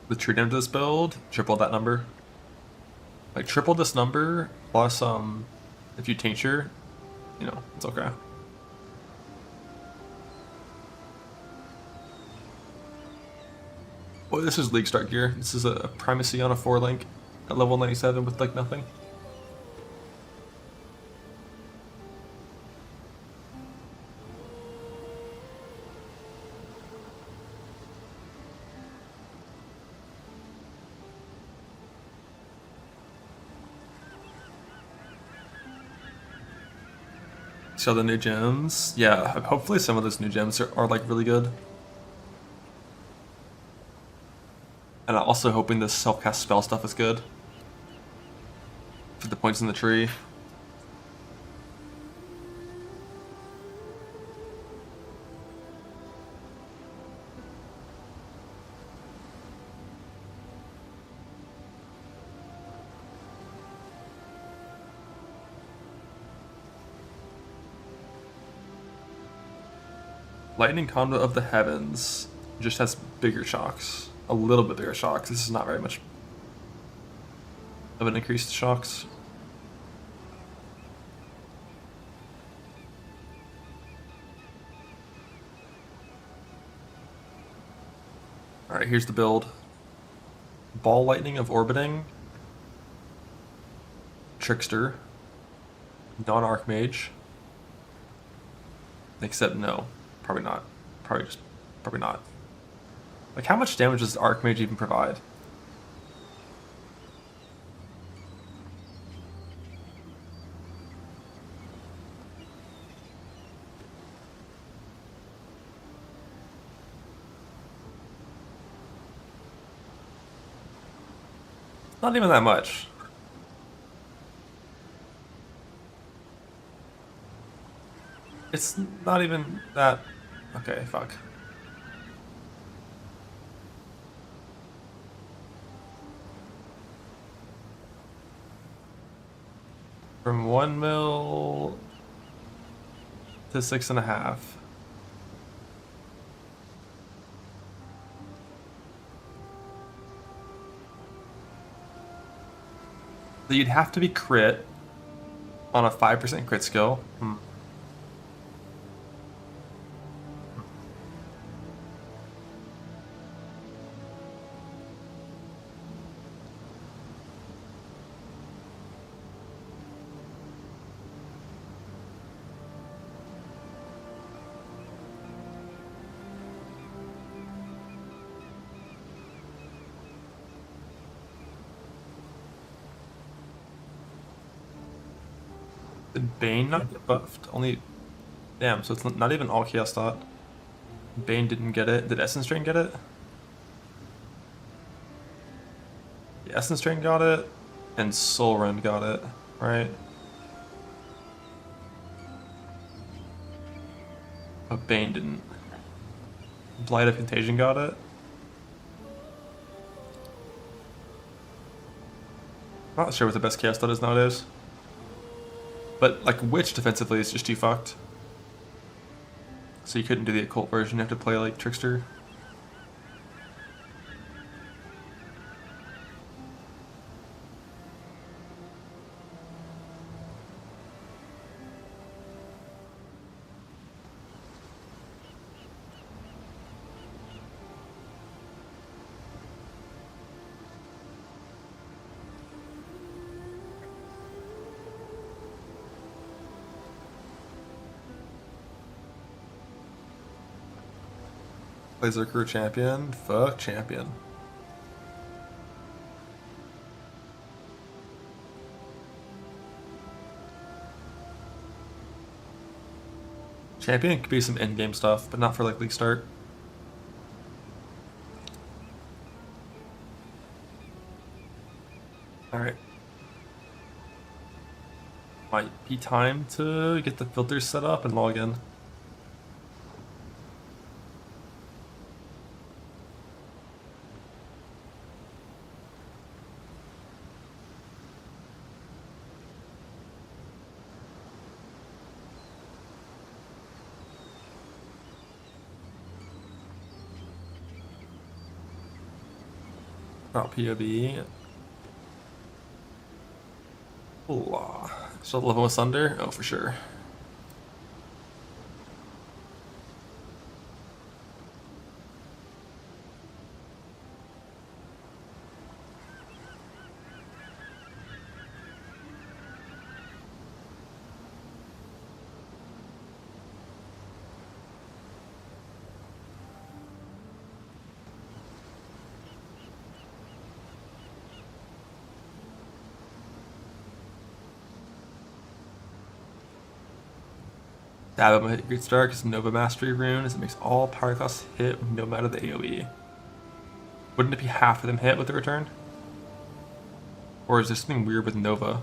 The true damage of this build, triple that number. Like triple this number plus if you tincture, you know, it's okay. Well, this is League Start gear. This is a primacy on a 4-link at level 97 with like nothing. So the new gems, yeah, hopefully some of those new gems are like really good. And I'm also hoping this self-cast spell stuff is good. For the points in the tree. Lightning Conduit of the Heavens just has bigger shocks. A little bit bigger shocks. This is not very much of an increase to shocks. Alright, here's the build. Ball Lightning of Orbiting. Trickster. Non-Archmage. Except no. Probably not. Probably not. Like, how much damage does the Archmage even provide? Not even that much. It's not even that... Okay, fuck. From 1 mil to 6.5. So you'd have to be crit on a 5% crit skill. Did Bane not get buffed? Only... Damn, so it's not even all Chaos Thought. Bane didn't get it. Did Essence Drain get it? Yeah, Essence Drain got it, and Soul Rend got it, right? But Bane didn't. Blight of Contagion got it. Not sure what the best Chaos Thought is nowadays. But, like, Witch defensively is just too fucked. So you couldn't do the occult version, you have to play, like, Trickster. Play Zerker champion. Fuck champion. Champion could be some in-game stuff, but not for like league start. Alright. Might be time to get the filters set up and log in. About POB. Hola. Still level with Thunder? Oh, for sure. Dab my hit great start because Nova Mastery rune as it makes all power costs hit no matter the AoE. Wouldn't it be half of them hit with the return? Or is there something weird with Nova?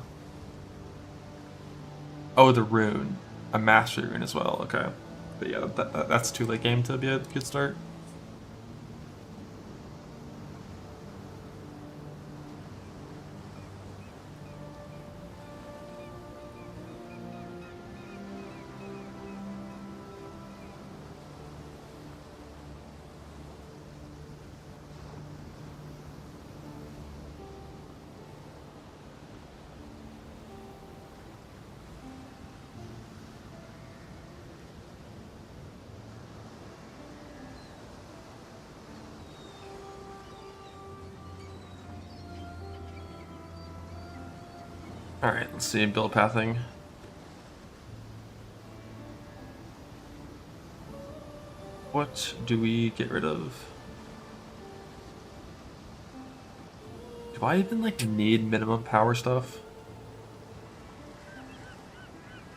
Oh, the rune. A Mastery rune as well, okay. But yeah, that's too late game to be a good start. Alright, let's see, build pathing. What do we get rid of? Do I even like need minimum power stuff?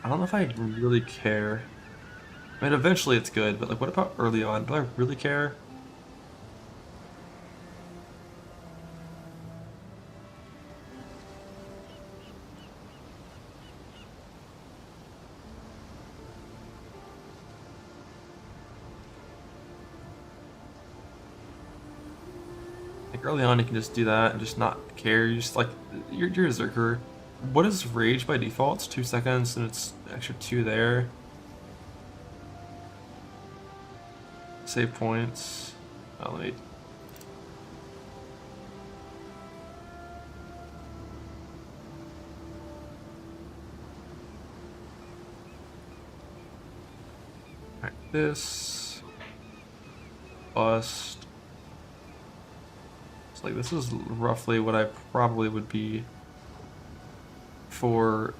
I don't know if I really care. I mean, eventually it's good, but like what about early on? Do I really care? Early on, you can just do that and just not care. You just like you're a Zerker. What is Rage by default? It's 2 seconds, and it's extra 2 there. Save points. Oh, let me. Alright, this. Bust. Like this is roughly what I probably would be for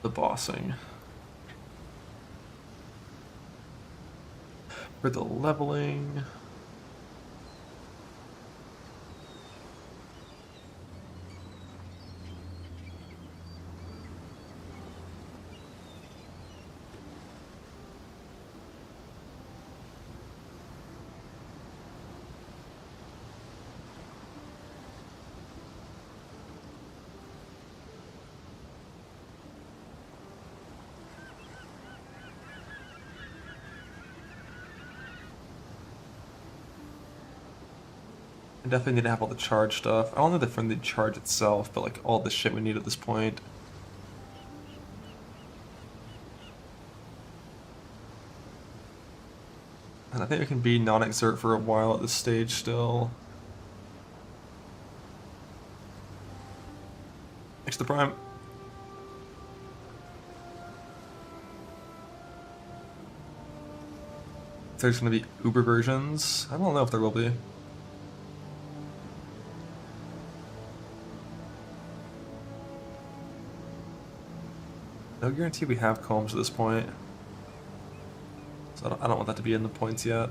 the bossing. For the leveling. I definitely need to have all the charge stuff. I don't need the friendly charge itself, but like all the shit we need at this point. And I think we can be non-exert for a while at this stage still. Thanks to Prime. If there's going to be Uber versions, I don't know if there will be. No guarantee we have combs at this point. So I don't want that to be in the points yet.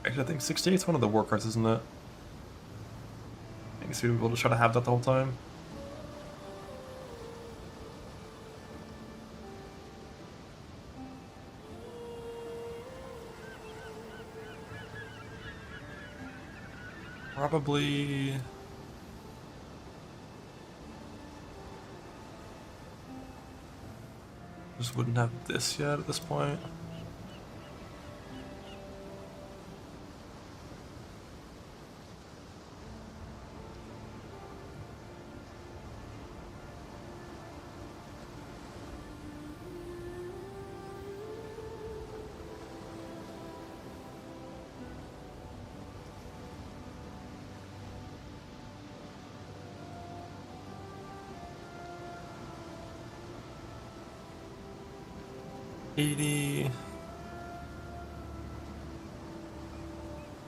Actually, I think 68 is one of the war cards, isn't it? I guess we will just try to have that the whole time. Probably... just wouldn't have this yet at this point.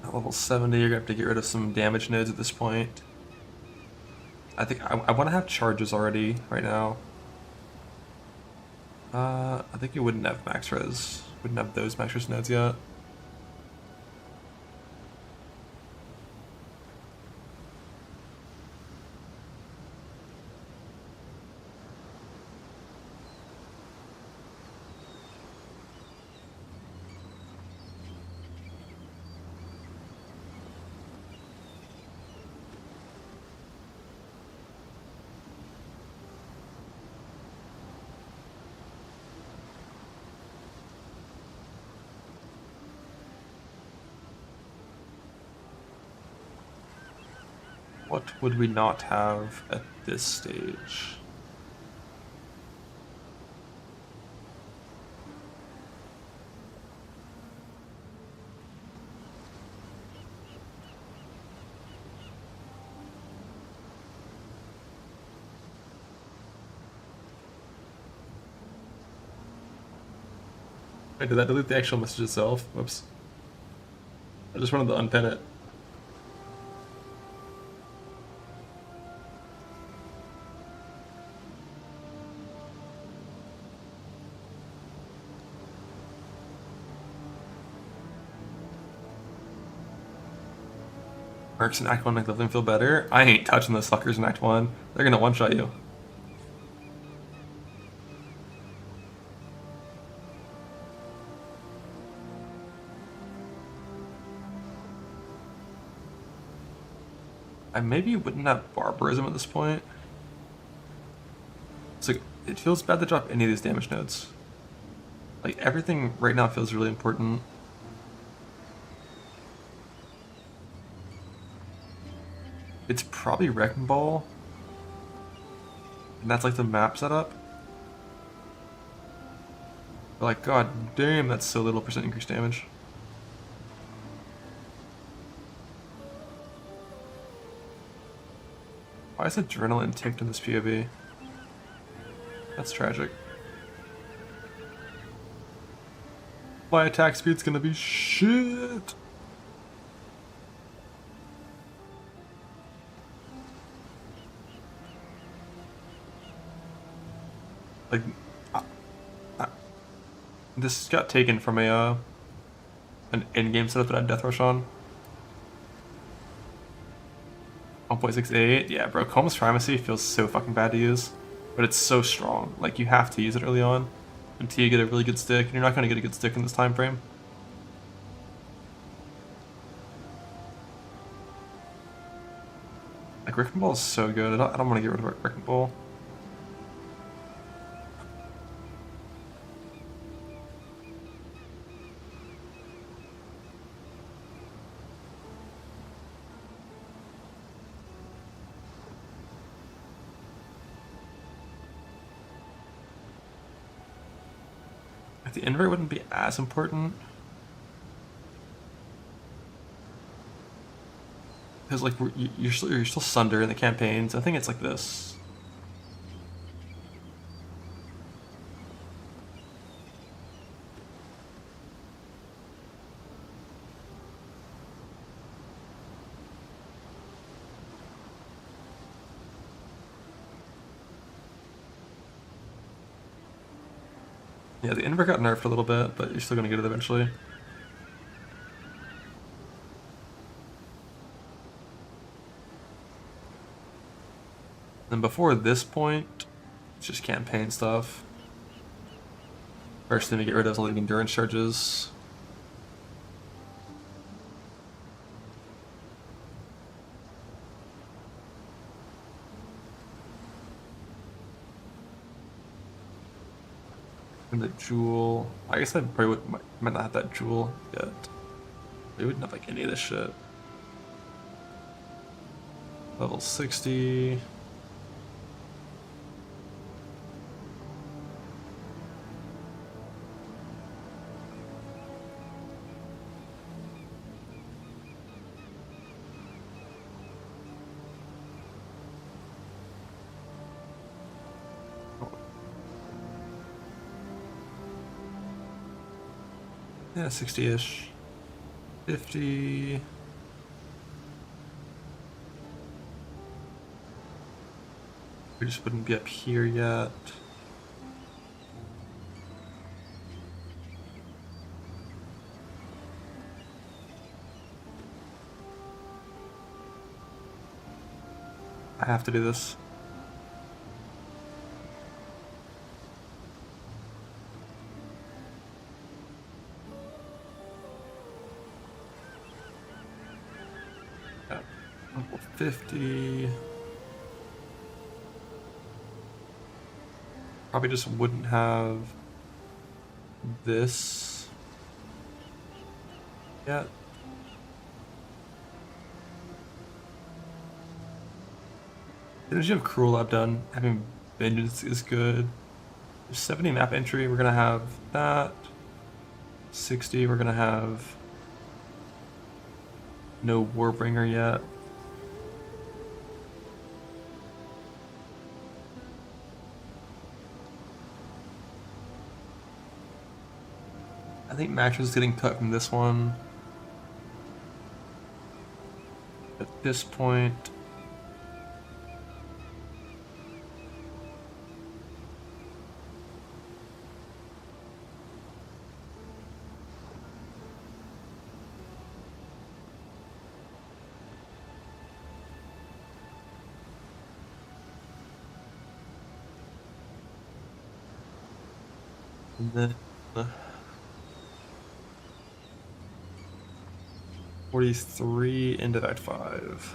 At level 70, you're gonna have to get rid of some damage nodes at this point. I think I want to have charges already right now. I think you wouldn't have max res. Wouldn't have those max res nodes yet. What would we not have at this stage? Wait, did that delete the actual message itself? Whoops. I just wanted to unpin it. Mercs in Act 1 make them feel better. I ain't touching those fuckers in Act 1. They're gonna one-shot you. I maybe wouldn't have barbarism at this point. It's like, it feels bad to drop any of these damage nodes. Like, everything right now feels really important. It's probably Wrecking Ball. And that's like the map setup. But like, god damn, that's so little percent increased damage. Why is Adrenaline ticked in this POV? That's tragic. My attack speed's gonna be shit. Like, this got taken from a an in-game setup that I had Death Rush on. 1.68, yeah, bro. Combs Primacy feels so fucking bad to use, but it's so strong. Like, you have to use it early on until you get a really good stick, and you're not gonna get a good stick in this time frame. Like, Wrecking Ball is so good. I don't want to get rid of Wrecking Ball. I The invert wouldn't be as important. Because like you're still Sunder in the campaigns. I think it's like this. Yeah, the invert got nerfed a little bit, but you're still gonna get it eventually. And before this point, it's just campaign stuff. First thing to get rid of is all the endurance charges. And the jewel. I guess I probably might not have that jewel yet. We wouldn't have like any of this shit. Level 60. Yeah, 60-ish. 50. We just wouldn't be up here yet. I have to do this. Level 50. Probably just wouldn't have this yet. Energy of Cruel I've done. Having Vengeance is good. There's 70 map entry, we're gonna have that. 60, we're gonna have no Warbringer yet. I think Mattress is getting cut from this one. At this point, and then 43 into Act 5.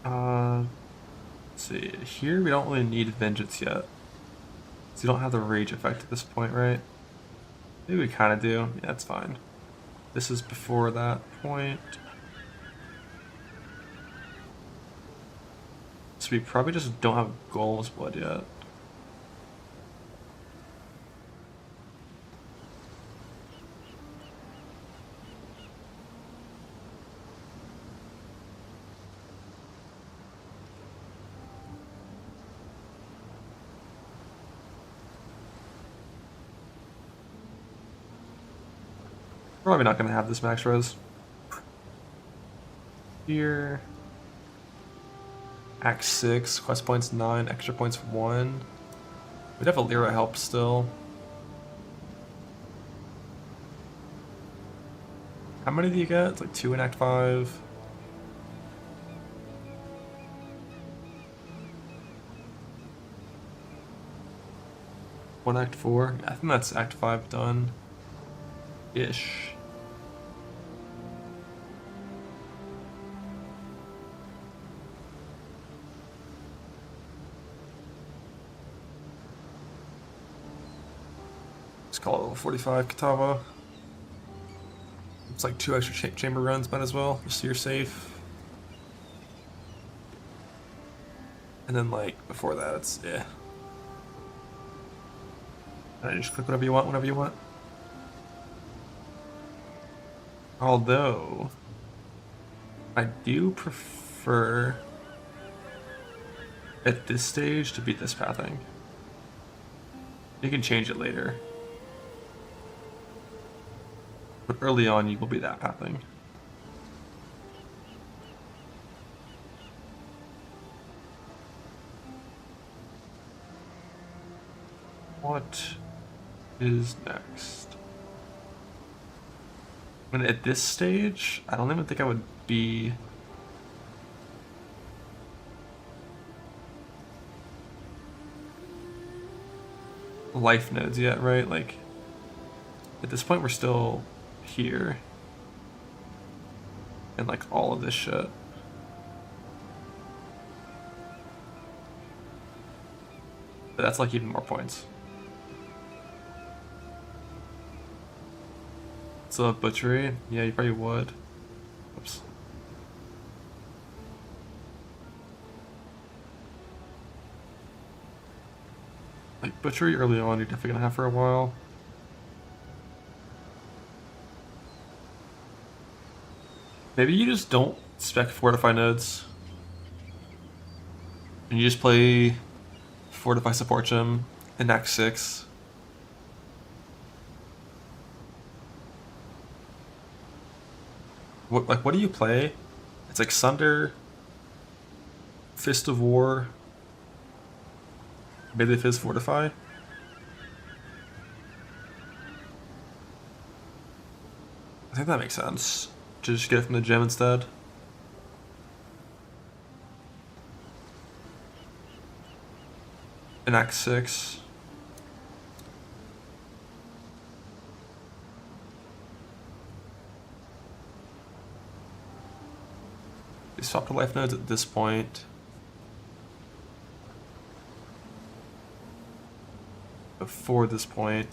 Let's see. Here we don't really need Vengeance yet. So you don't have the Rage effect at this point, right? Maybe we kind of do. Yeah, that's fine. This is before that point. So we probably just don't have Golem's Blood yet. Probably not going to have this max res. Here. Act 6, quest points 9, extra points 1. We'd have a Lyra help still. How many do you get? It's like 2 in Act 5. One Act 4. I think that's Act 5 done. Ish. Let's call it level 45 Katava. It's like 2 extra chamber runs, might as well, just so you're safe. And then like before that, it's yeah. And I just click whatever you want, whenever you want. Although, I do prefer at this stage to beat this pathing. You can change it later. But early on, you will be that pathing. What is next? I mean, at this stage, I don't even think I would be life nodes yet, right? Like, at this point, we're still here. And like all of this shit. But that's like even more points. So butchery? Yeah, you probably would. Oops. Like butchery early on, you're definitely gonna have for a while. Maybe you just don't spec Fortify nodes. And you just play Fortify Support Gem in Act 6. What do you play? It's like Sunder, Fist of War, Maybe Fizz Fortify. I think that makes sense. Just get it from the gem instead. In Act 6. We swap to life nodes at this point. Before this point.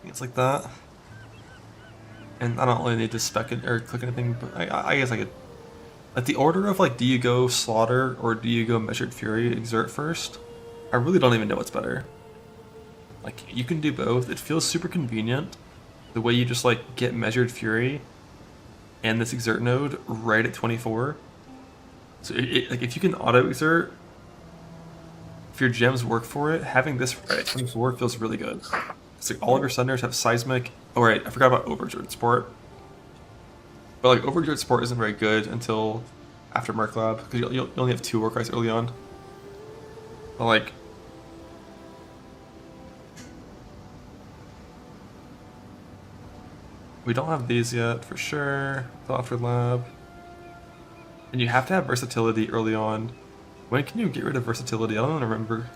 It's like that. And I don't really need to spec it or click anything, but I guess I could. Like the order of like, do you go Slaughter or do you go Measured Fury Exert first? I really don't even know what's better. Like, you can do both. It feels super convenient. The way you just like get Measured Fury and this Exert node right at 24. So like if you can auto exert, if your gems work for it, having this right at 24 feels really good. It's like all of your Sunders have Seismic. Oh right, I forgot about Overexert support. But like Overexert support isn't very good until after Merc Lab, because you only have 2 Warcries early on. But like, we don't have these yet for sure. Till after Lab. And you have to have versatility early on. When can you get rid of versatility? I don't even remember.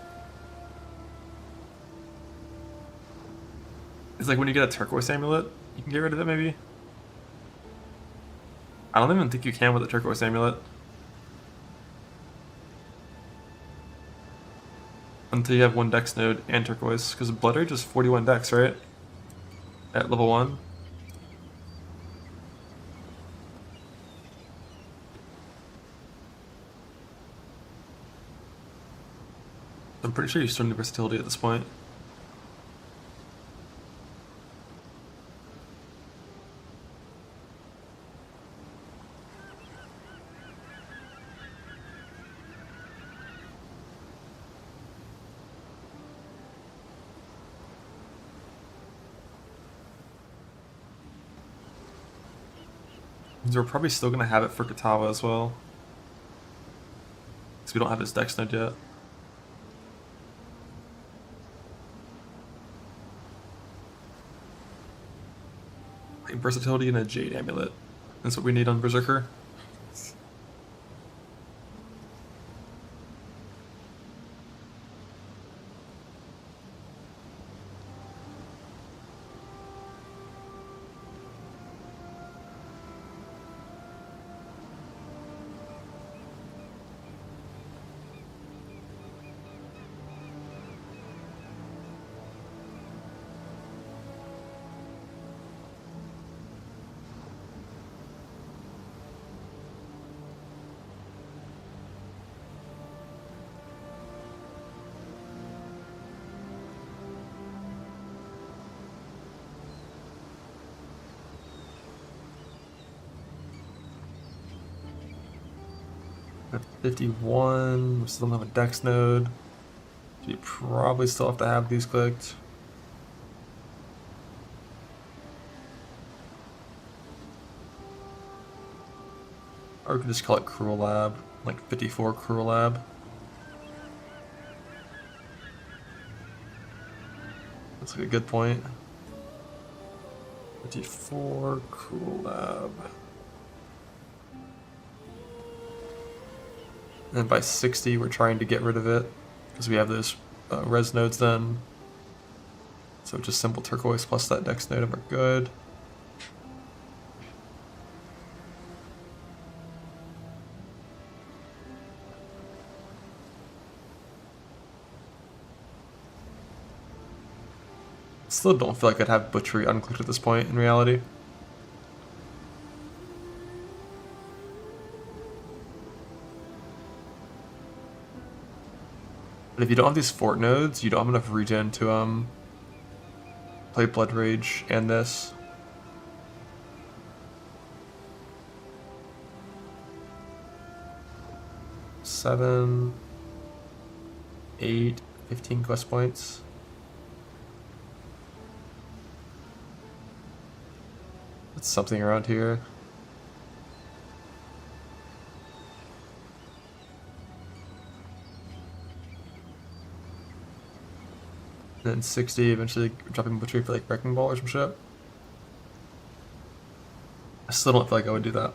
It's like when you get a turquoise amulet, you can get rid of it maybe? I don't even think you can with a turquoise amulet. Until you have 1 dex node and turquoise, because Blood Rage is 41 dex, right? At level 1. I'm pretty sure you still need versatility at this point. We're probably still gonna have it for Katawa as well. Because we don't have his Dex node yet. Versatility and a Jade Amulet. That's what we need on Berserker. At 51, we still don't have a Dex node. So you probably still have to have these clicked. Or we could just call it Cruel Lab, like 54 Cruel Lab. That's like a good point. 54 Cruel Lab. And by 60, we're trying to get rid of it because we have those res nodes then. So just simple turquoise plus that Dex node and we're good. Still don't feel like I'd have Butchery unclicked at this point in reality. But if you don't have these fort nodes, you don't have enough regen to play Blood Rage and this. Seven, 8, 15 quest points. It's something around here. And then 60, eventually dropping Butchery for like Wrecking Ball or some shit. I still don't feel like I would do that.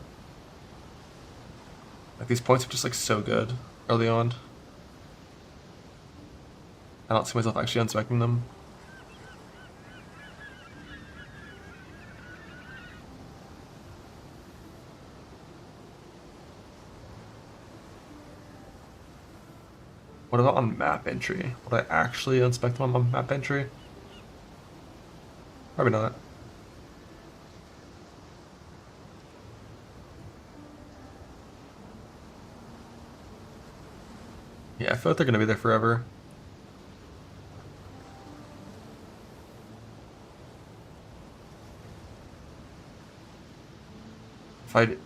Like these points are just like so good early on. I don't see myself actually unspecking them. What about on map entry? Would I actually unspec them on map entry? Probably not. Yeah, I feel like they're gonna be there forever. If I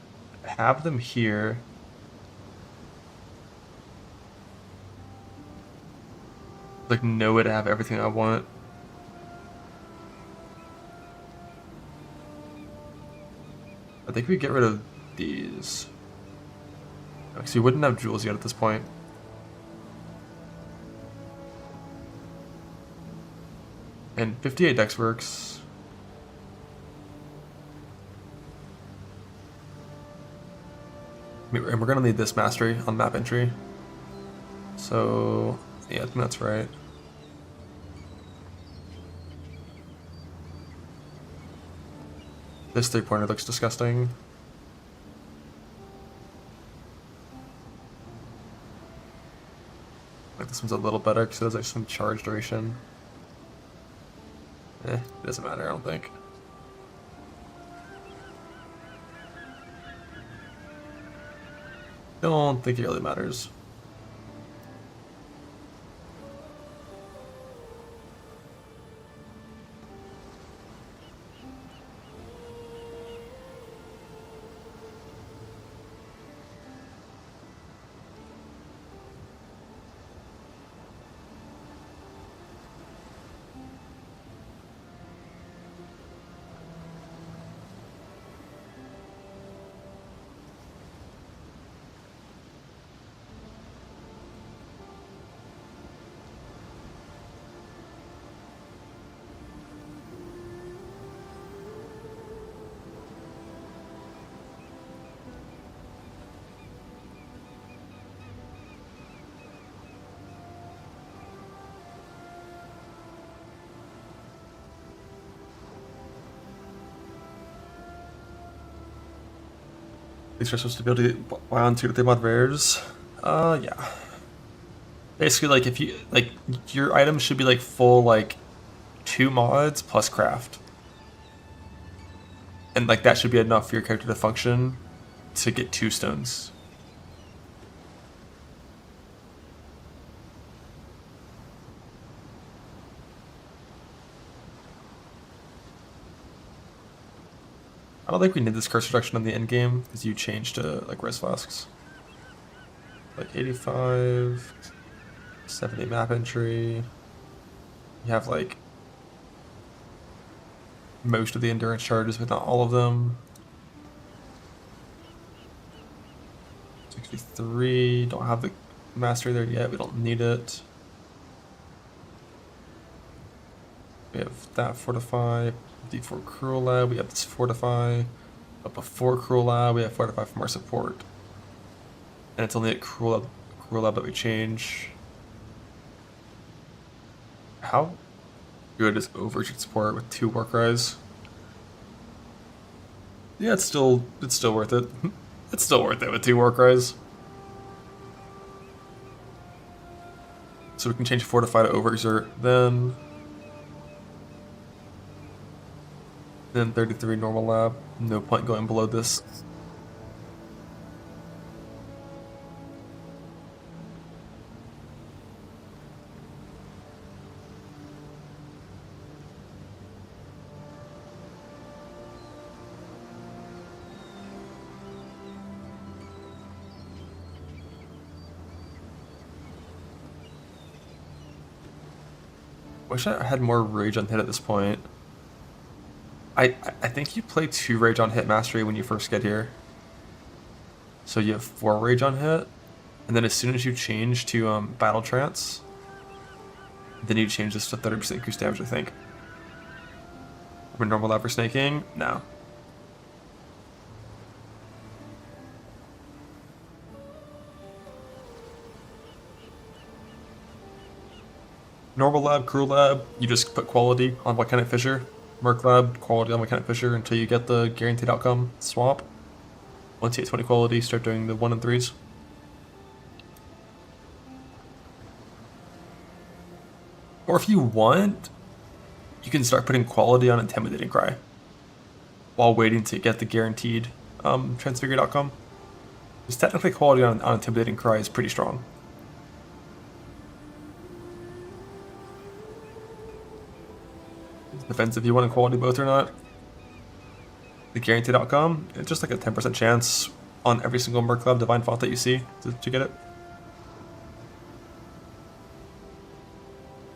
have them here, like no way to have everything I want. I think we get rid of these. Because we wouldn't have jewels yet at this point. And 58 dex works. And we're gonna need this mastery on map entry. So yeah, I think that's right. This 3-pointer looks disgusting. Like this one's a little better because it has like some charge duration. It doesn't matter, I don't think. Don't think it really matters. These are supposed to be able to buy on 2 to 3 mod rares. Yeah. Basically, like, if you, like, your items should be, like, full, like, 2 mods plus craft. And, like, that should be enough for your character to function to get 2 stones. I don't think we need this curse reduction on the end game because you changed to, like, res flasks. Like 85, 70 map entry. You have, like, most of the endurance charges, but not all of them. 63, don't have the mastery there yet, we don't need it. We have that fortify, D4 Cruel Lab, we have this fortify. But before Cruel Lab, we have fortify from our support. And it's only at Cruel Lab that we change. How good is Overage support with 2 Warcries? Yeah, it's still worth it. It's still worth it with 2 Warcries. So we can change Fortify to Overexert, then 33 normal lab. No point going below this. Wish I had more rage on hit at this point. I think you play 2 rage on hit mastery when you first get here. So you have 4 rage on hit, and then as soon as you change to battle trance, then you change this to 30% increased damage, I think. With normal lab for snaking? No. Normal lab, cruel lab, you just put quality on Volcanic Fissure. Merc lab, quality on Volcanic Fissure until you get the guaranteed outcome swap. Once you hit 20 quality, start doing the 1 and 3s. Or if you want, you can start putting quality on Intimidating Cry while waiting to get the guaranteed transfigured outcome. Because technically quality on Intimidating Cry is pretty strong. Depends if you want equality both or not. The guaranteed outcome, it's just like a 10% chance on every single Merc Lab Divine Font that you see to get it.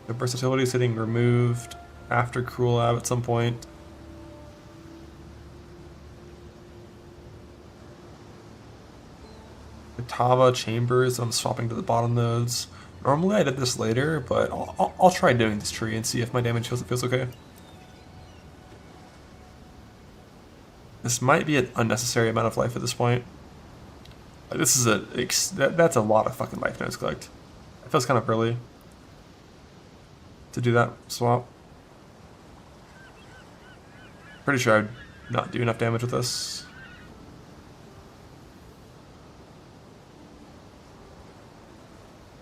The versatility is getting removed after Cruel Lab at some point. The Tava Chambers, I'm swapping to the bottom nodes. Normally I did this later, but I'll try doing this tree and see if my damage feels okay. This might be an unnecessary amount of life at this point. This is that's a lot of fucking life nodes collect. It feels kind of early to do that swap. Pretty sure I'd not do enough damage with this.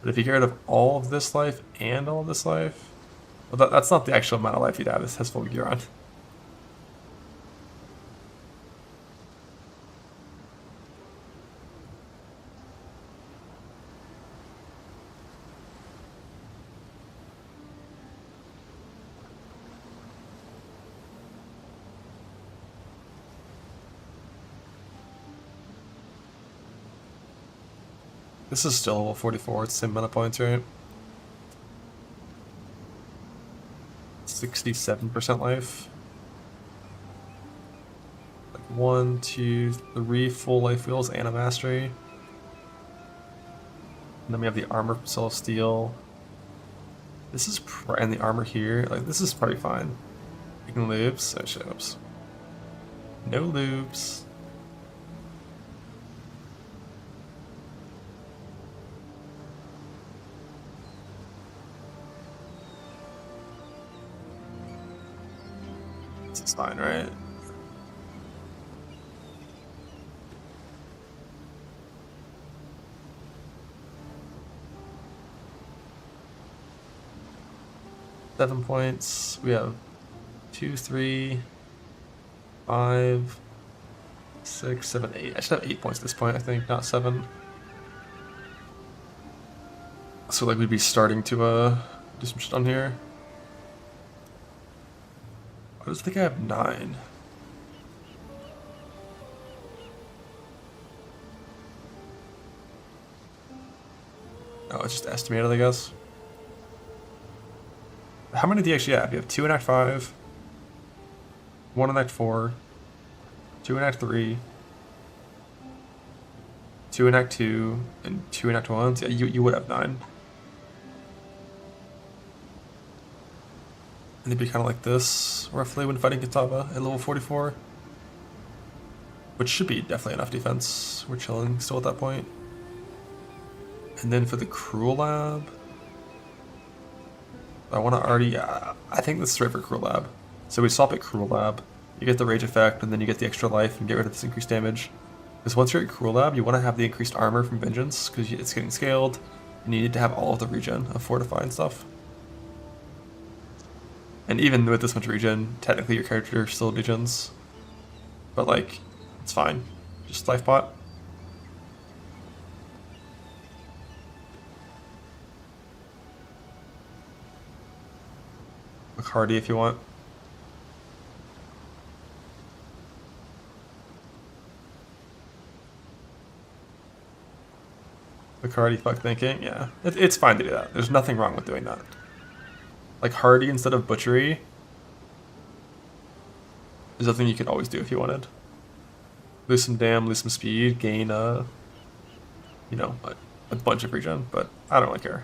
But if you get rid of all of this life and all of this life, well, that's not the actual amount of life you'd have. This has full gear on. This is still level 44, it's the same amount of points, right? 67% life. Like 1, 2, 3 full life wheels and a mastery. And then we have the armor from Soul of Steel. This is and the armor here, like this is probably fine. Taking loops, oh shit, oops. No loops. This is fine, right? 7 points. We have 2, 3, 5, 6, 7, 8. I should have 8 points at this point, I think, not 7. So like we'd be starting to do some shit on here. I just think I have 9. Oh, it's just estimated, I guess. How many do you actually have? You have 2 in Act 5, 1 in Act 4, 2 in Act 3, 2 in Act 2, and 2 in Act 1. So yeah, you would have 9. And they'd be kind of like this, roughly, when fighting Kitava at level 44. Which should be definitely enough defense. We're chilling still at that point. And then for the Cruel Lab, I want to already, I think this is right for Cruel Lab. So we swap at Cruel Lab, you get the Rage effect, and then you get the extra life and get rid of this increased damage. Because once you're at Cruel Lab, you want to have the increased armor from Vengeance, because it's getting scaled, and you need to have all of the regen of Fortify and stuff. And even with this much regen, technically your character still regens. But like, it's fine. Just life pot. Bacardi if you want. Bacardi fuck thinking, yeah. It's fine to do that. There's nothing wrong with doing that. Like Hardy instead of Butchery is something you could always do if you wanted. Lose some dam, lose some speed, gain you know, a bunch of regen, but I don't really care.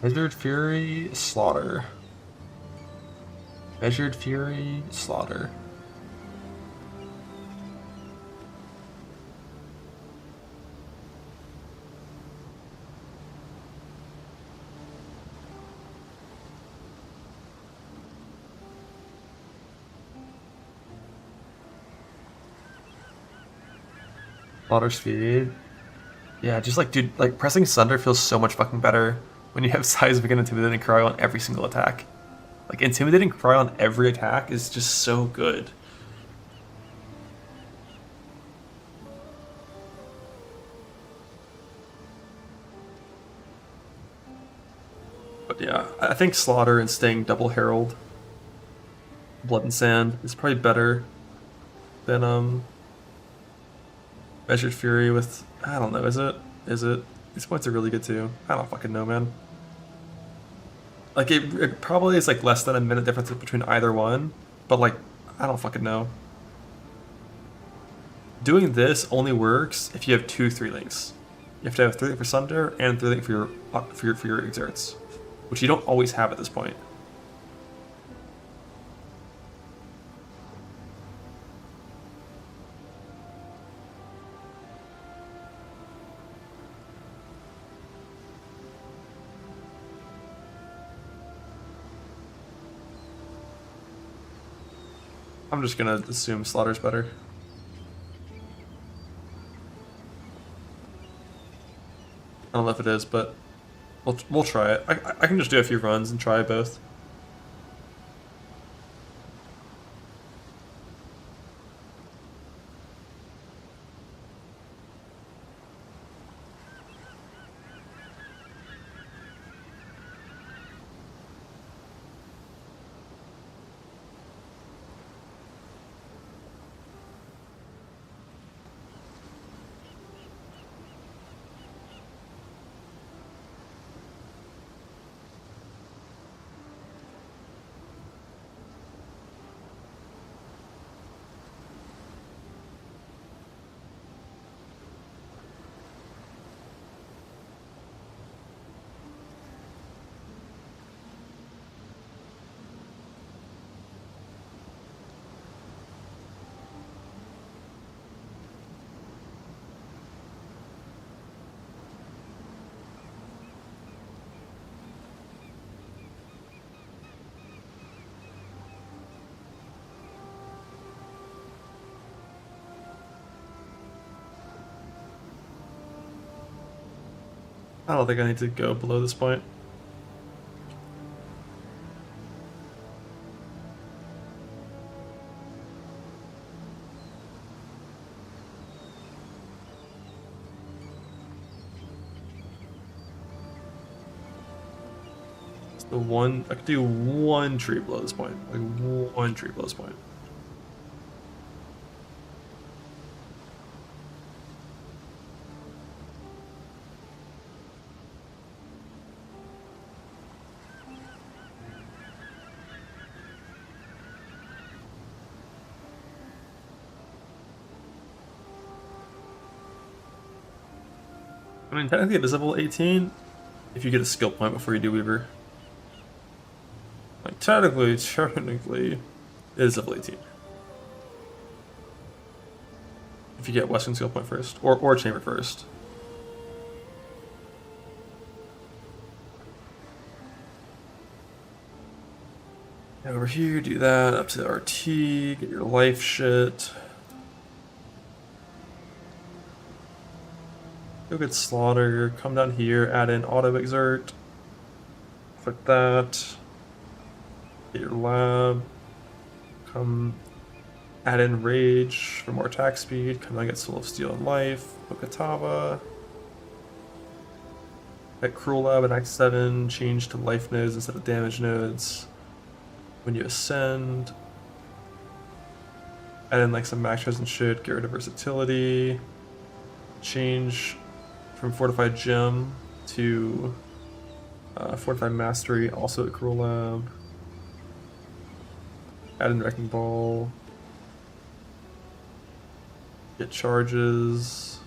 Measured Fury, Slaughter. Measured Fury, Slaughter. Slaughter speed. Yeah, just like, dude, like pressing Sunder feels so much fucking better when you have Seismic and Intimidating Cry on every single attack. Like, Intimidating Cry on every attack is just so good. But yeah, I think Slaughter and staying Double Herald, Blood and Sand is probably better than Measured Fury with, I don't know, is it? Is it? These points are really good too. I don't fucking know, man. Like, it probably is like less than a minute difference between either one, but like, I don't fucking know. Doing this only works if you have 2 3-links. You have to have 3-link for Sunder and 3-link for your exerts, which you don't always have at this point. I'm just gonna assume Slaughter's better. I don't know if it is, but we'll try it. I can just do a few runs and try both. I don't think I need to go below this point. The one I could do one tree below this point, like one tree below this point. I mean, technically it is level 18 if you get a skill point before you do Weaver. Like, technically, it is level 18. If you get Western skill point first, or Chamber first. Over here, do that, up to RT, get your life shit. Go get Slaughter, come down here, add in Auto Exert. Click that. Get your lab. Come add in Rage for more attack speed. Come down, get Soul of Steel and Life. Okatava. At Cruel Lab and Act 7, change to life nodes instead of damage nodes. When you ascend, add in like some macros and shit, get rid of versatility. Change from Fortified Gem to Fortified Mastery, also at Cruel Lab. Add in Wrecking Ball. Get charges.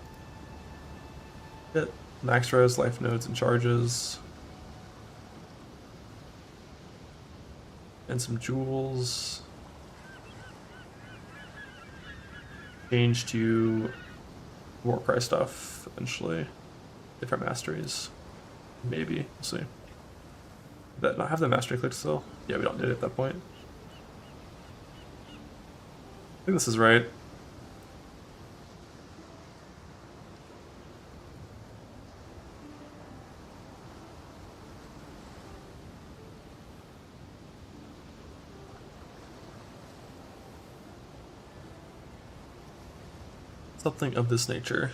Get max res, life nodes, and charges. And some jewels. Change to Warcry stuff eventually. Different masteries. Maybe. We'll see. Did that not have the mastery clicked still? Yeah, we don't need it at that point. I think this is right. Something of this nature.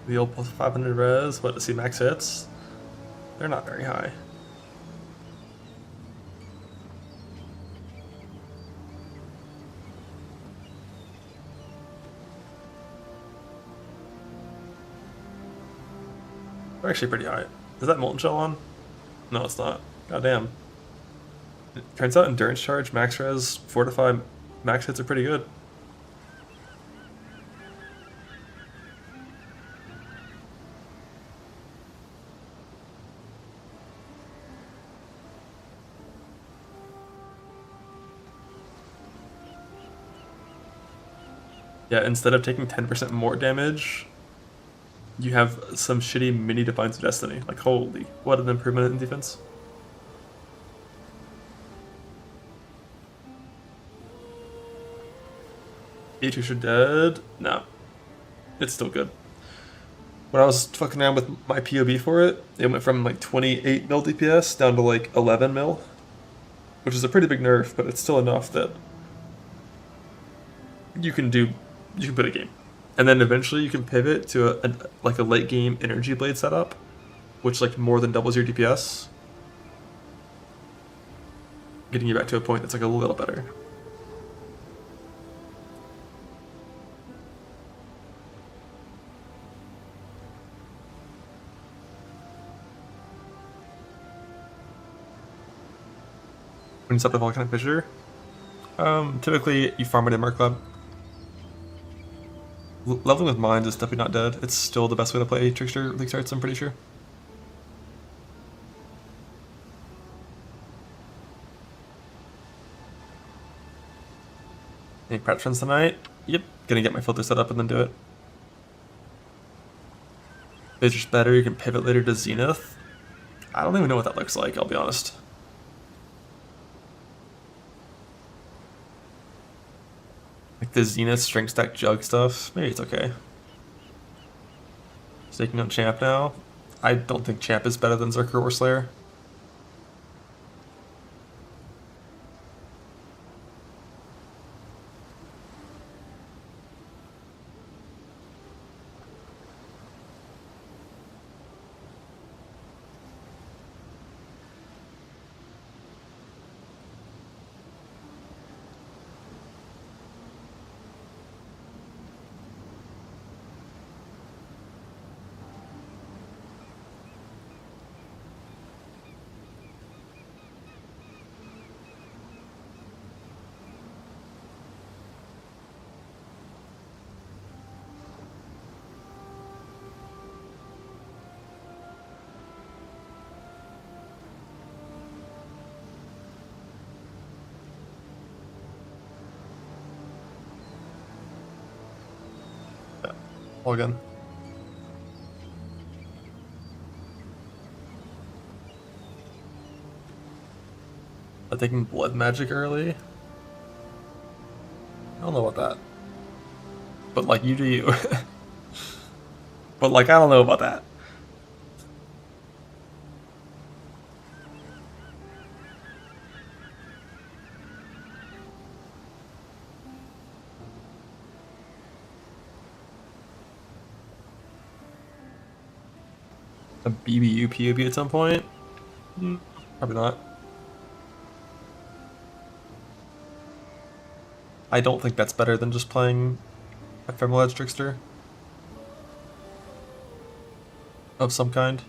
The old plus 500 res, what, to see max hits? They're not very high. They're actually pretty high. Is that Molten Shell on? No, it's not. God damn. It turns out Endurance Charge, max res, Fortify, max hits are pretty good. Yeah, instead of taking 10% more damage, you have some shitty mini Defiance of Destiny. Like, holy, what an improvement in defense. H2 are dead? No. It's still good. When I was fucking around with my POB for it, it went from like 28 mil DPS down to like 11 mil. Which is a pretty big nerf, but it's still enough that you can put a game. And then eventually you can pivot to a late game energy blade setup, which like more than doubles your DPS. Getting you back to a point that's like a little better. When you set up the Volcanic Fissure, typically you farm it in Merc Club. Leveling with Minds is definitely not dead. It's still the best way to play Trickster League starts, I'm pretty sure. Any prep runs tonight? Yep. Gonna get my filter set up and then do it. Is better, you can pivot later to Zenith. I don't even know what that looks like, I'll be honest. Like the Zenith string stack jug stuff, maybe it's okay. Taking on Champ now. I don't think Champ is better than Zerker or Slayer. All again. I'm taking blood magic early. I don't know about that. But like, you do you. But like, I don't know about that. A BBU POB at some point? Probably not. I don't think that's better than just playing Ephemeral Edge Trickster of some kind.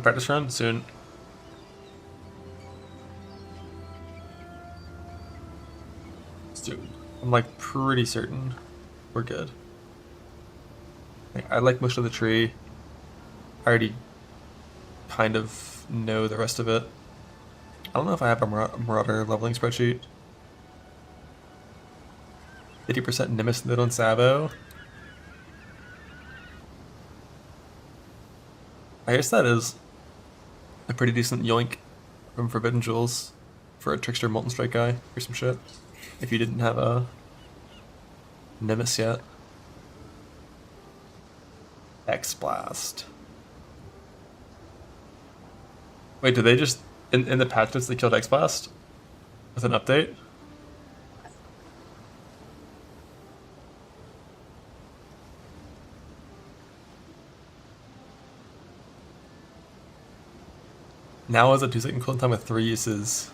Practice run soon. Soon. I'm like pretty certain we're good. I like most of the tree. I already kind of know the rest of it. I don't know if I have a Marauder leveling spreadsheet. 50% Nimbus Node on Sabo. I guess that is a pretty decent yoink from Forbidden Jewels for a Trickster Molten Strike guy or some shit. If you didn't have a Nimbus yet. X-Blast. Wait, did they just, in the patch notes they killed X-Blast? With an update? Now is a 2-second cooldown time with 3 uses.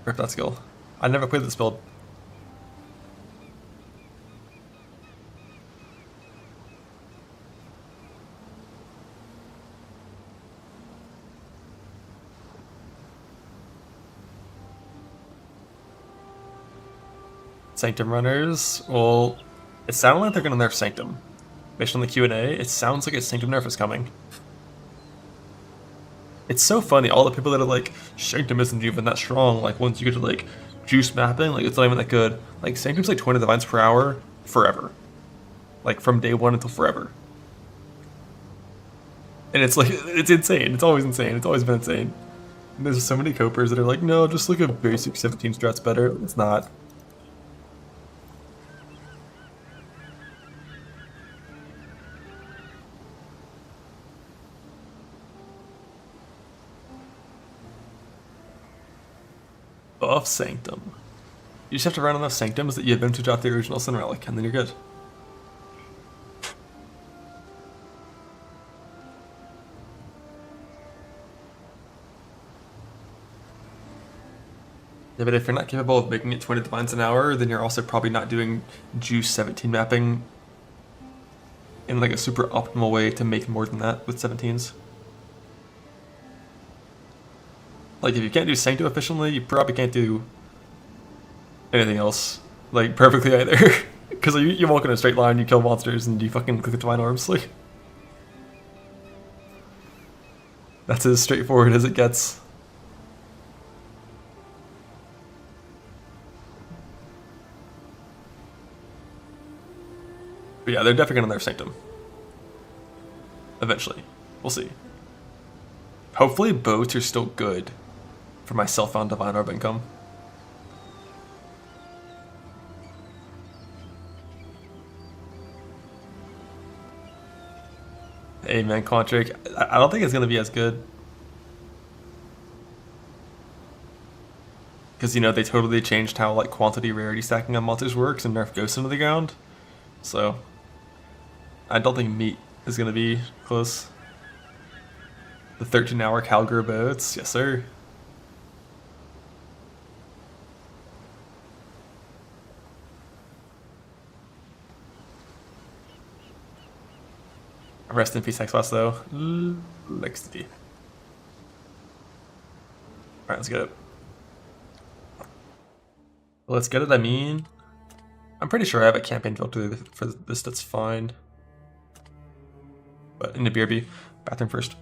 Rip that skill. I never played this build. Sanctum runners. Well, it sounded like they're gonna nerf Sanctum. Based on the Q&A, it sounds like a Sanctum nerf is coming. It's so funny, all the people that are like, Sanctum isn't even that strong, like once you get to like juice mapping, like it's not even that good. Like Sanctum's like 20 divines per hour forever. Like from day one until forever. And it's like, it's insane, it's always insane, it's always been insane. And there's so many copers that are like, no, just look at basic 17 strats better. It's not. of Sanctum. You just have to run enough Sanctums that you eventually drop the original Sun Relic, and then you're good. Yeah, but if you're not capable of making it 20 divines an hour, then you're also probably not doing Juice 17 mapping in like a super optimal way to make more than that with 17s. Like if you can't do Sanctum efficiently, you probably can't do anything else like perfectly either. Because you walk in a straight line, you kill monsters, and you fucking click the divine orbs. Like that's as straightforward as it gets. But yeah, they're definitely gonna nerf Sanctum. Eventually. We'll see. Hopefully boats are still good for my self-found Divine Orb income. Hey man, Quantric, I don't think it's gonna be as good. Because, you know, they totally changed how like quantity rarity stacking on monsters works and nerf Ghosts into the ground. So I don't think meat is going to be close. The 13-hour Calgary boats, yes sir. Rest in peace, Xbox though. Lexity. Alright, let's get it. Let's get it, I mean... I'm pretty sure I have a campaign filter for this that's fine. But in the BRB, bathroom first.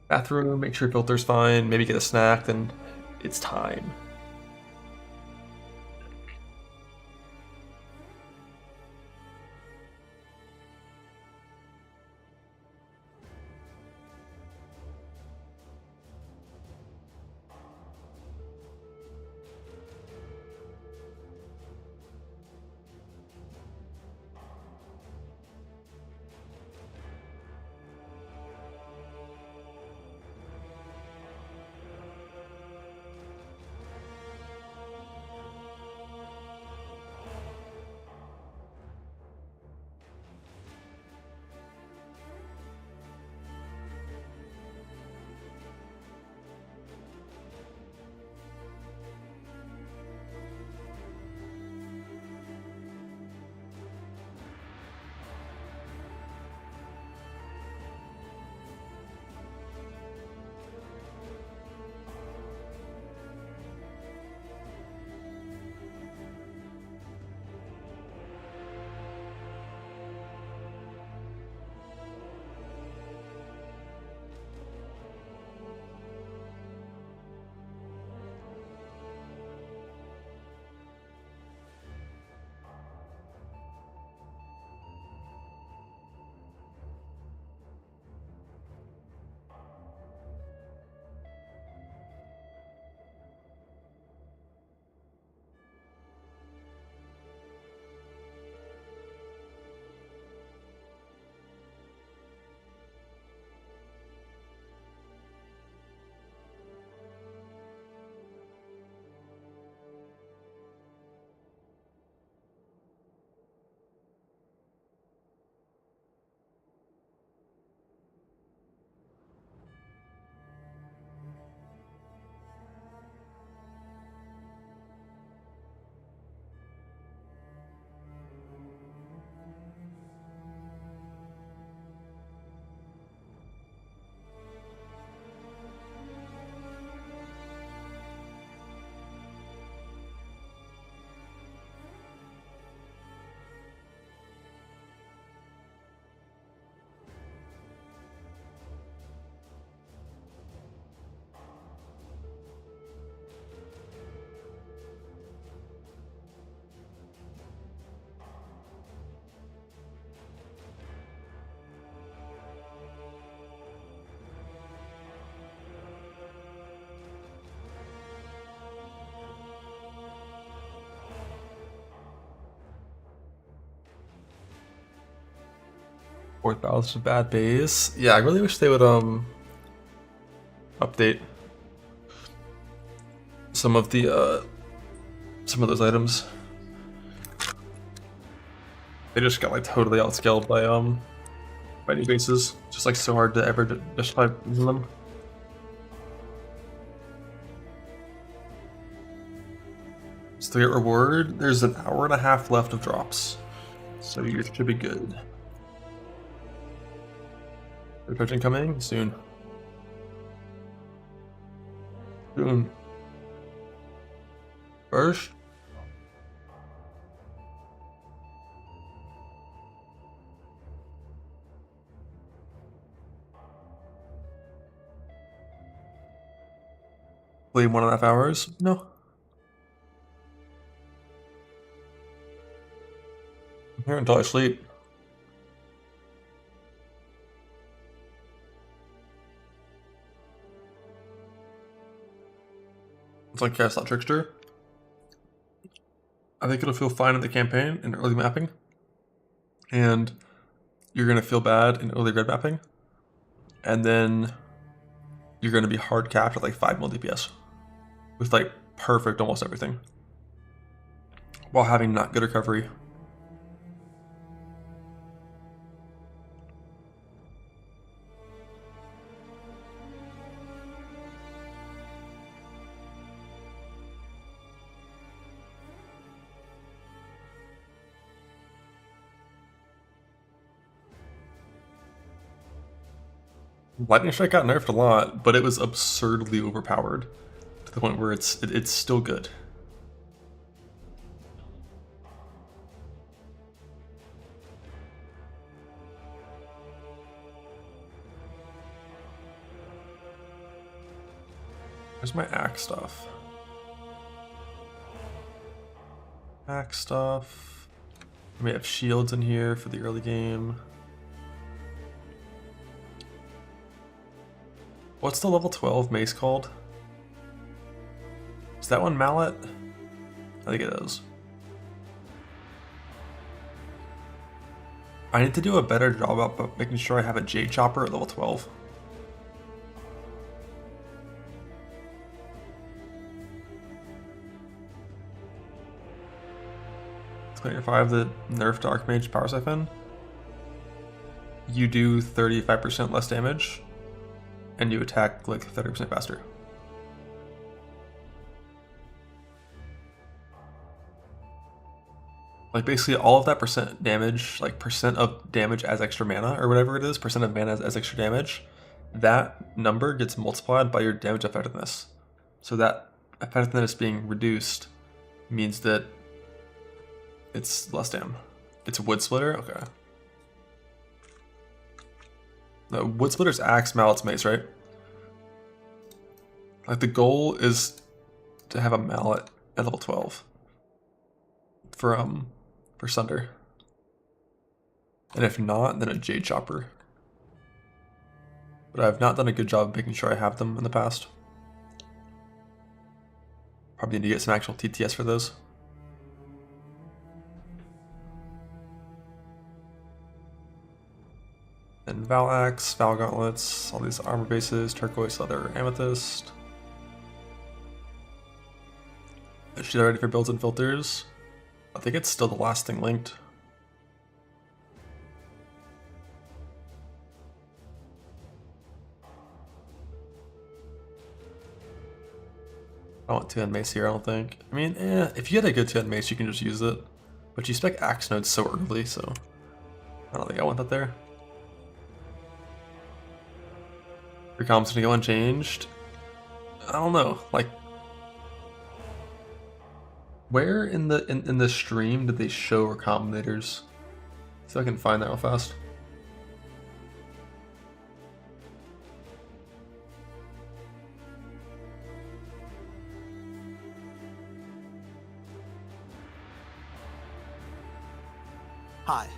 Bathroom, make sure filter's fine, maybe get a snack, then it's time. Fourth balance of bad base. Yeah, I really wish they would update some of those items. They just got like totally outscaled by new bases. Just like so hard to ever justify using them. So to get reward, there's an hour and a half left of drops. So you should be good. Retention coming soon. Soon. First. Play 1.5 hours? No. I'm here until I sleep. It's like Cast Out Trickster. I think it'll feel fine in the campaign in early mapping. And you're going to feel bad in early red mapping. And then you're going to be hard capped at like 5 mil DPS. With like perfect almost everything. While having not good recovery. Lightning Strike got nerfed a lot, but it was absurdly overpowered to the point where it's still good. Where's my axe stuff? Axe stuff. We have shields in here for the early game. What's the level 12 mace called? Is that one mallet? I think it is. I need to do a better job about making sure I have a Jade Chopper at level 12. $25 the nerfed Archmage Power Siphon. You do 35% less damage. And you attack like 30% faster. Like basically all of that percent damage, like percent of damage as extra mana or whatever it is, percent of mana as extra damage, that number gets multiplied by your damage effectiveness. So that effectiveness being reduced means that it's less damn. It's a Wood Splitter? Okay. No, Wood Splitter's axe, mallet's mace, right? Like the goal is to have a mallet at level 12 for Sunder. And if not, then a Jade Chopper. But I've not done a good job of making sure I have them in the past. Probably need to get some actual TTS for those. And Val Axe, Val Gauntlets, all these armor bases, turquoise leather, amethyst. Is she ready for builds and filters? I think it's still the last thing linked. I don't want 2-hand mace here, I don't think. I mean, if you had a good 2-hand mace, you can just use it. But you spec axe nodes so early, so I don't think I want that there. Your comms gonna go unchanged? I don't know. Like, where in the stream did they show recombinators? See if I can find that real fast. Hi,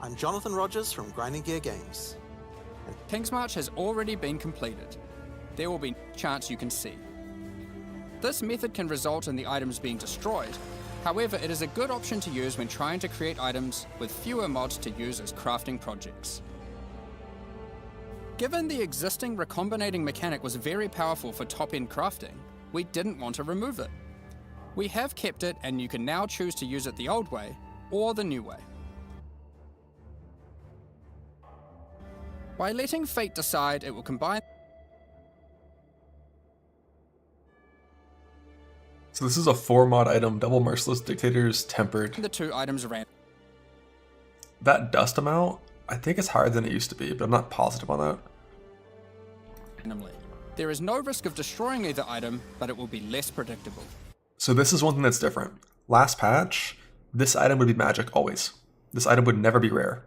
I'm Jonathan Rogers from Grinding Gear Games. King's March has already been completed. There will be no chance you can see. This method can result in the items being destroyed. However, it is a good option to use when trying to create items with fewer mods to use as crafting projects. Given the existing recombinating mechanic was very powerful for top-end crafting, we didn't want to remove it. We have kept it, and you can now choose to use it the old way or the new way. By letting fate decide, it will combine So this is a 4-mod item, Double Merciless Dictators Tempered. the two items randomly. That dust amount, I think it's higher than it used to be, but I'm not positive on that. There is no risk of destroying either item, but it will be less predictable. So this is one thing that's different. Last patch, this item would be magic always. This item would never be rare.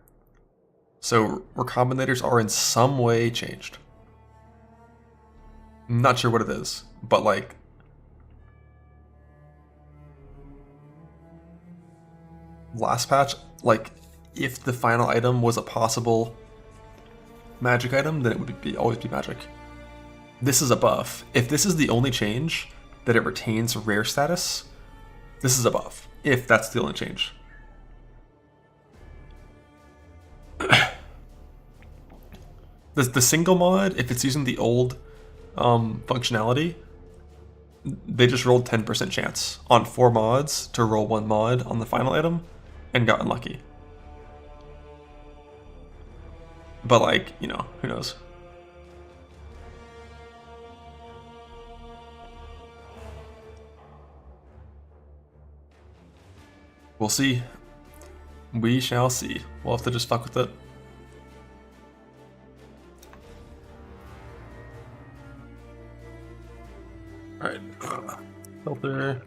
So recombinators are in some way changed. I'm not sure what it is, but like last patch, like if the final item was a possible magic item, then it would always be magic. This is a buff. If this is the only change that it retains rare status, this is a buff. If that's the only change. The single mod, if it's using the old functionality, they just rolled 10% chance on 4 mods to roll 1 mod on the final item and got unlucky. But like, you know, who knows? We'll see. We shall see. We'll have to just fuck with it. Alright. Filter.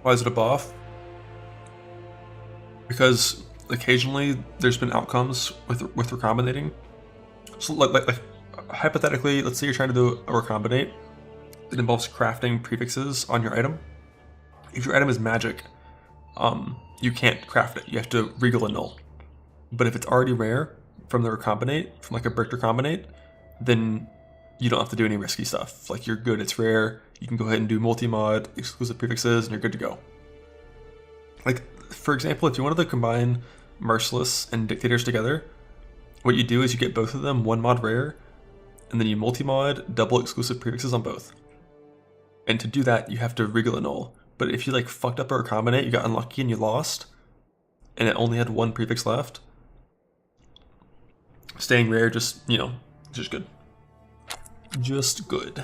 Why is it a buff? Because occasionally there's been outcomes with recombinating. So like hypothetically, let's say you're trying to do a recombinate that involves crafting prefixes on your item. If your item is magic, you can't craft it. You have to regal and null. But if it's already rare from the recombinate, from like a brick recombinate, then you don't have to do any risky stuff. Like you're good, it's rare. You can go ahead and do multi-mod, exclusive prefixes, and you're good to go. Like, for example, if you wanted to combine Merciless and Dictators together, what you do is you get both of them 1 mod rare, and then you multi-mod double exclusive prefixes on both. And to do that, you have to regal and null. But if you like fucked up a recombinate, you got unlucky and you lost, and it only had 1 prefix left, staying rare just, you know, just good. Just good.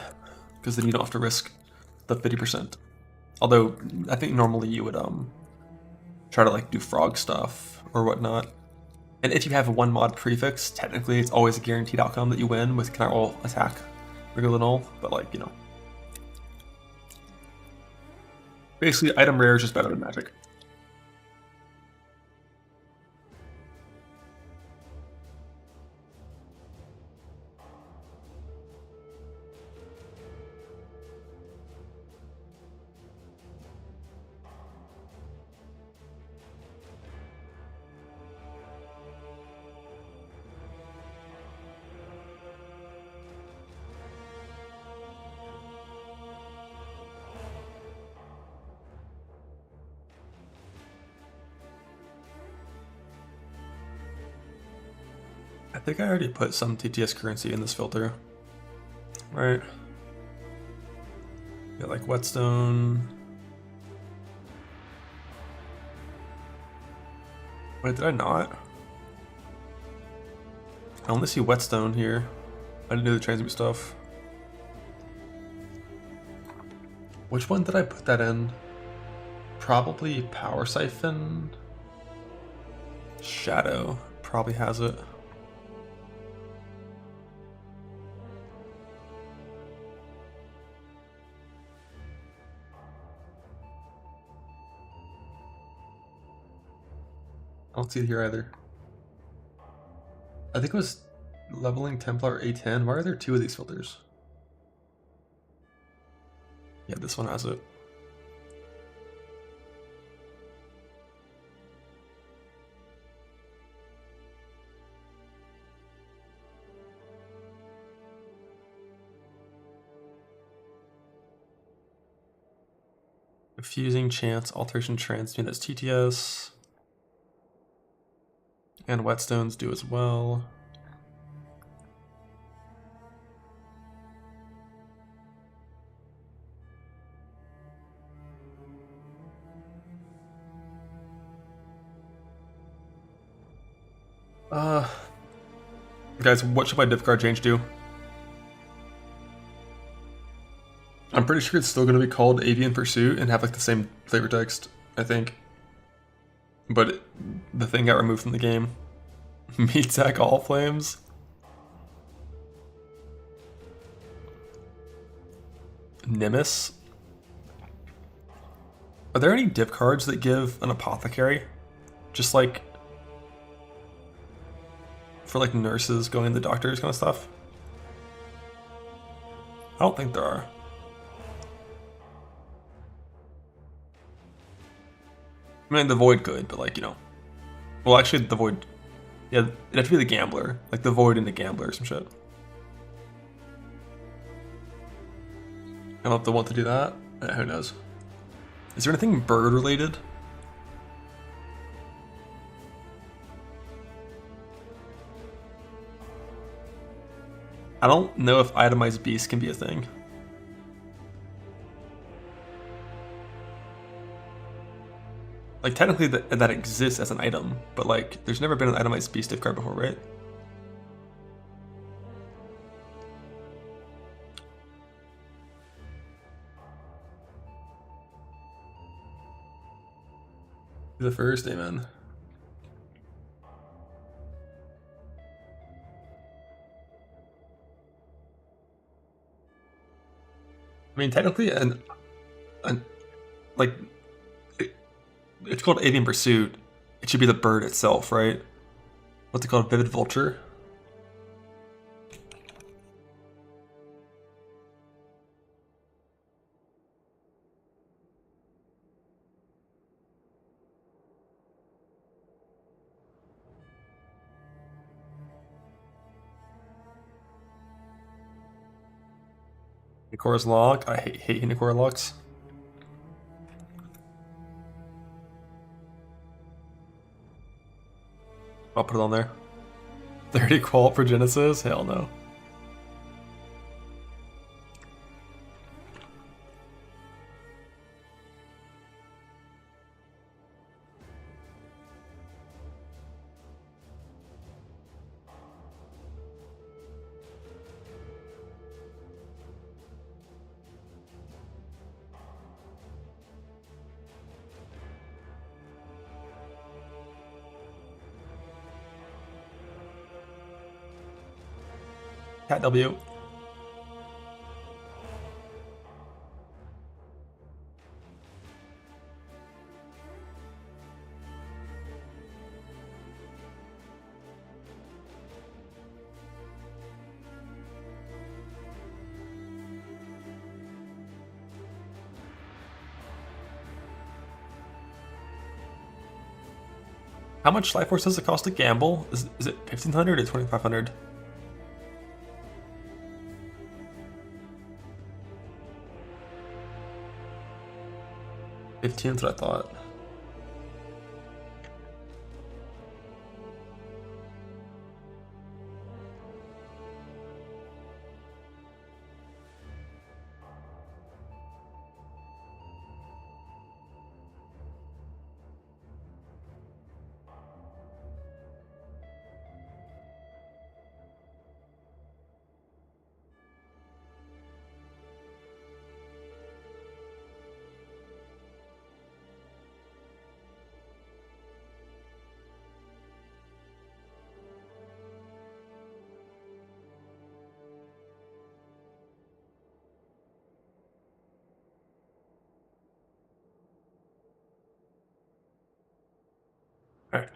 Because then you don't have to risk the 50%. Although, I think normally you would try to like do frog stuff or whatnot. And if you have a 1 mod prefix, technically it's always a guaranteed outcome that you win with Canal Attack, regular null, but like, you know. Basically, item rare is just better than magic. I think I already put some TTS currency in this filter. Right. Got like whetstone. Wait, did I not? I only see whetstone here. I didn't do the transmute stuff. Which one did I put that in? Probably power siphon. Shadow probably has it. I don't see it here either. I think it was leveling Templar A10. Why are there 2 of these filters? Yeah, this one has it. Fusing, chance, alteration, transmute, that's TTS. And whetstones do as well. Guys, what should my diff card change to? I'm pretty sure it's still going to be called Avian Pursuit and have like the same flavor text, I think. But the thing got removed from the game. Meat sack all flames. Nimbus. Are there any dip cards that give an apothecary? Just like for like nurses going to the doctors kind of stuff? I don't think there are. I mean, the Void could, but like, you know. Well, actually, the Void... Yeah, it'd have to be the Gambler. Like, the Void and the Gambler or some shit. I don't know if they want to do that. Who knows. Is there anything bird-related? I don't know if itemized beast can be a thing. Like, technically that exists as an item, but like, there's never been an itemized beast diff card before, right? The first, amen. I mean, technically, like, it's called Avian Pursuit. It should be the bird itself, right? What's it called? Vivid Vulture? Nikora's Log. I hate Nikora Logs. I'll put it on there. 30 qual for Genesis? Hell no. Cat W. How much Life Force does it cost to gamble? Is it 1500 or 2500? That's what I thought. Alright.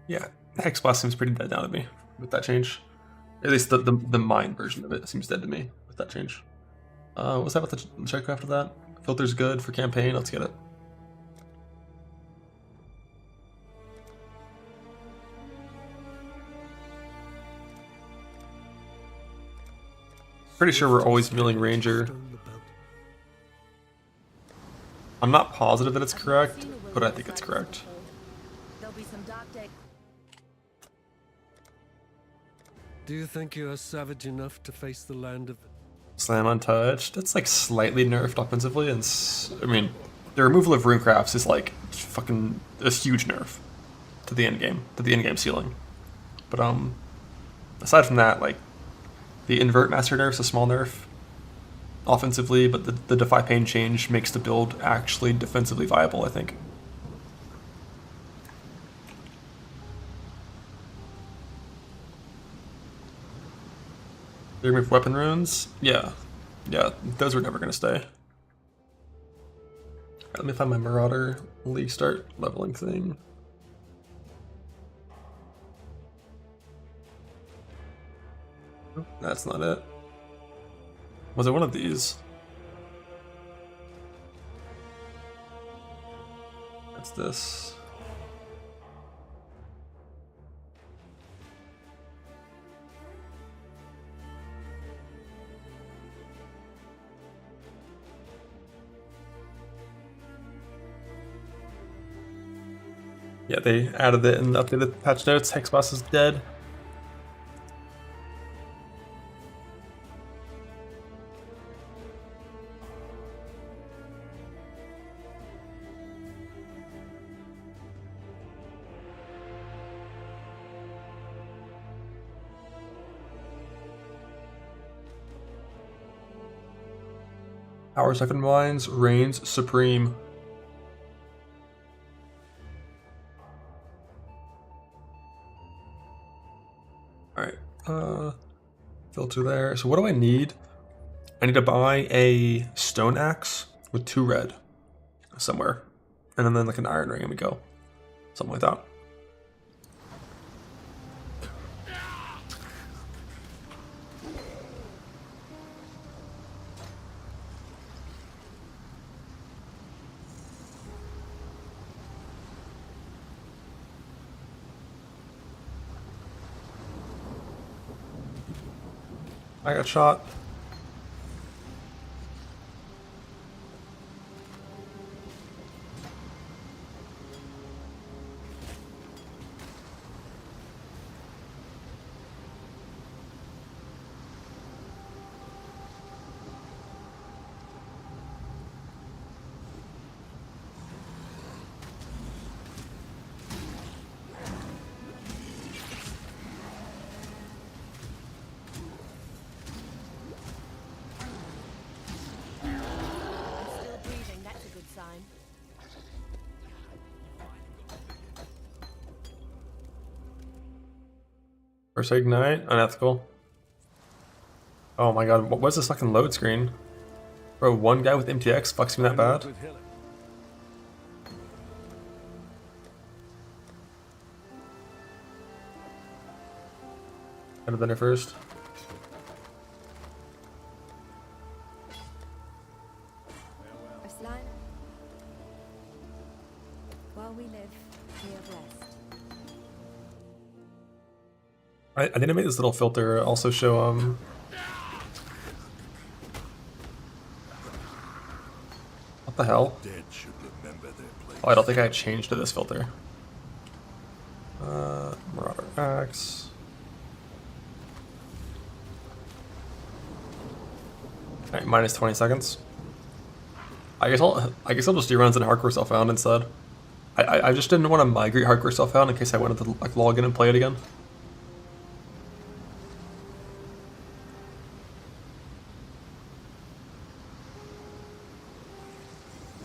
Yeah, Hex Blast seems pretty dead now to me with that change. At least the mine version of it seems dead to me with that change. What's that about the check after that? Filter's good for campaign, let's get it. Pretty sure we're always milling Ranger. I'm not positive that it's correct, but I think it's correct. There'll be some dark days. Do you think you are savage enough to face the land of the... Slam untouched. It's like slightly nerfed offensively, and I mean, the removal of runecrafts is like fucking a huge nerf to the end game ceiling. But aside from that, like the invert master nerf's a small nerf offensively, but the defy pain change makes the build actually defensively viable, I think. They remove weapon runes? Yeah, those were never gonna stay. Alright, let me find my Marauder League start leveling thing. That's not it. Was it one of these? That's this. Yeah, they added it in the updated patch notes. Hexboss is dead. Power second lines reigns supreme. Alright, filter there. So what do I need? I need to buy a stone axe with 2 red somewhere. And then like an iron ring and we go. Something like that. I got shot. Still breathing, that's a good sign. First ignite, unethical. Oh my god, what's this fucking load screen? Bro, one guy with MTX fucks me that bad? Out of dinner first. Aslan, while we live, we are blessed. I need to make this little filter also show what the hell? Oh, I don't think I changed to this filter. Marauder Axe. Alright, minus 20 seconds. I guess I'll just do runs in hardcore self-found instead. I just didn't want to migrate hardcore self-found in case I wanted to like log in and play it again.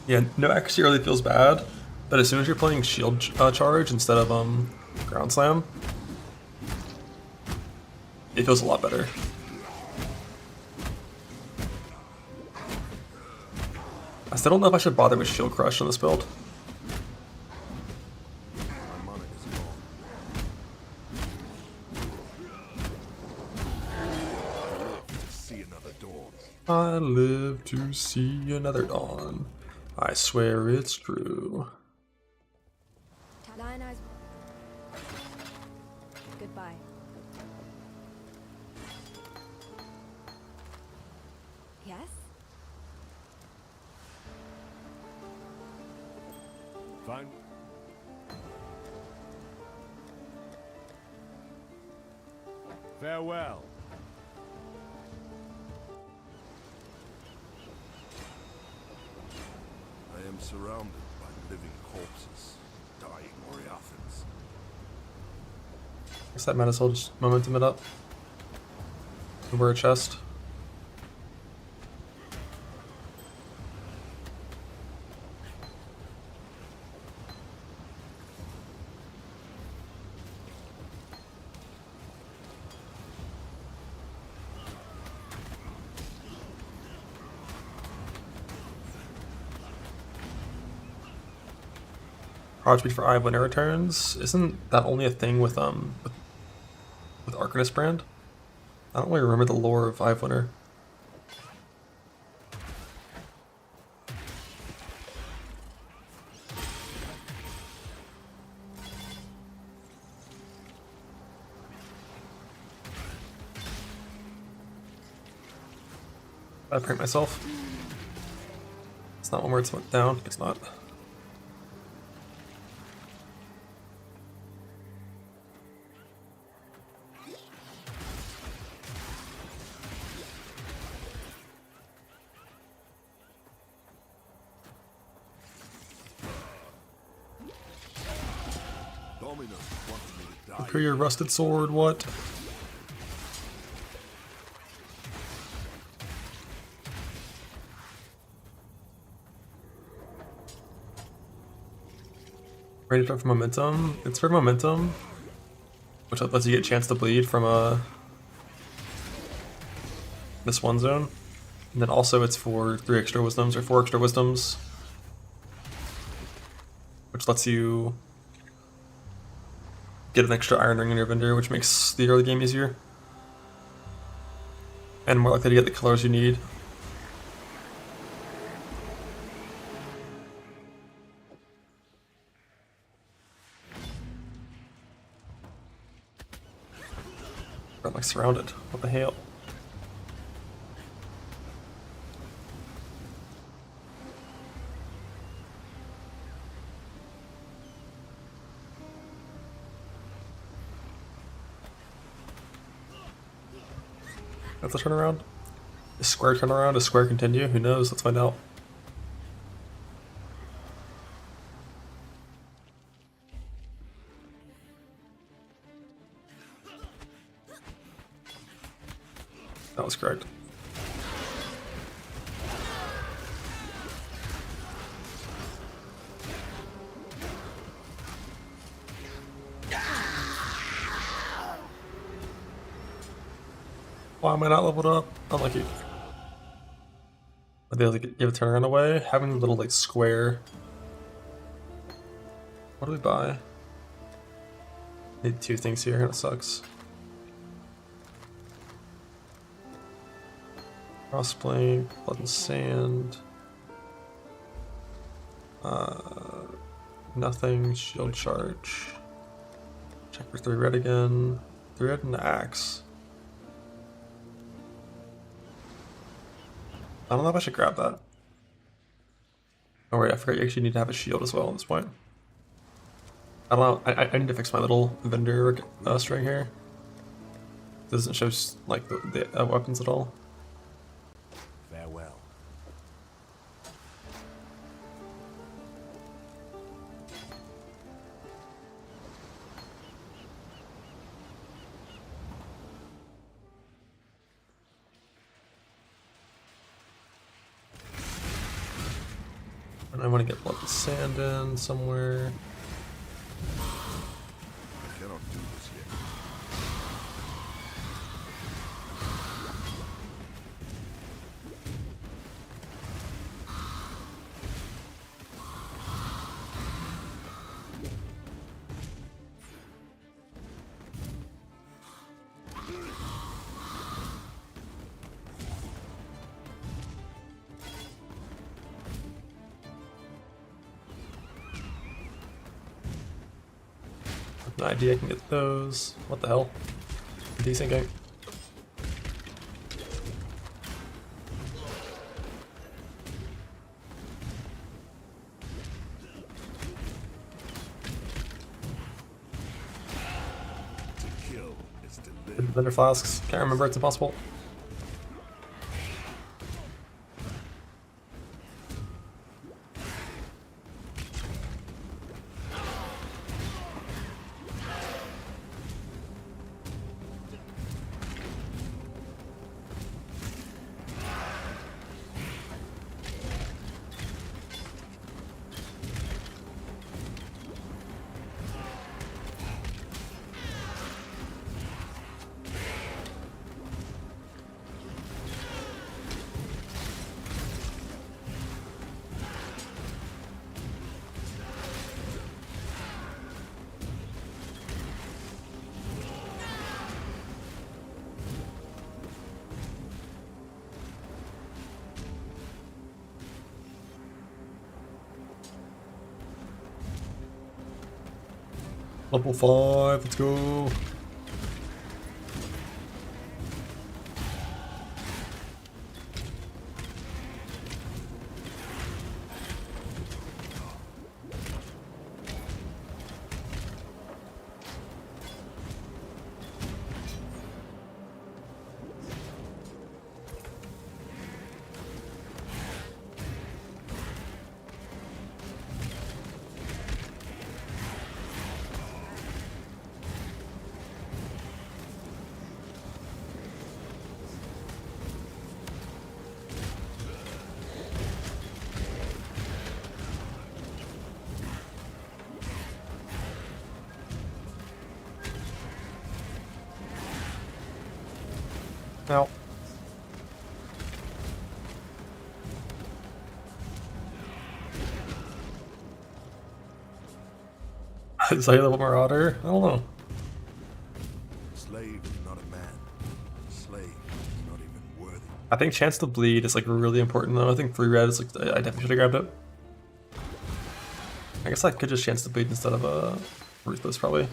Yeah, no accuracy really feels bad, but as soon as you're playing shield charge instead of ground slam, it feels a lot better. I still don't know if I should bother with shield crush on this build. I live to see another dawn. I swear it's true. Lionized. Goodbye. Yes? Fine. Farewell. I am surrounded by living corpses, dying Oriathans. I guess that might as well just momentum it up. Over a chest. Power speed for Eye when it returns. Isn't that only a thing with Arcanist brand? I don't really remember the lore of Eye Winter. I prank myself. It's not one where it's went down. It's not. Prepare your rusted sword, what? Ready for momentum? It's for momentum, which lets you get a chance to bleed from this one zone. And then also it's for 3 extra wisdoms or 4 extra wisdoms, which lets you get an extra iron ring in your vendor, which makes the early game easier. And more likely to get the colors you need. I'm like surrounded. What the hell? That's a turnaround. A square turnaround, a square continue, who knows? Let's find out. That was correct. Why am I not leveled up? Unlucky. Are they able to give a turnaround away? Having a little like square. What do we buy? Need 2 things here, and it sucks. Crossplane, blood and sand. Nothing. Shield charge. Check for 3 red again. 3 red and axe. I don't know if I should grab that. Oh wait, I forgot you actually need to have a shield as well at this point. I don't know, I need to fix my little vendor string here. It doesn't show like the weapons at all. Farewell. And I want to get blood and sand in somewhere. I cannot do this yet. No idea I can get those. What the hell? Decent game. Vendor flasks. Can't remember. It's impossible. Level 5, let's go. Now. Is that a little Marauder? I don't know. Slave is not a man. Slave is not even worthy. I think Chance to Bleed is like really important though. I think 3 red is like, I definitely should have grabbed it. I guess I could just Chance to Bleed instead of Ruthless probably.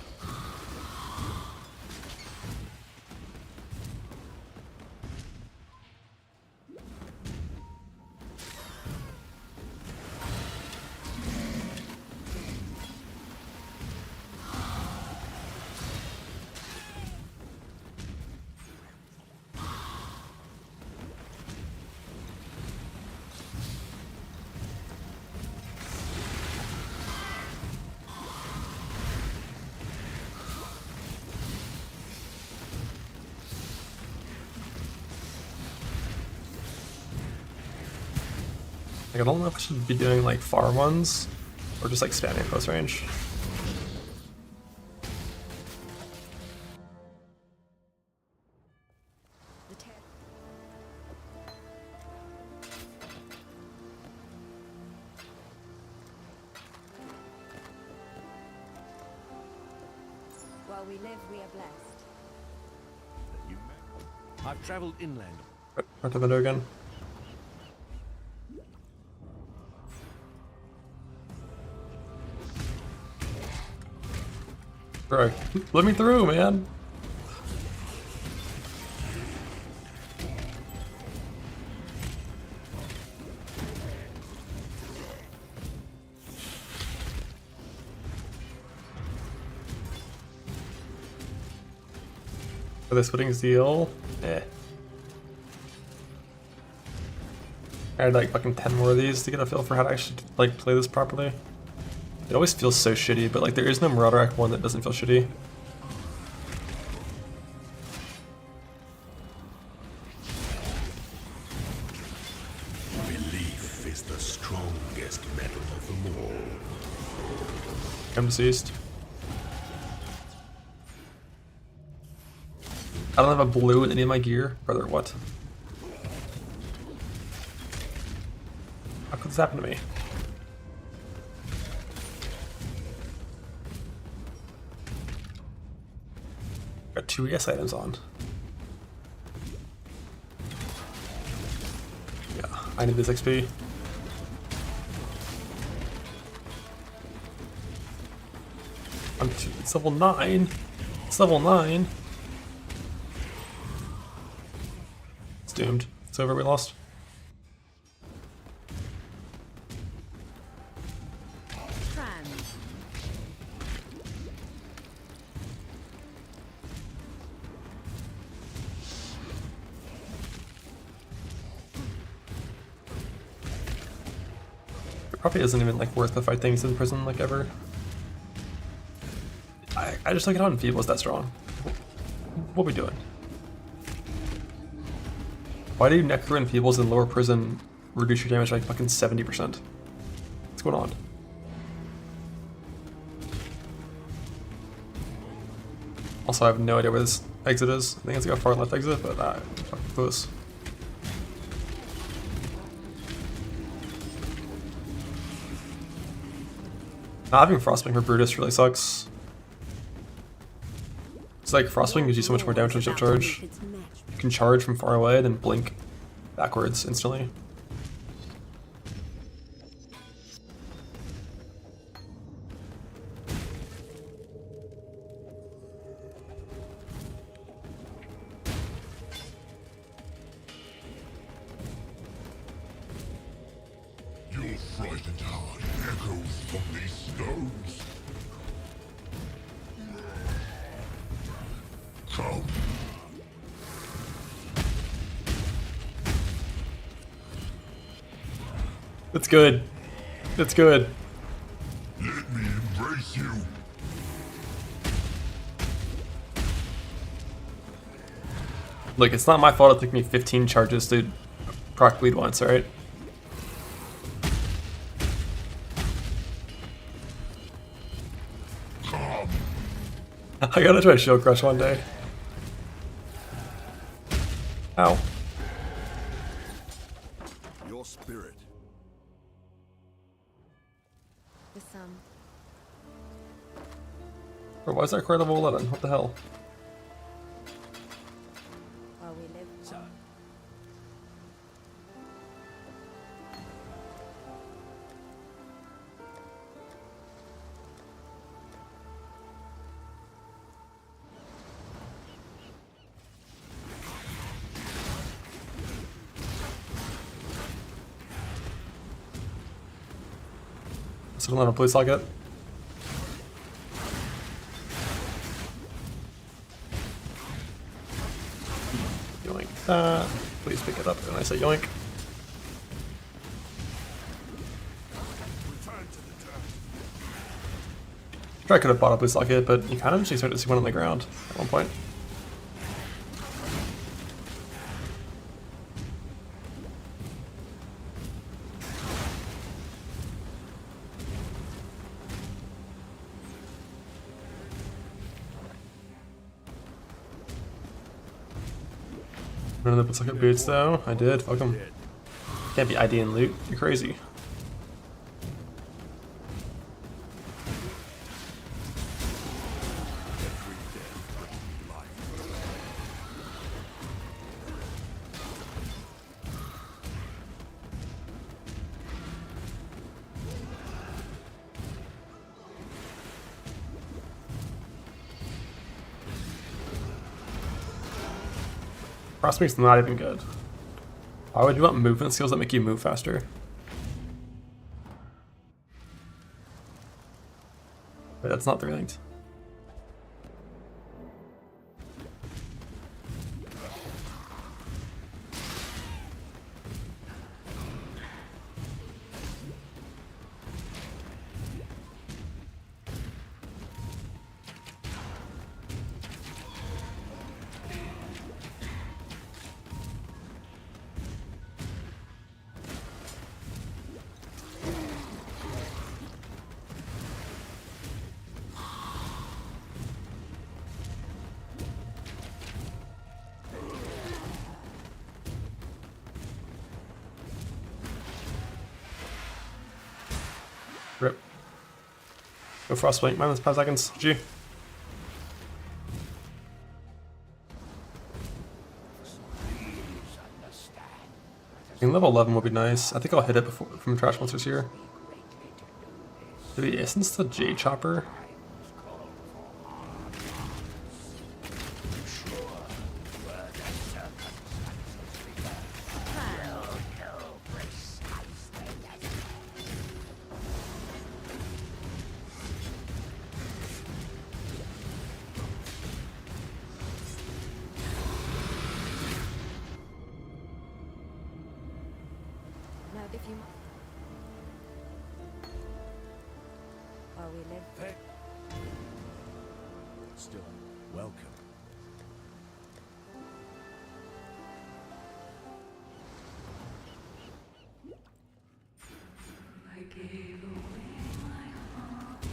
Like, I don't know if I should be doing like far ones or just like spamming close range. While we live, we are blessed. I've traveled inland. Right to the window again. Bro, let me through, man. For this footing seal, eh. I had like fucking 10 more of these to get a feel for how to actually like play this properly. It always feels so shitty, but like there is no Marauder Act 1 that doesn't feel shitty. Belief is the strongest metal of them all. I'm deceased. I don't have a blue in any of my gear. Brother, what? How could this happen to me? Got 2 ES items on. Yeah, I need this XP. It's level 9. It's level 9. It's doomed. It's over, we lost. Probably isn't even like worth the fight things in prison like ever. I just like it how Enfeeble is that strong. What are we doing? Why do Necro Enfeebles in lower prison reduce your damage by fucking 70%? What's going on? Also, I have no idea where this exit is. I think it's like a far left exit, but fucking close. Not having Frostwing for Brutus really sucks. It's like Frostwing gives you so much more damage on ship charge. You can charge from far away, then blink backwards instantly. Your frightened heart echoes from these stones. Come. It's good. It's good. Let me embrace you. Look, it's not my fault it took me 15 charges to proc bleed once, alright? I gotta try Shield Crush one day. Ow. Your spirit. The sun. Bro, why is that card level 11? What the hell? While we live. So don't let a police lock it. Yoink that. Please pick it up when I say yoink. I could have bought a police lock it, but you kind of just started to see one on the ground at one point. None of the Pawtucket boots though. I did. Fuck them. Can't be ID and loot. You're crazy. Frostwing's not even good. Why would you want movement skills that make you move faster? Wait, that's not 3-linked. Rip. Go Frostwing, minus 5 seconds. G. I think level 11 would be nice. I think I'll hit it before from trash monsters here. Maybe Essence the J Chopper. Now, if you While we live. Still, welcome. I gave away my heart.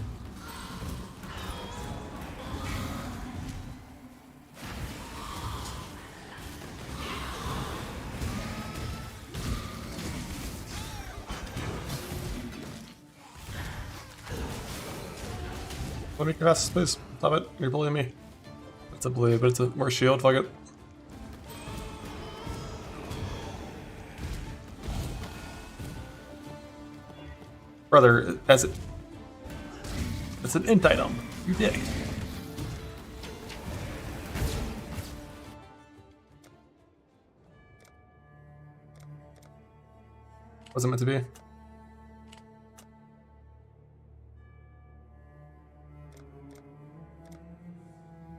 Let me cast, please. Stop it. You're bullying me. It's a blue, but it's a more shield. Fuck it. Brother, as it. It's an int item. You dick. Wasn't meant to be.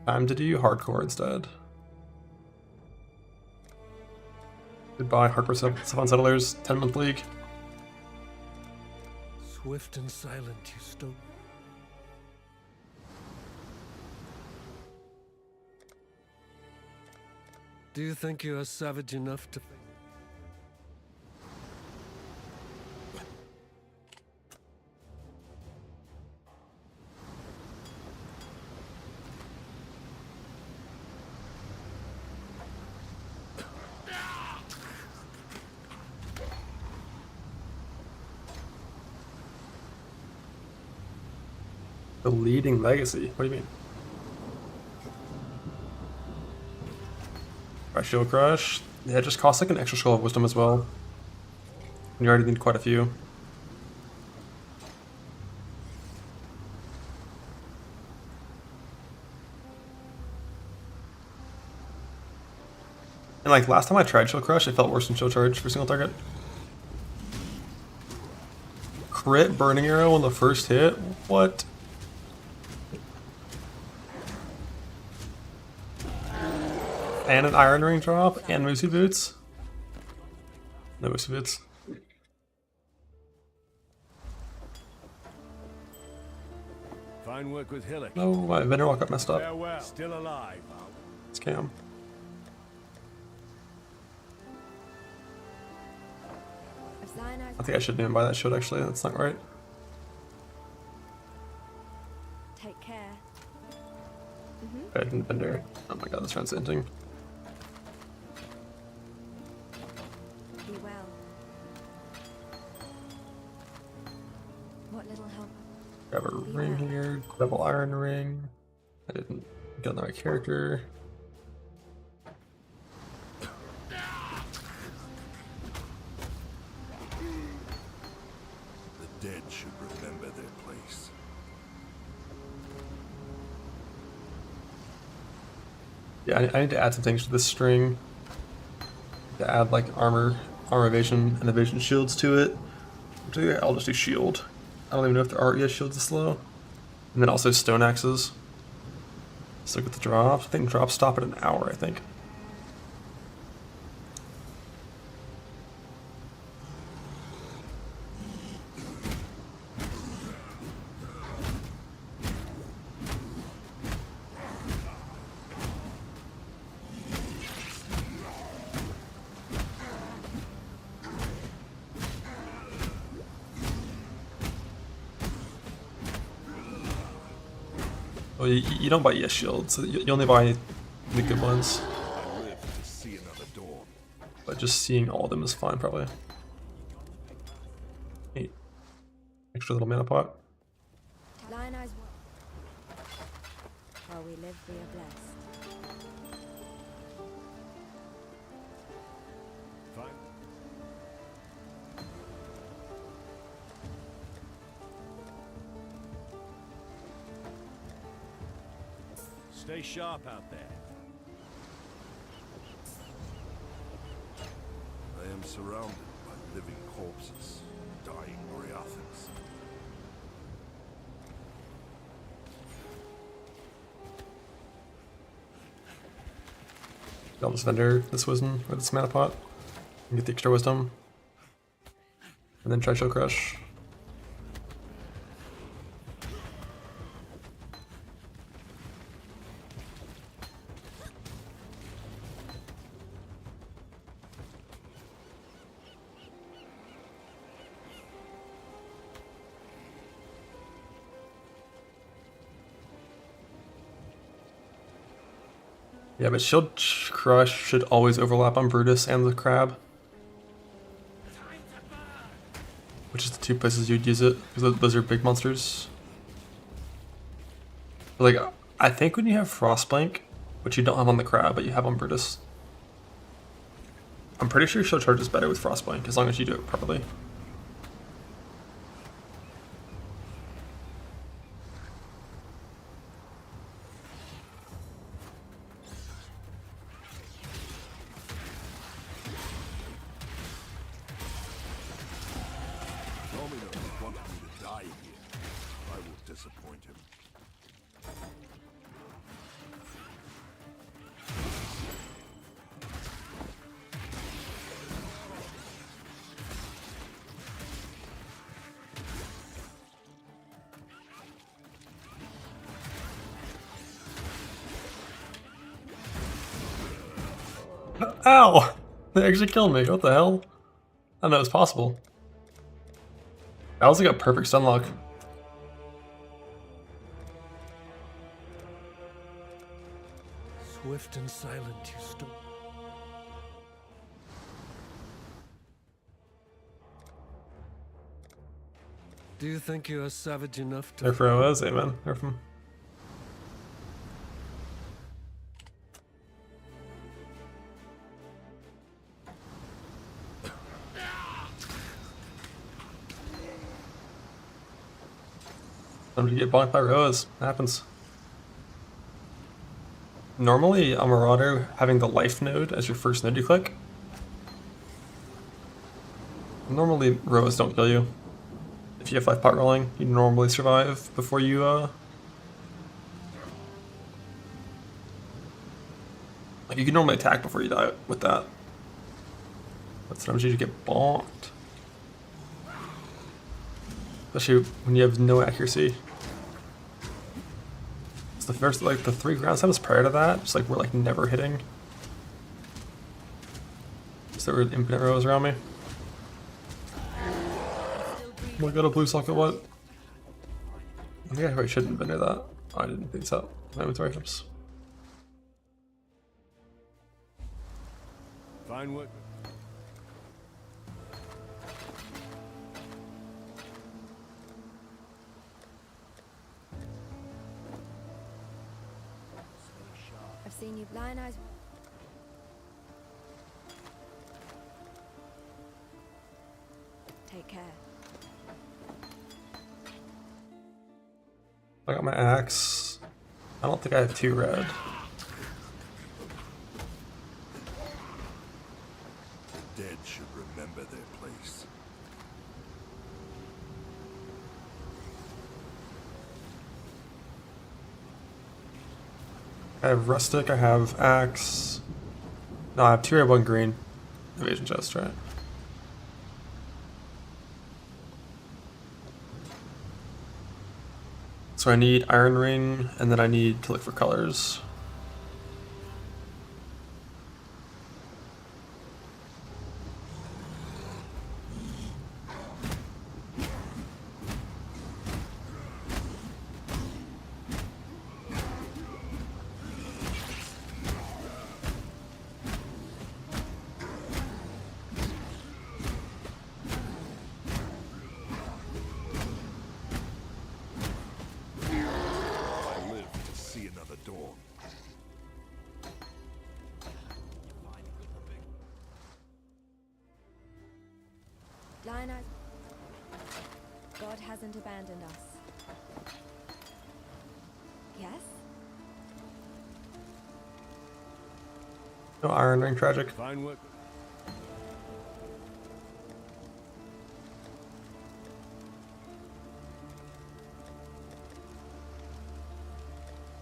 Time to do hardcore instead. Goodbye, hardcore stuff on settlers. 10-month league. Swift and silent, you stone. Do you think you are savage enough to... The leading legacy? What do you mean? Alright, Shield Crush. Yeah, it just costs like an extra Skull of Wisdom as well. And you already need quite a few. And like last time I tried Shield Crush, it felt worse than Shield Charge for single target. Crit Burning Arrow on the first hit? What? And an Iron Ring drop, and Moosey Boots. No Moosey Boots. Fine work with Hillock. No, my vendor walk got messed up. Farewell. Still alive. Scam. I think I shouldn't even buy that shield actually, that's not right. Take care. Bad vendor. Oh my god, this round's ending. Be well. What little help? Grab a ring here, double iron ring. I didn't get on the right character. The dead should remember their place. Yeah, I need to add some things to this string. To add like armor evasion, and evasion shields to it. I'll just do shield. I don't even know if there are yet shields this slow. And then also stone axes. Let's look at the drops. I think drops stop at an hour, I think. Well, you don't buy yes shields, you only buy the good ones. I live to see another dawn. But just seeing all of them is fine, probably. 8. Extra little mana pot. Lionize one. While we live, we are blessed. Fine. Stay sharp out there. I am surrounded by living corpses, dying Moriathans. I'll just vendor this wisdom or this mana pot and get the extra wisdom. And then try Chill Crush. Yeah, but Shield Crush should always overlap on Brutus and the Crab. Which is the two places you'd use it, because those are big monsters. Like, I think when you have Frostbank, which you don't have on the Crab, but you have on Brutus, I'm pretty sure Shield Charge is better with Frostbank, as long as you do it properly. Domino wants me to die here. I will disappoint him. Ow! They actually killed me. What the hell? I didn't know it was possible. That was like a perfect stun lock. Swift and silent you stood. Do you think you are savage enough to... Nerf for OS, man. Nerf him. I'm gonna get bonked by Rose. That happens. Normally, a Marauder having the life node as your first node you click. Normally, Rose don't kill you. If you have 5 pot rolling, you normally survive before you, like, you can normally attack before you die with that. But sometimes you just get bonked. Especially when you have no accuracy. It's the first, like, the 3 ground times prior to that, just like, we're like never hitting. So there were infinite rows around me. Oh my god, a blue socket, what? I think I probably shouldn't have been near that. Oh, I didn't think so. My inventory tips. Fine work. I've seen you blind eyes. Take care. I got my axe. I don't think I have 2 red. The dead should remember their place. I have rustic, I have axe. No, I have 2 red, 1 green. Evasion chest, right? So I need iron ring, and then I need to look for colors. I live to see another dawn. Blind eyes. God hasn't abandoned us. Yes? No iron ring, tragic. Fine work.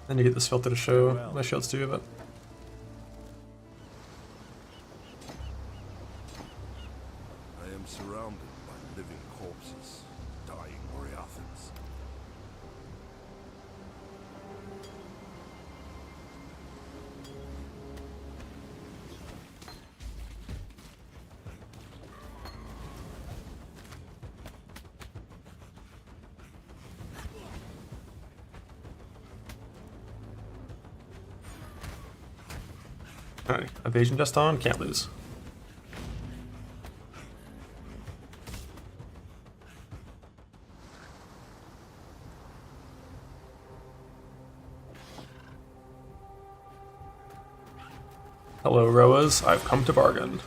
Then you get this filter to show my shields too, but I am surrounded by living corpses, dying Moriathans. Alright, evasion just on, can't lose. Hello, Roas. I've come to bargain.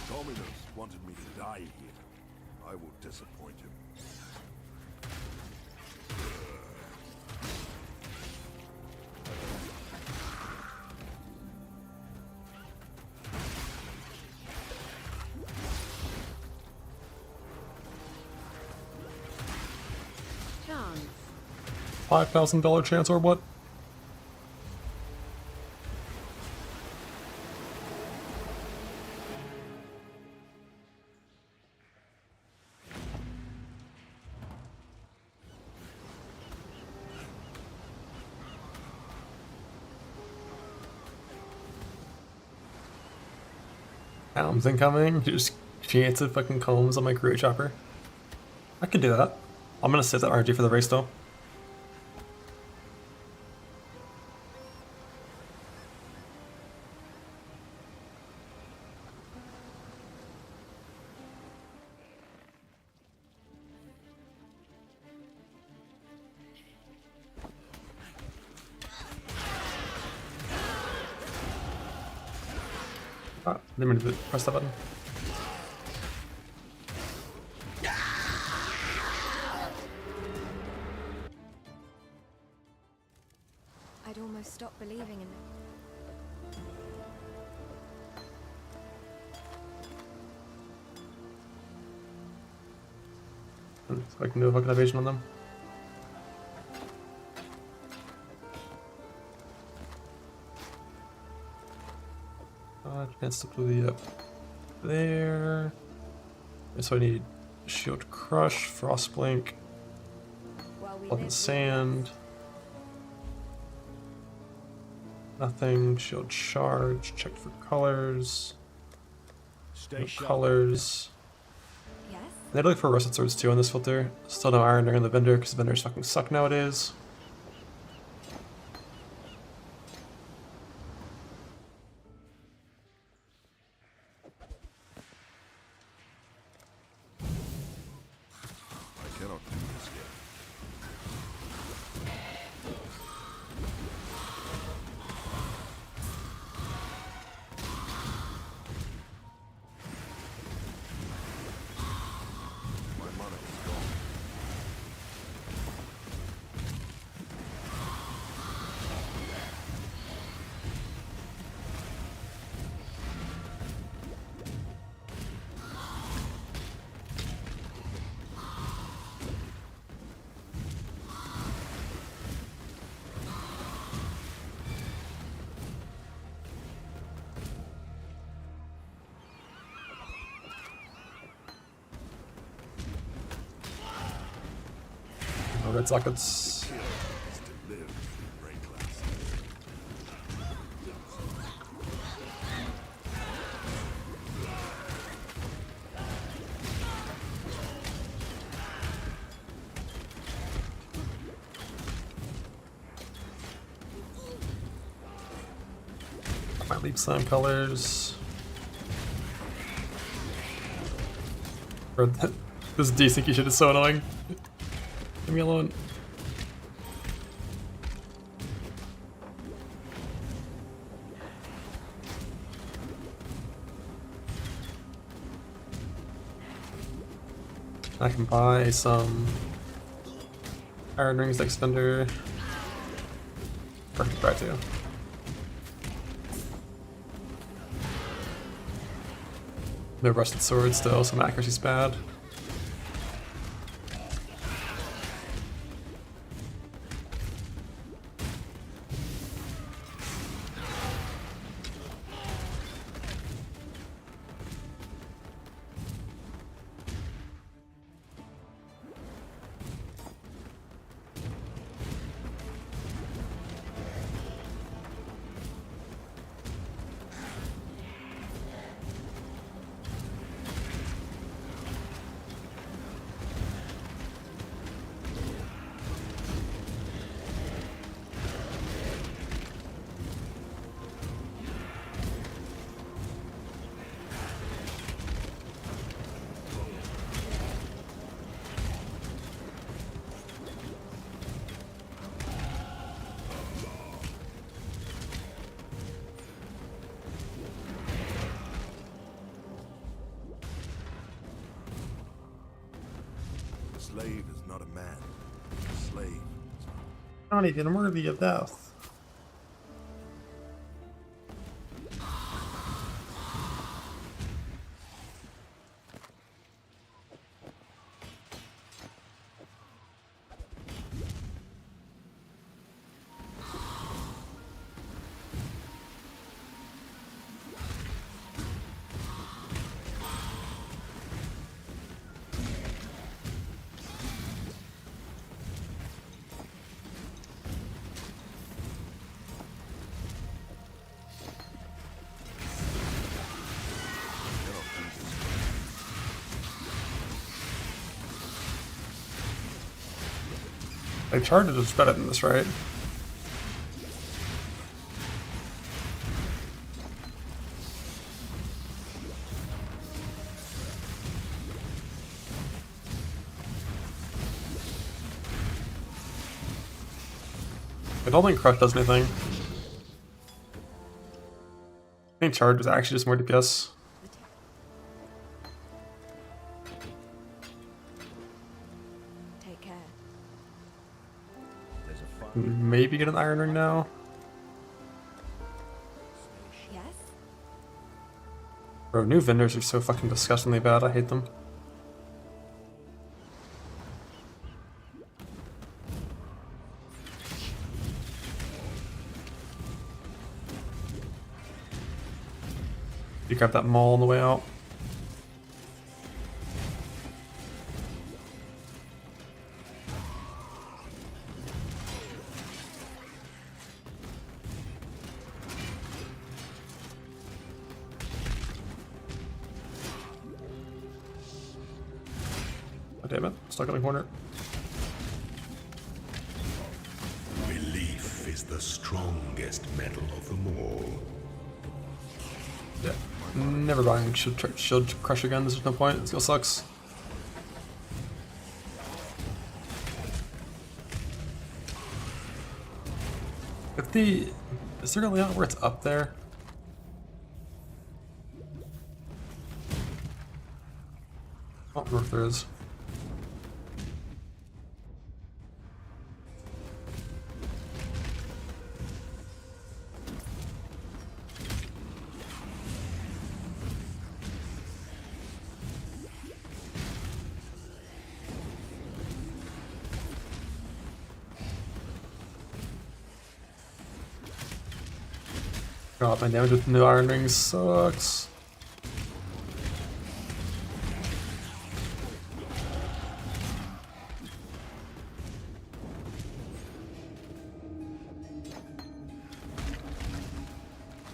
Dominus wanted me to die here. I will disappoint him. Chance. $5,000 chance or what? Helms incoming. Just chance of fucking combs on my career chopper. I could do that. I'm gonna save that RG for the race though. Ah, didn't mean to press that button. I'd almost stopped believing in it. So I can do a fucking evasion on them. Chance to blue up there. So I need shield crush, frost blink, blood and sand. Nothing. Shield charge. Check for colors. No colors. Yes? They look for rusted swords too on this filter. Still no iron in the vendor because vendors fucking suck nowadays. I cannot do this yet. My mana is gone. No red sockets. Kill is to live in brain class. Might leave some colors. Or this desyncy shit is so annoying. Leave me alone. I can buy some Iron Rings Extender. Perfect, try to. No rusted sword still, some accuracy's bad. slave is not a man. A slave. Not even worthy of death. They charted is better than this, right? I don't think Crush does anything. I think Charge is actually just more DPS. Take care. Maybe get an Iron Ring now. Yes? Bro, new vendors are so fucking disgustingly bad. I hate them. You grab that maul on the way out. Oh, damn it, stuck in the corner. Belief is the strongest metal of them all. Yeah. Never buying shield crush again, there's no point, it still sucks. If the... Is there a layout where it's up there? I don't know if there is. God, my damage with the new Iron Rings sucks.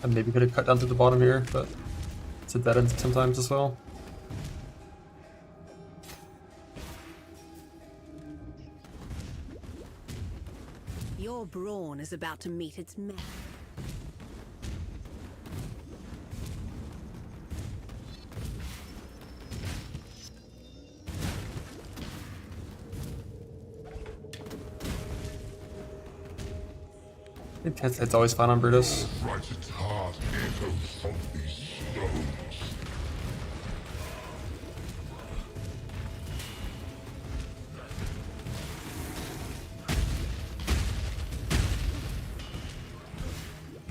I maybe could have cut down to the bottom here, but it's a dead end sometimes as well. Your brawn is about to meet its match. It's always fun on Brutus. Its heart echoes of these stones.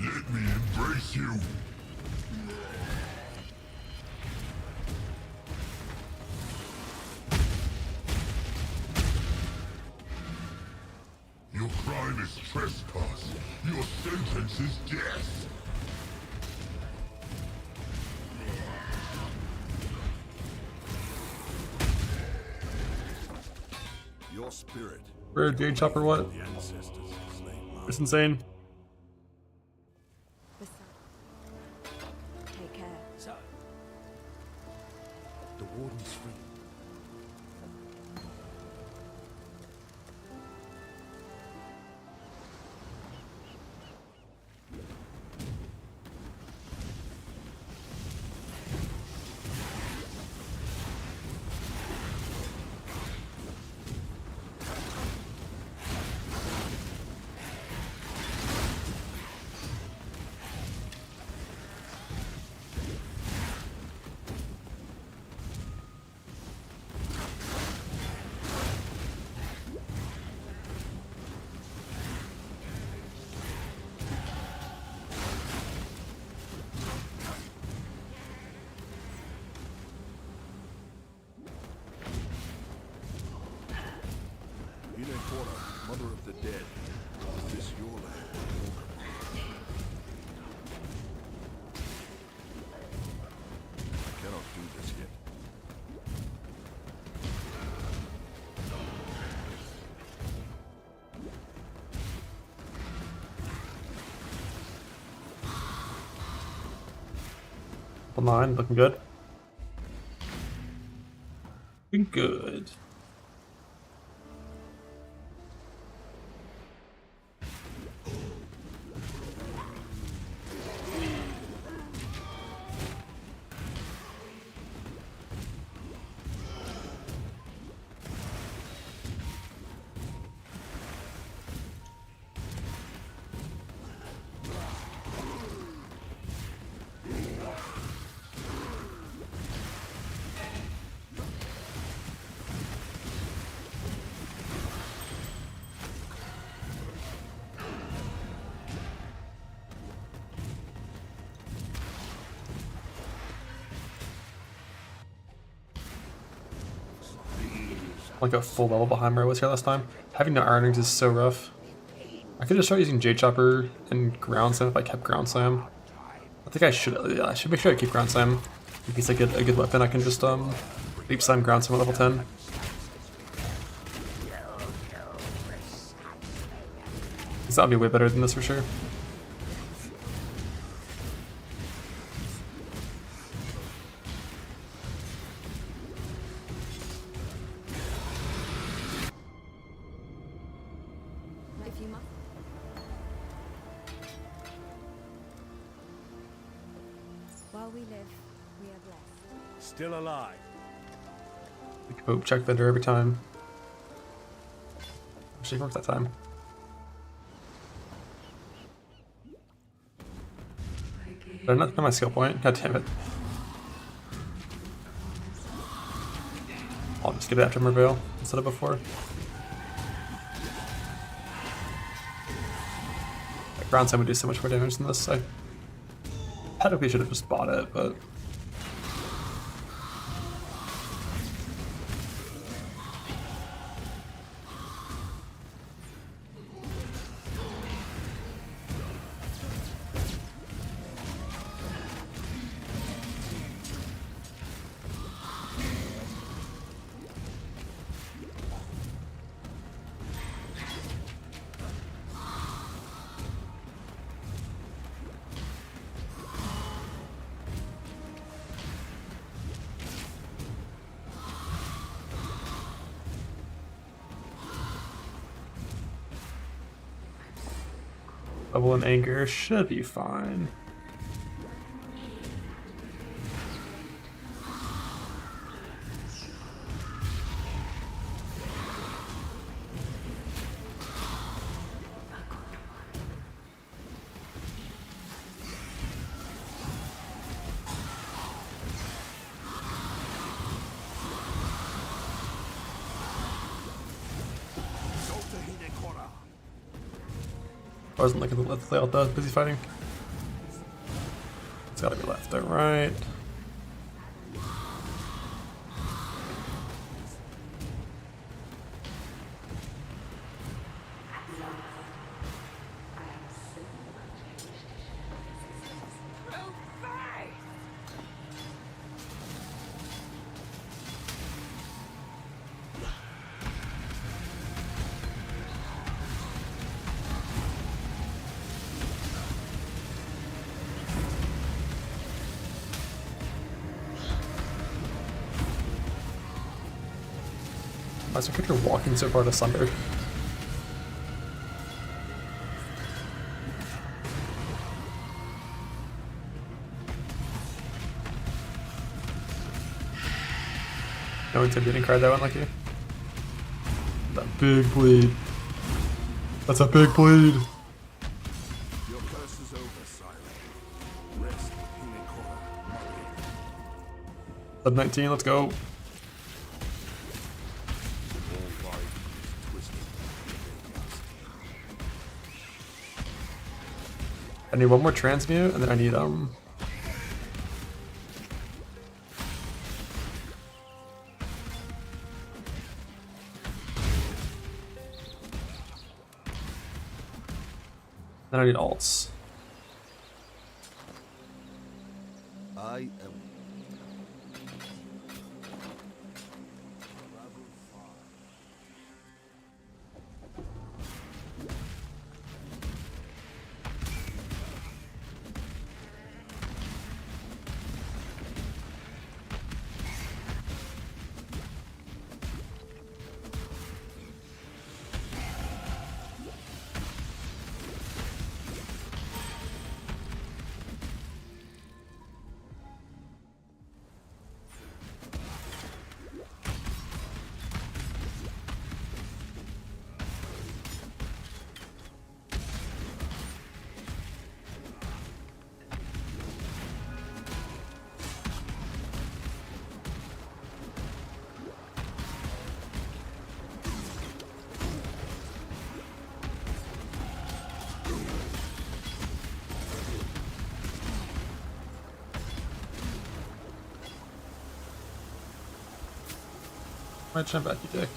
Let me embrace you. Your crime is trespass. Your sentence is death. Your spirit. Rare Jade Chopper, what? The ancestors enslaved mine. It's insane. Take care. So, the warden's free. Hinekora, mother of the dead. Is this your land? I cannot do this yet. Level 9, looking good. Looking good. Like a full level behind where I was here last time. Having no ironings is so rough. I could just start using Jade Chopper and Ground Slam if I kept Ground Slam. I think I should. Yeah, I should make sure I keep Ground Slam. In case I get a good weapon, I can just Leap Slam Ground Slam at level 10. Because that would be way better than this for sure. If you must. While we live, we are blessed. Still alive. Oh, check vendor every time. Actually worked that time. Did I not get my skill point? God damn it. I'll just get it after Merveil instead of before. Like, Ground Slam would do so much more damage than this. I technically should have just bought it, but level in anger should be fine. I wasn't looking at the layout though, I was busy fighting. It's gotta be left or right. Why is my character walking so far asunder? No intimidating card that one, like you? That big bleed. That's a big bleed. Your curse is over, Silent. Rest, Hinekora, Sub 19, let's go. I need one more transmute, and then I need Then I need alts. I am. Right, jump back, you dick.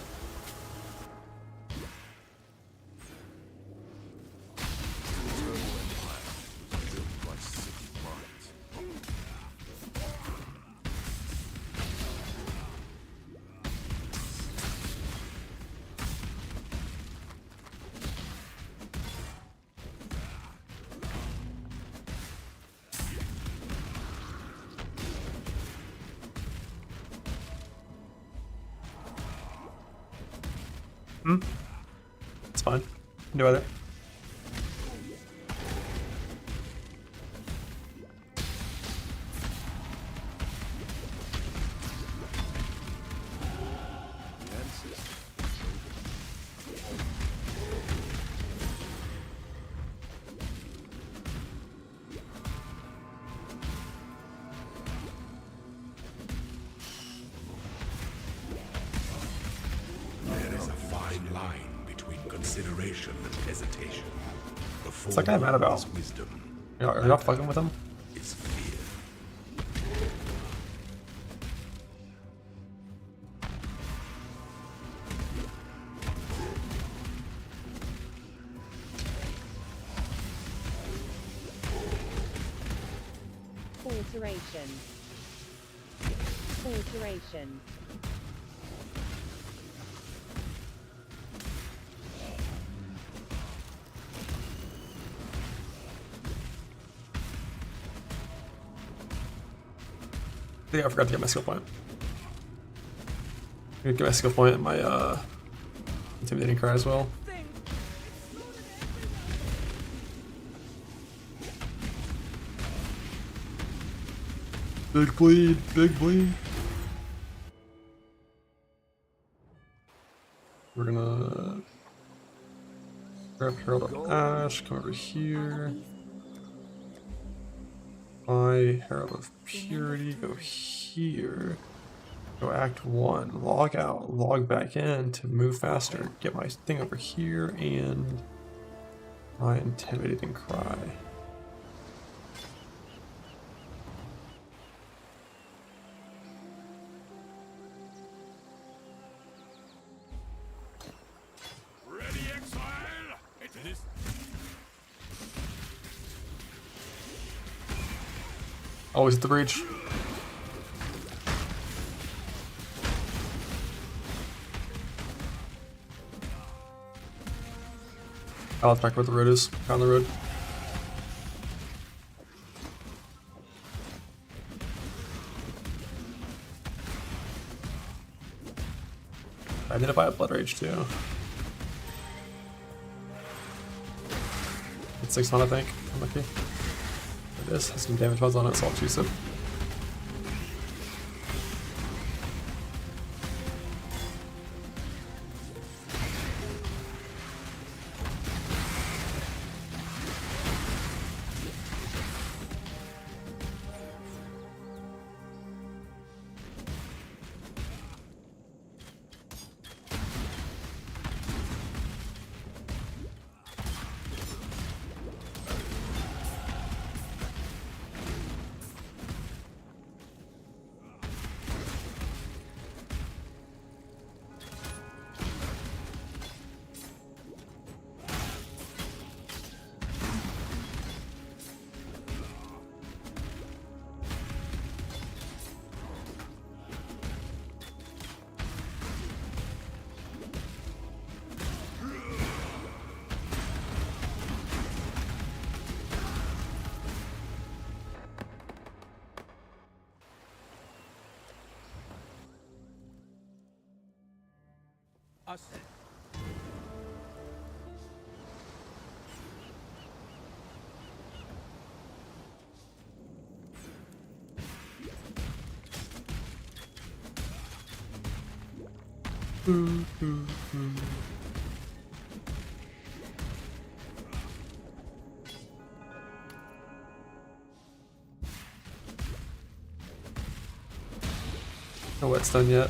It's fine. Do either. There is a fine line between consideration and hesitation. What's that guy mad about? Wisdom Are you not fucking with him? is fear. Alteration. Alteration. Yeah, I forgot to get my skill point. I'm gonna get my skill point and my intimidating cry as well. Big bleed, big bleed. We're gonna grab Herald of Ash, come over here. Buy Herald of Purity, go here. Go Act 1, log out, log back in to move faster. Get my thing over here and my intimidating cry. Ready, Exile? It is. Always at the breach. I'll back where the road is. Down the road. I need to buy a Blood Rage too. It's 6 on, I think. I'm lucky. It is. Has some damage buds on it, so I'll choose it. Us. No whetstone yet.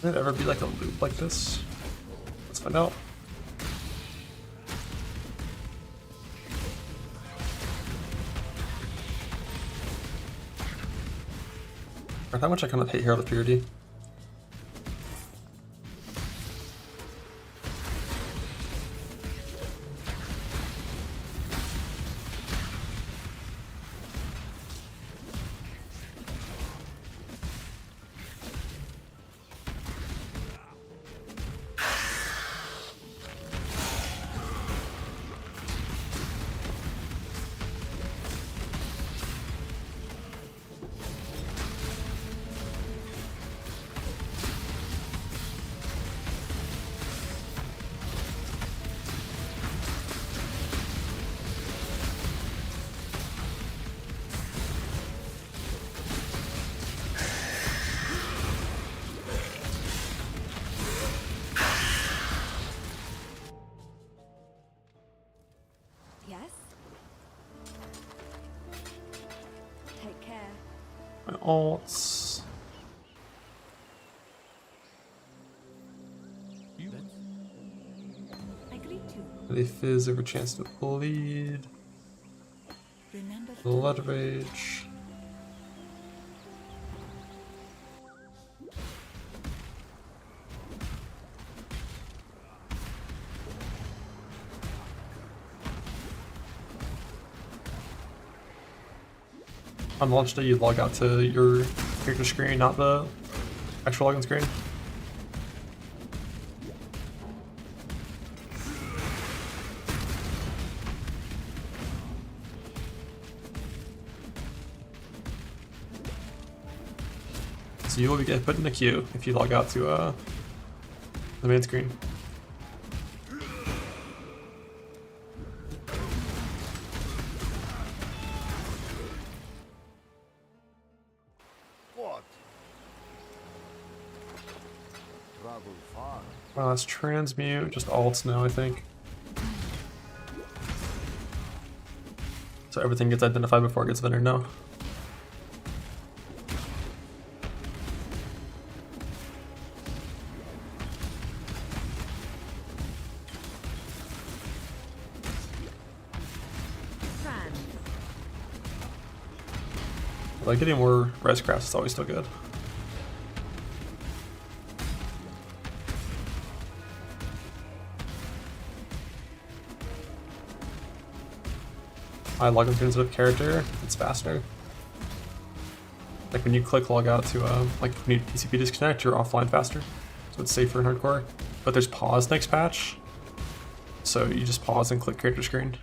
Would it ever be like a loop like this? Let's find out. Or how much I kind of hate Herald of Purity. Yes? Take care. My alts. I greet you. They fizz every chance to bleed. Remember Blood Rage. On launch day, you log out to your character screen, not the actual login screen. So you will get put in the queue if you log out to the main screen. What? Travel far. Wow, that's transmute, just alts now, I think. So everything gets identified before it gets vendor now. Like getting more res crafts is always still good. I log into with character, it's faster. Like when you click log out to like when you TCP disconnect, you're offline faster. So it's safer in hardcore. But there's pause next patch. So you just pause and click character screen.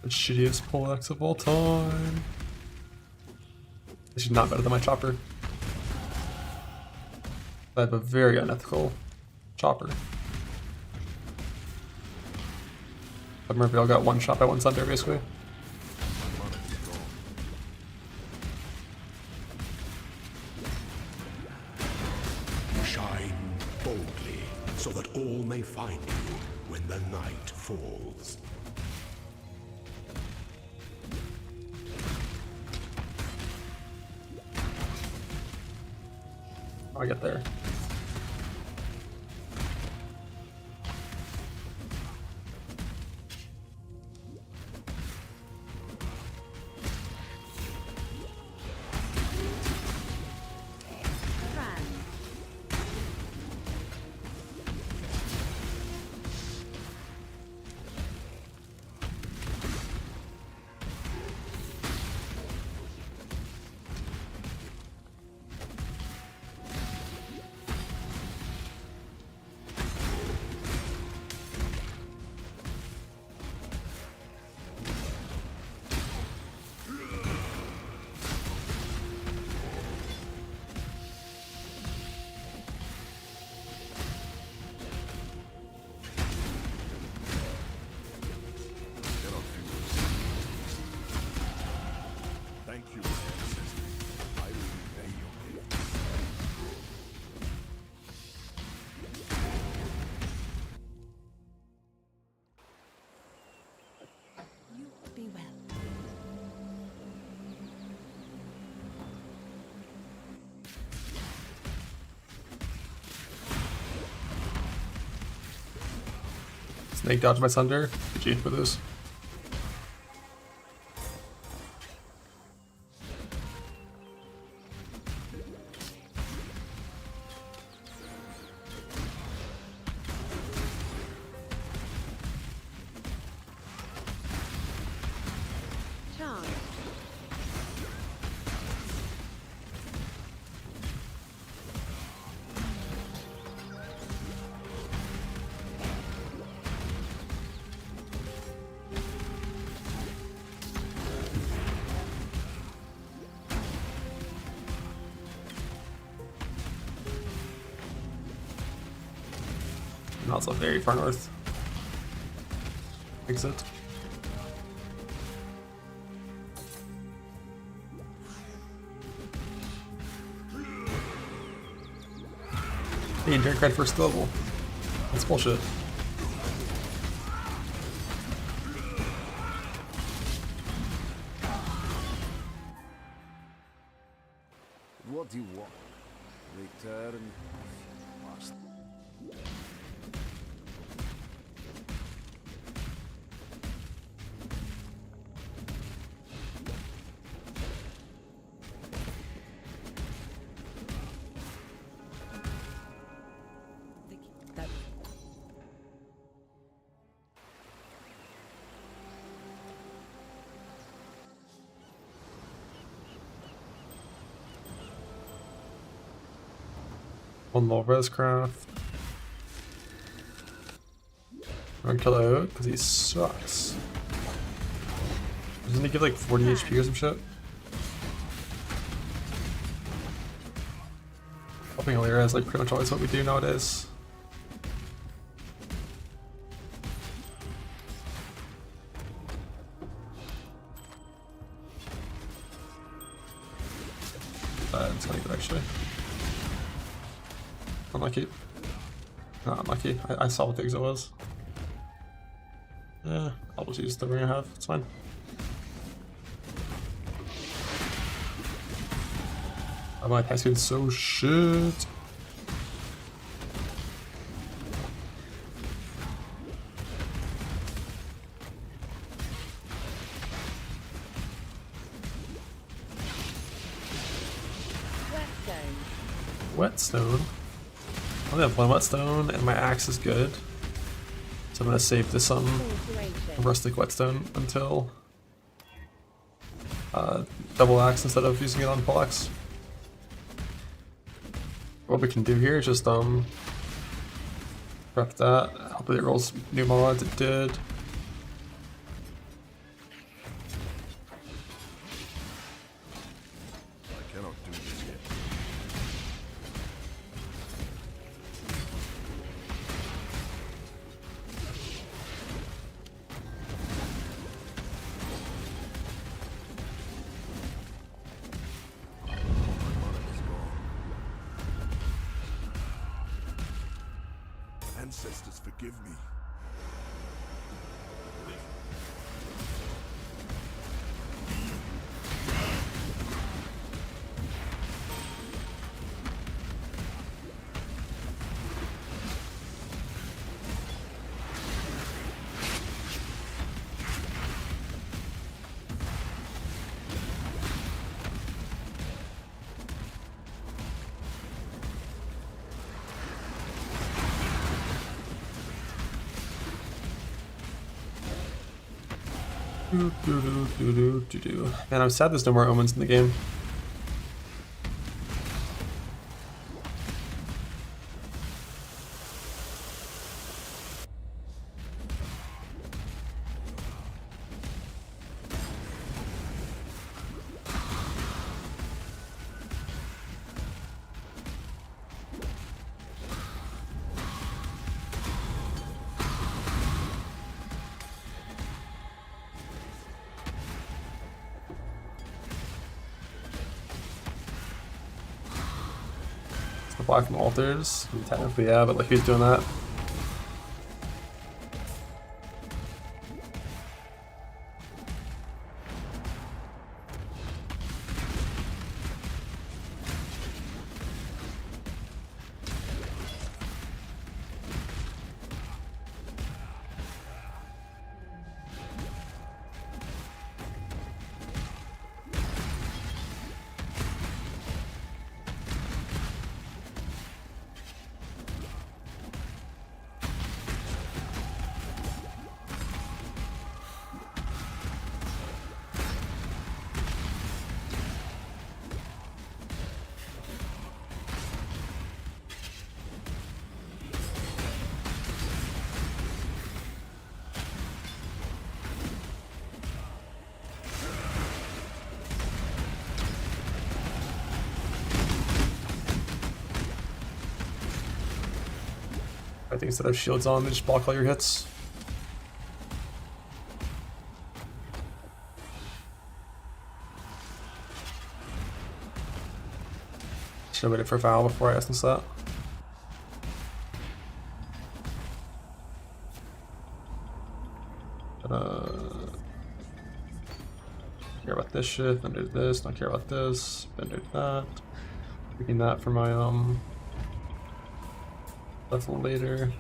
The shittiest pull X of all time. This is not better than my chopper. I have a very unethical chopper. But Murphy all got one shot by one thunder basically. Shine boldly so that all may find you when the night falls. I get there. Snake dodge my thunder. GG for this. Charge. Not so very far north. Exit. Hey, Drake red first level. That's bullshit. What do you want? Return. Must. That One more Rescraft. I'm gonna kill out because he sucks. Doesn't he give like 40 HP or some shit? Helping Alira is like pretty much always what we do nowadays. It's gonna good actually. Unlucky. Not unlucky. I saw what the exit was. Yeah, I'll just use the ring I have. It's fine. Oh, my attack speed is so shit. Whetstone. I only have one whetstone and my axe is good. So I'm gonna save this rustic whetstone until double axe instead of using it on full axe. What we can do here is just prep that. Hopefully it rolls new mods. It did. I cannot do this yet. Ancestors, forgive me. Man, I'm sad there's no more omens in the game. Block from altars. Technically, yeah, but like who's doing that? I think instead of shields on, they just block all your hits. Should have waited for Val before I asked this that. Care about this shit, then do this, don't care about this, then do that. Picking that for my level later.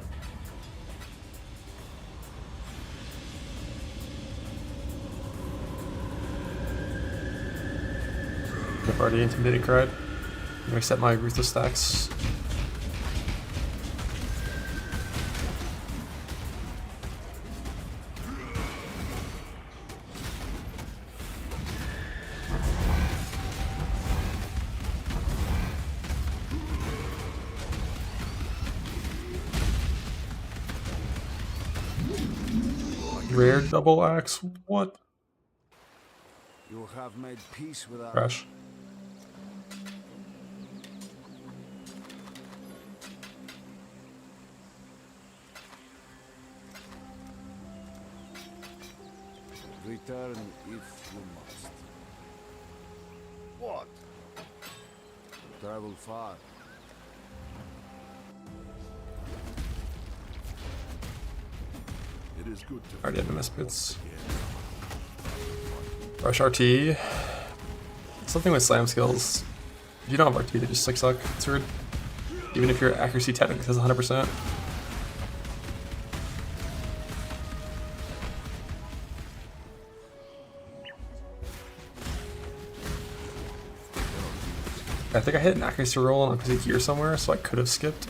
I've already intimidated cried. I'm gonna set my ruthless stacks. Rare double axe, what? You have made peace with us. Crash. Return if you must. What? Travel far. It is good to Already have MS bits. Rush RT. Something with slam skills. If you don't have RT, they just suck. It's weird. Even if your accuracy technically says 100%. I think I hit an accuracy roll on a gear somewhere, so I could have skipped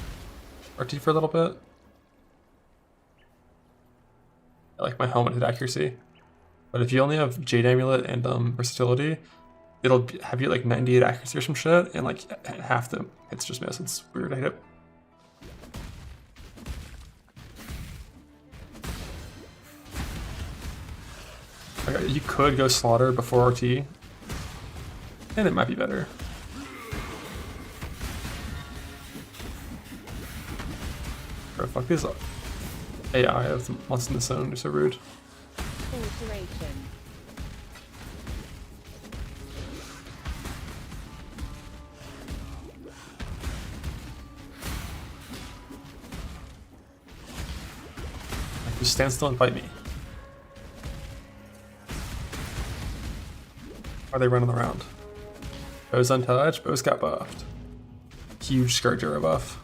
RT for a little bit. I like my helmet hit accuracy. But if you only have Jade Amulet and versatility, it'll have you like 98 accuracy or some shit, and like half the hits just miss. It's weird, I hate it. Okay, you could go Slaughter before RT, and it might be better. Bro, fuck these AI of the monsters in the zone, they're so rude. Alteration. Like, just stand still and fight me. Are they running around? Bo's untouched, Bo's got buffed. Huge Scourger buff.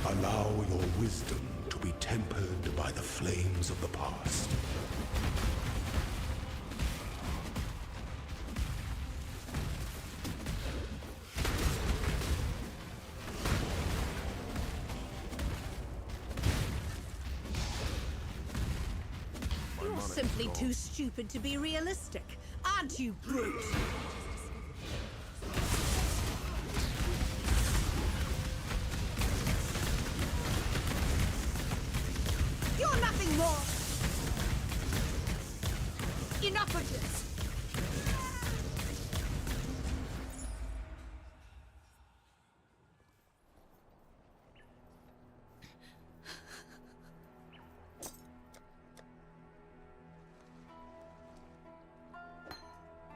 Allow your wisdom to be tempered by the flames of the past. You're simply too stupid to be realistic, aren't you, brute? You're nothing more. Enough of this.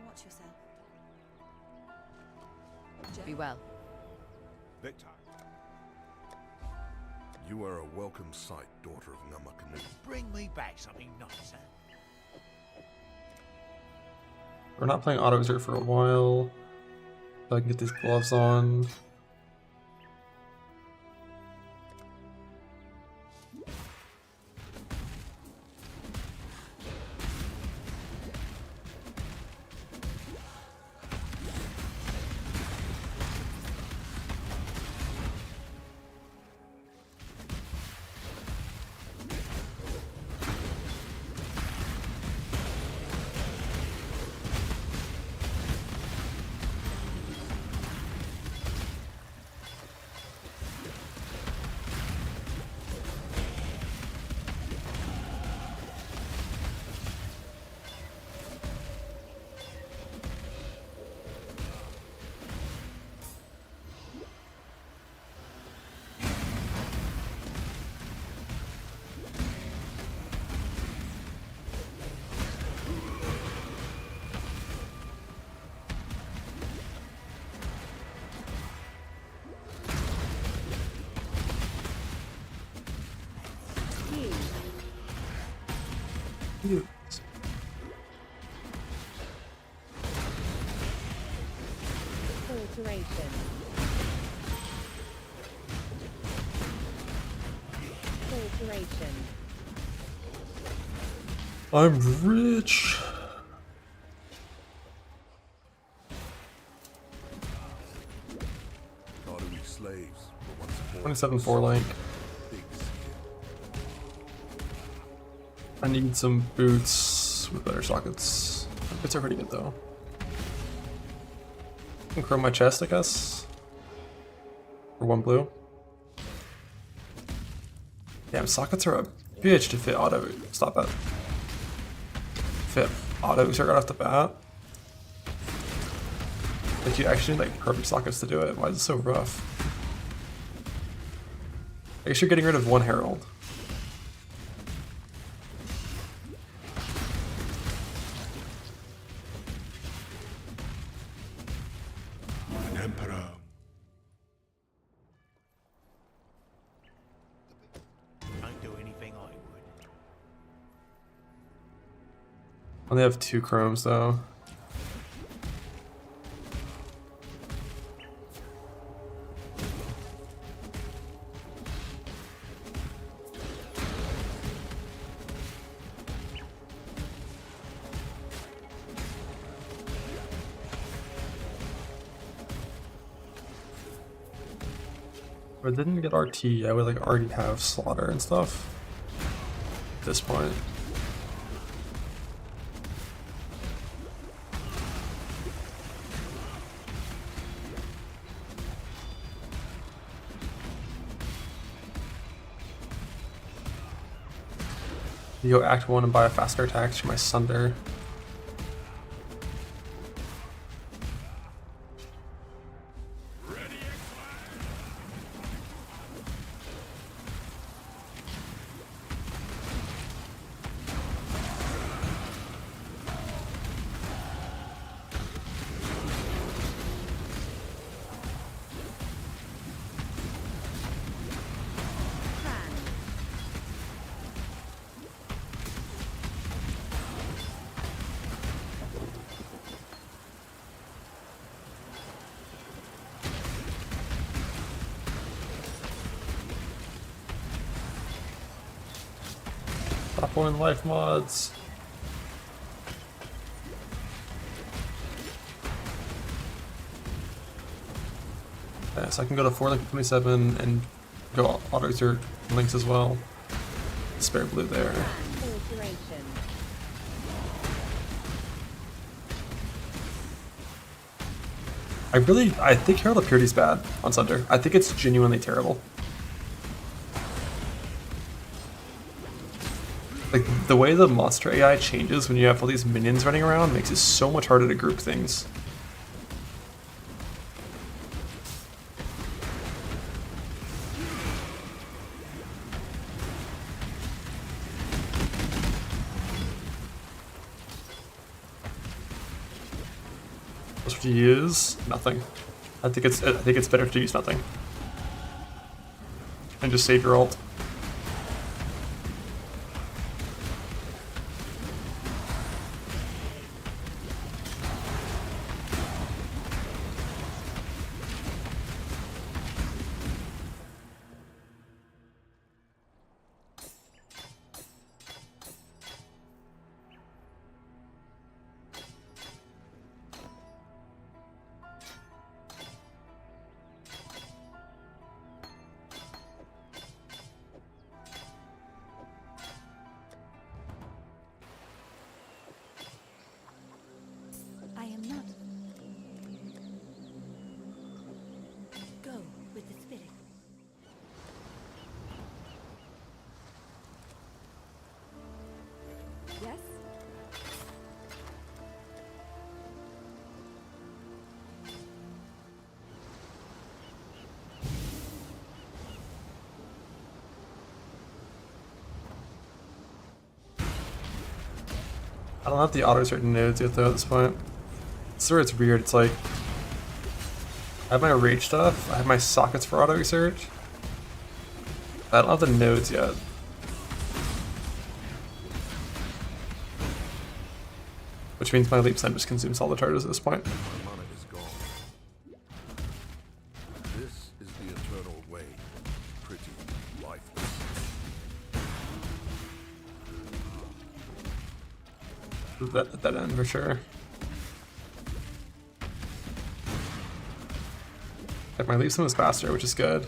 Watch yourself. Be well. Victor. You are a welcome sight, daughter of Namakanu. Bring me back something nicer. We're not playing auto reserve for a while. So I can get these gloves on. Filtration. Filtration. I'm rich. Thought we slaves, but once born 27 4 link. big skin. I need some boots with better sockets. Boots are pretty good though. I can chrome my chest, I guess. For 1 blue. Damn, sockets are a bitch to fit auto. Stop that. Fit auto right off the bat. Like you actually need like perfect sockets to do it. Why is it so rough? I guess you're getting rid of 1 herald. An emperor. I'd do anything I would. Only have 2 chromes though. If I didn't get RT, I would like already have slaughter and stuff at this point. You go Act 1 and buy a faster attack to my Sunder. Top 1 life mods. Yeah, so I can go to 4 link 27 and go auto exert links as well. Spare blue there. Filtration. I think Herald of Purity is bad on Sunder. I think it's genuinely terrible. Like, the way the monster AI changes when you have all these minions running around makes it so much harder to group things. What to use? Nothing. I think it's better to use nothing. And just save your ult. I am not. Go with the spirit. Yes? I don't have the auto certain nodes yet though at this point. This is where it's weird. It's like I have my rage stuff, I have my sockets for auto research. I don't have the nodes yet. Which means my leap sign just consumes all the charges at this point. that end for sure. Like my leap swim is faster, which is good.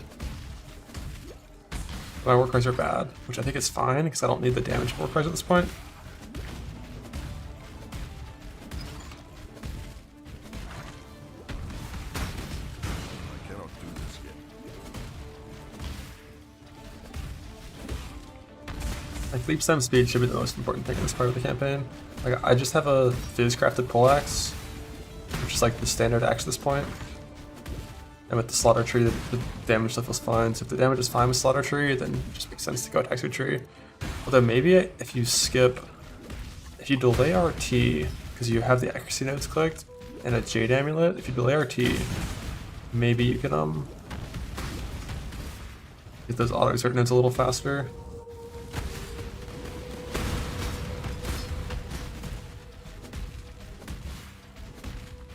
My work cries are bad, which I think is fine because I don't need the damage work cries at this point. I cannot do this yet. Like leap stem speed should be the most important thing in this part of the campaign. Like I just have a fizz crafted poleaxe, which is like the standard axe at this point. And with the slaughter tree, the damage stuff was fine. So if the damage is fine with slaughter tree, then it just makes sense to go attack with tree. Although maybe if you delay RT, because you have the accuracy nodes clicked, and a Jade amulet, if you delay RT, maybe you can get those auto exert nodes a little faster.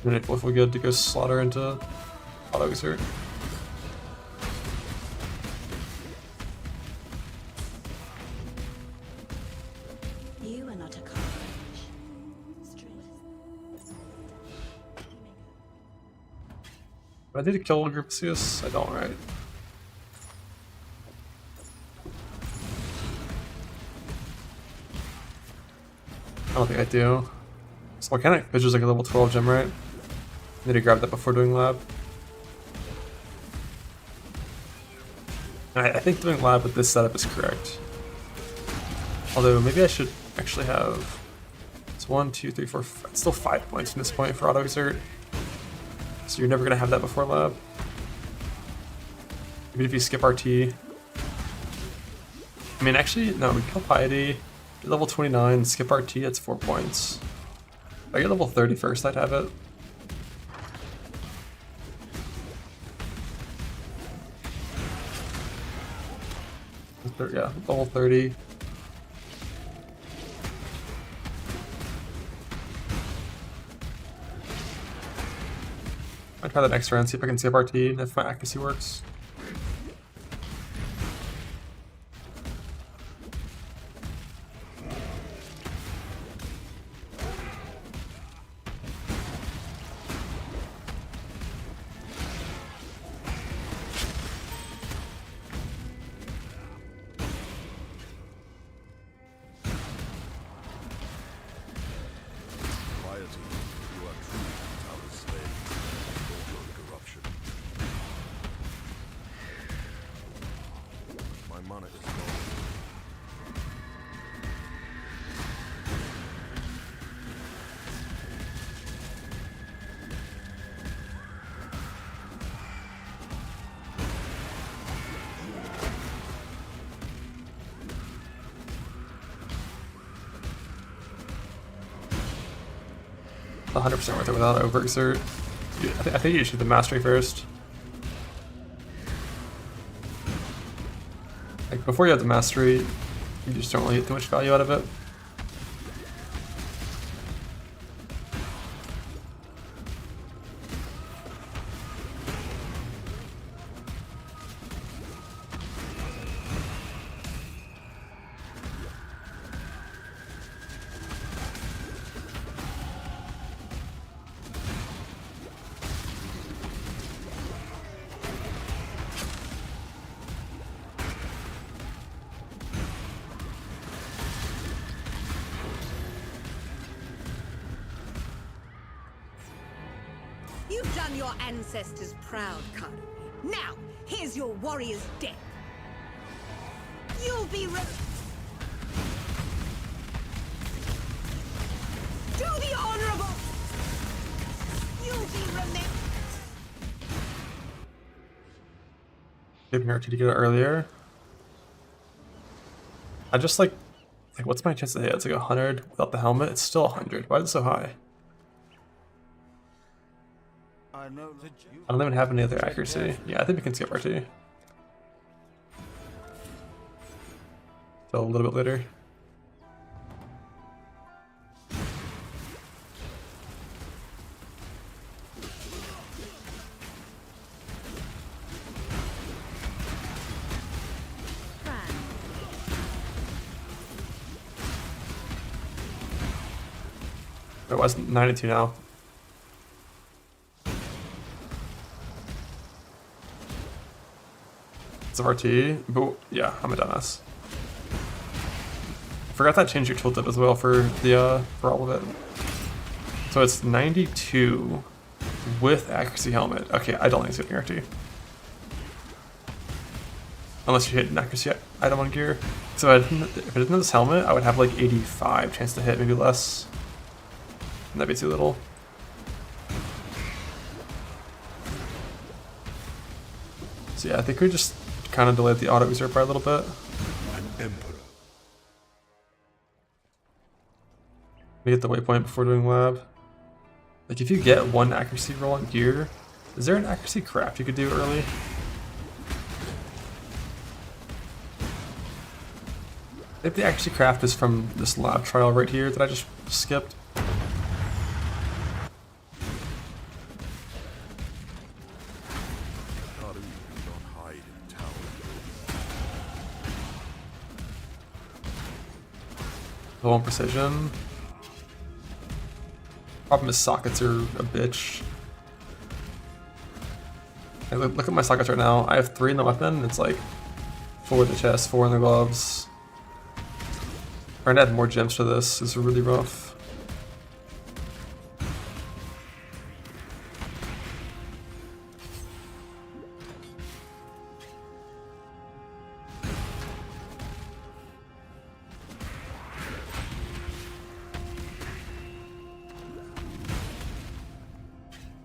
And it will feel good to go slaughter into auto exert. You are not a cockroach. Do I need to kill Gripsius? I don't, right? I don't think I do. So Volcanic Pitch is like a level 12 gem, right? I need to grab that before doing lab. I think doing lab with this setup is correct. Although maybe I should actually have... It's 1, 2, 3, 4, 5, it's still 5 points from this point for auto exert. So you're never going to have that before lab. Even if you skip RT. I mean actually, no, we kill Piety. Get level 29, skip RT, that's 4 points. If I get level 30 first, I'd have it. Yeah, level 30. I'll try that next round, see if I can save RT and if my accuracy works. It's 100% worth it without overexert. I think you should do the mastery first. Like before you have the mastery, you just don't really get too much value out of it. You've done your ancestors proud, Kadu. Now, here's your warrior's death. You'll be Do the honorable! You'll be remembered. Giving RT to get it earlier. I just like what's my chance to hit? It's like 100 without the helmet. It's still 100. Why is it so high? I don't even have any other accuracy. Yeah, I think we can skip RT. Till a little bit later. It was 92 now. It's a RT, but yeah, I'm a dumbass. Forgot that changed your tooltip as well for the for all of it. So it's 92 with accuracy helmet. Okay, I don't think it's getting RT. Unless you hit an accuracy item on gear. So if I didn't have this helmet, I would have like 85 chance to hit, maybe less. And that'd be too little. So yeah, I think we just kind of delayed the auto reserve by a little bit. An emperor. We hit the waypoint before doing lab. Like if you get one accuracy roll on gear, is there an accuracy craft you could do early? I think the accuracy craft is from this lab trial right here that I just skipped. Low on precision. Problem is sockets are a bitch. Hey, look at my sockets right now. I have 3 in the weapon. It's like 4 in the chest, 4 in the gloves. Trying to add more gems to this is really rough.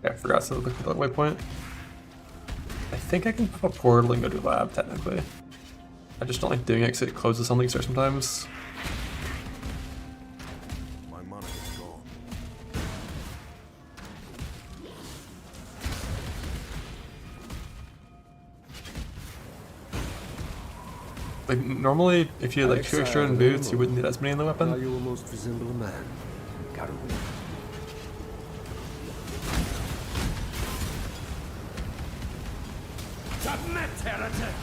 Yeah, I forgot to look at the waypoint. I think I can pop a portal and go to lab, technically. I just don't like doing it because it closes something there sometimes. My money is gone. Like, normally, if you had like 2 extra in boots, you wouldn't need as many in the Now weapon. you almost resemble a man. Gotta win. Submit, heretic!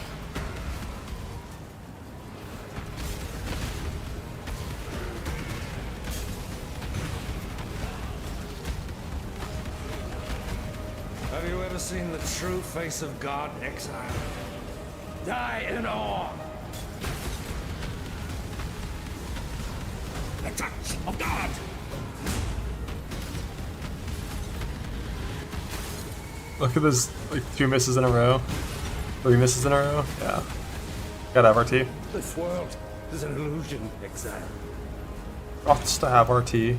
Have you ever seen the true face of God, Exile? Die in awe! The touch of God! Look at this, like 2 misses in a row. 3 misses in a row. Yeah. Gotta have RT. This world is an illusion, Exile. Opts to have RT.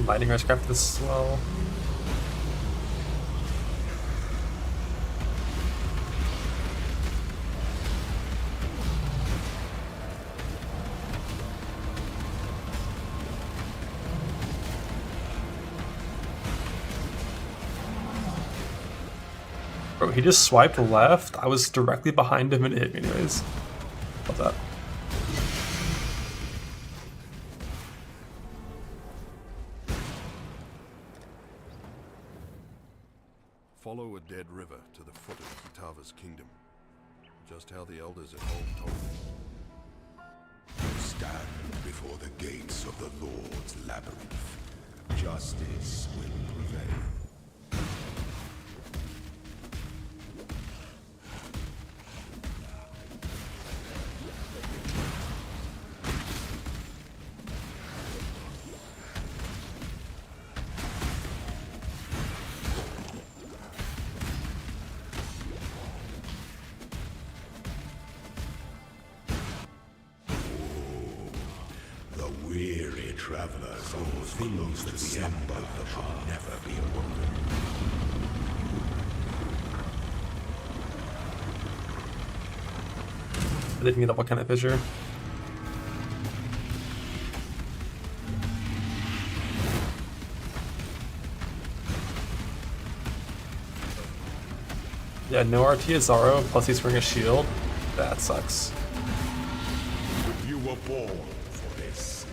Lightning Rush craft this as well. Bro, he just swiped left. I was directly behind him and it hit me anyways. What's that? Follow a dead river to the foot of Kitava's kingdom. Just how the elders at home told me. Stand before the gates of the Lord's labyrinth. Justice will prevail. The weary travelers almost things that the Empire should never be abandoned. I didn't get up what kind of fissure. Yeah, no RT is Zaro, plus he's wearing a shield. That sucks. You were born for this.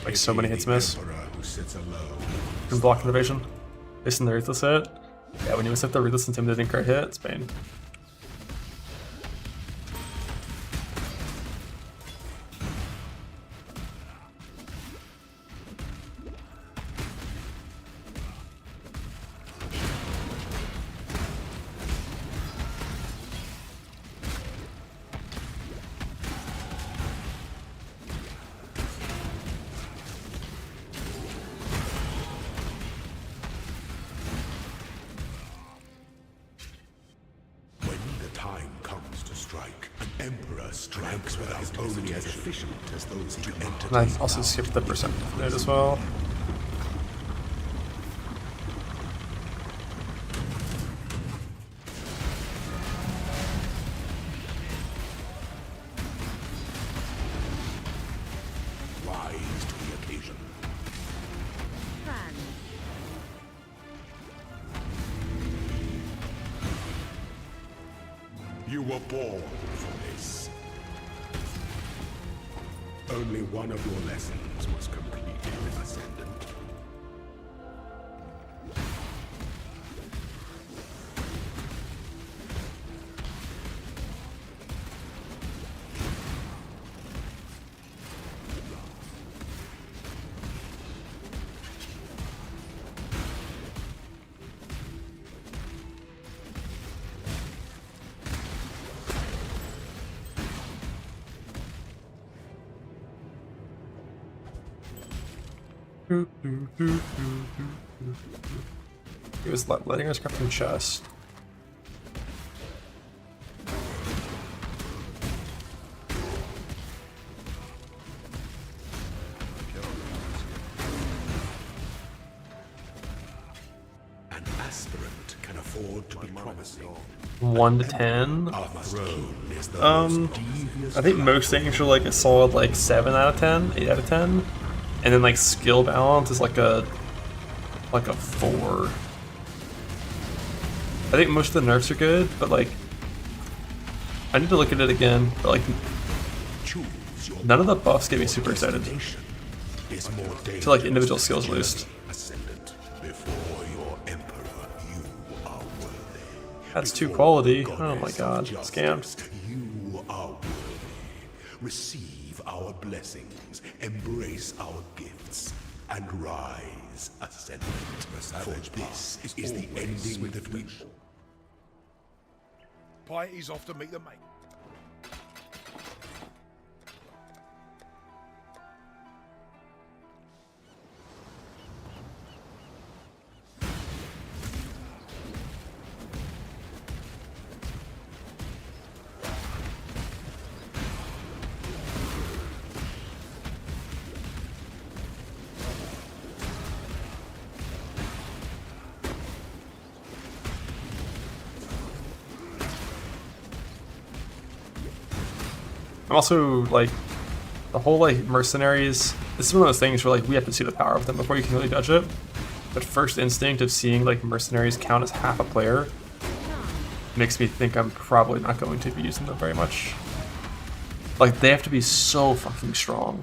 Like so many hits miss. Emperor who sits alone. Can block innovation. Based on the Ruthless hit. Yeah, when you accept the Ruthless Intimidating card hit, it's pain. When the time comes to strike, an emperor strikes without only as efficient as those who enter. And I also skipped the percent there as well. Rise to the occasion. You were born for this. Only one of your lessons was completed, Ascendant. He was letting us grab from chest. An aspirant can afford to be promising. 1 to 10. Our throne is the most devious. I think most things are like a solid like 7 out of 10, 8 out of 10, and then like skill balance is like a 4. I think most of the nerfs are good, but like I need to look at it again. But like none of the buffs get me super excited. To like individual skills at least. Ascendant, before your emperor, you are worthy. That's 2 quality. Oh my god, scammed. You are worthy. Receive our blessings, embrace our gifts, and rise, Ascendant. For this is the ending that we. Piety's off to meet the mate. I'm also like the whole like mercenaries. This is one of those things where like we have to see the power of them before you can really judge it. But first instinct of seeing like mercenaries count as half a player makes me think I'm probably not going to be using them very much. Like they have to be so fucking strong,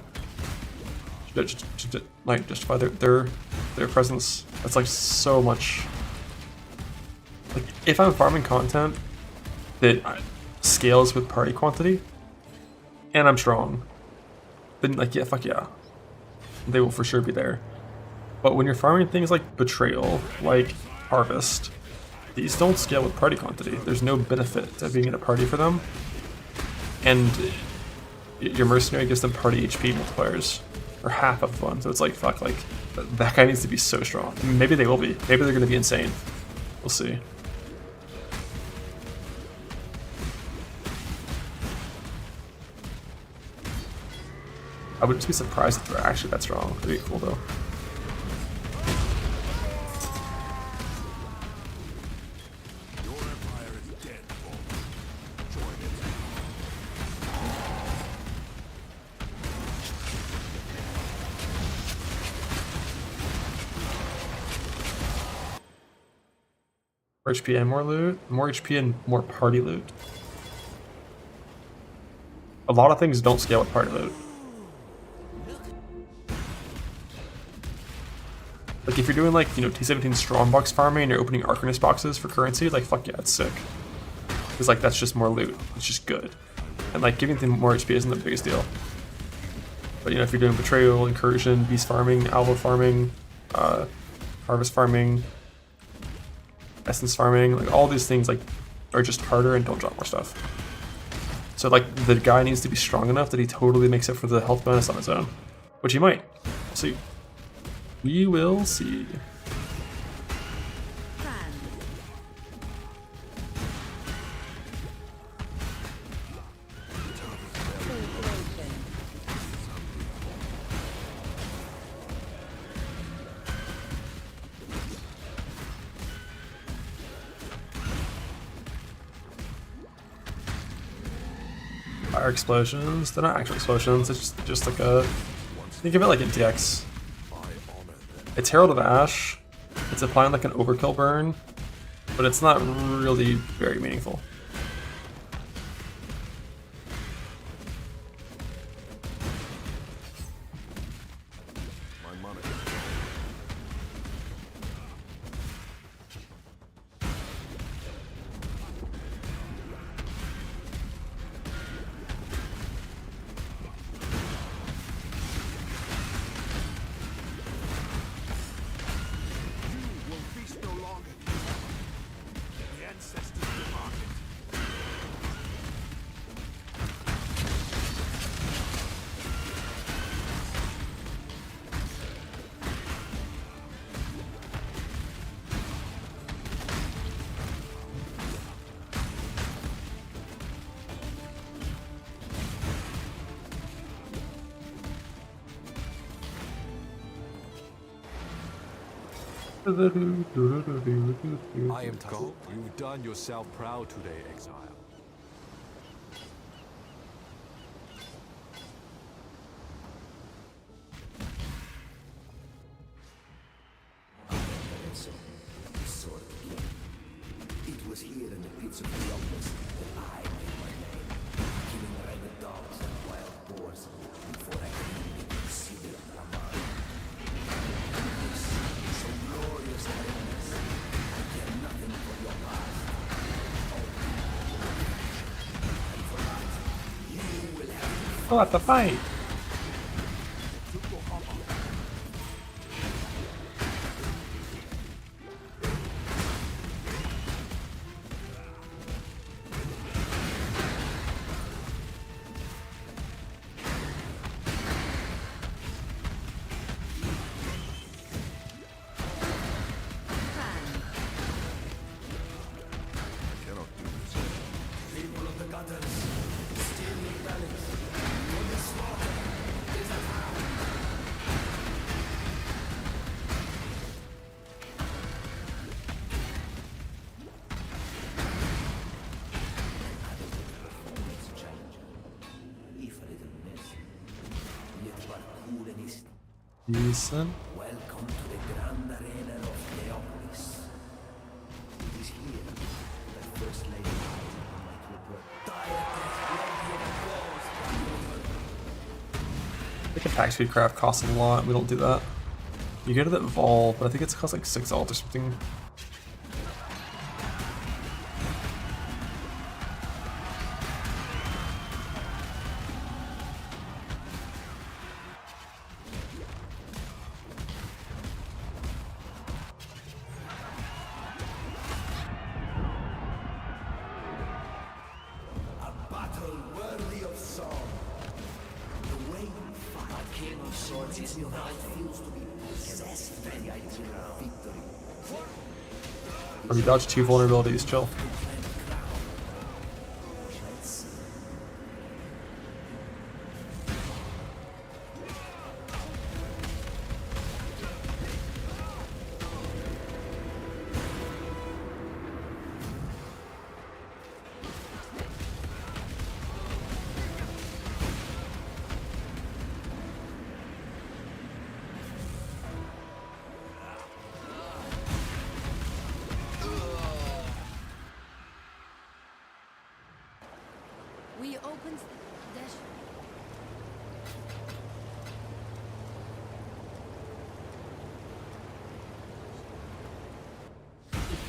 like justify their presence. That's like so much. Like if I'm farming content that scales with party quantity, and I'm strong, then like yeah, fuck yeah, they will for sure be there. But when you're farming things like Betrayal, like Harvest, these don't scale with party quantity. There's no benefit to being in a party for them, and your mercenary gives them party HP multipliers, or half of one. So it's like fuck, like that guy needs to be so strong. Maybe they will be. Maybe they're gonna be insane. We'll see. I wouldn't be surprised if they're actually that strong. That'd be cool though. Your empire is dead, Paul. Join it. More HP and more loot. More HP and more party loot. A lot of things don't scale with party loot. Like, if you're doing, like, you know, T17 Strongbox farming and you're opening Arcanist boxes for currency, like, fuck yeah, it's sick. Because, like, that's just more loot. It's just good. And, like, giving them more HP isn't the biggest deal. But, you know, if you're doing Betrayal, Incursion, Beast farming, Alva farming, Harvest farming, Essence farming, like, all these things, like, are just harder and don't drop more stuff. So, like, the guy needs to be strong enough that he totally makes up for the health bonus on his own. Which he might. See. We will see. Fire explosions. They're not actual explosions. It's just like a. Think of it like NTX. It's Herald of Ash. It's applying like an overkill burn, but it's not really very meaningful. I am told you've done yourself proud today, Exile. It was here in the pits of the Oculus that I made my name, killing ragged dogs and wild boars before I could even consider Raman. This is a glorious greatness. I care nothing for your past. And for that, you will have to Oh, at the fight. Decent. welcome to the grand arena of Neopolis. It is here that First Lady might report I think attack speed craft costs a lot. We don't do that. You get it at Vol, but I think it's cost like 6 alt or something. Or you dodge 2 vulnerabilities, chill. We opened dash.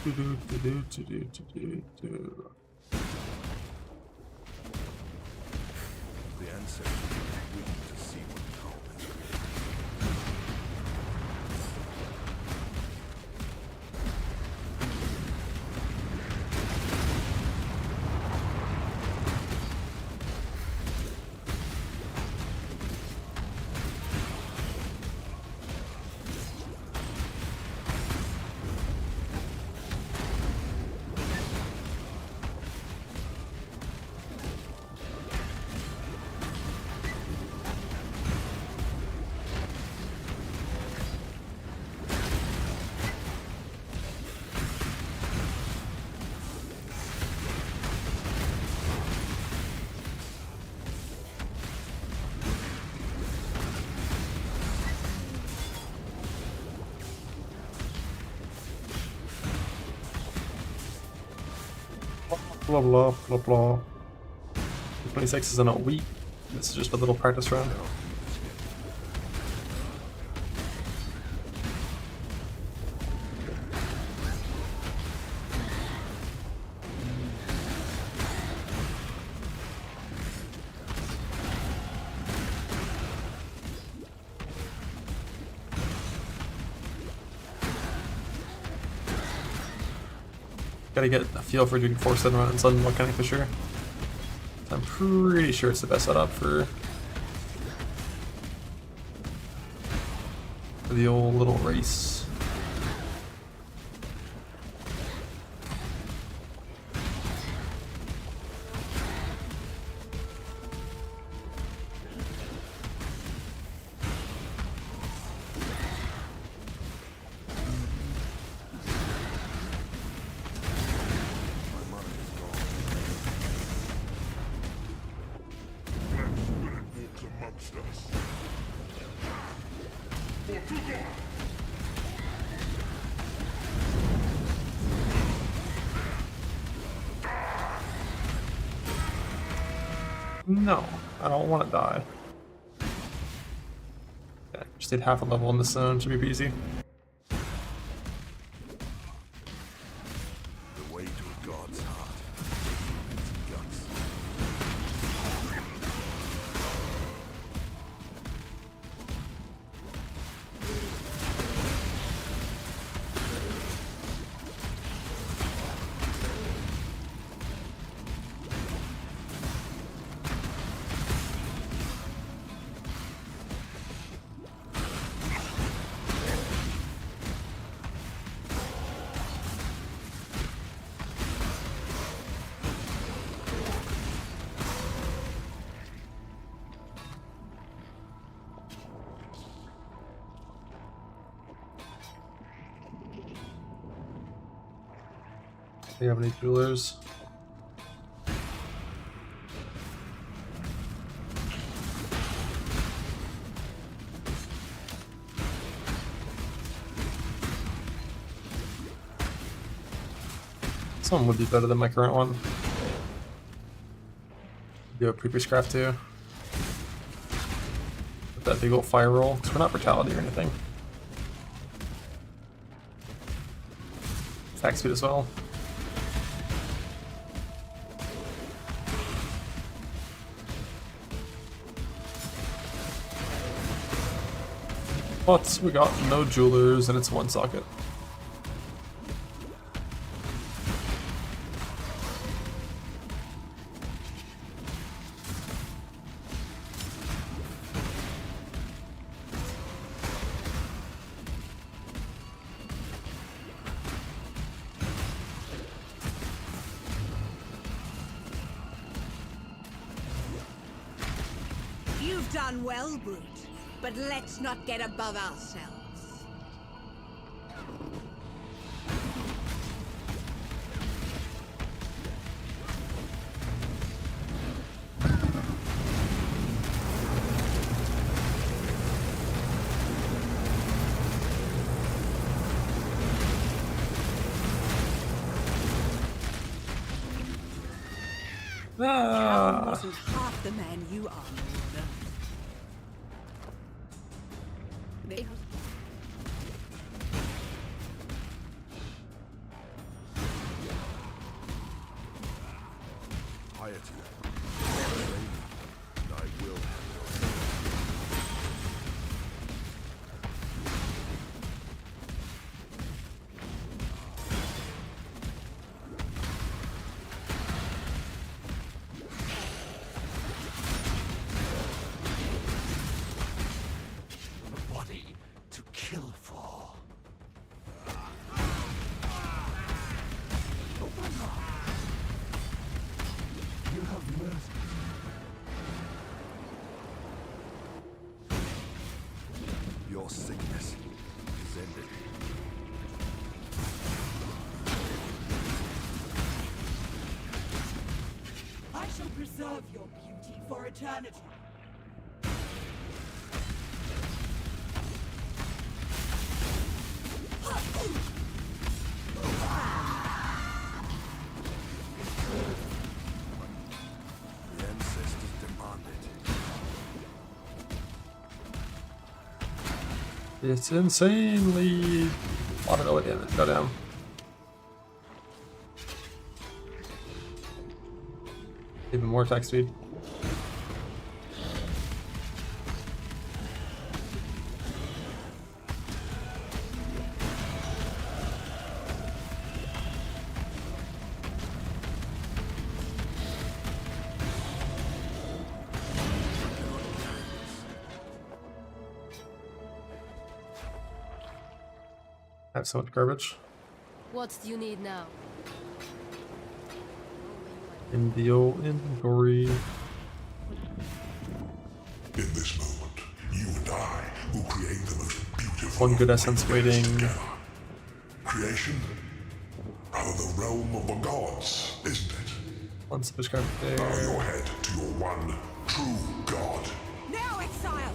The ancestors are waiting to see what Kaum has created. Blah blah blah blah. 26 is in a week. This is just a little practice round. Gotta get a feel for doing 4-7 runs on one kind for sure. I'm pretty sure it's the best setup for the old little race. No, I don't want to die. Yeah, just did half a level in this zone, should be easy. The way to a god's heart is its guts. Do you have any jewelers? This one would be better than my current one. Do a previous craft too. With that big old fire roll, because we're not brutality or anything. Attack speed as well. But we got no jewelers and it's one socket. You've done well, Brute, but let's not get above ourselves. Kaum wasn't half the man you are, Marauder. piety. And I will have your A body to kill for. You have mercy. Your sickness is ended. I shall preserve your beauty for eternity. The ancestors demanded. It's insanely. I don't know what damage. Go down. Even more attack speed. I have so much garbage. What do you need now? In the old inventory. In this moment, you and I will create the most beautiful. One good essence waiting. Creation? Rather the realm of the gods, isn't it? One subscribe Bow there. your head to your one true god. Now, Exile!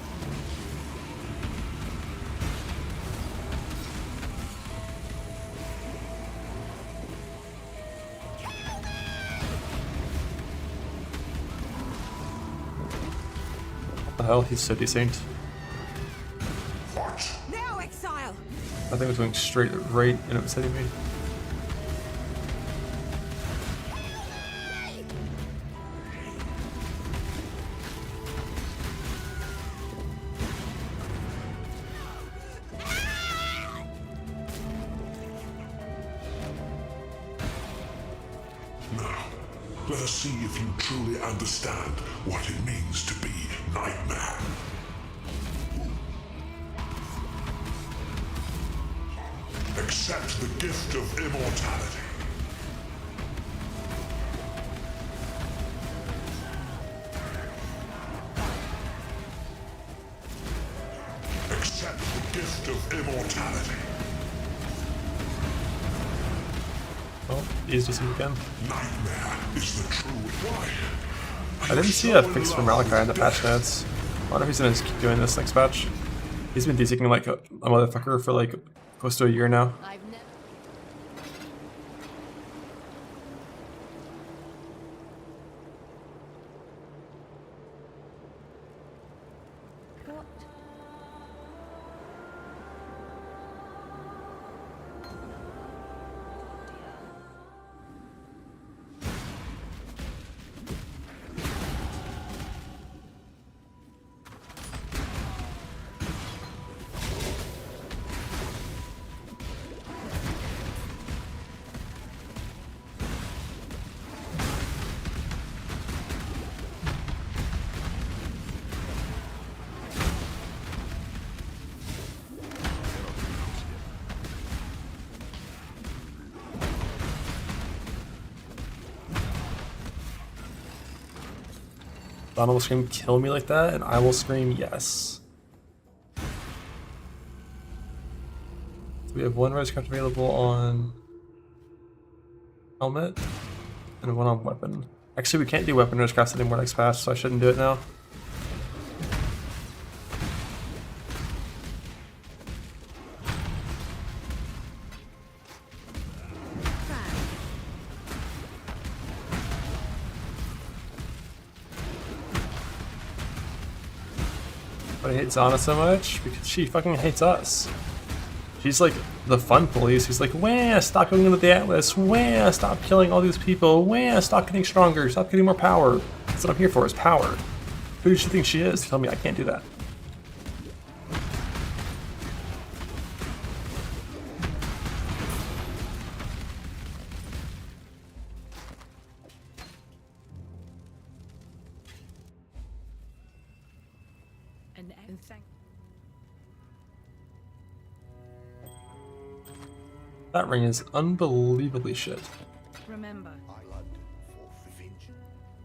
What the hell? He's so decent. Now, Exile! I think it was going straight right and it was hitting me. Now, let us see if you truly understand what it means to be Nightmare. Accept the gift of immortality. Accept the gift of immortality. Oh, he's just again. Nightmare is the true why. I didn't see a fix for Malachi in the patch notes. I wonder if he's gonna keep doing this next patch. He's been de-seeking like a motherfucker for like close to a year now. Donald will scream kill me like that, and I will scream yes. So we have one res craft available on helmet, and one on weapon. Actually, we can't do weapon res crafts anymore next patch, so I shouldn't do it now. But I hate Zana so much because she fucking hates us. She's like the fun police. She's like, wah, stop going into the Atlas. Wah, stop killing all these people. Wah, stop getting stronger. Stop getting more power. That's what I'm here for, is power. Who does she think she is? Tell me I can't do that. And thank. That ring is unbelievably shit. Remember. Blood for revenge.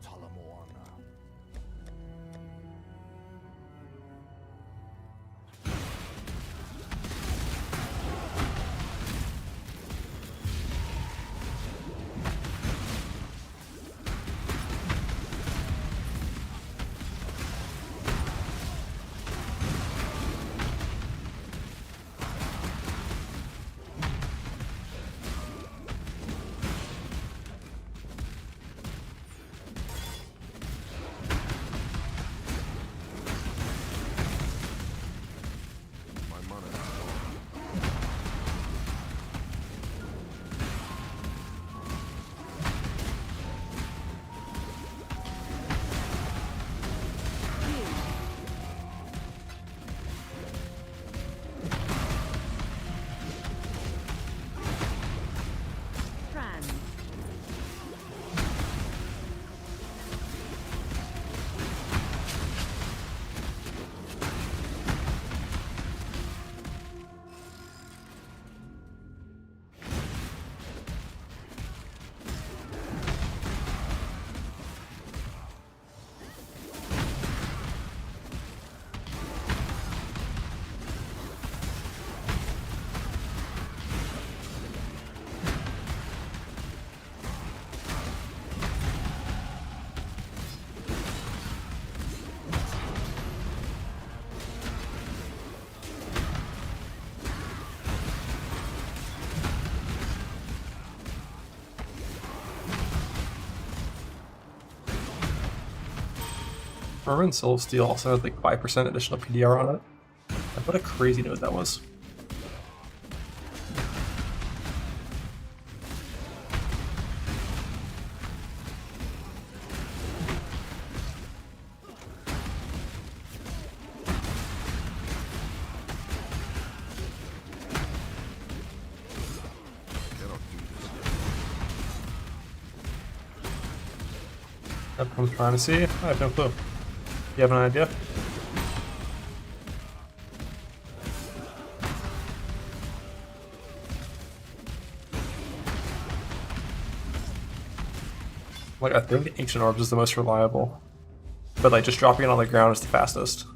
Talamoana. Remember Soul of Steel also had like 5% additional PDR on it? Like, what a crazy node that was. That's what I'm trying to see. I have no clue. You have an idea? Like, I think Ancient Orbs is the most reliable. But like, just dropping it on the ground is the fastest.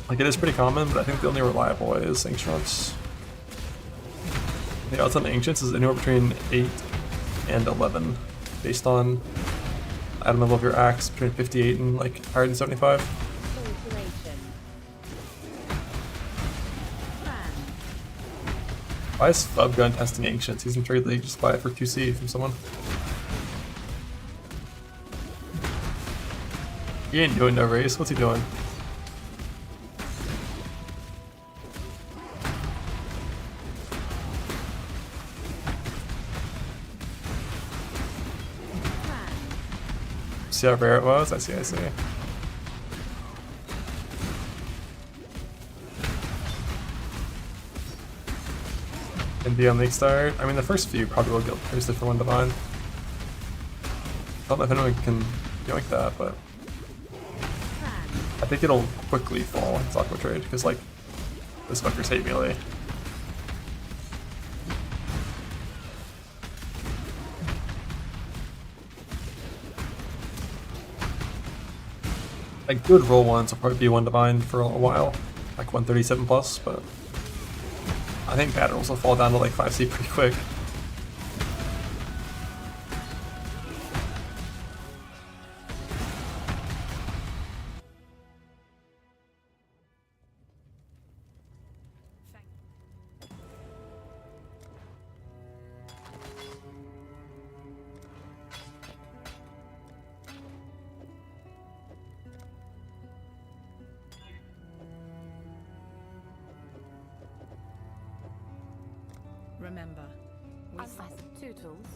Like, it is pretty common, but I think the only reliable way is Ancient Orbs. The odds on Ancients is anywhere between 8 and 11, based on item level of your axe, between 58 and like 175. Why is Fub Gun testing Ancients? He's in Trade League, just buy it for 2C from someone. He ain't doing no race, what's he doing? See how rare it was? I see, I see. And be on League Start. I mean, the first few probably will get posted for 1 Divine. I don't know if anyone can yoink that, but I think it'll quickly fall in Aqua Trade, because, like, those fuckers hate melee. Like, good roll ones will probably be 1 Divine for a while, like 137 plus, but I think bad rolls will fall down to like 5C pretty quick. Remember, we I've got 2 tools.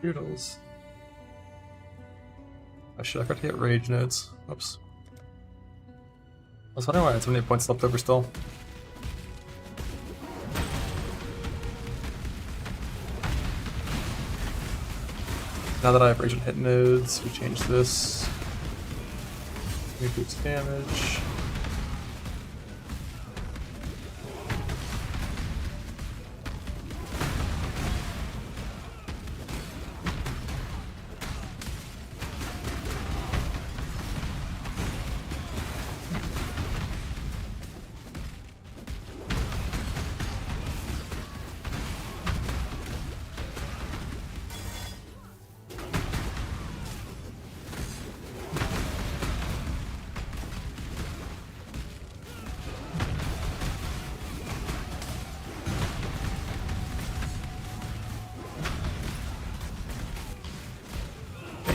Doodles. Oh shit, I forgot to get rage nodes. Oops. I was wondering why I had so many points left over still. Now that I have rage and hit nodes, we change this. We boost damage.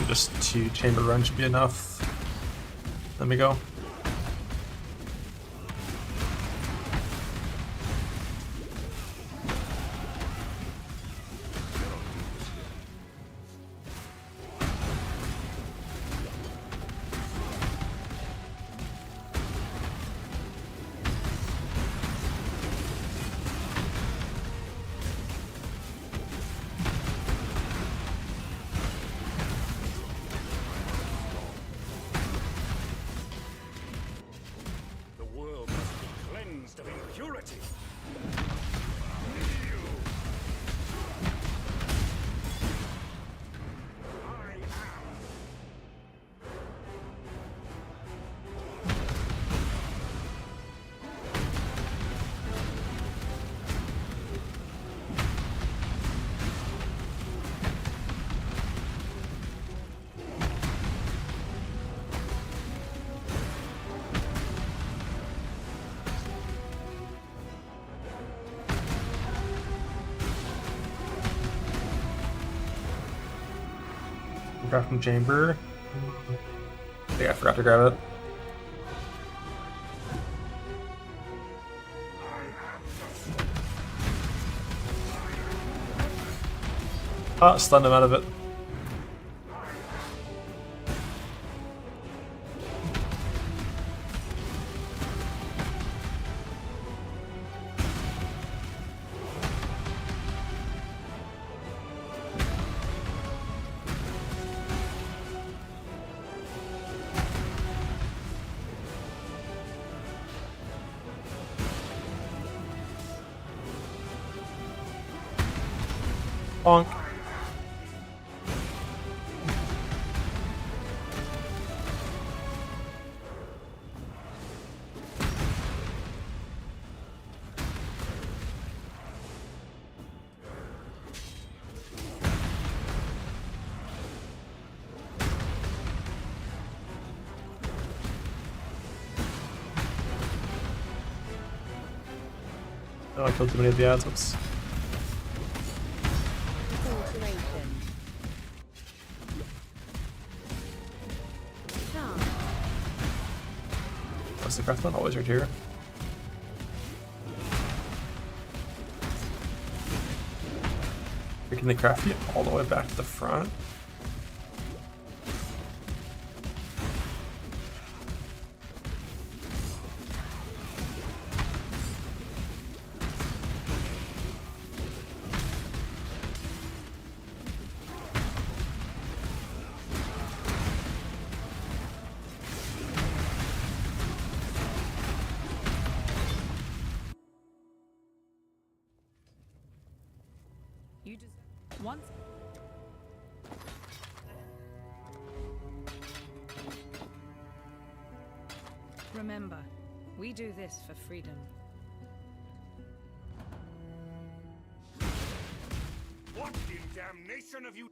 Just 2 chamber runs should be enough. Let me go. Of impurity. Grab from chamber. Yeah, I forgot to grab it. Ah, stunned him out of it. Bonk. Oh, I killed too many of the ads. Oops. That's the craftsman, always right here. Making the crafty all the way back to the front. You just once. Remember, we do this for freedom. What in damnation have you?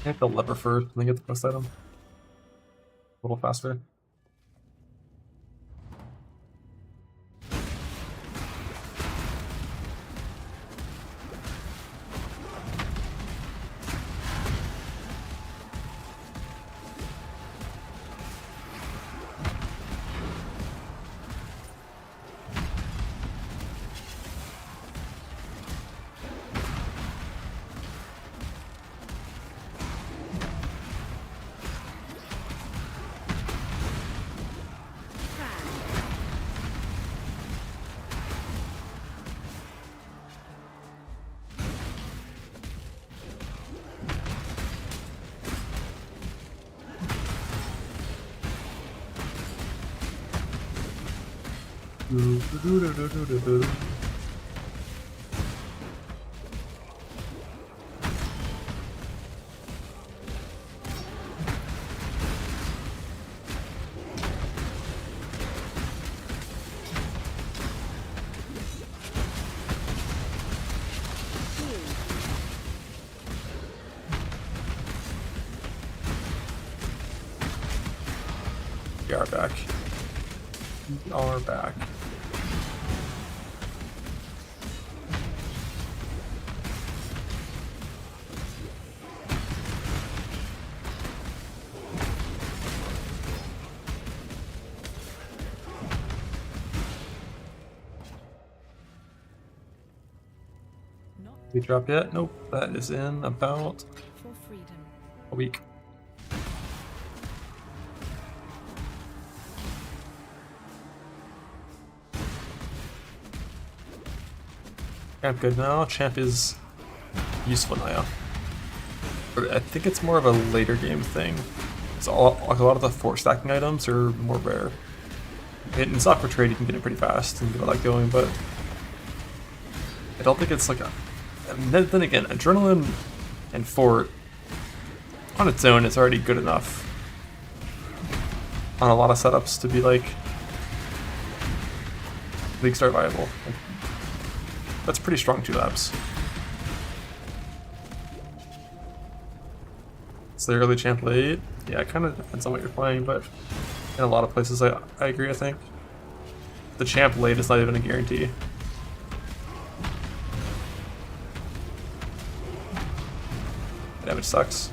Hit the lever first and then get the quest item. A little faster. We are back. We are back. We drop yet? Nope. That is in about For freedom. a week. Champ good now. Champ is useful now. But I think it's more of a later game thing. It's all, like a lot of the fort stacking items are more rare. In stock for trade, you can get it pretty fast and get all that going, but I don't think it's like a. And then again, Adrenaline and Fort on its own is already good enough on a lot of setups to be like League Star viable. Like, that's pretty strong 2 labs. It's the early champ late. Yeah, it kind of depends on what you're playing, but in a lot of places I agree, I think. The champ late is not even a guarantee. Damage sucks.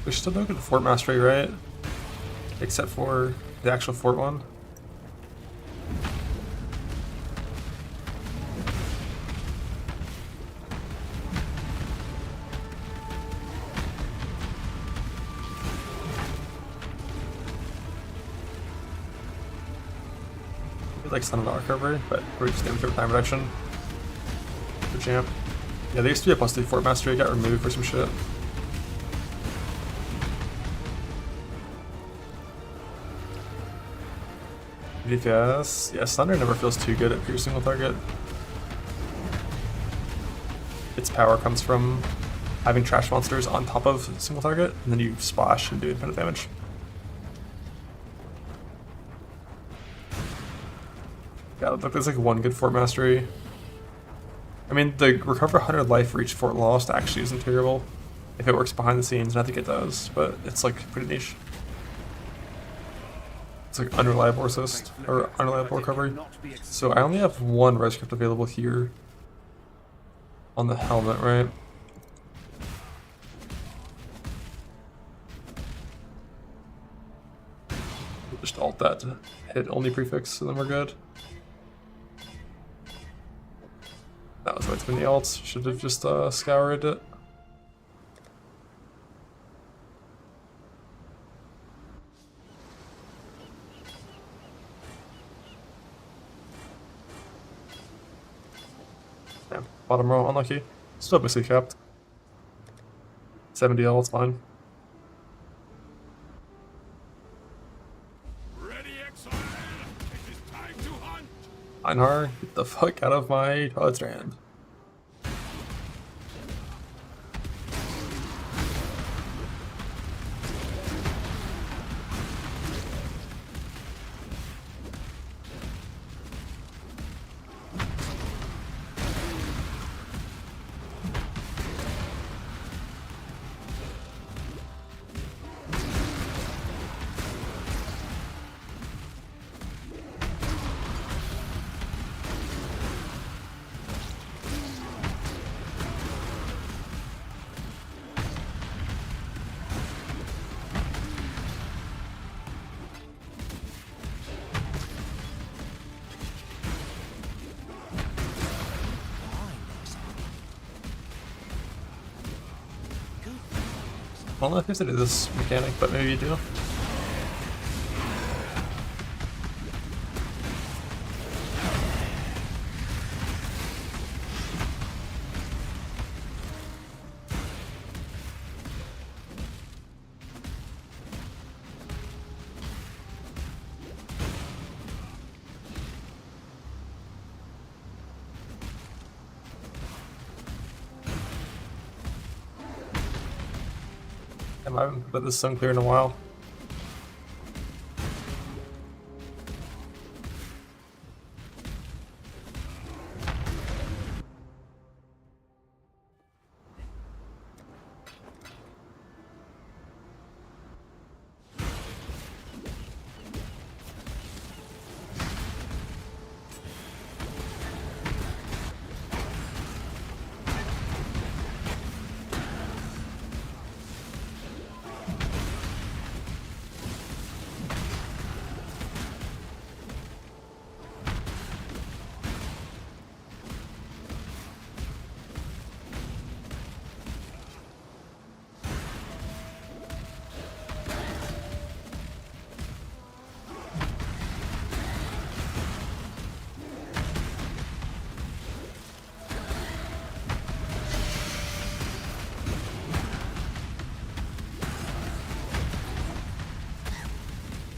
We still don't get the fort mastery, right? Except for the actual fort one. Like Son of the Arc recovery, but we're just damage over time reduction. For champ. Yeah, there used to be a +3 fort mastery, it got removed for some shit. DPS. Yeah, Thunder never feels too good at piercing single target. Its power comes from having trash monsters on top of single target, and then you splash and do infinite damage. Yeah, look, there's like one good fort mastery. I mean, the recover 100 life for each fort lost actually isn't terrible if it works behind the scenes, and I think it does, but it's like pretty niche. It's like unreliable assist, or unreliable recovery. So I only have one res script available here on the helmet, right? We'll just alt that to hit only prefix, and then we're good. That was way too many alts. Should have just scoured it. Damn, bottom row unlucky. Still basically capped. 70 alts, fine. Einhar, get the fuck out of my Todd Strand. I don't know if you have to do this mechanic, but maybe you do. I haven't put this sun clear in a while.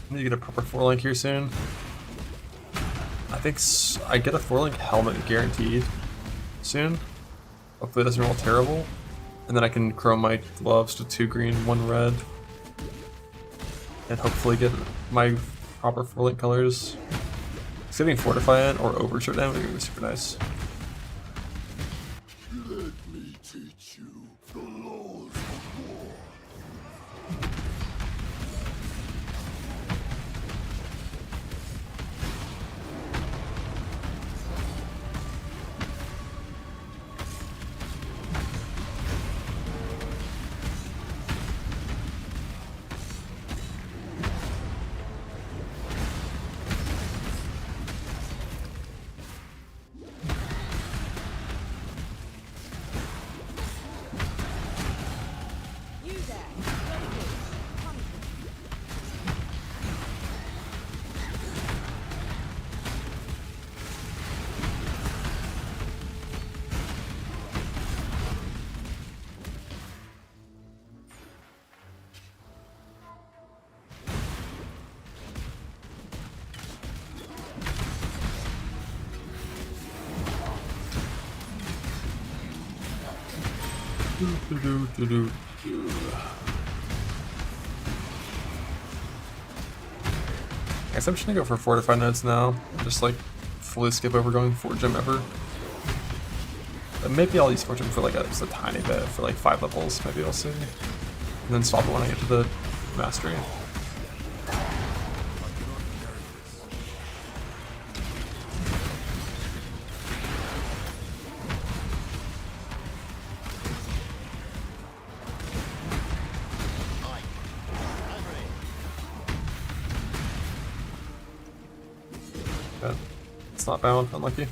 I need to get a proper 4-link here soon. I think I get a 4-link helmet guaranteed soon. Hopefully it doesn't roll terrible. And then I can chrome my gloves to 2 green, 1 red. And hopefully get my proper 4-link colors. Getting Fortify in or Overshirt in would be super nice. Let me teach you the laws of war. I guess I'm just gonna go for Fortify nodes now. Just like fully skip over going 4-gem ever. But maybe I'll use 4-gem for like just a tiny bit, for like 5 levels, maybe I'll see. And then swap it when I get to the mastery. Okay. It's not bound, unlucky.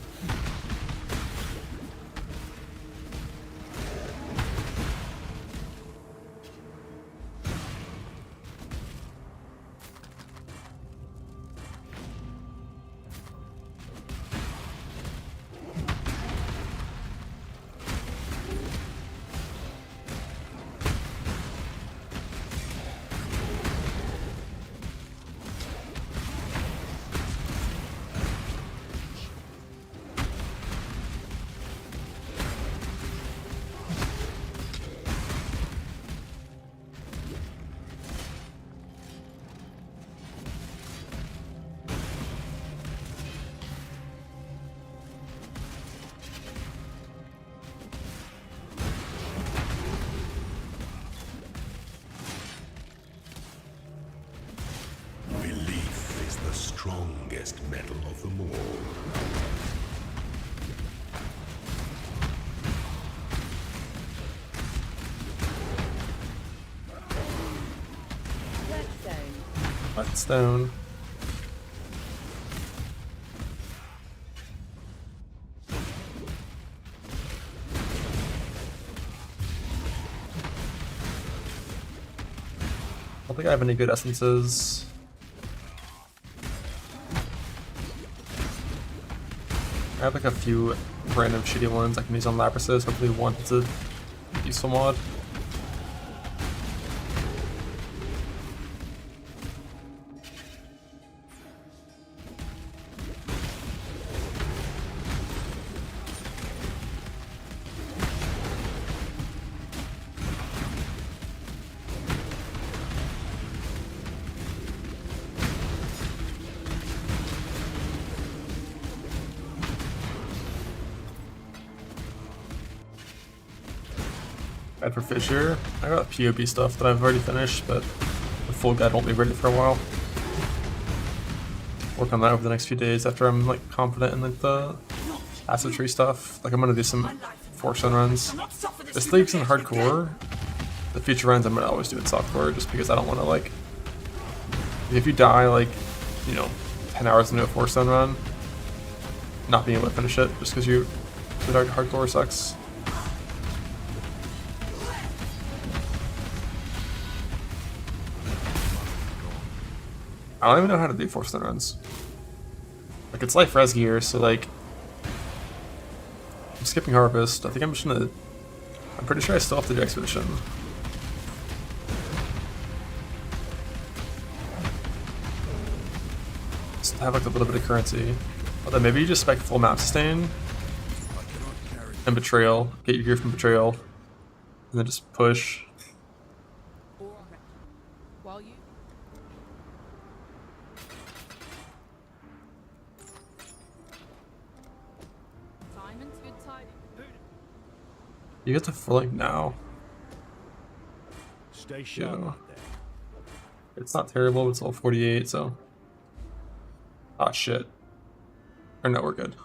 Belief is the strongest metal of them all. Whetstone. I don't think I have any good essences. I have like a few random shitty ones I can use on Labrises. Hopefully one is a useful mod. Guide for Fissure. I got POB stuff that I've already finished, but the full guide won't be ready for a while. Work on that over the next few days after I'm like confident in like the acid tree stuff. Like I'm gonna do some 4-stone runs. This league's in hardcore. The future runs I'm gonna always do in softcore just because I don't want to like. If you die like, you know, 10 hours into a 4-stone run, not being able to finish it just because you the hardcore sucks. I don't even know how to do 4-stone runs. Like, it's life res gear, so like... I'm skipping Harvest. I think I'm just gonna... I'm pretty sure I still have to do Expedition. Just to have like a little bit of currency. Although maybe you just spec full map sustain. And Betrayal. Get your gear from Betrayal. And then just push. While you Simon's good tidings. You get to full length now. Stay sharp Yeah. out there. It's not terrible, but it's all 48, so... Ah, shit. Or no, we're good.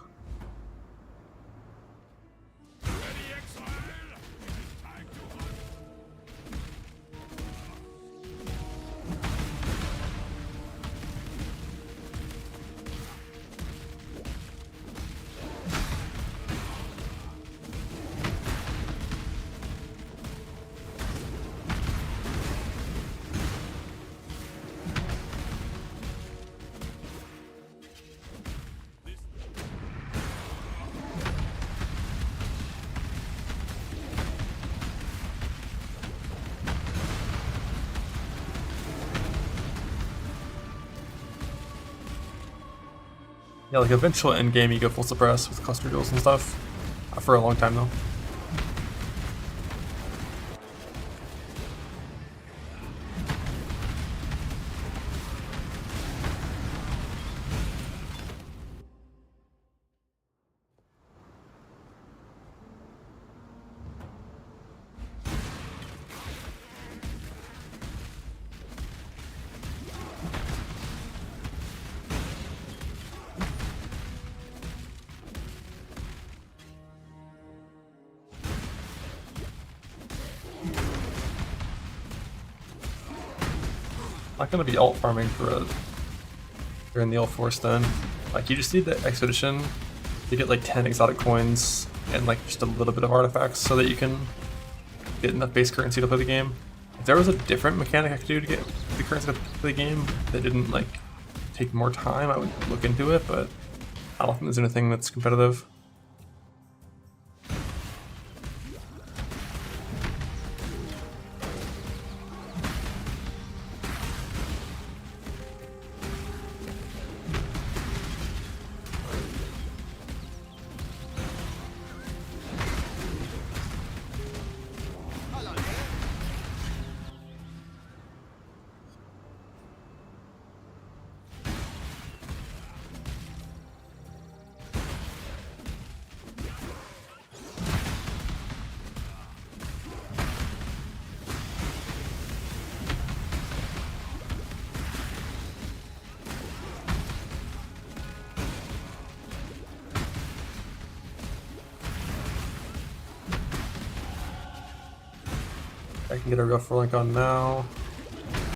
Yeah, like eventual end game you go full suppress with cluster duels and stuff. For a long time though. Not gonna be alt farming for during the L4 stun. Like, you just need the expedition to get like 10 exotic coins and like just a little bit of artifacts so that you can get enough base currency to play the game. If there was a different mechanic I could do to get the currency to play the game that didn't like take more time, I would look into it, but I don't think there's anything that's competitive. I can get a real link on now.